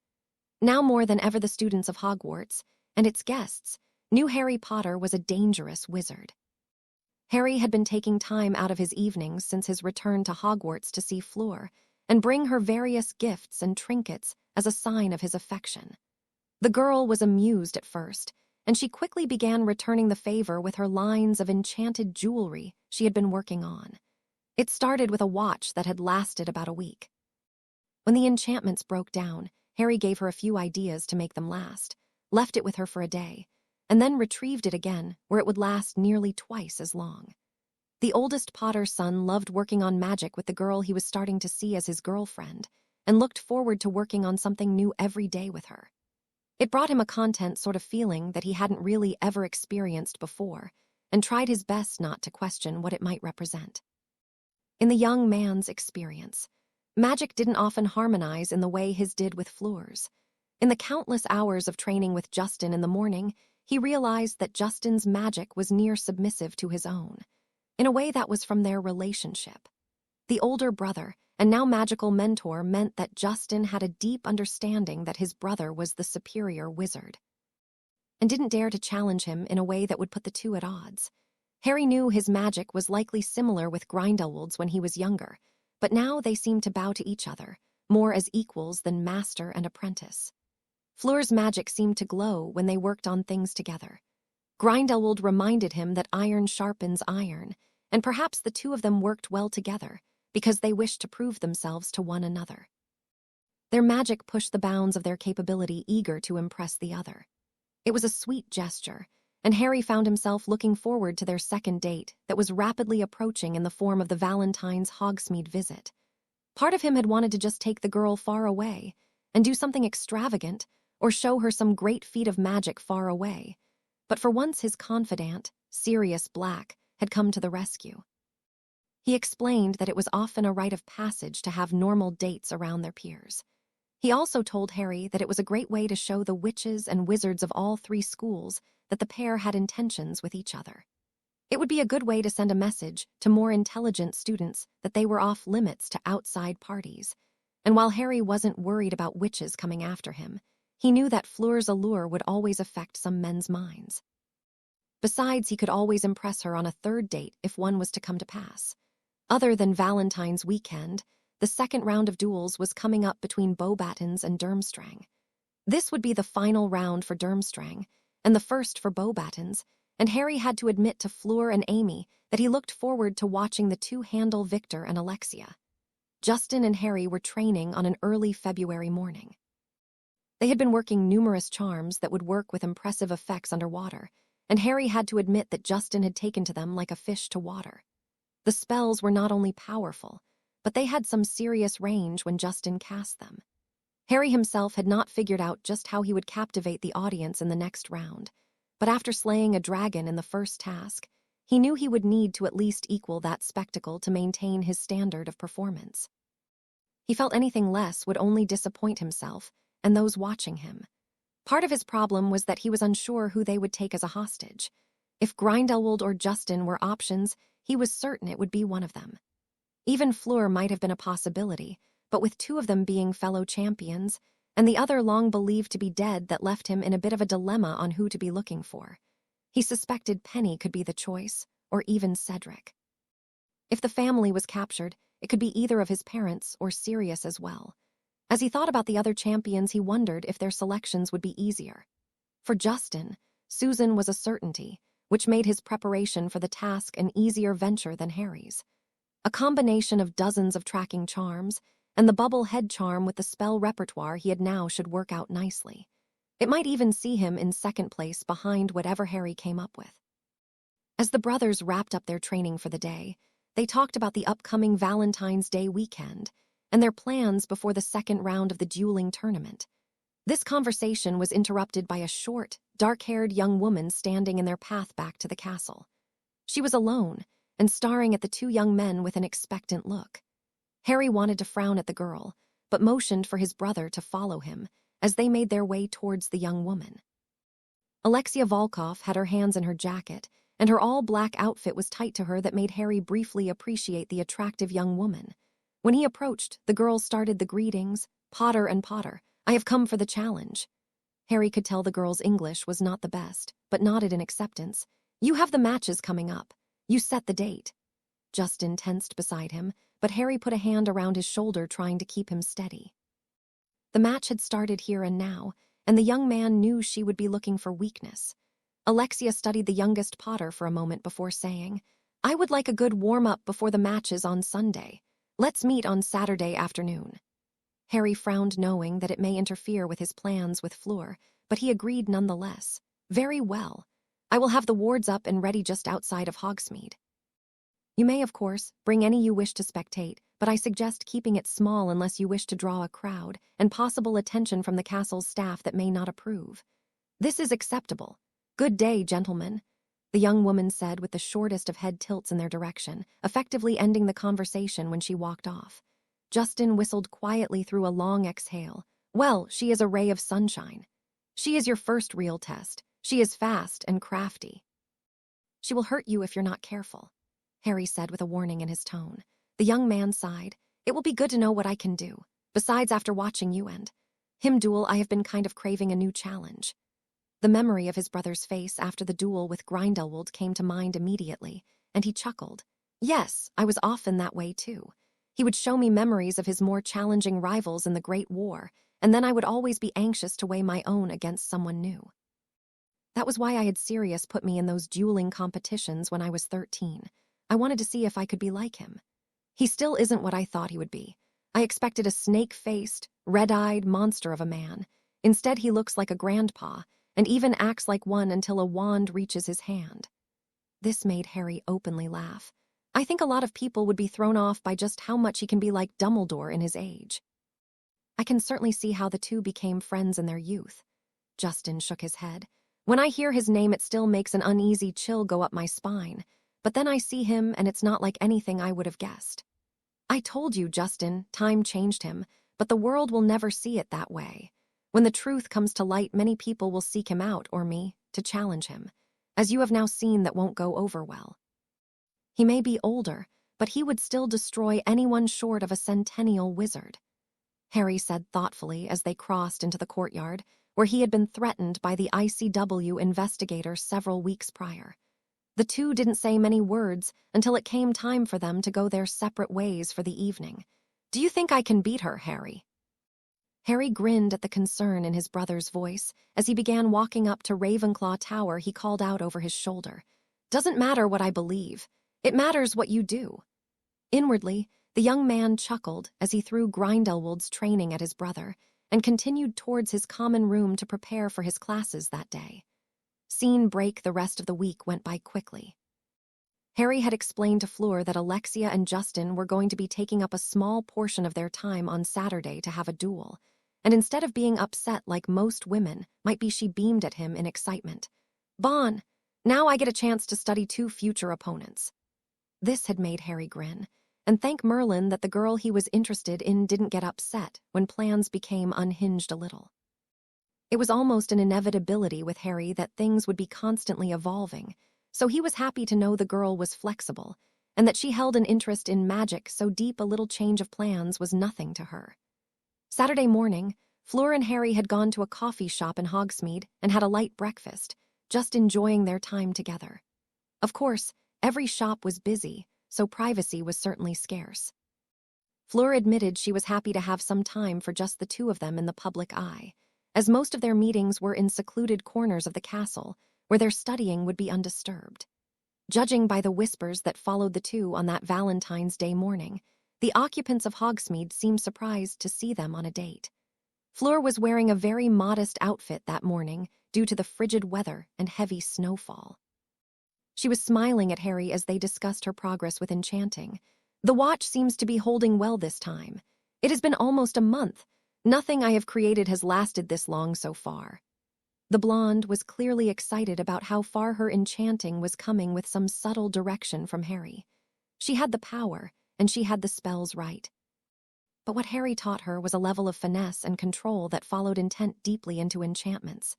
Now more than ever, the students of Hogwarts, and its guests, knew Harry Potter was a dangerous wizard. Harry had been taking time out of his evenings since his return to Hogwarts to see Fleur and bring her various gifts and trinkets as a sign of his affection. The girl was amused at first, and she quickly began returning the favor with her lines of enchanted jewelry she had been working on. It started with a watch that had lasted about a week. When the enchantments broke down, Harry gave her a few ideas to make them last, left it with her for a day, and then retrieved it again, where it would last nearly twice as long. The oldest Potter son loved working on magic with the girl he was starting to see as his girlfriend, and looked forward to working on something new every day with her. It brought him a content sort of feeling that he hadn't really ever experienced before, and tried his best not to question what it might represent. In the young man's experience, magic didn't often harmonize in the way his did with Fleur's. In the countless hours of training with Justin in the morning, he realized that Justin's magic was near submissive to his own, in a way that was from their relationship. The older brother, and now magical mentor, meant that Justin had a deep understanding that his brother was the superior wizard, and didn't dare to challenge him in a way that would put the two at odds. Harry knew his magic was likely similar with Grindelwald's when he was younger, but now they seemed to bow to each other, more as equals than master and apprentice. Fleur's magic seemed to glow when they worked on things together. Grindelwald reminded him that iron sharpens iron, and perhaps the two of them worked well together because they wished to prove themselves to one another. Their magic pushed the bounds of their capability, eager to impress the other. It was a sweet gesture, and Harry found himself looking forward to their second date that was rapidly approaching in the form of the Valentine's Hogsmeade visit. Part of him had wanted to just take the girl far away and do something extravagant or show her some great feat of magic far away, but for once his confidant, Sirius Black, had come to the rescue. He explained that it was often a rite of passage to have normal dates around their peers. He also told Harry that it was a great way to show the witches and wizards of all three schools that the pair had intentions with each other. It would be a good way to send a message to more intelligent students that they were off limits to outside parties, and while Harry wasn't worried about witches coming after him, he knew that Fleur's allure would always affect some men's minds. Besides, he could always impress her on a third date if one was to come to pass. Other than Valentine's weekend, the second round of duels was coming up between Beauxbatons and Durmstrang. This would be the final round for Durmstrang, and the first for Beauxbatons, and Harry had to admit to Fleur and Amy that he looked forward to watching the two handle Victor and Alexia. Justin and Harry were training on an early February morning. They had been working numerous charms that would work with impressive effects underwater, and Harry had to admit that Justin had taken to them like a fish to water. The spells were not only powerful, but they had some serious range when Justin cast them. Harry himself had not figured out just how he would captivate the audience in the next round, but after slaying a dragon in the first task, he knew he would need to at least equal that spectacle to maintain his standard of performance. He felt anything less would only disappoint himself and those watching him. Part of his problem was that he was unsure who they would take as a hostage. If Grindelwald or Justin were options, he was certain it would be one of them. Even Fleur might have been a possibility, but with two of them being fellow champions, and the other long believed to be dead, that left him in a bit of a dilemma on who to be looking for. He suspected Penny could be the choice, or even Cedric. If the family was captured, it could be either of his parents or Sirius as well. As he thought about the other champions, he wondered if their selections would be easier. For Justin, Susan was a certainty, which made his preparation for the task an easier venture than Harry's. A combination of dozens of tracking charms, and the bubble head charm with the spell repertoire he had now should work out nicely. It might even see him in second place behind whatever Harry came up with. As the brothers wrapped up their training for the day, they talked about the upcoming Valentine's Day weekend and their plans before the second round of the dueling tournament. This conversation was interrupted by a short, dark-haired young woman standing in their path back to the castle. She was alone and staring at the two young men with an expectant look. Harry wanted to frown at the girl, but motioned for his brother to follow him as they made their way towards the young woman. Alexia Volkov had her hands in her jacket, and her all-black outfit was tight to her that made Harry briefly appreciate the attractive young woman. When he approached, the girl started the greetings, "Potter and Potter, I have come for the challenge." Harry could tell the girl's English was not the best, but nodded in acceptance. "You have the matches coming up. You set the date." Justin tensed beside him, but Harry put a hand around his shoulder, trying to keep him steady. The match had started here and now, and the young man knew she would be looking for weakness. Alexia studied the youngest Potter for a moment before saying, "I would like a good warm-up before the matches on Sunday. Let's meet on Saturday afternoon." Harry frowned, knowing that it may interfere with his plans with Fleur, but he agreed nonetheless. "Very well. I will have the wards up and ready just outside of Hogsmeade. You may, of course, bring any you wish to spectate, but I suggest keeping it small unless you wish to draw a crowd and possible attention from the castle's staff that may not approve. This is acceptable. Good day, gentlemen," the young woman said with the shortest of head tilts in their direction, effectively ending the conversation when she walked off. Justin whistled quietly through a long exhale. "Well, she is a ray of sunshine. She is your first real test. She is fast and crafty. She will hurt you if you're not careful," Harry said with a warning in his tone. The The young man sighed. It will be good to know what I can do. Besides, after watching you and him duel, I have been kind of craving a new challenge. The memory of his brother's face after the duel with Grindelwald came to mind immediately, and he chuckled. Yes, I was often that way too. He would show me memories of his more challenging rivals in the Great War, and then I would always be anxious to weigh my own against someone new. That was why I had Sirius put me in those dueling competitions when I was 13. I wanted to see if I could be like him. He still isn't what I thought he would be. I expected a snake-faced, red-eyed monster of a man. Instead, he looks like a grandpa, and even acts like one until a wand reaches his hand. This made Harry openly laugh. I think a lot of people would be thrown off by just how much he can be like Dumbledore in his age. I can certainly see how the two became friends in their youth. Justin shook his head. When I hear his name, it still makes an uneasy chill go up my spine, but then I see him and it's not like anything I would have guessed. I told you, Justin, time changed him, but the world will never see it that way. When the truth comes to light, many people will seek him out, or me, to challenge him. As you have now seen, that won't go over well. He may be older, but he would still destroy anyone short of a centennial wizard, Harry said thoughtfully as they crossed into the courtyard, where he had been threatened by the ICW investigator several weeks prior. The two didn't say many words until it came time for them to go their separate ways for the evening. Do you think I can beat her, Harry? Harry grinned at the concern in his brother's voice. As he began walking up to Ravenclaw Tower, he called out over his shoulder, "Doesn't matter what I believe. It matters what you do." Inwardly, the young man chuckled as he threw Grindelwald's training at his brother and continued towards his common room to prepare for his classes that day. Scene break, the rest of the week went by quickly. Harry had explained to Fleur that Alexia and Justin were going to be taking up a small portion of their time on Saturday to have a duel, and instead of being upset like most women, might be she beamed at him in excitement. Bon, now I get a chance to study two future opponents. This had made Harry grin, and thank Merlin that the girl he was interested in didn't get upset when plans became unhinged a little. It was almost an inevitability with Harry that things would be constantly evolving, so he was happy to know the girl was flexible, and that she held an interest in magic so deep a little change of plans was nothing to her. Saturday morning, Fleur and Harry had gone to a coffee shop in Hogsmeade and had a light breakfast, just enjoying their time together. Of course, every shop was busy, so privacy was certainly scarce. Fleur admitted she was happy to have some time for just the two of them in the public eye, as most of their meetings were in secluded corners of the castle, where their studying would be undisturbed. Judging by the whispers that followed the two on that Valentine's Day morning, the occupants of Hogsmeade seemed surprised to see them on a date. Fleur was wearing a very modest outfit that morning due to the frigid weather and heavy snowfall. She was smiling at Harry as they discussed her progress with enchanting. The watch seems to be holding well this time. It has been almost a month. Nothing I have created has lasted this long so far. The blonde was clearly excited about how far her enchanting was coming with some subtle direction from Harry. She had the power, and she had the spells right. But what Harry taught her was a level of finesse and control that followed intent deeply into enchantments.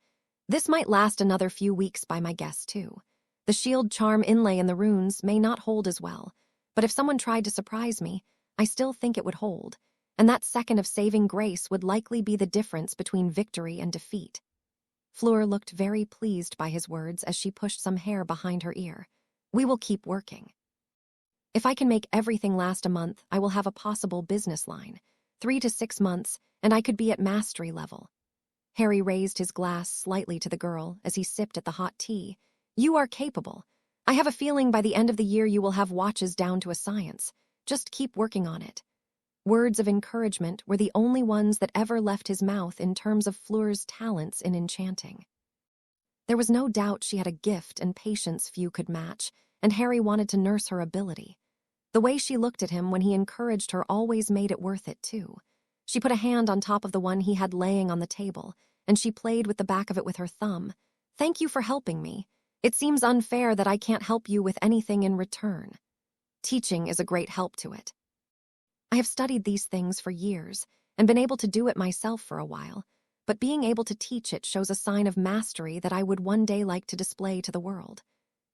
This might last another few weeks by my guess, too. The shield charm inlay in the runes may not hold as well, but if someone tried to surprise me, I still think it would hold, and that second of saving grace would likely be the difference between victory and defeat. Fleur looked very pleased by his words as she pushed some hair behind her ear. We will keep working. If I can make everything last a month, I will have a possible business line. 3 to 6 months, and I could be at mastery level. Harry raised his glass slightly to the girl as he sipped at the hot tea. You are capable. I have a feeling by the end of the year you will have watches down to a science. Just keep working on it. Words of encouragement were the only ones that ever left his mouth in terms of Fleur's talents in enchanting. There was no doubt she had a gift and patience few could match, and Harry wanted to nurse her ability. The way she looked at him when he encouraged her always made it worth it, too. She put a hand on top of the one he had laying on the table, and she played with the back of it with her thumb. Thank you for helping me. It seems unfair that I can't help you with anything in return. Teaching is a great help to it. I have studied these things for years and been able to do it myself for a while, but being able to teach it shows a sign of mastery that I would one day like to display to the world.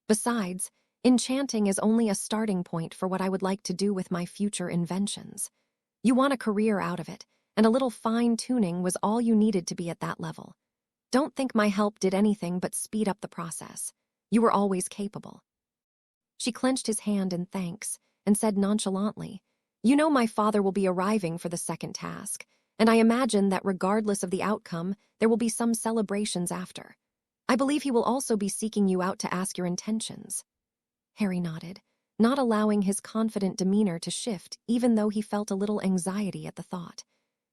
Besides, Enchanting is only a starting point for what I would like to do with my future inventions. You want a career out of it, and a little fine-tuning was all you needed to be at that level. Don't think my help did anything but speed up the process. You were always capable." She clenched his hand in thanks and said nonchalantly, "You know my father will be arriving for the second task, and I imagine that regardless of the outcome, there will be some celebrations after. I believe he will also be seeking you out to ask your intentions." Harry nodded, not allowing his confident demeanor to shift even though he felt a little anxiety at the thought.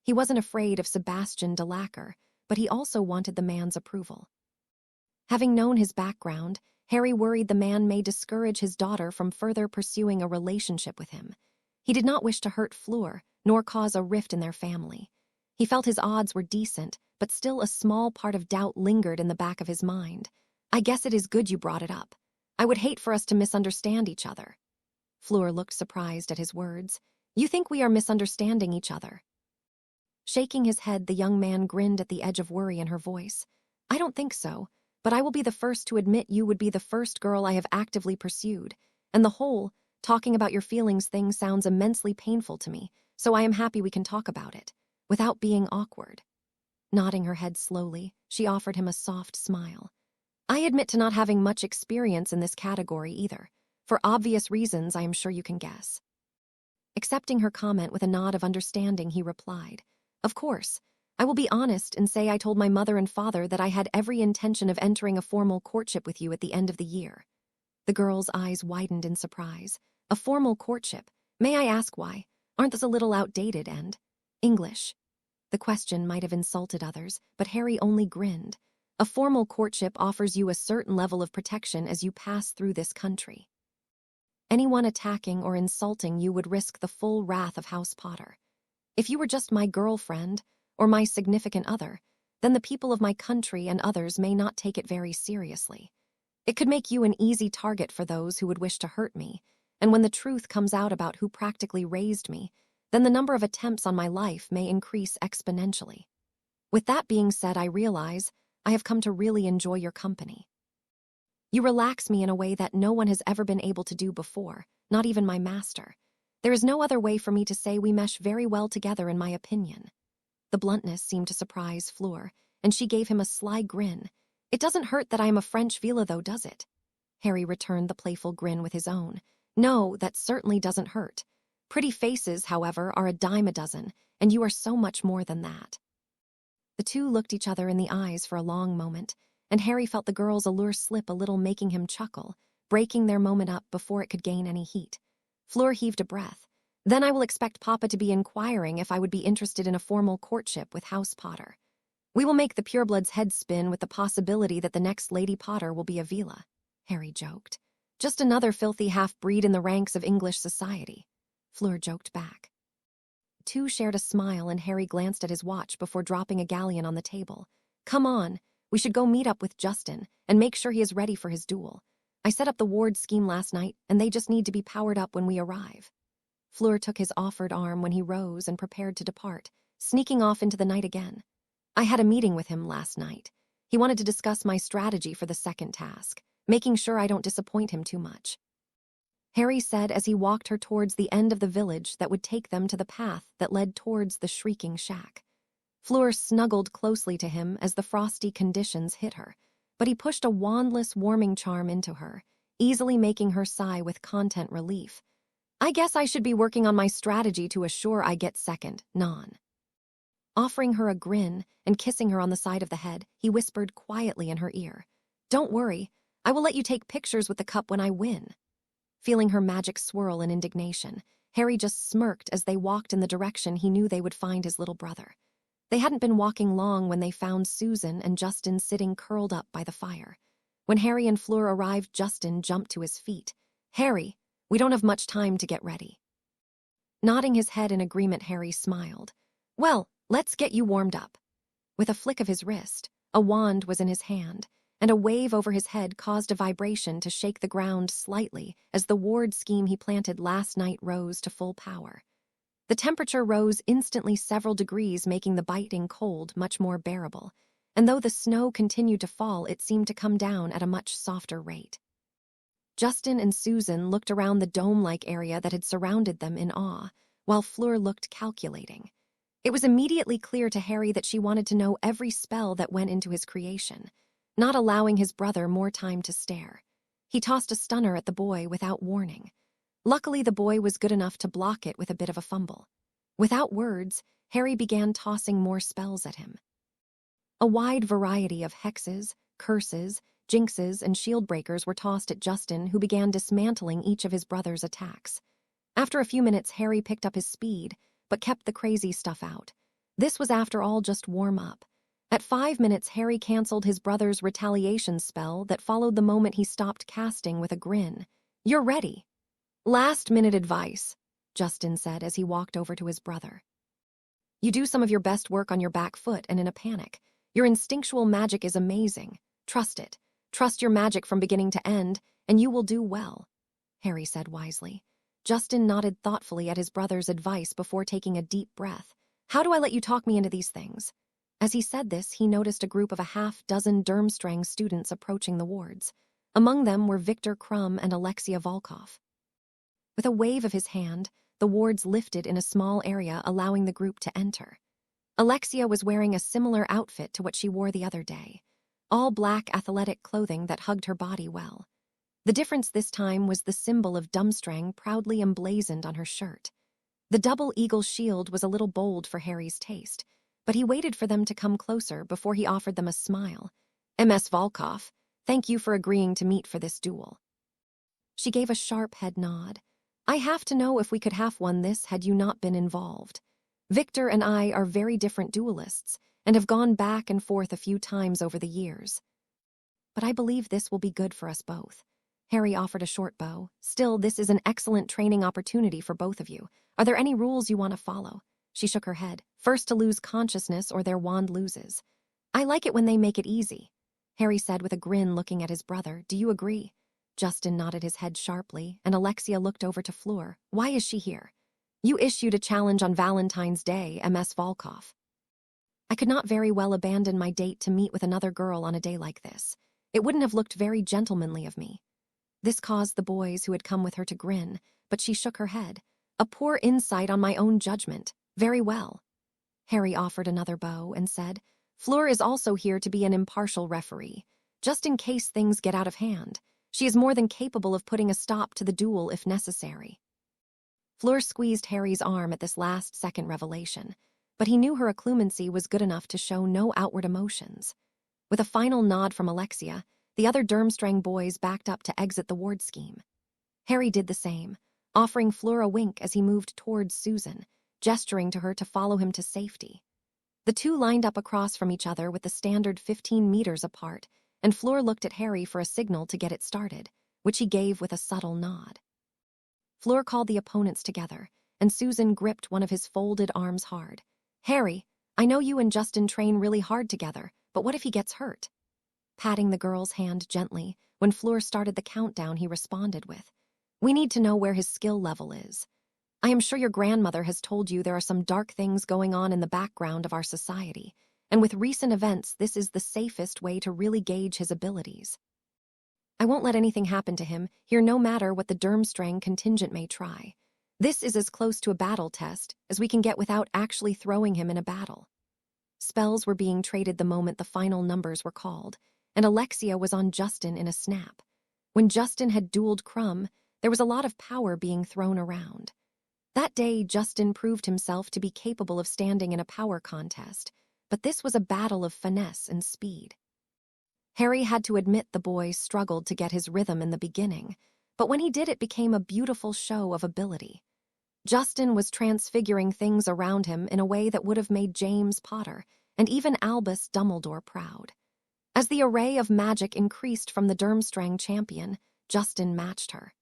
He wasn't afraid of Sebastian Delacour, but he also wanted the man's approval. Having known his background, Harry worried the man may discourage his daughter from further pursuing a relationship with him. He did not wish to hurt Fleur, nor cause a rift in their family. He felt his odds were decent, but still a small part of doubt lingered in the back of his mind. "I guess it is good you brought it up. I would hate for us to misunderstand each other." Fleur looked surprised at his words. "You think we are misunderstanding each other?" Shaking his head, the young man grinned at the edge of worry in her voice. "I don't think so, but I will be the first to admit you would be the first girl I have actively pursued, and the whole, talking about your feelings thing sounds immensely painful to me, so I am happy we can talk about it, without being awkward." Nodding her head slowly, she offered him a soft smile. "I admit to not having much experience in this category either, for obvious reasons I am sure you can guess." Accepting her comment with a nod of understanding, he replied, "Of course. I will be honest and say I told my mother and father that I had every intention of entering a formal courtship with you at the end of the year." The girl's eyes widened in surprise. "A formal courtship? May I ask why? Aren't those a little outdated and English?" The question might have insulted others, but Harry only grinned. "A formal courtship offers you a certain level of protection as you pass through this country. Anyone attacking or insulting you would risk the full wrath of House Potter. If you were just my girlfriend, or my significant other, then the people of my country and others may not take it very seriously. It could make you an easy target for those who would wish to hurt me, and when the truth comes out about who practically raised me, then the number of attempts on my life may increase exponentially. With that being said, I realize I have come to really enjoy your company. You relax me in a way that no one has ever been able to do before, not even my master. There is no other way for me to say we mesh very well together in my opinion." The bluntness seemed to surprise Fleur, and she gave him a sly grin. "It doesn't hurt that I am a French villa though, does it?" Harry returned the playful grin with his own. "No, that certainly doesn't hurt. Pretty faces, however, are a dime a dozen, and you are so much more than that." The two looked each other in the eyes for a long moment, and Harry felt the girl's allure slip a little, making him chuckle, breaking their moment up before it could gain any heat. Fleur heaved a breath. "Then I will expect Papa to be inquiring if I would be interested in a formal courtship with House Potter. We will make the purebloods' heads spin with the possibility that the next Lady Potter will be a Vila," Harry joked. "Just another filthy half-breed in the ranks of English society," Fleur joked back. The two shared a smile, and Harry glanced at his watch before dropping a galleon on the table. "Come on, we should go meet up with Justin and make sure he is ready for his duel. I set up the ward scheme last night, and they just need to be powered up when we arrive." Fleur took his offered arm when he rose and prepared to depart, sneaking off into the night again. "I had a meeting with him last night. He wanted to discuss my strategy for the second task, making sure I don't disappoint him too much," Harry said as he walked her towards the end of the village that would take them to the path that led towards the shrieking shack. Fleur snuggled closely to him as the frosty conditions hit her, but he pushed a wandless warming charm into her, easily making her sigh with content relief. "I guess I should be working on my strategy to assure I get second, non." Offering her a grin and kissing her on the side of the head, he whispered quietly in her ear, "Don't worry, I will let you take pictures with the cup when I win." Feeling her magic swirl in indignation, Harry just smirked as they walked in the direction he knew they would find his little brother. They hadn't been walking long when they found Susan and Justin sitting curled up by the fire. When Harry and Fleur arrived, Justin jumped to his feet. "Harry, we don't have much time to get ready." Nodding his head in agreement, Harry smiled. "Well, let's get you warmed up." With a flick of his wrist, a wand was in his hand, and a wave over his head caused a vibration to shake the ground slightly as the ward scheme he planted last night rose to full power. The temperature rose instantly several degrees, making the biting cold much more bearable, and though the snow continued to fall, it seemed to come down at a much softer rate. Justin and Susan looked around the dome-like area that had surrounded them in awe, while Fleur looked calculating. It was immediately clear to Harry that she wanted to know every spell that went into his creation, not allowing his brother more time to stare. He tossed a stunner at the boy without warning. Luckily, the boy was good enough to block it with a bit of a fumble. Without words, Harry began tossing more spells at him. A wide variety of hexes, curses, jinxes, and shield breakers were tossed at Justin, who began dismantling each of his brother's attacks. After a few minutes, Harry picked up his speed, but kept the crazy stuff out. This was, after all, just warm-up. At 5 minutes, Harry canceled his brother's retaliation spell that followed the moment he stopped casting with a grin. "You're ready." "Last-minute advice," Justin said as he walked over to his brother. "You do some of your best work on your back foot and in a panic. Your instinctual magic is amazing. Trust it. Trust your magic from beginning to end, and you will do well," Harry said wisely. Justin nodded thoughtfully at his brother's advice before taking a deep breath. "How do I let you talk me into these things?" As he said this, he noticed a group of a half-dozen Durmstrang students approaching the wards. Among them were Victor Krum and Alexia Volkov. With a wave of his hand, the wards lifted in a small area, allowing the group to enter. Alexia was wearing a similar outfit to what she wore the other day, all black athletic clothing that hugged her body well. The difference this time was the symbol of Durmstrang proudly emblazoned on her shirt. The double eagle shield was a little bold for Harry's taste, but he waited for them to come closer before he offered them a smile. "Ms. Volkov, thank you for agreeing to meet for this duel." She gave a sharp head nod. "I have to know if we could have won this had you not been involved. Victor and I are very different duelists and have gone back and forth a few times over the years. But I believe this will be good for us both." Harry offered a short bow. "Still, this is an excellent training opportunity for both of you. Are there any rules you want to follow?" She shook her head. "First to lose consciousness or their wand loses." "I like it when they make it easy," Harry said with a grin, looking at his brother. "Do you agree?" Justin nodded his head sharply, and Alexia looked over to Fleur. "Why is she here?" "You issued a challenge on Valentine's Day, Ms. Volkov." "I could not very well abandon my date to meet with another girl on a day like this. It wouldn't have looked very gentlemanly of me." This caused the boys who had come with her to grin, but she shook her head. "A poor insight on my own judgment. Very well." Harry offered another bow and said, "Fleur is also here to be an impartial referee, just in case things get out of hand. She is more than capable of putting a stop to the duel if necessary." Fleur squeezed Harry's arm at this last-second revelation, but he knew her acclimating was good enough to show no outward emotions. With a final nod from Alexia, the other Durmstrang boys backed up to exit the ward scheme. Harry did the same, offering Fleur a wink as he moved towards Susan, gesturing to her to follow him to safety. The two lined up across from each other with the standard 15 meters apart, and Fleur looked at Harry for a signal to get it started, which he gave with a subtle nod. Fleur called the opponents together, and Susan gripped one of his folded arms hard. "Harry, I know you and Justin train really hard together, but what if he gets hurt?" Patting the girl's hand gently, when Fleur started the countdown, he responded with, "We need to know where his skill level is. I am sure your grandmother has told you there are some dark things going on in the background of our society, and with recent events, this is the safest way to really gauge his abilities. I won't let anything happen to him here, no matter what the Durmstrang contingent may try. This is as close to a battle test as we can get without actually throwing him in a battle." Spells were being traded the moment the final numbers were called, and Alexia was on Justin in a snap. When Justin had dueled Krum, there was a lot of power being thrown around. That day, Justin proved himself to be capable of standing in a power contest, but this was a battle of finesse and speed. Harry had to admit the boy struggled to get his rhythm in the beginning, but when he did, it became a beautiful show of ability. Justin was transfiguring things around him in a way that would have made James Potter and even Albus Dumbledore proud. As the array of magic increased from the Durmstrang champion, Justin matched her.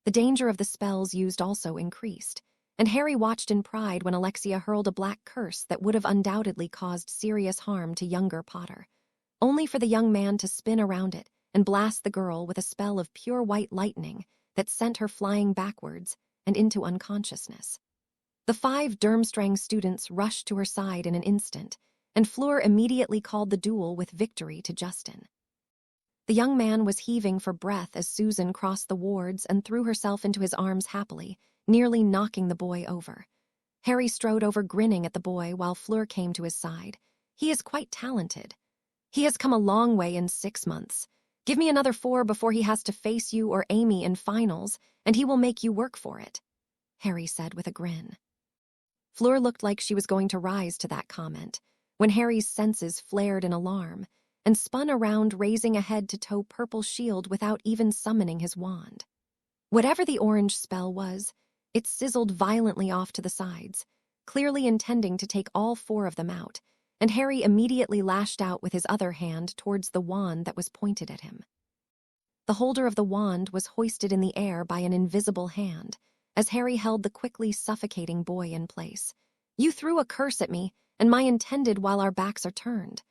The danger of the spells used also increased, and Harry watched in pride when Alexia hurled a black curse that would have undoubtedly caused serious harm to younger Potter, only for the young man to spin around it and blast the girl with a spell of pure white lightning that sent her flying backwards and into unconsciousness. The 5 Durmstrang students rushed to her side in an instant, and Fleur immediately called the duel with victory to Justin. The young man was heaving for breath as Susan crossed the wards and threw herself into his arms happily, nearly knocking the boy over. Harry strode over grinning at the boy while Fleur came to his side. He is quite talented. He has come a long way in 6 months. Give me another 4 before he has to face you or Amy in finals, and he will make you work for it, Harry said with a grin. Fleur looked like she was going to rise to that comment, when Harry's senses flared in alarm, and spun around raising a head-to-toe purple shield without even summoning his wand. Whatever the orange spell was, it sizzled violently off to the sides, clearly intending to take all 4 of them out, and Harry immediately lashed out with his other hand towards the wand that was pointed at him. The holder of the wand was hoisted in the air by an invisible hand, as Harry held the quickly suffocating boy in place. You threw a curse at me, and my intended while our backs are turned.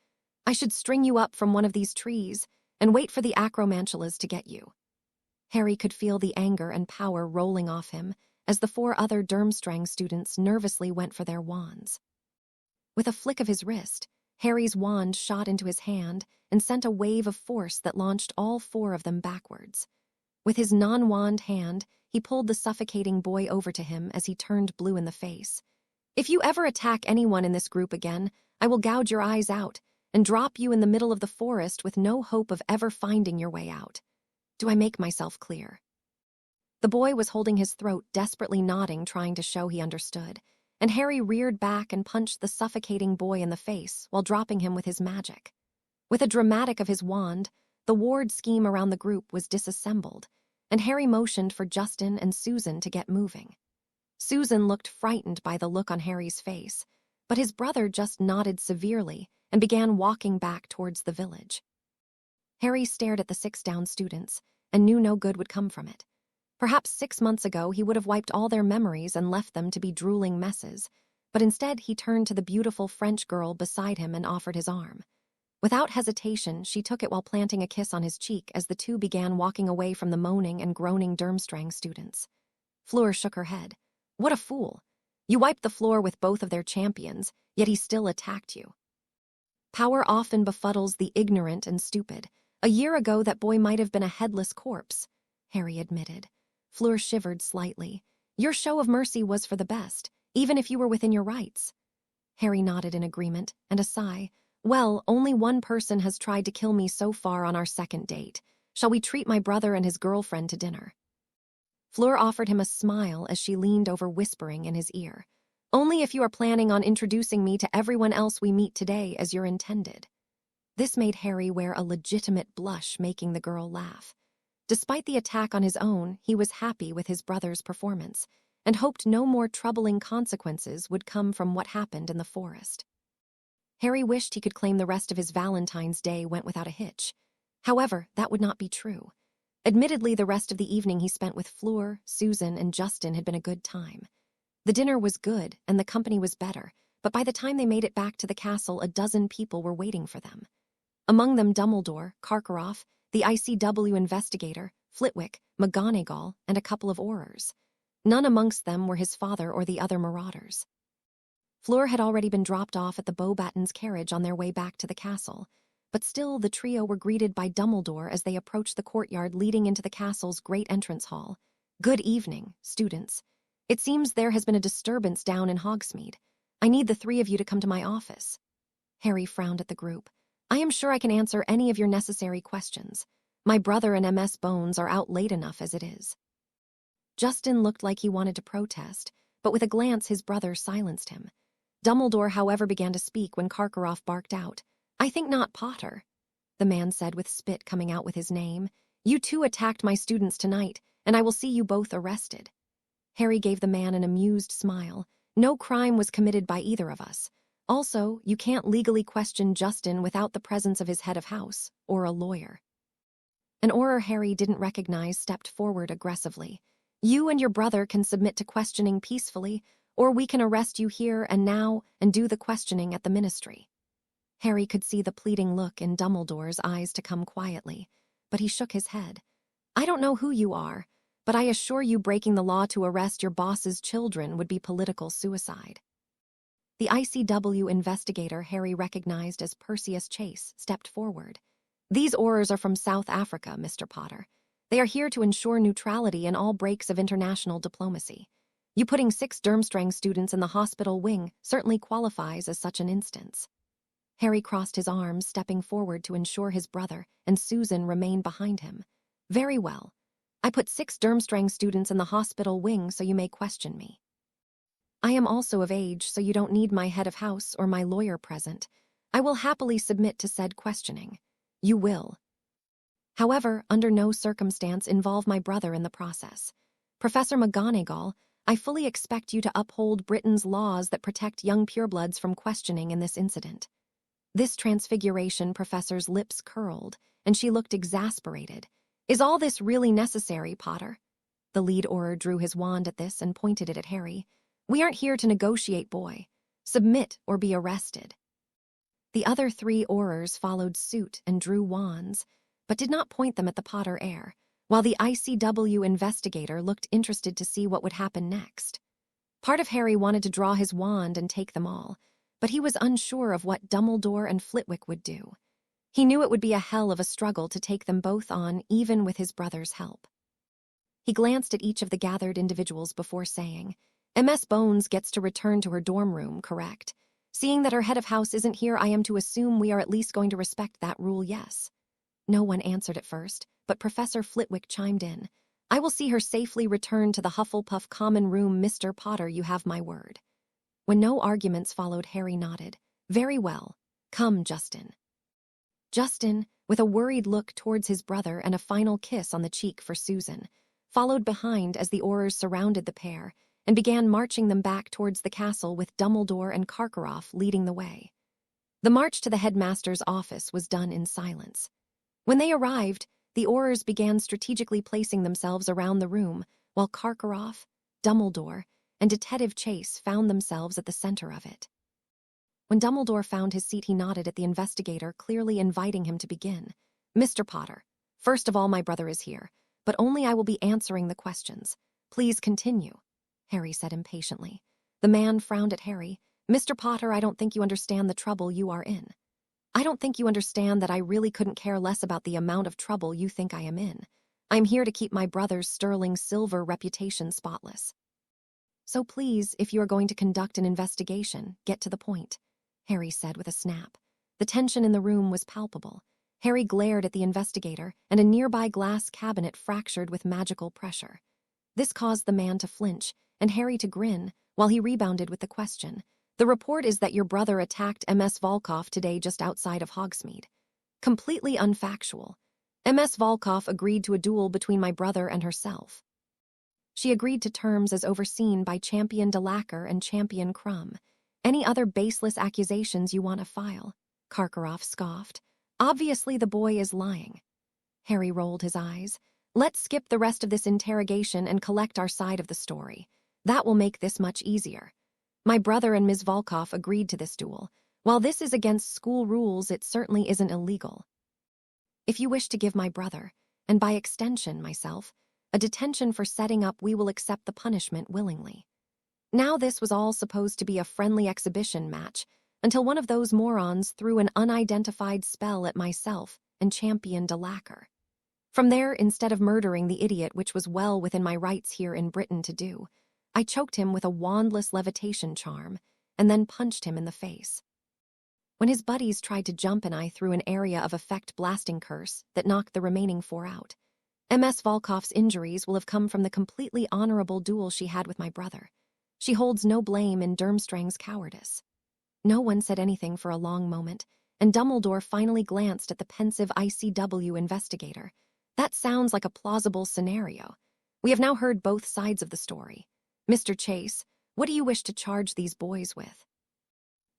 I should string you up from one of these trees and wait for the acromantulas to get you. Harry could feel the anger and power rolling off him as the 4 other Durmstrang students nervously went for their wands. With a flick of his wrist, Harry's wand shot into his hand and sent a wave of force that launched all 4 of them backwards. With his non-wand hand, he pulled the suffocating boy over to him as he turned blue in the face. If you ever attack anyone in this group again, I will gouge your eyes out and drop you in the middle of the forest with no hope of ever finding your way out. Do I make myself clear? The boy was holding his throat, desperately nodding, trying to show he understood, and Harry reared back and punched the suffocating boy in the face while dropping him with his magic. With a dramatic of his wand, the ward scheme around the group was disassembled, and Harry motioned for Justin and Susan to get moving. Susan looked frightened by the look on Harry's face, but his brother just nodded severely and began walking back towards the village. Harry stared at the 6 down students and knew no good would come from it. Perhaps 6 months ago he would have wiped all their memories and left them to be drooling messes, but instead he turned to the beautiful French girl beside him and offered his arm. Without hesitation, she took it while planting a kiss on his cheek as the 2 began walking away from the moaning and groaning Durmstrang students. Fleur shook her head. What a fool. You wiped the floor with both of their champions, yet he still attacked you. Power often befuddles the ignorant and stupid. A year ago that boy might have been a headless corpse, Harry admitted. Fleur shivered slightly. Your show of mercy was for the best, even if you were within your rights. Harry nodded in agreement, and a sigh. Well, only one person has tried to kill me so far on our 2nd date. Shall we treat my brother and his girlfriend to dinner? Fleur offered him a smile as she leaned over whispering in his ear. Only if you are planning on introducing me to everyone else we meet today as you're intended. This made Harry wear a legitimate blush, making the girl laugh. Despite the attack on his own, he was happy with his brother's performance and hoped no more troubling consequences would come from what happened in the forest. Harry wished he could claim the rest of his Valentine's Day went without a hitch. However, that would not be true. Admittedly, the rest of the evening he spent with Fleur, Susan, and Justin had been a good time. The dinner was good, and the company was better, but by the time they made it back to the castle, a dozen people were waiting for them. Among them Dumbledore, Karkaroff, the ICW investigator, Flitwick, McGonagall, and a couple of Aurors. None amongst them were his father or the other marauders. Fleur had already been dropped off at the Beauxbatons' carriage on their way back to the castle, but still the trio were greeted by Dumbledore as they approached the courtyard leading into the castle's great entrance hall. Good evening, students. It seems there has been a disturbance down in Hogsmeade. I need the 3 of you to come to my office. Harry frowned at the group. I am sure I can answer any of your necessary questions. My brother and MS Bones are out late enough as it is. Justin looked like he wanted to protest, but with a glance his brother silenced him. Dumbledore, however, began to speak when Karkaroff barked out. I think not, Potter, the man said with spit coming out with his name. You 2 attacked my students tonight, and I will see you both arrested. Harry gave the man an amused smile. No crime was committed by either of us. Also, you can't legally question Justin without the presence of his head of house, or a lawyer. An Auror Harry didn't recognize stepped forward aggressively. You and your brother can submit to questioning peacefully, or we can arrest you here and now and do the questioning at the ministry. Harry could see the pleading look in Dumbledore's eyes to come quietly, but he shook his head. I don't know who you are, but I assure you breaking the law to arrest your boss's children would be political suicide. The ICW investigator Harry recognized as Perseus Chase stepped forward. These Aurors are from South Africa, Mr. Potter. They are here to ensure neutrality in all breaks of international diplomacy. You putting 6 Durmstrang students in the hospital wing certainly qualifies as such an instance. Harry crossed his arms, stepping forward to ensure his brother and Susan remained behind him. Very well. I put 6 Durmstrang students in the hospital wing so you may question me. I am also of age, so you don't need my head of house or my lawyer present. I will happily submit to said questioning. You will. However, under no circumstance involve my brother in the process. Professor McGonagall, I fully expect you to uphold Britain's laws that protect young purebloods from questioning in this incident. This transfiguration professor's lips curled, and she looked exasperated. Is all this really necessary, Potter? The lead Auror drew his wand at this and pointed it at Harry. We aren't here to negotiate, boy. Submit or be arrested. The other 3 Aurors followed suit and drew wands, but did not point them at the Potter Heir, while the ICW investigator looked interested to see what would happen next. Part of Harry wanted to draw his wand and take them all, but he was unsure of what Dumbledore and Flitwick would do. He knew it would be a hell of a struggle to take them both on, even with his brother's help. He glanced at each of the gathered individuals before saying, Ms. Bones gets to return to her dorm room, correct? Seeing that her head of house isn't here, I am to assume we are at least going to respect that rule, yes? No one answered at first, but Professor Flitwick chimed in. I will see her safely return to the Hufflepuff common room, Mr. Potter, you have my word. When no arguments followed, Harry nodded. Very well. Come, Justin. Justin, with a worried look towards his brother and a final kiss on the cheek for Susan, followed behind as the Aurors surrounded the pair and began marching them back towards the castle with Dumbledore and Karkaroff leading the way. The march to the headmaster's office was done in silence. When they arrived, the Aurors began strategically placing themselves around the room, while Karkaroff, Dumbledore, and Detective Chase found themselves at the center of it. When Dumbledore found his seat, he nodded at the investigator, clearly inviting him to begin. Mr. Potter, first of all, my brother is here, but only I will be answering the questions. Please continue, Harry said impatiently. The man frowned at Harry. Mr. Potter, I don't think you understand the trouble you are in. I don't think you understand that I really couldn't care less about the amount of trouble you think I am in. I'm here to keep my brother's sterling silver reputation spotless. So please, if you are going to conduct an investigation, get to the point, Harry said with a snap. The tension in the room was palpable. Harry glared at the investigator, and a nearby glass cabinet fractured with magical pressure. This caused the man to flinch, and Harry to grin, while he rebounded with the question. The report is that your brother attacked Ms. Volkov today just outside of Hogsmeade. Completely unfactual. Ms. Volkov agreed to a duel between my brother and herself. She agreed to terms as overseen by Champion Delacour and Champion Crumb. Any other baseless accusations you want to file? Karkaroff scoffed. Obviously the boy is lying. Harry rolled his eyes. Let's skip the rest of this interrogation and collect our side of the story. That will make this much easier. My brother and Ms. Volkov agreed to this duel. While this is against school rules, it certainly isn't illegal. If you wish to give my brother, and by extension myself, a detention for setting up, we will accept the punishment willingly. Now this was all supposed to be a friendly exhibition match, until one of those morons threw an unidentified spell at myself and Champion Delacour. From there, instead of murdering the idiot, which was well within my rights here in Britain to do, I choked him with a wandless levitation charm, and then punched him in the face. When his buddies tried to jump and I threw an area of effect blasting curse that knocked the remaining 4 out. Ms. Volkov's injuries will have come from the completely honorable duel she had with my brother. She holds no blame in Durmstrang's cowardice. No one said anything for a long moment, and Dumbledore finally glanced at the pensive ICW investigator. That sounds like a plausible scenario. We have now heard both sides of the story. Mr. Chase, what do you wish to charge these boys with?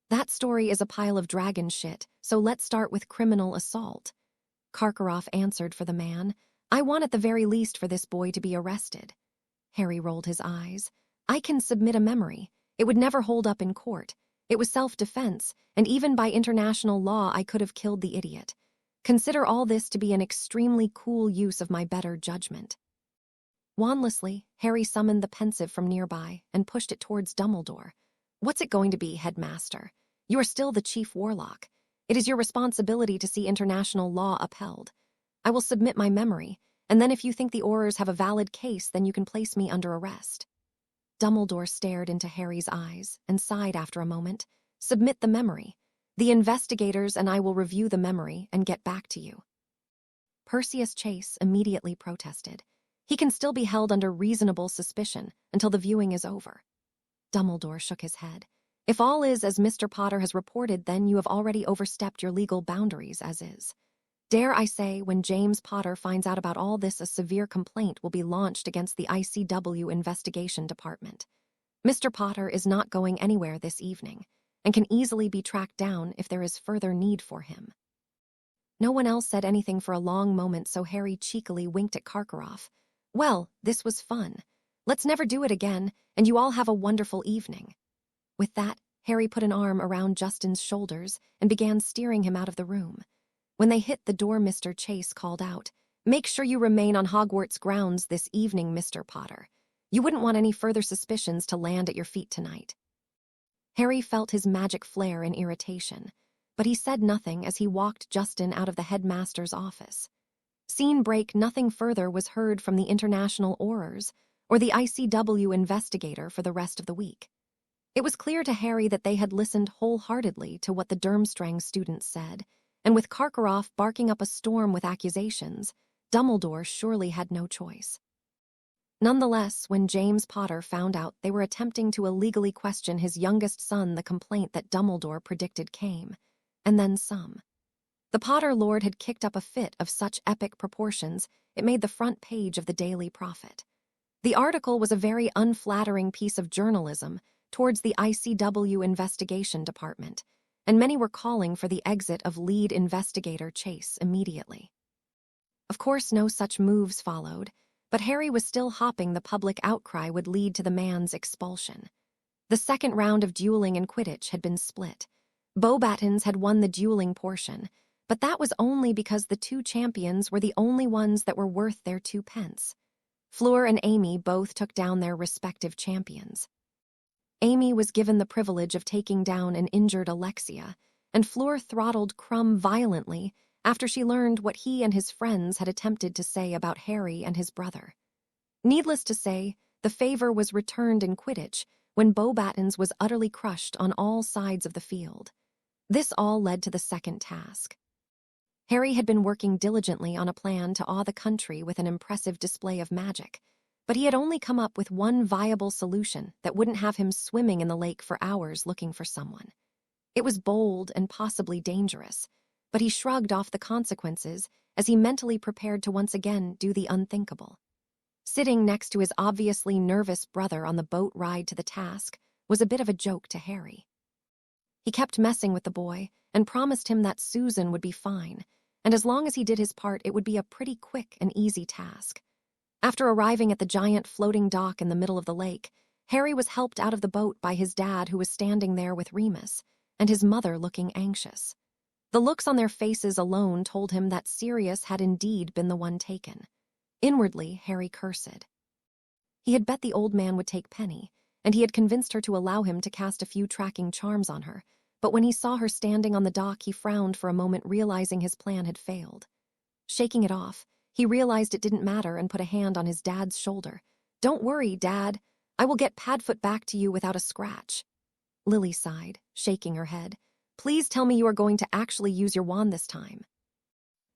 That story is a pile of dragon shit, so let's start with criminal assault. Karkaroff answered for the man. I want at the very least for this boy to be arrested. Harry rolled his eyes. I can submit a memory. It would never hold up in court. It was self-defense, and even by international law I could have killed the idiot. Consider all this to be an extremely cool use of my better judgment. Wandlessly, Harry summoned the pensive from nearby and pushed it towards Dumbledore. What's it going to be, headmaster? You are still the chief warlock. It is your responsibility to see international law upheld. I will submit my memory, and then if you think the Aurors have a valid case, then you can place me under arrest." Dumbledore stared into Harry's eyes and sighed after a moment. "Submit the memory. The investigators and I will review the memory and get back to you." Perseus Chase immediately protested. "He can still be held under reasonable suspicion until the viewing is over." Dumbledore shook his head. "If all is as Mr. Potter has reported, then you have already overstepped your legal boundaries as is. Dare I say, when James Potter finds out about all this, a severe complaint will be launched against the ICW Investigation Department. Mr. Potter is not going anywhere this evening, and can easily be tracked down if there is further need for him." No one else said anything for a long moment, so Harry cheekily winked at Karkaroff. "Well, this was fun. Let's never do it again, and you all have a wonderful evening." With that, Harry put an arm around Justin's shoulders and began steering him out of the room. When they hit the door, Mr. Chase called out, "Make sure you remain on Hogwarts grounds this evening, Mr. Potter. You wouldn't want any further suspicions to land at your feet tonight." Harry felt his magic flare in irritation, but he said nothing as he walked Justin out of the headmaster's office. Scene break, nothing further was heard from the International Aurors or the ICW investigator for the rest of the week. It was clear to Harry that they had listened wholeheartedly to what the Durmstrang students said, and with Karkaroff barking up a storm with accusations, Dumbledore surely had no choice. Nonetheless, when James Potter found out they were attempting to illegally question his youngest son, the complaint that Dumbledore predicted came, and then some. The Potter Lord had kicked up a fit of such epic proportions it made the front page of the Daily Prophet. The article was a very unflattering piece of journalism towards the ICW Investigation Department, and many were calling for the exit of lead investigator Chase immediately. Of course, no such moves followed, but Harry was still hoping the public outcry would lead to the man's expulsion. The second round of dueling in Quidditch had been split. Beauxbatons had won the dueling portion, but that was only because the two champions were the only ones that were worth their 2 pence. Fleur and Amy both took down their respective champions. Amy was given the privilege of taking down an injured Alexia, and Fleur throttled Crumb violently after she learned what he and his friends had attempted to say about Harry and his brother. Needless to say, the favor was returned in Quidditch when Beauxbatons was utterly crushed on all sides of the field. This all led to the second task. Harry had been working diligently on a plan to awe the country with an impressive display of magic, but he had only come up with one viable solution that wouldn't have him swimming in the lake for hours looking for someone. It was bold and possibly dangerous, but he shrugged off the consequences as he mentally prepared to once again do the unthinkable. Sitting next to his obviously nervous brother on the boat ride to the task was a bit of a joke to Harry. He kept messing with the boy and promised him that Susan would be fine, and as long as he did his part, it would be a pretty quick and easy task. After arriving at the giant floating dock in the middle of the lake, Harry was helped out of the boat by his dad, who was standing there with Remus, and his mother looking anxious. The looks on their faces alone told him that Sirius had indeed been the one taken. Inwardly, Harry cursed. He had bet the old man would take Penny, and he had convinced her to allow him to cast a few tracking charms on her, but when he saw her standing on the dock, he frowned for a moment, realizing his plan had failed. Shaking it off, he realized it didn't matter and put a hand on his dad's shoulder. "Don't worry, Dad. I will get Padfoot back to you without a scratch." Lily sighed, shaking her head. "Please tell me you are going to actually use your wand this time."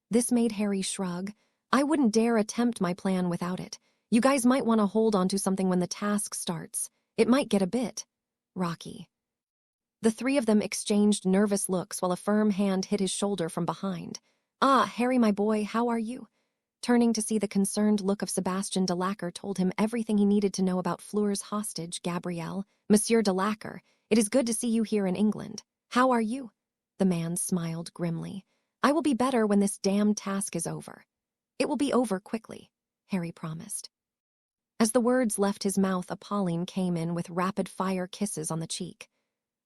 This made Harry shrug. "I wouldn't dare attempt my plan without it. You guys might want to hold on to something when the task starts. It might get a bit rocky." The three of them exchanged nervous looks while a firm hand hit his shoulder from behind. "Ah, Harry, my boy, how are you?" Turning to see the concerned look of Sebastian Delacour told him everything he needed to know about Fleur's hostage, Gabrielle. "Monsieur Delacour, it is good to see you here in England. How are you?" The man smiled grimly. "I will be better when this damned task is over." "It will be over quickly," Harry promised. As the words left his mouth, Pauline came in with rapid-fire kisses on the cheek.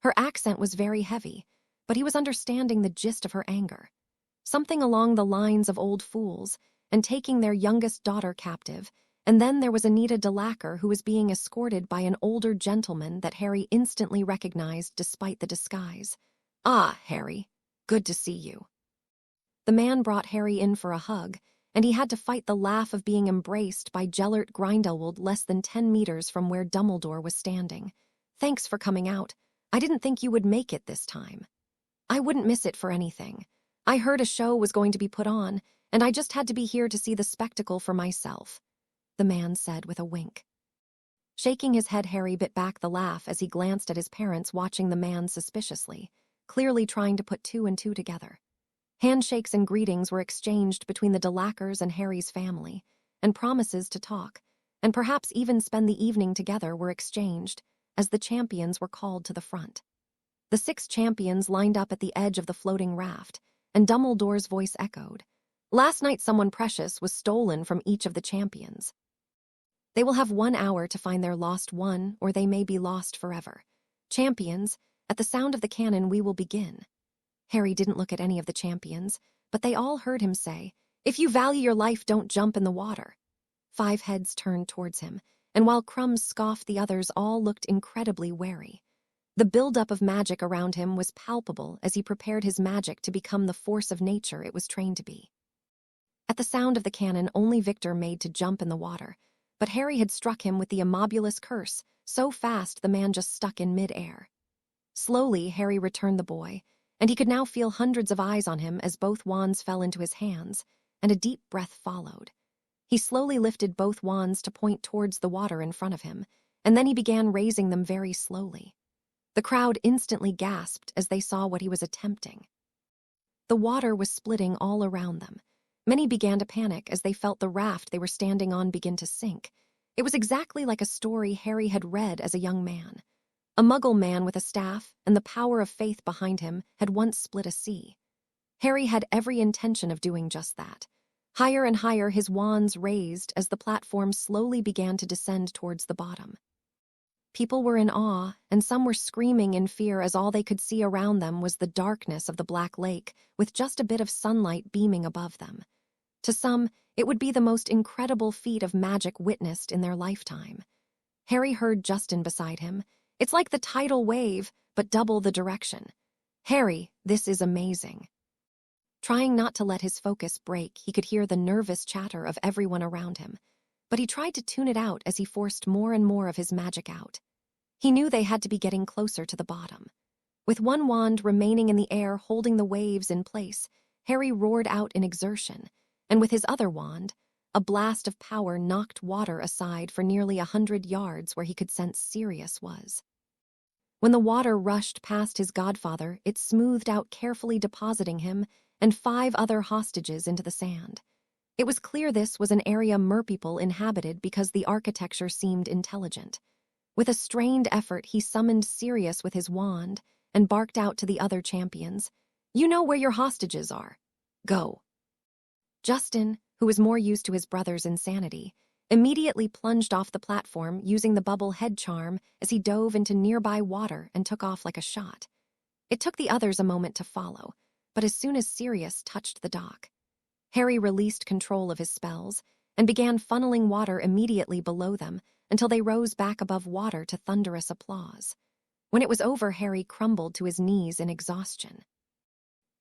Her accent was very heavy, but he was understanding the gist of her anger. Something along the lines of old fools, and taking their youngest daughter captive, and then there was Anita Delacour, who was being escorted by an older gentleman that Harry instantly recognized despite the disguise. "Ah, Harry," Good to see you." The man brought Harry in for a hug, and he had to fight the laugh of being embraced by Gellert Grindelwald less than 10 meters from where Dumbledore was standing. "Thanks for coming out. I didn't think you would make it this time." "I wouldn't miss it for anything. I heard a show was going to be put on, and I just had to be here to see the spectacle for myself," the man said with a wink. Shaking his head, Harry bit back the laugh as he glanced at his parents watching the man suspiciously, clearly trying to put two and two together. Handshakes and greetings were exchanged between the Delacours and Harry's family, and promises to talk, and perhaps even spend the evening together, were exchanged as the champions were called to the front. The 6 champions lined up at the edge of the floating raft, and Dumbledore's voice echoed. "Last night someone precious was stolen from each of the champions. They will have 1 hour to find their lost one, or they may be lost forever. Champions, at the sound of the cannon we will begin." Harry didn't look at any of the champions, but they all heard him say, "If you value your life, don't jump in the water." 5 heads turned towards him, and while Crumbs scoffed, the others all looked incredibly wary. The buildup of magic around him was palpable as he prepared his magic to become the force of nature it was trained to be. At the sound of the cannon, only Victor made to jump in the water, but Harry had struck him with the Immobulus curse, so fast the man just stuck in mid-air. Slowly, Harry returned the boy, and he could now feel hundreds of eyes on him as both wands fell into his hands, and a deep breath followed. He slowly lifted both wands to point towards the water in front of him, and then he began raising them very slowly. The crowd instantly gasped as they saw what he was attempting. The water was splitting all around them. Many began to panic as they felt the raft they were standing on begin to sink. It was exactly like a story Harry had read as a young man. A Muggle man with a staff and the power of faith behind him had once split a sea. Harry had every intention of doing just that. Higher and higher his wands raised as the platform slowly began to descend towards the bottom. People were in awe, and some were screaming in fear as all they could see around them was the darkness of the Black Lake, with just a bit of sunlight beaming above them. To some, it would be the most incredible feat of magic witnessed in their lifetime. Harry heard Justin beside him. "It's like the tidal wave, but double the direction. Harry, this is amazing." Trying not to let his focus break, he could hear the nervous chatter of everyone around him, but he tried to tune it out as he forced more and more of his magic out. He knew they had to be getting closer to the bottom. With one wand remaining in the air holding the waves in place, Harry roared out in exertion, and with his other wand, a blast of power knocked water aside for nearly 100 yards where he could sense Sirius was. When the water rushed past his godfather, it smoothed out, carefully depositing him and 5 other hostages into the sand. It was clear this was an area merpeople inhabited because the architecture seemed intelligent. With a strained effort, he summoned Sirius with his wand and barked out to the other champions, "You know where your hostages are. Go." Justin, who was more used to his brother's insanity, immediately plunged off the platform using the bubble head charm as he dove into nearby water and took off like a shot. It took the others a moment to follow, but as soon as Sirius touched the dock, Harry released control of his spells and began funneling water immediately below them until they rose back above water to thunderous applause. When it was over, Harry crumbled to his knees in exhaustion.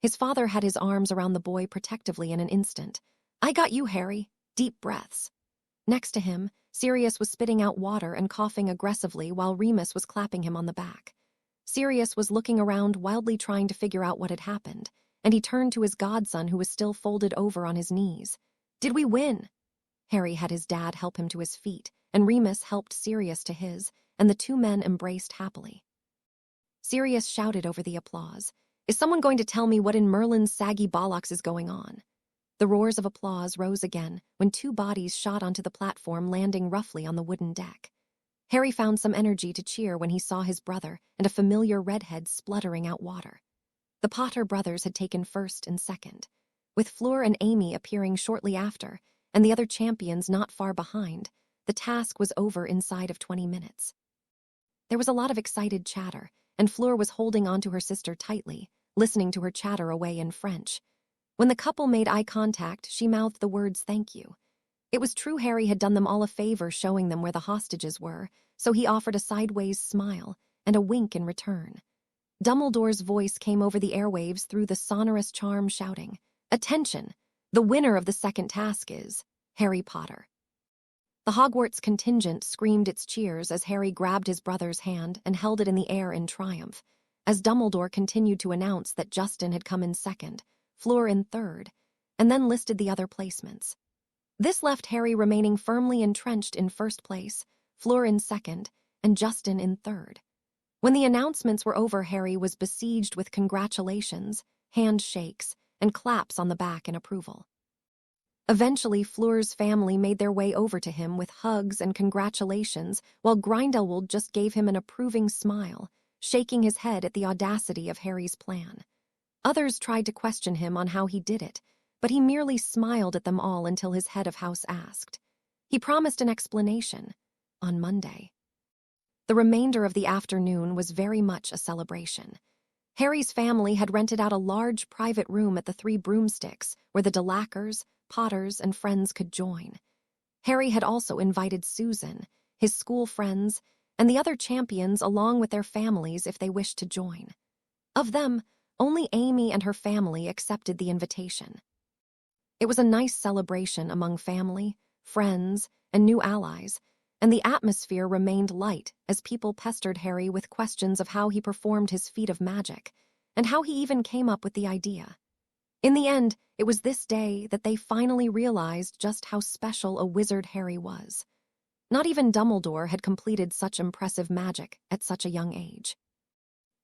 His father had his arms around the boy protectively in an instant. "I got you, Harry." Deep breaths. Next to him, Sirius was spitting out water and coughing aggressively while Remus was clapping him on the back. Sirius was looking around, wildly trying to figure out what had happened, and he turned to his godson, who was still folded over on his knees. "Did we win?" Harry had his dad help him to his feet, and Remus helped Sirius to his, and the 2 men embraced happily. Sirius shouted over the applause, "Is someone going to tell me what in Merlin's saggy bollocks is going on?" The roars of applause rose again when 2 bodies shot onto the platform, landing roughly on the wooden deck. Harry found some energy to cheer when he saw his brother and a familiar redhead spluttering out water. The Potter brothers had taken first and second, with Fleur and Amy appearing shortly after, and the other champions not far behind. The task was over inside of 20 minutes. There was a lot of excited chatter, and Fleur was holding onto her sister tightly, listening to her chatter away in French. When the couple made eye contact, she mouthed the words "thank you." It was true Harry had done them all a favor showing them where the hostages were, so he offered a sideways smile and a wink in return. Dumbledore's voice came over the airwaves through the sonorous charm shouting, "Attention! The winner of the second task is Harry Potter." The Hogwarts contingent screamed its cheers as Harry grabbed his brother's hand and held it in the air in triumph, as Dumbledore continued to announce that Justin had come in second, Fleur in third, and then listed the other placements. This left Harry remaining firmly entrenched in first place, Fleur in second, and Justin in third. When the announcements were over, Harry was besieged with congratulations, handshakes, and claps on the back in approval. Eventually, Fleur's family made their way over to him with hugs and congratulations, while Grindelwald just gave him an approving smile, shaking his head at the audacity of Harry's plan. Others tried to question him on how he did it, but he merely smiled at them all until his head of house asked. He promised an explanation on Monday. The remainder of the afternoon was very much a celebration. Harry's family had rented out a large private room at the Three Broomsticks where the Delacours, Potters, and friends could join. Harry had also invited Susan, his school friends, and the other champions along with their families if they wished to join. Of them, only Amy and her family accepted the invitation. It was a nice celebration among family, friends, and new allies, and the atmosphere remained light as people pestered Harry with questions of how he performed his feat of magic, and how he even came up with the idea. In the end, it was this day that they finally realized just how special a wizard Harry was. Not even Dumbledore had completed such impressive magic at such a young age.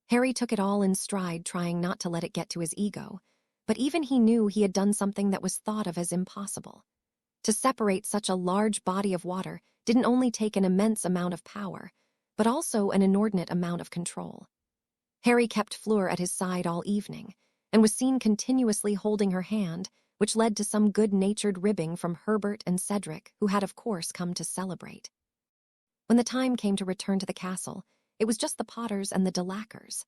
Harry took it all in stride, trying not to let it get to his ego, but even he knew he had done something that was thought of as impossible. To separate such a large body of water didn't only take an immense amount of power, but also an inordinate amount of control. Harry kept Fleur at his side all evening, and was seen continuously holding her hand, which led to some good-natured ribbing from Herbert and Cedric, who had of course come to celebrate. When the time came to return to the castle, it was just the Potters and the Delacours.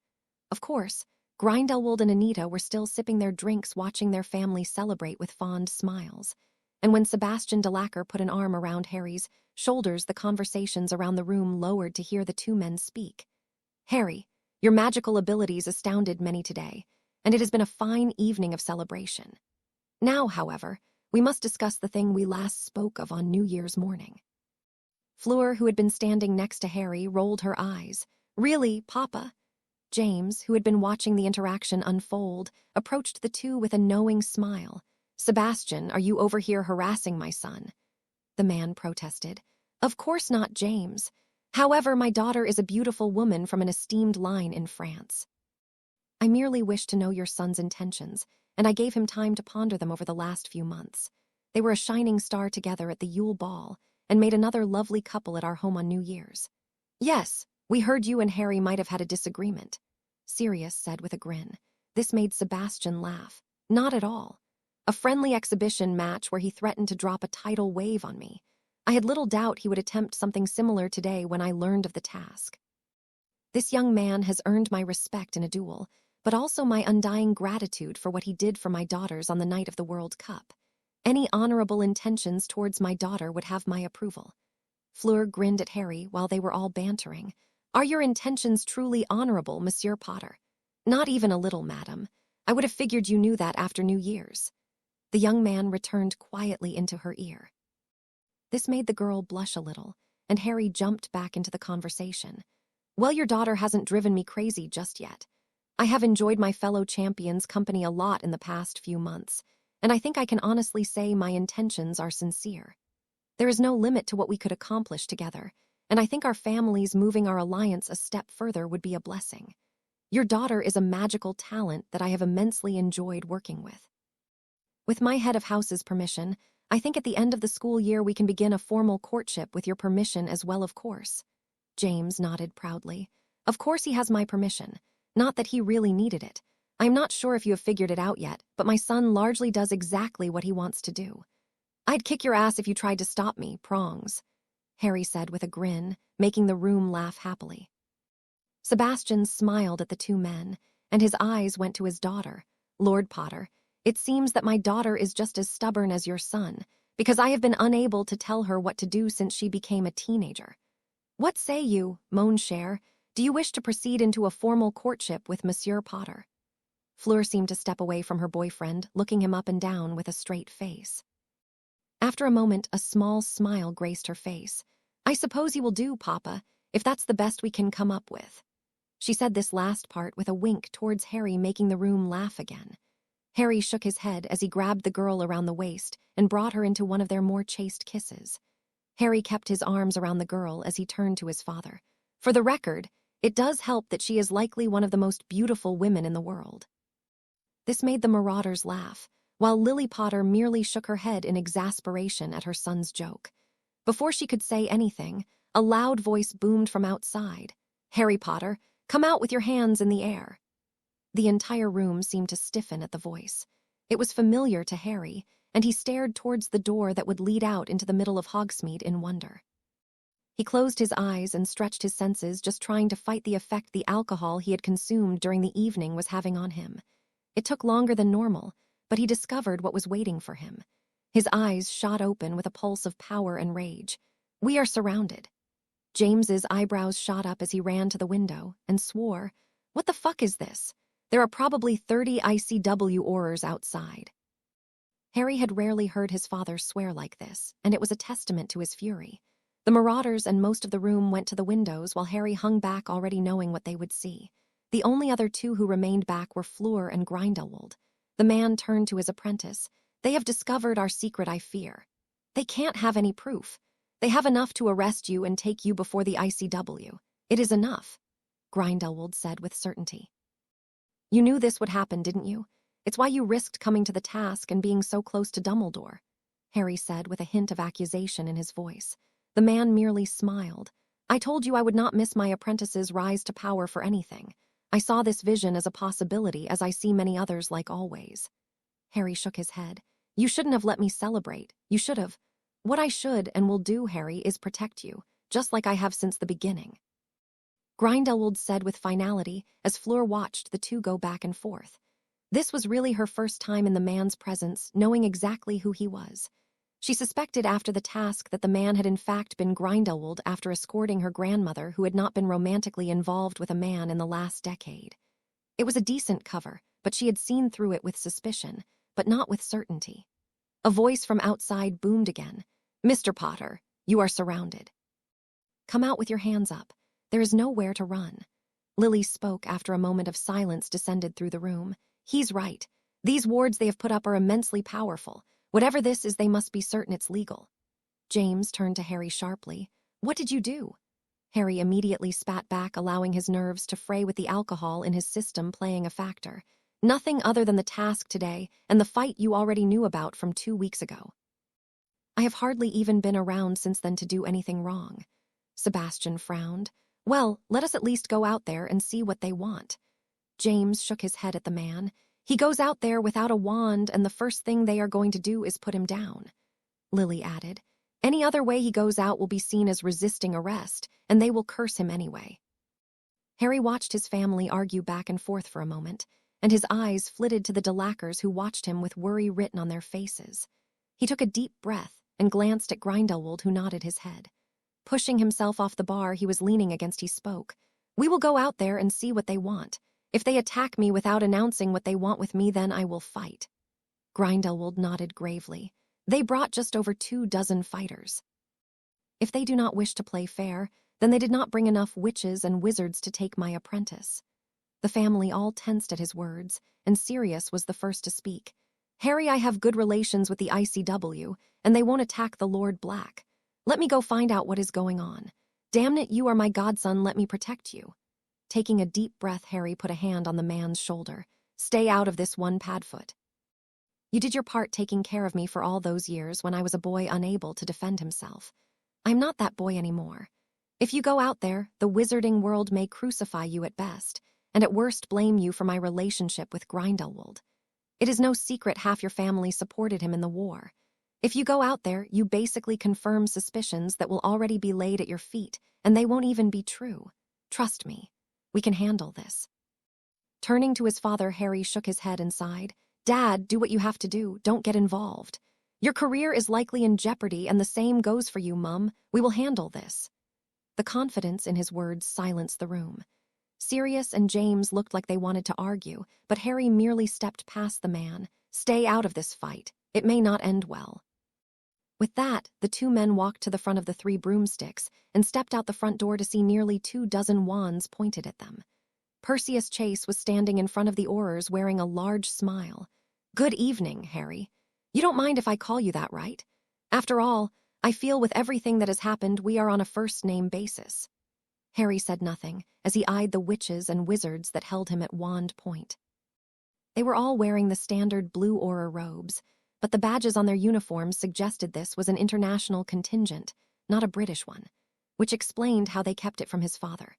Of course, Grindelwald and Anita were still sipping their drinks, watching their family celebrate with fond smiles. And when Sebastian Delacour put an arm around Harry's shoulders, the conversations around the room lowered to hear the two men speak. "Harry, your magical abilities astounded many today, and it has been a fine evening of celebration. Now, however, we must discuss the thing we last spoke of on New Year's morning." Fleur, who had been standing next to Harry, rolled her eyes. "Really, Papa?" James, who had been watching the interaction unfold, approached the two with a knowing smile. "Sebastian, are you over here harassing my son?" The man protested. "Of course not, James. However, my daughter is a beautiful woman from an esteemed line in France. I merely wish to know your son's intentions, and I gave him time to ponder them over the last few months. They were a shining star together at the Yule Ball, and made another lovely couple at our home on New Year's. Yes, we heard you and Harry might have had a disagreement," Sirius said with a grin. This made Sebastian laugh. "Not at all. A friendly exhibition match where he threatened to drop a tidal wave on me. I had little doubt he would attempt something similar today when I learned of the task. This young man has earned my respect in a duel, but also my undying gratitude for what he did for my daughters on the night of the World Cup. Any honorable intentions towards my daughter would have my approval." Fleur grinned at Harry while they were all bantering. "Are your intentions truly honorable, Monsieur Potter?" "Not even a little, madam. I would have figured you knew that after New Year's." The young man returned quietly into her ear. This made the girl blush a little, and Harry jumped back into the conversation. "Well, your daughter hasn't driven me crazy just yet. I have enjoyed my fellow champions' company a lot in the past few months, and I think I can honestly say my intentions are sincere. There is no limit to what we could accomplish together, and I think our families moving our alliance a step further would be a blessing. Your daughter is a magical talent that I have immensely enjoyed working with. With my head of house's permission, I think at the end of the school year we can begin a formal courtship with your permission as well, of course." James nodded proudly. "Of course he has my permission. Not that he really needed it. I am not sure if you have figured it out yet, but my son largely does exactly what he wants to do. I'd kick your ass if you tried to stop me, Prongs," Harry said with a grin, making the room laugh happily. Sebastian smiled at the two men, and his eyes went to his daughter. "Lord Potter, it seems that my daughter is just as stubborn as your son, because I have been unable to tell her what to do since she became a teenager. What say you, mon cher? Do you wish to proceed into a formal courtship with Monsieur Potter? Fleur seemed to step away from her boyfriend, looking him up and down with a straight face. After a moment, a small smile graced her face. I suppose you will do, Papa, if that's the best we can come up with. She said this last part with a wink towards Harry, making the room laugh again. Harry shook his head as he grabbed the girl around the waist and brought her into one of their more chaste kisses. Harry kept his arms around the girl as he turned to his father. For the record, it does help that she is likely one of the most beautiful women in the world. This made the marauders laugh, while Lily Potter merely shook her head in exasperation at her son's joke. Before she could say anything, a loud voice boomed from outside. Harry Potter, come out with your hands in the air. The entire room seemed to stiffen at the voice. It was familiar to Harry, and he stared towards the door that would lead out into the middle of Hogsmeade in wonder. He closed his eyes and stretched his senses, just trying to fight the effect the alcohol he had consumed during the evening was having on him. It took longer than normal, but he discovered what was waiting for him. His eyes shot open with a pulse of power and rage. We are surrounded. James's eyebrows shot up as he ran to the window and swore, "What the fuck is this? There are probably 30 ICW Aurors outside." Harry had rarely heard his father swear like this, and it was a testament to his fury. The marauders and most of the room went to the windows while Harry hung back, already knowing what they would see. The only other two who remained back were Fleur and Grindelwald. The man turned to his apprentice. They have discovered our secret, I fear. They can't have any proof. They have enough to arrest you and take you before the ICW. It is enough, Grindelwald said with certainty. You knew this would happen, didn't you? It's why you risked coming to the task and being so close to Dumbledore, Harry said with a hint of accusation in his voice. The man merely smiled. I told you I would not miss my apprentice's rise to power for anything. I saw this vision as a possibility, as I see many others like always. Harry shook his head. You shouldn't have let me celebrate. You should have. What I should and will do, Harry, is protect you, just like I have since the beginning, Grindelwald said with finality as Fleur watched the two go back and forth. This was really her first time in the man's presence, knowing exactly who he was. She suspected after the task that the man had in fact been Grindelwald after escorting her grandmother, who had not been romantically involved with a man in the last decade. It was a decent cover, but she had seen through it with suspicion, but not with certainty. A voice from outside boomed again. Mr. Potter, you are surrounded. Come out with your hands up. There is nowhere to run. Lily spoke after a moment of silence descended through the room. He's right. These wards they have put up are immensely powerful. Whatever this is, they must be certain it's legal. James turned to Harry sharply. What did you do? Harry immediately spat back, allowing his nerves to fray with the alcohol in his system playing a factor. Nothing other than the task today and the fight you already knew about from 2 weeks ago. I have hardly even been around since then to do anything wrong. Sebastian frowned. Well, let us at least go out there and see what they want. James shook his head at the man. He goes out there without a wand, and the first thing they are going to do is put him down. Lily added, any other way he goes out will be seen as resisting arrest, and they will curse him anyway. Harry watched his family argue back and forth for a moment, and his eyes flitted to the Delacours, who watched him with worry written on their faces. He took a deep breath and glanced at Grindelwald, who nodded his head. Pushing himself off the bar he was leaning against, he spoke. We will go out there and see what they want. If they attack me without announcing what they want with me, then I will fight. Grindelwald nodded gravely. They brought just over 24 fighters. If they do not wish to play fair, then they did not bring enough witches and wizards to take my apprentice. The family all tensed at his words, and Sirius was the first to speak. Harry, I have good relations with the ICW, and they won't attack the Lord Black. Let me go find out what is going on. Damn it, you are my godson, let me protect you. Taking a deep breath, Harry put a hand on the man's shoulder. Stay out of this one, Padfoot. You did your part taking care of me for all those years when I was a boy unable to defend himself. I'm not that boy anymore. If you go out there, the wizarding world may crucify you at best, and at worst blame you for my relationship with Grindelwald. It is no secret half your family supported him in the war. If you go out there, you basically confirm suspicions that will already be laid at your feet, and they won't even be true. Trust me. We can handle this. Turning to his father, Harry shook his head and sighed. Dad, do what you have to do. Don't get involved. Your career is likely in jeopardy, and the same goes for you, Mum. We will handle this. The confidence in his words silenced the room. Sirius and James looked like they wanted to argue, but Harry merely stepped past the man. "Stay out of this fight. It may not end well." With that, the two men walked to the front of the three broomsticks and stepped out the front door to see nearly 24 wands pointed at them. Perseus Chase was standing in front of the Aurors wearing a large smile. "Good evening, Harry. You don't mind if I call you that, right? After all, I feel with everything that has happened we are on a first-name basis." Harry said nothing as he eyed the witches and wizards that held him at wand point. They were all wearing the standard blue Auror robes, but the badges on their uniforms suggested this was an international contingent, not a British one, which explained how they kept it from his father.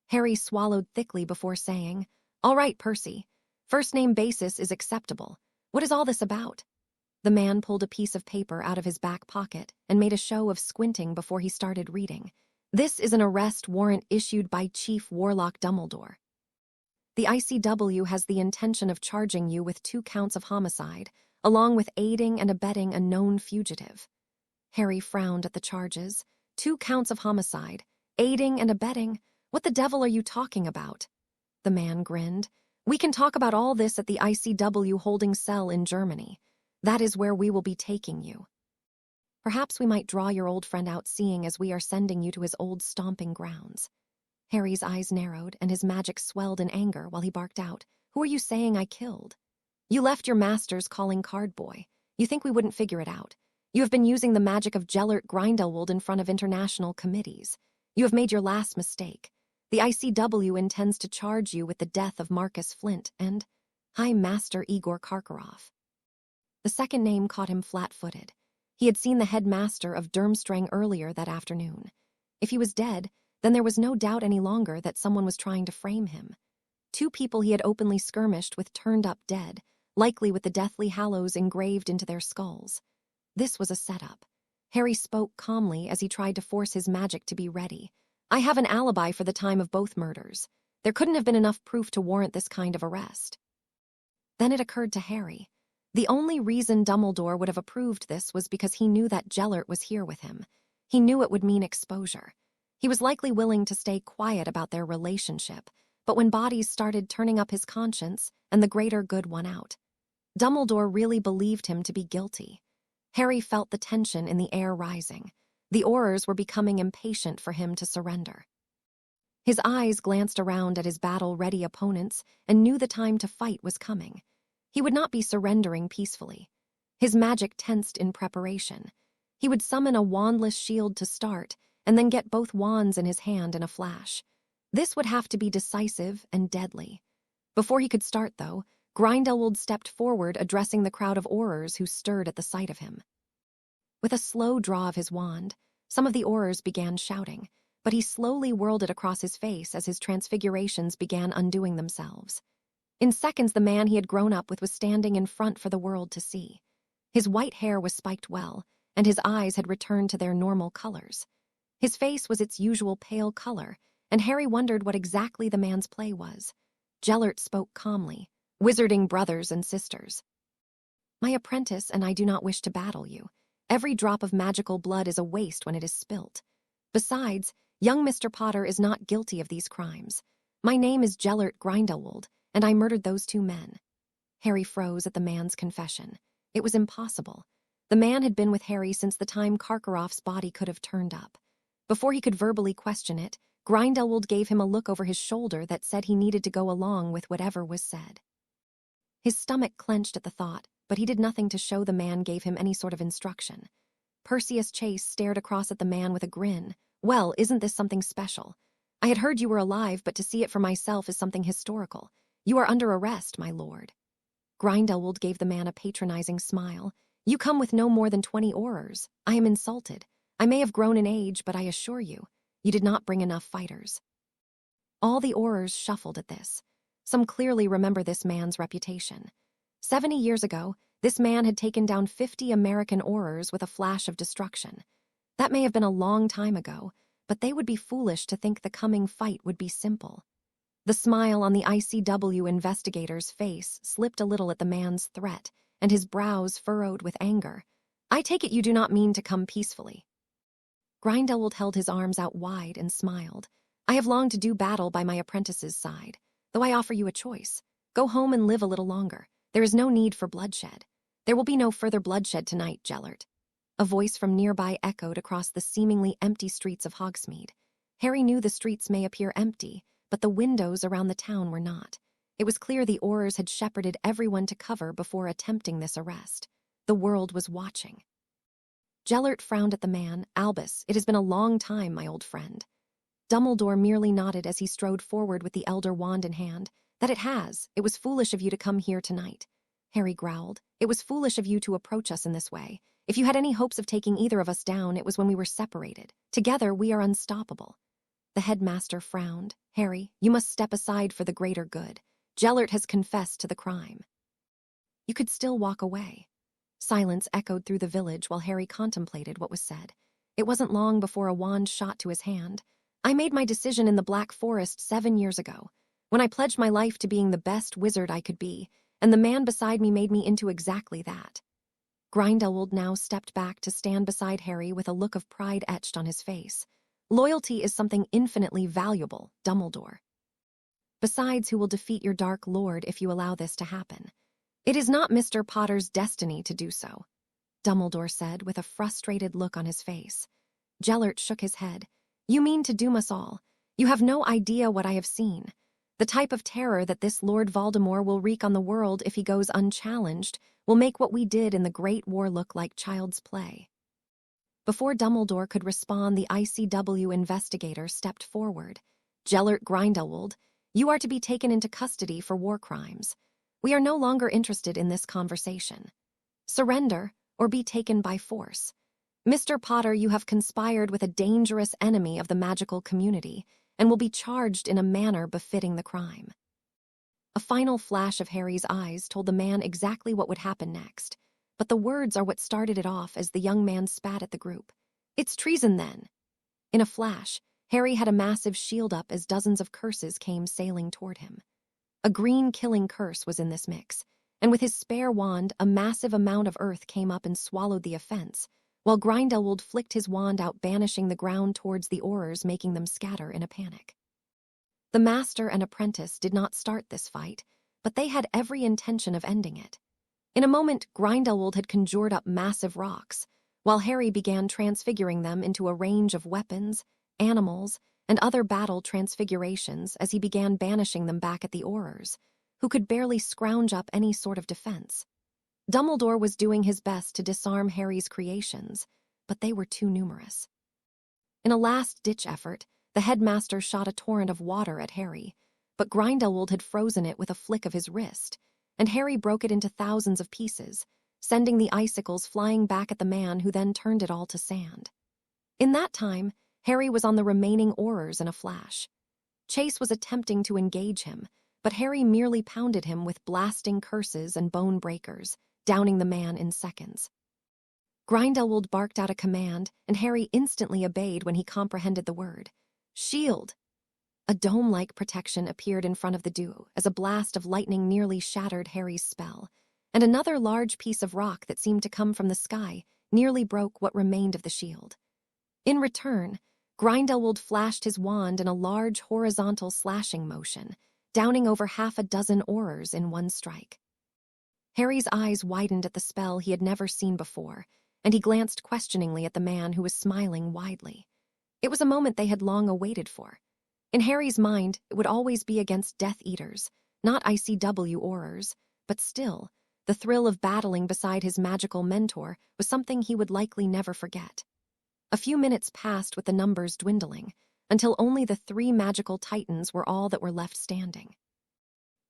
Harry swallowed thickly before saying, "All right, Percy. First-name basis is acceptable. What is all this about?" The man pulled a piece of paper out of his back pocket and made a show of squinting before he started reading. "This is an arrest warrant issued by Chief Warlock Dumbledore. The ICW has the intention of charging you with 2 counts of homicide, along with aiding and abetting a known fugitive." Harry frowned at the charges. 2 counts of homicide, aiding and abetting? What the devil are you talking about? The man grinned. "We can talk about all this at the ICW holding cell in Germany. That is where we will be taking you. Perhaps we might draw your old friend out, seeing as we are sending you to his old stomping grounds." Harry's eyes narrowed and his magic swelled in anger while he barked out, "Who are you saying I killed? You left your master's calling card boy. You think we wouldn't figure it out? You have been using the magic of Gellert Grindelwald in front of international committees. You have made your last mistake. The ICW intends to charge you with the death of Marcus Flint and High Master Igor Karkaroff." The second name caught him flat-footed. He had seen the headmaster of Durmstrang earlier that afternoon. If he was dead, then there was no doubt any longer that someone was trying to frame him. 2 people he had openly skirmished with turned up dead, likely with the Deathly Hallows engraved into their skulls. This was a setup. Harry spoke calmly as he tried to force his magic to be ready. "I have an alibi for the time of both murders. There couldn't have been enough proof to warrant this kind of arrest." Then it occurred to Harry. The only reason Dumbledore would have approved this was because he knew that Gellert was here with him. He knew it would mean exposure. He was likely willing to stay quiet about their relationship, but when bodies started turning up his conscience and the greater good won out, Dumbledore really believed him to be guilty. Harry felt the tension in the air rising. The Aurors were becoming impatient for him to surrender. His eyes glanced around at his battle-ready opponents and knew the time to fight was coming. He would not be surrendering peacefully. His magic tensed in preparation. He would summon a wandless shield to start, and then get both wands in his hand in a flash. This would have to be decisive and deadly. Before he could start, though, Grindelwald stepped forward, addressing the crowd of Aurors who stirred at the sight of him. With a slow draw of his wand, some of the Aurors began shouting, but he slowly whirled it across his face as his transfigurations began undoing themselves. In seconds, the man he had grown up with was standing in front for the world to see. His white hair was spiked well, and his eyes had returned to their normal colors. His face was its usual pale color, and Harry wondered what exactly the man's play was. Gellert spoke calmly. "Wizarding brothers and sisters. My apprentice and I do not wish to battle you. Every drop of magical blood is a waste when it is spilt. Besides, young Mr. Potter is not guilty of these crimes. My name is Gellert Grindelwald, and I murdered those 2 men." Harry froze at the man's confession. It was impossible. The man had been with Harry since the time Karkaroff's body could have turned up. Before he could verbally question it, Grindelwald gave him a look over his shoulder that said he needed to go along with whatever was said. His stomach clenched at the thought, but he did nothing to show the man gave him any sort of instruction. Perseus Chase stared across at the man with a grin. "Well, isn't this something special? I had heard you were alive, but to see it for myself is something historical. You are under arrest, my lord." Grindelwald gave the man a patronizing smile. "You come with no more than 20 Aurors. I am insulted. I may have grown in age, but I assure you, you did not bring enough fighters." All the Aurors shuffled at this. Some clearly remember this man's reputation. 70 years ago, this man had taken down 50 American Aurors with a flash of destruction. That may have been a long time ago, but they would be foolish to think the coming fight would be simple. The smile on the ICW investigator's face slipped a little at the man's threat, and his brows furrowed with anger. "I take it you do not mean to come peacefully." Grindelwald held his arms out wide and smiled. I have longed to do battle by my apprentice's side, though I offer you a choice. Go home and live a little longer. There is no need for bloodshed. There will be no further bloodshed tonight, Gellert. A voice from nearby echoed across the seemingly empty streets of Hogsmeade. Harry knew the streets may appear empty, but the windows around the town were not. It was clear the Aurors had shepherded everyone to cover before attempting this arrest. The world was watching. Gellert frowned at the man. Albus, it has been a long time, my old friend. Dumbledore merely nodded as he strode forward with the Elder Wand in hand. That it has. It was foolish of you to come here tonight. Harry growled. It was foolish of you to approach us in this way. If you had any hopes of taking either of us down, it was when we were separated. Together, we are unstoppable. The headmaster frowned. Harry, you must step aside for the greater good. Gellert has confessed to the crime. You could still walk away. Silence echoed through the village while Harry contemplated what was said. It wasn't long before a wand shot to his hand. I made my decision in the Black Forest 7 years ago, when I pledged my life to being the best wizard I could be, and the man beside me made me into exactly that. Grindelwald now stepped back to stand beside Harry with a look of pride etched on his face. Loyalty is something infinitely valuable, Dumbledore. Besides, who will defeat your Dark Lord if you allow this to happen? It is not Mr. Potter's destiny to do so, Dumbledore said with a frustrated look on his face. Gellert shook his head. You mean to doom us all. You have no idea what I have seen. The type of terror that this Lord Voldemort will wreak on the world if he goes unchallenged will make what we did in the Great War look like child's play. Before Dumbledore could respond, the ICW investigator stepped forward. Gellert Grindelwald, you are to be taken into custody for war crimes. We are no longer interested in this conversation. Surrender, or be taken by force. Mr. Potter, you have conspired with a dangerous enemy of the magical community, and will be charged in a manner befitting the crime. A final flash of Harry's eyes told the man exactly what would happen next, but the words are what started it off as the young man spat at the group. It's treason, then. In a flash, Harry had a massive shield up as dozens of curses came sailing toward him. A green killing curse was in this mix, and with his spare wand, a massive amount of earth came up and swallowed the offense, while Grindelwald flicked his wand out, banishing the ground towards the Aurors, making them scatter in a panic. The master and apprentice did not start this fight, but they had every intention of ending it. In a moment, Grindelwald had conjured up massive rocks, while Harry began transfiguring them into a range of weapons, animals, and other battle transfigurations as he began banishing them back at the Aurors, who could barely scrounge up any sort of defense. Dumbledore was doing his best to disarm Harry's creations, but they were too numerous. In a last-ditch effort, the headmaster shot a torrent of water at Harry, but Grindelwald had frozen it with a flick of his wrist, and Harry broke it into thousands of pieces, sending the icicles flying back at the man who then turned it all to sand. In that time, Harry was on the remaining Aurors in a flash. Chase was attempting to engage him, but Harry merely pounded him with blasting curses and bone breakers, downing the man in seconds. Grindelwald barked out a command, and Harry instantly obeyed when he comprehended the word. Shield! A dome-like protection appeared in front of the duo as a blast of lightning nearly shattered Harry's spell, and another large piece of rock that seemed to come from the sky nearly broke what remained of the shield. In return, Grindelwald flashed his wand in a large horizontal slashing motion, downing over half a dozen Aurors in one strike. Harry's eyes widened at the spell he had never seen before, and he glanced questioningly at the man who was smiling widely. It was a moment they had long awaited for. In Harry's mind, it would always be against Death Eaters, not ICW Aurors, but still, the thrill of battling beside his magical mentor was something he would likely never forget. A few minutes passed with the numbers dwindling, until only the 3 magical titans were all that were left standing.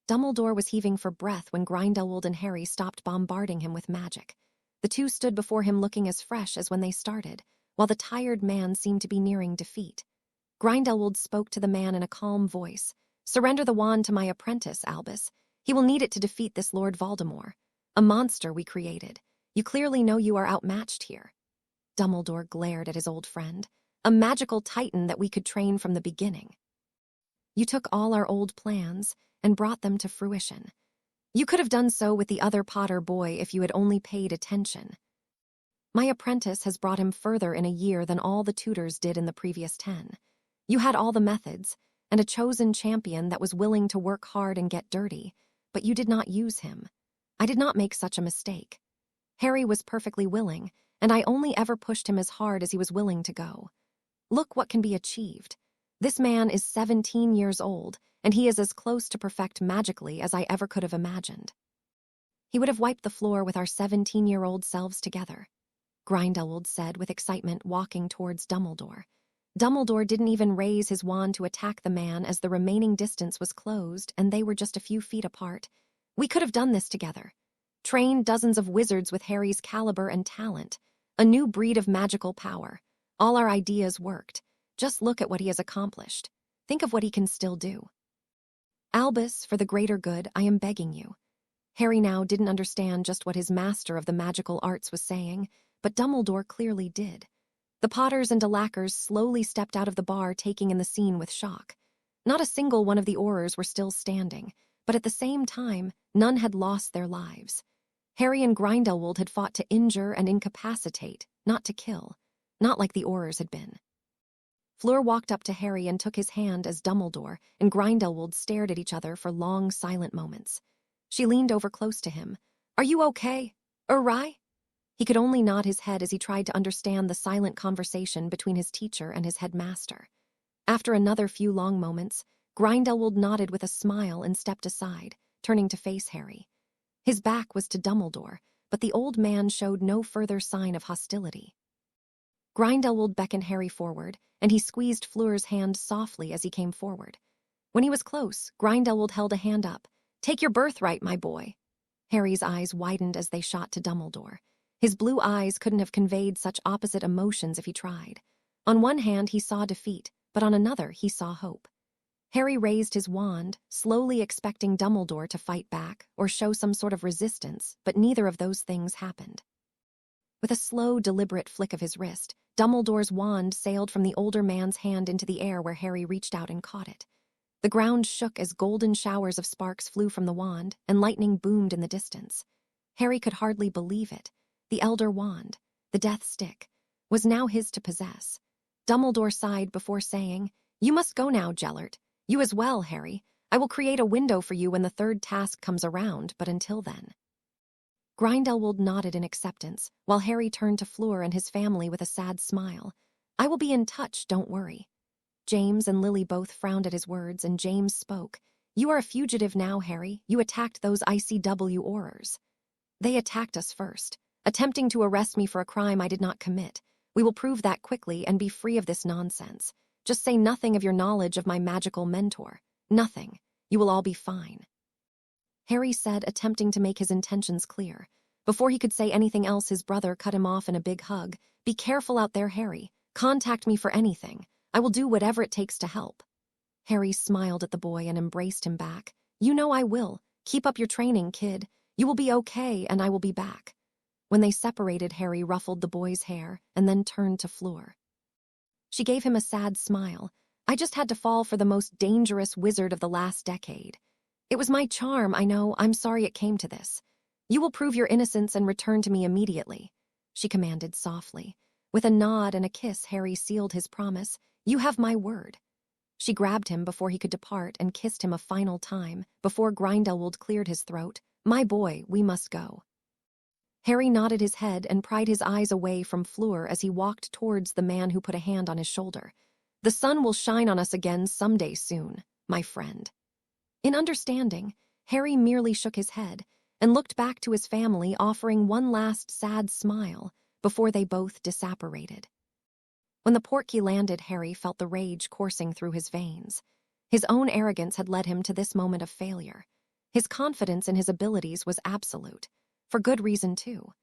Dumbledore was heaving for breath when Grindelwald and Harry stopped bombarding him with magic. The two stood before him looking as fresh as when they started, while the tired man seemed to be nearing defeat. Grindelwald spoke to the man in a calm voice. Surrender the wand to my apprentice, Albus. He will need it to defeat this Lord Voldemort, a monster we created. You clearly know you are outmatched here. Dumbledore glared at his old friend. A magical titan that we could train from the beginning. You took all our old plans and brought them to fruition. You could have done so with the other Potter boy if you had only paid attention. My apprentice has brought him further in a year than all the tutors did in the previous 10. You had all the methods, and a chosen champion that was willing to work hard and get dirty, but you did not use him. I did not make such a mistake. Harry was perfectly willing, and I only ever pushed him as hard as he was willing to go. Look what can be achieved. This man is 17 years old, and he is as close to perfect magically as I ever could have imagined. He would have wiped the floor with our 17-year-old selves together, Grindelwald said with excitement, walking towards Dumbledore. Dumbledore didn't even raise his wand to attack the man as the remaining distance was closed and they were just a few feet apart. We could have done this together. Trained dozens of wizards with Harry's caliber and talent. A new breed of magical power. All our ideas worked. Just look at what he has accomplished. Think of what he can still do. Albus, for the greater good, I am begging you. Harry now didn't understand just what his master of the magical arts was saying, but Dumbledore clearly did. The Potters and Delacours slowly stepped out of the bar, taking in the scene with shock. Not a single one of the Aurors were still standing, but at the same time, none had lost their lives. Harry and Grindelwald had fought to injure and incapacitate, not to kill, not like the Aurors had been. Fleur walked up to Harry and took his hand as Dumbledore and Grindelwald stared at each other for long, silent moments. She leaned over close to him. "Are you okay? Right?" He could only nod his head as he tried to understand the silent conversation between his teacher and his headmaster. After another few long moments, Grindelwald nodded with a smile and stepped aside, turning to face Harry. His back was to Dumbledore, but the old man showed no further sign of hostility. Grindelwald beckoned Harry forward, and he squeezed Fleur's hand softly as he came forward. When he was close, Grindelwald held a hand up. "Take your birthright, my boy." Harry's eyes widened as they shot to Dumbledore. His blue eyes couldn't have conveyed such opposite emotions if he tried. On one hand, he saw defeat, but on another, he saw hope. Harry raised his wand, slowly expecting Dumbledore to fight back or show some sort of resistance, but neither of those things happened. With a slow, deliberate flick of his wrist, Dumbledore's wand sailed from the older man's hand into the air where Harry reached out and caught it. The ground shook as golden showers of sparks flew from the wand, and lightning boomed in the distance. Harry could hardly believe it. The Elder Wand, the Death Stick, was now his to possess. Dumbledore sighed before saying, "You must go now, Gellert. You as well, Harry. I will create a window for you when the third task comes around, but until then." Grindelwald nodded in acceptance, while Harry turned to Fleur and his family with a sad smile. "I will be in touch, don't worry." James and Lily both frowned at his words, and James spoke. "You are a fugitive now, Harry. You attacked those ICW Aurors. They attacked us first, attempting to arrest me for a crime I did not commit. We will prove that quickly and be free of this nonsense. Just say nothing of your knowledge of my magical mentor. Nothing. You will all be fine." Harry said, attempting to make his intentions clear. Before he could say anything else, his brother cut him off in a big hug. "Be careful out there, Harry. Contact me for anything. I will do whatever it takes to help." Harry smiled at the boy and embraced him back. "You know I will. Keep up your training, kid. You will be okay, and I will be back." When they separated, Harry ruffled the boy's hair and then turned to Fleur. She gave him a sad smile. "I just had to fall for the most dangerous wizard of the last decade. It was my charm, I know. I'm sorry it came to this. You will prove your innocence and return to me immediately," she commanded softly. With a nod and a kiss, Harry sealed his promise. "You have my word." She grabbed him before he could depart and kissed him a final time, before Grindelwald cleared his throat. "My boy, we must go." Harry nodded his head and pried his eyes away from Fleur as he walked towards the man who put a hand on his shoulder. "The sun will shine on us again someday soon, my friend." In understanding, Harry merely shook his head and looked back to his family, offering one last sad smile before they both disapparated. When the portkey landed, Harry felt the rage coursing through his veins. His own arrogance had led him to this moment of failure. His confidence in his abilities was absolute. For good reason, too.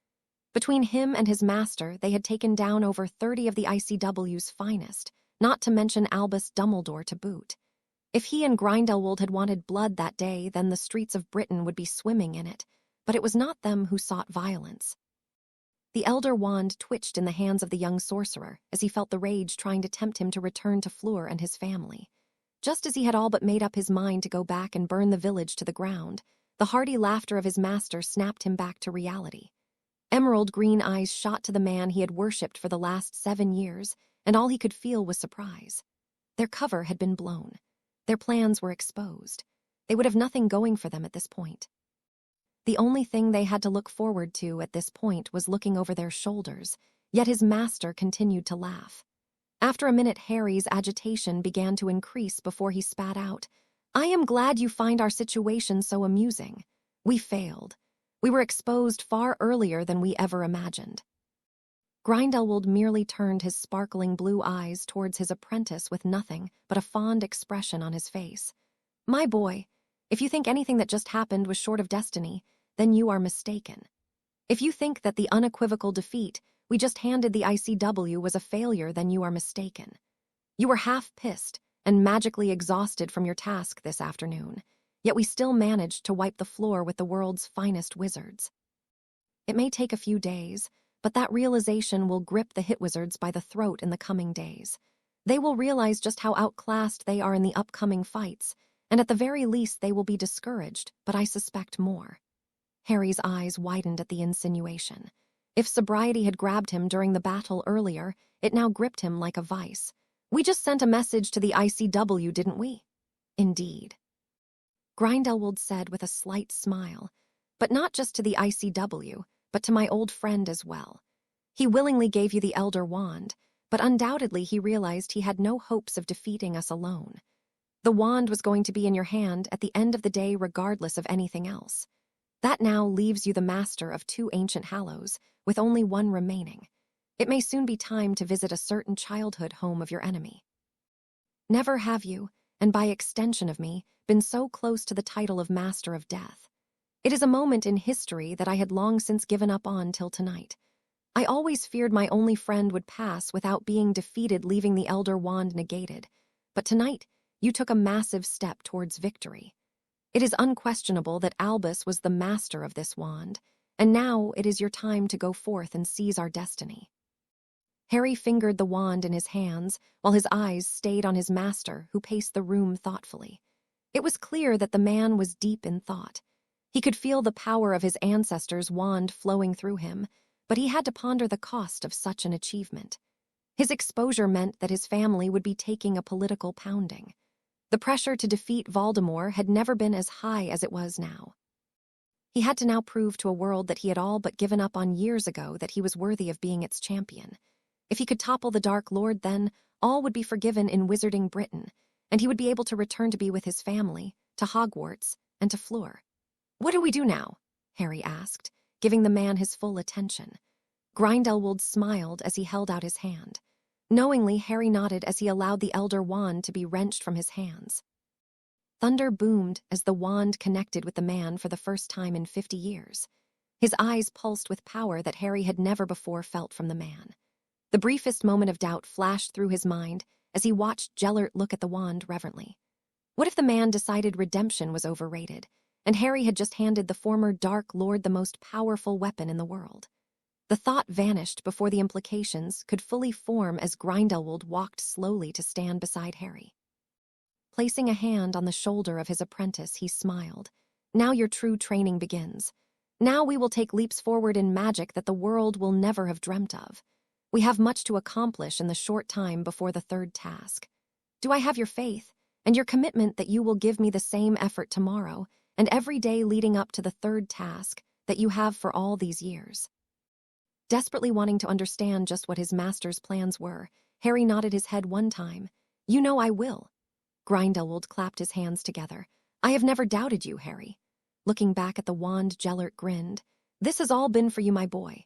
Between him and his master, they had taken down over 30 of the ICW's finest, not to mention Albus Dumbledore to boot. If he and Grindelwald had wanted blood that day, then the streets of Britain would be swimming in it. But it was not them who sought violence. The Elder Wand twitched in the hands of the young sorcerer as he felt the rage trying to tempt him to return to Fleur and his family. Just as he had all but made up his mind to go back and burn the village to the ground, the hearty laughter of his master snapped him back to reality. Emerald green eyes shot to the man he had worshipped for the last 7 years, and all he could feel was surprise. Their cover had been blown. Their plans were exposed. They would have nothing going for them at this point. The only thing they had to look forward to at this point was looking over their shoulders, yet his master continued to laugh. After a minute, Harry's agitation began to increase before he spat out, "I am glad you find our situation so amusing. We failed. We were exposed far earlier than we ever imagined." Grindelwald merely turned his sparkling blue eyes towards his apprentice with nothing but a fond expression on his face. "My boy, if you think anything that just happened was short of destiny, then you are mistaken. If you think that the unequivocal defeat we just handed the ICW was a failure, then you are mistaken. You were half pissed and magically exhausted from your task this afternoon, yet we still managed to wipe the floor with the world's finest wizards. It may take a few days, but that realization will grip the hit wizards by the throat in the coming days. They will realize just how outclassed they are in the upcoming fights, and at the very least they will be discouraged, but I suspect more." Harry's eyes widened at the insinuation. If sobriety had grabbed him during the battle earlier, it now gripped him like a vice. "We just sent a message to the ICW, didn't we?" "Indeed," Grindelwald said with a slight smile. "But not just to the ICW, but to my old friend as well. He willingly gave you the Elder Wand, but undoubtedly he realized he had no hopes of defeating us alone. The wand was going to be in your hand at the end of the day regardless of anything else. That now leaves you the master of 2 ancient hallows, with only 1 remaining. It may soon be time to visit a certain childhood home of your enemy. Never have you, and by extension of me, been so close to the title of Master of Death. It is a moment in history that I had long since given up on till tonight. I always feared my only friend would pass without being defeated, leaving the Elder Wand negated. But tonight, you took a massive step towards victory. It is unquestionable that Albus was the master of this wand, and now it is your time to go forth and seize our destiny." Harry fingered the wand in his hands, while his eyes stayed on his master, who paced the room thoughtfully. It was clear that the man was deep in thought. He could feel the power of his ancestors' wand flowing through him, but he had to ponder the cost of such an achievement. His exposure meant that his family would be taking a political pounding. The pressure to defeat Voldemort had never been as high as it was now. He had to now prove to a world that he had all but given up on years ago that he was worthy of being its champion. If he could topple the Dark Lord, then all would be forgiven in Wizarding Britain, and he would be able to return to be with his family, to Hogwarts, and to Fleur. "What do we do now?" Harry asked, giving the man his full attention. Grindelwald smiled as he held out his hand. Knowingly, Harry nodded as he allowed the Elder Wand to be wrenched from his hands. Thunder boomed as the wand connected with the man for the first time in 50 years. His eyes pulsed with power that Harry had never before felt from the man. The briefest moment of doubt flashed through his mind as he watched Gellert look at the wand reverently. What if the man decided redemption was overrated, and Harry had just handed the former Dark Lord the most powerful weapon in the world? The thought vanished before the implications could fully form as Grindelwald walked slowly to stand beside Harry. Placing a hand on the shoulder of his apprentice, he smiled. "Now your true training begins. Now we will take leaps forward in magic that the world will never have dreamt of. We have much to accomplish in the short time before the 3rd task. Do I have your faith and your commitment that you will give me the same effort tomorrow and every day leading up to the 3rd task that you have for all these years?" Desperately wanting to understand just what his master's plans were, Harry nodded his head one time. "You know I will." Grindelwald clapped his hands together. "I have never doubted you, Harry." Looking back at the wand, Gellert grinned. "This has all been for you, my boy."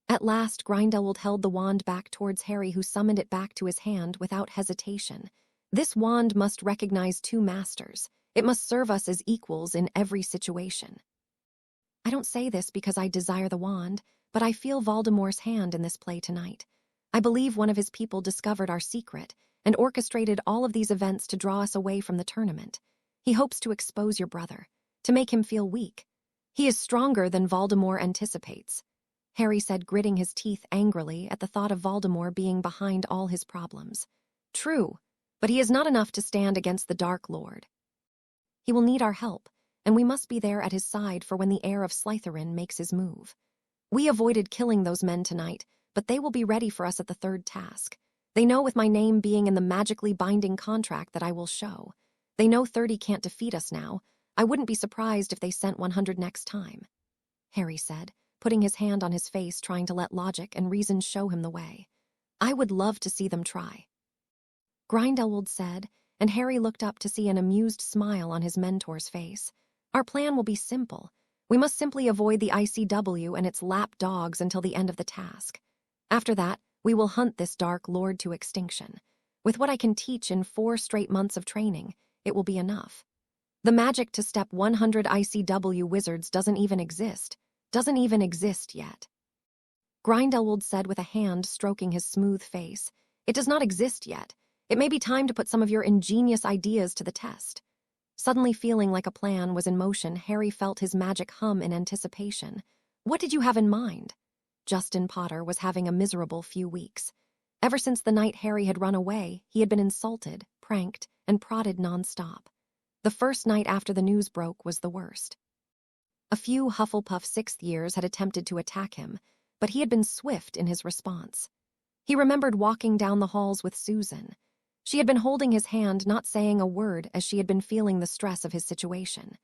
At last, Grindelwald held the wand back towards Harry, who summoned it back to his hand without hesitation. "This wand must recognize 2 masters. It must serve us as equals in every situation. I don't say this because I desire the wand, but I feel Voldemort's hand in this play tonight. I believe one of his people discovered our secret and orchestrated all of these events to draw us away from the tournament. He hopes to expose your brother, to make him feel weak. He is stronger than Voldemort anticipates," Harry said, gritting his teeth angrily at the thought of Voldemort being behind all his problems. "True, but he is not enough to stand against the Dark Lord. He will need our help, and we must be there at his side for when the heir of Slytherin makes his move. We avoided killing those men tonight, but they will be ready for us at the third task. They know with my name being in the magically binding contract that I will show. They know 30 can't defeat us now. I wouldn't be surprised if they sent 100 next time," Harry said, putting his hand on his face, trying to let logic and reason show him the way. "I would love to see them try," Grindelwald said, and Harry looked up to see an amused smile on his mentor's face. "Our plan will be simple. We must simply avoid the ICW and its lap dogs until the end of the task. After that, we will hunt this Dark Lord to extinction. With what I can teach in 4 straight months of training, it will be enough. The magic to step 100 ICW wizards doesn't even exist yet," Grindelwald said with a hand stroking his smooth face. "It does not exist yet. It may be time to put some of your ingenious ideas to the test." Suddenly feeling like a plan was in motion, Harry felt his magic hum in anticipation. "What did you have in mind?" Justin Potter was having a miserable few weeks. Ever since the night Harry had run away, he had been insulted, pranked, and prodded nonstop. The first night after the news broke was the worst. A few Hufflepuff 6th years had attempted to attack him, but he had been swift in his response. He remembered walking down the halls with Susan. She had been holding his hand, not saying a word, as she had been feeling the stress of his situation.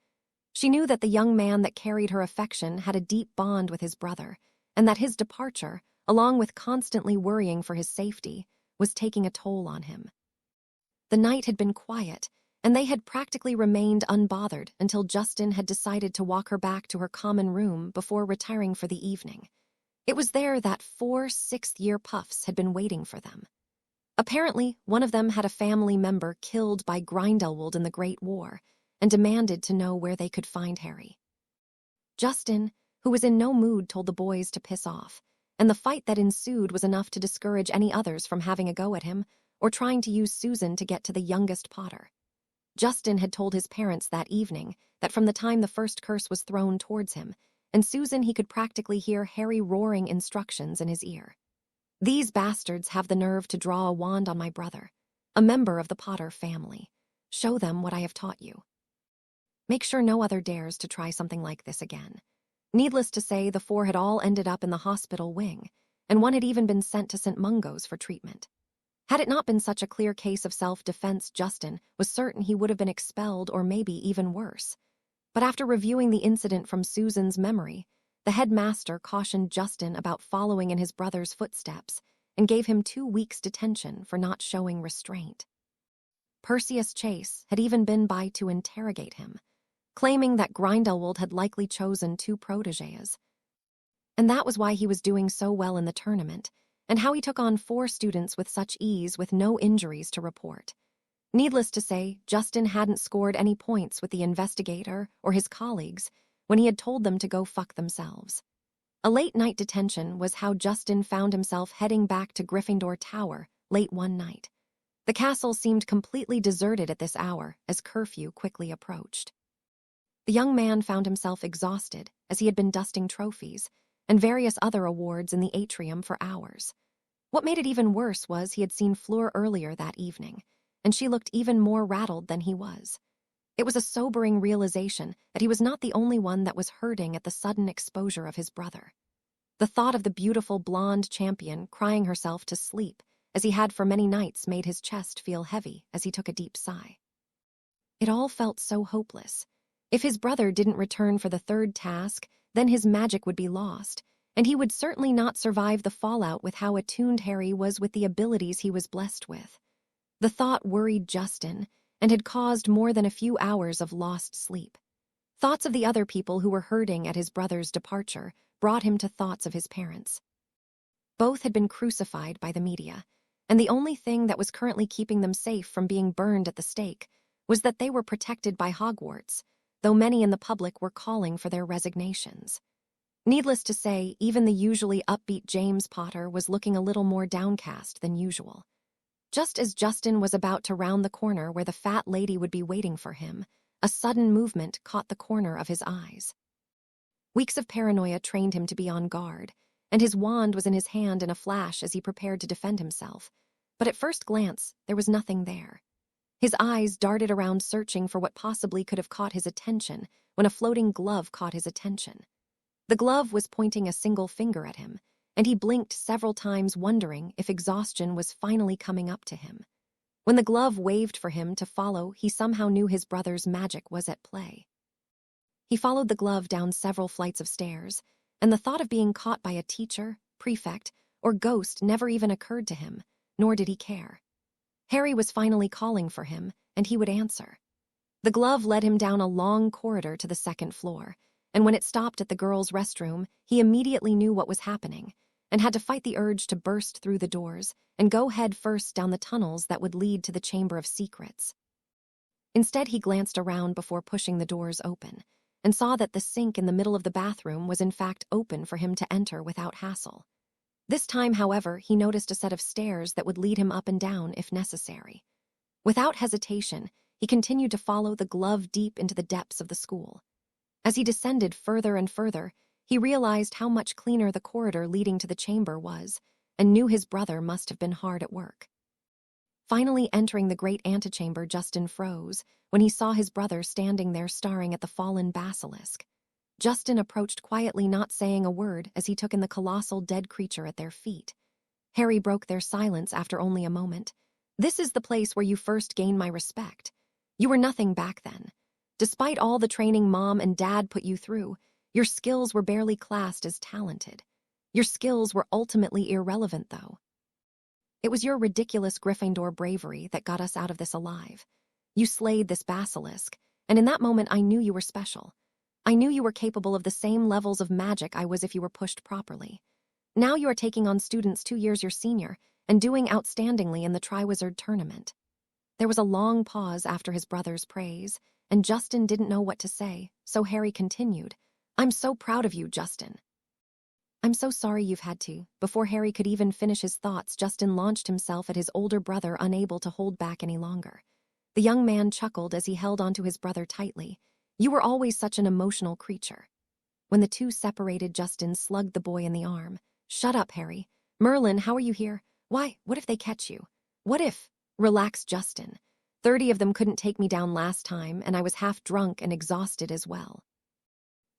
She knew that the young man that carried her affection had a deep bond with his brother, and that his departure, along with constantly worrying for his safety, was taking a toll on him. The night had been quiet, and they had practically remained unbothered until Justin had decided to walk her back to her common room before retiring for the evening. It was there that 4 6th-year puffs had been waiting for them. Apparently, one of them had a family member killed by Grindelwald in the Great War and demanded to know where they could find Harry. Justin, who was in no mood, told the boys to piss off, and the fight that ensued was enough to discourage any others from having a go at him or trying to use Susan to get to the youngest Potter. Justin had told his parents that evening that from the time the first curse was thrown towards him, and Susan, he could practically hear Harry roaring instructions in his ear. "These bastards have the nerve to draw a wand on my brother, a member of the Potter family. Show them what I have taught you. Make sure no other dares to try something like this again." Needless to say, the 4 had all ended up in the hospital wing, and one had even been sent to St. Mungo's for treatment. Had it not been such a clear case of self-defense, Justin was certain he would have been expelled or maybe even worse. But after reviewing the incident from Susan's memory, the headmaster cautioned Justin about following in his brother's footsteps and gave him 2 weeks' detention for not showing restraint. Perseus Chase had even been by to interrogate him, claiming that Grindelwald had likely chosen 2 protégés. And that was why he was doing so well in the tournament, and how he took on 4 students with such ease with no injuries to report. Needless to say, Justin hadn't scored any points with the investigator or his colleagues when he had told them to go fuck themselves. A late-night detention was how Justin found himself heading back to Gryffindor Tower late one night. The castle seemed completely deserted at this hour as curfew quickly approached. The young man found himself exhausted as he had been dusting trophies and various other awards in the atrium for hours. What made it even worse was he had seen Fleur earlier that evening, and she looked even more rattled than he was. It was a sobering realization that he was not the only one that was hurting at the sudden exposure of his brother. The thought of the beautiful blonde champion crying herself to sleep, as he had for many nights, made his chest feel heavy as he took a deep sigh. It all felt so hopeless. If his brother didn't return for the 3rd task, then his magic would be lost, and he would certainly not survive the fallout with how attuned Harry was with the abilities he was blessed with. The thought worried Justin and had caused more than a few hours of lost sleep. Thoughts of the other people who were hurting at his brother's departure brought him to thoughts of his parents. Both had been crucified by the media, and the only thing that was currently keeping them safe from being burned at the stake was that they were protected by Hogwarts, though many in the public were calling for their resignations. Needless to say, even the usually upbeat James Potter was looking a little more downcast than usual. Just as Justin was about to round the corner where the fat lady would be waiting for him, a sudden movement caught the corner of his eyes. Weeks of paranoia trained him to be on guard, and his wand was in his hand in a flash as he prepared to defend himself. But at first glance, there was nothing there. His eyes darted around searching for what possibly could have caught his attention when a floating glove caught his attention. The glove was pointing a single finger at him, and he blinked several times, wondering if exhaustion was finally coming up to him. When the glove waved for him to follow, he somehow knew his brother's magic was at play. He followed the glove down several flights of stairs, and the thought of being caught by a teacher, prefect, or ghost never even occurred to him, nor did he care. Harry was finally calling for him, and he would answer. The glove led him down a long corridor to the second floor, and when it stopped at the girls' restroom, he immediately knew what was happening, and had to fight the urge to burst through the doors and go head first down the tunnels that would lead to the Chamber of Secrets. Instead, he glanced around before pushing the doors open, and saw that the sink in the middle of the bathroom was in fact open for him to enter without hassle. This time, however, he noticed a set of stairs that would lead him up and down if necessary. Without hesitation, he continued to follow the glove deep into the depths of the school. As he descended further and further, he realized how much cleaner the corridor leading to the chamber was, and knew his brother must have been hard at work. Finally entering the great antechamber, Justin froze when he saw his brother standing there staring at the fallen basilisk. Justin approached quietly, not saying a word, as he took in the colossal dead creature at their feet. Harry broke their silence after only a moment. "This is the place where you first gained my respect. You were nothing back then. Despite all the training Mom and Dad put you through, your skills were barely classed as talented. Your skills were ultimately irrelevant, though. It was your ridiculous Gryffindor bravery that got us out of this alive. You slayed this basilisk, and in that moment I knew you were special. I knew you were capable of the same levels of magic I was if you were pushed properly. Now you are taking on students 2 years your senior and doing outstandingly in the Triwizard Tournament." There was a long pause after his brother's praise, and Justin didn't know what to say, so Harry continued, "I'm so proud of you, Justin." "I'm so sorry you've had to." Before Harry could even finish his thoughts, Justin launched himself at his older brother, unable to hold back any longer. The young man chuckled as he held onto his brother tightly. "You were always such an emotional creature." When the two separated, Justin slugged the boy in the arm. "Shut up, Harry. Merlin, how are you here? Why, what if they catch you? What if—" "Relax, Justin. 30 of them couldn't take me down last time, and I was half drunk and exhausted as well.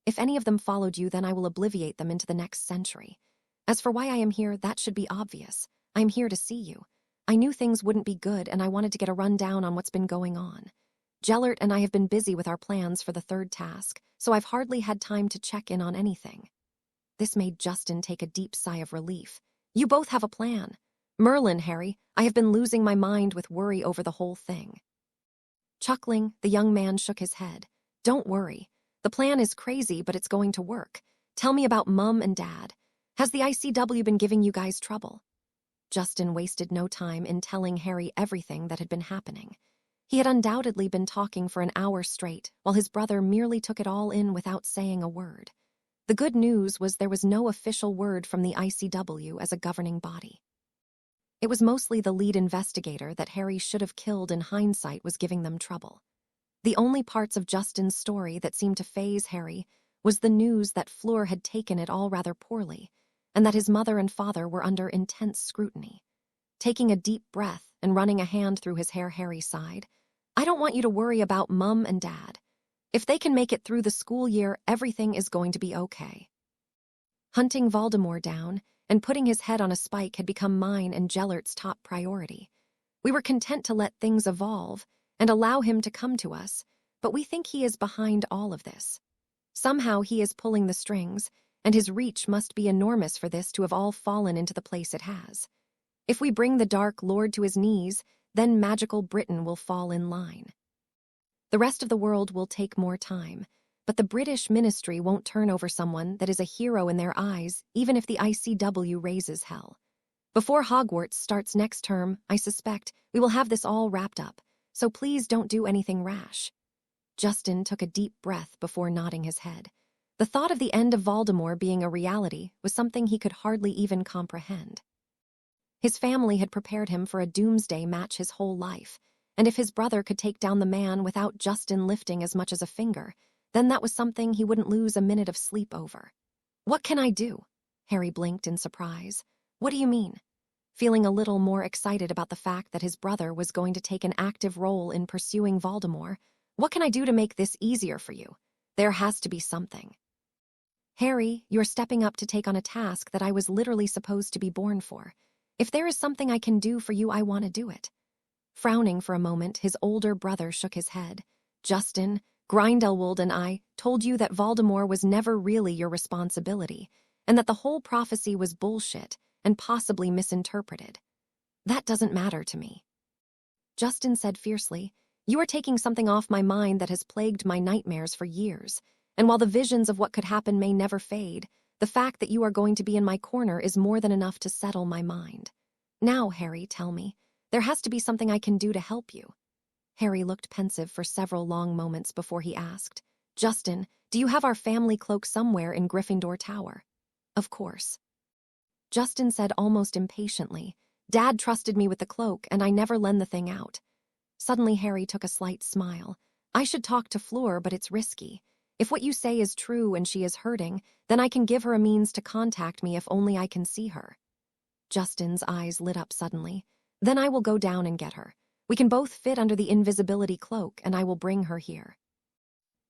If any of them followed you, then I will obliviate them into the next century. As for why I am here, that should be obvious. I am here to see you. I knew things wouldn't be good, and I wanted to get a rundown on what's been going on. Gellert and I have been busy with our plans for the third task, so I've hardly had time to check in on anything." This made Justin take a deep sigh of relief. "You both have a plan. Merlin, Harry, I have been losing my mind with worry over the whole thing." Chuckling, the young man shook his head. "Don't worry. The plan is crazy, but it's going to work. Tell me about Mum and Dad. Has the ICW been giving you guys trouble?" Justin wasted no time in telling Harry everything that had been happening. He had undoubtedly been talking for an hour straight, while his brother merely took it all in without saying a word. The good news was there was no official word from the ICW as a governing body. It was mostly the lead investigator that Harry should have killed in hindsight was giving them trouble. The only parts of Justin's story that seemed to faze Harry was the news that Fleur had taken it all rather poorly, and that his mother and father were under intense scrutiny. Taking a deep breath and running a hand through his hair, Harry sighed. "I don't want you to worry about Mum and Dad. If they can make it through the school year, everything is going to be okay." Hunting Voldemort down and putting his head on a spike had become mine and Gellert's top priority. We were content to let things evolve and allow him to come to us, but we think he is behind all of this. Somehow he is pulling the strings, and his reach must be enormous for this to have all fallen into the place it has. If we bring the Dark Lord to his knees, then magical Britain will fall in line. The rest of the world will take more time, but the British ministry won't turn over someone that is a hero in their eyes, even if the ICW raises hell. Before Hogwarts starts next term, I suspect we will have this all wrapped up, so please don't do anything rash." Justin took a deep breath before nodding his head. The thought of the end of Voldemort being a reality was something he could hardly even comprehend. His family had prepared him for a doomsday match his whole life, and if his brother could take down the man without Justin lifting as much as a finger, then that was something he wouldn't lose a minute of sleep over. "What can I do?" Harry blinked in surprise. "What do you mean?" Feeling a little more excited about the fact that his brother was going to take an active role in pursuing Voldemort. "What can I do to make this easier for you? There has to be something." Harry, you're stepping up to take on a task that I was literally supposed to be born for. If there is something I can do for you, I want to do it." Frowning for a moment, his older brother shook his head. "Justin, Grindelwald and I told you that Voldemort was never really your responsibility, and that the whole prophecy was bullshit and possibly misinterpreted. That doesn't matter to me." Justin said fiercely, "You are taking something off my mind that has plagued my nightmares for years, and while the visions of what could happen may never fade, the fact that you are going to be in my corner is more than enough to settle my mind. Now, Harry, tell me, there has to be something I can do to help you." Harry looked pensive for several long moments before he asked, "Justin, do you have our family cloak somewhere in Gryffindor Tower?" "Of course." Justin said almost impatiently, "Dad trusted me with the cloak, and I never lend the thing out." Suddenly Harry took a slight smile. "I should talk to Fleur, but it's risky. If what you say is true and she is hurting, then I can give her a means to contact me if only I can see her." Justin's eyes lit up suddenly. "Then I will go down and get her. We can both fit under the invisibility cloak, and I will bring her here.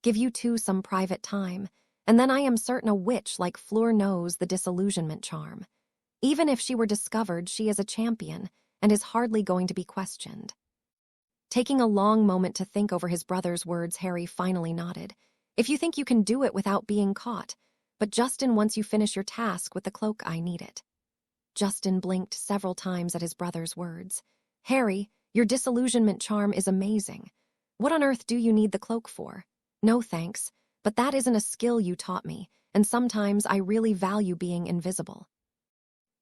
Give you two some private time, and then I am certain a witch like Fleur knows the disillusionment charm. Even if she were discovered, she is a champion and is hardly going to be questioned." Taking a long moment to think over his brother's words, Harry finally nodded. "If you think you can do it without being caught, but Justin, once you finish your task with the cloak, I need it." Justin blinked several times at his brother's words. "Harry, your disillusionment charm is amazing. What on earth do you need the cloak for?" "No thanks, but that isn't a skill you taught me, and sometimes I really value being invisible."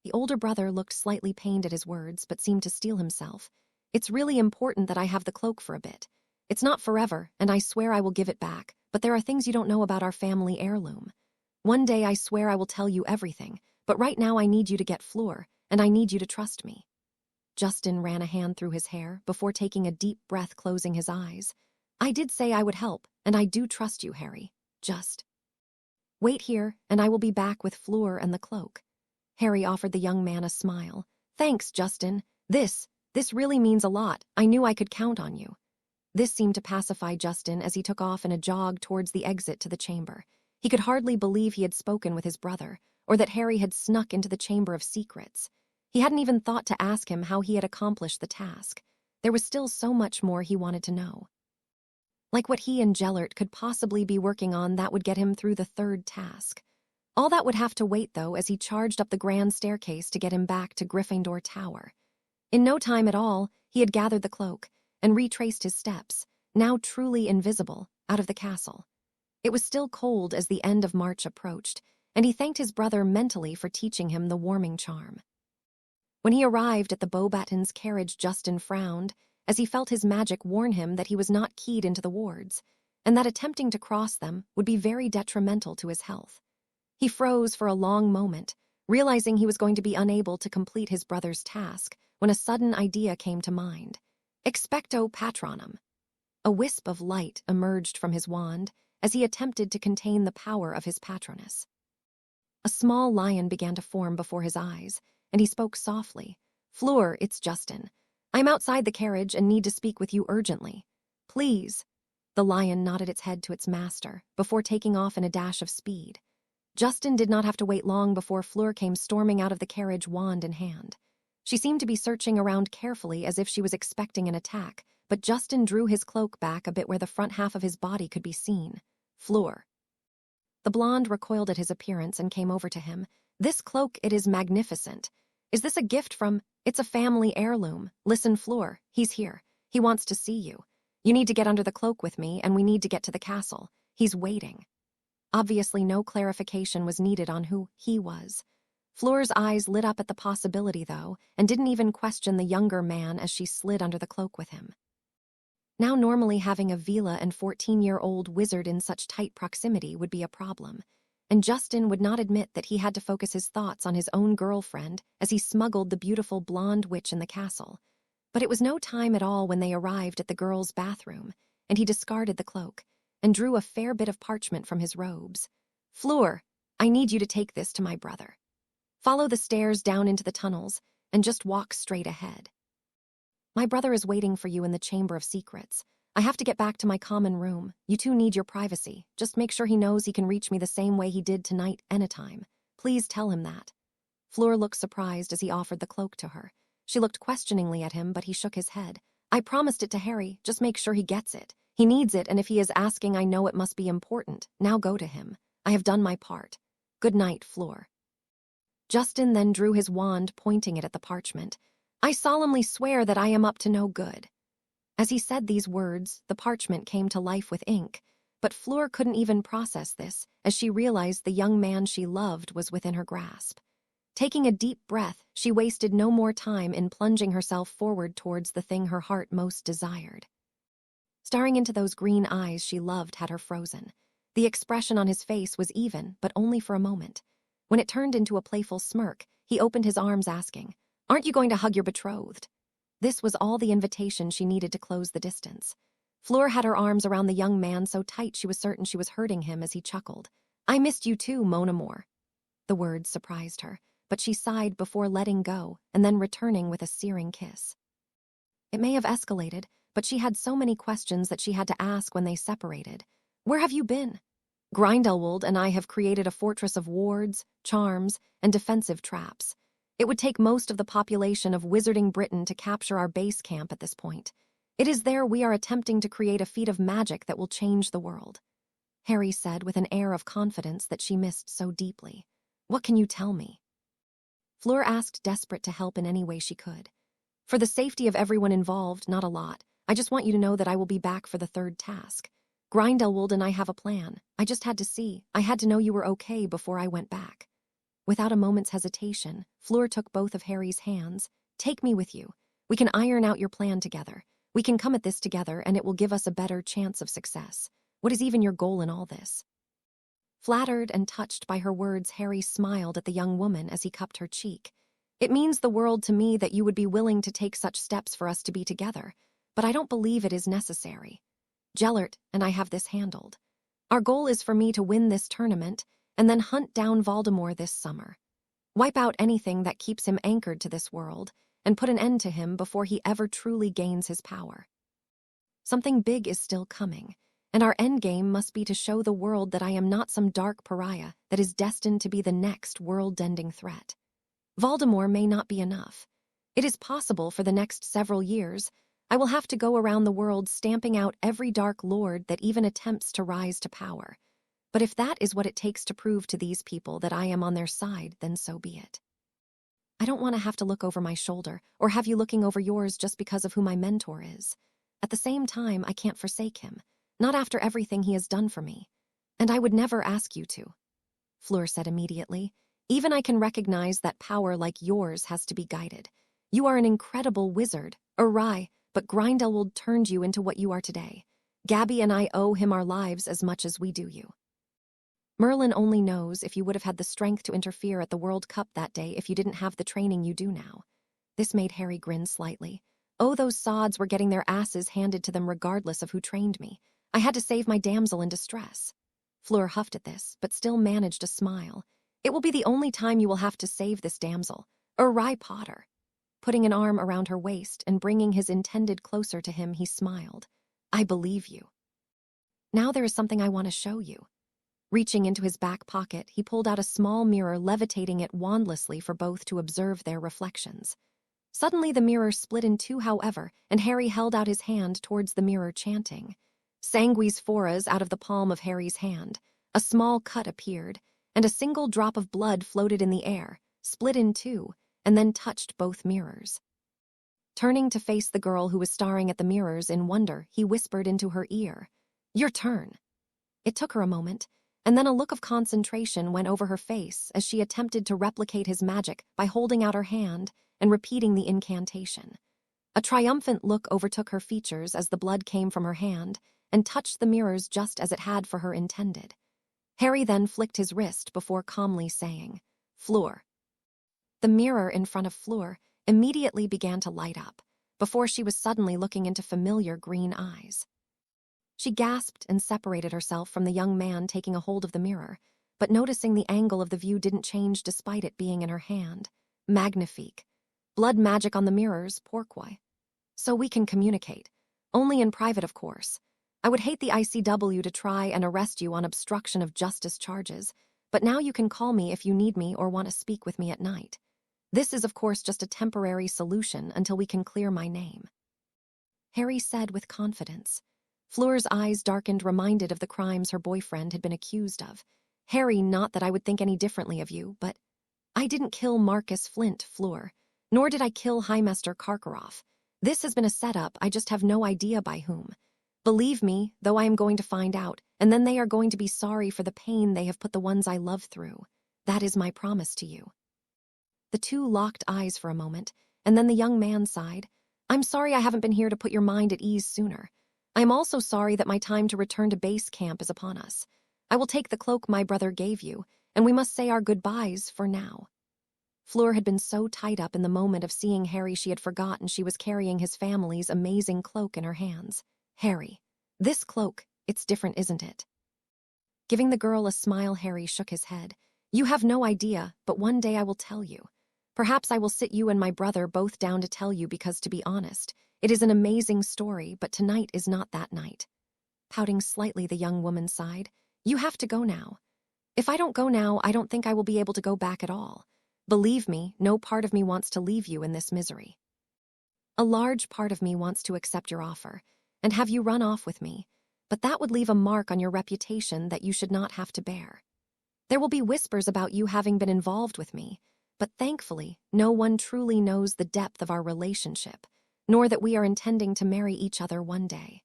The older brother looked slightly pained at his words, but seemed to steel himself. "It's really important that I have the cloak for a bit. It's not forever, and I swear I will give it back, but there are things you don't know about our family heirloom. One day I swear I will tell you everything, but right now I need you to get Fleur, and I need you to trust me." Justin ran a hand through his hair before taking a deep breath, closing his eyes. "I did say I would help, and I do trust you, Harry. Just wait here, and I will be back with Fleur and the cloak." Harry offered the young man a smile. "Thanks, Justin. This really means a lot. I knew I could count on you." This seemed to pacify Justin as he took off in a jog towards the exit to the chamber. He could hardly believe he had spoken with his brother, or that Harry had snuck into the Chamber of Secrets. He hadn't even thought to ask him how he had accomplished the task. There was still so much more he wanted to know. Like what he and Gellert could possibly be working on that would get him through the third task. All that would have to wait, though, as he charged up the grand staircase to get him back to Gryffindor Tower. In no time at all, he had gathered the cloak and retraced his steps, now truly invisible, out of the castle. It was still cold as the end of March approached, and he thanked his brother mentally for teaching him the warming charm. When he arrived at the Beauxbatons' carriage, Justin frowned, as he felt his magic warn him that he was not keyed into the wards, and that attempting to cross them would be very detrimental to his health. He froze for a long moment, realizing he was going to be unable to complete his brother's task, when a sudden idea came to mind. Expecto Patronum. A wisp of light emerged from his wand as he attempted to contain the power of his patroness. A small lion began to form before his eyes, and he spoke softly. "Fleur, it's Justin. I'm outside the carriage and need to speak with you urgently. Please." The lion nodded its head to its master before taking off in a dash of speed. Justin did not have to wait long before Fleur came storming out of the carriage, wand in hand. She seemed to be searching around carefully as if she was expecting an attack, but Justin drew his cloak back a bit where the front half of his body could be seen. "Fleur." The blonde recoiled at his appearance and came over to him. "This cloak, it is magnificent. Is this a gift from... It's a family heirloom. Listen, Fleur, he's here. He wants to see you. You need to get under the cloak with me, and we need to get to the castle. He's waiting." Obviously, no clarification was needed on who he was. Fleur's eyes lit up at the possibility, though, and didn't even question the younger man as she slid under the cloak with him. Now, normally having a Vila and 14-year-old wizard in such tight proximity would be a problem, and Justin would not admit that he had to focus his thoughts on his own girlfriend as he smuggled the beautiful blonde witch in the castle. But it was no time at all when they arrived at the girls' bathroom, and he discarded the cloak and drew a fair bit of parchment from his robes. "Fleur, I need you to take this to my brother. Follow the stairs down into the tunnels and just walk straight ahead. My brother is waiting for you in the Chamber of Secrets. I have to get back to my common room. You two need your privacy. Just make sure he knows he can reach me the same way he did tonight anytime. Please tell him that." Fleur looked surprised as he offered the cloak to her. She looked questioningly at him, but he shook his head. "I promised it to Harry. Just make sure he gets it. He needs it, and if he is asking, I know it must be important. Now go to him. I have done my part. Good night, Fleur." Justin then drew his wand, pointing it at the parchment. "I solemnly swear that I am up to no good." As he said these words, the parchment came to life with ink, but Fleur couldn't even process this as she realized the young man she loved was within her grasp. Taking a deep breath, she wasted no more time in plunging herself forward towards the thing her heart most desired. Staring into those green eyes she loved had her frozen. The expression on his face was even, but only for a moment. When it turned into a playful smirk, he opened his arms asking, "Aren't you going to hug your betrothed?" This was all the invitation she needed to close the distance. Fleur had her arms around the young man so tight she was certain she was hurting him as he chuckled. "I missed you too, Mon Amour." The words surprised her, but she sighed before letting go and then returning with a searing kiss. It may have escalated, but she had so many questions that she had to ask when they separated. "Where have you been?" "Grindelwald and I have created a fortress of wards, charms, and defensive traps. It would take most of the population of Wizarding Britain to capture our base camp at this point. It is there we are attempting to create a feat of magic that will change the world," Harry said with an air of confidence that she missed so deeply. "What can you tell me?" Fleur asked, desperate to help in any way she could. "For the safety of everyone involved, not a lot. I just want you to know that I will be back for the third task. Grindelwald and I have a plan. I just had to see. I had to know you were okay before I went back." Without a moment's hesitation, Fleur took both of Harry's hands. "Take me with you. We can iron out your plan together. We can come at this together, and it will give us a better chance of success. What is even your goal in all this?" Flattered and touched by her words, Harry smiled at the young woman as he cupped her cheek. "It means the world to me that you would be willing to take such steps for us to be together, but I don't believe it is necessary. Gellert and I have this handled. Our goal is for me to win this tournament and then hunt down Voldemort this summer. Wipe out anything that keeps him anchored to this world and put an end to him before he ever truly gains his power. Something big is still coming, and our endgame must be to show the world that I am not some dark pariah that is destined to be the next world-ending threat. Voldemort may not be enough. It is possible for the next several years I will have to go around the world stamping out every dark lord that even attempts to rise to power. But if that is what it takes to prove to these people that I am on their side, then so be it. I don't want to have to look over my shoulder or have you looking over yours just because of who my mentor is. At the same time, I can't forsake him, not after everything he has done for me. And I would never ask you to," Fleur said immediately. "Even I can recognize that power like yours has to be guided. You are an incredible wizard, awry, but Grindelwald turned you into what you are today. Gabby and I owe him our lives as much as we do you. Merlin only knows if you would have had the strength to interfere at the World Cup that day if you didn't have the training you do now." This made Harry grin slightly. "Oh, those sods were getting their asses handed to them regardless of who trained me. I had to save my damsel in distress." Fleur huffed at this, but still managed a smile. "It will be the only time you will have to save this damsel. Awry, Potter." Putting an arm around her waist and bringing his intended closer to him, he smiled. "I believe you. Now there is something I want to show you." Reaching into his back pocket, he pulled out a small mirror, levitating it wandlessly for both to observe their reflections. Suddenly the mirror split in two, however, and Harry held out his hand towards the mirror, chanting. Sanguis foras out of the palm of Harry's hand. A small cut appeared, and a single drop of blood floated in the air, split in two, and then touched both mirrors. Turning to face the girl who was staring at the mirrors in wonder, he whispered into her ear, "Your turn." It took her a moment, and then a look of concentration went over her face as she attempted to replicate his magic by holding out her hand and repeating the incantation. A triumphant look overtook her features as the blood came from her hand and touched the mirrors just as it had for her intended. Harry then flicked his wrist before calmly saying, "Fleur." The mirror in front of Fleur immediately began to light up, before she was suddenly looking into familiar green eyes. She gasped and separated herself from the young man taking a hold of the mirror, but noticing the angle of the view didn't change despite it being in her hand. Magnifique. Blood magic on the mirrors, pourquoi? So we can communicate. Only in private, of course. I would hate the ICW to try and arrest you on obstruction of justice charges, but now you can call me if you need me or want to speak with me at night. This is, of course, just a temporary solution until we can clear my name," Harry said with confidence. Fleur's eyes darkened, reminded of the crimes her boyfriend had been accused of. "Harry, not that I would think any differently of you, but I didn't kill Marcus Flint, Fleur, nor did I kill Highmaster Karkaroff. This has been a setup, I just have no idea by whom. Believe me, though I am going to find out, and then they are going to be sorry for the pain they have put the ones I love through. That is my promise to you." The two locked eyes for a moment, and then the young man sighed. "I'm sorry I haven't been here to put your mind at ease sooner. I am also sorry that my time to return to base camp is upon us. I will take the cloak my brother gave you, and we must say our goodbyes for now." Fleur had been so tied up in the moment of seeing Harry she had forgotten she was carrying his family's amazing cloak in her hands. "Harry, this cloak, it's different, isn't it?" Giving the girl a smile, Harry shook his head. "You have no idea, but one day I will tell you. Perhaps I will sit you and my brother both down to tell you because, to be honest, it is an amazing story, but tonight is not that night." Pouting slightly, the young woman sighed. "You have to go now. If I don't go now, I don't think I will be able to go back at all. Believe me, no part of me wants to leave you in this misery. A large part of me wants to accept your offer and have you run off with me, but that would leave a mark on your reputation that you should not have to bear. There will be whispers about you having been involved with me, but thankfully, no one truly knows the depth of our relationship, nor that we are intending to marry each other one day.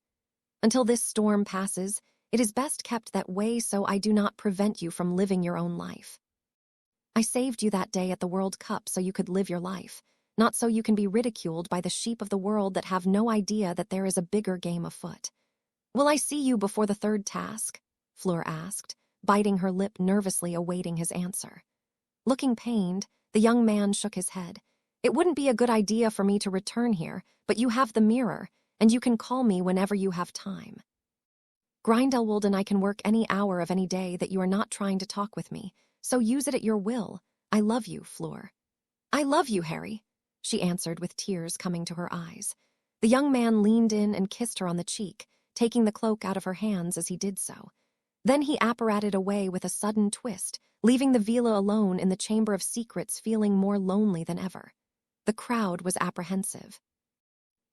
Until this storm passes, it is best kept that way so I do not prevent you from living your own life. I saved you that day at the World Cup so you could live your life, not so you can be ridiculed by the sheep of the world that have no idea that there is a bigger game afoot." "Will I see you before the third task?" Fleur asked, biting her lip nervously awaiting his answer. Looking pained, the young man shook his head. "It wouldn't be a good idea for me to return here, but you have the mirror, and you can call me whenever you have time. Grindelwald and I can work any hour of any day that you are not trying to talk with me, so use it at your will. I love you, Fleur." "I love you, Harry," she answered with tears coming to her eyes. The young man leaned in and kissed her on the cheek, taking the cloak out of her hands as he did so. Then he apparated away with a sudden twist, leaving the Vila alone in the Chamber of Secrets, feeling more lonely than ever. The crowd was apprehensive.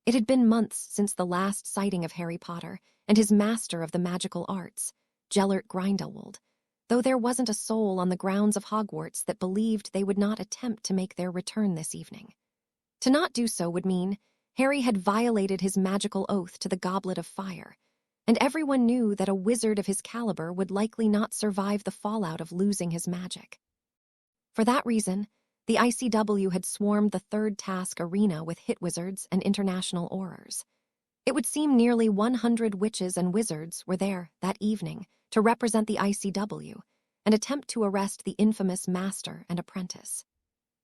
It had been months since the last sighting of Harry Potter and his master of the magical arts, Gellert Grindelwald, though there wasn't a soul on the grounds of Hogwarts that believed they would not attempt to make their return this evening. To not do so would mean Harry had violated his magical oath to the Goblet of Fire, and everyone knew that a wizard of his caliber would likely not survive the fallout of losing his magic. For that reason, the ICW had swarmed the third task arena with hit wizards and international aurors. It would seem nearly 100 witches and wizards were there that evening to represent the ICW and attempt to arrest the infamous master and apprentice.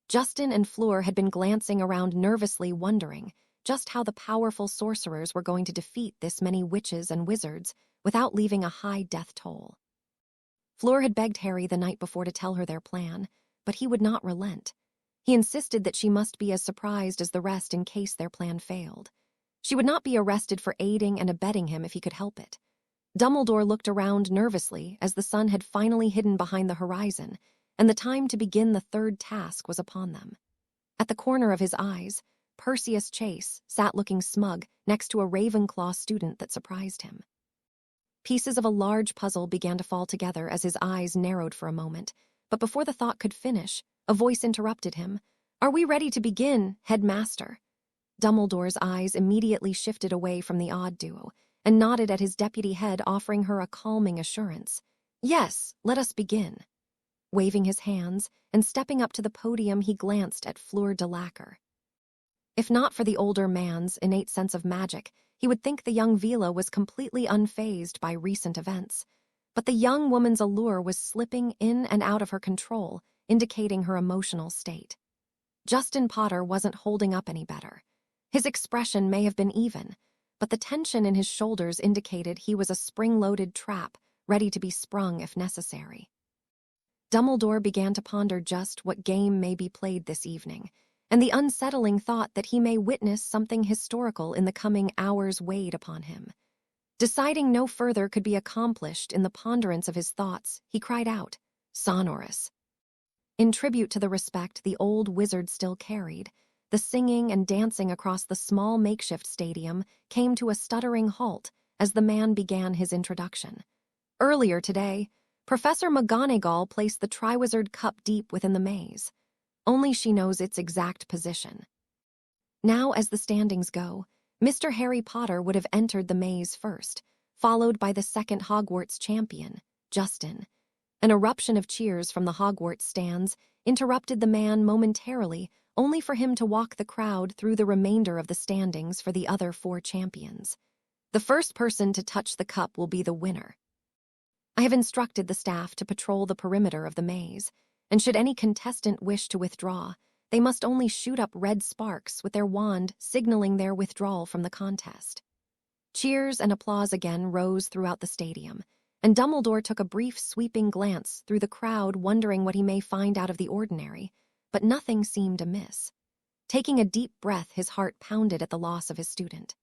Justin and Fleur had been glancing around nervously, wondering just how the powerful sorcerers were going to defeat this many witches and wizards without leaving a high death toll. Fleur had begged Harry the night before to tell her their plan, but he would not relent. He insisted that she must be as surprised as the rest in case their plan failed. She would not be arrested for aiding and abetting him if he could help it. Dumbledore looked around nervously as the sun had finally hidden behind the horizon, and the time to begin the third task was upon them. At the corner of his eyes, Perseus Chase sat looking smug next to a Ravenclaw student that surprised him. Pieces of a large puzzle began to fall together as his eyes narrowed for a moment, but before the thought could finish, a voice interrupted him. "Are we ready to begin, Headmaster?" Dumbledore's eyes immediately shifted away from the odd duo and nodded at his deputy head, offering her a calming assurance. "Yes, let us begin." Waving his hands and stepping up to the podium, he glanced at Fleur Delacour. If not for the older man's innate sense of magic, he would think the young Vila was completely unfazed by recent events. But the young woman's allure was slipping in and out of her control, indicating her emotional state. Justin Potter wasn't holding up any better. His expression may have been even, but the tension in his shoulders indicated he was a spring-loaded trap, ready to be sprung if necessary. Dumbledore began to ponder just what game may be played this evening, and the unsettling thought that he may witness something historical in the coming hours weighed upon him. Deciding no further could be accomplished in the ponderance of his thoughts, he cried out, sonorous. In tribute to the respect the old wizard still carried, the singing and dancing across the small makeshift stadium came to a stuttering halt as the man began his introduction. Earlier today, Professor McGonagall placed the Triwizard Cup deep within the maze. Only she knows its exact position. Now, as the standings go, Mr. Harry Potter would have entered the maze first, followed by the second Hogwarts champion, Justin. An eruption of cheers from the Hogwarts stands interrupted the man momentarily, only for him to walk the crowd through the remainder of the standings for the other 4 champions. The first person to touch the cup will be the winner. I have instructed the staff to patrol the perimeter of the maze, and should any contestant wish to withdraw, they must only shoot up red sparks with their wand signaling their withdrawal from the contest. Cheers and applause again rose throughout the stadium, and Dumbledore took a brief sweeping glance through the crowd, wondering what he may find out of the ordinary, but nothing seemed amiss. Taking a deep breath, his heart pounded at the loss of his student.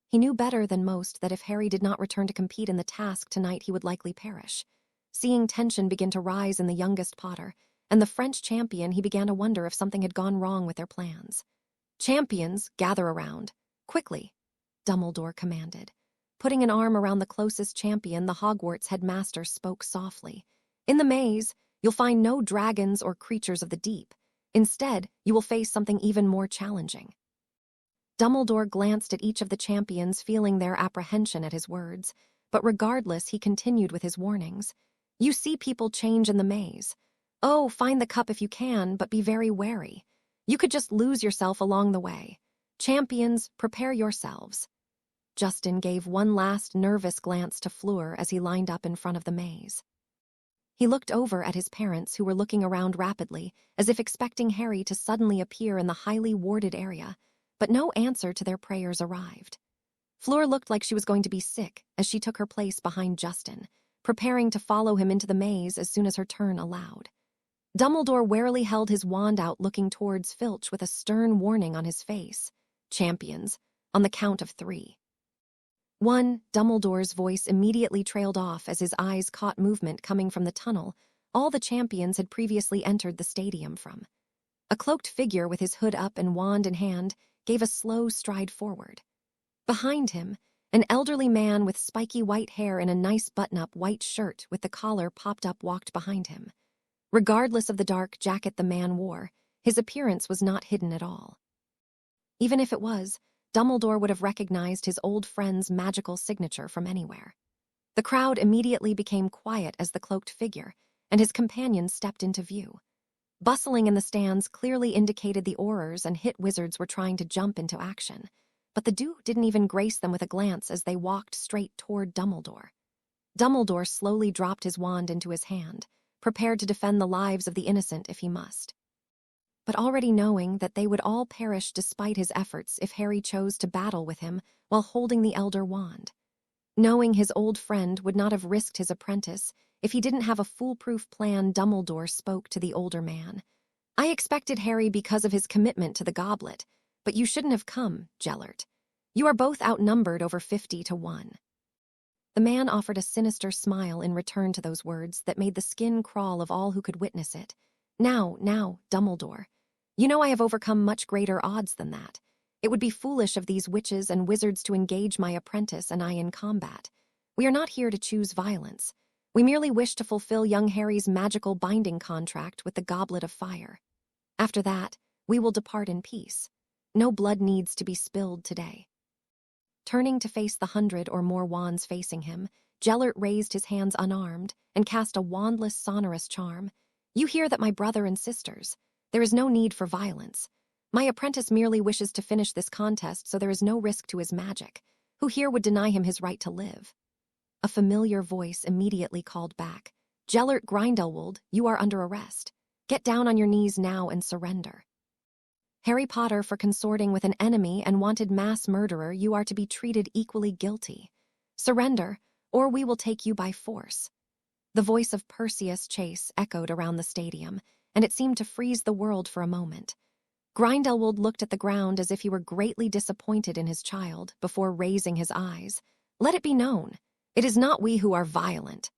He knew better than most that if Harry did not return to compete in the task tonight, he would likely perish. Seeing tension begin to rise in the youngest Potter and the French champion, he began to wonder if something had gone wrong with their plans. "Champions, gather around. Quickly," Dumbledore commanded. Putting an arm around the closest champion, the Hogwarts headmaster spoke softly. "In the maze, you'll find no dragons or creatures of the deep. Instead, you will face something even more challenging." Dumbledore glanced at each of the champions, feeling their apprehension at his words, but regardless, he continued with his warnings. "You see people change in the maze. Oh, find the cup if you can, but be very wary. You could just lose yourself along the way. Champions, prepare yourselves." Justin gave one last nervous glance to Fleur as he lined up in front of the maze. He looked over at his parents, who were looking around rapidly, as if expecting Harry to suddenly appear in the highly warded area, but no answer to their prayers arrived. Fleur looked like she was going to be sick as she took her place behind Justin, preparing to follow him into the maze as soon as her turn allowed. Dumbledore warily held his wand out, looking towards Filch with a stern warning on his face. "Champions, on the count of 3. 1, Dumbledore's voice immediately trailed off as his eyes caught movement coming from the tunnel all the champions had previously entered the stadium from. A cloaked figure with his hood up and wand in hand gave a slow stride forward. Behind him, an elderly man with spiky white hair and a nice button-up white shirt with the collar popped up walked behind him. Regardless of the dark jacket the man wore, his appearance was not hidden at all. Even if it was, Dumbledore would have recognized his old friend's magical signature from anywhere. The crowd immediately became quiet as the cloaked figure and his companions stepped into view. Bustling in the stands clearly indicated the Aurors and Hit Wizards were trying to jump into action, but the Duke didn't even grace them with a glance as they walked straight toward Dumbledore. Dumbledore slowly dropped his wand into his hand, prepared to defend the lives of the innocent if he must. But already knowing that they would all perish despite his efforts if Harry chose to battle with him while holding the Elder Wand. Knowing his old friend would not have risked his apprentice if he didn't have a foolproof plan, Dumbledore spoke to the older man. "I expected Harry because of his commitment to the goblet, but you shouldn't have come, Gellert. You are both outnumbered over 50-1. The man offered a sinister smile in return to those words that made the skin crawl of all who could witness it. Now, Dumbledore. You know I have overcome much greater odds than that. It would be foolish of these witches and wizards to engage my apprentice and I in combat. We are not here to choose violence. We merely wish to fulfill young Harry's magical binding contract with the Goblet of Fire. After that, we will depart in peace. No blood needs to be spilled today." Turning to face the 100 or more wands facing him, Gellert raised his hands unarmed and cast a wandless, sonorous charm. "You hear that, my brother and sisters. There is no need for violence. My apprentice merely wishes to finish this contest, so there is no risk to his magic. Who here would deny him his right to live?" A familiar voice immediately called back. "Gellert Grindelwald, you are under arrest. Get down on your knees now and surrender. Harry Potter, for consorting with an enemy and wanted mass murderer, you are to be treated equally guilty. Surrender, or we will take you by force." The voice of Perseus Chase echoed around the stadium, and it seemed to freeze the world for a moment. Grindelwald looked at the ground as if he were greatly disappointed in his child before raising his eyes. Let it be known, it is not we who are violent.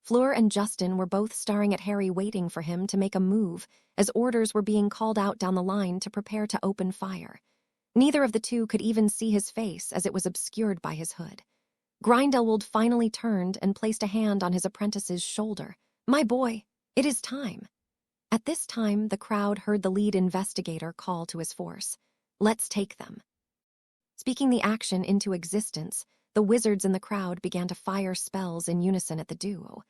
Fleur and Justin were both staring at Harry, waiting for him to make a move as orders were being called out down the line to prepare to open fire. Neither of the two could even see his face as it was obscured by his hood. Grindelwald finally turned and placed a hand on his apprentice's shoulder. "My boy, it is time." At this time, the crowd heard the lead investigator call to his force. "Let's take them." Speaking the action into existence, the wizards in the crowd began to fire spells in unison at the duo.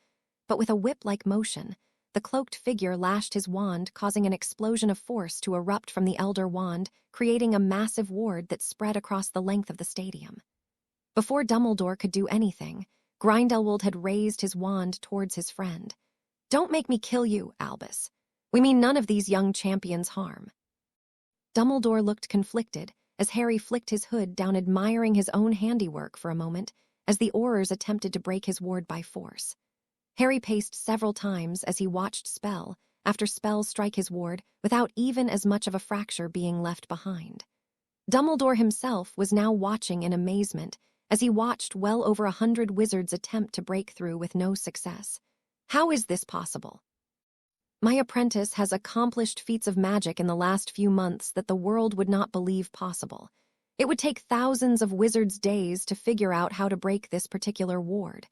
But with a whip-like motion, the cloaked figure lashed his wand, causing an explosion of force to erupt from the elder wand, creating a massive ward that spread across the length of the stadium. Before Dumbledore could do anything, Grindelwald had raised his wand towards his friend. "Don't make me kill you, Albus. We mean none of these young champions' harm." Dumbledore looked conflicted as Harry flicked his hood down, admiring his own handiwork for a moment as the Aurors attempted to break his ward by force. Harry paced several times as he watched spell after spell strike his ward without even as much of a fracture being left behind. Dumbledore himself was now watching in amazement as he watched well over 100 wizards attempt to break through with no success. How is this possible? My apprentice has accomplished feats of magic in the last few months that the world would not believe possible. It would take thousands of wizards' days to figure out how to break this particular ward.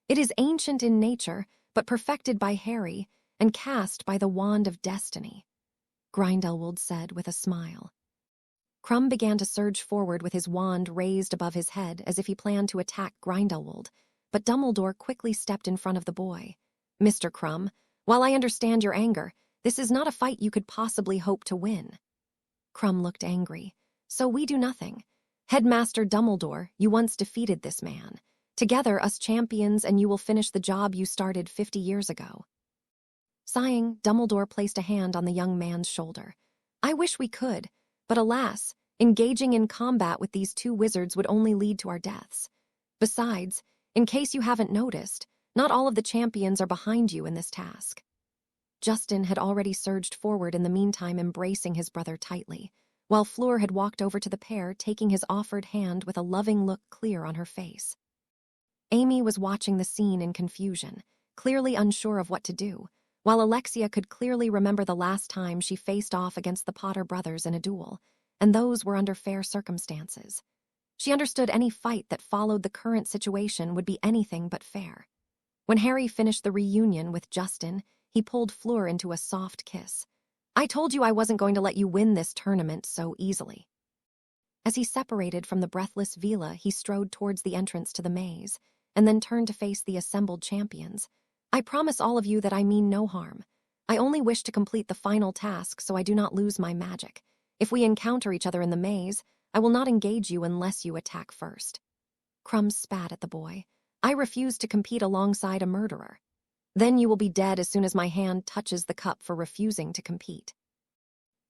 It is ancient in nature, but perfected by Harry and cast by the Wand of Destiny, Grindelwald said with a smile. Krum began to surge forward with his wand raised above his head as if he planned to attack Grindelwald, but Dumbledore quickly stepped in front of the boy. "Mr. Krum, while I understand your anger, this is not a fight you could possibly hope to win." Krum looked angry. "So we do nothing. Headmaster Dumbledore, you once defeated this man. Together, us champions, and you will finish the job you started 50 years ago." Sighing, Dumbledore placed a hand on the young man's shoulder. "I wish we could, but alas, engaging in combat with these two wizards would only lead to our deaths. Besides, in case you haven't noticed, not all of the champions are behind you in this task." Justin had already surged forward in the meantime, embracing his brother tightly, while Fleur had walked over to the pair, taking his offered hand with a loving look clear on her face. Amy was watching the scene in confusion, clearly unsure of what to do, while Alexia could clearly remember the last time she faced off against the Potter brothers in a duel, and those were under fair circumstances. She understood any fight that followed the current situation would be anything but fair. When Harry finished the reunion with Justin, he pulled Fleur into a soft kiss. "I told you I wasn't going to let you win this tournament so easily." As he separated from the breathless Vila, he strode towards the entrance to the maze, and then turned to face the assembled champions. "I promise all of you that I mean no harm. I only wish to complete the final task so I do not lose my magic. If we encounter each other in the maze, I will not engage you unless you attack first." Krum spat at the boy. "I refuse to compete alongside a murderer." "Then you will be dead as soon as my hand touches the cup for refusing to compete."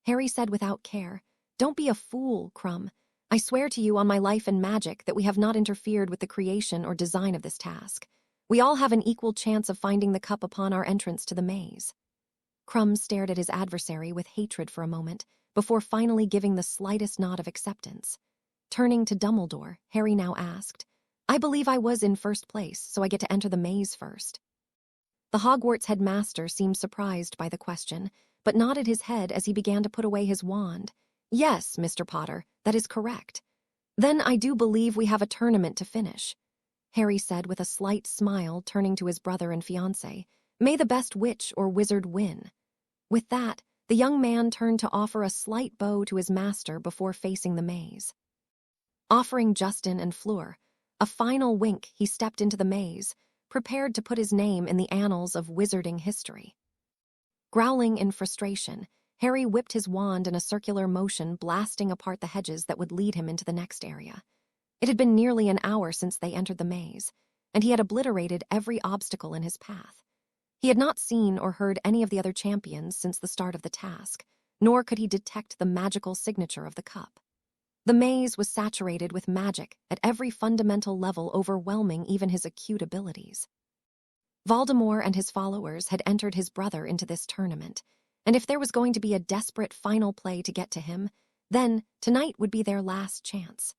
Harry said without care, "Don't be a fool, Krum. I swear to you on my life and magic that we have not interfered with the creation or design of this task. We all have an equal chance of finding the cup upon our entrance to the maze." Krum stared at his adversary with hatred for a moment, before finally giving the slightest nod of acceptance. Turning to Dumbledore, Harry now asked, "I believe I was in first place, so I get to enter the maze first." The Hogwarts headmaster seemed surprised by the question, but nodded his head as he began to put away his wand. "Yes, Mr. Potter, that is correct. Then I do believe we have a tournament to finish," Harry said with a slight smile, turning to his brother and fiancé. "May the best witch or wizard win." With that, the young man turned to offer a slight bow to his master before facing the maze. Offering Justin and Fleur a final wink, he stepped into the maze, prepared to put his name in the annals of wizarding history. Growling in frustration, Harry whipped his wand in a circular motion, blasting apart the hedges that would lead him into the next area. It had been nearly an hour since they entered the maze, and he had obliterated every obstacle in his path. He had not seen or heard any of the other champions since the start of the task, nor could he detect the magical signature of the cup. The maze was saturated with magic at every fundamental level, overwhelming even his acute abilities. Voldemort and his followers had entered his brother into this tournament, and if there was going to be a desperate final play to get to him, then tonight would be their last chance.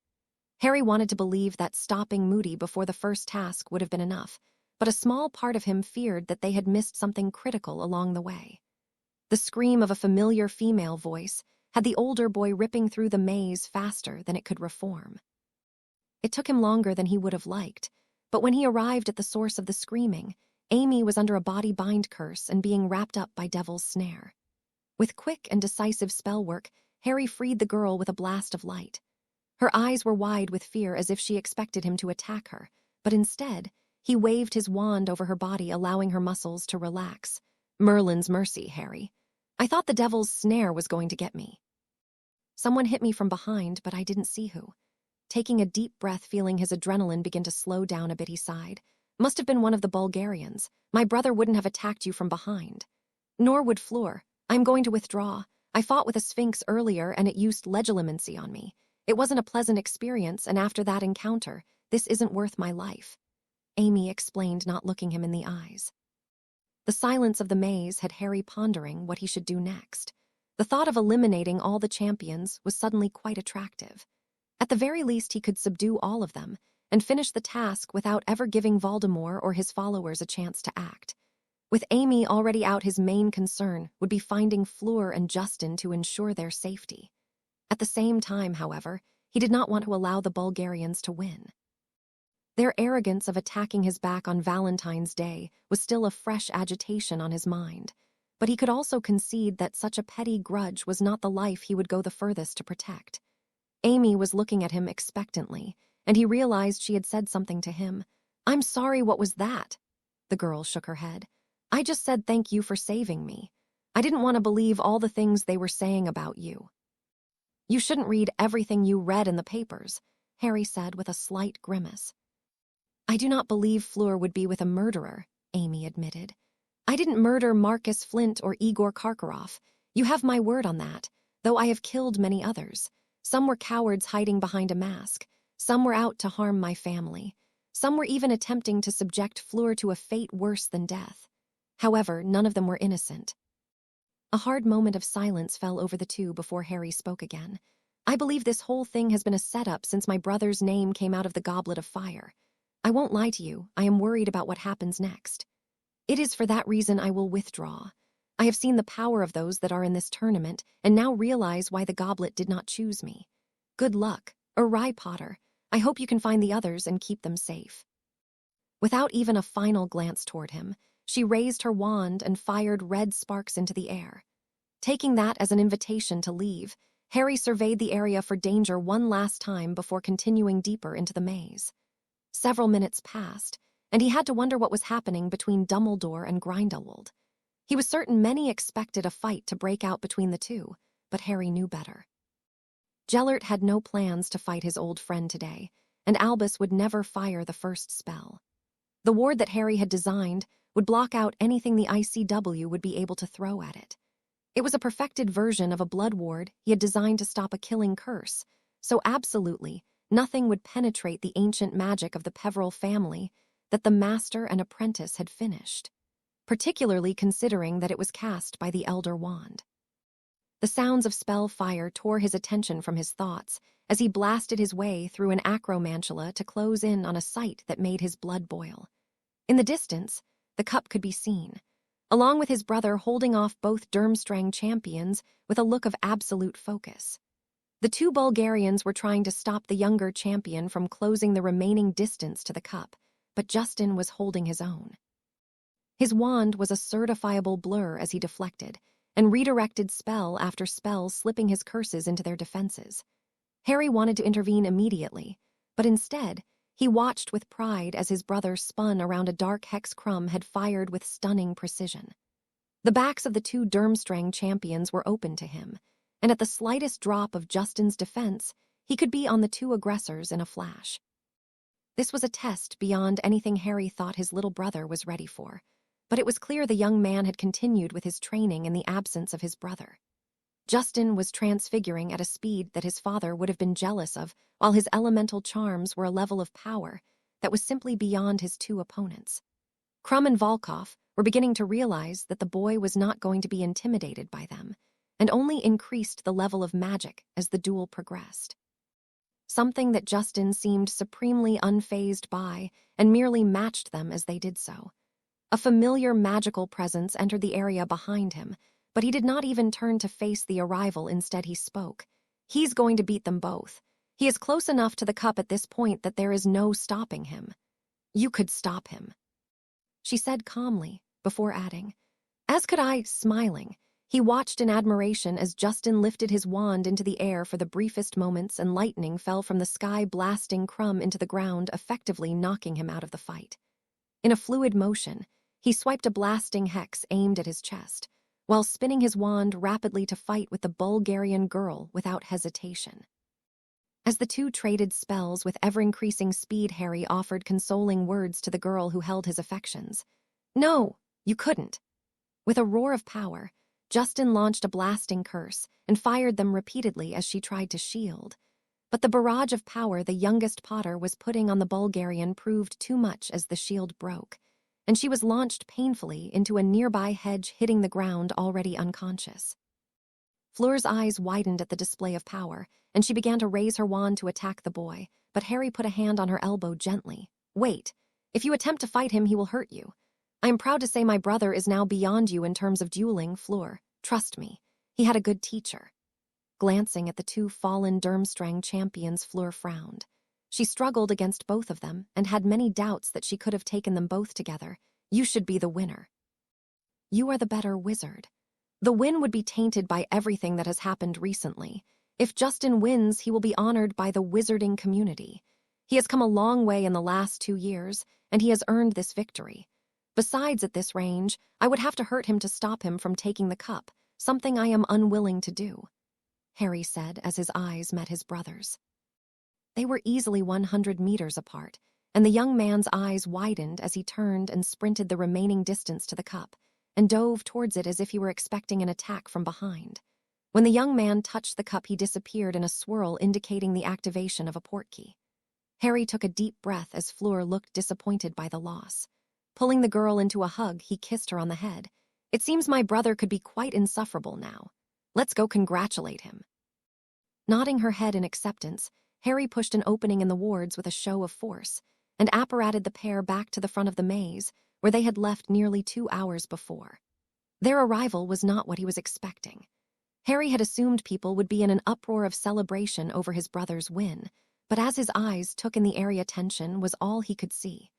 Harry wanted to believe that stopping Moody before the first task would have been enough, but a small part of him feared that they had missed something critical along the way. The scream of a familiar female voice had the older boy ripping through the maze faster than it could reform. It took him longer than he would have liked, but when he arrived at the source of the screaming, Amy was under a body-bind curse and being wrapped up by Devil's Snare. With quick and decisive spell work, Harry freed the girl with a blast of light. Her eyes were wide with fear as if she expected him to attack her, but instead, he waved his wand over her body, allowing her muscles to relax. Merlin's mercy, Harry. I thought the Devil's Snare was going to get me. Someone hit me from behind, but I didn't see who. Taking a deep breath, feeling his adrenaline begin to slow down a bit, he sighed. Must have been one of the Bulgarians. My brother wouldn't have attacked you from behind. Nor would Fleur. I'm going to withdraw. I fought with a Sphinx earlier and it used legilimency on me. It wasn't a pleasant experience, and after that encounter, this isn't worth my life. Amy explained, not looking him in the eyes. The silence of the maze had Harry pondering what he should do next. The thought of eliminating all the champions was suddenly quite attractive. At the very least, he could subdue all of them and finish the task without ever giving Voldemort or his followers a chance to act. With Amy already out, his main concern would be finding Fleur and Justin to ensure their safety. At the same time, however, he did not want to allow the Bulgarians to win. Their arrogance of attacking his back on Valentine's Day was still a fresh agitation on his mind, but he could also concede that such a petty grudge was not the life he would go the furthest to protect. Amy was looking at him expectantly, and he realized she had said something to him. I'm sorry, what was that? The girl shook her head. I just said thank you for saving me. I didn't want to believe all the things they were saying about you. You shouldn't read everything you read in the papers, Harry said with a slight grimace. I do not believe Fleur would be with a murderer, Amy admitted. I didn't murder Marcus Flint or Igor Karkaroff. You have my word on that, though I have killed many others. Some were cowards hiding behind a mask. Some were out to harm my family. Some were even attempting to subject Fleur to a fate worse than death. However, none of them were innocent. A hard moment of silence fell over the two before Harry spoke again. I believe this whole thing has been a setup since my brother's name came out of the Goblet of Fire. I won't lie to you, I am worried about what happens next. It is for that reason I will withdraw. I have seen the power of those that are in this tournament, and now realize why the goblet did not choose me. Good luck, Awry Potter. I hope you can find the others and keep them safe. Without even a final glance toward him, she raised her wand and fired red sparks into the air. Taking that as an invitation to leave, Harry surveyed the area for danger one last time before continuing deeper into the maze. Several minutes passed, and he had to wonder what was happening between Dumbledore and Grindelwald. He was certain many expected a fight to break out between the two, but Harry knew better. Gellert had no plans to fight his old friend today, and Albus would never fire the first spell. The ward that Harry had designed would block out anything the ICW would be able to throw at it. It was a perfected version of a blood ward he had designed to stop a killing curse, so absolutely nothing would penetrate the ancient magic of the Peverell family that the master and apprentice had finished, particularly considering that it was cast by the Elder Wand. The sounds of spell fire tore his attention from his thoughts as he blasted his way through an acromantula to close in on a sight that made his blood boil. In the distance, the cup could be seen, along with his brother holding off both Durmstrang champions with a look of absolute focus. The two Bulgarians were trying to stop the younger champion from closing the remaining distance to the cup, but Justin was holding his own. His wand was a certifiable blur as he deflected, and redirected spell after spell, slipping his curses into their defenses. Harry wanted to intervene immediately, but instead, he watched with pride as his brother spun around a dark hex crumb had fired with stunning precision. The backs of the two Durmstrang champions were open to him, and at the slightest drop of Justin's defense, he could be on the two aggressors in a flash. This was a test beyond anything Harry thought his little brother was ready for, but it was clear the young man had continued with his training in the absence of his brother. Justin was transfiguring at a speed that his father would have been jealous of, while his elemental charms were a level of power that was simply beyond his two opponents. Krum and Volkov were beginning to realize that the boy was not going to be intimidated by them, and only increased the level of magic as the duel progressed. Something that Justin seemed supremely unfazed by and merely matched them as they did so. A familiar magical presence entered the area behind him, but he did not even turn to face the arrival. Instead, he spoke. He's going to beat them both. He is close enough to the cup at this point that there is no stopping him. You could stop him, she said calmly, before adding, as could I, smiling. He watched in admiration as Justin lifted his wand into the air for the briefest moments and lightning fell from the sky, blasting Crumb into the ground, effectively knocking him out of the fight. In a fluid motion, he swiped a blasting hex aimed at his chest, while spinning his wand rapidly to fight with the Bulgarian girl without hesitation. As the two traded spells with ever-increasing speed, Harry offered consoling words to the girl who held his affections. No, you couldn't. With a roar of power, Justin launched a blasting curse and fired them repeatedly as she tried to shield. But the barrage of power the youngest Potter was putting on the Bulgarian proved too much as the shield broke, and she was launched painfully into a nearby hedge, hitting the ground already unconscious. Fleur's eyes widened at the display of power, and she began to raise her wand to attack the boy, but Harry put a hand on her elbow gently. Wait, if you attempt to fight him, he will hurt you. I am proud to say my brother is now beyond you in terms of dueling, Fleur. Trust me, he had a good teacher. Glancing at the two fallen Durmstrang champions, Fleur frowned. She struggled against both of them and had many doubts that she could have taken them both together. You should be the winner. You are the better wizard. The win would be tainted by everything that has happened recently. If Justin wins, he will be honored by the wizarding community. He has come a long way in the last 2 years, and he has earned this victory. Besides, at this range, I would have to hurt him to stop him from taking the cup, something I am unwilling to do, Harry said as his eyes met his brother's. They were easily 100 meters apart, and the young man's eyes widened as he turned and sprinted the remaining distance to the cup, and dove towards it as if he were expecting an attack from behind. When the young man touched the cup, he disappeared in a swirl indicating the activation of a portkey. Harry took a deep breath as Fleur looked disappointed by the loss. Pulling the girl into a hug, he kissed her on the head. It seems my brother could be quite insufferable now. Let's go congratulate him. Nodding her head in acceptance, Harry pushed an opening in the wards with a show of force, and apparated the pair back to the front of the maze, where they had left nearly 2 hours before. Their arrival was not what he was expecting. Harry had assumed people would be in an uproar of celebration over his brother's win, but as his eyes took in the area, tension was all he could see.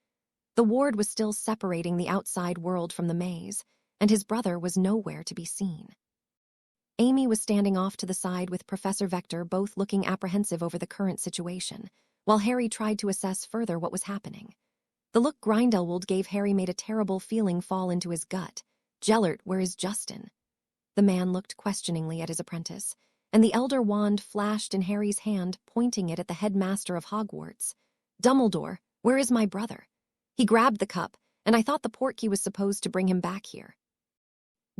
The ward was still separating the outside world from the maze, and his brother was nowhere to be seen. Amy was standing off to the side with Professor Vector, both looking apprehensive over the current situation, while Harry tried to assess further what was happening. The look Grindelwald gave Harry made a terrible feeling fall into his gut. Gellert, where is Justin? The man looked questioningly at his apprentice, and the elder wand flashed in Harry's hand, pointing it at the headmaster of Hogwarts. Dumbledore, where is my brother? He grabbed the cup, and I thought the portkey was supposed to bring him back here.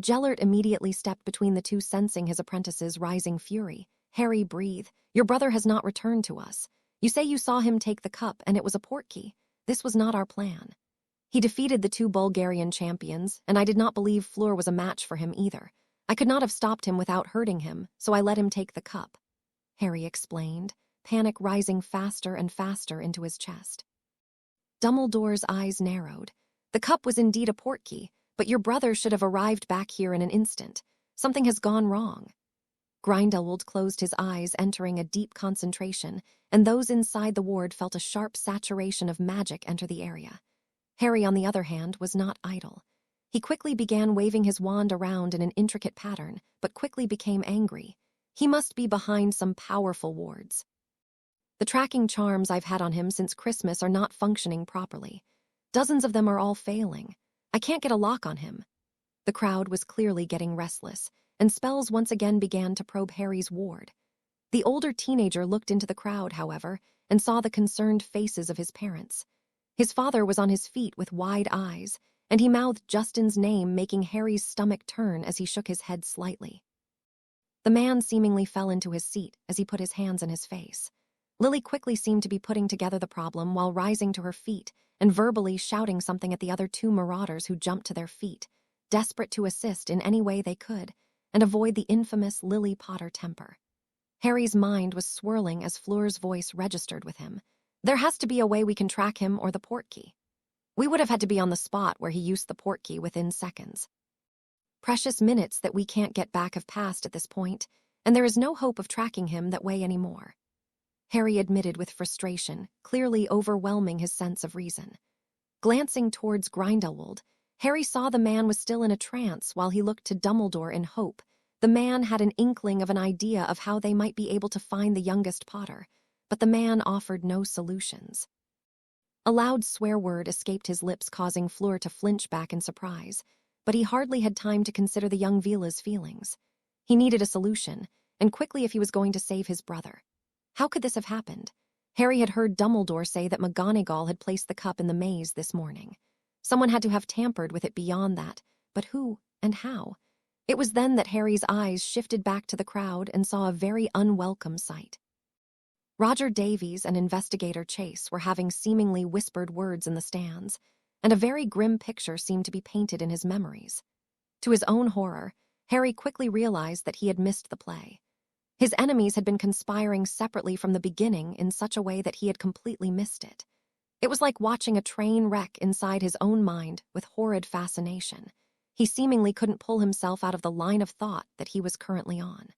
Gellert immediately stepped between the two, sensing his apprentice's rising fury. Harry, breathe. Your brother has not returned to us. You say you saw him take the cup, and it was a portkey. This was not our plan. He defeated the 2 Bulgarian champions, and I did not believe Fleur was a match for him either. I could not have stopped him without hurting him, so I let him take the cup, Harry explained, panic rising faster and faster into his chest. Dumbledore's eyes narrowed. The cup was indeed a portkey, but your brother should have arrived back here in an instant. Something has gone wrong. Grindelwald closed his eyes, entering a deep concentration, and those inside the ward felt a sharp saturation of magic enter the area. Harry, on the other hand, was not idle. He quickly began waving his wand around in an intricate pattern, but quickly became angry. He must be behind some powerful wards. The tracking charms I've had on him since Christmas are not functioning properly. Dozens of them are all failing. I can't get a lock on him. The crowd was clearly getting restless, and spells once again began to probe Harry's ward. The older teenager looked into the crowd, however, and saw the concerned faces of his parents. His father was on his feet with wide eyes, and he mouthed Justin's name, making Harry's stomach turn as he shook his head slightly. The man seemingly fell into his seat as he put his hands in his face. Lily quickly seemed to be putting together the problem while rising to her feet and verbally shouting something at the other two marauders who jumped to their feet, desperate to assist in any way they could and avoid the infamous Lily Potter temper. Harry's mind was swirling as Fleur's voice registered with him. There has to be a way we can track him or the portkey. We would have had to be on the spot where he used the portkey within seconds. Precious minutes that we can't get back have passed at this point, and there is no hope of tracking him that way anymore. Harry admitted with frustration, clearly overwhelming his sense of reason. Glancing towards Grindelwald, Harry saw the man was still in a trance while he looked to Dumbledore in hope. The man had an inkling of an idea of how they might be able to find the youngest Potter, but the man offered no solutions. A loud swear word escaped his lips, causing Fleur to flinch back in surprise, but he hardly had time to consider the young Vila's feelings. He needed a solution, and quickly if he was going to save his brother. How could this have happened? Harry had heard Dumbledore say that McGonagall had placed the cup in the maze this morning. Someone had to have tampered with it beyond that, but who and how? It was then that Harry's eyes shifted back to the crowd and saw a very unwelcome sight. Roger Davies and Investigator Chase were having seemingly whispered words in the stands, and a very grim picture seemed to be painted in his memories. To his own horror, Harry quickly realized that he had missed the play. His enemies had been conspiring separately from the beginning in such a way that he had completely missed it. It was like watching a train wreck inside his own mind with horrid fascination. He seemingly couldn't pull himself out of the line of thought that he was currently on.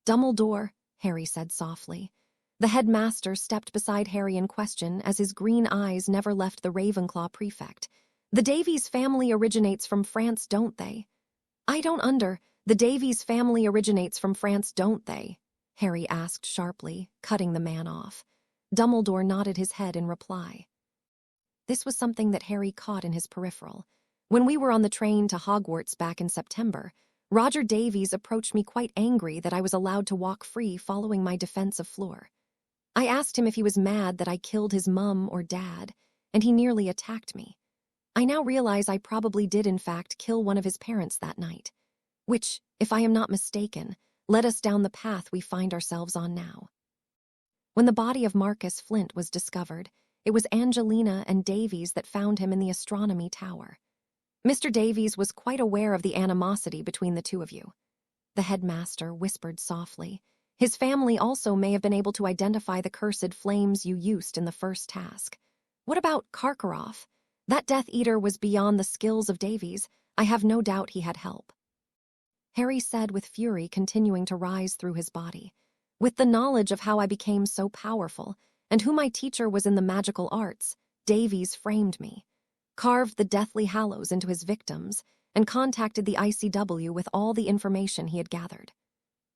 "Dumbledore," Harry said softly. The headmaster stepped beside Harry in question as his green eyes never left the Ravenclaw prefect. "The Davies family originates from France, don't they?" The Davies family originates from France, don't they?" Harry asked sharply, cutting the man off. Dumbledore nodded his head in reply. This was something that Harry caught in his peripheral. When we were on the train to Hogwarts back in September, Roger Davies approached me quite angry that I was allowed to walk free following my defense of Fleur. I asked him if he was mad that I killed his mum or dad, and he nearly attacked me. I now realize I probably did in fact kill one of his parents that night, which, if I am not mistaken, led us down the path we find ourselves on now. When the body of Marcus Flint was discovered, it was Angelina and Davies that found him in the astronomy tower. Mr. Davies was quite aware of the animosity between the two of you. The headmaster whispered softly. His family also may have been able to identify the cursed flames you used in the first task. What about Karkaroff? That Death Eater was beyond the skills of Davies. I have no doubt he had help. Harry said with fury continuing to rise through his body. With the knowledge of how I became so powerful, and who my teacher was in the magical arts, Davies framed me, carved the Deathly Hallows into his victims, and contacted the ICW with all the information he had gathered.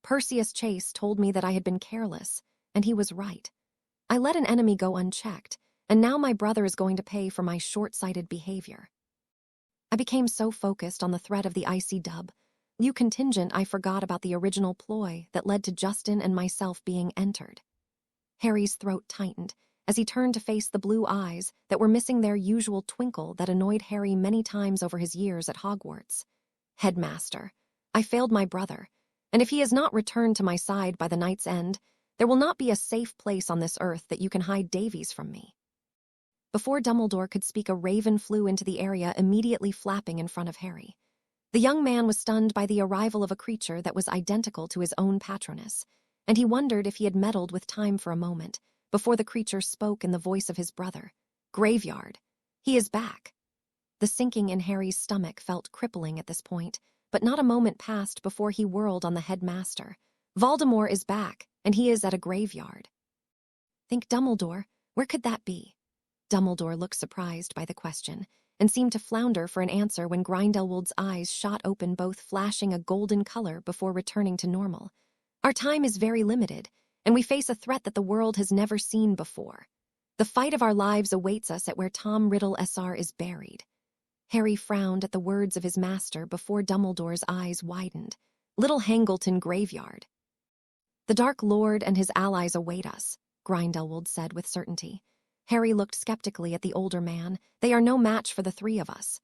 Perseus Chase told me that I had been careless, and he was right. I let an enemy go unchecked, and now my brother is going to pay for my short-sighted behavior. I became so focused on the threat of the ICW contingent I forgot about the original ploy that led to Justin and myself being entered. Harry's throat tightened as he turned to face the blue eyes that were missing their usual twinkle that annoyed Harry many times over his years at Hogwarts. Headmaster, I failed my brother, and if he has not returned to my side by the night's end, there will not be a safe place on this earth that you can hide Davies from me. Before Dumbledore could speak, a raven flew into the area, immediately flapping in front of Harry. The young man was stunned by the arrival of a creature that was identical to his own patroness, and he wondered if he had meddled with time for a moment, before the creature spoke in the voice of his brother. "Graveyard. He is back." The sinking in Harry's stomach felt crippling at this point, but not a moment passed before he whirled on the headmaster. "Voldemort is back, and he is at a graveyard." "Think Dumbledore? Where could that be?" Dumbledore looked surprised by the question, and seemed to flounder for an answer when Grindelwald's eyes shot open, both flashing a golden color before returning to normal. "Our time is very limited, and we face a threat that the world has never seen before. The fight of our lives awaits us at where Tom Riddle SR is buried." Harry frowned at the words of his master before Dumbledore's eyes widened. "Little Hangleton Graveyard." "The Dark Lord and his allies await us," Grindelwald said with certainty. Harry looked skeptically at the older man. "They are no match for the three of us."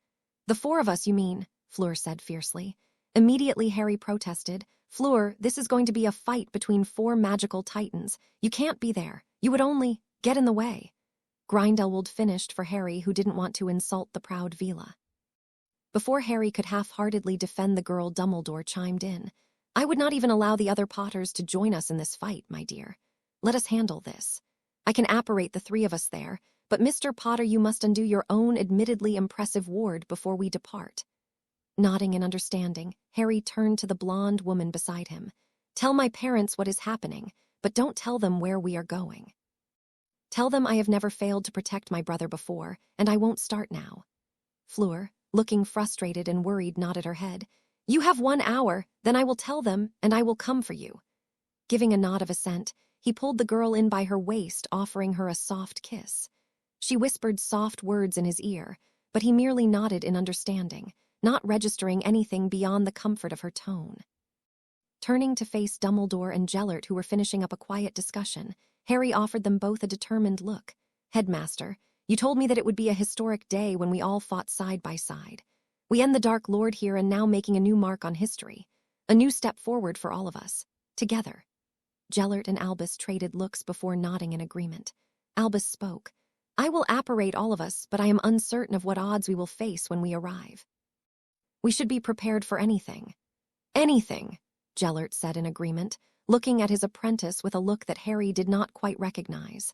"The four of us, you mean," Fleur said fiercely. Immediately, Harry protested. Fleur, this is going to be a fight between 4 magical titans. You can't be there. You would only get in the way. Grindelwald finished for Harry, who didn't want to insult the proud Vila. Before Harry could half-heartedly defend the girl, Dumbledore chimed in. I would not even allow the other Potters to join us in this fight, my dear. Let us handle this. I can apparate the 3 of us there, but Mr. Potter, you must undo your own admittedly impressive ward before we depart. Nodding in understanding, Harry turned to the blonde woman beside him. Tell my parents what is happening, but don't tell them where we are going. Tell them I have never failed to protect my brother before, and I won't start now. Fleur, looking frustrated and worried, nodded her head. You have 1 hour, then I will tell them, and I will come for you. Giving a nod of assent, he pulled the girl in by her waist, offering her a soft kiss. She whispered soft words in his ear, but he merely nodded in understanding, not registering anything beyond the comfort of her tone. Turning to face Dumbledore and Gellert, who were finishing up a quiet discussion, Harry offered them both a determined look. Headmaster, you told me that it would be a historic day when we all fought side by side. We end the Dark Lord here and now making a new mark on history. A new step forward for all of us. Together. Gellert and Albus traded looks before nodding in agreement. Albus spoke. I will apparate all of us, but I am uncertain of what odds we will face when we arrive. We should be prepared for anything. Anything, Gellert said in agreement, looking at his apprentice with a look that Harry did not quite recognize.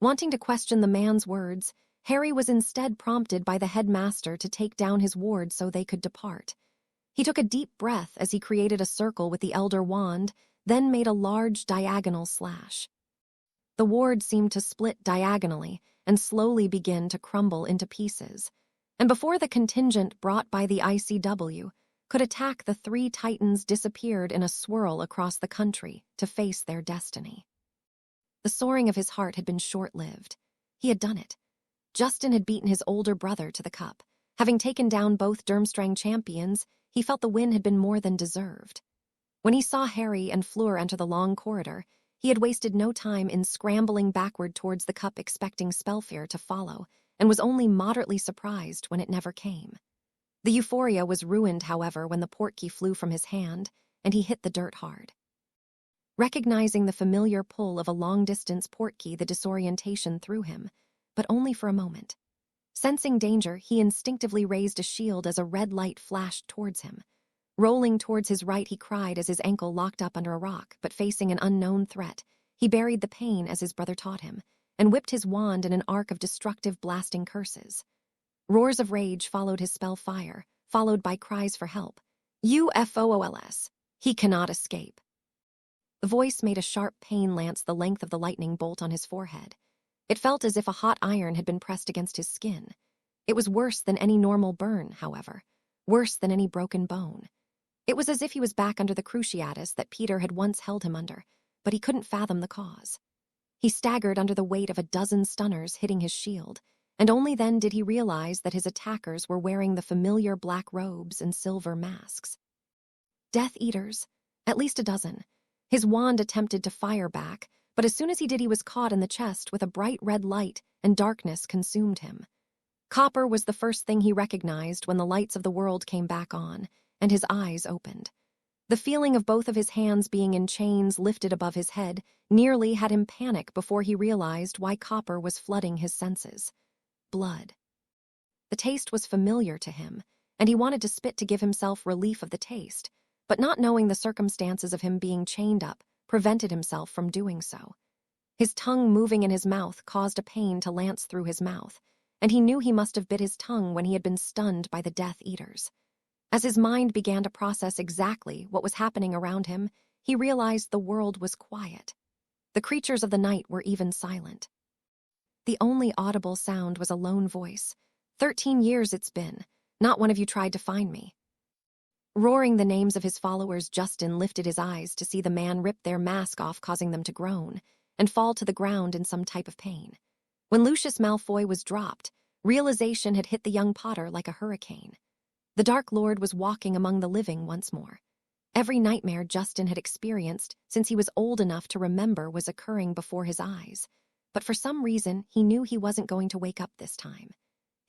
Wanting to question the man's words, Harry was instead prompted by the headmaster to take down his ward so they could depart. He took a deep breath as he created a circle with the Elder Wand, then made a large diagonal slash. The ward seemed to split diagonally and slowly begin to crumble into pieces, and before the contingent brought by the ICW could attack, the 3 titans disappeared in a swirl across the country to face their destiny. The soaring of his heart had been short-lived. He had done it. Justin had beaten his older brother to the cup. Having taken down both Durmstrang champions, he felt the win had been more than deserved. When he saw Harry and Fleur enter the long corridor, he had wasted no time in scrambling backward towards the cup, expecting Spellfear to follow, and was only moderately surprised when it never came. The euphoria was ruined, however, when the portkey flew from his hand, and he hit the dirt hard. Recognizing the familiar pull of a long-distance portkey, the disorientation threw him, but only for a moment. Sensing danger, he instinctively raised a shield as a red light flashed towards him. Rolling towards his right, he cried as his ankle locked up under a rock, but facing an unknown threat, he buried the pain as his brother taught him, and whipped his wand in an arc of destructive blasting curses. Roars of rage followed his spell fire, followed by cries for help. UFOOLS. He cannot escape. The voice made a sharp pain lance the length of the lightning bolt on his forehead. It felt as if a hot iron had been pressed against his skin. It was worse than any normal burn, however, worse than any broken bone. It was as if he was back under the cruciatus that Peter had once held him under, but he couldn't fathom the cause. He staggered under the weight of a dozen stunners hitting his shield, and only then did he realize that his attackers were wearing the familiar black robes and silver masks. Death Eaters, at least a dozen. His wand attempted to fire back, but as soon as he did, he was caught in the chest with a bright red light, and darkness consumed him. Copper was the first thing he recognized when the lights of the world came back on, and his eyes opened. The feeling of both of his hands being in chains lifted above his head nearly had him panic before he realized why Copper was flooding his senses. Blood. The taste was familiar to him, and he wanted to spit to give himself relief of the taste, but not knowing the circumstances of him being chained up prevented himself from doing so. His tongue moving in his mouth caused a pain to lance through his mouth, and he knew he must have bit his tongue when he had been stunned by the Death Eaters. As his mind began to process exactly what was happening around him, he realized the world was quiet. The creatures of the night were even silent. The only audible sound was a lone voice. 13 years it's been. Not one of you tried to find me. Roaring the names of his followers, Justin lifted his eyes to see the man rip their mask off, causing them to groan and fall to the ground in some type of pain. When Lucius Malfoy was dropped, realization had hit the young Potter like a hurricane. The Dark Lord was walking among the living once more. Every nightmare Justin had experienced since he was old enough to remember was occurring before his eyes, but for some reason he knew he wasn't going to wake up this time.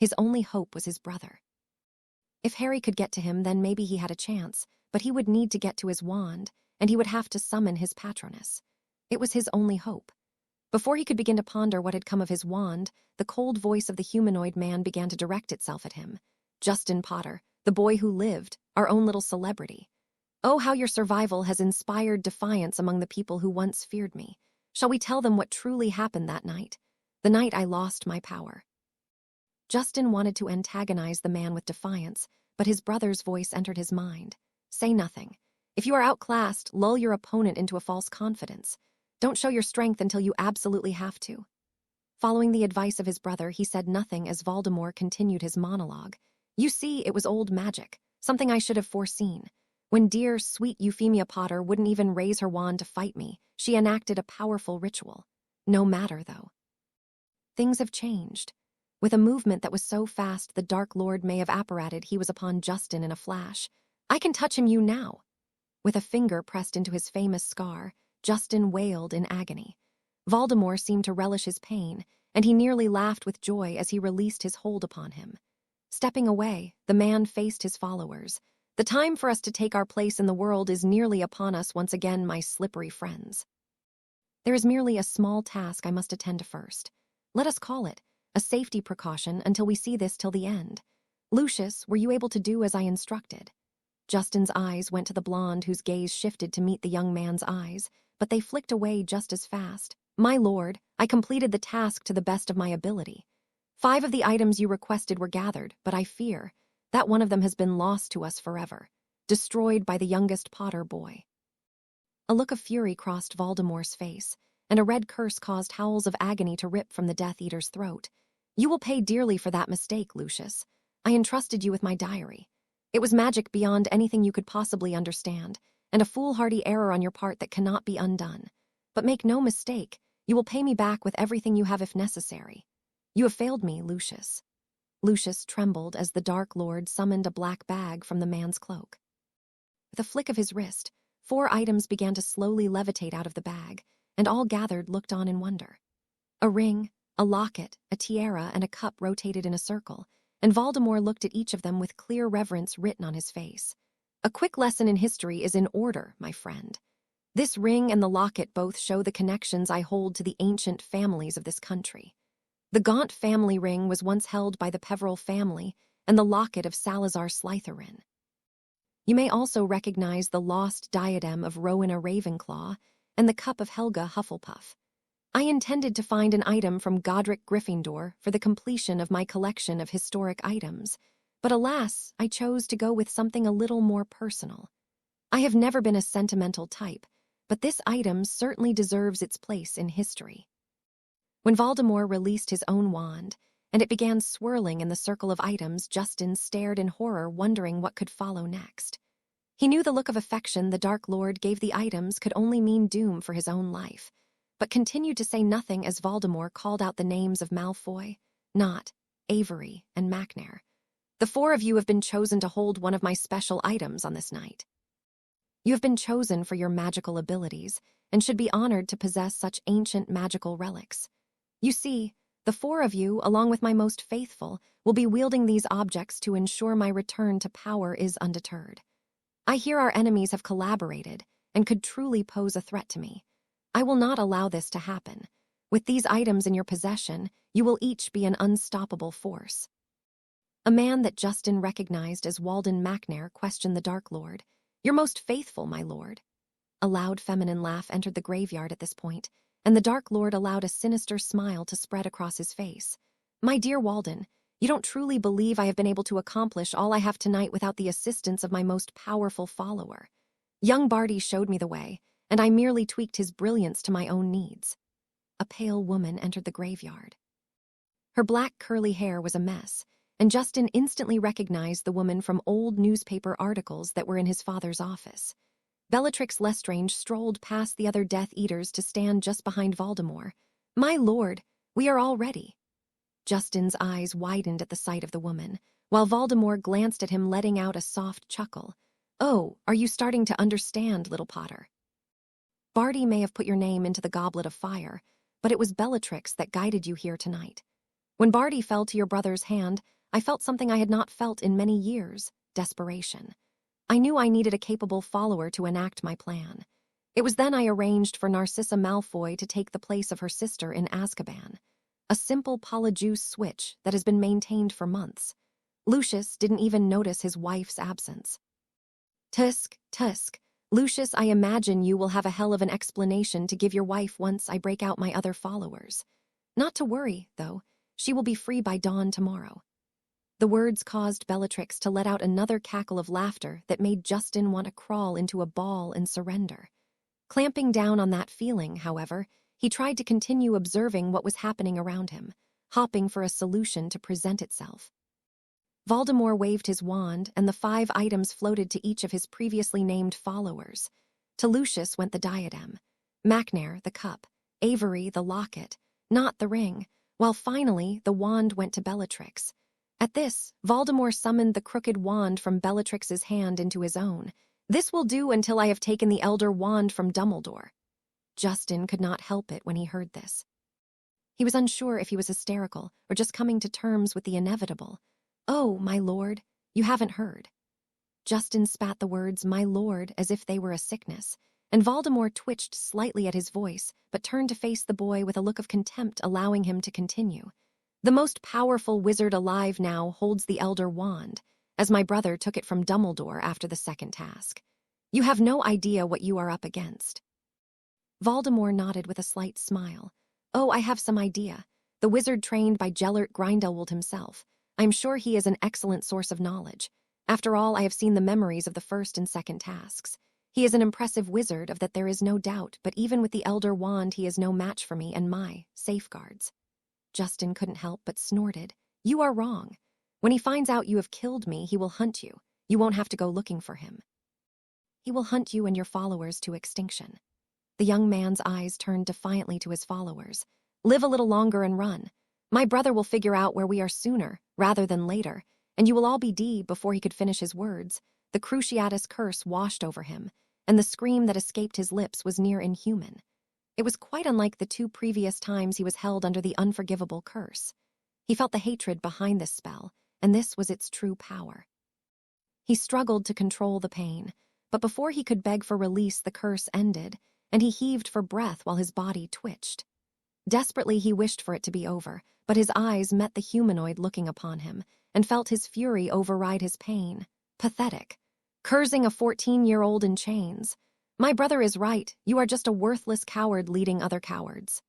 His only hope was his brother. If Harry could get to him, then maybe he had a chance, but he would need to get to his wand, and he would have to summon his patroness. It was his only hope. Before he could begin to ponder what had come of his wand, the cold voice of the humanoid man began to direct itself at him. Justin Potter, the boy who lived, our own little celebrity. Oh, how your survival has inspired defiance among the people who once feared me. Shall we tell them what truly happened that night? The night I lost my power. Justin wanted to antagonize the man with defiance, but his brother's voice entered his mind. Say nothing. If you are outclassed, lull your opponent into a false confidence. Don't show your strength until you absolutely have to. Following the advice of his brother, he said nothing as Voldemort continued his monologue. You see, it was old magic, something I should have foreseen. When dear, sweet Euphemia Potter wouldn't even raise her wand to fight me, she enacted a powerful ritual. No matter, though. Things have changed. With a movement that was so fast the Dark Lord may have apparated, he was upon Justin in a flash. I can touch him, you now. With a finger pressed into his famous scar, Justin wailed in agony. Voldemort seemed to relish his pain, and he nearly laughed with joy as he released his hold upon him. Stepping away, the man faced his followers. The time for us to take our place in the world is nearly upon us once again, my slippery friends. There is merely a small task I must attend to first. Let us call it a safety precaution until we see this till the end. Lucius, were you able to do as I instructed? Justin's eyes went to the blonde, whose gaze shifted to meet the young man's eyes, but they flicked away just as fast. My lord, I completed the task to the best of my ability. 5 of the items you requested were gathered, but I fear that one of them has been lost to us forever, destroyed by the youngest Potter boy. A look of fury crossed Voldemort's face, and a red curse caused howls of agony to rip from the Death Eater's throat. You will pay dearly for that mistake, Lucius. I entrusted you with my diary. It was magic beyond anything you could possibly understand, and a foolhardy error on your part that cannot be undone. But make no mistake, you will pay me back with everything you have if necessary. You have failed me, Lucius. Lucius trembled as the Dark Lord summoned a black bag from the man's cloak. With a flick of his wrist, 4 items began to slowly levitate out of the bag, and all gathered looked on in wonder. A ring, a locket, a tiara, and a cup rotated in a circle, and Voldemort looked at each of them with clear reverence written on his face. A quick lesson in history is in order, my friend. This ring and the locket both show the connections I hold to the ancient families of this country. The Gaunt family ring was once held by the Peverell family, and the locket of Salazar Slytherin. You may also recognize the lost diadem of Rowena Ravenclaw and the cup of Helga Hufflepuff. I intended to find an item from Godric Gryffindor for the completion of my collection of historic items, but alas, I chose to go with something a little more personal. I have never been a sentimental type, but this item certainly deserves its place in history. When Voldemort released his own wand, and it began swirling in the circle of items, Justin stared in horror, wondering what could follow next. He knew the look of affection the Dark Lord gave the items could only mean doom for his own life, but continued to say nothing as Voldemort called out the names of Malfoy, Nott, Avery, and Macnair. The 4 of you have been chosen to hold one of my special items on this night. You have been chosen for your magical abilities, and should be honored to possess such ancient magical relics. You see, the 4 of you, along with my most faithful, will be wielding these objects to ensure my return to power is undeterred. I hear our enemies have collaborated, and could truly pose a threat to me. I will not allow this to happen. With these items in your possession, you will each be an unstoppable force. A man that Justin recognized as Walden Macnair questioned the Dark Lord. You're most faithful, my lord. A loud feminine laugh entered the graveyard at this point, and the Dark Lord allowed a sinister smile to spread across his face. My dear Walden, you don't truly believe I have been able to accomplish all I have tonight without the assistance of my most powerful follower. Young Barty showed me the way, and I merely tweaked his brilliance to my own needs. A pale woman entered the graveyard. Her black curly hair was a mess, and Justin instantly recognized the woman from old newspaper articles that were in his father's office. Bellatrix Lestrange strolled past the other Death Eaters to stand just behind Voldemort. My lord, we are all ready. Justin's eyes widened at the sight of the woman, while Voldemort glanced at him, letting out a soft chuckle. Oh, are you starting to understand, little Potter? Barty may have put your name into the Goblet of Fire, but it was Bellatrix that guided you here tonight. When Barty fell to your brother's hand, I felt something I had not felt in many years, desperation. I knew I needed a capable follower to enact my plan. It was then I arranged for Narcissa Malfoy to take the place of her sister in Azkaban. A simple polyjuice switch that has been maintained for months. Lucius didn't even notice his wife's absence. Tusk, Tusk. Lucius, I imagine you will have a hell of an explanation to give your wife once I break out my other followers. Not to worry, though. She will be free by dawn tomorrow. The words caused Bellatrix to let out another cackle of laughter that made Justin want to crawl into a ball and surrender. Clamping down on that feeling, however, he tried to continue observing what was happening around him, hopping for a solution to present itself. Voldemort waved his wand, and the 5 items floated to each of his previously named followers. To Lucius went the diadem, Macnair the cup, Avery the locket, not the ring, while finally the wand went to Bellatrix. At this, Voldemort summoned the crooked wand from Bellatrix's hand into his own. This will do until I have taken the Elder Wand from Dumbledore. Justin could not help it when he heard this. He was unsure if he was hysterical or just coming to terms with the inevitable. Oh, my lord, you haven't heard. Justin spat the words, my lord, as if they were a sickness, and Voldemort twitched slightly at his voice, but turned to face the boy with a look of contempt, allowing him to continue. The most powerful wizard alive now holds the Elder Wand, as my brother took it from Dumbledore after the second task. You have no idea what you are up against. Voldemort nodded with a slight smile. Oh, I have some idea. The wizard trained by Gellert Grindelwald himself. I'm sure he is an excellent source of knowledge. After all, I have seen the memories of the first and second tasks. He is an impressive wizard, of that there is no doubt, but even with the Elder Wand he is no match for me and my safeguards. Justin couldn't help but snorted. You are wrong. When he finds out you have killed me, he will hunt you. You won't have to go looking for him. He will hunt you and your followers to extinction. The young man's eyes turned defiantly to his followers. Live a little longer and run. My brother will figure out where we are sooner, rather than later, and you will all be dead before he could finish his words. The Cruciatus curse washed over him, and the scream that escaped his lips was near inhuman. It was quite unlike the 2 previous times he was held under the unforgivable curse. He felt the hatred behind this spell, and this was its true power. He struggled to control the pain, but before he could beg for release, the curse ended, and he heaved for breath while his body twitched. Desperately he wished for it to be over, but his eyes met the humanoid looking upon him, and felt his fury override his pain. Pathetic. Cursing a 14-year-old in chains. My brother is right, you are just a worthless coward leading other cowards.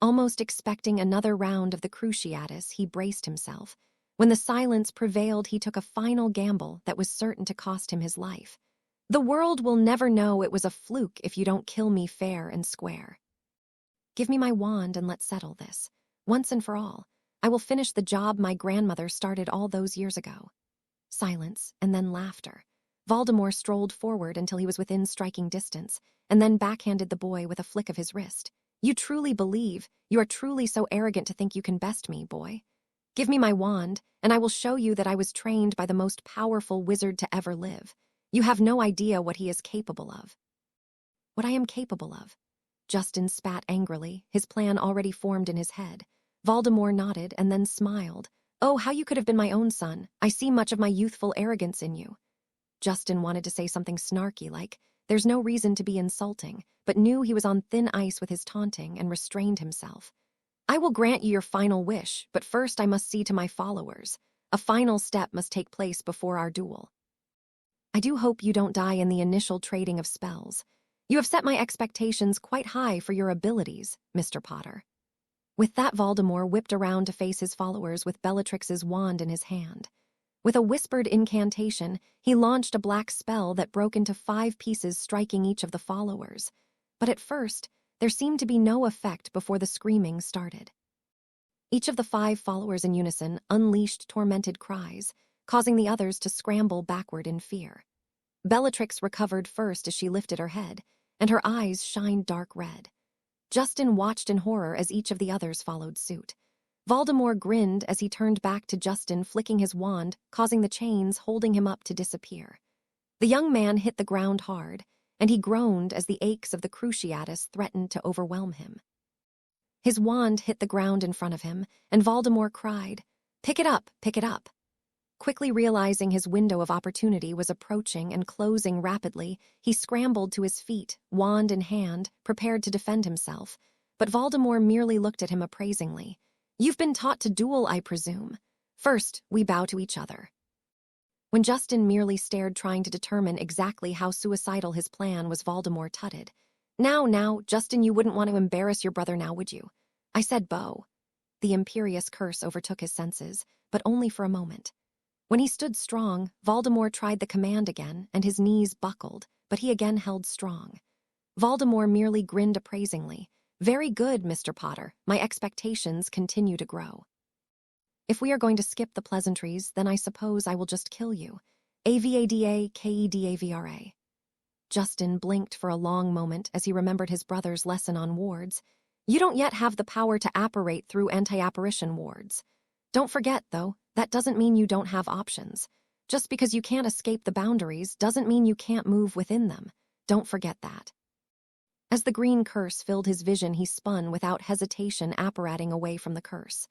Almost expecting another round of the Cruciatus, he braced himself. When the silence prevailed, he took a final gamble that was certain to cost him his life. The world will never know it was a fluke if you don't kill me fair and square. Give me my wand and let's settle this. Once and for all, I will finish the job my grandmother started all those years ago. Silence, and then laughter. Voldemort strolled forward until he was within striking distance, and then backhanded the boy with a flick of his wrist. You truly believe, you are truly so arrogant to think you can best me, boy. Give me my wand, and I will show you that I was trained by the most powerful wizard to ever live. You have no idea what he is capable of. What I am capable of? Justin spat angrily, his plan already formed in his head. Voldemort nodded and then smiled. Oh, how you could have been my own son. I see much of my youthful arrogance in you. Justin wanted to say something snarky like, there's no reason to be insulting, but knew he was on thin ice with his taunting and restrained himself. I will grant you your final wish, but first I must see to my followers. A final step must take place before our duel. I do hope you don't die in the initial trading of spells. You have set my expectations quite high for your abilities, Mr. Potter. With that, Voldemort whipped around to face his followers with Bellatrix's wand in his hand. With a whispered incantation, he launched a black spell that broke into 5 pieces, striking each of the followers. But at first, there seemed to be no effect before the screaming started. Each of the 5 followers in unison unleashed tormented cries, causing the others to scramble backward in fear. Bellatrix recovered first as she lifted her head, and her eyes shined dark red. Justin watched in horror as each of the others followed suit. Voldemort grinned as he turned back to Justin, flicking his wand, causing the chains holding him up to disappear. The young man hit the ground hard, and he groaned as the aches of the Cruciatus threatened to overwhelm him. His wand hit the ground in front of him, and Voldemort cried, Pick it up, pick it up." Quickly realizing his window of opportunity was approaching and closing rapidly, he scrambled to his feet, wand in hand, prepared to defend himself. But Voldemort merely looked at him appraisingly. "You've been taught to duel, I presume. First, we bow to each other." When Justin merely stared, trying to determine exactly how suicidal his plan was, Voldemort tutted. Now, Justin, you wouldn't want to embarrass your brother now, would you? I said bow." The imperious curse overtook his senses, but only for a moment. When he stood strong, Voldemort tried the command again, and his knees buckled, but he again held strong. Voldemort merely grinned appraisingly. "Very good, Mr. Potter. My expectations continue to grow. If we are going to skip the pleasantries, then I suppose I will just kill you. Avada Kedavra." Justin blinked for a long moment as he remembered his brother's lesson on wards. "You don't yet have the power to apparate through anti-apparition wards. Don't forget, though, that doesn't mean you don't have options. Just because you can't escape the boundaries doesn't mean you can't move within them. Don't forget that." As the green curse filled his vision, he spun without hesitation, apparating away from the curse.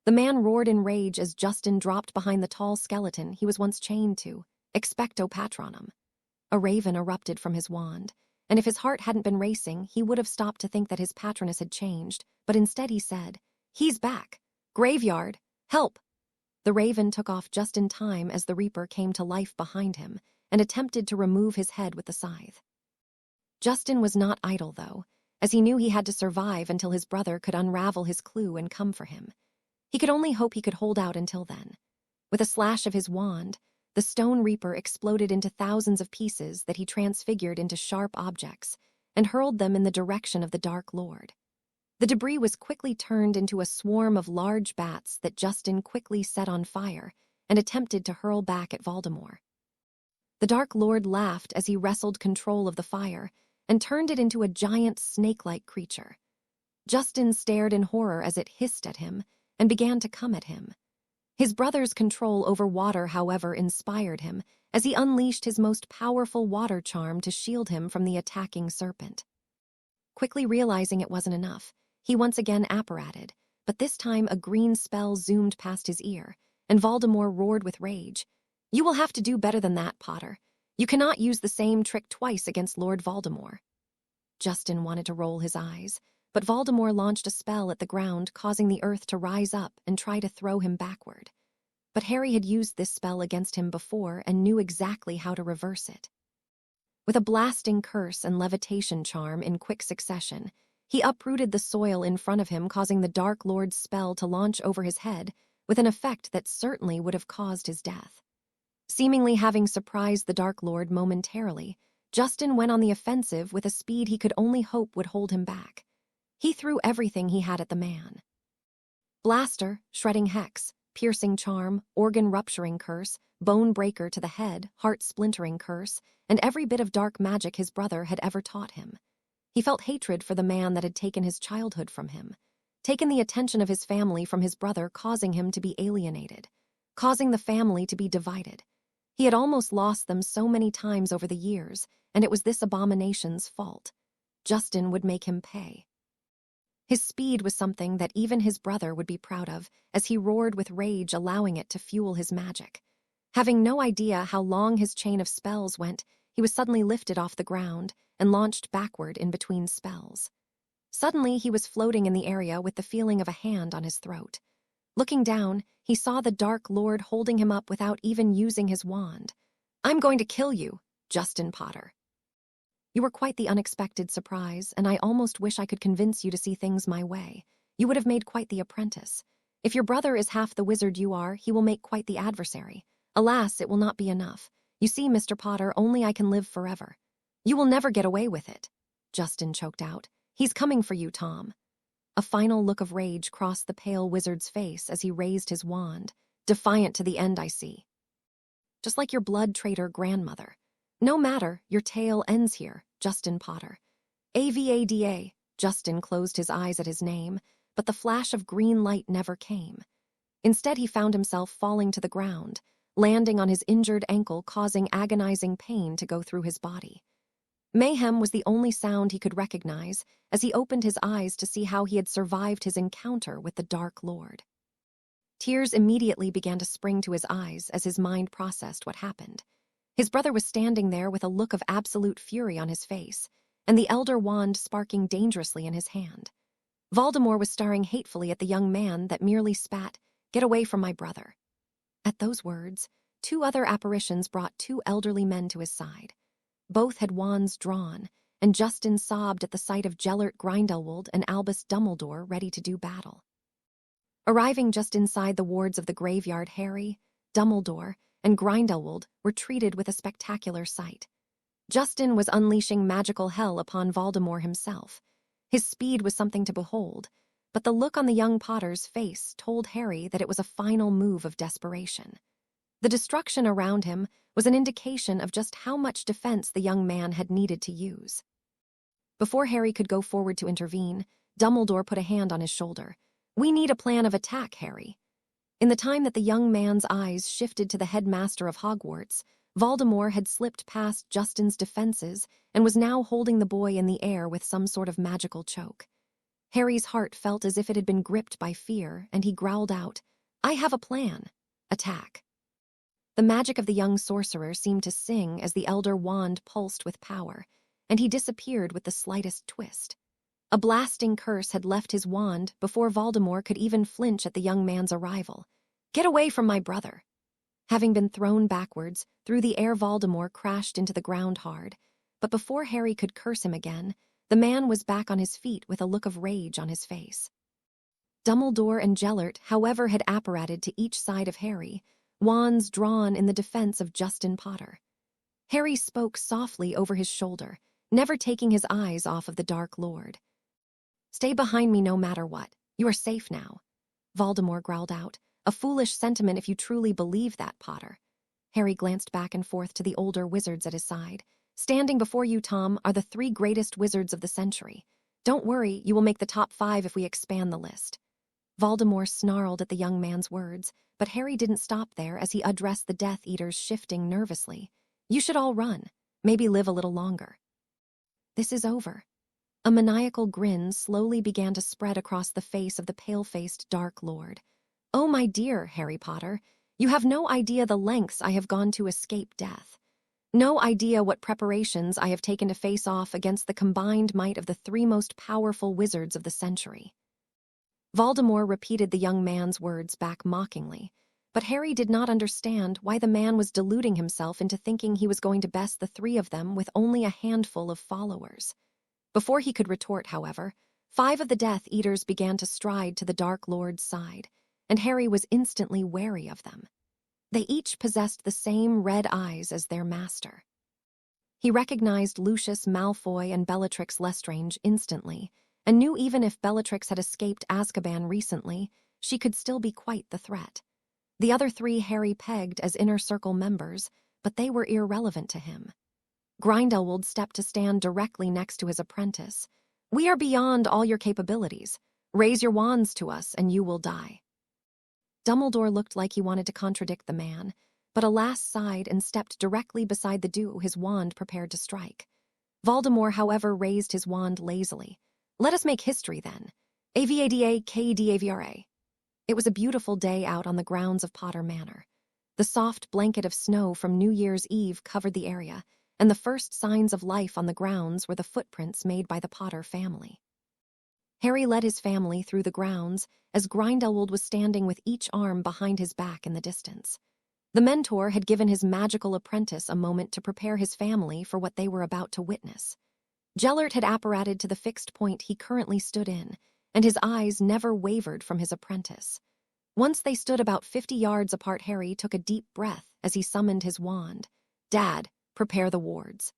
The man roared in rage as Justin dropped behind the tall skeleton he was once chained to. Expecto Patronum. A raven erupted from his wand, and if his heart hadn't been racing, he would have stopped to think that his patroness had changed, but instead he said, "He's back. Graveyard, help!" The raven took off just in time as the Reaper came to life behind him and attempted to remove his head with the scythe. Justin was not idle, though, as he knew he had to survive until his brother could unravel his clue and come for him. He could only hope he could hold out until then. With a slash of his wand, the Stone Reaper exploded into thousands of pieces that he transfigured into sharp objects and hurled them in the direction of the Dark Lord. The debris was quickly turned into a swarm of large bats that Justin quickly set on fire and attempted to hurl back at Voldemort. The Dark Lord laughed as he wrestled control of the fire and turned it into a giant snake-like creature. Justin stared in horror as it hissed at him and began to come at him. His brother's control over water, however, inspired him as he unleashed his most powerful water charm to shield him from the attacking serpent. Quickly realizing it wasn't enough, he once again apparated, but this time a green spell zoomed past his ear, and Voldemort roared with rage. "You will have to do better than that, Potter. You cannot use the same trick twice against Lord Voldemort." Justin wanted to roll his eyes, but Voldemort launched a spell at the ground, causing the earth to rise up and try to throw him backward. But Harry had used this spell against him before and knew exactly how to reverse it. With a blasting curse and levitation charm in quick succession, he uprooted the soil in front of him, causing the Dark Lord's spell to launch over his head with an effect that certainly would have caused his death. Seemingly having surprised the Dark Lord momentarily, Justin went on the offensive with a speed he could only hope would hold him back. He threw everything he had at the man. Blaster, shredding hex, piercing charm, organ-rupturing curse, bone breaker to the head, heart-splintering curse, and every bit of dark magic his brother had ever taught him. He felt hatred for the man that had taken his childhood from him, taken the attention of his family from his brother, causing him to be alienated, causing the family to be divided. He had almost lost them so many times over the years, and it was this abomination's fault. Justin would make him pay. His speed was something that even his brother would be proud of, as he roared with rage, allowing it to fuel his magic. Having no idea how long his chain of spells went, he was suddenly lifted off the ground and launched backward in between spells. Suddenly, he was floating in the area with the feeling of a hand on his throat. Looking down, he saw the Dark Lord holding him up without even using his wand. "I'm going to kill you, Justin Potter. You were quite the unexpected surprise, and I almost wish I could convince you to see things my way. You would have made quite the apprentice. If your brother is half the wizard you are, he will make quite the adversary. Alas, it will not be enough. You see, Mr. Potter, only I can live forever." "You will never get away with it," Justin choked out. "He's coming for you, Tom." A final look of rage crossed the pale wizard's face as he raised his wand. "Defiant to the end, I see. Just like your blood traitor grandmother. No matter, your tale ends here, Justin Potter." Avada. Justin closed his eyes at his name, but the flash of green light never came. Instead, he found himself falling to the ground, landing on his injured ankle, causing agonizing pain to go through his body. Mayhem was the only sound he could recognize as he opened his eyes to see how he had survived his encounter with the Dark Lord. Tears immediately began to spring to his eyes as his mind processed what happened. His brother was standing there with a look of absolute fury on his face, and the elder wand sparking dangerously in his hand. Voldemort was staring hatefully at the young man that merely spat, "Get away from my brother." At those words, two other apparitions brought two elderly men to his side. Both had wands drawn, and Justin sobbed at the sight of Gellert Grindelwald and Albus Dumbledore ready to do battle. Arriving just inside the wards of the graveyard, Harry, Dumbledore, and Grindelwald were treated with a spectacular sight. Justin was unleashing magical hell upon Voldemort himself. His speed was something to behold, but the look on the young Potter's face told Harry that it was a final move of desperation. The destruction around him was an indication of just how much defense the young man had needed to use. Before Harry could go forward to intervene, Dumbledore put a hand on his shoulder. "We need a plan of attack, Harry." In the time that the young man's eyes shifted to the headmaster of Hogwarts, Voldemort had slipped past Justin's defenses and was now holding the boy in the air with some sort of magical choke. Harry's heart felt as if it had been gripped by fear, and he growled out, "I have a plan. Attack." The magic of the young sorcerer seemed to sing as the elder wand pulsed with power, and he disappeared with the slightest twist. A blasting curse had left his wand before Voldemort could even flinch at the young man's arrival. "Get away from my brother." Having been thrown backwards, through the air, Voldemort crashed into the ground hard, but before Harry could curse him again, the man was back on his feet with a look of rage on his face. Dumbledore and Gellert, however, had apparated to each side of Harry, wands drawn in the defense of Justin Potter. Harry spoke softly over his shoulder, never taking his eyes off of the Dark Lord. "Stay behind me no matter what. You are safe now." Voldemort growled out, "A foolish sentiment if you truly believe that, Potter." Harry glanced back and forth to the older wizards at his side. "Standing before you, Tom, are the 3 greatest wizards of the century. Don't worry, you will make the top 5 if we expand the list." Voldemort snarled at the young man's words, but Harry didn't stop there as he addressed the Death Eaters, shifting nervously. "You should all run, maybe live a little longer. This is over." A maniacal grin slowly began to spread across the face of the pale-faced Dark Lord. "Oh, my dear Harry Potter, you have no idea the lengths I have gone to escape death. No idea what preparations I have taken to face off against the combined might of the 3 most powerful wizards of the century." Voldemort repeated the young man's words back mockingly, but Harry did not understand why the man was deluding himself into thinking he was going to best the 3 of them with only a handful of followers. Before he could retort, however, 5 of the Death Eaters began to stride to the Dark Lord's side, and Harry was instantly wary of them. They each possessed the same red eyes as their master. He recognized Lucius Malfoy and Bellatrix Lestrange instantly, and knew even if Bellatrix had escaped Azkaban recently, she could still be quite the threat. The other 3 Harry pegged as Inner Circle members, but they were irrelevant to him. Grindelwald stepped to stand directly next to his apprentice. "We are beyond all your capabilities. Raise your wands to us, and you will die." Dumbledore looked like he wanted to contradict the man, but alas sighed and stepped directly beside the duo, his wand prepared to strike. Voldemort, however, raised his wand lazily. "Let us make history, then. Avada Kedavra." It was a beautiful day out on the grounds of Potter Manor. The soft blanket of snow from New Year's Eve covered the area, and the first signs of life on the grounds were the footprints made by the Potter family. Harry led his family through the grounds as Grindelwald was standing with each arm behind his back in the distance. The mentor had given his magical apprentice a moment to prepare his family for what they were about to witness. Gellert had apparated to the fixed point he currently stood in, and his eyes never wavered from his apprentice. Once they stood about 50 yards apart, Harry took a deep breath as he summoned his wand. "Dad, prepare the wards.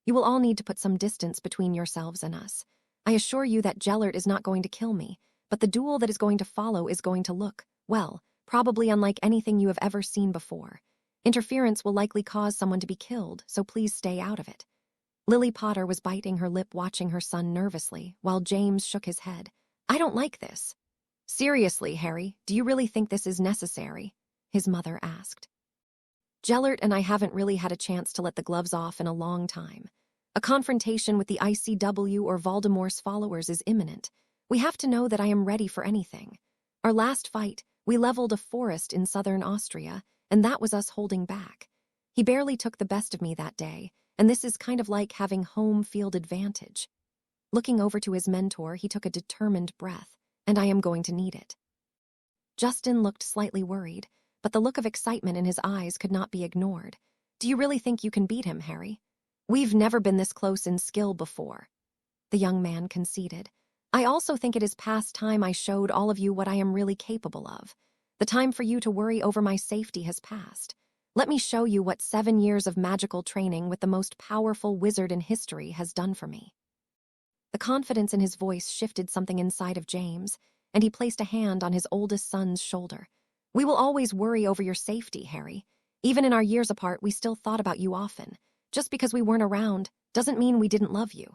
You will all need to put some distance between yourselves and us. I assure you that Gellert is not going to kill me, but the duel that is going to follow is going to look, well, probably unlike anything you have ever seen before. Interference will likely cause someone to be killed, so please stay out of it." Lily Potter was biting her lip watching her son nervously, while James shook his head. "I don't like this." "Seriously, Harry, do you really think this is necessary?" his mother asked. "Gellert and I haven't really had a chance to let the gloves off in a long time. A confrontation with the ICW or Voldemort's followers is imminent. We have to know that I am ready for anything. Our last fight, We leveled a forest in southern Austria, and that was us holding back. He barely took the best of me that day, and this is kind of like having home field advantage. Looking over to his mentor, he took a determined breath, and I am going to need it. Justin looked slightly worried, but the look of excitement in his eyes could not be ignored. Do you really think you can beat him, Harry? We've never been this close in skill before. The young man conceded. I also think it is past time I showed all of you what I am really capable of. The time for you to worry over my safety has passed. Let me show you what 7 years of magical training with the most powerful wizard in history has done for me. The confidence in his voice shifted something inside of James, and he placed a hand on his oldest son's shoulder. We will always worry over your safety, Harry. Even in our years apart, we still thought about you often. Just because we weren't around doesn't mean we didn't love you,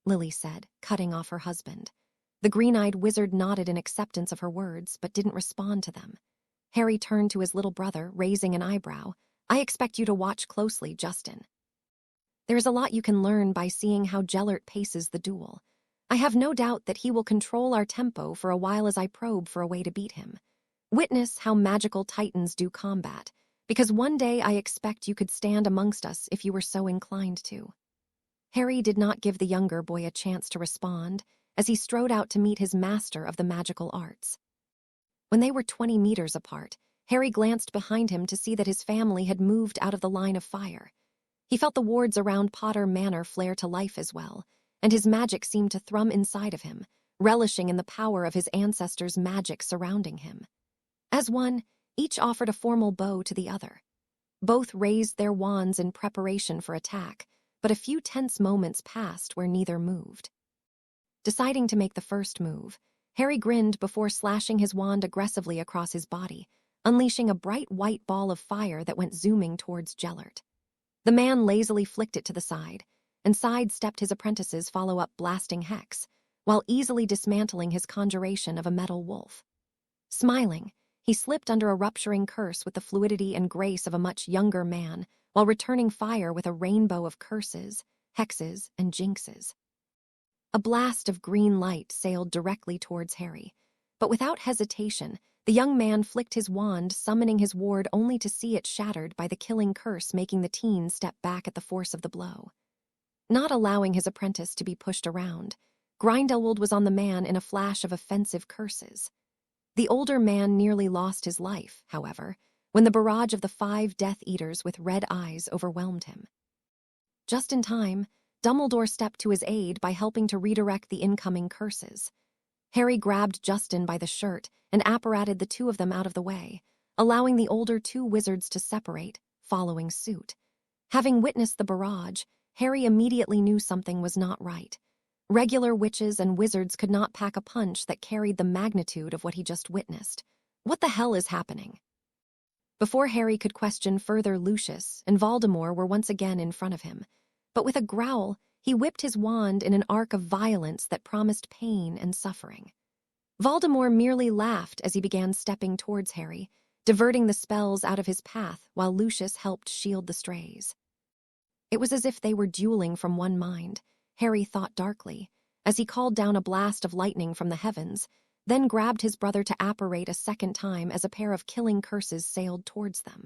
Lily said, cutting off her husband. The green-eyed wizard nodded in acceptance of her words, but didn't respond to them. Harry turned to his little brother, raising an eyebrow. I expect you to watch closely, Justin. There is a lot you can learn by seeing how Gellert paces the duel. I have no doubt that he will control our tempo for a while as I probe for a way to beat him. Witness how magical titans do combat, because one day I expect you could stand amongst us if you were so inclined to. Harry did not give the younger boy a chance to respond as he strode out to meet his master of the magical arts. When they were 20 meters apart, Harry glanced behind him to see that his family had moved out of the line of fire. He felt the wards around Potter Manor flare to life as well, and his magic seemed to thrum inside of him, relishing in the power of his ancestors' magic surrounding him. As one, each offered a formal bow to the other. Both raised their wands in preparation for attack, but a few tense moments passed where neither moved. Deciding to make the first move, Harry grinned before slashing his wand aggressively across his body, unleashing a bright white ball of fire that went zooming towards Gellert. The man lazily flicked it to the side, and sidestepped his apprentice's follow-up blasting hex, while easily dismantling his conjuration of a metal wolf. Smiling, he slipped under a rupturing curse with the fluidity and grace of a much younger man, while returning fire with a rainbow of curses, hexes, and jinxes. A blast of green light sailed directly towards Harry, but without hesitation, the young man flicked his wand, summoning his ward only to see it shattered by the killing curse, making the teen step back at the force of the blow. Not allowing his apprentice to be pushed around, Grindelwald was on the man in a flash of offensive curses. The older man nearly lost his life, however, when the barrage of the 5 Death Eaters with red eyes overwhelmed him. Just in time, Dumbledore stepped to his aid by helping to redirect the incoming curses. Harry grabbed Justin by the shirt and apparated the two of them out of the way, allowing the older 2 wizards to separate, following suit. Having witnessed the barrage, Harry immediately knew something was not right. Regular witches and wizards could not pack a punch that carried the magnitude of what he just witnessed. What the hell is happening? Before Harry could question further, Lucius and Voldemort were once again in front of him. But with a growl, he whipped his wand in an arc of violence that promised pain and suffering. Voldemort merely laughed as he began stepping towards Harry, diverting the spells out of his path while Lucius helped shield the strays. It was as if they were dueling from one mind, Harry thought darkly, as he called down a blast of lightning from the heavens, then grabbed his brother to apparate a second time as a pair of killing curses sailed towards them.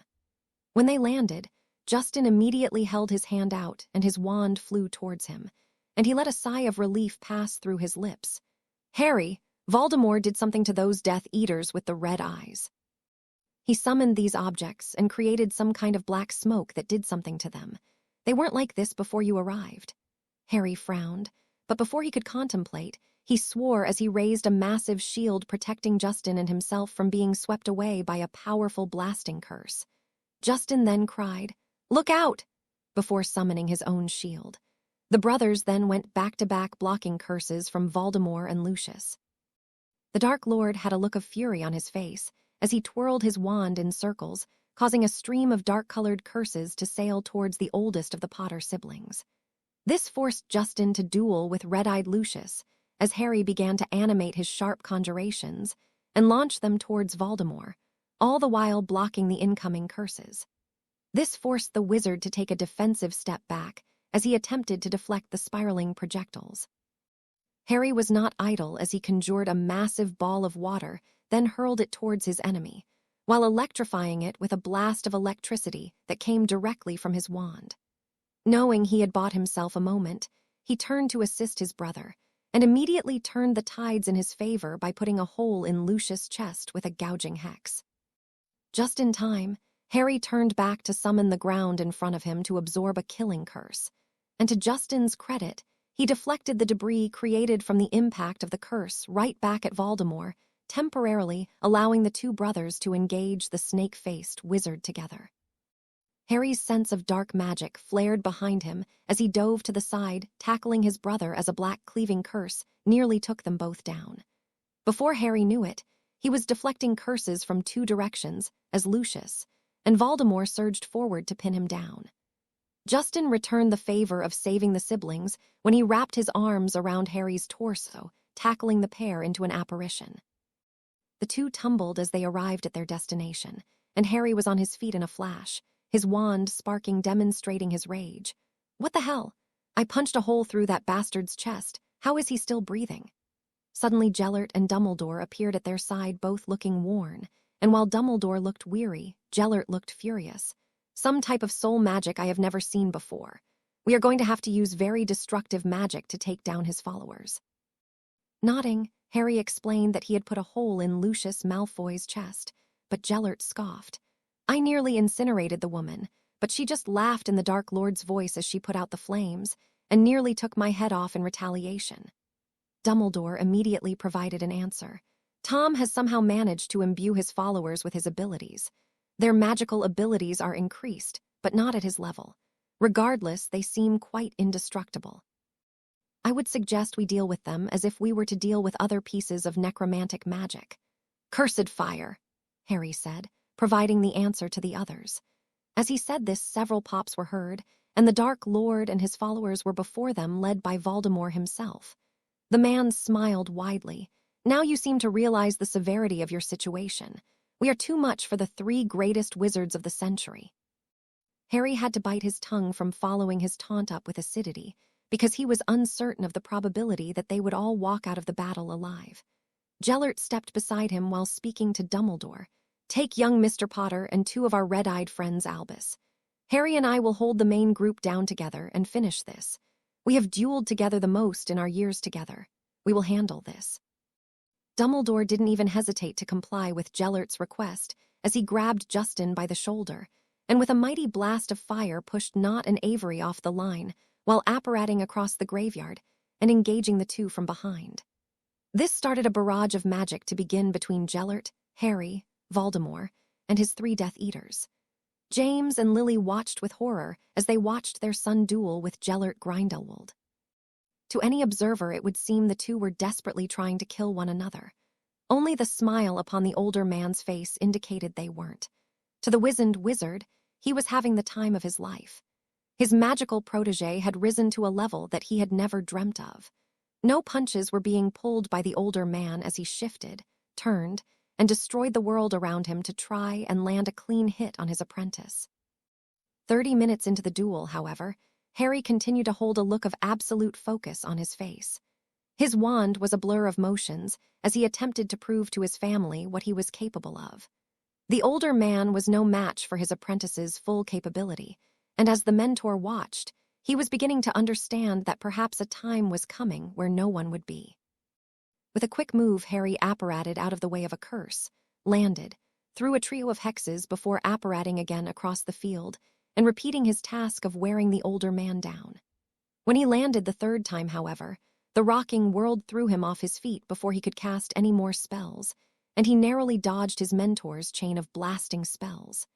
When they landed, Justin immediately held his hand out and his wand flew towards him, and he let a sigh of relief pass through his lips. Harry, Voldemort did something to those Death Eaters with the red eyes. He summoned these objects and created some kind of black smoke that did something to them. They weren't like this before you arrived. Harry frowned, but before he could contemplate, he swore as he raised a massive shield protecting Justin and himself from being swept away by a powerful blasting curse. Justin then cried, "Look out!" before summoning his own shield. The brothers then went back-to-back blocking curses from Voldemort and Lucius. The Dark Lord had a look of fury on his face as he twirled his wand in circles, causing a stream of dark-colored curses to sail towards the oldest of the Potter siblings. This forced Justin to duel with red-eyed Lucius as Harry began to animate his sharp conjurations and launch them towards Voldemort, all the while blocking the incoming curses. This forced the wizard to take a defensive step back as he attempted to deflect the spiraling projectiles. Harry was not idle as he conjured a massive ball of water then hurled it towards his enemy, while electrifying it with a blast of electricity that came directly from his wand. Knowing he had bought himself a moment, he turned to assist his brother, and immediately turned the tides in his favor by putting a hole in Lucius' chest with a gouging hex. Just in time, Harry turned back to summon the ground in front of him to absorb a killing curse, and to Justin's credit, he deflected the debris created from the impact of the curse right back at Voldemort, temporarily allowing the two brothers to engage the snake-faced wizard together. Harry's sense of dark magic flared behind him as he dove to the side, tackling his brother as a black cleaving curse nearly took them both down. Before Harry knew it, he was deflecting curses from two directions as Lucius, and Voldemort surged forward to pin him down. Justin returned the favor of saving the siblings when he wrapped his arms around Harry's torso, tackling the pair into an apparition. The two tumbled as they arrived at their destination, and Harry was on his feet in a flash, his wand sparking demonstrating his rage. What the hell? I punched a hole through that bastard's chest. How is he still breathing? Suddenly Gellert and Dumbledore appeared at their side, both looking worn, and while Dumbledore looked weary, Gellert looked furious. Some type of soul magic I have never seen before. We are going to have to use very destructive magic to take down his followers. Nodding, Harry explained that he had put a hole in Lucius Malfoy's chest, but Gellert scoffed. I nearly incinerated the woman, but she just laughed in the Dark Lord's voice as she put out the flames, and nearly took my head off in retaliation. Dumbledore immediately provided an answer. Tom has somehow managed to imbue his followers with his abilities. Their magical abilities are increased, but not at his level. Regardless, they seem quite indestructible. I would suggest we deal with them as if we were to deal with other pieces of necromantic magic. Cursed fire, Harry said, providing the answer to the others. As he said this, several pops were heard, and the Dark Lord and his followers were before them, led by Voldemort himself. The man smiled widely. Now you seem to realize the severity of your situation. We are too much for the three greatest wizards of the century. Harry had to bite his tongue from following his taunt up with acidity, because he was uncertain of the probability that they would all walk out of the battle alive. Gellert stepped beside him while speaking to Dumbledore. Take young Mr. Potter and two of our red-eyed friends, Albus. Harry and I will hold the main group down together and finish this. We have dueled together the most in our years together. We will handle this. Dumbledore didn't even hesitate to comply with Gellert's request as he grabbed Justin by the shoulder, and with a mighty blast of fire pushed Nott and Avery off the line, while apparating across the graveyard and engaging the two from behind. This started a barrage of magic to begin between Gellert, Harry, Voldemort, and his three Death Eaters. James and Lily watched with horror as they watched their son duel with Gellert Grindelwald. To any observer, it would seem the two were desperately trying to kill one another. Only the smile upon the older man's face indicated they weren't. To the wizened wizard, he was having the time of his life. His magical protege had risen to a level that he had never dreamt of. No punches were being pulled by the older man as he shifted, turned, and destroyed the world around him to try and land a clean hit on his apprentice. 30 minutes into the duel, however, Harry continued to hold a look of absolute focus on his face. His wand was a blur of motions as he attempted to prove to his family what he was capable of. The older man was no match for his apprentice's full capability, and as the mentor watched, he was beginning to understand that perhaps a time was coming where no one would be. With a quick move, Harry apparated out of the way of a curse, landed, threw a trio of hexes before apparating again across the field, and repeating his task of wearing the older man down. When he landed the third time, however, the rocking whirled threw him off his feet before he could cast any more spells, and he narrowly dodged his mentor's chain of blasting spells.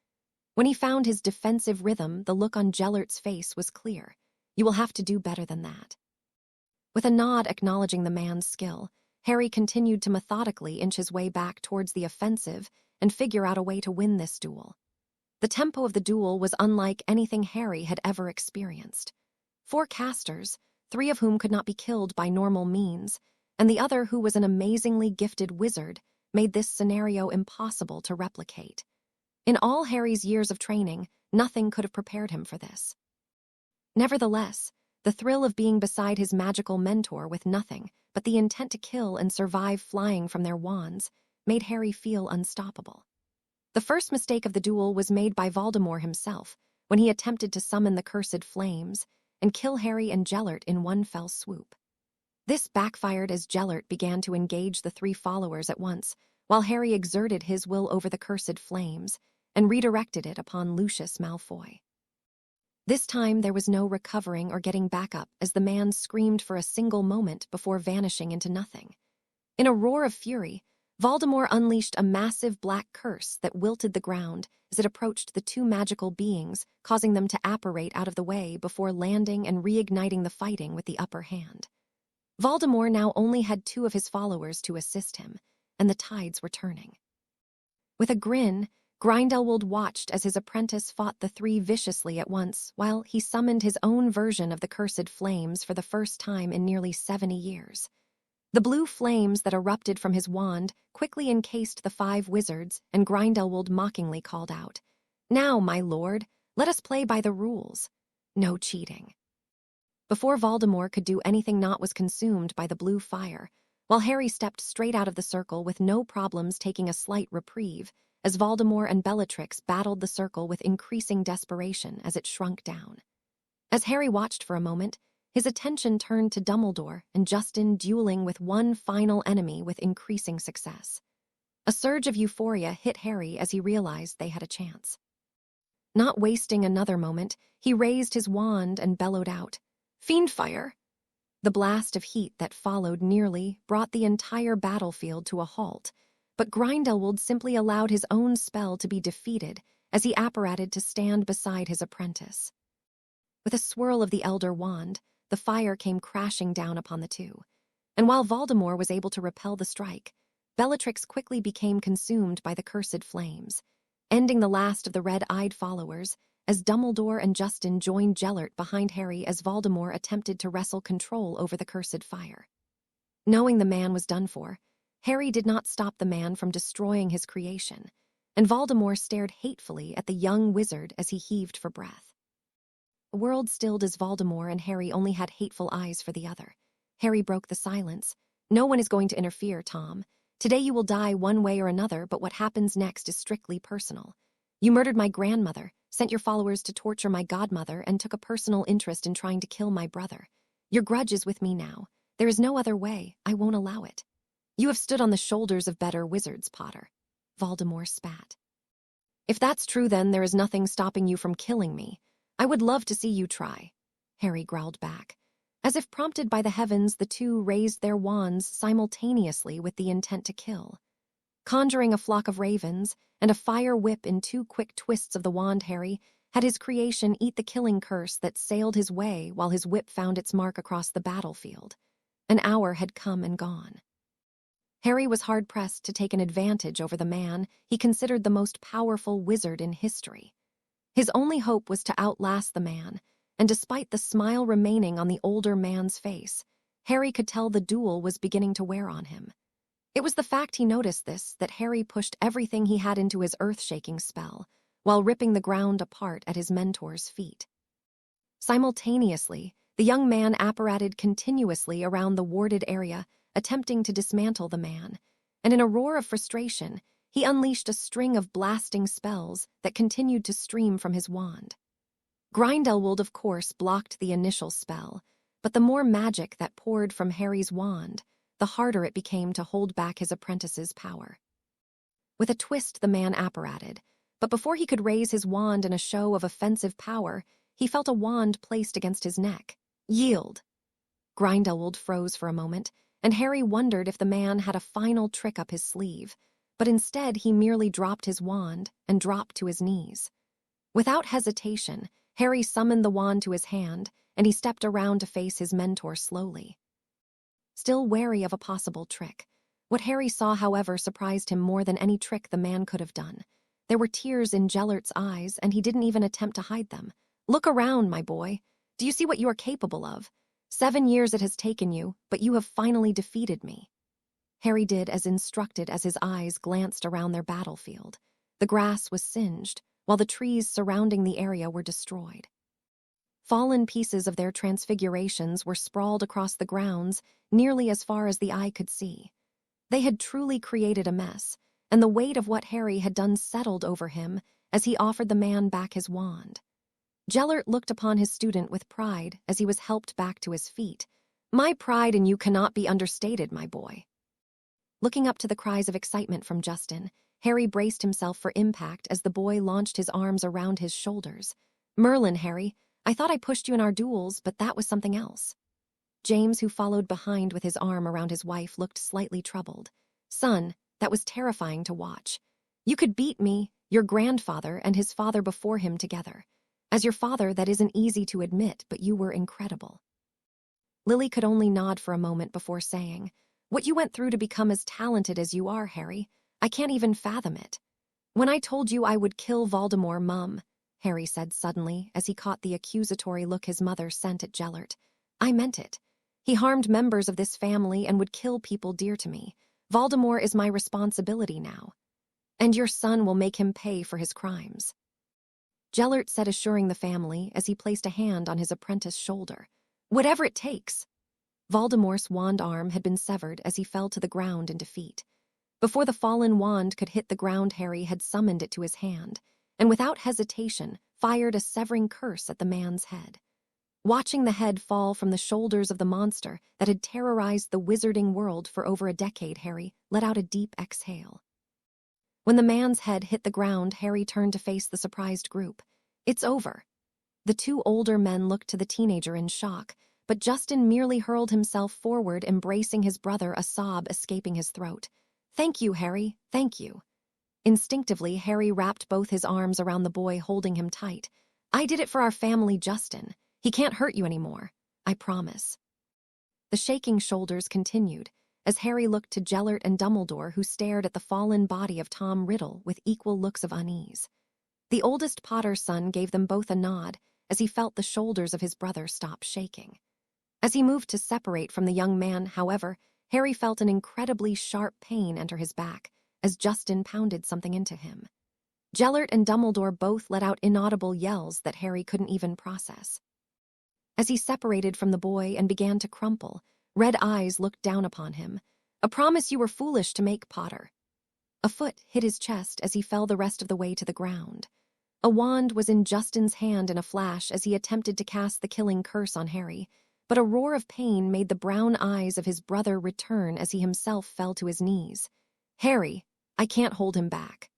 When he found his defensive rhythm, the look on Gellert's face was clear. You will have to do better than that. With a nod acknowledging the man's skill, Harry continued to methodically inch his way back towards the offensive and figure out a way to win this duel. The tempo of the duel was unlike anything Harry had ever experienced. 4 casters, 3 of whom could not be killed by normal means, and the other who was an amazingly gifted wizard, made this scenario impossible to replicate. In all Harry's years of training, nothing could have prepared him for this. Nevertheless, the thrill of being beside his magical mentor with nothing but the intent to kill and survive flying from their wands made Harry feel unstoppable. The first mistake of the duel was made by Voldemort himself when he attempted to summon the cursed flames and kill Harry and Gellert in one fell swoop. This backfired as Gellert began to engage the three followers at once, while Harry exerted his will over the cursed flames and redirected it upon Lucius Malfoy. This time there was no recovering or getting back up as the man screamed for a single moment before vanishing into nothing. In a roar of fury, Voldemort unleashed a massive black curse that wilted the ground as it approached the two magical beings, causing them to apparate out of the way before landing and reigniting the fighting with the upper hand. Voldemort now only had two of his followers to assist him, and the tides were turning. With a grin, Grindelwald watched as his apprentice fought the three viciously at once while he summoned his own version of the cursed flames for the first time in nearly 70 years. The blue flames that erupted from his wand quickly encased the 5 wizards, and Grindelwald mockingly called out, "Now, my lord, let us play by the rules. No cheating." Before Voldemort could do anything, Nott was consumed by the blue fire, while Harry stepped straight out of the circle with no problems, taking a slight reprieve, as Voldemort and Bellatrix battled the circle with increasing desperation as it shrunk down. As Harry watched for a moment, his attention turned to Dumbledore and Justin dueling with one final enemy with increasing success. A surge of euphoria hit Harry as he realized they had a chance. Not wasting another moment, he raised his wand and bellowed out, "Fiendfire!" The blast of heat that followed nearly brought the entire battlefield to a halt, but Grindelwald simply allowed his own spell to be defeated as he apparated to stand beside his apprentice. With a swirl of the Elder Wand, the fire came crashing down upon the two, and while Voldemort was able to repel the strike, Bellatrix quickly became consumed by the cursed flames, ending the last of the red-eyed followers as Dumbledore and Justin joined Gellert behind Harry as Voldemort attempted to wrestle control over the cursed fire. Knowing the man was done for, Harry did not stop the man from destroying his creation, and Voldemort stared hatefully at the young wizard as he heaved for breath. The world stilled as Voldemort and Harry only had hateful eyes for the other. Harry broke the silence. "No one is going to interfere, Tom. Today you will die one way or another, but what happens next is strictly personal. You murdered my grandmother, sent your followers to torture my godmother, and took a personal interest in trying to kill my brother. Your grudge is with me now. There is no other way. I won't allow it. You have stood on the shoulders of better wizards, Potter." Voldemort spat. "If that's true, then there is nothing stopping you from killing me. I would love to see you try," Harry growled back. As if prompted by the heavens, the two raised their wands simultaneously with the intent to kill. Conjuring a flock of ravens and a fire whip in 2 quick twists of the wand, Harry had his creation eat the killing curse that sailed his way while his whip found its mark across the battlefield. An hour had come and gone. Harry was hard-pressed to take an advantage over the man he considered the most powerful wizard in history. His only hope was to outlast the man, and despite the smile remaining on the older man's face, Harry could tell the duel was beginning to wear on him. It was the fact he noticed this that Harry pushed everything he had into his earth-shaking spell, while ripping the ground apart at his mentor's feet. Simultaneously, the young man apparated continuously around the warded area, attempting to dismantle the man, and in a roar of frustration, he unleashed a string of blasting spells that continued to stream from his wand. Grindelwald, of course, blocked the initial spell, but the more magic that poured from Harry's wand, the harder it became to hold back his apprentice's power. With a twist, the man apparated, but before he could raise his wand in a show of offensive power, he felt a wand placed against his neck. "Yield!" Grindelwald froze for a moment, and Harry wondered if the man had a final trick up his sleeve, but instead he merely dropped his wand and dropped to his knees. Without hesitation, Harry summoned the wand to his hand, and he stepped around to face his mentor slowly. Still wary of a possible trick, what Harry saw, however, surprised him more than any trick the man could have done. There were tears in Gellert's eyes, and he didn't even attempt to hide them. "Look around, my boy. Do you see what you are capable of? 7 years it has taken you, but you have finally defeated me." Harry did as instructed as his eyes glanced around their battlefield. The grass was singed, while the trees surrounding the area were destroyed. Fallen pieces of their transfigurations were sprawled across the grounds nearly as far as the eye could see. They had truly created a mess, and the weight of what Harry had done settled over him as he offered the man back his wand. Gellert looked upon his student with pride as he was helped back to his feet. "My pride in you cannot be understated, my boy." Looking up to the cries of excitement from Justin, Harry braced himself for impact as the boy launched his arms around his shoulders. "Merlin, Harry, I thought I pushed you in our duels, but that was something else." James, who followed behind with his arm around his wife, looked slightly troubled. "Son, that was terrifying to watch. You could beat me, your grandfather, and his father before him together. As your father, that isn't easy to admit, but you were incredible." Lily could only nod for a moment before saying, "What you went through to become as talented as you are, Harry, I can't even fathom it." "When I told you I would kill Voldemort, Mum," Harry said suddenly as he caught the accusatory look his mother sent at Gellert, "I meant it. He harmed members of this family and would kill people dear to me. Voldemort is my responsibility now. And your son will make him pay for his crimes." Gellert said, assuring the family as he placed a hand on his apprentice's shoulder. "Whatever it takes." Voldemort's wand arm had been severed as he fell to the ground in defeat. Before the fallen wand could hit the ground, Harry had summoned it to his hand, and without hesitation fired a severing curse at the man's head. Watching the head fall from the shoulders of the monster that had terrorized the wizarding world for over a decade, Harry let out a deep exhale. When the man's head hit the ground, Harry turned to face the surprised group. "It's over." The two older men looked to the teenager in shock, but Justin merely hurled himself forward, embracing his brother, a sob escaping his throat. "Thank you, Harry, thank you." Instinctively, Harry wrapped both his arms around the boy, holding him tight. "I did it for our family, Justin. He can't hurt you anymore. I promise." The shaking shoulders continued as Harry looked to Gellert and Dumbledore, who stared at the fallen body of Tom Riddle with equal looks of unease. The oldest Potter son gave them both a nod as he felt the shoulders of his brother stop shaking. As he moved to separate from the young man, however, Harry felt an incredibly sharp pain enter his back as Justin pounded something into him. Gellert and Dumbledore both let out inaudible yells that Harry couldn't even process. As he separated from the boy and began to crumple, red eyes looked down upon him. "A promise you were foolish to make, Potter." A foot hit his chest as he fell the rest of the way to the ground. A wand was in Justin's hand in a flash as he attempted to cast the killing curse on Harry, but a roar of pain made the brown eyes of his brother return as he himself fell to his knees. "Harry, I can't hold him back."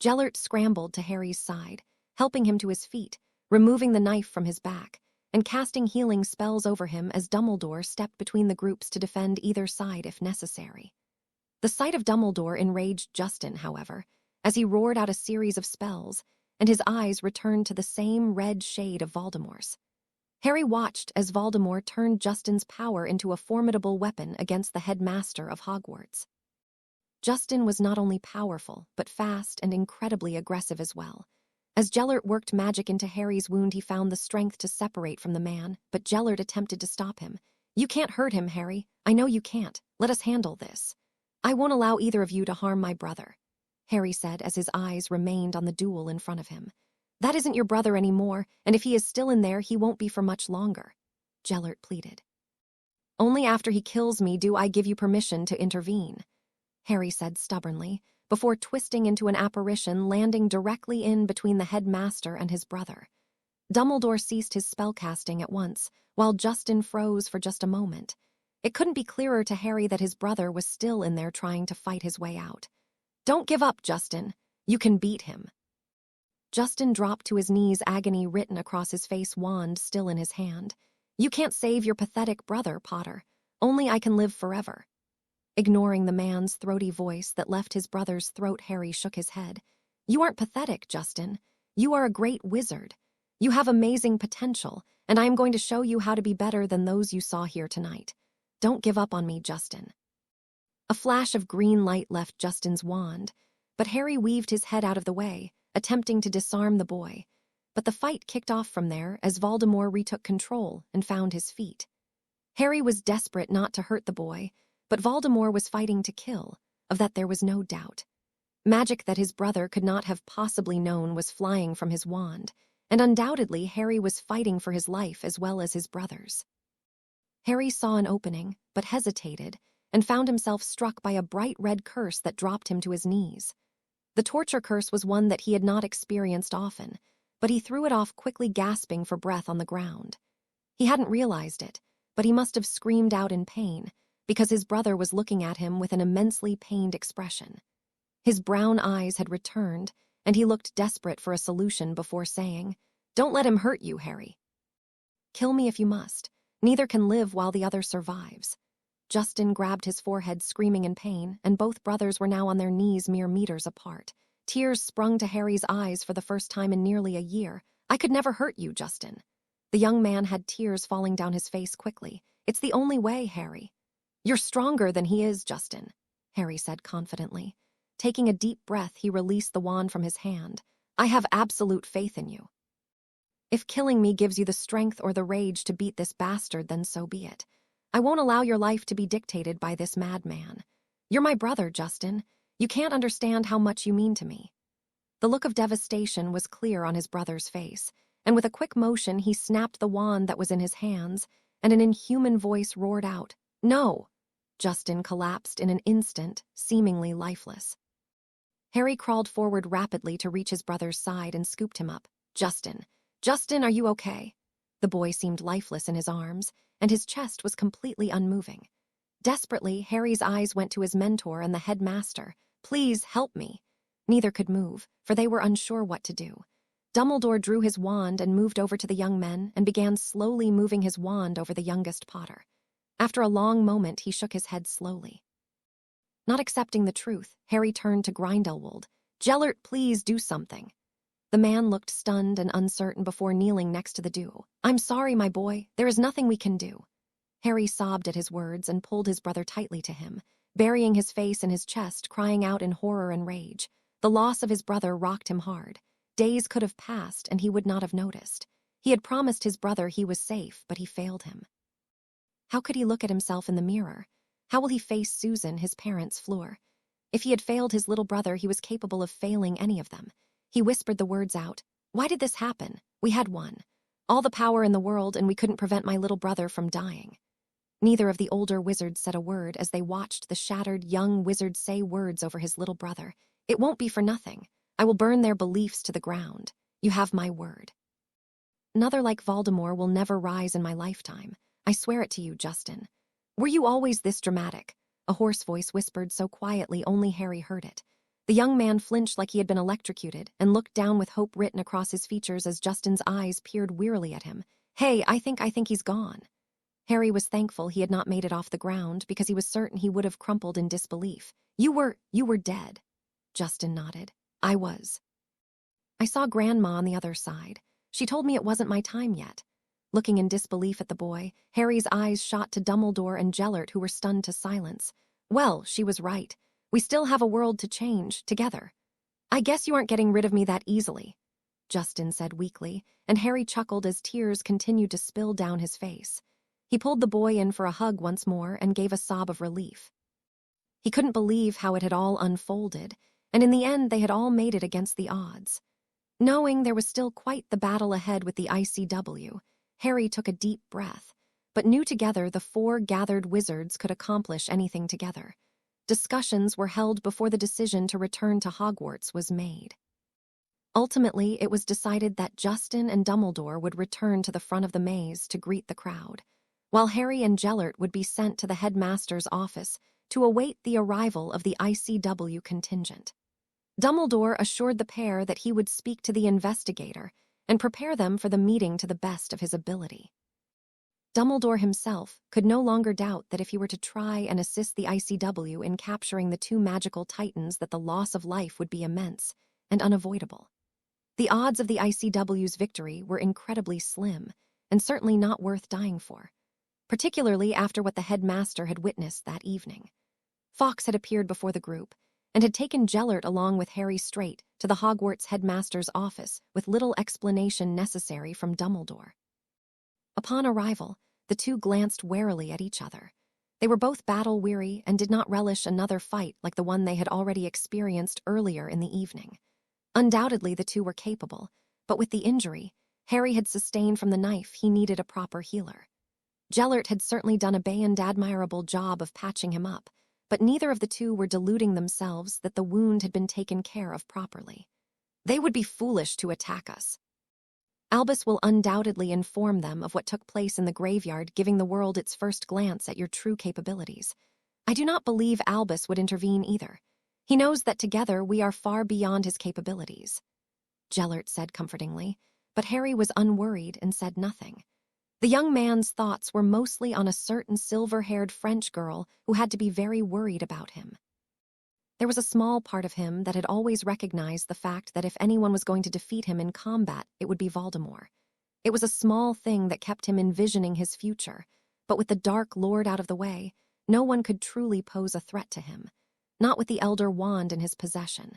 Gellert scrambled to Harry's side, helping him to his feet, removing the knife from his back, and casting healing spells over him as Dumbledore stepped between the groups to defend either side if necessary. The sight of Dumbledore enraged Justin, however, as he roared out a series of spells, and his eyes returned to the same red shade of Voldemort's. Harry watched as Voldemort turned Justin's power into a formidable weapon against the headmaster of Hogwarts. Justin was not only powerful, but fast and incredibly aggressive as well. As Gellert worked magic into Harry's wound, he found the strength to separate from the man, but Gellert attempted to stop him. "You can't hurt him, Harry. I know you can't. Let us handle this. I won't allow either of you to harm my brother," Harry said as his eyes remained on the duel in front of him. "That isn't your brother anymore, and if he is still in there, he won't be for much longer," Gellert pleaded. "Only after he kills me do I give you permission to intervene," Harry said stubbornly, before twisting into an apparition, landing directly in between the headmaster and his brother. Dumbledore ceased his spellcasting at once, while Justin froze for just a moment. It couldn't be clearer to Harry that his brother was still in there trying to fight his way out. "Don't give up, Justin. You can beat him." Justin dropped to his knees, agony written across his face, wand still in his hand. "You can't save your pathetic brother, Potter. Only I can live forever." Ignoring the man's throaty voice that left his brother's throat, Harry shook his head. "You aren't pathetic, Justin. You are a great wizard. You have amazing potential, and I am going to show you how to be better than those you saw here tonight. Don't give up on me, Justin." A flash of green light left Justin's wand, but Harry weaved his head out of the way, attempting to disarm the boy. But the fight kicked off from there as Voldemort retook control and found his feet. Harry was desperate not to hurt the boy, but Voldemort was fighting to kill, of that there was no doubt. Magic that his brother could not have possibly known was flying from his wand, and undoubtedly Harry was fighting for his life as well as his brother's. Harry saw an opening, but hesitated, and found himself struck by a bright red curse that dropped him to his knees. The torture curse was one that he had not experienced often, but he threw it off quickly, gasping for breath on the ground. He hadn't realized it, but he must have screamed out in pain, because his brother was looking at him with an immensely pained expression. His brown eyes had returned, and he looked desperate for a solution before saying, "Don't let him hurt you, Harry. Kill me if you must. Neither can live while the other survives." Justin grabbed his forehead, screaming in pain, and both brothers were now on their knees mere meters apart. Tears sprung to Harry's eyes for the first time in nearly a year. "I could never hurt you, Justin." The young man had tears falling down his face quickly. "It's the only way, Harry." "You're stronger than he is, Justin," Harry said confidently. Taking a deep breath, he released the wand from his hand. "I have absolute faith in you. If killing me gives you the strength or the rage to beat this bastard, then so be it. I won't allow your life to be dictated by this madman. You're my brother, Justin. You can't understand how much you mean to me." The look of devastation was clear on his brother's face, and with a quick motion he snapped the wand that was in his hands, and an inhuman voice roared out, "No!" Justin collapsed in an instant, seemingly lifeless. Harry crawled forward rapidly to reach his brother's side and scooped him up. "Justin, are you okay?" The boy seemed lifeless in his arms, and his chest was completely unmoving. Desperately, Harry's eyes went to his mentor and the headmaster. "Please, help me." Neither could move, for they were unsure what to do. Dumbledore drew his wand and moved over to the young men and began slowly moving his wand over the youngest Potter. After a long moment, he shook his head slowly. Not accepting the truth, Harry turned to Grindelwald. "Gellert, please do something." The man looked stunned and uncertain before kneeling next to the duo. "I'm sorry, my boy. There is nothing we can do." Harry sobbed at his words and pulled his brother tightly to him, burying his face in his chest, crying out in horror and rage. The loss of his brother rocked him hard. Days could have passed and he would not have noticed. He had promised his brother he was safe, but he failed him. How could he look at himself in the mirror? How will he face Susan, his parents, Fleur? If he had failed his little brother, he was capable of failing any of them. He whispered the words out. "Why did this happen? We had won. All the power in the world, and we couldn't prevent my little brother from dying." Neither of the older wizards said a word as they watched the shattered young wizard say words over his little brother. "It won't be for nothing. I will burn their beliefs to the ground. You have my word. Another like Voldemort will never rise in my lifetime. I swear it to you, Justin." "Were you always this dramatic?" A hoarse voice whispered so quietly only Harry heard it. The young man flinched like he had been electrocuted and looked down with hope written across his features as Justin's eyes peered wearily at him. "Hey, I think he's gone." Harry was thankful he had not made it off the ground because he was certain he would have crumpled in disbelief. You were dead." Justin nodded. "I was. I saw Grandma on the other side. She told me it wasn't my time yet." Looking in disbelief at the boy, Harry's eyes shot to Dumbledore and Gellert, who were stunned to silence. "Well, she was right. We still have a world to change, together." "I guess you aren't getting rid of me that easily," Justin said weakly, and Harry chuckled as tears continued to spill down his face. He pulled the boy in for a hug once more and gave a sob of relief. He couldn't believe how it had all unfolded, and in the end they had all made it against the odds. Knowing there was still quite the battle ahead with the ICW, Harry took a deep breath, but knew together the four gathered wizards could accomplish anything together. Discussions were held before the decision to return to Hogwarts was made. Ultimately, it was decided that Justin and Dumbledore would return to the front of the maze to greet the crowd, while Harry and Gellert would be sent to the headmaster's office to await the arrival of the ICW contingent. Dumbledore assured the pair that he would speak to the investigator and prepare them for the meeting to the best of his ability. Dumbledore himself could no longer doubt that if he were to try and assist the ICW in capturing the two magical titans, that the loss of life would be immense and unavoidable. The odds of the ICW's victory were incredibly slim and certainly not worth dying for, particularly after what the headmaster had witnessed that evening. Fawkes had appeared before the group and had taken Gellert along with Harry straight to the Hogwarts headmaster's office with little explanation necessary from Dumbledore. Upon arrival, the two glanced warily at each other. They were both battle-weary and did not relish another fight like the one they had already experienced earlier in the evening. Undoubtedly, the two were capable, but with the injury Harry had sustained from the knife, he needed a proper healer. Gellert had certainly done a beyond admirable job of patching him up, but neither of the two were deluding themselves that the wound had been taken care of properly. They would be foolish to attack us. Albus will undoubtedly inform them of what took place in the graveyard, giving the world its first glance at your true capabilities. I do not believe Albus would intervene either. He knows that together we are far beyond his capabilities, Gellert said comfortingly, but Harry was unworried and said nothing. The young man's thoughts were mostly on a certain silver-haired French girl who had to be very worried about him. There was a small part of him that had always recognized the fact that if anyone was going to defeat him in combat, it would be Voldemort. It was a small thing that kept him envisioning his future, but with the Dark Lord out of the way, no one could truly pose a threat to him, not with the Elder Wand in his possession.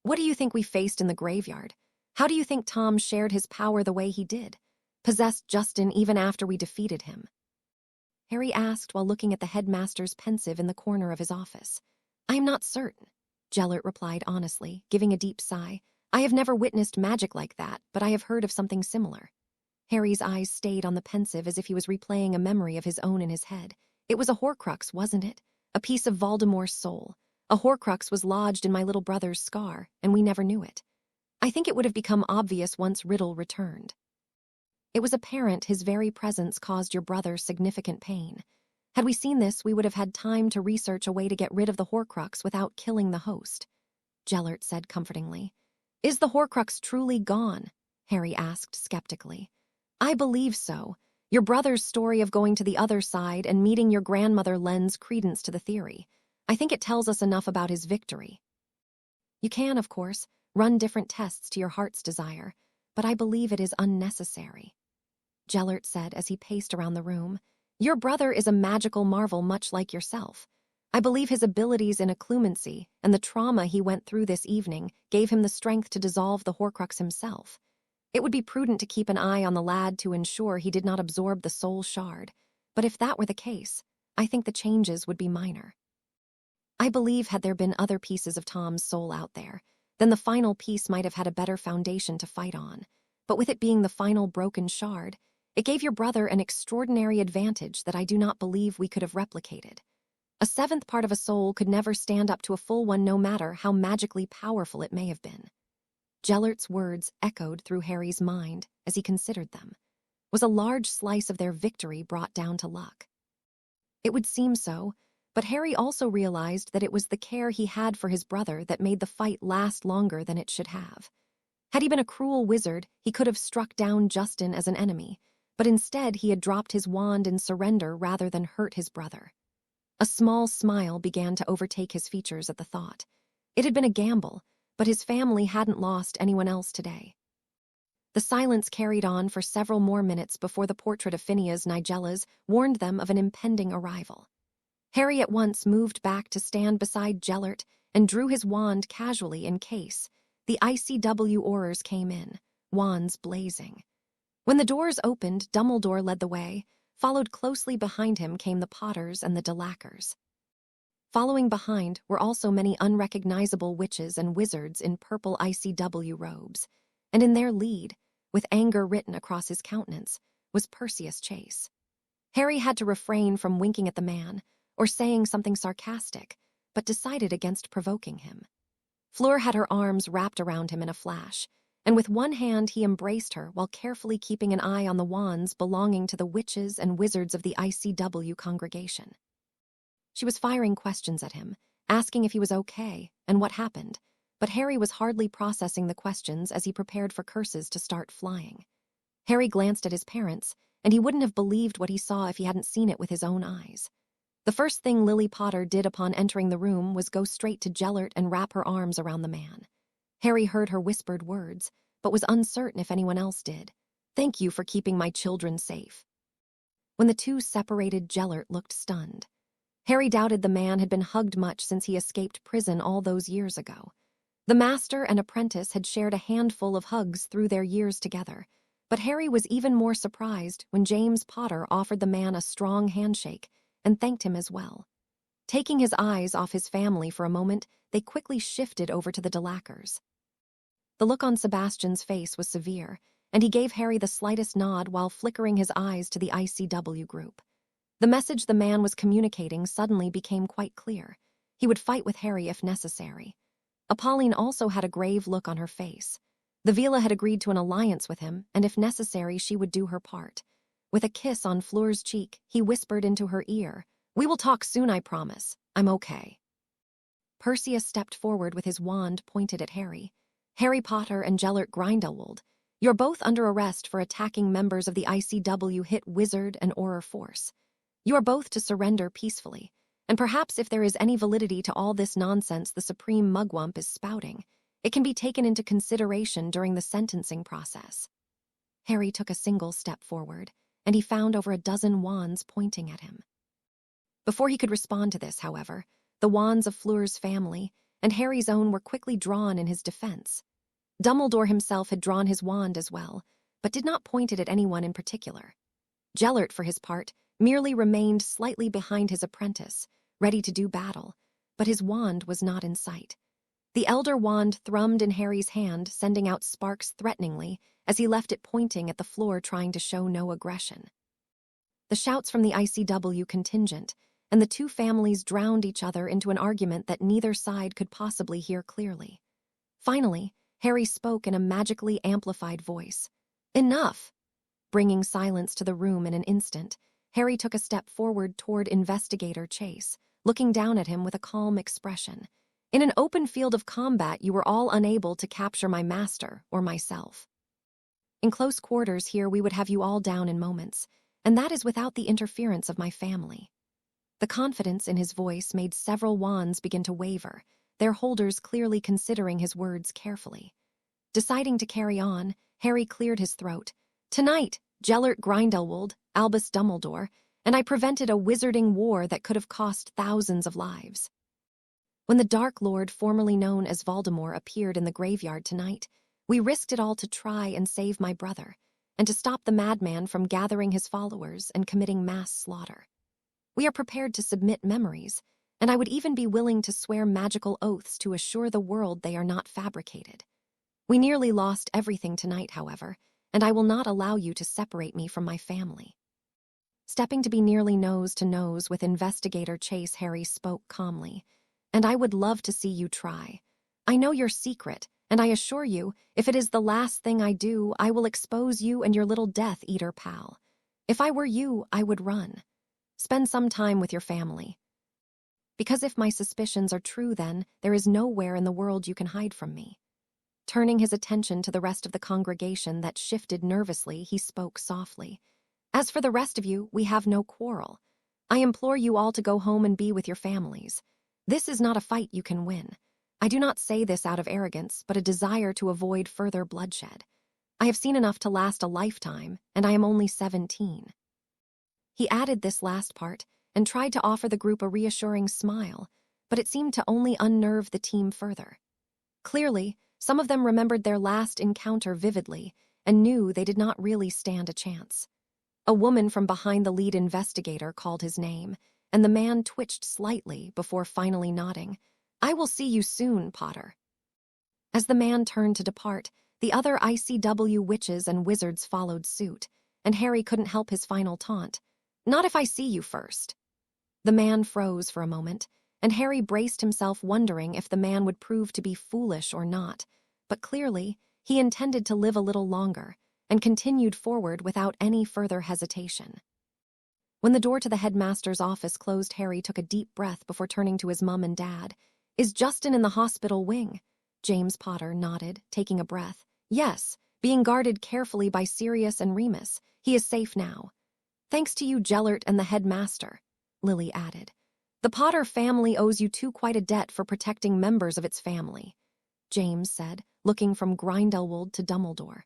What do you think we faced in the graveyard? How do you think Tom shared his power the way he did? Possessed Justin even after we defeated him? Harry asked while looking at the headmaster's pensive in the corner of his office. I am not certain, Gellert replied honestly, giving a deep sigh. I have never witnessed magic like that, but I have heard of something similar. Harry's eyes stayed on the pensive as if he was replaying a memory of his own in his head. It was a Horcrux, wasn't it? A piece of Voldemort's soul. A Horcrux was lodged in my little brother's scar, and we never knew it. I think it would have become obvious once Riddle returned. It was apparent his very presence caused your brother significant pain. Had we seen this, we would have had time to research a way to get rid of the Horcrux without killing the host, Gellert said comfortingly. Is the Horcrux truly gone? Harry asked skeptically. I believe so. Your brother's story of going to the other side and meeting your grandmother lends credence to the theory. I think it tells us enough about his victory. You can, of course, run different tests to your heart's desire, but I believe it is unnecessary, Gellert said as he paced around the room. Your brother is a magical marvel much like yourself. I believe his abilities in acclimating and the trauma he went through this evening gave him the strength to dissolve the Horcrux himself. It would be prudent to keep an eye on the lad to ensure he did not absorb the soul shard, but if that were the case, I think the changes would be minor. I believe had there been other pieces of Tom's soul out there, then the final piece might have had a better foundation to fight on, but with it being the final broken shard, it gave your brother an extraordinary advantage that I do not believe we could have replicated. A seventh part of a soul could never stand up to a full one no matter how magically powerful it may have been. Gellert's words echoed through Harry's mind as he considered them. Was a large slice of their victory brought down to luck? It would seem so, but Harry also realized that it was the care he had for his brother that made the fight last longer than it should have. Had he been a cruel wizard, he could have struck down Justin as an enemy, but instead he had dropped his wand in surrender rather than hurt his brother. A small smile began to overtake his features at the thought. It had been a gamble, but his family hadn't lost anyone else today. The silence carried on for several more minutes before the portrait of Phineas Nigellas warned them of an impending arrival. Harry at once moved back to stand beside Gellert and drew his wand casually in case. The ICW aurors came in, wands blazing. When the doors opened, Dumbledore led the way. Followed closely behind him came the Potters and the Delacours. Following behind were also many unrecognizable witches and wizards in purple ICW robes, and in their lead, with anger written across his countenance, was Perseus Chase. Harry had to refrain from winking at the man or saying something sarcastic, but decided against provoking him. Fleur had her arms wrapped around him in a flash, and with one hand he embraced her while carefully keeping an eye on the wands belonging to the witches and wizards of the ICW congregation. She was firing questions at him, asking if he was okay and what happened, but Harry was hardly processing the questions as he prepared for curses to start flying. Harry glanced at his parents, and he wouldn't have believed what he saw if he hadn't seen it with his own eyes. The first thing Lily Potter did upon entering the room was go straight to Gellert and wrap her arms around the man. Harry heard her whispered words, but was uncertain if anyone else did. Thank you for keeping my children safe. When the two separated, Gellert looked stunned. Harry doubted the man had been hugged much since he escaped prison all those years ago. The master and apprentice had shared a handful of hugs through their years together, but Harry was even more surprised when James Potter offered the man a strong handshake and thanked him as well. Taking his eyes off his family for a moment, they quickly shifted over to the Delacours. The look on Sebastian's face was severe, and he gave Harry the slightest nod while flickering his eyes to the ICW group. The message the man was communicating suddenly became quite clear. He would fight with Harry if necessary. Apolline also had a grave look on her face. The Vila had agreed to an alliance with him, and if necessary she would do her part. With a kiss on Fleur's cheek, he whispered into her ear, "We will talk soon, I promise. I'm okay." Perseus stepped forward with his wand pointed at Harry. "Harry Potter and Gellert Grindelwald, you're both under arrest for attacking members of the ICW Hit Wizard and Auror Force. You are both to surrender peacefully, and perhaps if there is any validity to all this nonsense the Supreme Mugwump is spouting, it can be taken into consideration during the sentencing process." Harry took a single step forward, and he found over a dozen wands pointing at him. Before he could respond to this, however, the wands of Fleur's family and Harry's own were quickly drawn in his defense. Dumbledore himself had drawn his wand as well, but did not point it at anyone in particular. Gellert, for his part, merely remained slightly behind his apprentice, ready to do battle, but his wand was not in sight. The elder wand thrummed in Harry's hand, sending out sparks threateningly as he left it pointing at the floor, trying to show no aggression. The shouts from the ICW contingent, and the two families drowned each other into an argument that neither side could possibly hear clearly. Finally, Harry spoke in a magically amplified voice. "Enough!" Bringing silence to the room in an instant, Harry took a step forward toward Investigator Chase, looking down at him with a calm expression. "In an open field of combat, you were all unable to capture my master or myself. In close quarters here, we would have you all down in moments, and that is without the interference of my family." The confidence in his voice made several wands begin to waver, their holders clearly considering his words carefully. Deciding to carry on, Harry cleared his throat. "Tonight, Gellert Grindelwald, Albus Dumbledore, and I prevented a wizarding war that could have cost thousands of lives. When the Dark Lord, formerly known as Voldemort, appeared in the graveyard tonight, we risked it all to try and save my brother, and to stop the madman from gathering his followers and committing mass slaughter. We are prepared to submit memories, and I would even be willing to swear magical oaths to assure the world they are not fabricated. We nearly lost everything tonight, however, and I will not allow you to separate me from my family." Stepping to be nearly nose to nose with Investigator Chase, Harry spoke calmly. "And I would love to see you try. I know your secret, and I assure you, if it is the last thing I do, I will expose you and your little Death Eater pal. If I were you, I would run. Spend some time with your family. Because if my suspicions are true, then there is nowhere in the world you can hide from me." Turning his attention to the rest of the congregation that shifted nervously, he spoke softly. "As for the rest of you, we have no quarrel. I implore you all to go home and be with your families. This is not a fight you can win. I do not say this out of arrogance, but a desire to avoid further bloodshed. I have seen enough to last a lifetime, and I am only 17. He added this last part and tried to offer the group a reassuring smile, but it seemed to only unnerve the team further. Clearly, some of them remembered their last encounter vividly and knew they did not really stand a chance. A woman from behind the lead investigator called his name, and the man twitched slightly before finally nodding. "I will see you soon, Potter." As the man turned to depart, the other ICW witches and wizards followed suit, and Harry couldn't help his final taunt. "Not if I see you first." The man froze for a moment, and Harry braced himself, wondering if the man would prove to be foolish or not, but clearly he intended to live a little longer, and continued forward without any further hesitation. When the door to the headmaster's office closed, Harry took a deep breath before turning to his mum and dad. "Is Justin in the hospital wing?" James Potter nodded, taking a breath. "Yes, being guarded carefully by Sirius and Remus. He is safe now." "Thanks to you, Gellert, and the headmaster," Lily added. "The Potter family owes you two quite a debt for protecting members of its family," James said, looking from Grindelwald to Dumbledore.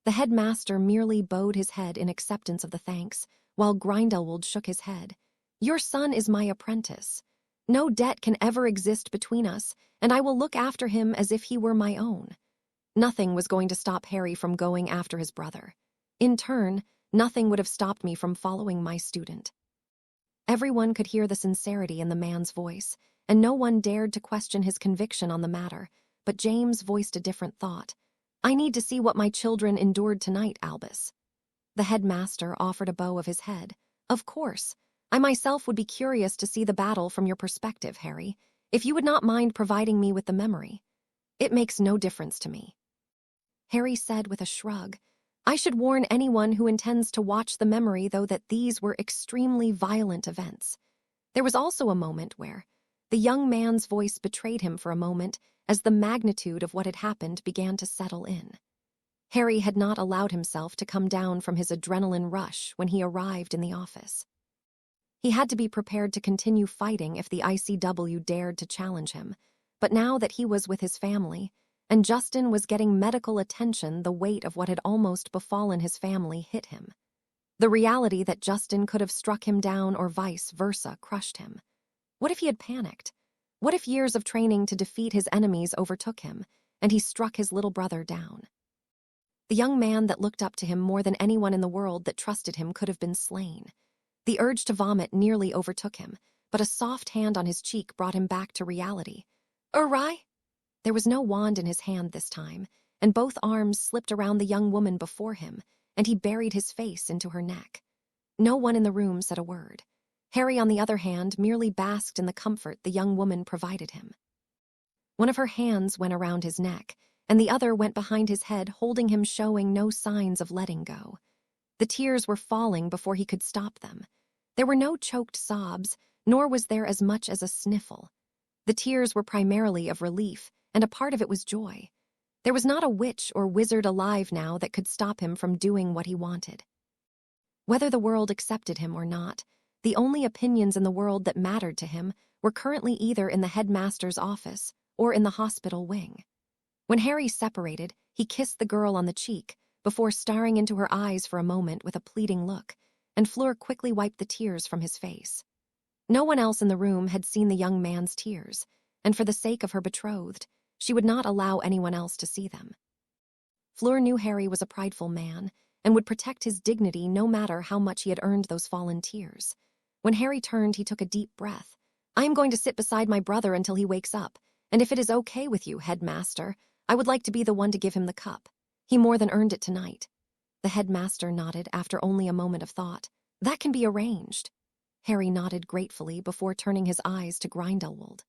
The headmaster merely bowed his head in acceptance of the thanks, while Grindelwald shook his head. "Your son is my apprentice. No debt can ever exist between us, and I will look after him as if he were my own." Nothing was going to stop Harry from going after his brother. In turn, nothing would have stopped me from following my student. Everyone could hear the sincerity in the man's voice, and no one dared to question his conviction on the matter, but James voiced a different thought. I need to see what my children endured tonight, Albus. The headmaster offered a bow of his head. Of course. I myself would be curious to see the battle from your perspective, Harry, if you would not mind providing me with the memory. It makes no difference to me. Harry said with a shrug, I should warn anyone who intends to watch the memory, though, that these were extremely violent events. There was also a moment where the young man's voice betrayed him for a moment as the magnitude of what had happened began to settle in. Harry had not allowed himself to come down from his adrenaline rush when he arrived in the office. He had to be prepared to continue fighting if the ICW dared to challenge him, but now that he was with his family, and Justin was getting medical attention, the weight of what had almost befallen his family hit him. The reality that Justin could have struck him down or vice versa crushed him. What if he had panicked? What if years of training to defeat his enemies overtook him, and he struck his little brother down? The young man that looked up to him more than anyone in the world that trusted him could have been slain. The urge to vomit nearly overtook him, but a soft hand on his cheek brought him back to reality. Uri? There was no wand in his hand this time, and both arms slipped around the young woman before him, and he buried his face into her neck. No one in the room said a word. Harry, on the other hand, merely basked in the comfort the young woman provided him. One of her hands went around his neck, and the other went behind his head, holding him, showing no signs of letting go. The tears were falling before he could stop them. There were no choked sobs, nor was there as much as a sniffle. The tears were primarily of relief, and a part of it was joy. There was not a witch or wizard alive now that could stop him from doing what he wanted. Whether the world accepted him or not, the only opinions in the world that mattered to him were currently either in the headmaster's office or in the hospital wing. When Harry separated, he kissed the girl on the cheek before staring into her eyes for a moment with a pleading look, and Fleur quickly wiped the tears from his face. No one else in the room had seen the young man's tears, and for the sake of her betrothed, she would not allow anyone else to see them. Fleur knew Harry was a prideful man and would protect his dignity no matter how much he had earned those fallen tears. When Harry turned, he took a deep breath. I am going to sit beside my brother until he wakes up, and if it is okay with you, headmaster, I would like to be the one to give him the cup. He more than earned it tonight. The headmaster nodded after only a moment of thought. That can be arranged. Harry nodded gratefully before turning his eyes to Grindelwald.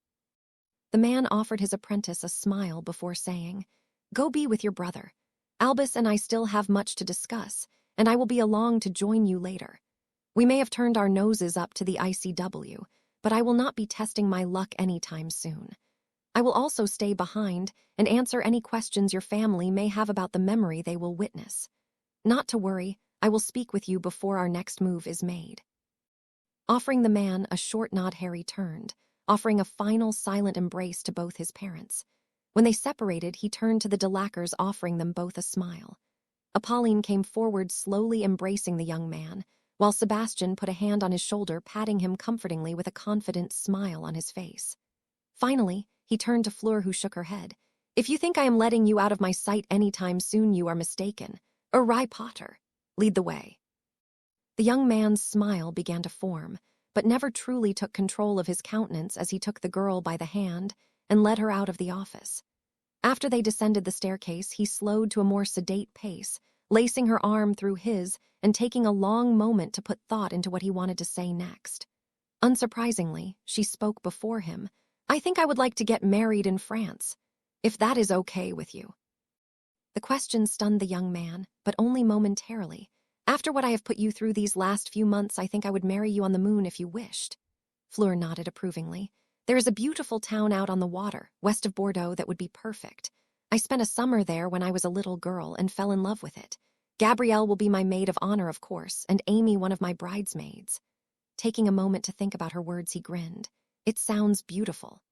The man offered his apprentice a smile before saying, Go be with your brother. Albus and I still have much to discuss, and I will be along to join you later. We may have turned our noses up to the ICW, but I will not be testing my luck anytime soon. I will also stay behind and answer any questions your family may have about the memory they will witness. Not to worry, I will speak with you before our next move is made. Offering the man a short nod, Harry turned, offering a final silent embrace to both his parents. When they separated, he turned to the Delacours, offering them both a smile. Apolline came forward, slowly embracing the young man, while Sebastian put a hand on his shoulder, patting him comfortingly with a confident smile on his face. Finally, he turned to Fleur, who shook her head. If you think I am letting you out of my sight anytime soon, you are mistaken. Uri Potter, lead the way. The young man's smile began to form, but never truly took control of his countenance as he took the girl by the hand and led her out of the office. After they descended the staircase, he slowed to a more sedate pace, lacing her arm through his and taking a long moment to put thought into what he wanted to say next. Unsurprisingly, she spoke before him. I think I would like to get married in France, if that is okay with you. The question stunned the young man, but only momentarily. After what I have put you through these last few months, I think I would marry you on the moon if you wished. Fleur nodded approvingly. There is a beautiful town out on the water, west of Bordeaux, that would be perfect. I spent a summer there when I was a little girl and fell in love with it. Gabrielle will be my maid of honor, of course, and Amy one of my bridesmaids. Taking a moment to think about her words, he grinned. It sounds beautiful.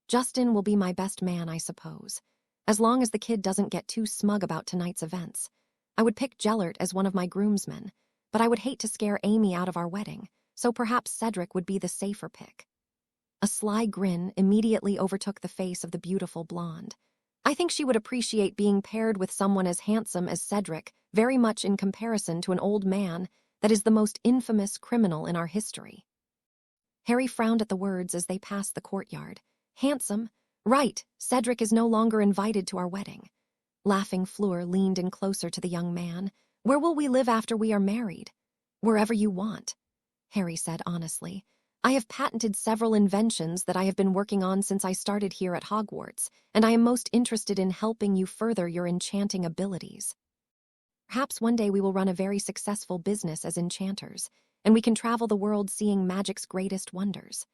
Justin will be my best man, I suppose, as long as the kid doesn't get too smug about tonight's events. I would pick Gellert as one of my groomsmen, but I would hate to scare Amy out of our wedding, so perhaps Cedric would be the safer pick. A sly grin immediately overtook the face of the beautiful blonde. I think she would appreciate being paired with someone as handsome as Cedric, very much in comparison to an old man that is the most infamous criminal in our history. Harry frowned at the words as they passed the courtyard. Handsome? Right, Cedric is no longer invited to our wedding. Laughing, Fleur leaned in closer to the young man. "Where will we live after we are married?" "Wherever you want," Harry said honestly. "I have patented several inventions that I have been working on since I started here at Hogwarts, and I am most interested in helping you further your enchanting abilities. Perhaps one day we will run a very successful business as enchanters, and we can travel the world seeing magic's greatest wonders."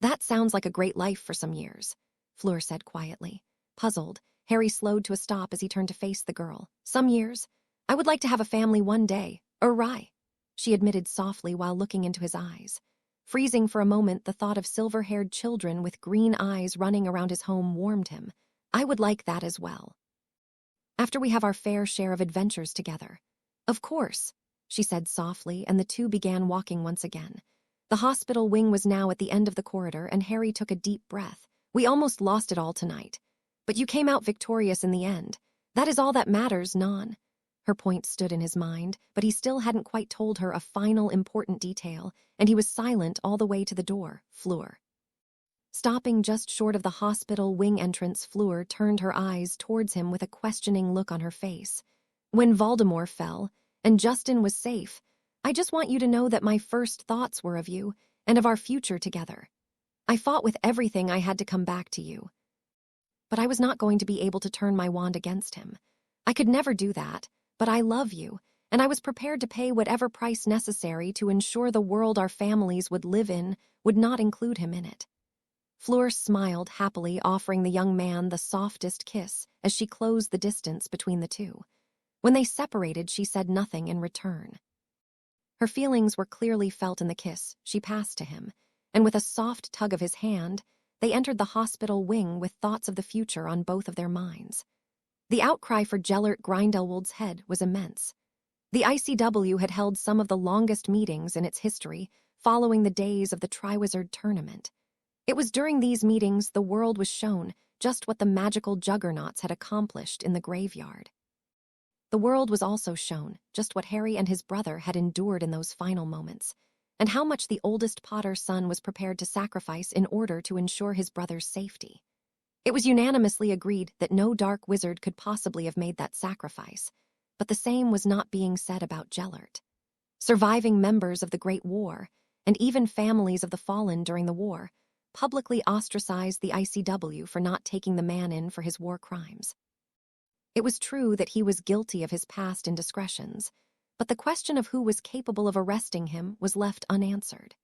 "That sounds like a great life for some years," Fleur said quietly. Puzzled, Harry slowed to a stop as he turned to face the girl. "Some years? I would like to have a family one day, awry," she admitted softly while looking into his eyes. Freezing for a moment, the thought of silver-haired children with green eyes running around his home warmed him. "I would like that as well. After we have our fair share of adventures together." "Of course," she said softly, and the two began walking once again. The hospital wing was now at the end of the corridor, and Harry took a deep breath. "We almost lost it all tonight. But you came out victorious in the end. That is all that matters, Non." Her point stood in his mind, but he still hadn't quite told her a final important detail, and he was silent all the way to the door. Fleur. Stopping just short of the hospital wing entrance, Fleur turned her eyes towards him with a questioning look on her face. "When Voldemort fell, and Justin was safe, I just want you to know that my first thoughts were of you, and of our future together. I fought with everything I had to come back to you. But I was not going to be able to turn my wand against him. I could never do that, but I love you, and I was prepared to pay whatever price necessary to ensure the world our families would live in would not include him in it." Fleur smiled happily, offering the young man the softest kiss as she closed the distance between the two. When they separated, she said nothing in return. Her feelings were clearly felt in the kiss she passed to him, and with a soft tug of his hand, they entered the hospital wing with thoughts of the future on both of their minds. The outcry for Gellert Grindelwald's head was immense. The ICW had held some of the longest meetings in its history, following the days of the Triwizard Tournament. It was during these meetings the world was shown just what the magical juggernauts had accomplished in the graveyard. The world was also shown just what Harry and his brother had endured in those final moments, and how much the oldest Potter son was prepared to sacrifice in order to ensure his brother's safety. It was unanimously agreed that no dark wizard could possibly have made that sacrifice, but the same was not being said about Gellert. Surviving members of the Great War, and even families of the fallen during the war, publicly ostracized the ICW for not taking the man in for his war crimes. It was true that he was guilty of his past indiscretions, but the question of who was capable of arresting him was left unanswered.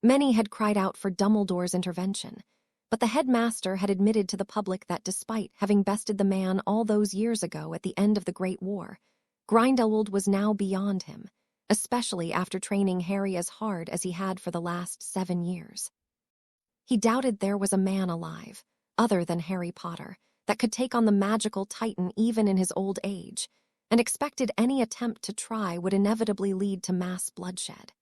Many had cried out for Dumbledore's intervention, but the headmaster had admitted to the public that despite having bested the man all those years ago at the end of the Great War, Grindelwald was now beyond him, especially after training Harry as hard as he had for the last 7 years. He doubted there was a man alive, other than Harry Potter, that could take on the magical Titan even in his old age, and expected any attempt to try would inevitably lead to mass bloodshed.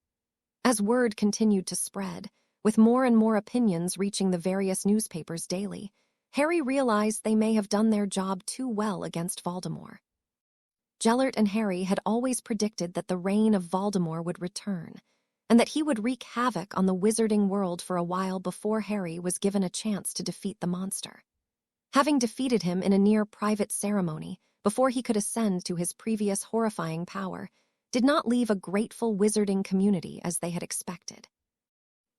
As word continued to spread, with more and more opinions reaching the various newspapers daily, Harry realized they may have done their job too well against Voldemort. Gellert and Harry had always predicted that the reign of Voldemort would return, and that he would wreak havoc on the wizarding world for a while before Harry was given a chance to defeat the monster. Having defeated him in a near-private ceremony before he could ascend to his previous horrifying power did not leave a grateful wizarding community as they had expected.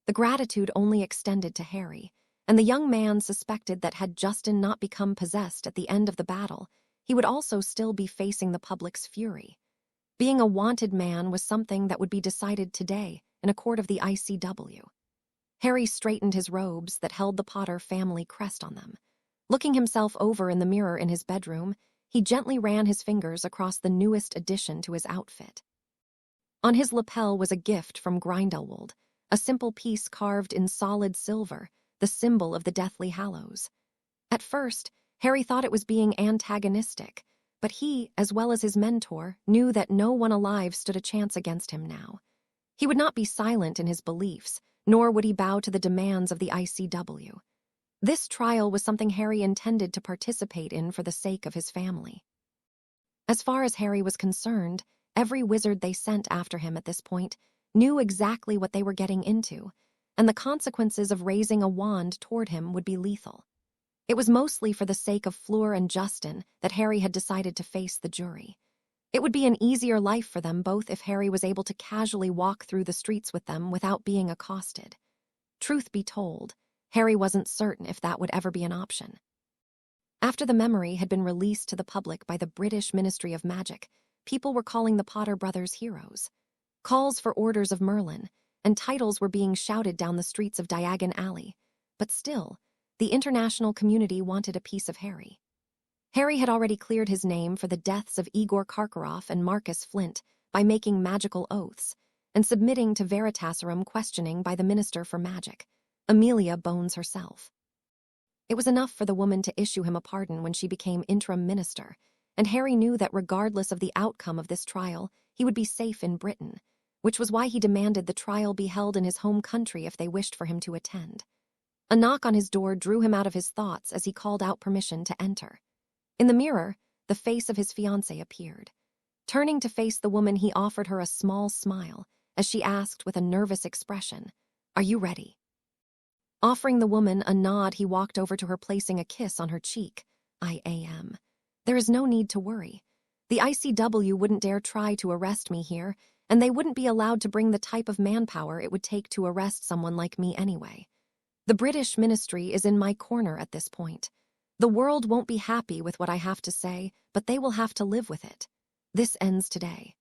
The gratitude only extended to Harry, and the young man suspected that had Justin not become possessed at the end of the battle, he would also still be facing the public's fury. Being a wanted man was something that would be decided today in a court of the ICW. Harry straightened his robes that held the Potter family crest on them. Looking himself over in the mirror in his bedroom, he gently ran his fingers across the newest addition to his outfit. On his lapel was a gift from Grindelwald, a simple piece carved in solid silver, the symbol of the Deathly Hallows. At first, Harry thought it was being antagonistic, but he, as well as his mentor, knew that no one alive stood a chance against him now. He would not be silent in his beliefs, nor would he bow to the demands of the ICW. This trial was something Harry intended to participate in for the sake of his family. As far as Harry was concerned, every wizard they sent after him at this point knew exactly what they were getting into, and the consequences of raising a wand toward him would be lethal. It was mostly for the sake of Fleur and Justin that Harry had decided to face the jury. It would be an easier life for them both if Harry was able to casually walk through the streets with them without being accosted. Truth be told, Harry wasn't certain if that would ever be an option. After the memory had been released to the public by the British Ministry of Magic, people were calling the Potter brothers heroes. Calls for orders of Merlin, and titles were being shouted down the streets of Diagon Alley. But still, the international community wanted a piece of Harry. Harry had already cleared his name for the deaths of Igor Karkaroff and Marcus Flint by making magical oaths and submitting to Veritaserum questioning by the Minister for Magic, Amelia Bones herself. It was enough for the woman to issue him a pardon when she became interim minister, and Harry knew that regardless of the outcome of this trial, he would be safe in Britain, which was why he demanded the trial be held in his home country if they wished for him to attend. A knock on his door drew him out of his thoughts as he called out permission to enter. In the mirror, the face of his fiancée appeared. Turning to face the woman, he offered her a small smile as she asked with a nervous expression, "Are you ready?" Offering the woman a nod, he walked over to her, placing a kiss on her cheek. "I am. There is no need to worry. The ICW wouldn't dare try to arrest me here, and they wouldn't be allowed to bring the type of manpower it would take to arrest someone like me anyway. The British ministry is in my corner at this point. The world won't be happy with what I have to say, but they will have to live with it. This ends today."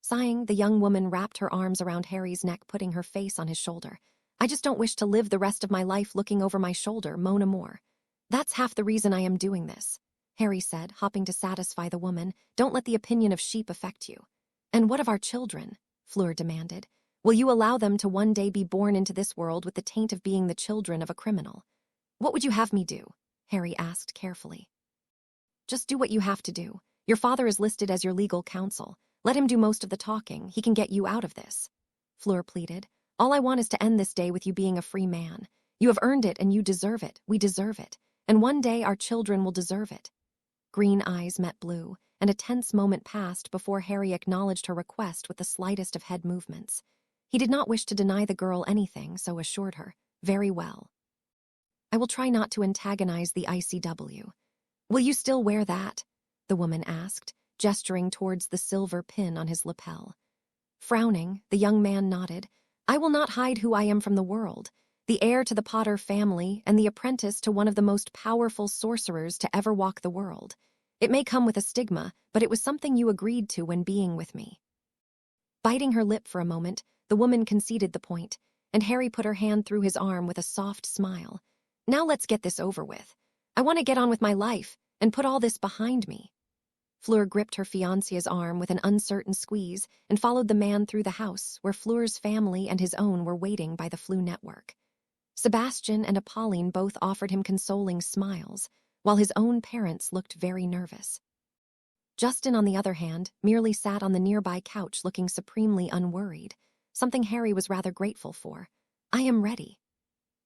Sighing, the young woman wrapped her arms around Harry's neck, putting her face on his shoulder. "I just don't wish to live the rest of my life looking over my shoulder, mon amour. That's half the reason I am doing this," Harry said, hopping to satisfy the woman. "Don't let the opinion of sheep affect you." "And what of our children?" Fleur demanded. "Will you allow them to one day be born into this world with the taint of being the children of a criminal?" "What would you have me do?" Harry asked carefully. "Just do what you have to do. Your father is listed as your legal counsel. Let him do most of the talking. He can get you out of this," Fleur pleaded. "All I want is to end this day with you being a free man. You have earned it and you deserve it. We deserve it. And one day our children will deserve it." Green eyes met blue, and a tense moment passed before Harry acknowledged her request with the slightest of head movements. He did not wish to deny the girl anything, so assured her, "Very well. I will try not to antagonize the ICW. Will you still wear that?" the woman asked, gesturing towards the silver pin on his lapel. Frowning, the young man nodded. "I will not hide who I am from the world, the heir to the Potter family and the apprentice to one of the most powerful sorcerers to ever walk the world. It may come with a stigma, but it was something you agreed to when being with me." Biting her lip for a moment, the woman conceded the point, and Harry put her hand through his arm with a soft smile. "Now let's get this over with. I want to get on with my life and put all this behind me." Fleur gripped her fiancé's arm with an uncertain squeeze and followed the man through the house, where Fleur's family and his own were waiting by the Fleur network. Sebastian and Apolline both offered him consoling smiles, while his own parents looked very nervous. Justin, on the other hand, merely sat on the nearby couch looking supremely unworried, something Harry was rather grateful for. "I am ready."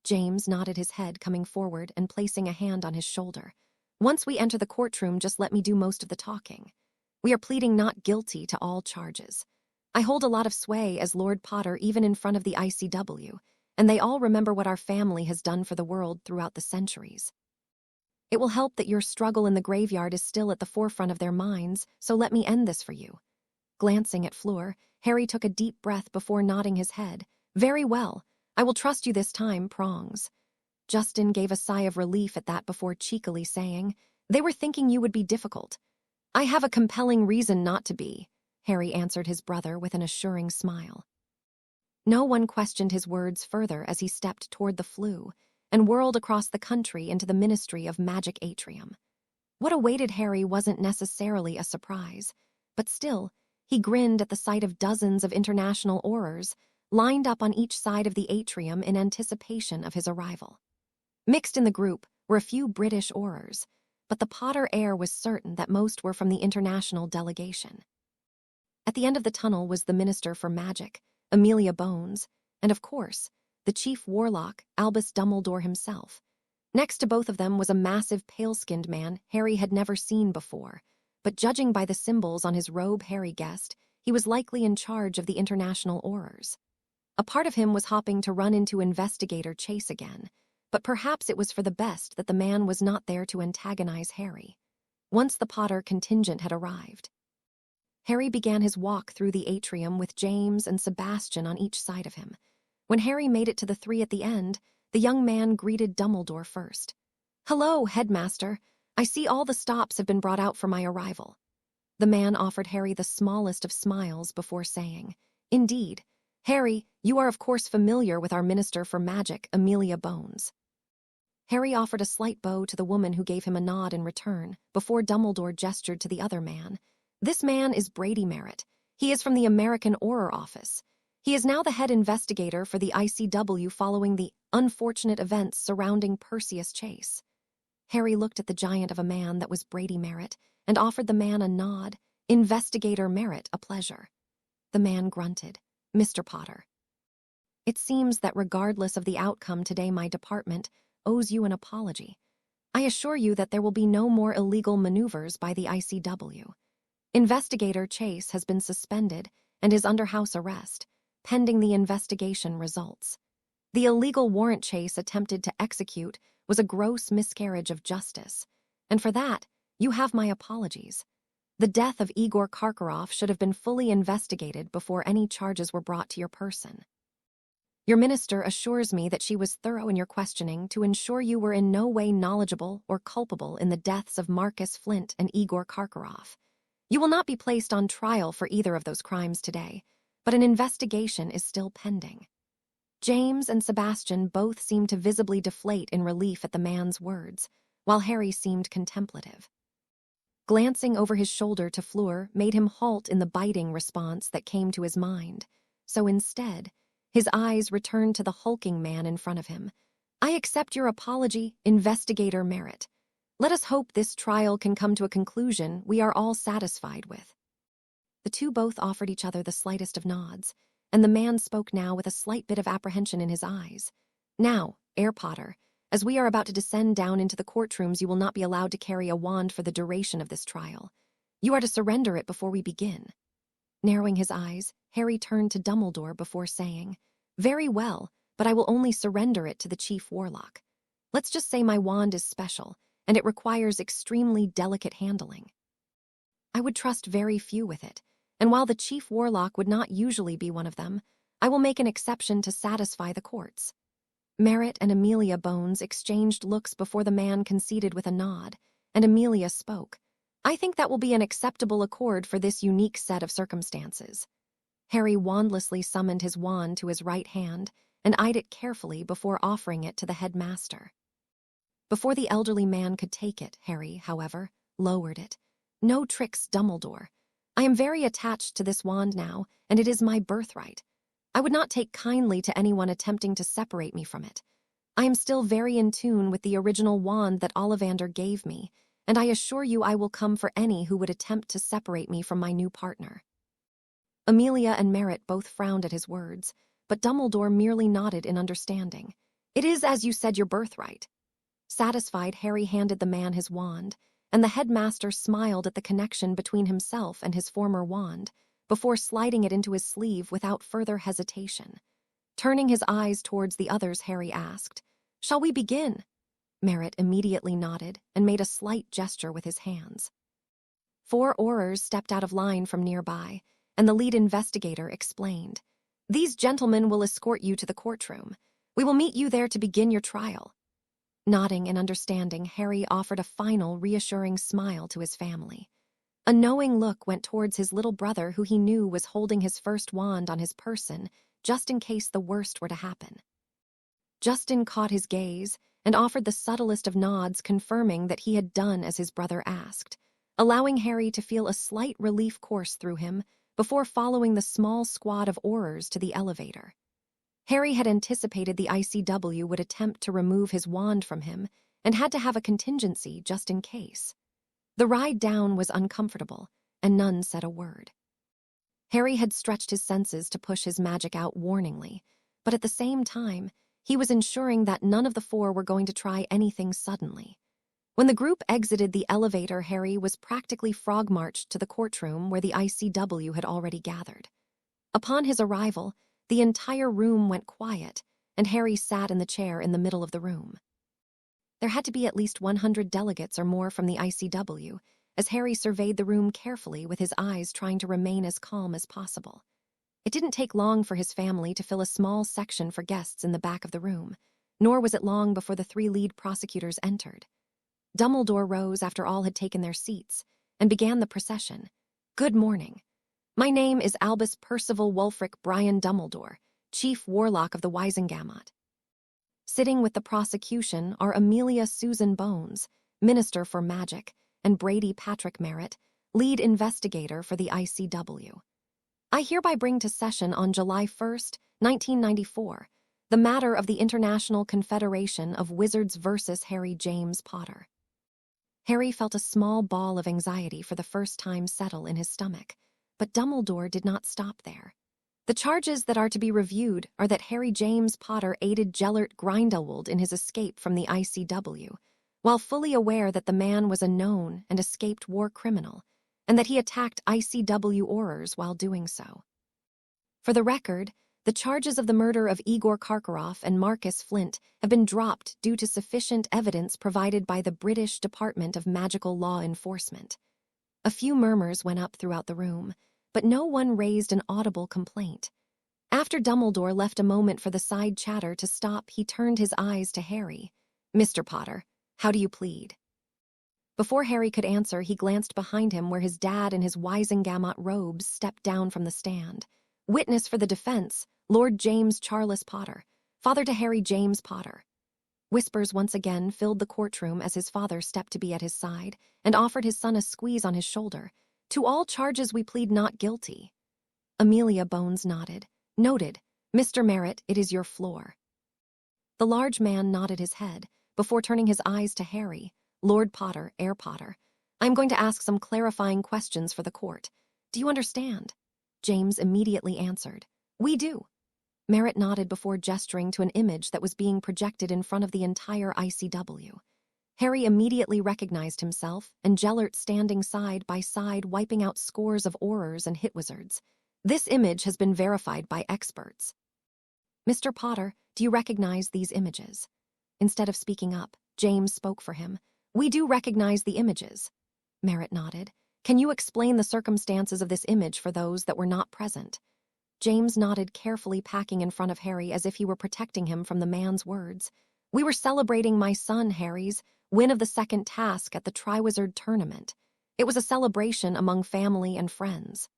James nodded his head, coming forward and placing a hand on his shoulder. "Once we enter the courtroom, just let me do most of the talking. We are pleading not guilty to all charges. I hold a lot of sway as Lord Potter even in front of the ICW, and they all remember what our family has done for the world throughout the centuries. It will help that your struggle in the graveyard is still at the forefront of their minds, so let me end this for you." Glancing at Fleur, Harry took a deep breath before nodding his head. "Very well. I will trust you this time, Prongs." Justin gave a sigh of relief at that before cheekily saying, "They were thinking you would be difficult." "I have a compelling reason not to be," Harry answered his brother with an assuring smile. No one questioned his words further as he stepped toward the Fleur and whirled across the country into the Ministry of Magic atrium. What awaited Harry wasn't necessarily a surprise, but still, he grinned at the sight of dozens of international aurors lined up on each side of the atrium in anticipation of his arrival. Mixed in the group were a few British aurors, but the Potter Heir was certain that most were from the international delegation. At the end of the tunnel was the Minister for Magic, Amelia Bones, and of course, the Chief Warlock, Albus Dumbledore himself. Next to both of them was a massive pale-skinned man Harry had never seen before, but judging by the symbols on his robe Harry guessed, he was likely in charge of the international aurors. A part of him was hopping to run into Investigator Chase again, but perhaps it was for the best that the man was not there to antagonize Harry. Once the Potter contingent had arrived, Harry began his walk through the atrium with James and Sebastian on each side of him. When Harry made it to the three at the end, the young man greeted Dumbledore first. "Hello, Headmaster. I see all the stops have been brought out for my arrival." The man offered Harry the smallest of smiles before saying, "Indeed. Harry, you are of course familiar with our Minister for Magic, Amelia Bones." Harry offered a slight bow to the woman who gave him a nod in return, before Dumbledore gestured to the other man. "This man is Brady Merritt. He is from the American Horror Office. He is now the head investigator for the ICW following the unfortunate events surrounding Perseus Chase." Harry looked at the giant of a man that was Brady Merritt and offered the man a nod. "Investigator Merritt, a pleasure." The man grunted. "Mr. Potter, it seems that regardless of the outcome today, my department owes you an apology. I assure you that there will be no more illegal maneuvers by the ICW. Investigator Chase has been suspended and is under house arrest, pending the investigation results. The illegal warrant Chase attempted to execute was a gross miscarriage of justice, and for that, you have my apologies. The death of Igor Karkaroff should have been fully investigated before any charges were brought to your person. Your minister assures me that she was thorough in your questioning to ensure you were in no way knowledgeable or culpable in the deaths of Marcus Flint and Igor Karkaroff. You will not be placed on trial for either of those crimes today, but an investigation is still pending." James and Sebastian both seemed to visibly deflate in relief at the man's words, while Harry seemed contemplative. Glancing over his shoulder to Fleur made him halt in the biting response that came to his mind, so instead, his eyes returned to the hulking man in front of him. "I accept your apology, Investigator Merritt. Let us hope this trial can come to a conclusion we are all satisfied with." The two both offered each other the slightest of nods, and the man spoke now with a slight bit of apprehension in his eyes. "Now, Heir Potter, as we are about to descend down into the courtrooms, you will not be allowed to carry a wand for the duration of this trial. You are to surrender it before we begin." Narrowing his eyes, Harry turned to Dumbledore before saying, "Very well, but I will only surrender it to the Chief Warlock. Let's just say my wand is special, and it requires extremely delicate handling. I would trust very few with it, and while the Chief Warlock would not usually be one of them, I will make an exception to satisfy the courts." Merritt and Amelia Bones exchanged looks before the man conceded with a nod, and Amelia spoke. "I think that will be an acceptable accord for this unique set of circumstances." Harry wandlessly summoned his wand to his right hand and eyed it carefully before offering it to the headmaster. Before the elderly man could take it, Harry, however, lowered it. "No tricks, Dumbledore. I am very attached to this wand now, and it is my birthright. I would not take kindly to anyone attempting to separate me from it. I am still very in tune with the original wand that Ollivander gave me, and I assure you I will come for any who would attempt to separate me from my new partner." Amelia and Merritt both frowned at his words, but Dumbledore merely nodded in understanding. "It is, as you said, your birthright." Satisfied, Harry handed the man his wand, and the headmaster smiled at the connection between himself and his former wand, before sliding it into his sleeve without further hesitation. Turning his eyes towards the others, Harry asked, "Shall we begin?" Merritt immediately nodded and made a slight gesture with his hands. 4 Aurors stepped out of line from nearby, and the lead investigator explained, "These gentlemen will escort you to the courtroom. We will meet you there to begin your trial." Nodding in understanding, Harry offered a final, reassuring smile to his family. A knowing look went towards his little brother, who he knew was holding his first wand on his person, just in case the worst were to happen. Justin caught his gaze and offered the subtlest of nods, confirming that he had done as his brother asked, allowing Harry to feel a slight relief course through him before following the small squad of Aurors to the elevator. Harry had anticipated the ICW would attempt to remove his wand from him and had to have a contingency just in case. The ride down was uncomfortable, and none said a word. Harry had stretched his senses to push his magic out warningly, but at the same time, he was ensuring that none of the 4 were going to try anything suddenly. When the group exited the elevator, Harry was practically frog-marched to the courtroom where the ICW had already gathered. Upon his arrival, the entire room went quiet, and Harry sat in the chair in the middle of the room. There had to be at least 100 delegates or more from the ICW, as Harry surveyed the room carefully with his eyes trying to remain as calm as possible. It didn't take long for his family to fill a small section for guests in the back of the room, nor was it long before the 3 lead prosecutors entered. Dumbledore rose after all had taken their seats and began the procession. "Good morning. My name is Albus Percival Wulfric Brian Dumbledore, Chief Warlock of the Wizengamot. Sitting with the prosecution are Amelia Susan Bones, Minister for Magic, and Brady Patrick Merritt, Lead Investigator for the ICW. I hereby bring to session on July 1st, 1994, the matter of the International Confederation of Wizards versus Harry James Potter." Harry felt a small ball of anxiety for the first time settle in his stomach, but Dumbledore did not stop there. "The charges that are to be reviewed are that Harry James Potter aided Gellert Grindelwald in his escape from the ICW, while fully aware that the man was a known and escaped war criminal, and that he attacked ICW Aurors while doing so. For the record, the charges of the murder of Igor Karkaroff and Marcus Flint have been dropped due to sufficient evidence provided by the British Department of Magical Law Enforcement." A few murmurs went up throughout the room, but no one raised an audible complaint. After Dumbledore left a moment for the side chatter to stop, he turned his eyes to Harry. "Mr. Potter, how do you plead?" Before Harry could answer, he glanced behind him where his dad in his Wizengamot robes stepped down from the stand. "Witness for the defense, Lord James Charles Potter, father to Harry James Potter." Whispers once again filled the courtroom as his father stepped to be at his side and offered his son a squeeze on his shoulder. "To all charges we plead not guilty." Amelia Bones nodded. "Noted. Mr. Merritt, it is your floor." The large man nodded his head before turning his eyes to Harry. "Lord Potter, Heir Potter, I am going to ask some clarifying questions for the court. Do you understand?" James immediately answered, "We do." Merritt nodded before gesturing to an image that was being projected in front of the entire ICW. Harry immediately recognized himself and Gellert standing side by side wiping out scores of Aurors and Hitwizards. "This image has been verified by experts." "Mr. Potter, do you recognize these images?" Instead of speaking up, James spoke for him. "We do recognize the images." Merritt nodded. "Can you explain the circumstances of this image for those that were not present?" James nodded, carefully packing in front of Harry as if he were protecting him from the man's words. "We were celebrating my son Harry's win of the second task at the Triwizard Tournament. It was a celebration among family and friends.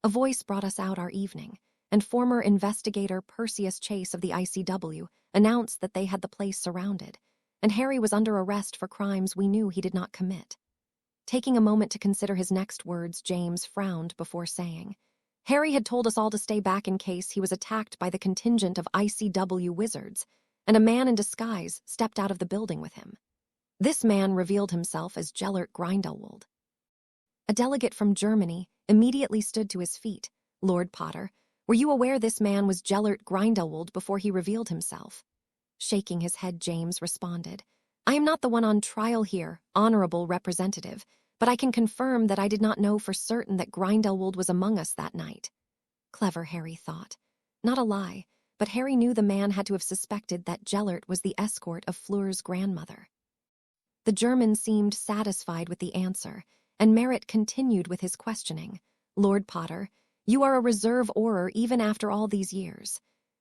A voice brought us out our evening, and former investigator Perseus Chase of the ICW announced that they had the place surrounded, and Harry was under arrest for crimes we knew he did not commit." Taking a moment to consider his next words, James frowned before saying, "Harry had told us all to stay back in case he was attacked by the contingent of ICW wizards, and a man in disguise stepped out of the building with him. This man revealed himself as Gellert Grindelwald." A delegate from Germany immediately stood to his feet. "Lord Potter, were you aware this man was Gellert Grindelwald before he revealed himself?" Shaking his head, James responded, "I am not the one on trial here, honorable representative, but I can confirm that I did not know for certain that Grindelwald was among us that night." Clever, Harry thought. Not a lie, but Harry knew the man had to have suspected that Gellert was the escort of Fleur's grandmother. The German seemed satisfied with the answer, and Merritt continued with his questioning. "Lord Potter, you are a reserve Auror even after all these years.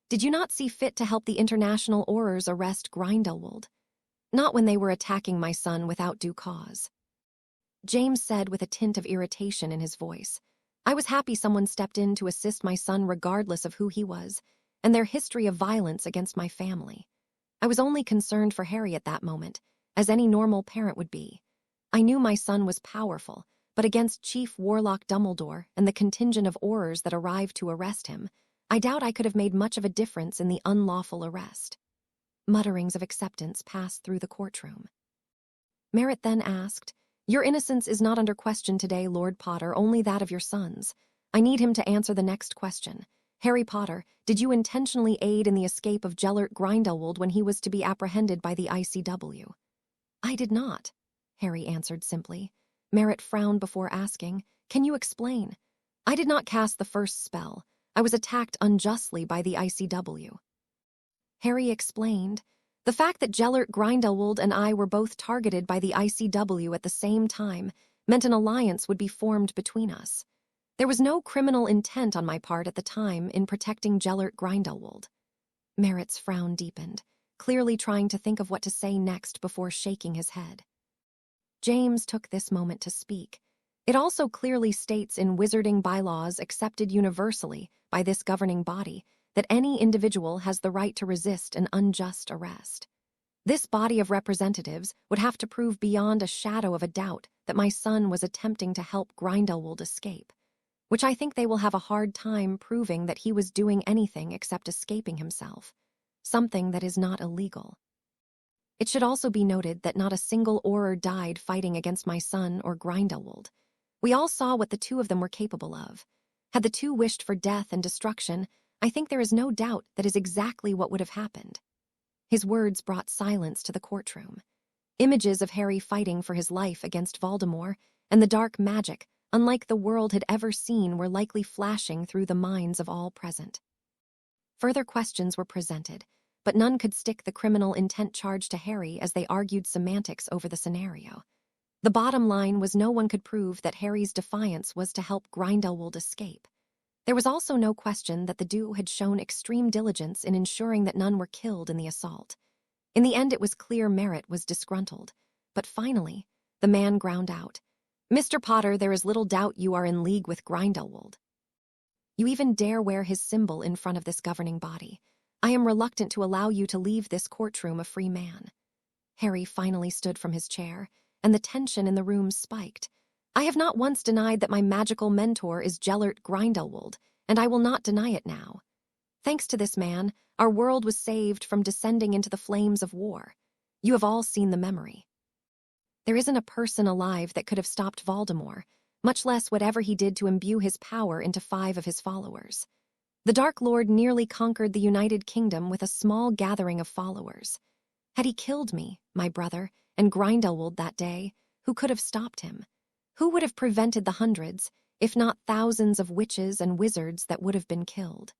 Did you not see fit to help the international Aurors arrest Grindelwald?" "Not when they were attacking my son without due cause," James said with a tint of irritation in his voice. "I was happy someone stepped in to assist my son regardless of who he was, and their history of violence against my family. I was only concerned for Harry at that moment, as any normal parent would be. I knew my son was powerful, but against Chief Warlock Dumbledore and the contingent of Aurors that arrived to arrest him, I doubt I could have made much of a difference in the unlawful arrest." Mutterings of acceptance passed through the courtroom. Merritt then asked, "Your innocence is not under question today, Lord Potter, only that of your son's. I need him to answer the next question. Harry Potter, did you intentionally aid in the escape of Gellert Grindelwald when he was to be apprehended by the ICW?" "I did not," Harry answered simply. Merritt frowned before asking, "Can you explain?" "I did not cast the first spell. I was attacked unjustly by the ICW." Harry explained, The fact that Gellert Grindelwald and I were both targeted by the ICW at the same time meant an alliance would be formed between us. There was no criminal intent on my part at the time in protecting Gellert Grindelwald. Merritt's frown deepened, clearly trying to think of what to say next before shaking his head. James took this moment to speak. It also clearly states in wizarding bylaws accepted universally by this governing body that any individual has the right to resist an unjust arrest. This body of representatives would have to prove beyond a shadow of a doubt that my son was attempting to help Grindelwald escape, which I think they will have a hard time proving that he was doing anything except escaping himself, something that is not illegal. It should also be noted that not a single Auror died fighting against my son or Grindelwald. We all saw what the two of them were capable of. Had the two wished for death and destruction, I think there is no doubt that is exactly what would have happened. His words brought silence to the courtroom. Images of Harry fighting for his life against Voldemort and the dark magic, unlike the world had ever seen, were likely flashing through the minds of all present. Further questions were presented, but none could stick the criminal intent charge to Harry as they argued semantics over the scenario. The bottom line was no one could prove that Harry's defiance was to help Grindelwald escape. There was also no question that the duo had shown extreme diligence in ensuring that none were killed in the assault. In the end, it was clear Merritt was disgruntled, but finally, the man ground out, "Mr. Potter, there is little doubt you are in league with Grindelwald. You even dare wear his symbol in front of this governing body. I am reluctant to allow you to leave this courtroom a free man." Harry finally stood from his chair, and the tension in the room spiked. "I have not once denied that my magical mentor is Gellert Grindelwald, and I will not deny it now. Thanks to this man, our world was saved from descending into the flames of war. You have all seen the memory. There isn't a person alive that could have stopped Voldemort, much less whatever he did to imbue his power into 5 of his followers. The Dark Lord nearly conquered the United Kingdom with a small gathering of followers. Had he killed me, my brother, and Grindelwald that day, who could have stopped him? Who would have prevented the hundreds, if not thousands of witches and wizards that would have been killed?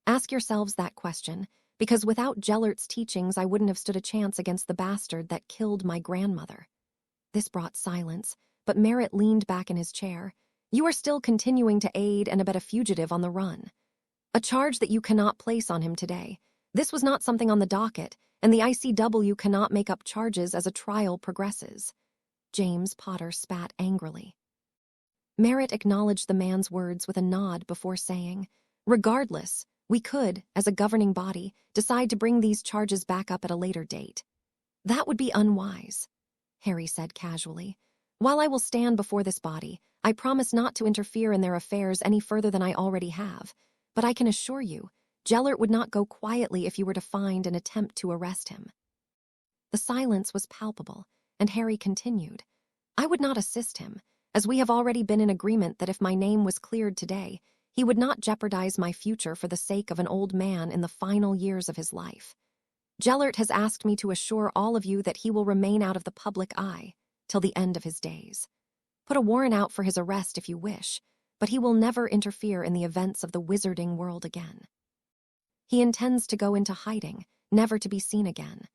Ask yourselves that question, because without Gellert's teachings I wouldn't have stood a chance against the bastard that killed my grandmother." This brought silence, but Merritt leaned back in his chair. "You are still continuing to aid and abet a fugitive on the run. A charge that you cannot place on him today. This was not something on the docket, and the ICW cannot make up charges as a trial progresses." James Potter spat angrily. Merritt acknowledged the man's words with a nod before saying, "Regardless, we could, as a governing body, decide to bring these charges back up at a later date." "That would be unwise," Harry said casually. "While I will stand before this body, I promise not to interfere in their affairs any further than I already have, but I can assure you, Gellert would not go quietly if you were to find and attempt to arrest him." The silence was palpable, and Harry continued, "I would not assist him, as we have already been in agreement that if my name was cleared today, he would not jeopardize my future for the sake of an old man in the final years of his life. Gellert has asked me to assure all of you that he will remain out of the public eye till the end of his days. Put a warrant out for his arrest if you wish, but he will never interfere in the events of the wizarding world again. He intends to go into hiding, never to be seen again."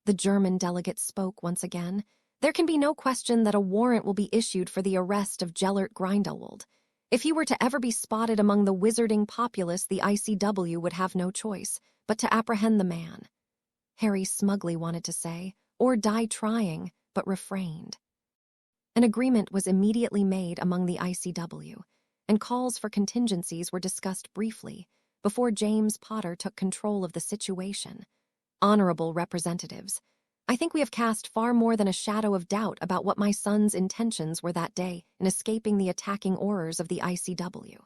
The German delegate spoke once again. "There can be no question that a warrant will be issued for the arrest of Gellert Grindelwald. If he were to ever be spotted among the wizarding populace, the ICW would have no choice but to apprehend the man." Harry smugly wanted to say, "or die trying," but refrained. An agreement was immediately made among the ICW, and calls for contingencies were discussed briefly before James Potter took control of the situation. "Honorable representatives, I think we have cast far more than a shadow of doubt about what my son's intentions were that day in escaping the attacking Aurors of the ICW.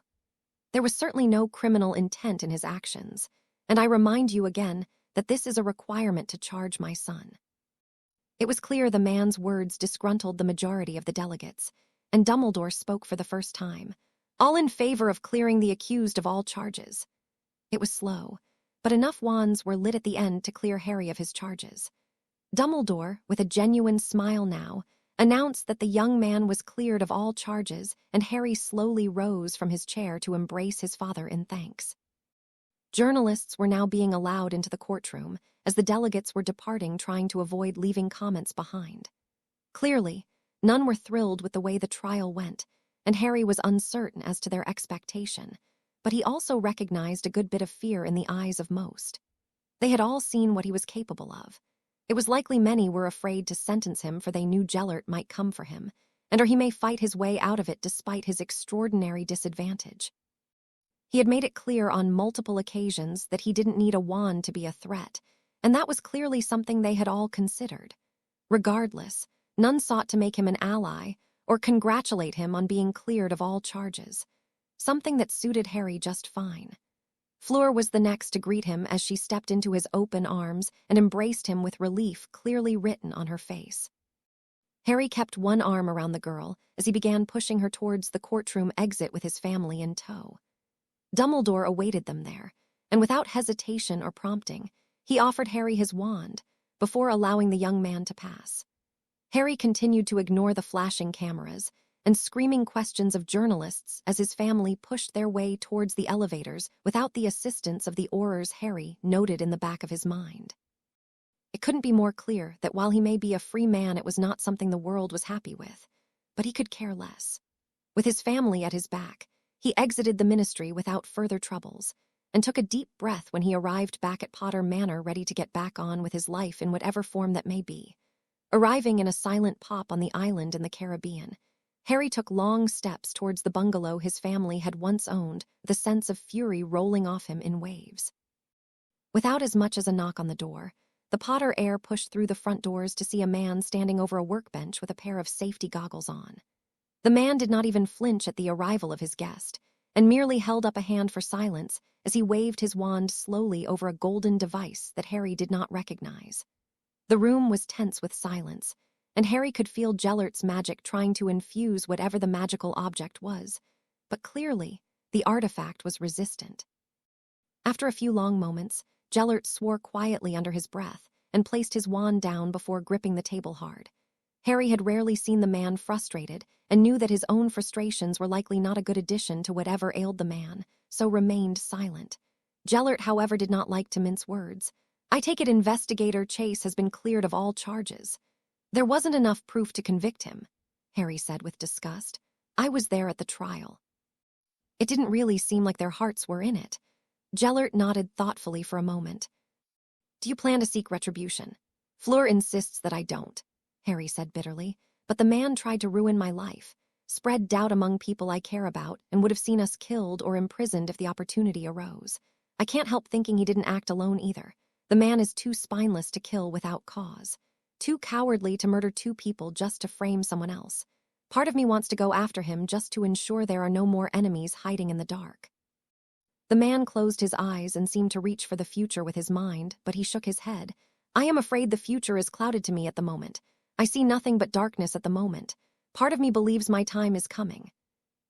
There was certainly no criminal intent in his actions, and I remind you again that this is a requirement to charge my son." It was clear the man's words disgruntled the majority of the delegates, and Dumbledore spoke for the first time. "All in favor of clearing the accused of all charges." It was slow, but enough wands were lit at the end to clear Harry of his charges. Dumbledore, with a genuine smile now, announced that the young man was cleared of all charges, and Harry slowly rose from his chair to embrace his father in thanks. Journalists were now being allowed into the courtroom, as the delegates were departing, trying to avoid leaving comments behind. Clearly, none were thrilled with the way the trial went, and Harry was uncertain as to their expectation, but he also recognized a good bit of fear in the eyes of most. They had all seen what he was capable of. It was likely many were afraid to sentence him, for they knew Gellert might come for him, or he may fight his way out of it despite his extraordinary disadvantage. He had made it clear on multiple occasions that he didn't need a wand to be a threat, and that was clearly something they had all considered. Regardless, none sought to make him an ally or congratulate him on being cleared of all charges, something that suited Harry just fine. Fleur was the next to greet him as she stepped into his open arms and embraced him with relief clearly written on her face. Harry kept one arm around the girl as he began pushing her towards the courtroom exit with his family in tow. Dumbledore awaited them there, and without hesitation or prompting, he offered Harry his wand before allowing the young man to pass. Harry continued to ignore the flashing cameras and screaming questions of journalists as his family pushed their way towards the elevators without the assistance of the Aurors Harry noted in the back of his mind. It couldn't be more clear that while he may be a free man, it was not something the world was happy with, but he could care less. With his family at his back, he exited the ministry without further troubles and took a deep breath when he arrived back at Potter Manor, ready to get back on with his life in whatever form that may be. Arriving in a silent pop on the island in the Caribbean, Harry took long steps towards the bungalow his family had once owned, the sense of fury rolling off him in waves. Without as much as a knock on the door, the Potter Heir pushed through the front doors to see a man standing over a workbench with a pair of safety goggles on. The man did not even flinch at the arrival of his guest, and merely held up a hand for silence as he waved his wand slowly over a golden device that Harry did not recognize. The room was tense with silence, and Harry could feel Gellert's magic trying to infuse whatever the magical object was, but clearly, the artifact was resistant. After a few long moments, Gellert swore quietly under his breath and placed his wand down before gripping the table hard. Harry had rarely seen the man frustrated and knew that his own frustrations were likely not a good addition to whatever ailed the man, so remained silent. Gellert, however, did not like to mince words. "I take it Investigator Chase has been cleared of all charges." "There wasn't enough proof to convict him," Harry said with disgust. "I was there at the trial." It didn't really seem like their hearts were in it. Gellert nodded thoughtfully for a moment. "Do you plan to seek retribution?" "Fleur insists that I don't," Harry said bitterly, "but the man tried to ruin my life, spread doubt among people I care about, and would have seen us killed or imprisoned if the opportunity arose. I can't help thinking he didn't act alone either. The man is too spineless to kill without cause, too cowardly to murder two people just to frame someone else. Part of me wants to go after him just to ensure there are no more enemies hiding in the dark." The man closed his eyes and seemed to reach for the future with his mind, but he shook his head. "I am afraid the future is clouded to me at the moment. I see nothing but darkness at the moment. Part of me believes my time is coming."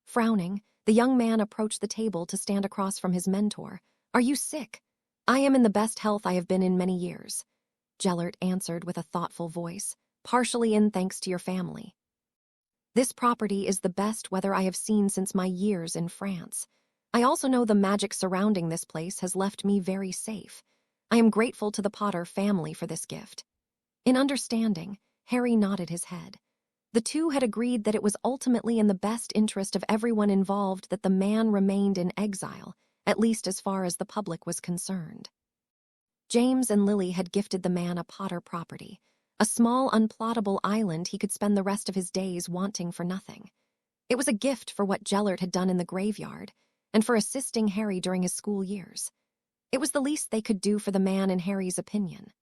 Frowning, the young man approached the table to stand across from his mentor. "Are you sick?" "I am in the best health I have been in many years," Gellert answered with a thoughtful voice, "partially in thanks to your family. This property is the best weather I have seen since my years in France. I also know the magic surrounding this place has left me very safe. I am grateful to the Potter family for this gift." In understanding, Harry nodded his head. The two had agreed that it was ultimately in the best interest of everyone involved that the man remained in exile, at least as far as the public was concerned. James and Lily had gifted the man a Potter property, a small, unplottable island he could spend the rest of his days wanting for nothing. It was a gift for what Gellert had done in the graveyard, and for assisting Harry during his school years. It was the least they could do for the man in Harry's opinion.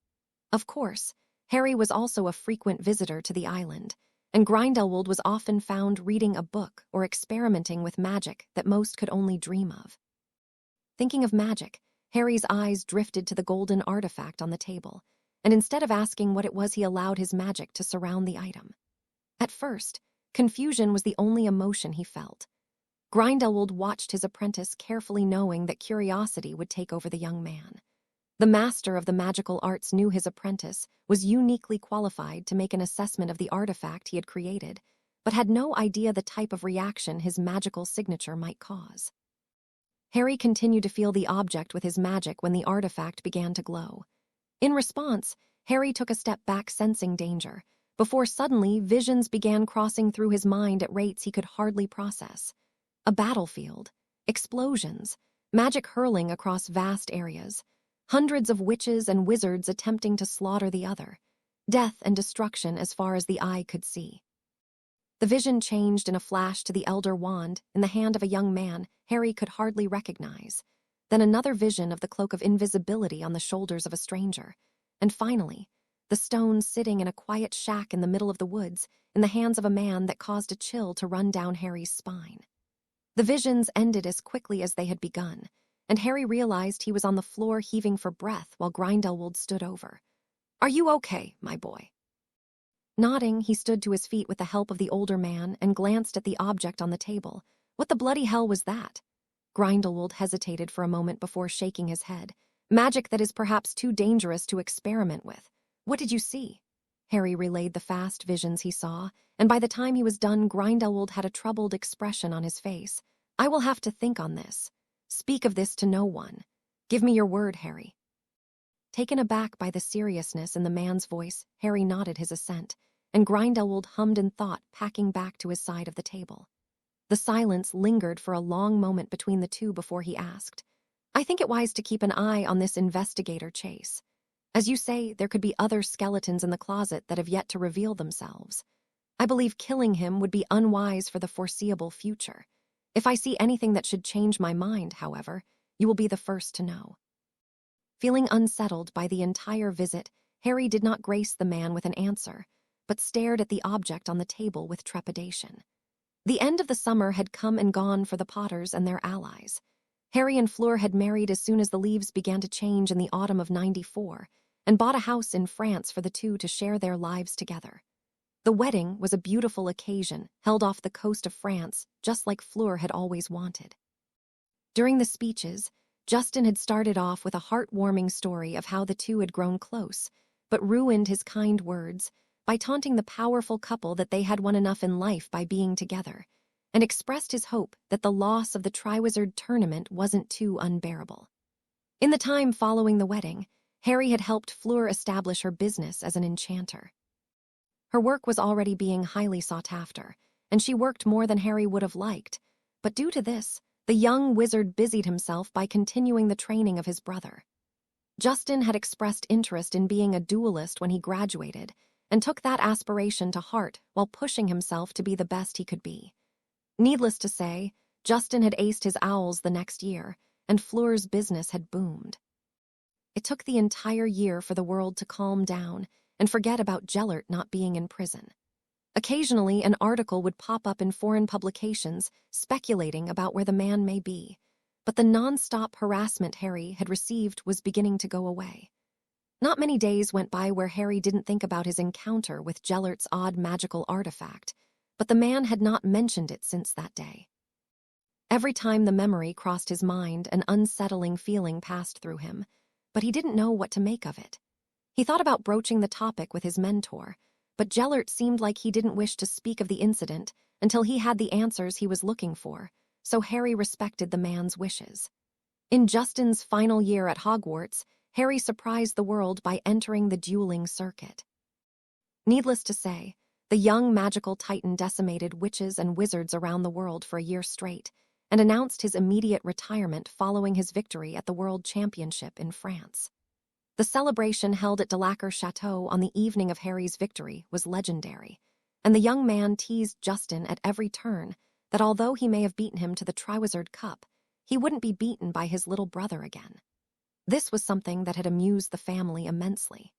Of course, Harry was also a frequent visitor to the island, and Grindelwald was often found reading a book or experimenting with magic that most could only dream of. Thinking of magic, Harry's eyes drifted to the golden artifact on the table, and instead of asking what it was, he allowed his magic to surround the item. At first, confusion was the only emotion he felt. Grindelwald watched his apprentice carefully, knowing that curiosity would take over the young man. The master of the magical arts knew his apprentice was uniquely qualified to make an assessment of the artifact he had created, but had no idea the type of reaction his magical signature might cause. Harry continued to feel the object with his magic when the artifact began to glow. In response, Harry took a step back, sensing danger, before suddenly visions began crossing through his mind at rates he could hardly process. A battlefield, explosions, magic hurling across vast areas, hundreds of witches and wizards attempting to slaughter the other, death and destruction as far as the eye could see. The vision changed in a flash to the Elder Wand in the hand of a young man Harry could hardly recognize, then another vision of the Cloak of Invisibility on the shoulders of a stranger, and finally, the stone sitting in a quiet shack in the middle of the woods in the hands of a man that caused a chill to run down Harry's spine. The visions ended as quickly as they had begun, and Harry realized he was on the floor heaving for breath while Grindelwald stood over. "Are you okay, my boy?" Nodding, he stood to his feet with the help of the older man and glanced at the object on the table. What the bloody hell was that? Grindelwald hesitated for a moment before shaking his head. Magic that is perhaps too dangerous to experiment with. What did you see? Harry relayed the fast visions he saw, and by the time he was done, Grindelwald had a troubled expression on his face. "I will have to think on this. Speak of this to no one. Give me your word, Harry." Taken aback by the seriousness in the man's voice, Harry nodded his assent, and Grindelwald hummed in thought, packing back to his side of the table. The silence lingered for a long moment between the two before he asked, "I think it wise to keep an eye on this investigator Chase. As you say, there could be other skeletons in the closet that have yet to reveal themselves. I believe killing him would be unwise for the foreseeable future. If I see anything that should change my mind, however, you will be the first to know." Feeling unsettled by the entire visit, Harry did not grace the man with an answer, but stared at the object on the table with trepidation. The end of the summer had come and gone for the Potters and their allies. Harry and Fleur had married as soon as the leaves began to change in the autumn of '94, and bought a house in France for the two to share their lives together. The wedding was a beautiful occasion, held off the coast of France, just like Fleur had always wanted. During the speeches, Justin had started off with a heartwarming story of how the two had grown close, but ruined his kind words by taunting the powerful couple that they had won enough in life by being together, and expressed his hope that the loss of the Triwizard Tournament wasn't too unbearable. In the time following the wedding, Harry had helped Fleur establish her business as an enchanter. Her work was already being highly sought after, and she worked more than Harry would have liked, but due to this, the young wizard busied himself by continuing the training of his brother. Justin had expressed interest in being a duelist when he graduated, and took that aspiration to heart while pushing himself to be the best he could be. Needless to say, Justin had aced his owls the next year, and Fleur's business had boomed. It took the entire year for the world to calm down and forget about Gellert not being in prison. Occasionally, an article would pop up in foreign publications speculating about where the man may be, but the non-stop harassment Harry had received was beginning to go away. Not many days went by where Harry didn't think about his encounter with Gellert's odd magical artifact, but the man had not mentioned it since that day. Every time the memory crossed his mind, an unsettling feeling passed through him, but he didn't know what to make of it. He thought about broaching the topic with his mentor, but Gellert seemed like he didn't wish to speak of the incident until he had the answers he was looking for, so Harry respected the man's wishes. In Justin's final year at Hogwarts, Harry surprised the world by entering the dueling circuit. Needless to say, the young magical titan decimated witches and wizards around the world for a year straight, and announced his immediate retirement following his victory at the World Championship in France. The celebration held at Delacour Chateau on the evening of Harry's victory was legendary, and the young man teased Justin at every turn that although he may have beaten him to the Triwizard Cup, he wouldn't be beaten by his little brother again. This was something that had amused the family immensely.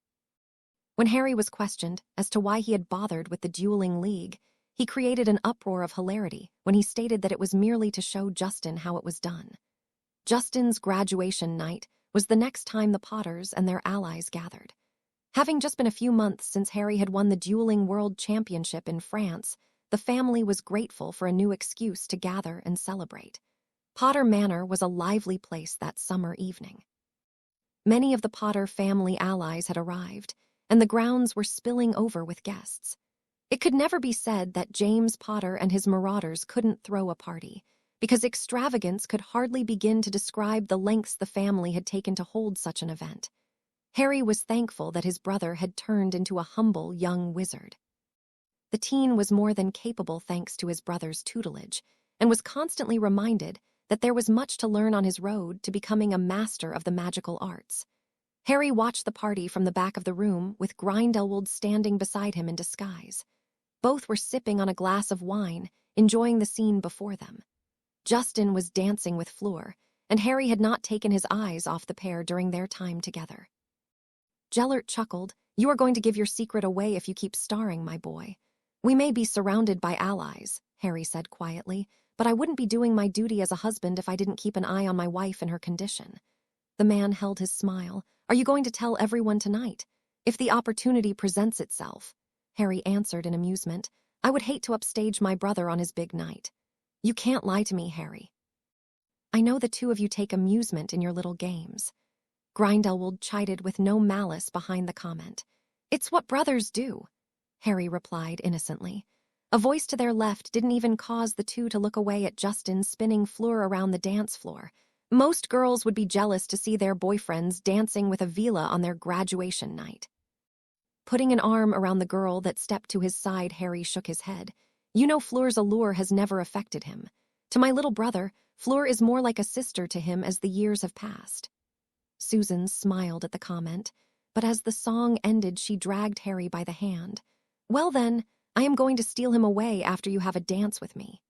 When Harry was questioned as to why he had bothered with the dueling league, he created an uproar of hilarity when he stated that it was merely to show Justin how it was done. Justin's graduation night was the next time the Potters and their allies gathered. Having just been a few months since Harry had won the dueling world championship in France, the family was grateful for a new excuse to gather and celebrate. Potter Manor was a lively place that summer evening. Many of the Potter family allies had arrived, and the grounds were spilling over with guests. It could never be said that James Potter and his marauders couldn't throw a party, because extravagance could hardly begin to describe the lengths the family had taken to hold such an event. Harry was thankful that his brother had turned into a humble young wizard. The teen was more than capable thanks to his brother's tutelage, and was constantly reminded that there was much to learn on his road to becoming a master of the magical arts. Harry watched the party from the back of the room, with Grindelwald standing beside him in disguise. Both were sipping on a glass of wine, enjoying the scene before them. Justin was dancing with Fleur, and Harry had not taken his eyes off the pair during their time together. Gellert chuckled. "You are going to give your secret away if you keep starring, my boy. We may be surrounded by allies," Harry said quietly, "but I wouldn't be doing my duty as a husband if I didn't keep an eye on my wife and her condition." The man held his smile. "Are you going to tell everyone tonight?" "If the opportunity presents itself," Harry answered in amusement. "I would hate to upstage my brother on his big night." "You can't lie to me, Harry. I know the two of you take amusement in your little games." Grindelwald chided with no malice behind the comment. "It's what brothers do," Harry replied innocently. A voice to their left didn't even cause the two to look away at Justin spinning Fleur around the dance floor. Most girls would be jealous to see their boyfriends dancing with a villa on their graduation night. Putting an arm around the girl that stepped to his side, Harry shook his head. "You know Fleur's allure has never affected him. To my little brother, Fleur is more like a sister to him as the years have passed." Susan smiled at the comment, but as the song ended, she dragged Harry by the hand. "Well then, I am going to steal him away after you have a dance with me."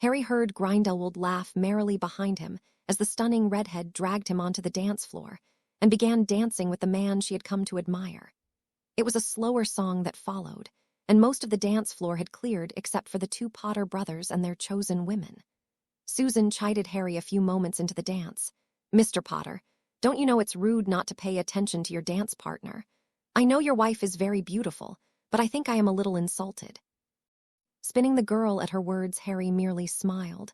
Harry heard Grindelwald laugh merrily behind him as the stunning redhead dragged him onto the dance floor and began dancing with the man she had come to admire. It was a slower song that followed, and most of the dance floor had cleared except for the two Potter brothers and their chosen women. Susan chided Harry a few moments into the dance. "Mr. Potter, don't you know it's rude not to pay attention to your dance partner? I know your wife is very beautiful, but I think I am a little insulted." Spinning the girl at her words, Harry merely smiled.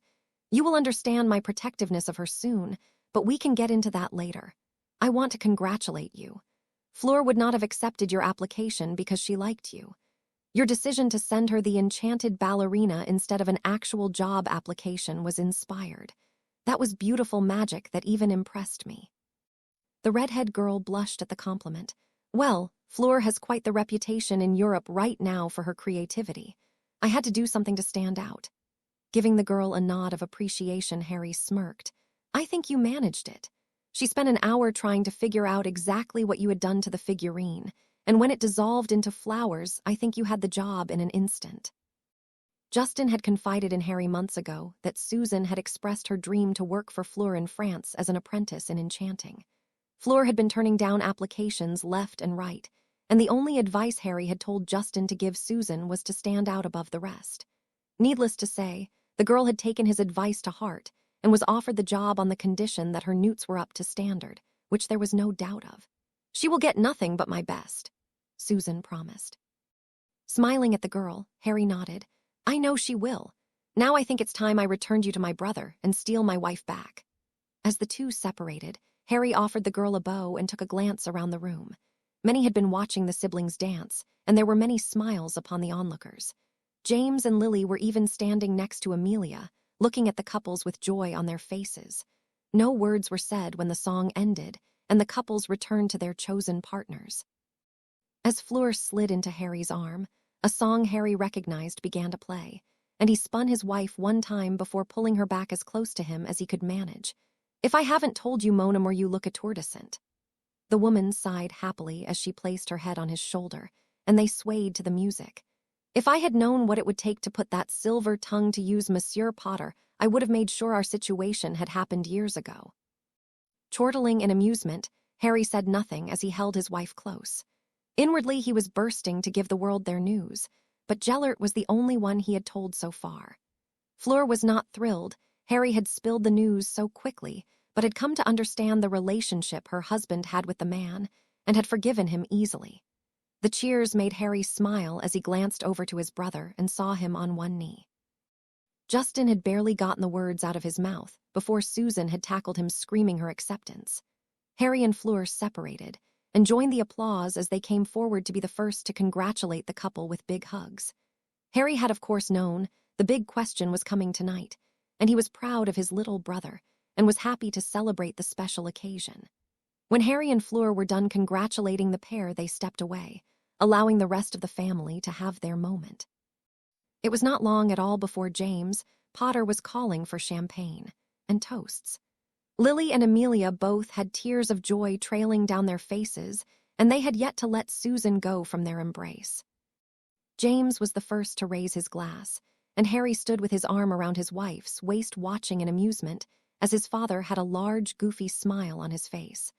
"You will understand my protectiveness of her soon, but we can get into that later. I want to congratulate you. Fleur would not have accepted your application because she liked you. Your decision to send her the enchanted ballerina instead of an actual job application was inspired. That was beautiful magic that even impressed me." The redhead girl blushed at the compliment. "Well, Fleur has quite the reputation in Europe right now for her creativity. I had to do something to stand out." Giving the girl a nod of appreciation, Harry smirked. "I think you managed it. She spent an hour trying to figure out exactly what you had done to the figurine, and when it dissolved into flowers, I think you had the job in an instant." Justin had confided in Harry months ago that Susan had expressed her dream to work for Fleur in France as an apprentice in enchanting. Fleur had been turning down applications left and right, and the only advice Harry had told Justin to give Susan was to stand out above the rest. Needless to say, the girl had taken his advice to heart and was offered the job on the condition that her newts were up to standard, which there was no doubt of. "She will get nothing but my best," Susan promised. Smiling at the girl, Harry nodded. "I know she will. Now I think it's time I returned you to my brother and steal my wife back." As the two separated, Harry offered the girl a bow and took a glance around the room. Many had been watching the siblings dance, and there were many smiles upon the onlookers. James and Lily were even standing next to Amelia, looking at the couples with joy on their faces. No words were said when the song ended, and the couples returned to their chosen partners. As Fleur slid into Harry's arm, a song Harry recognized began to play, and he spun his wife one time before pulling her back as close to him as he could manage. "If I haven't told you, Mona, more you look atourdissant." The woman sighed happily as she placed her head on his shoulder, and they swayed to the music. "If I had known what it would take to put that silver tongue to use, Monsieur Potter, I would have made sure our situation had happened years ago." Chortling in amusement, Harry said nothing as he held his wife close. Inwardly, he was bursting to give the world their news, but Gellert was the only one he had told so far. Fleur was not thrilled. Harry had spilled the news so quickly, but had come to understand the relationship her husband had with the man, and had forgiven him easily. The cheers made Harry smile as he glanced over to his brother and saw him on one knee. Justin had barely gotten the words out of his mouth before Susan had tackled him, screaming her acceptance. Harry and Fleur separated and joined the applause as they came forward to be the first to congratulate the couple with big hugs. Harry had of course known the big question was coming tonight. and he was proud of his little brother and was happy to celebrate the special occasion. When Harry and Fleur were done congratulating the pair, they stepped away, allowing the rest of the family to have their moment. It was not long at all before James, Potter, was calling for champagne and toasts. Lily and Amelia both had tears of joy trailing down their faces, and they had yet to let Susan go from their embrace. James was the first to raise his glass, and Harry stood with his arm around his wife's waist, watching in amusement as his father had a large, goofy smile on his face.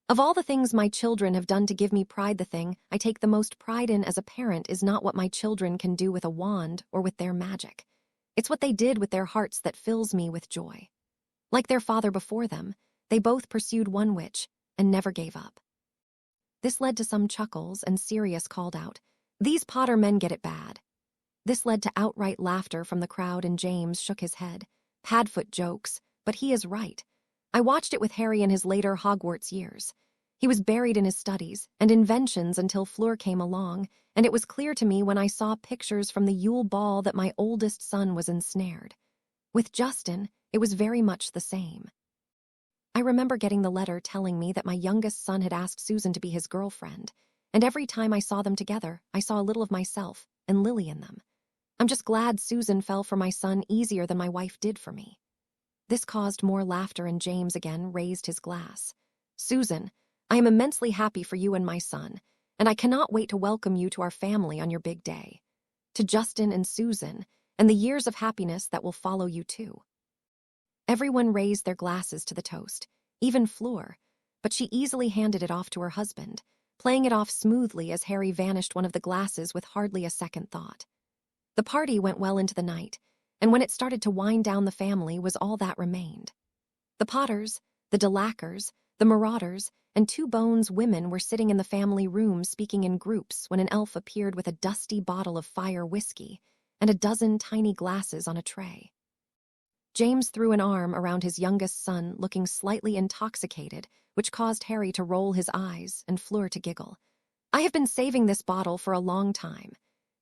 Of all the things my children have done to give me pride, the thing I take the most pride in as a parent is not what my children can do with a wand or with their magic. It's what they did with their hearts that fills me with joy. Like their father before them, they both pursued one wish and never gave up. This led to some chuckles, and Sirius called out, "These Potter men get it bad." This led to outright laughter from the crowd, and James shook his head. Padfoot jokes, but he is right. I watched it with Harry in his later Hogwarts years. He was buried in his studies and inventions until Fleur came along, and it was clear to me when I saw pictures from the Yule Ball that my oldest son was ensnared. With Justin, it was very much the same. I remember getting the letter telling me that my youngest son had asked Susan to be his girlfriend, and every time I saw them together, I saw a little of myself and Lily in them. I'm just glad Susan fell for my son easier than my wife did for me. This caused more laughter, and James again raised his glass. "Susan, I am immensely happy for you and my son, and I cannot wait to welcome you to our family on your big day. To Justin and Susan, and the years of happiness that will follow you too." Everyone raised their glasses to the toast, even Fleur, but she easily handed it off to her husband, playing it off smoothly as Harry vanished one of the glasses with hardly a second thought. The party went well into the night, and when it started to wind down, the family was all that remained. The Potters, the Delacours, the Marauders, and 2 Bones women were sitting in the family room speaking in groups when an elf appeared with a dusty bottle of fire whiskey and a dozen tiny glasses on a tray. James threw an arm around his youngest son, looking slightly intoxicated, which caused Harry to roll his eyes and Fleur to giggle. "I have been saving this bottle for a long time.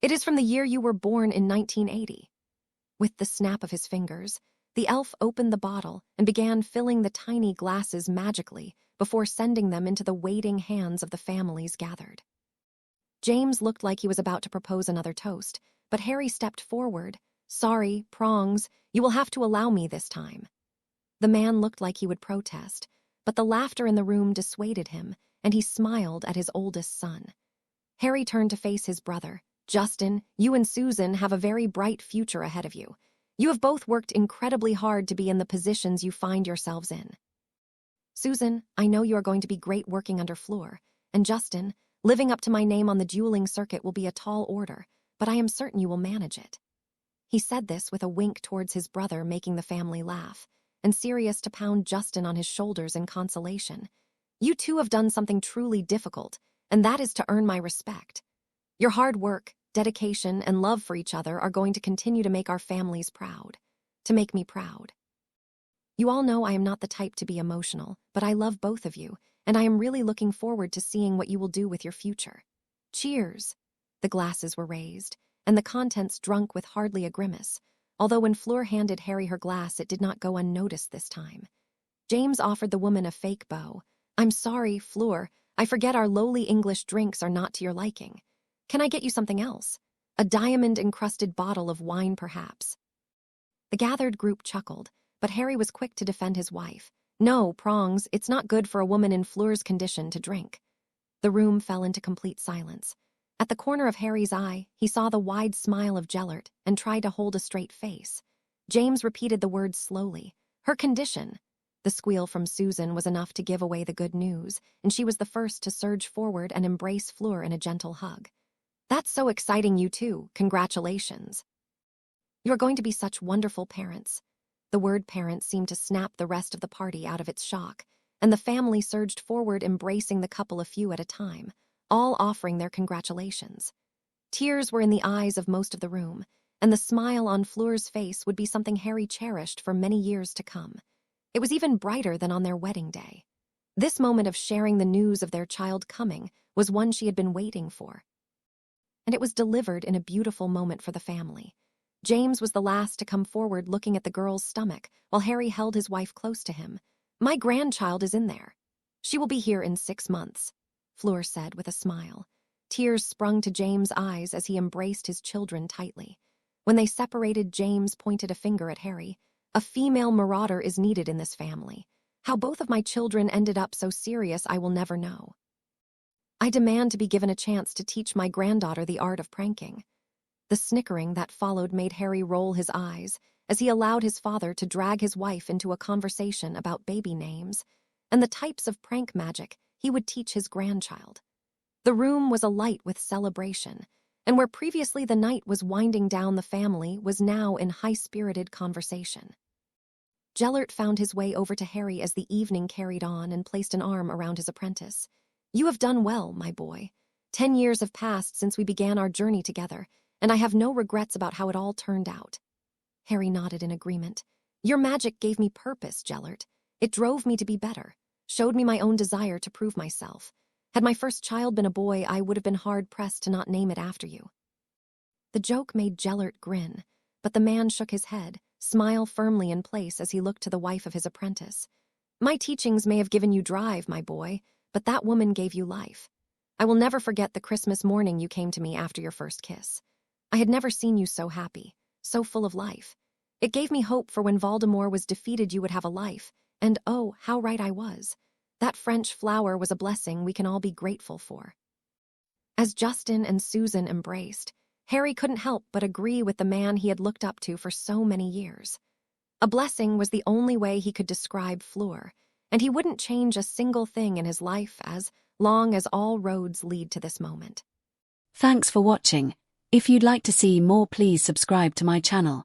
It is from the year you were born in 1980. With the snap of his fingers, the elf opened the bottle and began filling the tiny glasses magically before sending them into the waiting hands of the families gathered. James looked like he was about to propose another toast, but Harry stepped forward. "Sorry, Prongs, you will have to allow me this time." The man looked like he would protest, but the laughter in the room dissuaded him, and he smiled at his oldest son. Harry turned to face his brother. "Justin, you and Susan have a very bright future ahead of you. You have both worked incredibly hard to be in the positions you find yourselves in. Susan, I know you are going to be great working under Fleur, and Justin, living up to my name on the dueling circuit will be a tall order, but I am certain you will manage it." He said this with a wink towards his brother, making the family laugh, and Sirius to pound Justin on his shoulders in consolation. "You two have done something truly difficult, and that is to earn my respect. Your hard work, dedication, and love for each other are going to continue to make our families proud, to make me proud. You all know I am not the type to be emotional, but I love both of you, and I am really looking forward to seeing what you will do with your future. Cheers." The glasses were raised, and the contents drunk with hardly a grimace, although when Fleur handed Harry her glass, it did not go unnoticed this time. James offered the woman a fake bow. "I'm sorry, Fleur, I forget our lowly English drinks are not to your liking. Can I get you something else? A diamond-encrusted bottle of wine, perhaps?" The gathered group chuckled, but Harry was quick to defend his wife. "No, Prongs, it's not good for a woman in Fleur's condition to drink." The room fell into complete silence. At the corner of Harry's eye, he saw the wide smile of Gellert and tried to hold a straight face. James repeated the words slowly. "Her condition." The squeal from Susan was enough to give away the good news, and she was the first to surge forward and embrace Fleur in a gentle hug. "That's so exciting, you two. Congratulations. You're going to be such wonderful parents." The word parents seemed to snap the rest of the party out of its shock, and the family surged forward, embracing the couple a few at a time, all offering their congratulations. Tears were in the eyes of most of the room, and the smile on Fleur's face would be something Harry cherished for many years to come. It was even brighter than on their wedding day. This moment of sharing the news of their child coming was one she had been waiting for, and it was delivered in a beautiful moment for the family. James was the last to come forward, looking at the girl's stomach, while Harry held his wife close to him. "My grandchild is in there. She will be here in 6 months," Fleur said with a smile. Tears sprung to James' eyes as he embraced his children tightly. When they separated, James pointed a finger at Harry. "A female marauder is needed in this family. How both of my children ended up so serious, I will never know. I demand to be given a chance to teach my granddaughter the art of pranking." The snickering that followed made Harry roll his eyes as he allowed his father to drag his wife into a conversation about baby names and the types of prank magic he would teach his grandchild. The room was alight with celebration, and where previously the night was winding down, the family was now in high-spirited conversation. Gellert found his way over to Harry as the evening carried on and placed an arm around his apprentice. "You have done well, my boy. 10 years have passed since we began our journey together, and I have no regrets about how it all turned out." Harry nodded in agreement. "Your magic gave me purpose, Gellert. It drove me to be better, showed me my own desire to prove myself. Had my first child been a boy, I would have been hard-pressed to not name it after you." The joke made Gellert grin, but the man shook his head, smile firmly in place as he looked to the wife of his apprentice. "My teachings may have given you drive, my boy, but that woman gave you life. I will never forget the Christmas morning you came to me after your first kiss. I had never seen you so happy, so full of life. It gave me hope for when Voldemort was defeated you would have a life, and oh, how right I was. That French flower was a blessing we can all be grateful for." As Justin and Susan embraced, Harry couldn't help but agree with the man he had looked up to for so many years. A blessing was the only way he could describe Fleur, and he wouldn't change a single thing in his life as long as all roads lead to this moment. Thanks for watching. If you'd like to see more, please subscribe to my channel.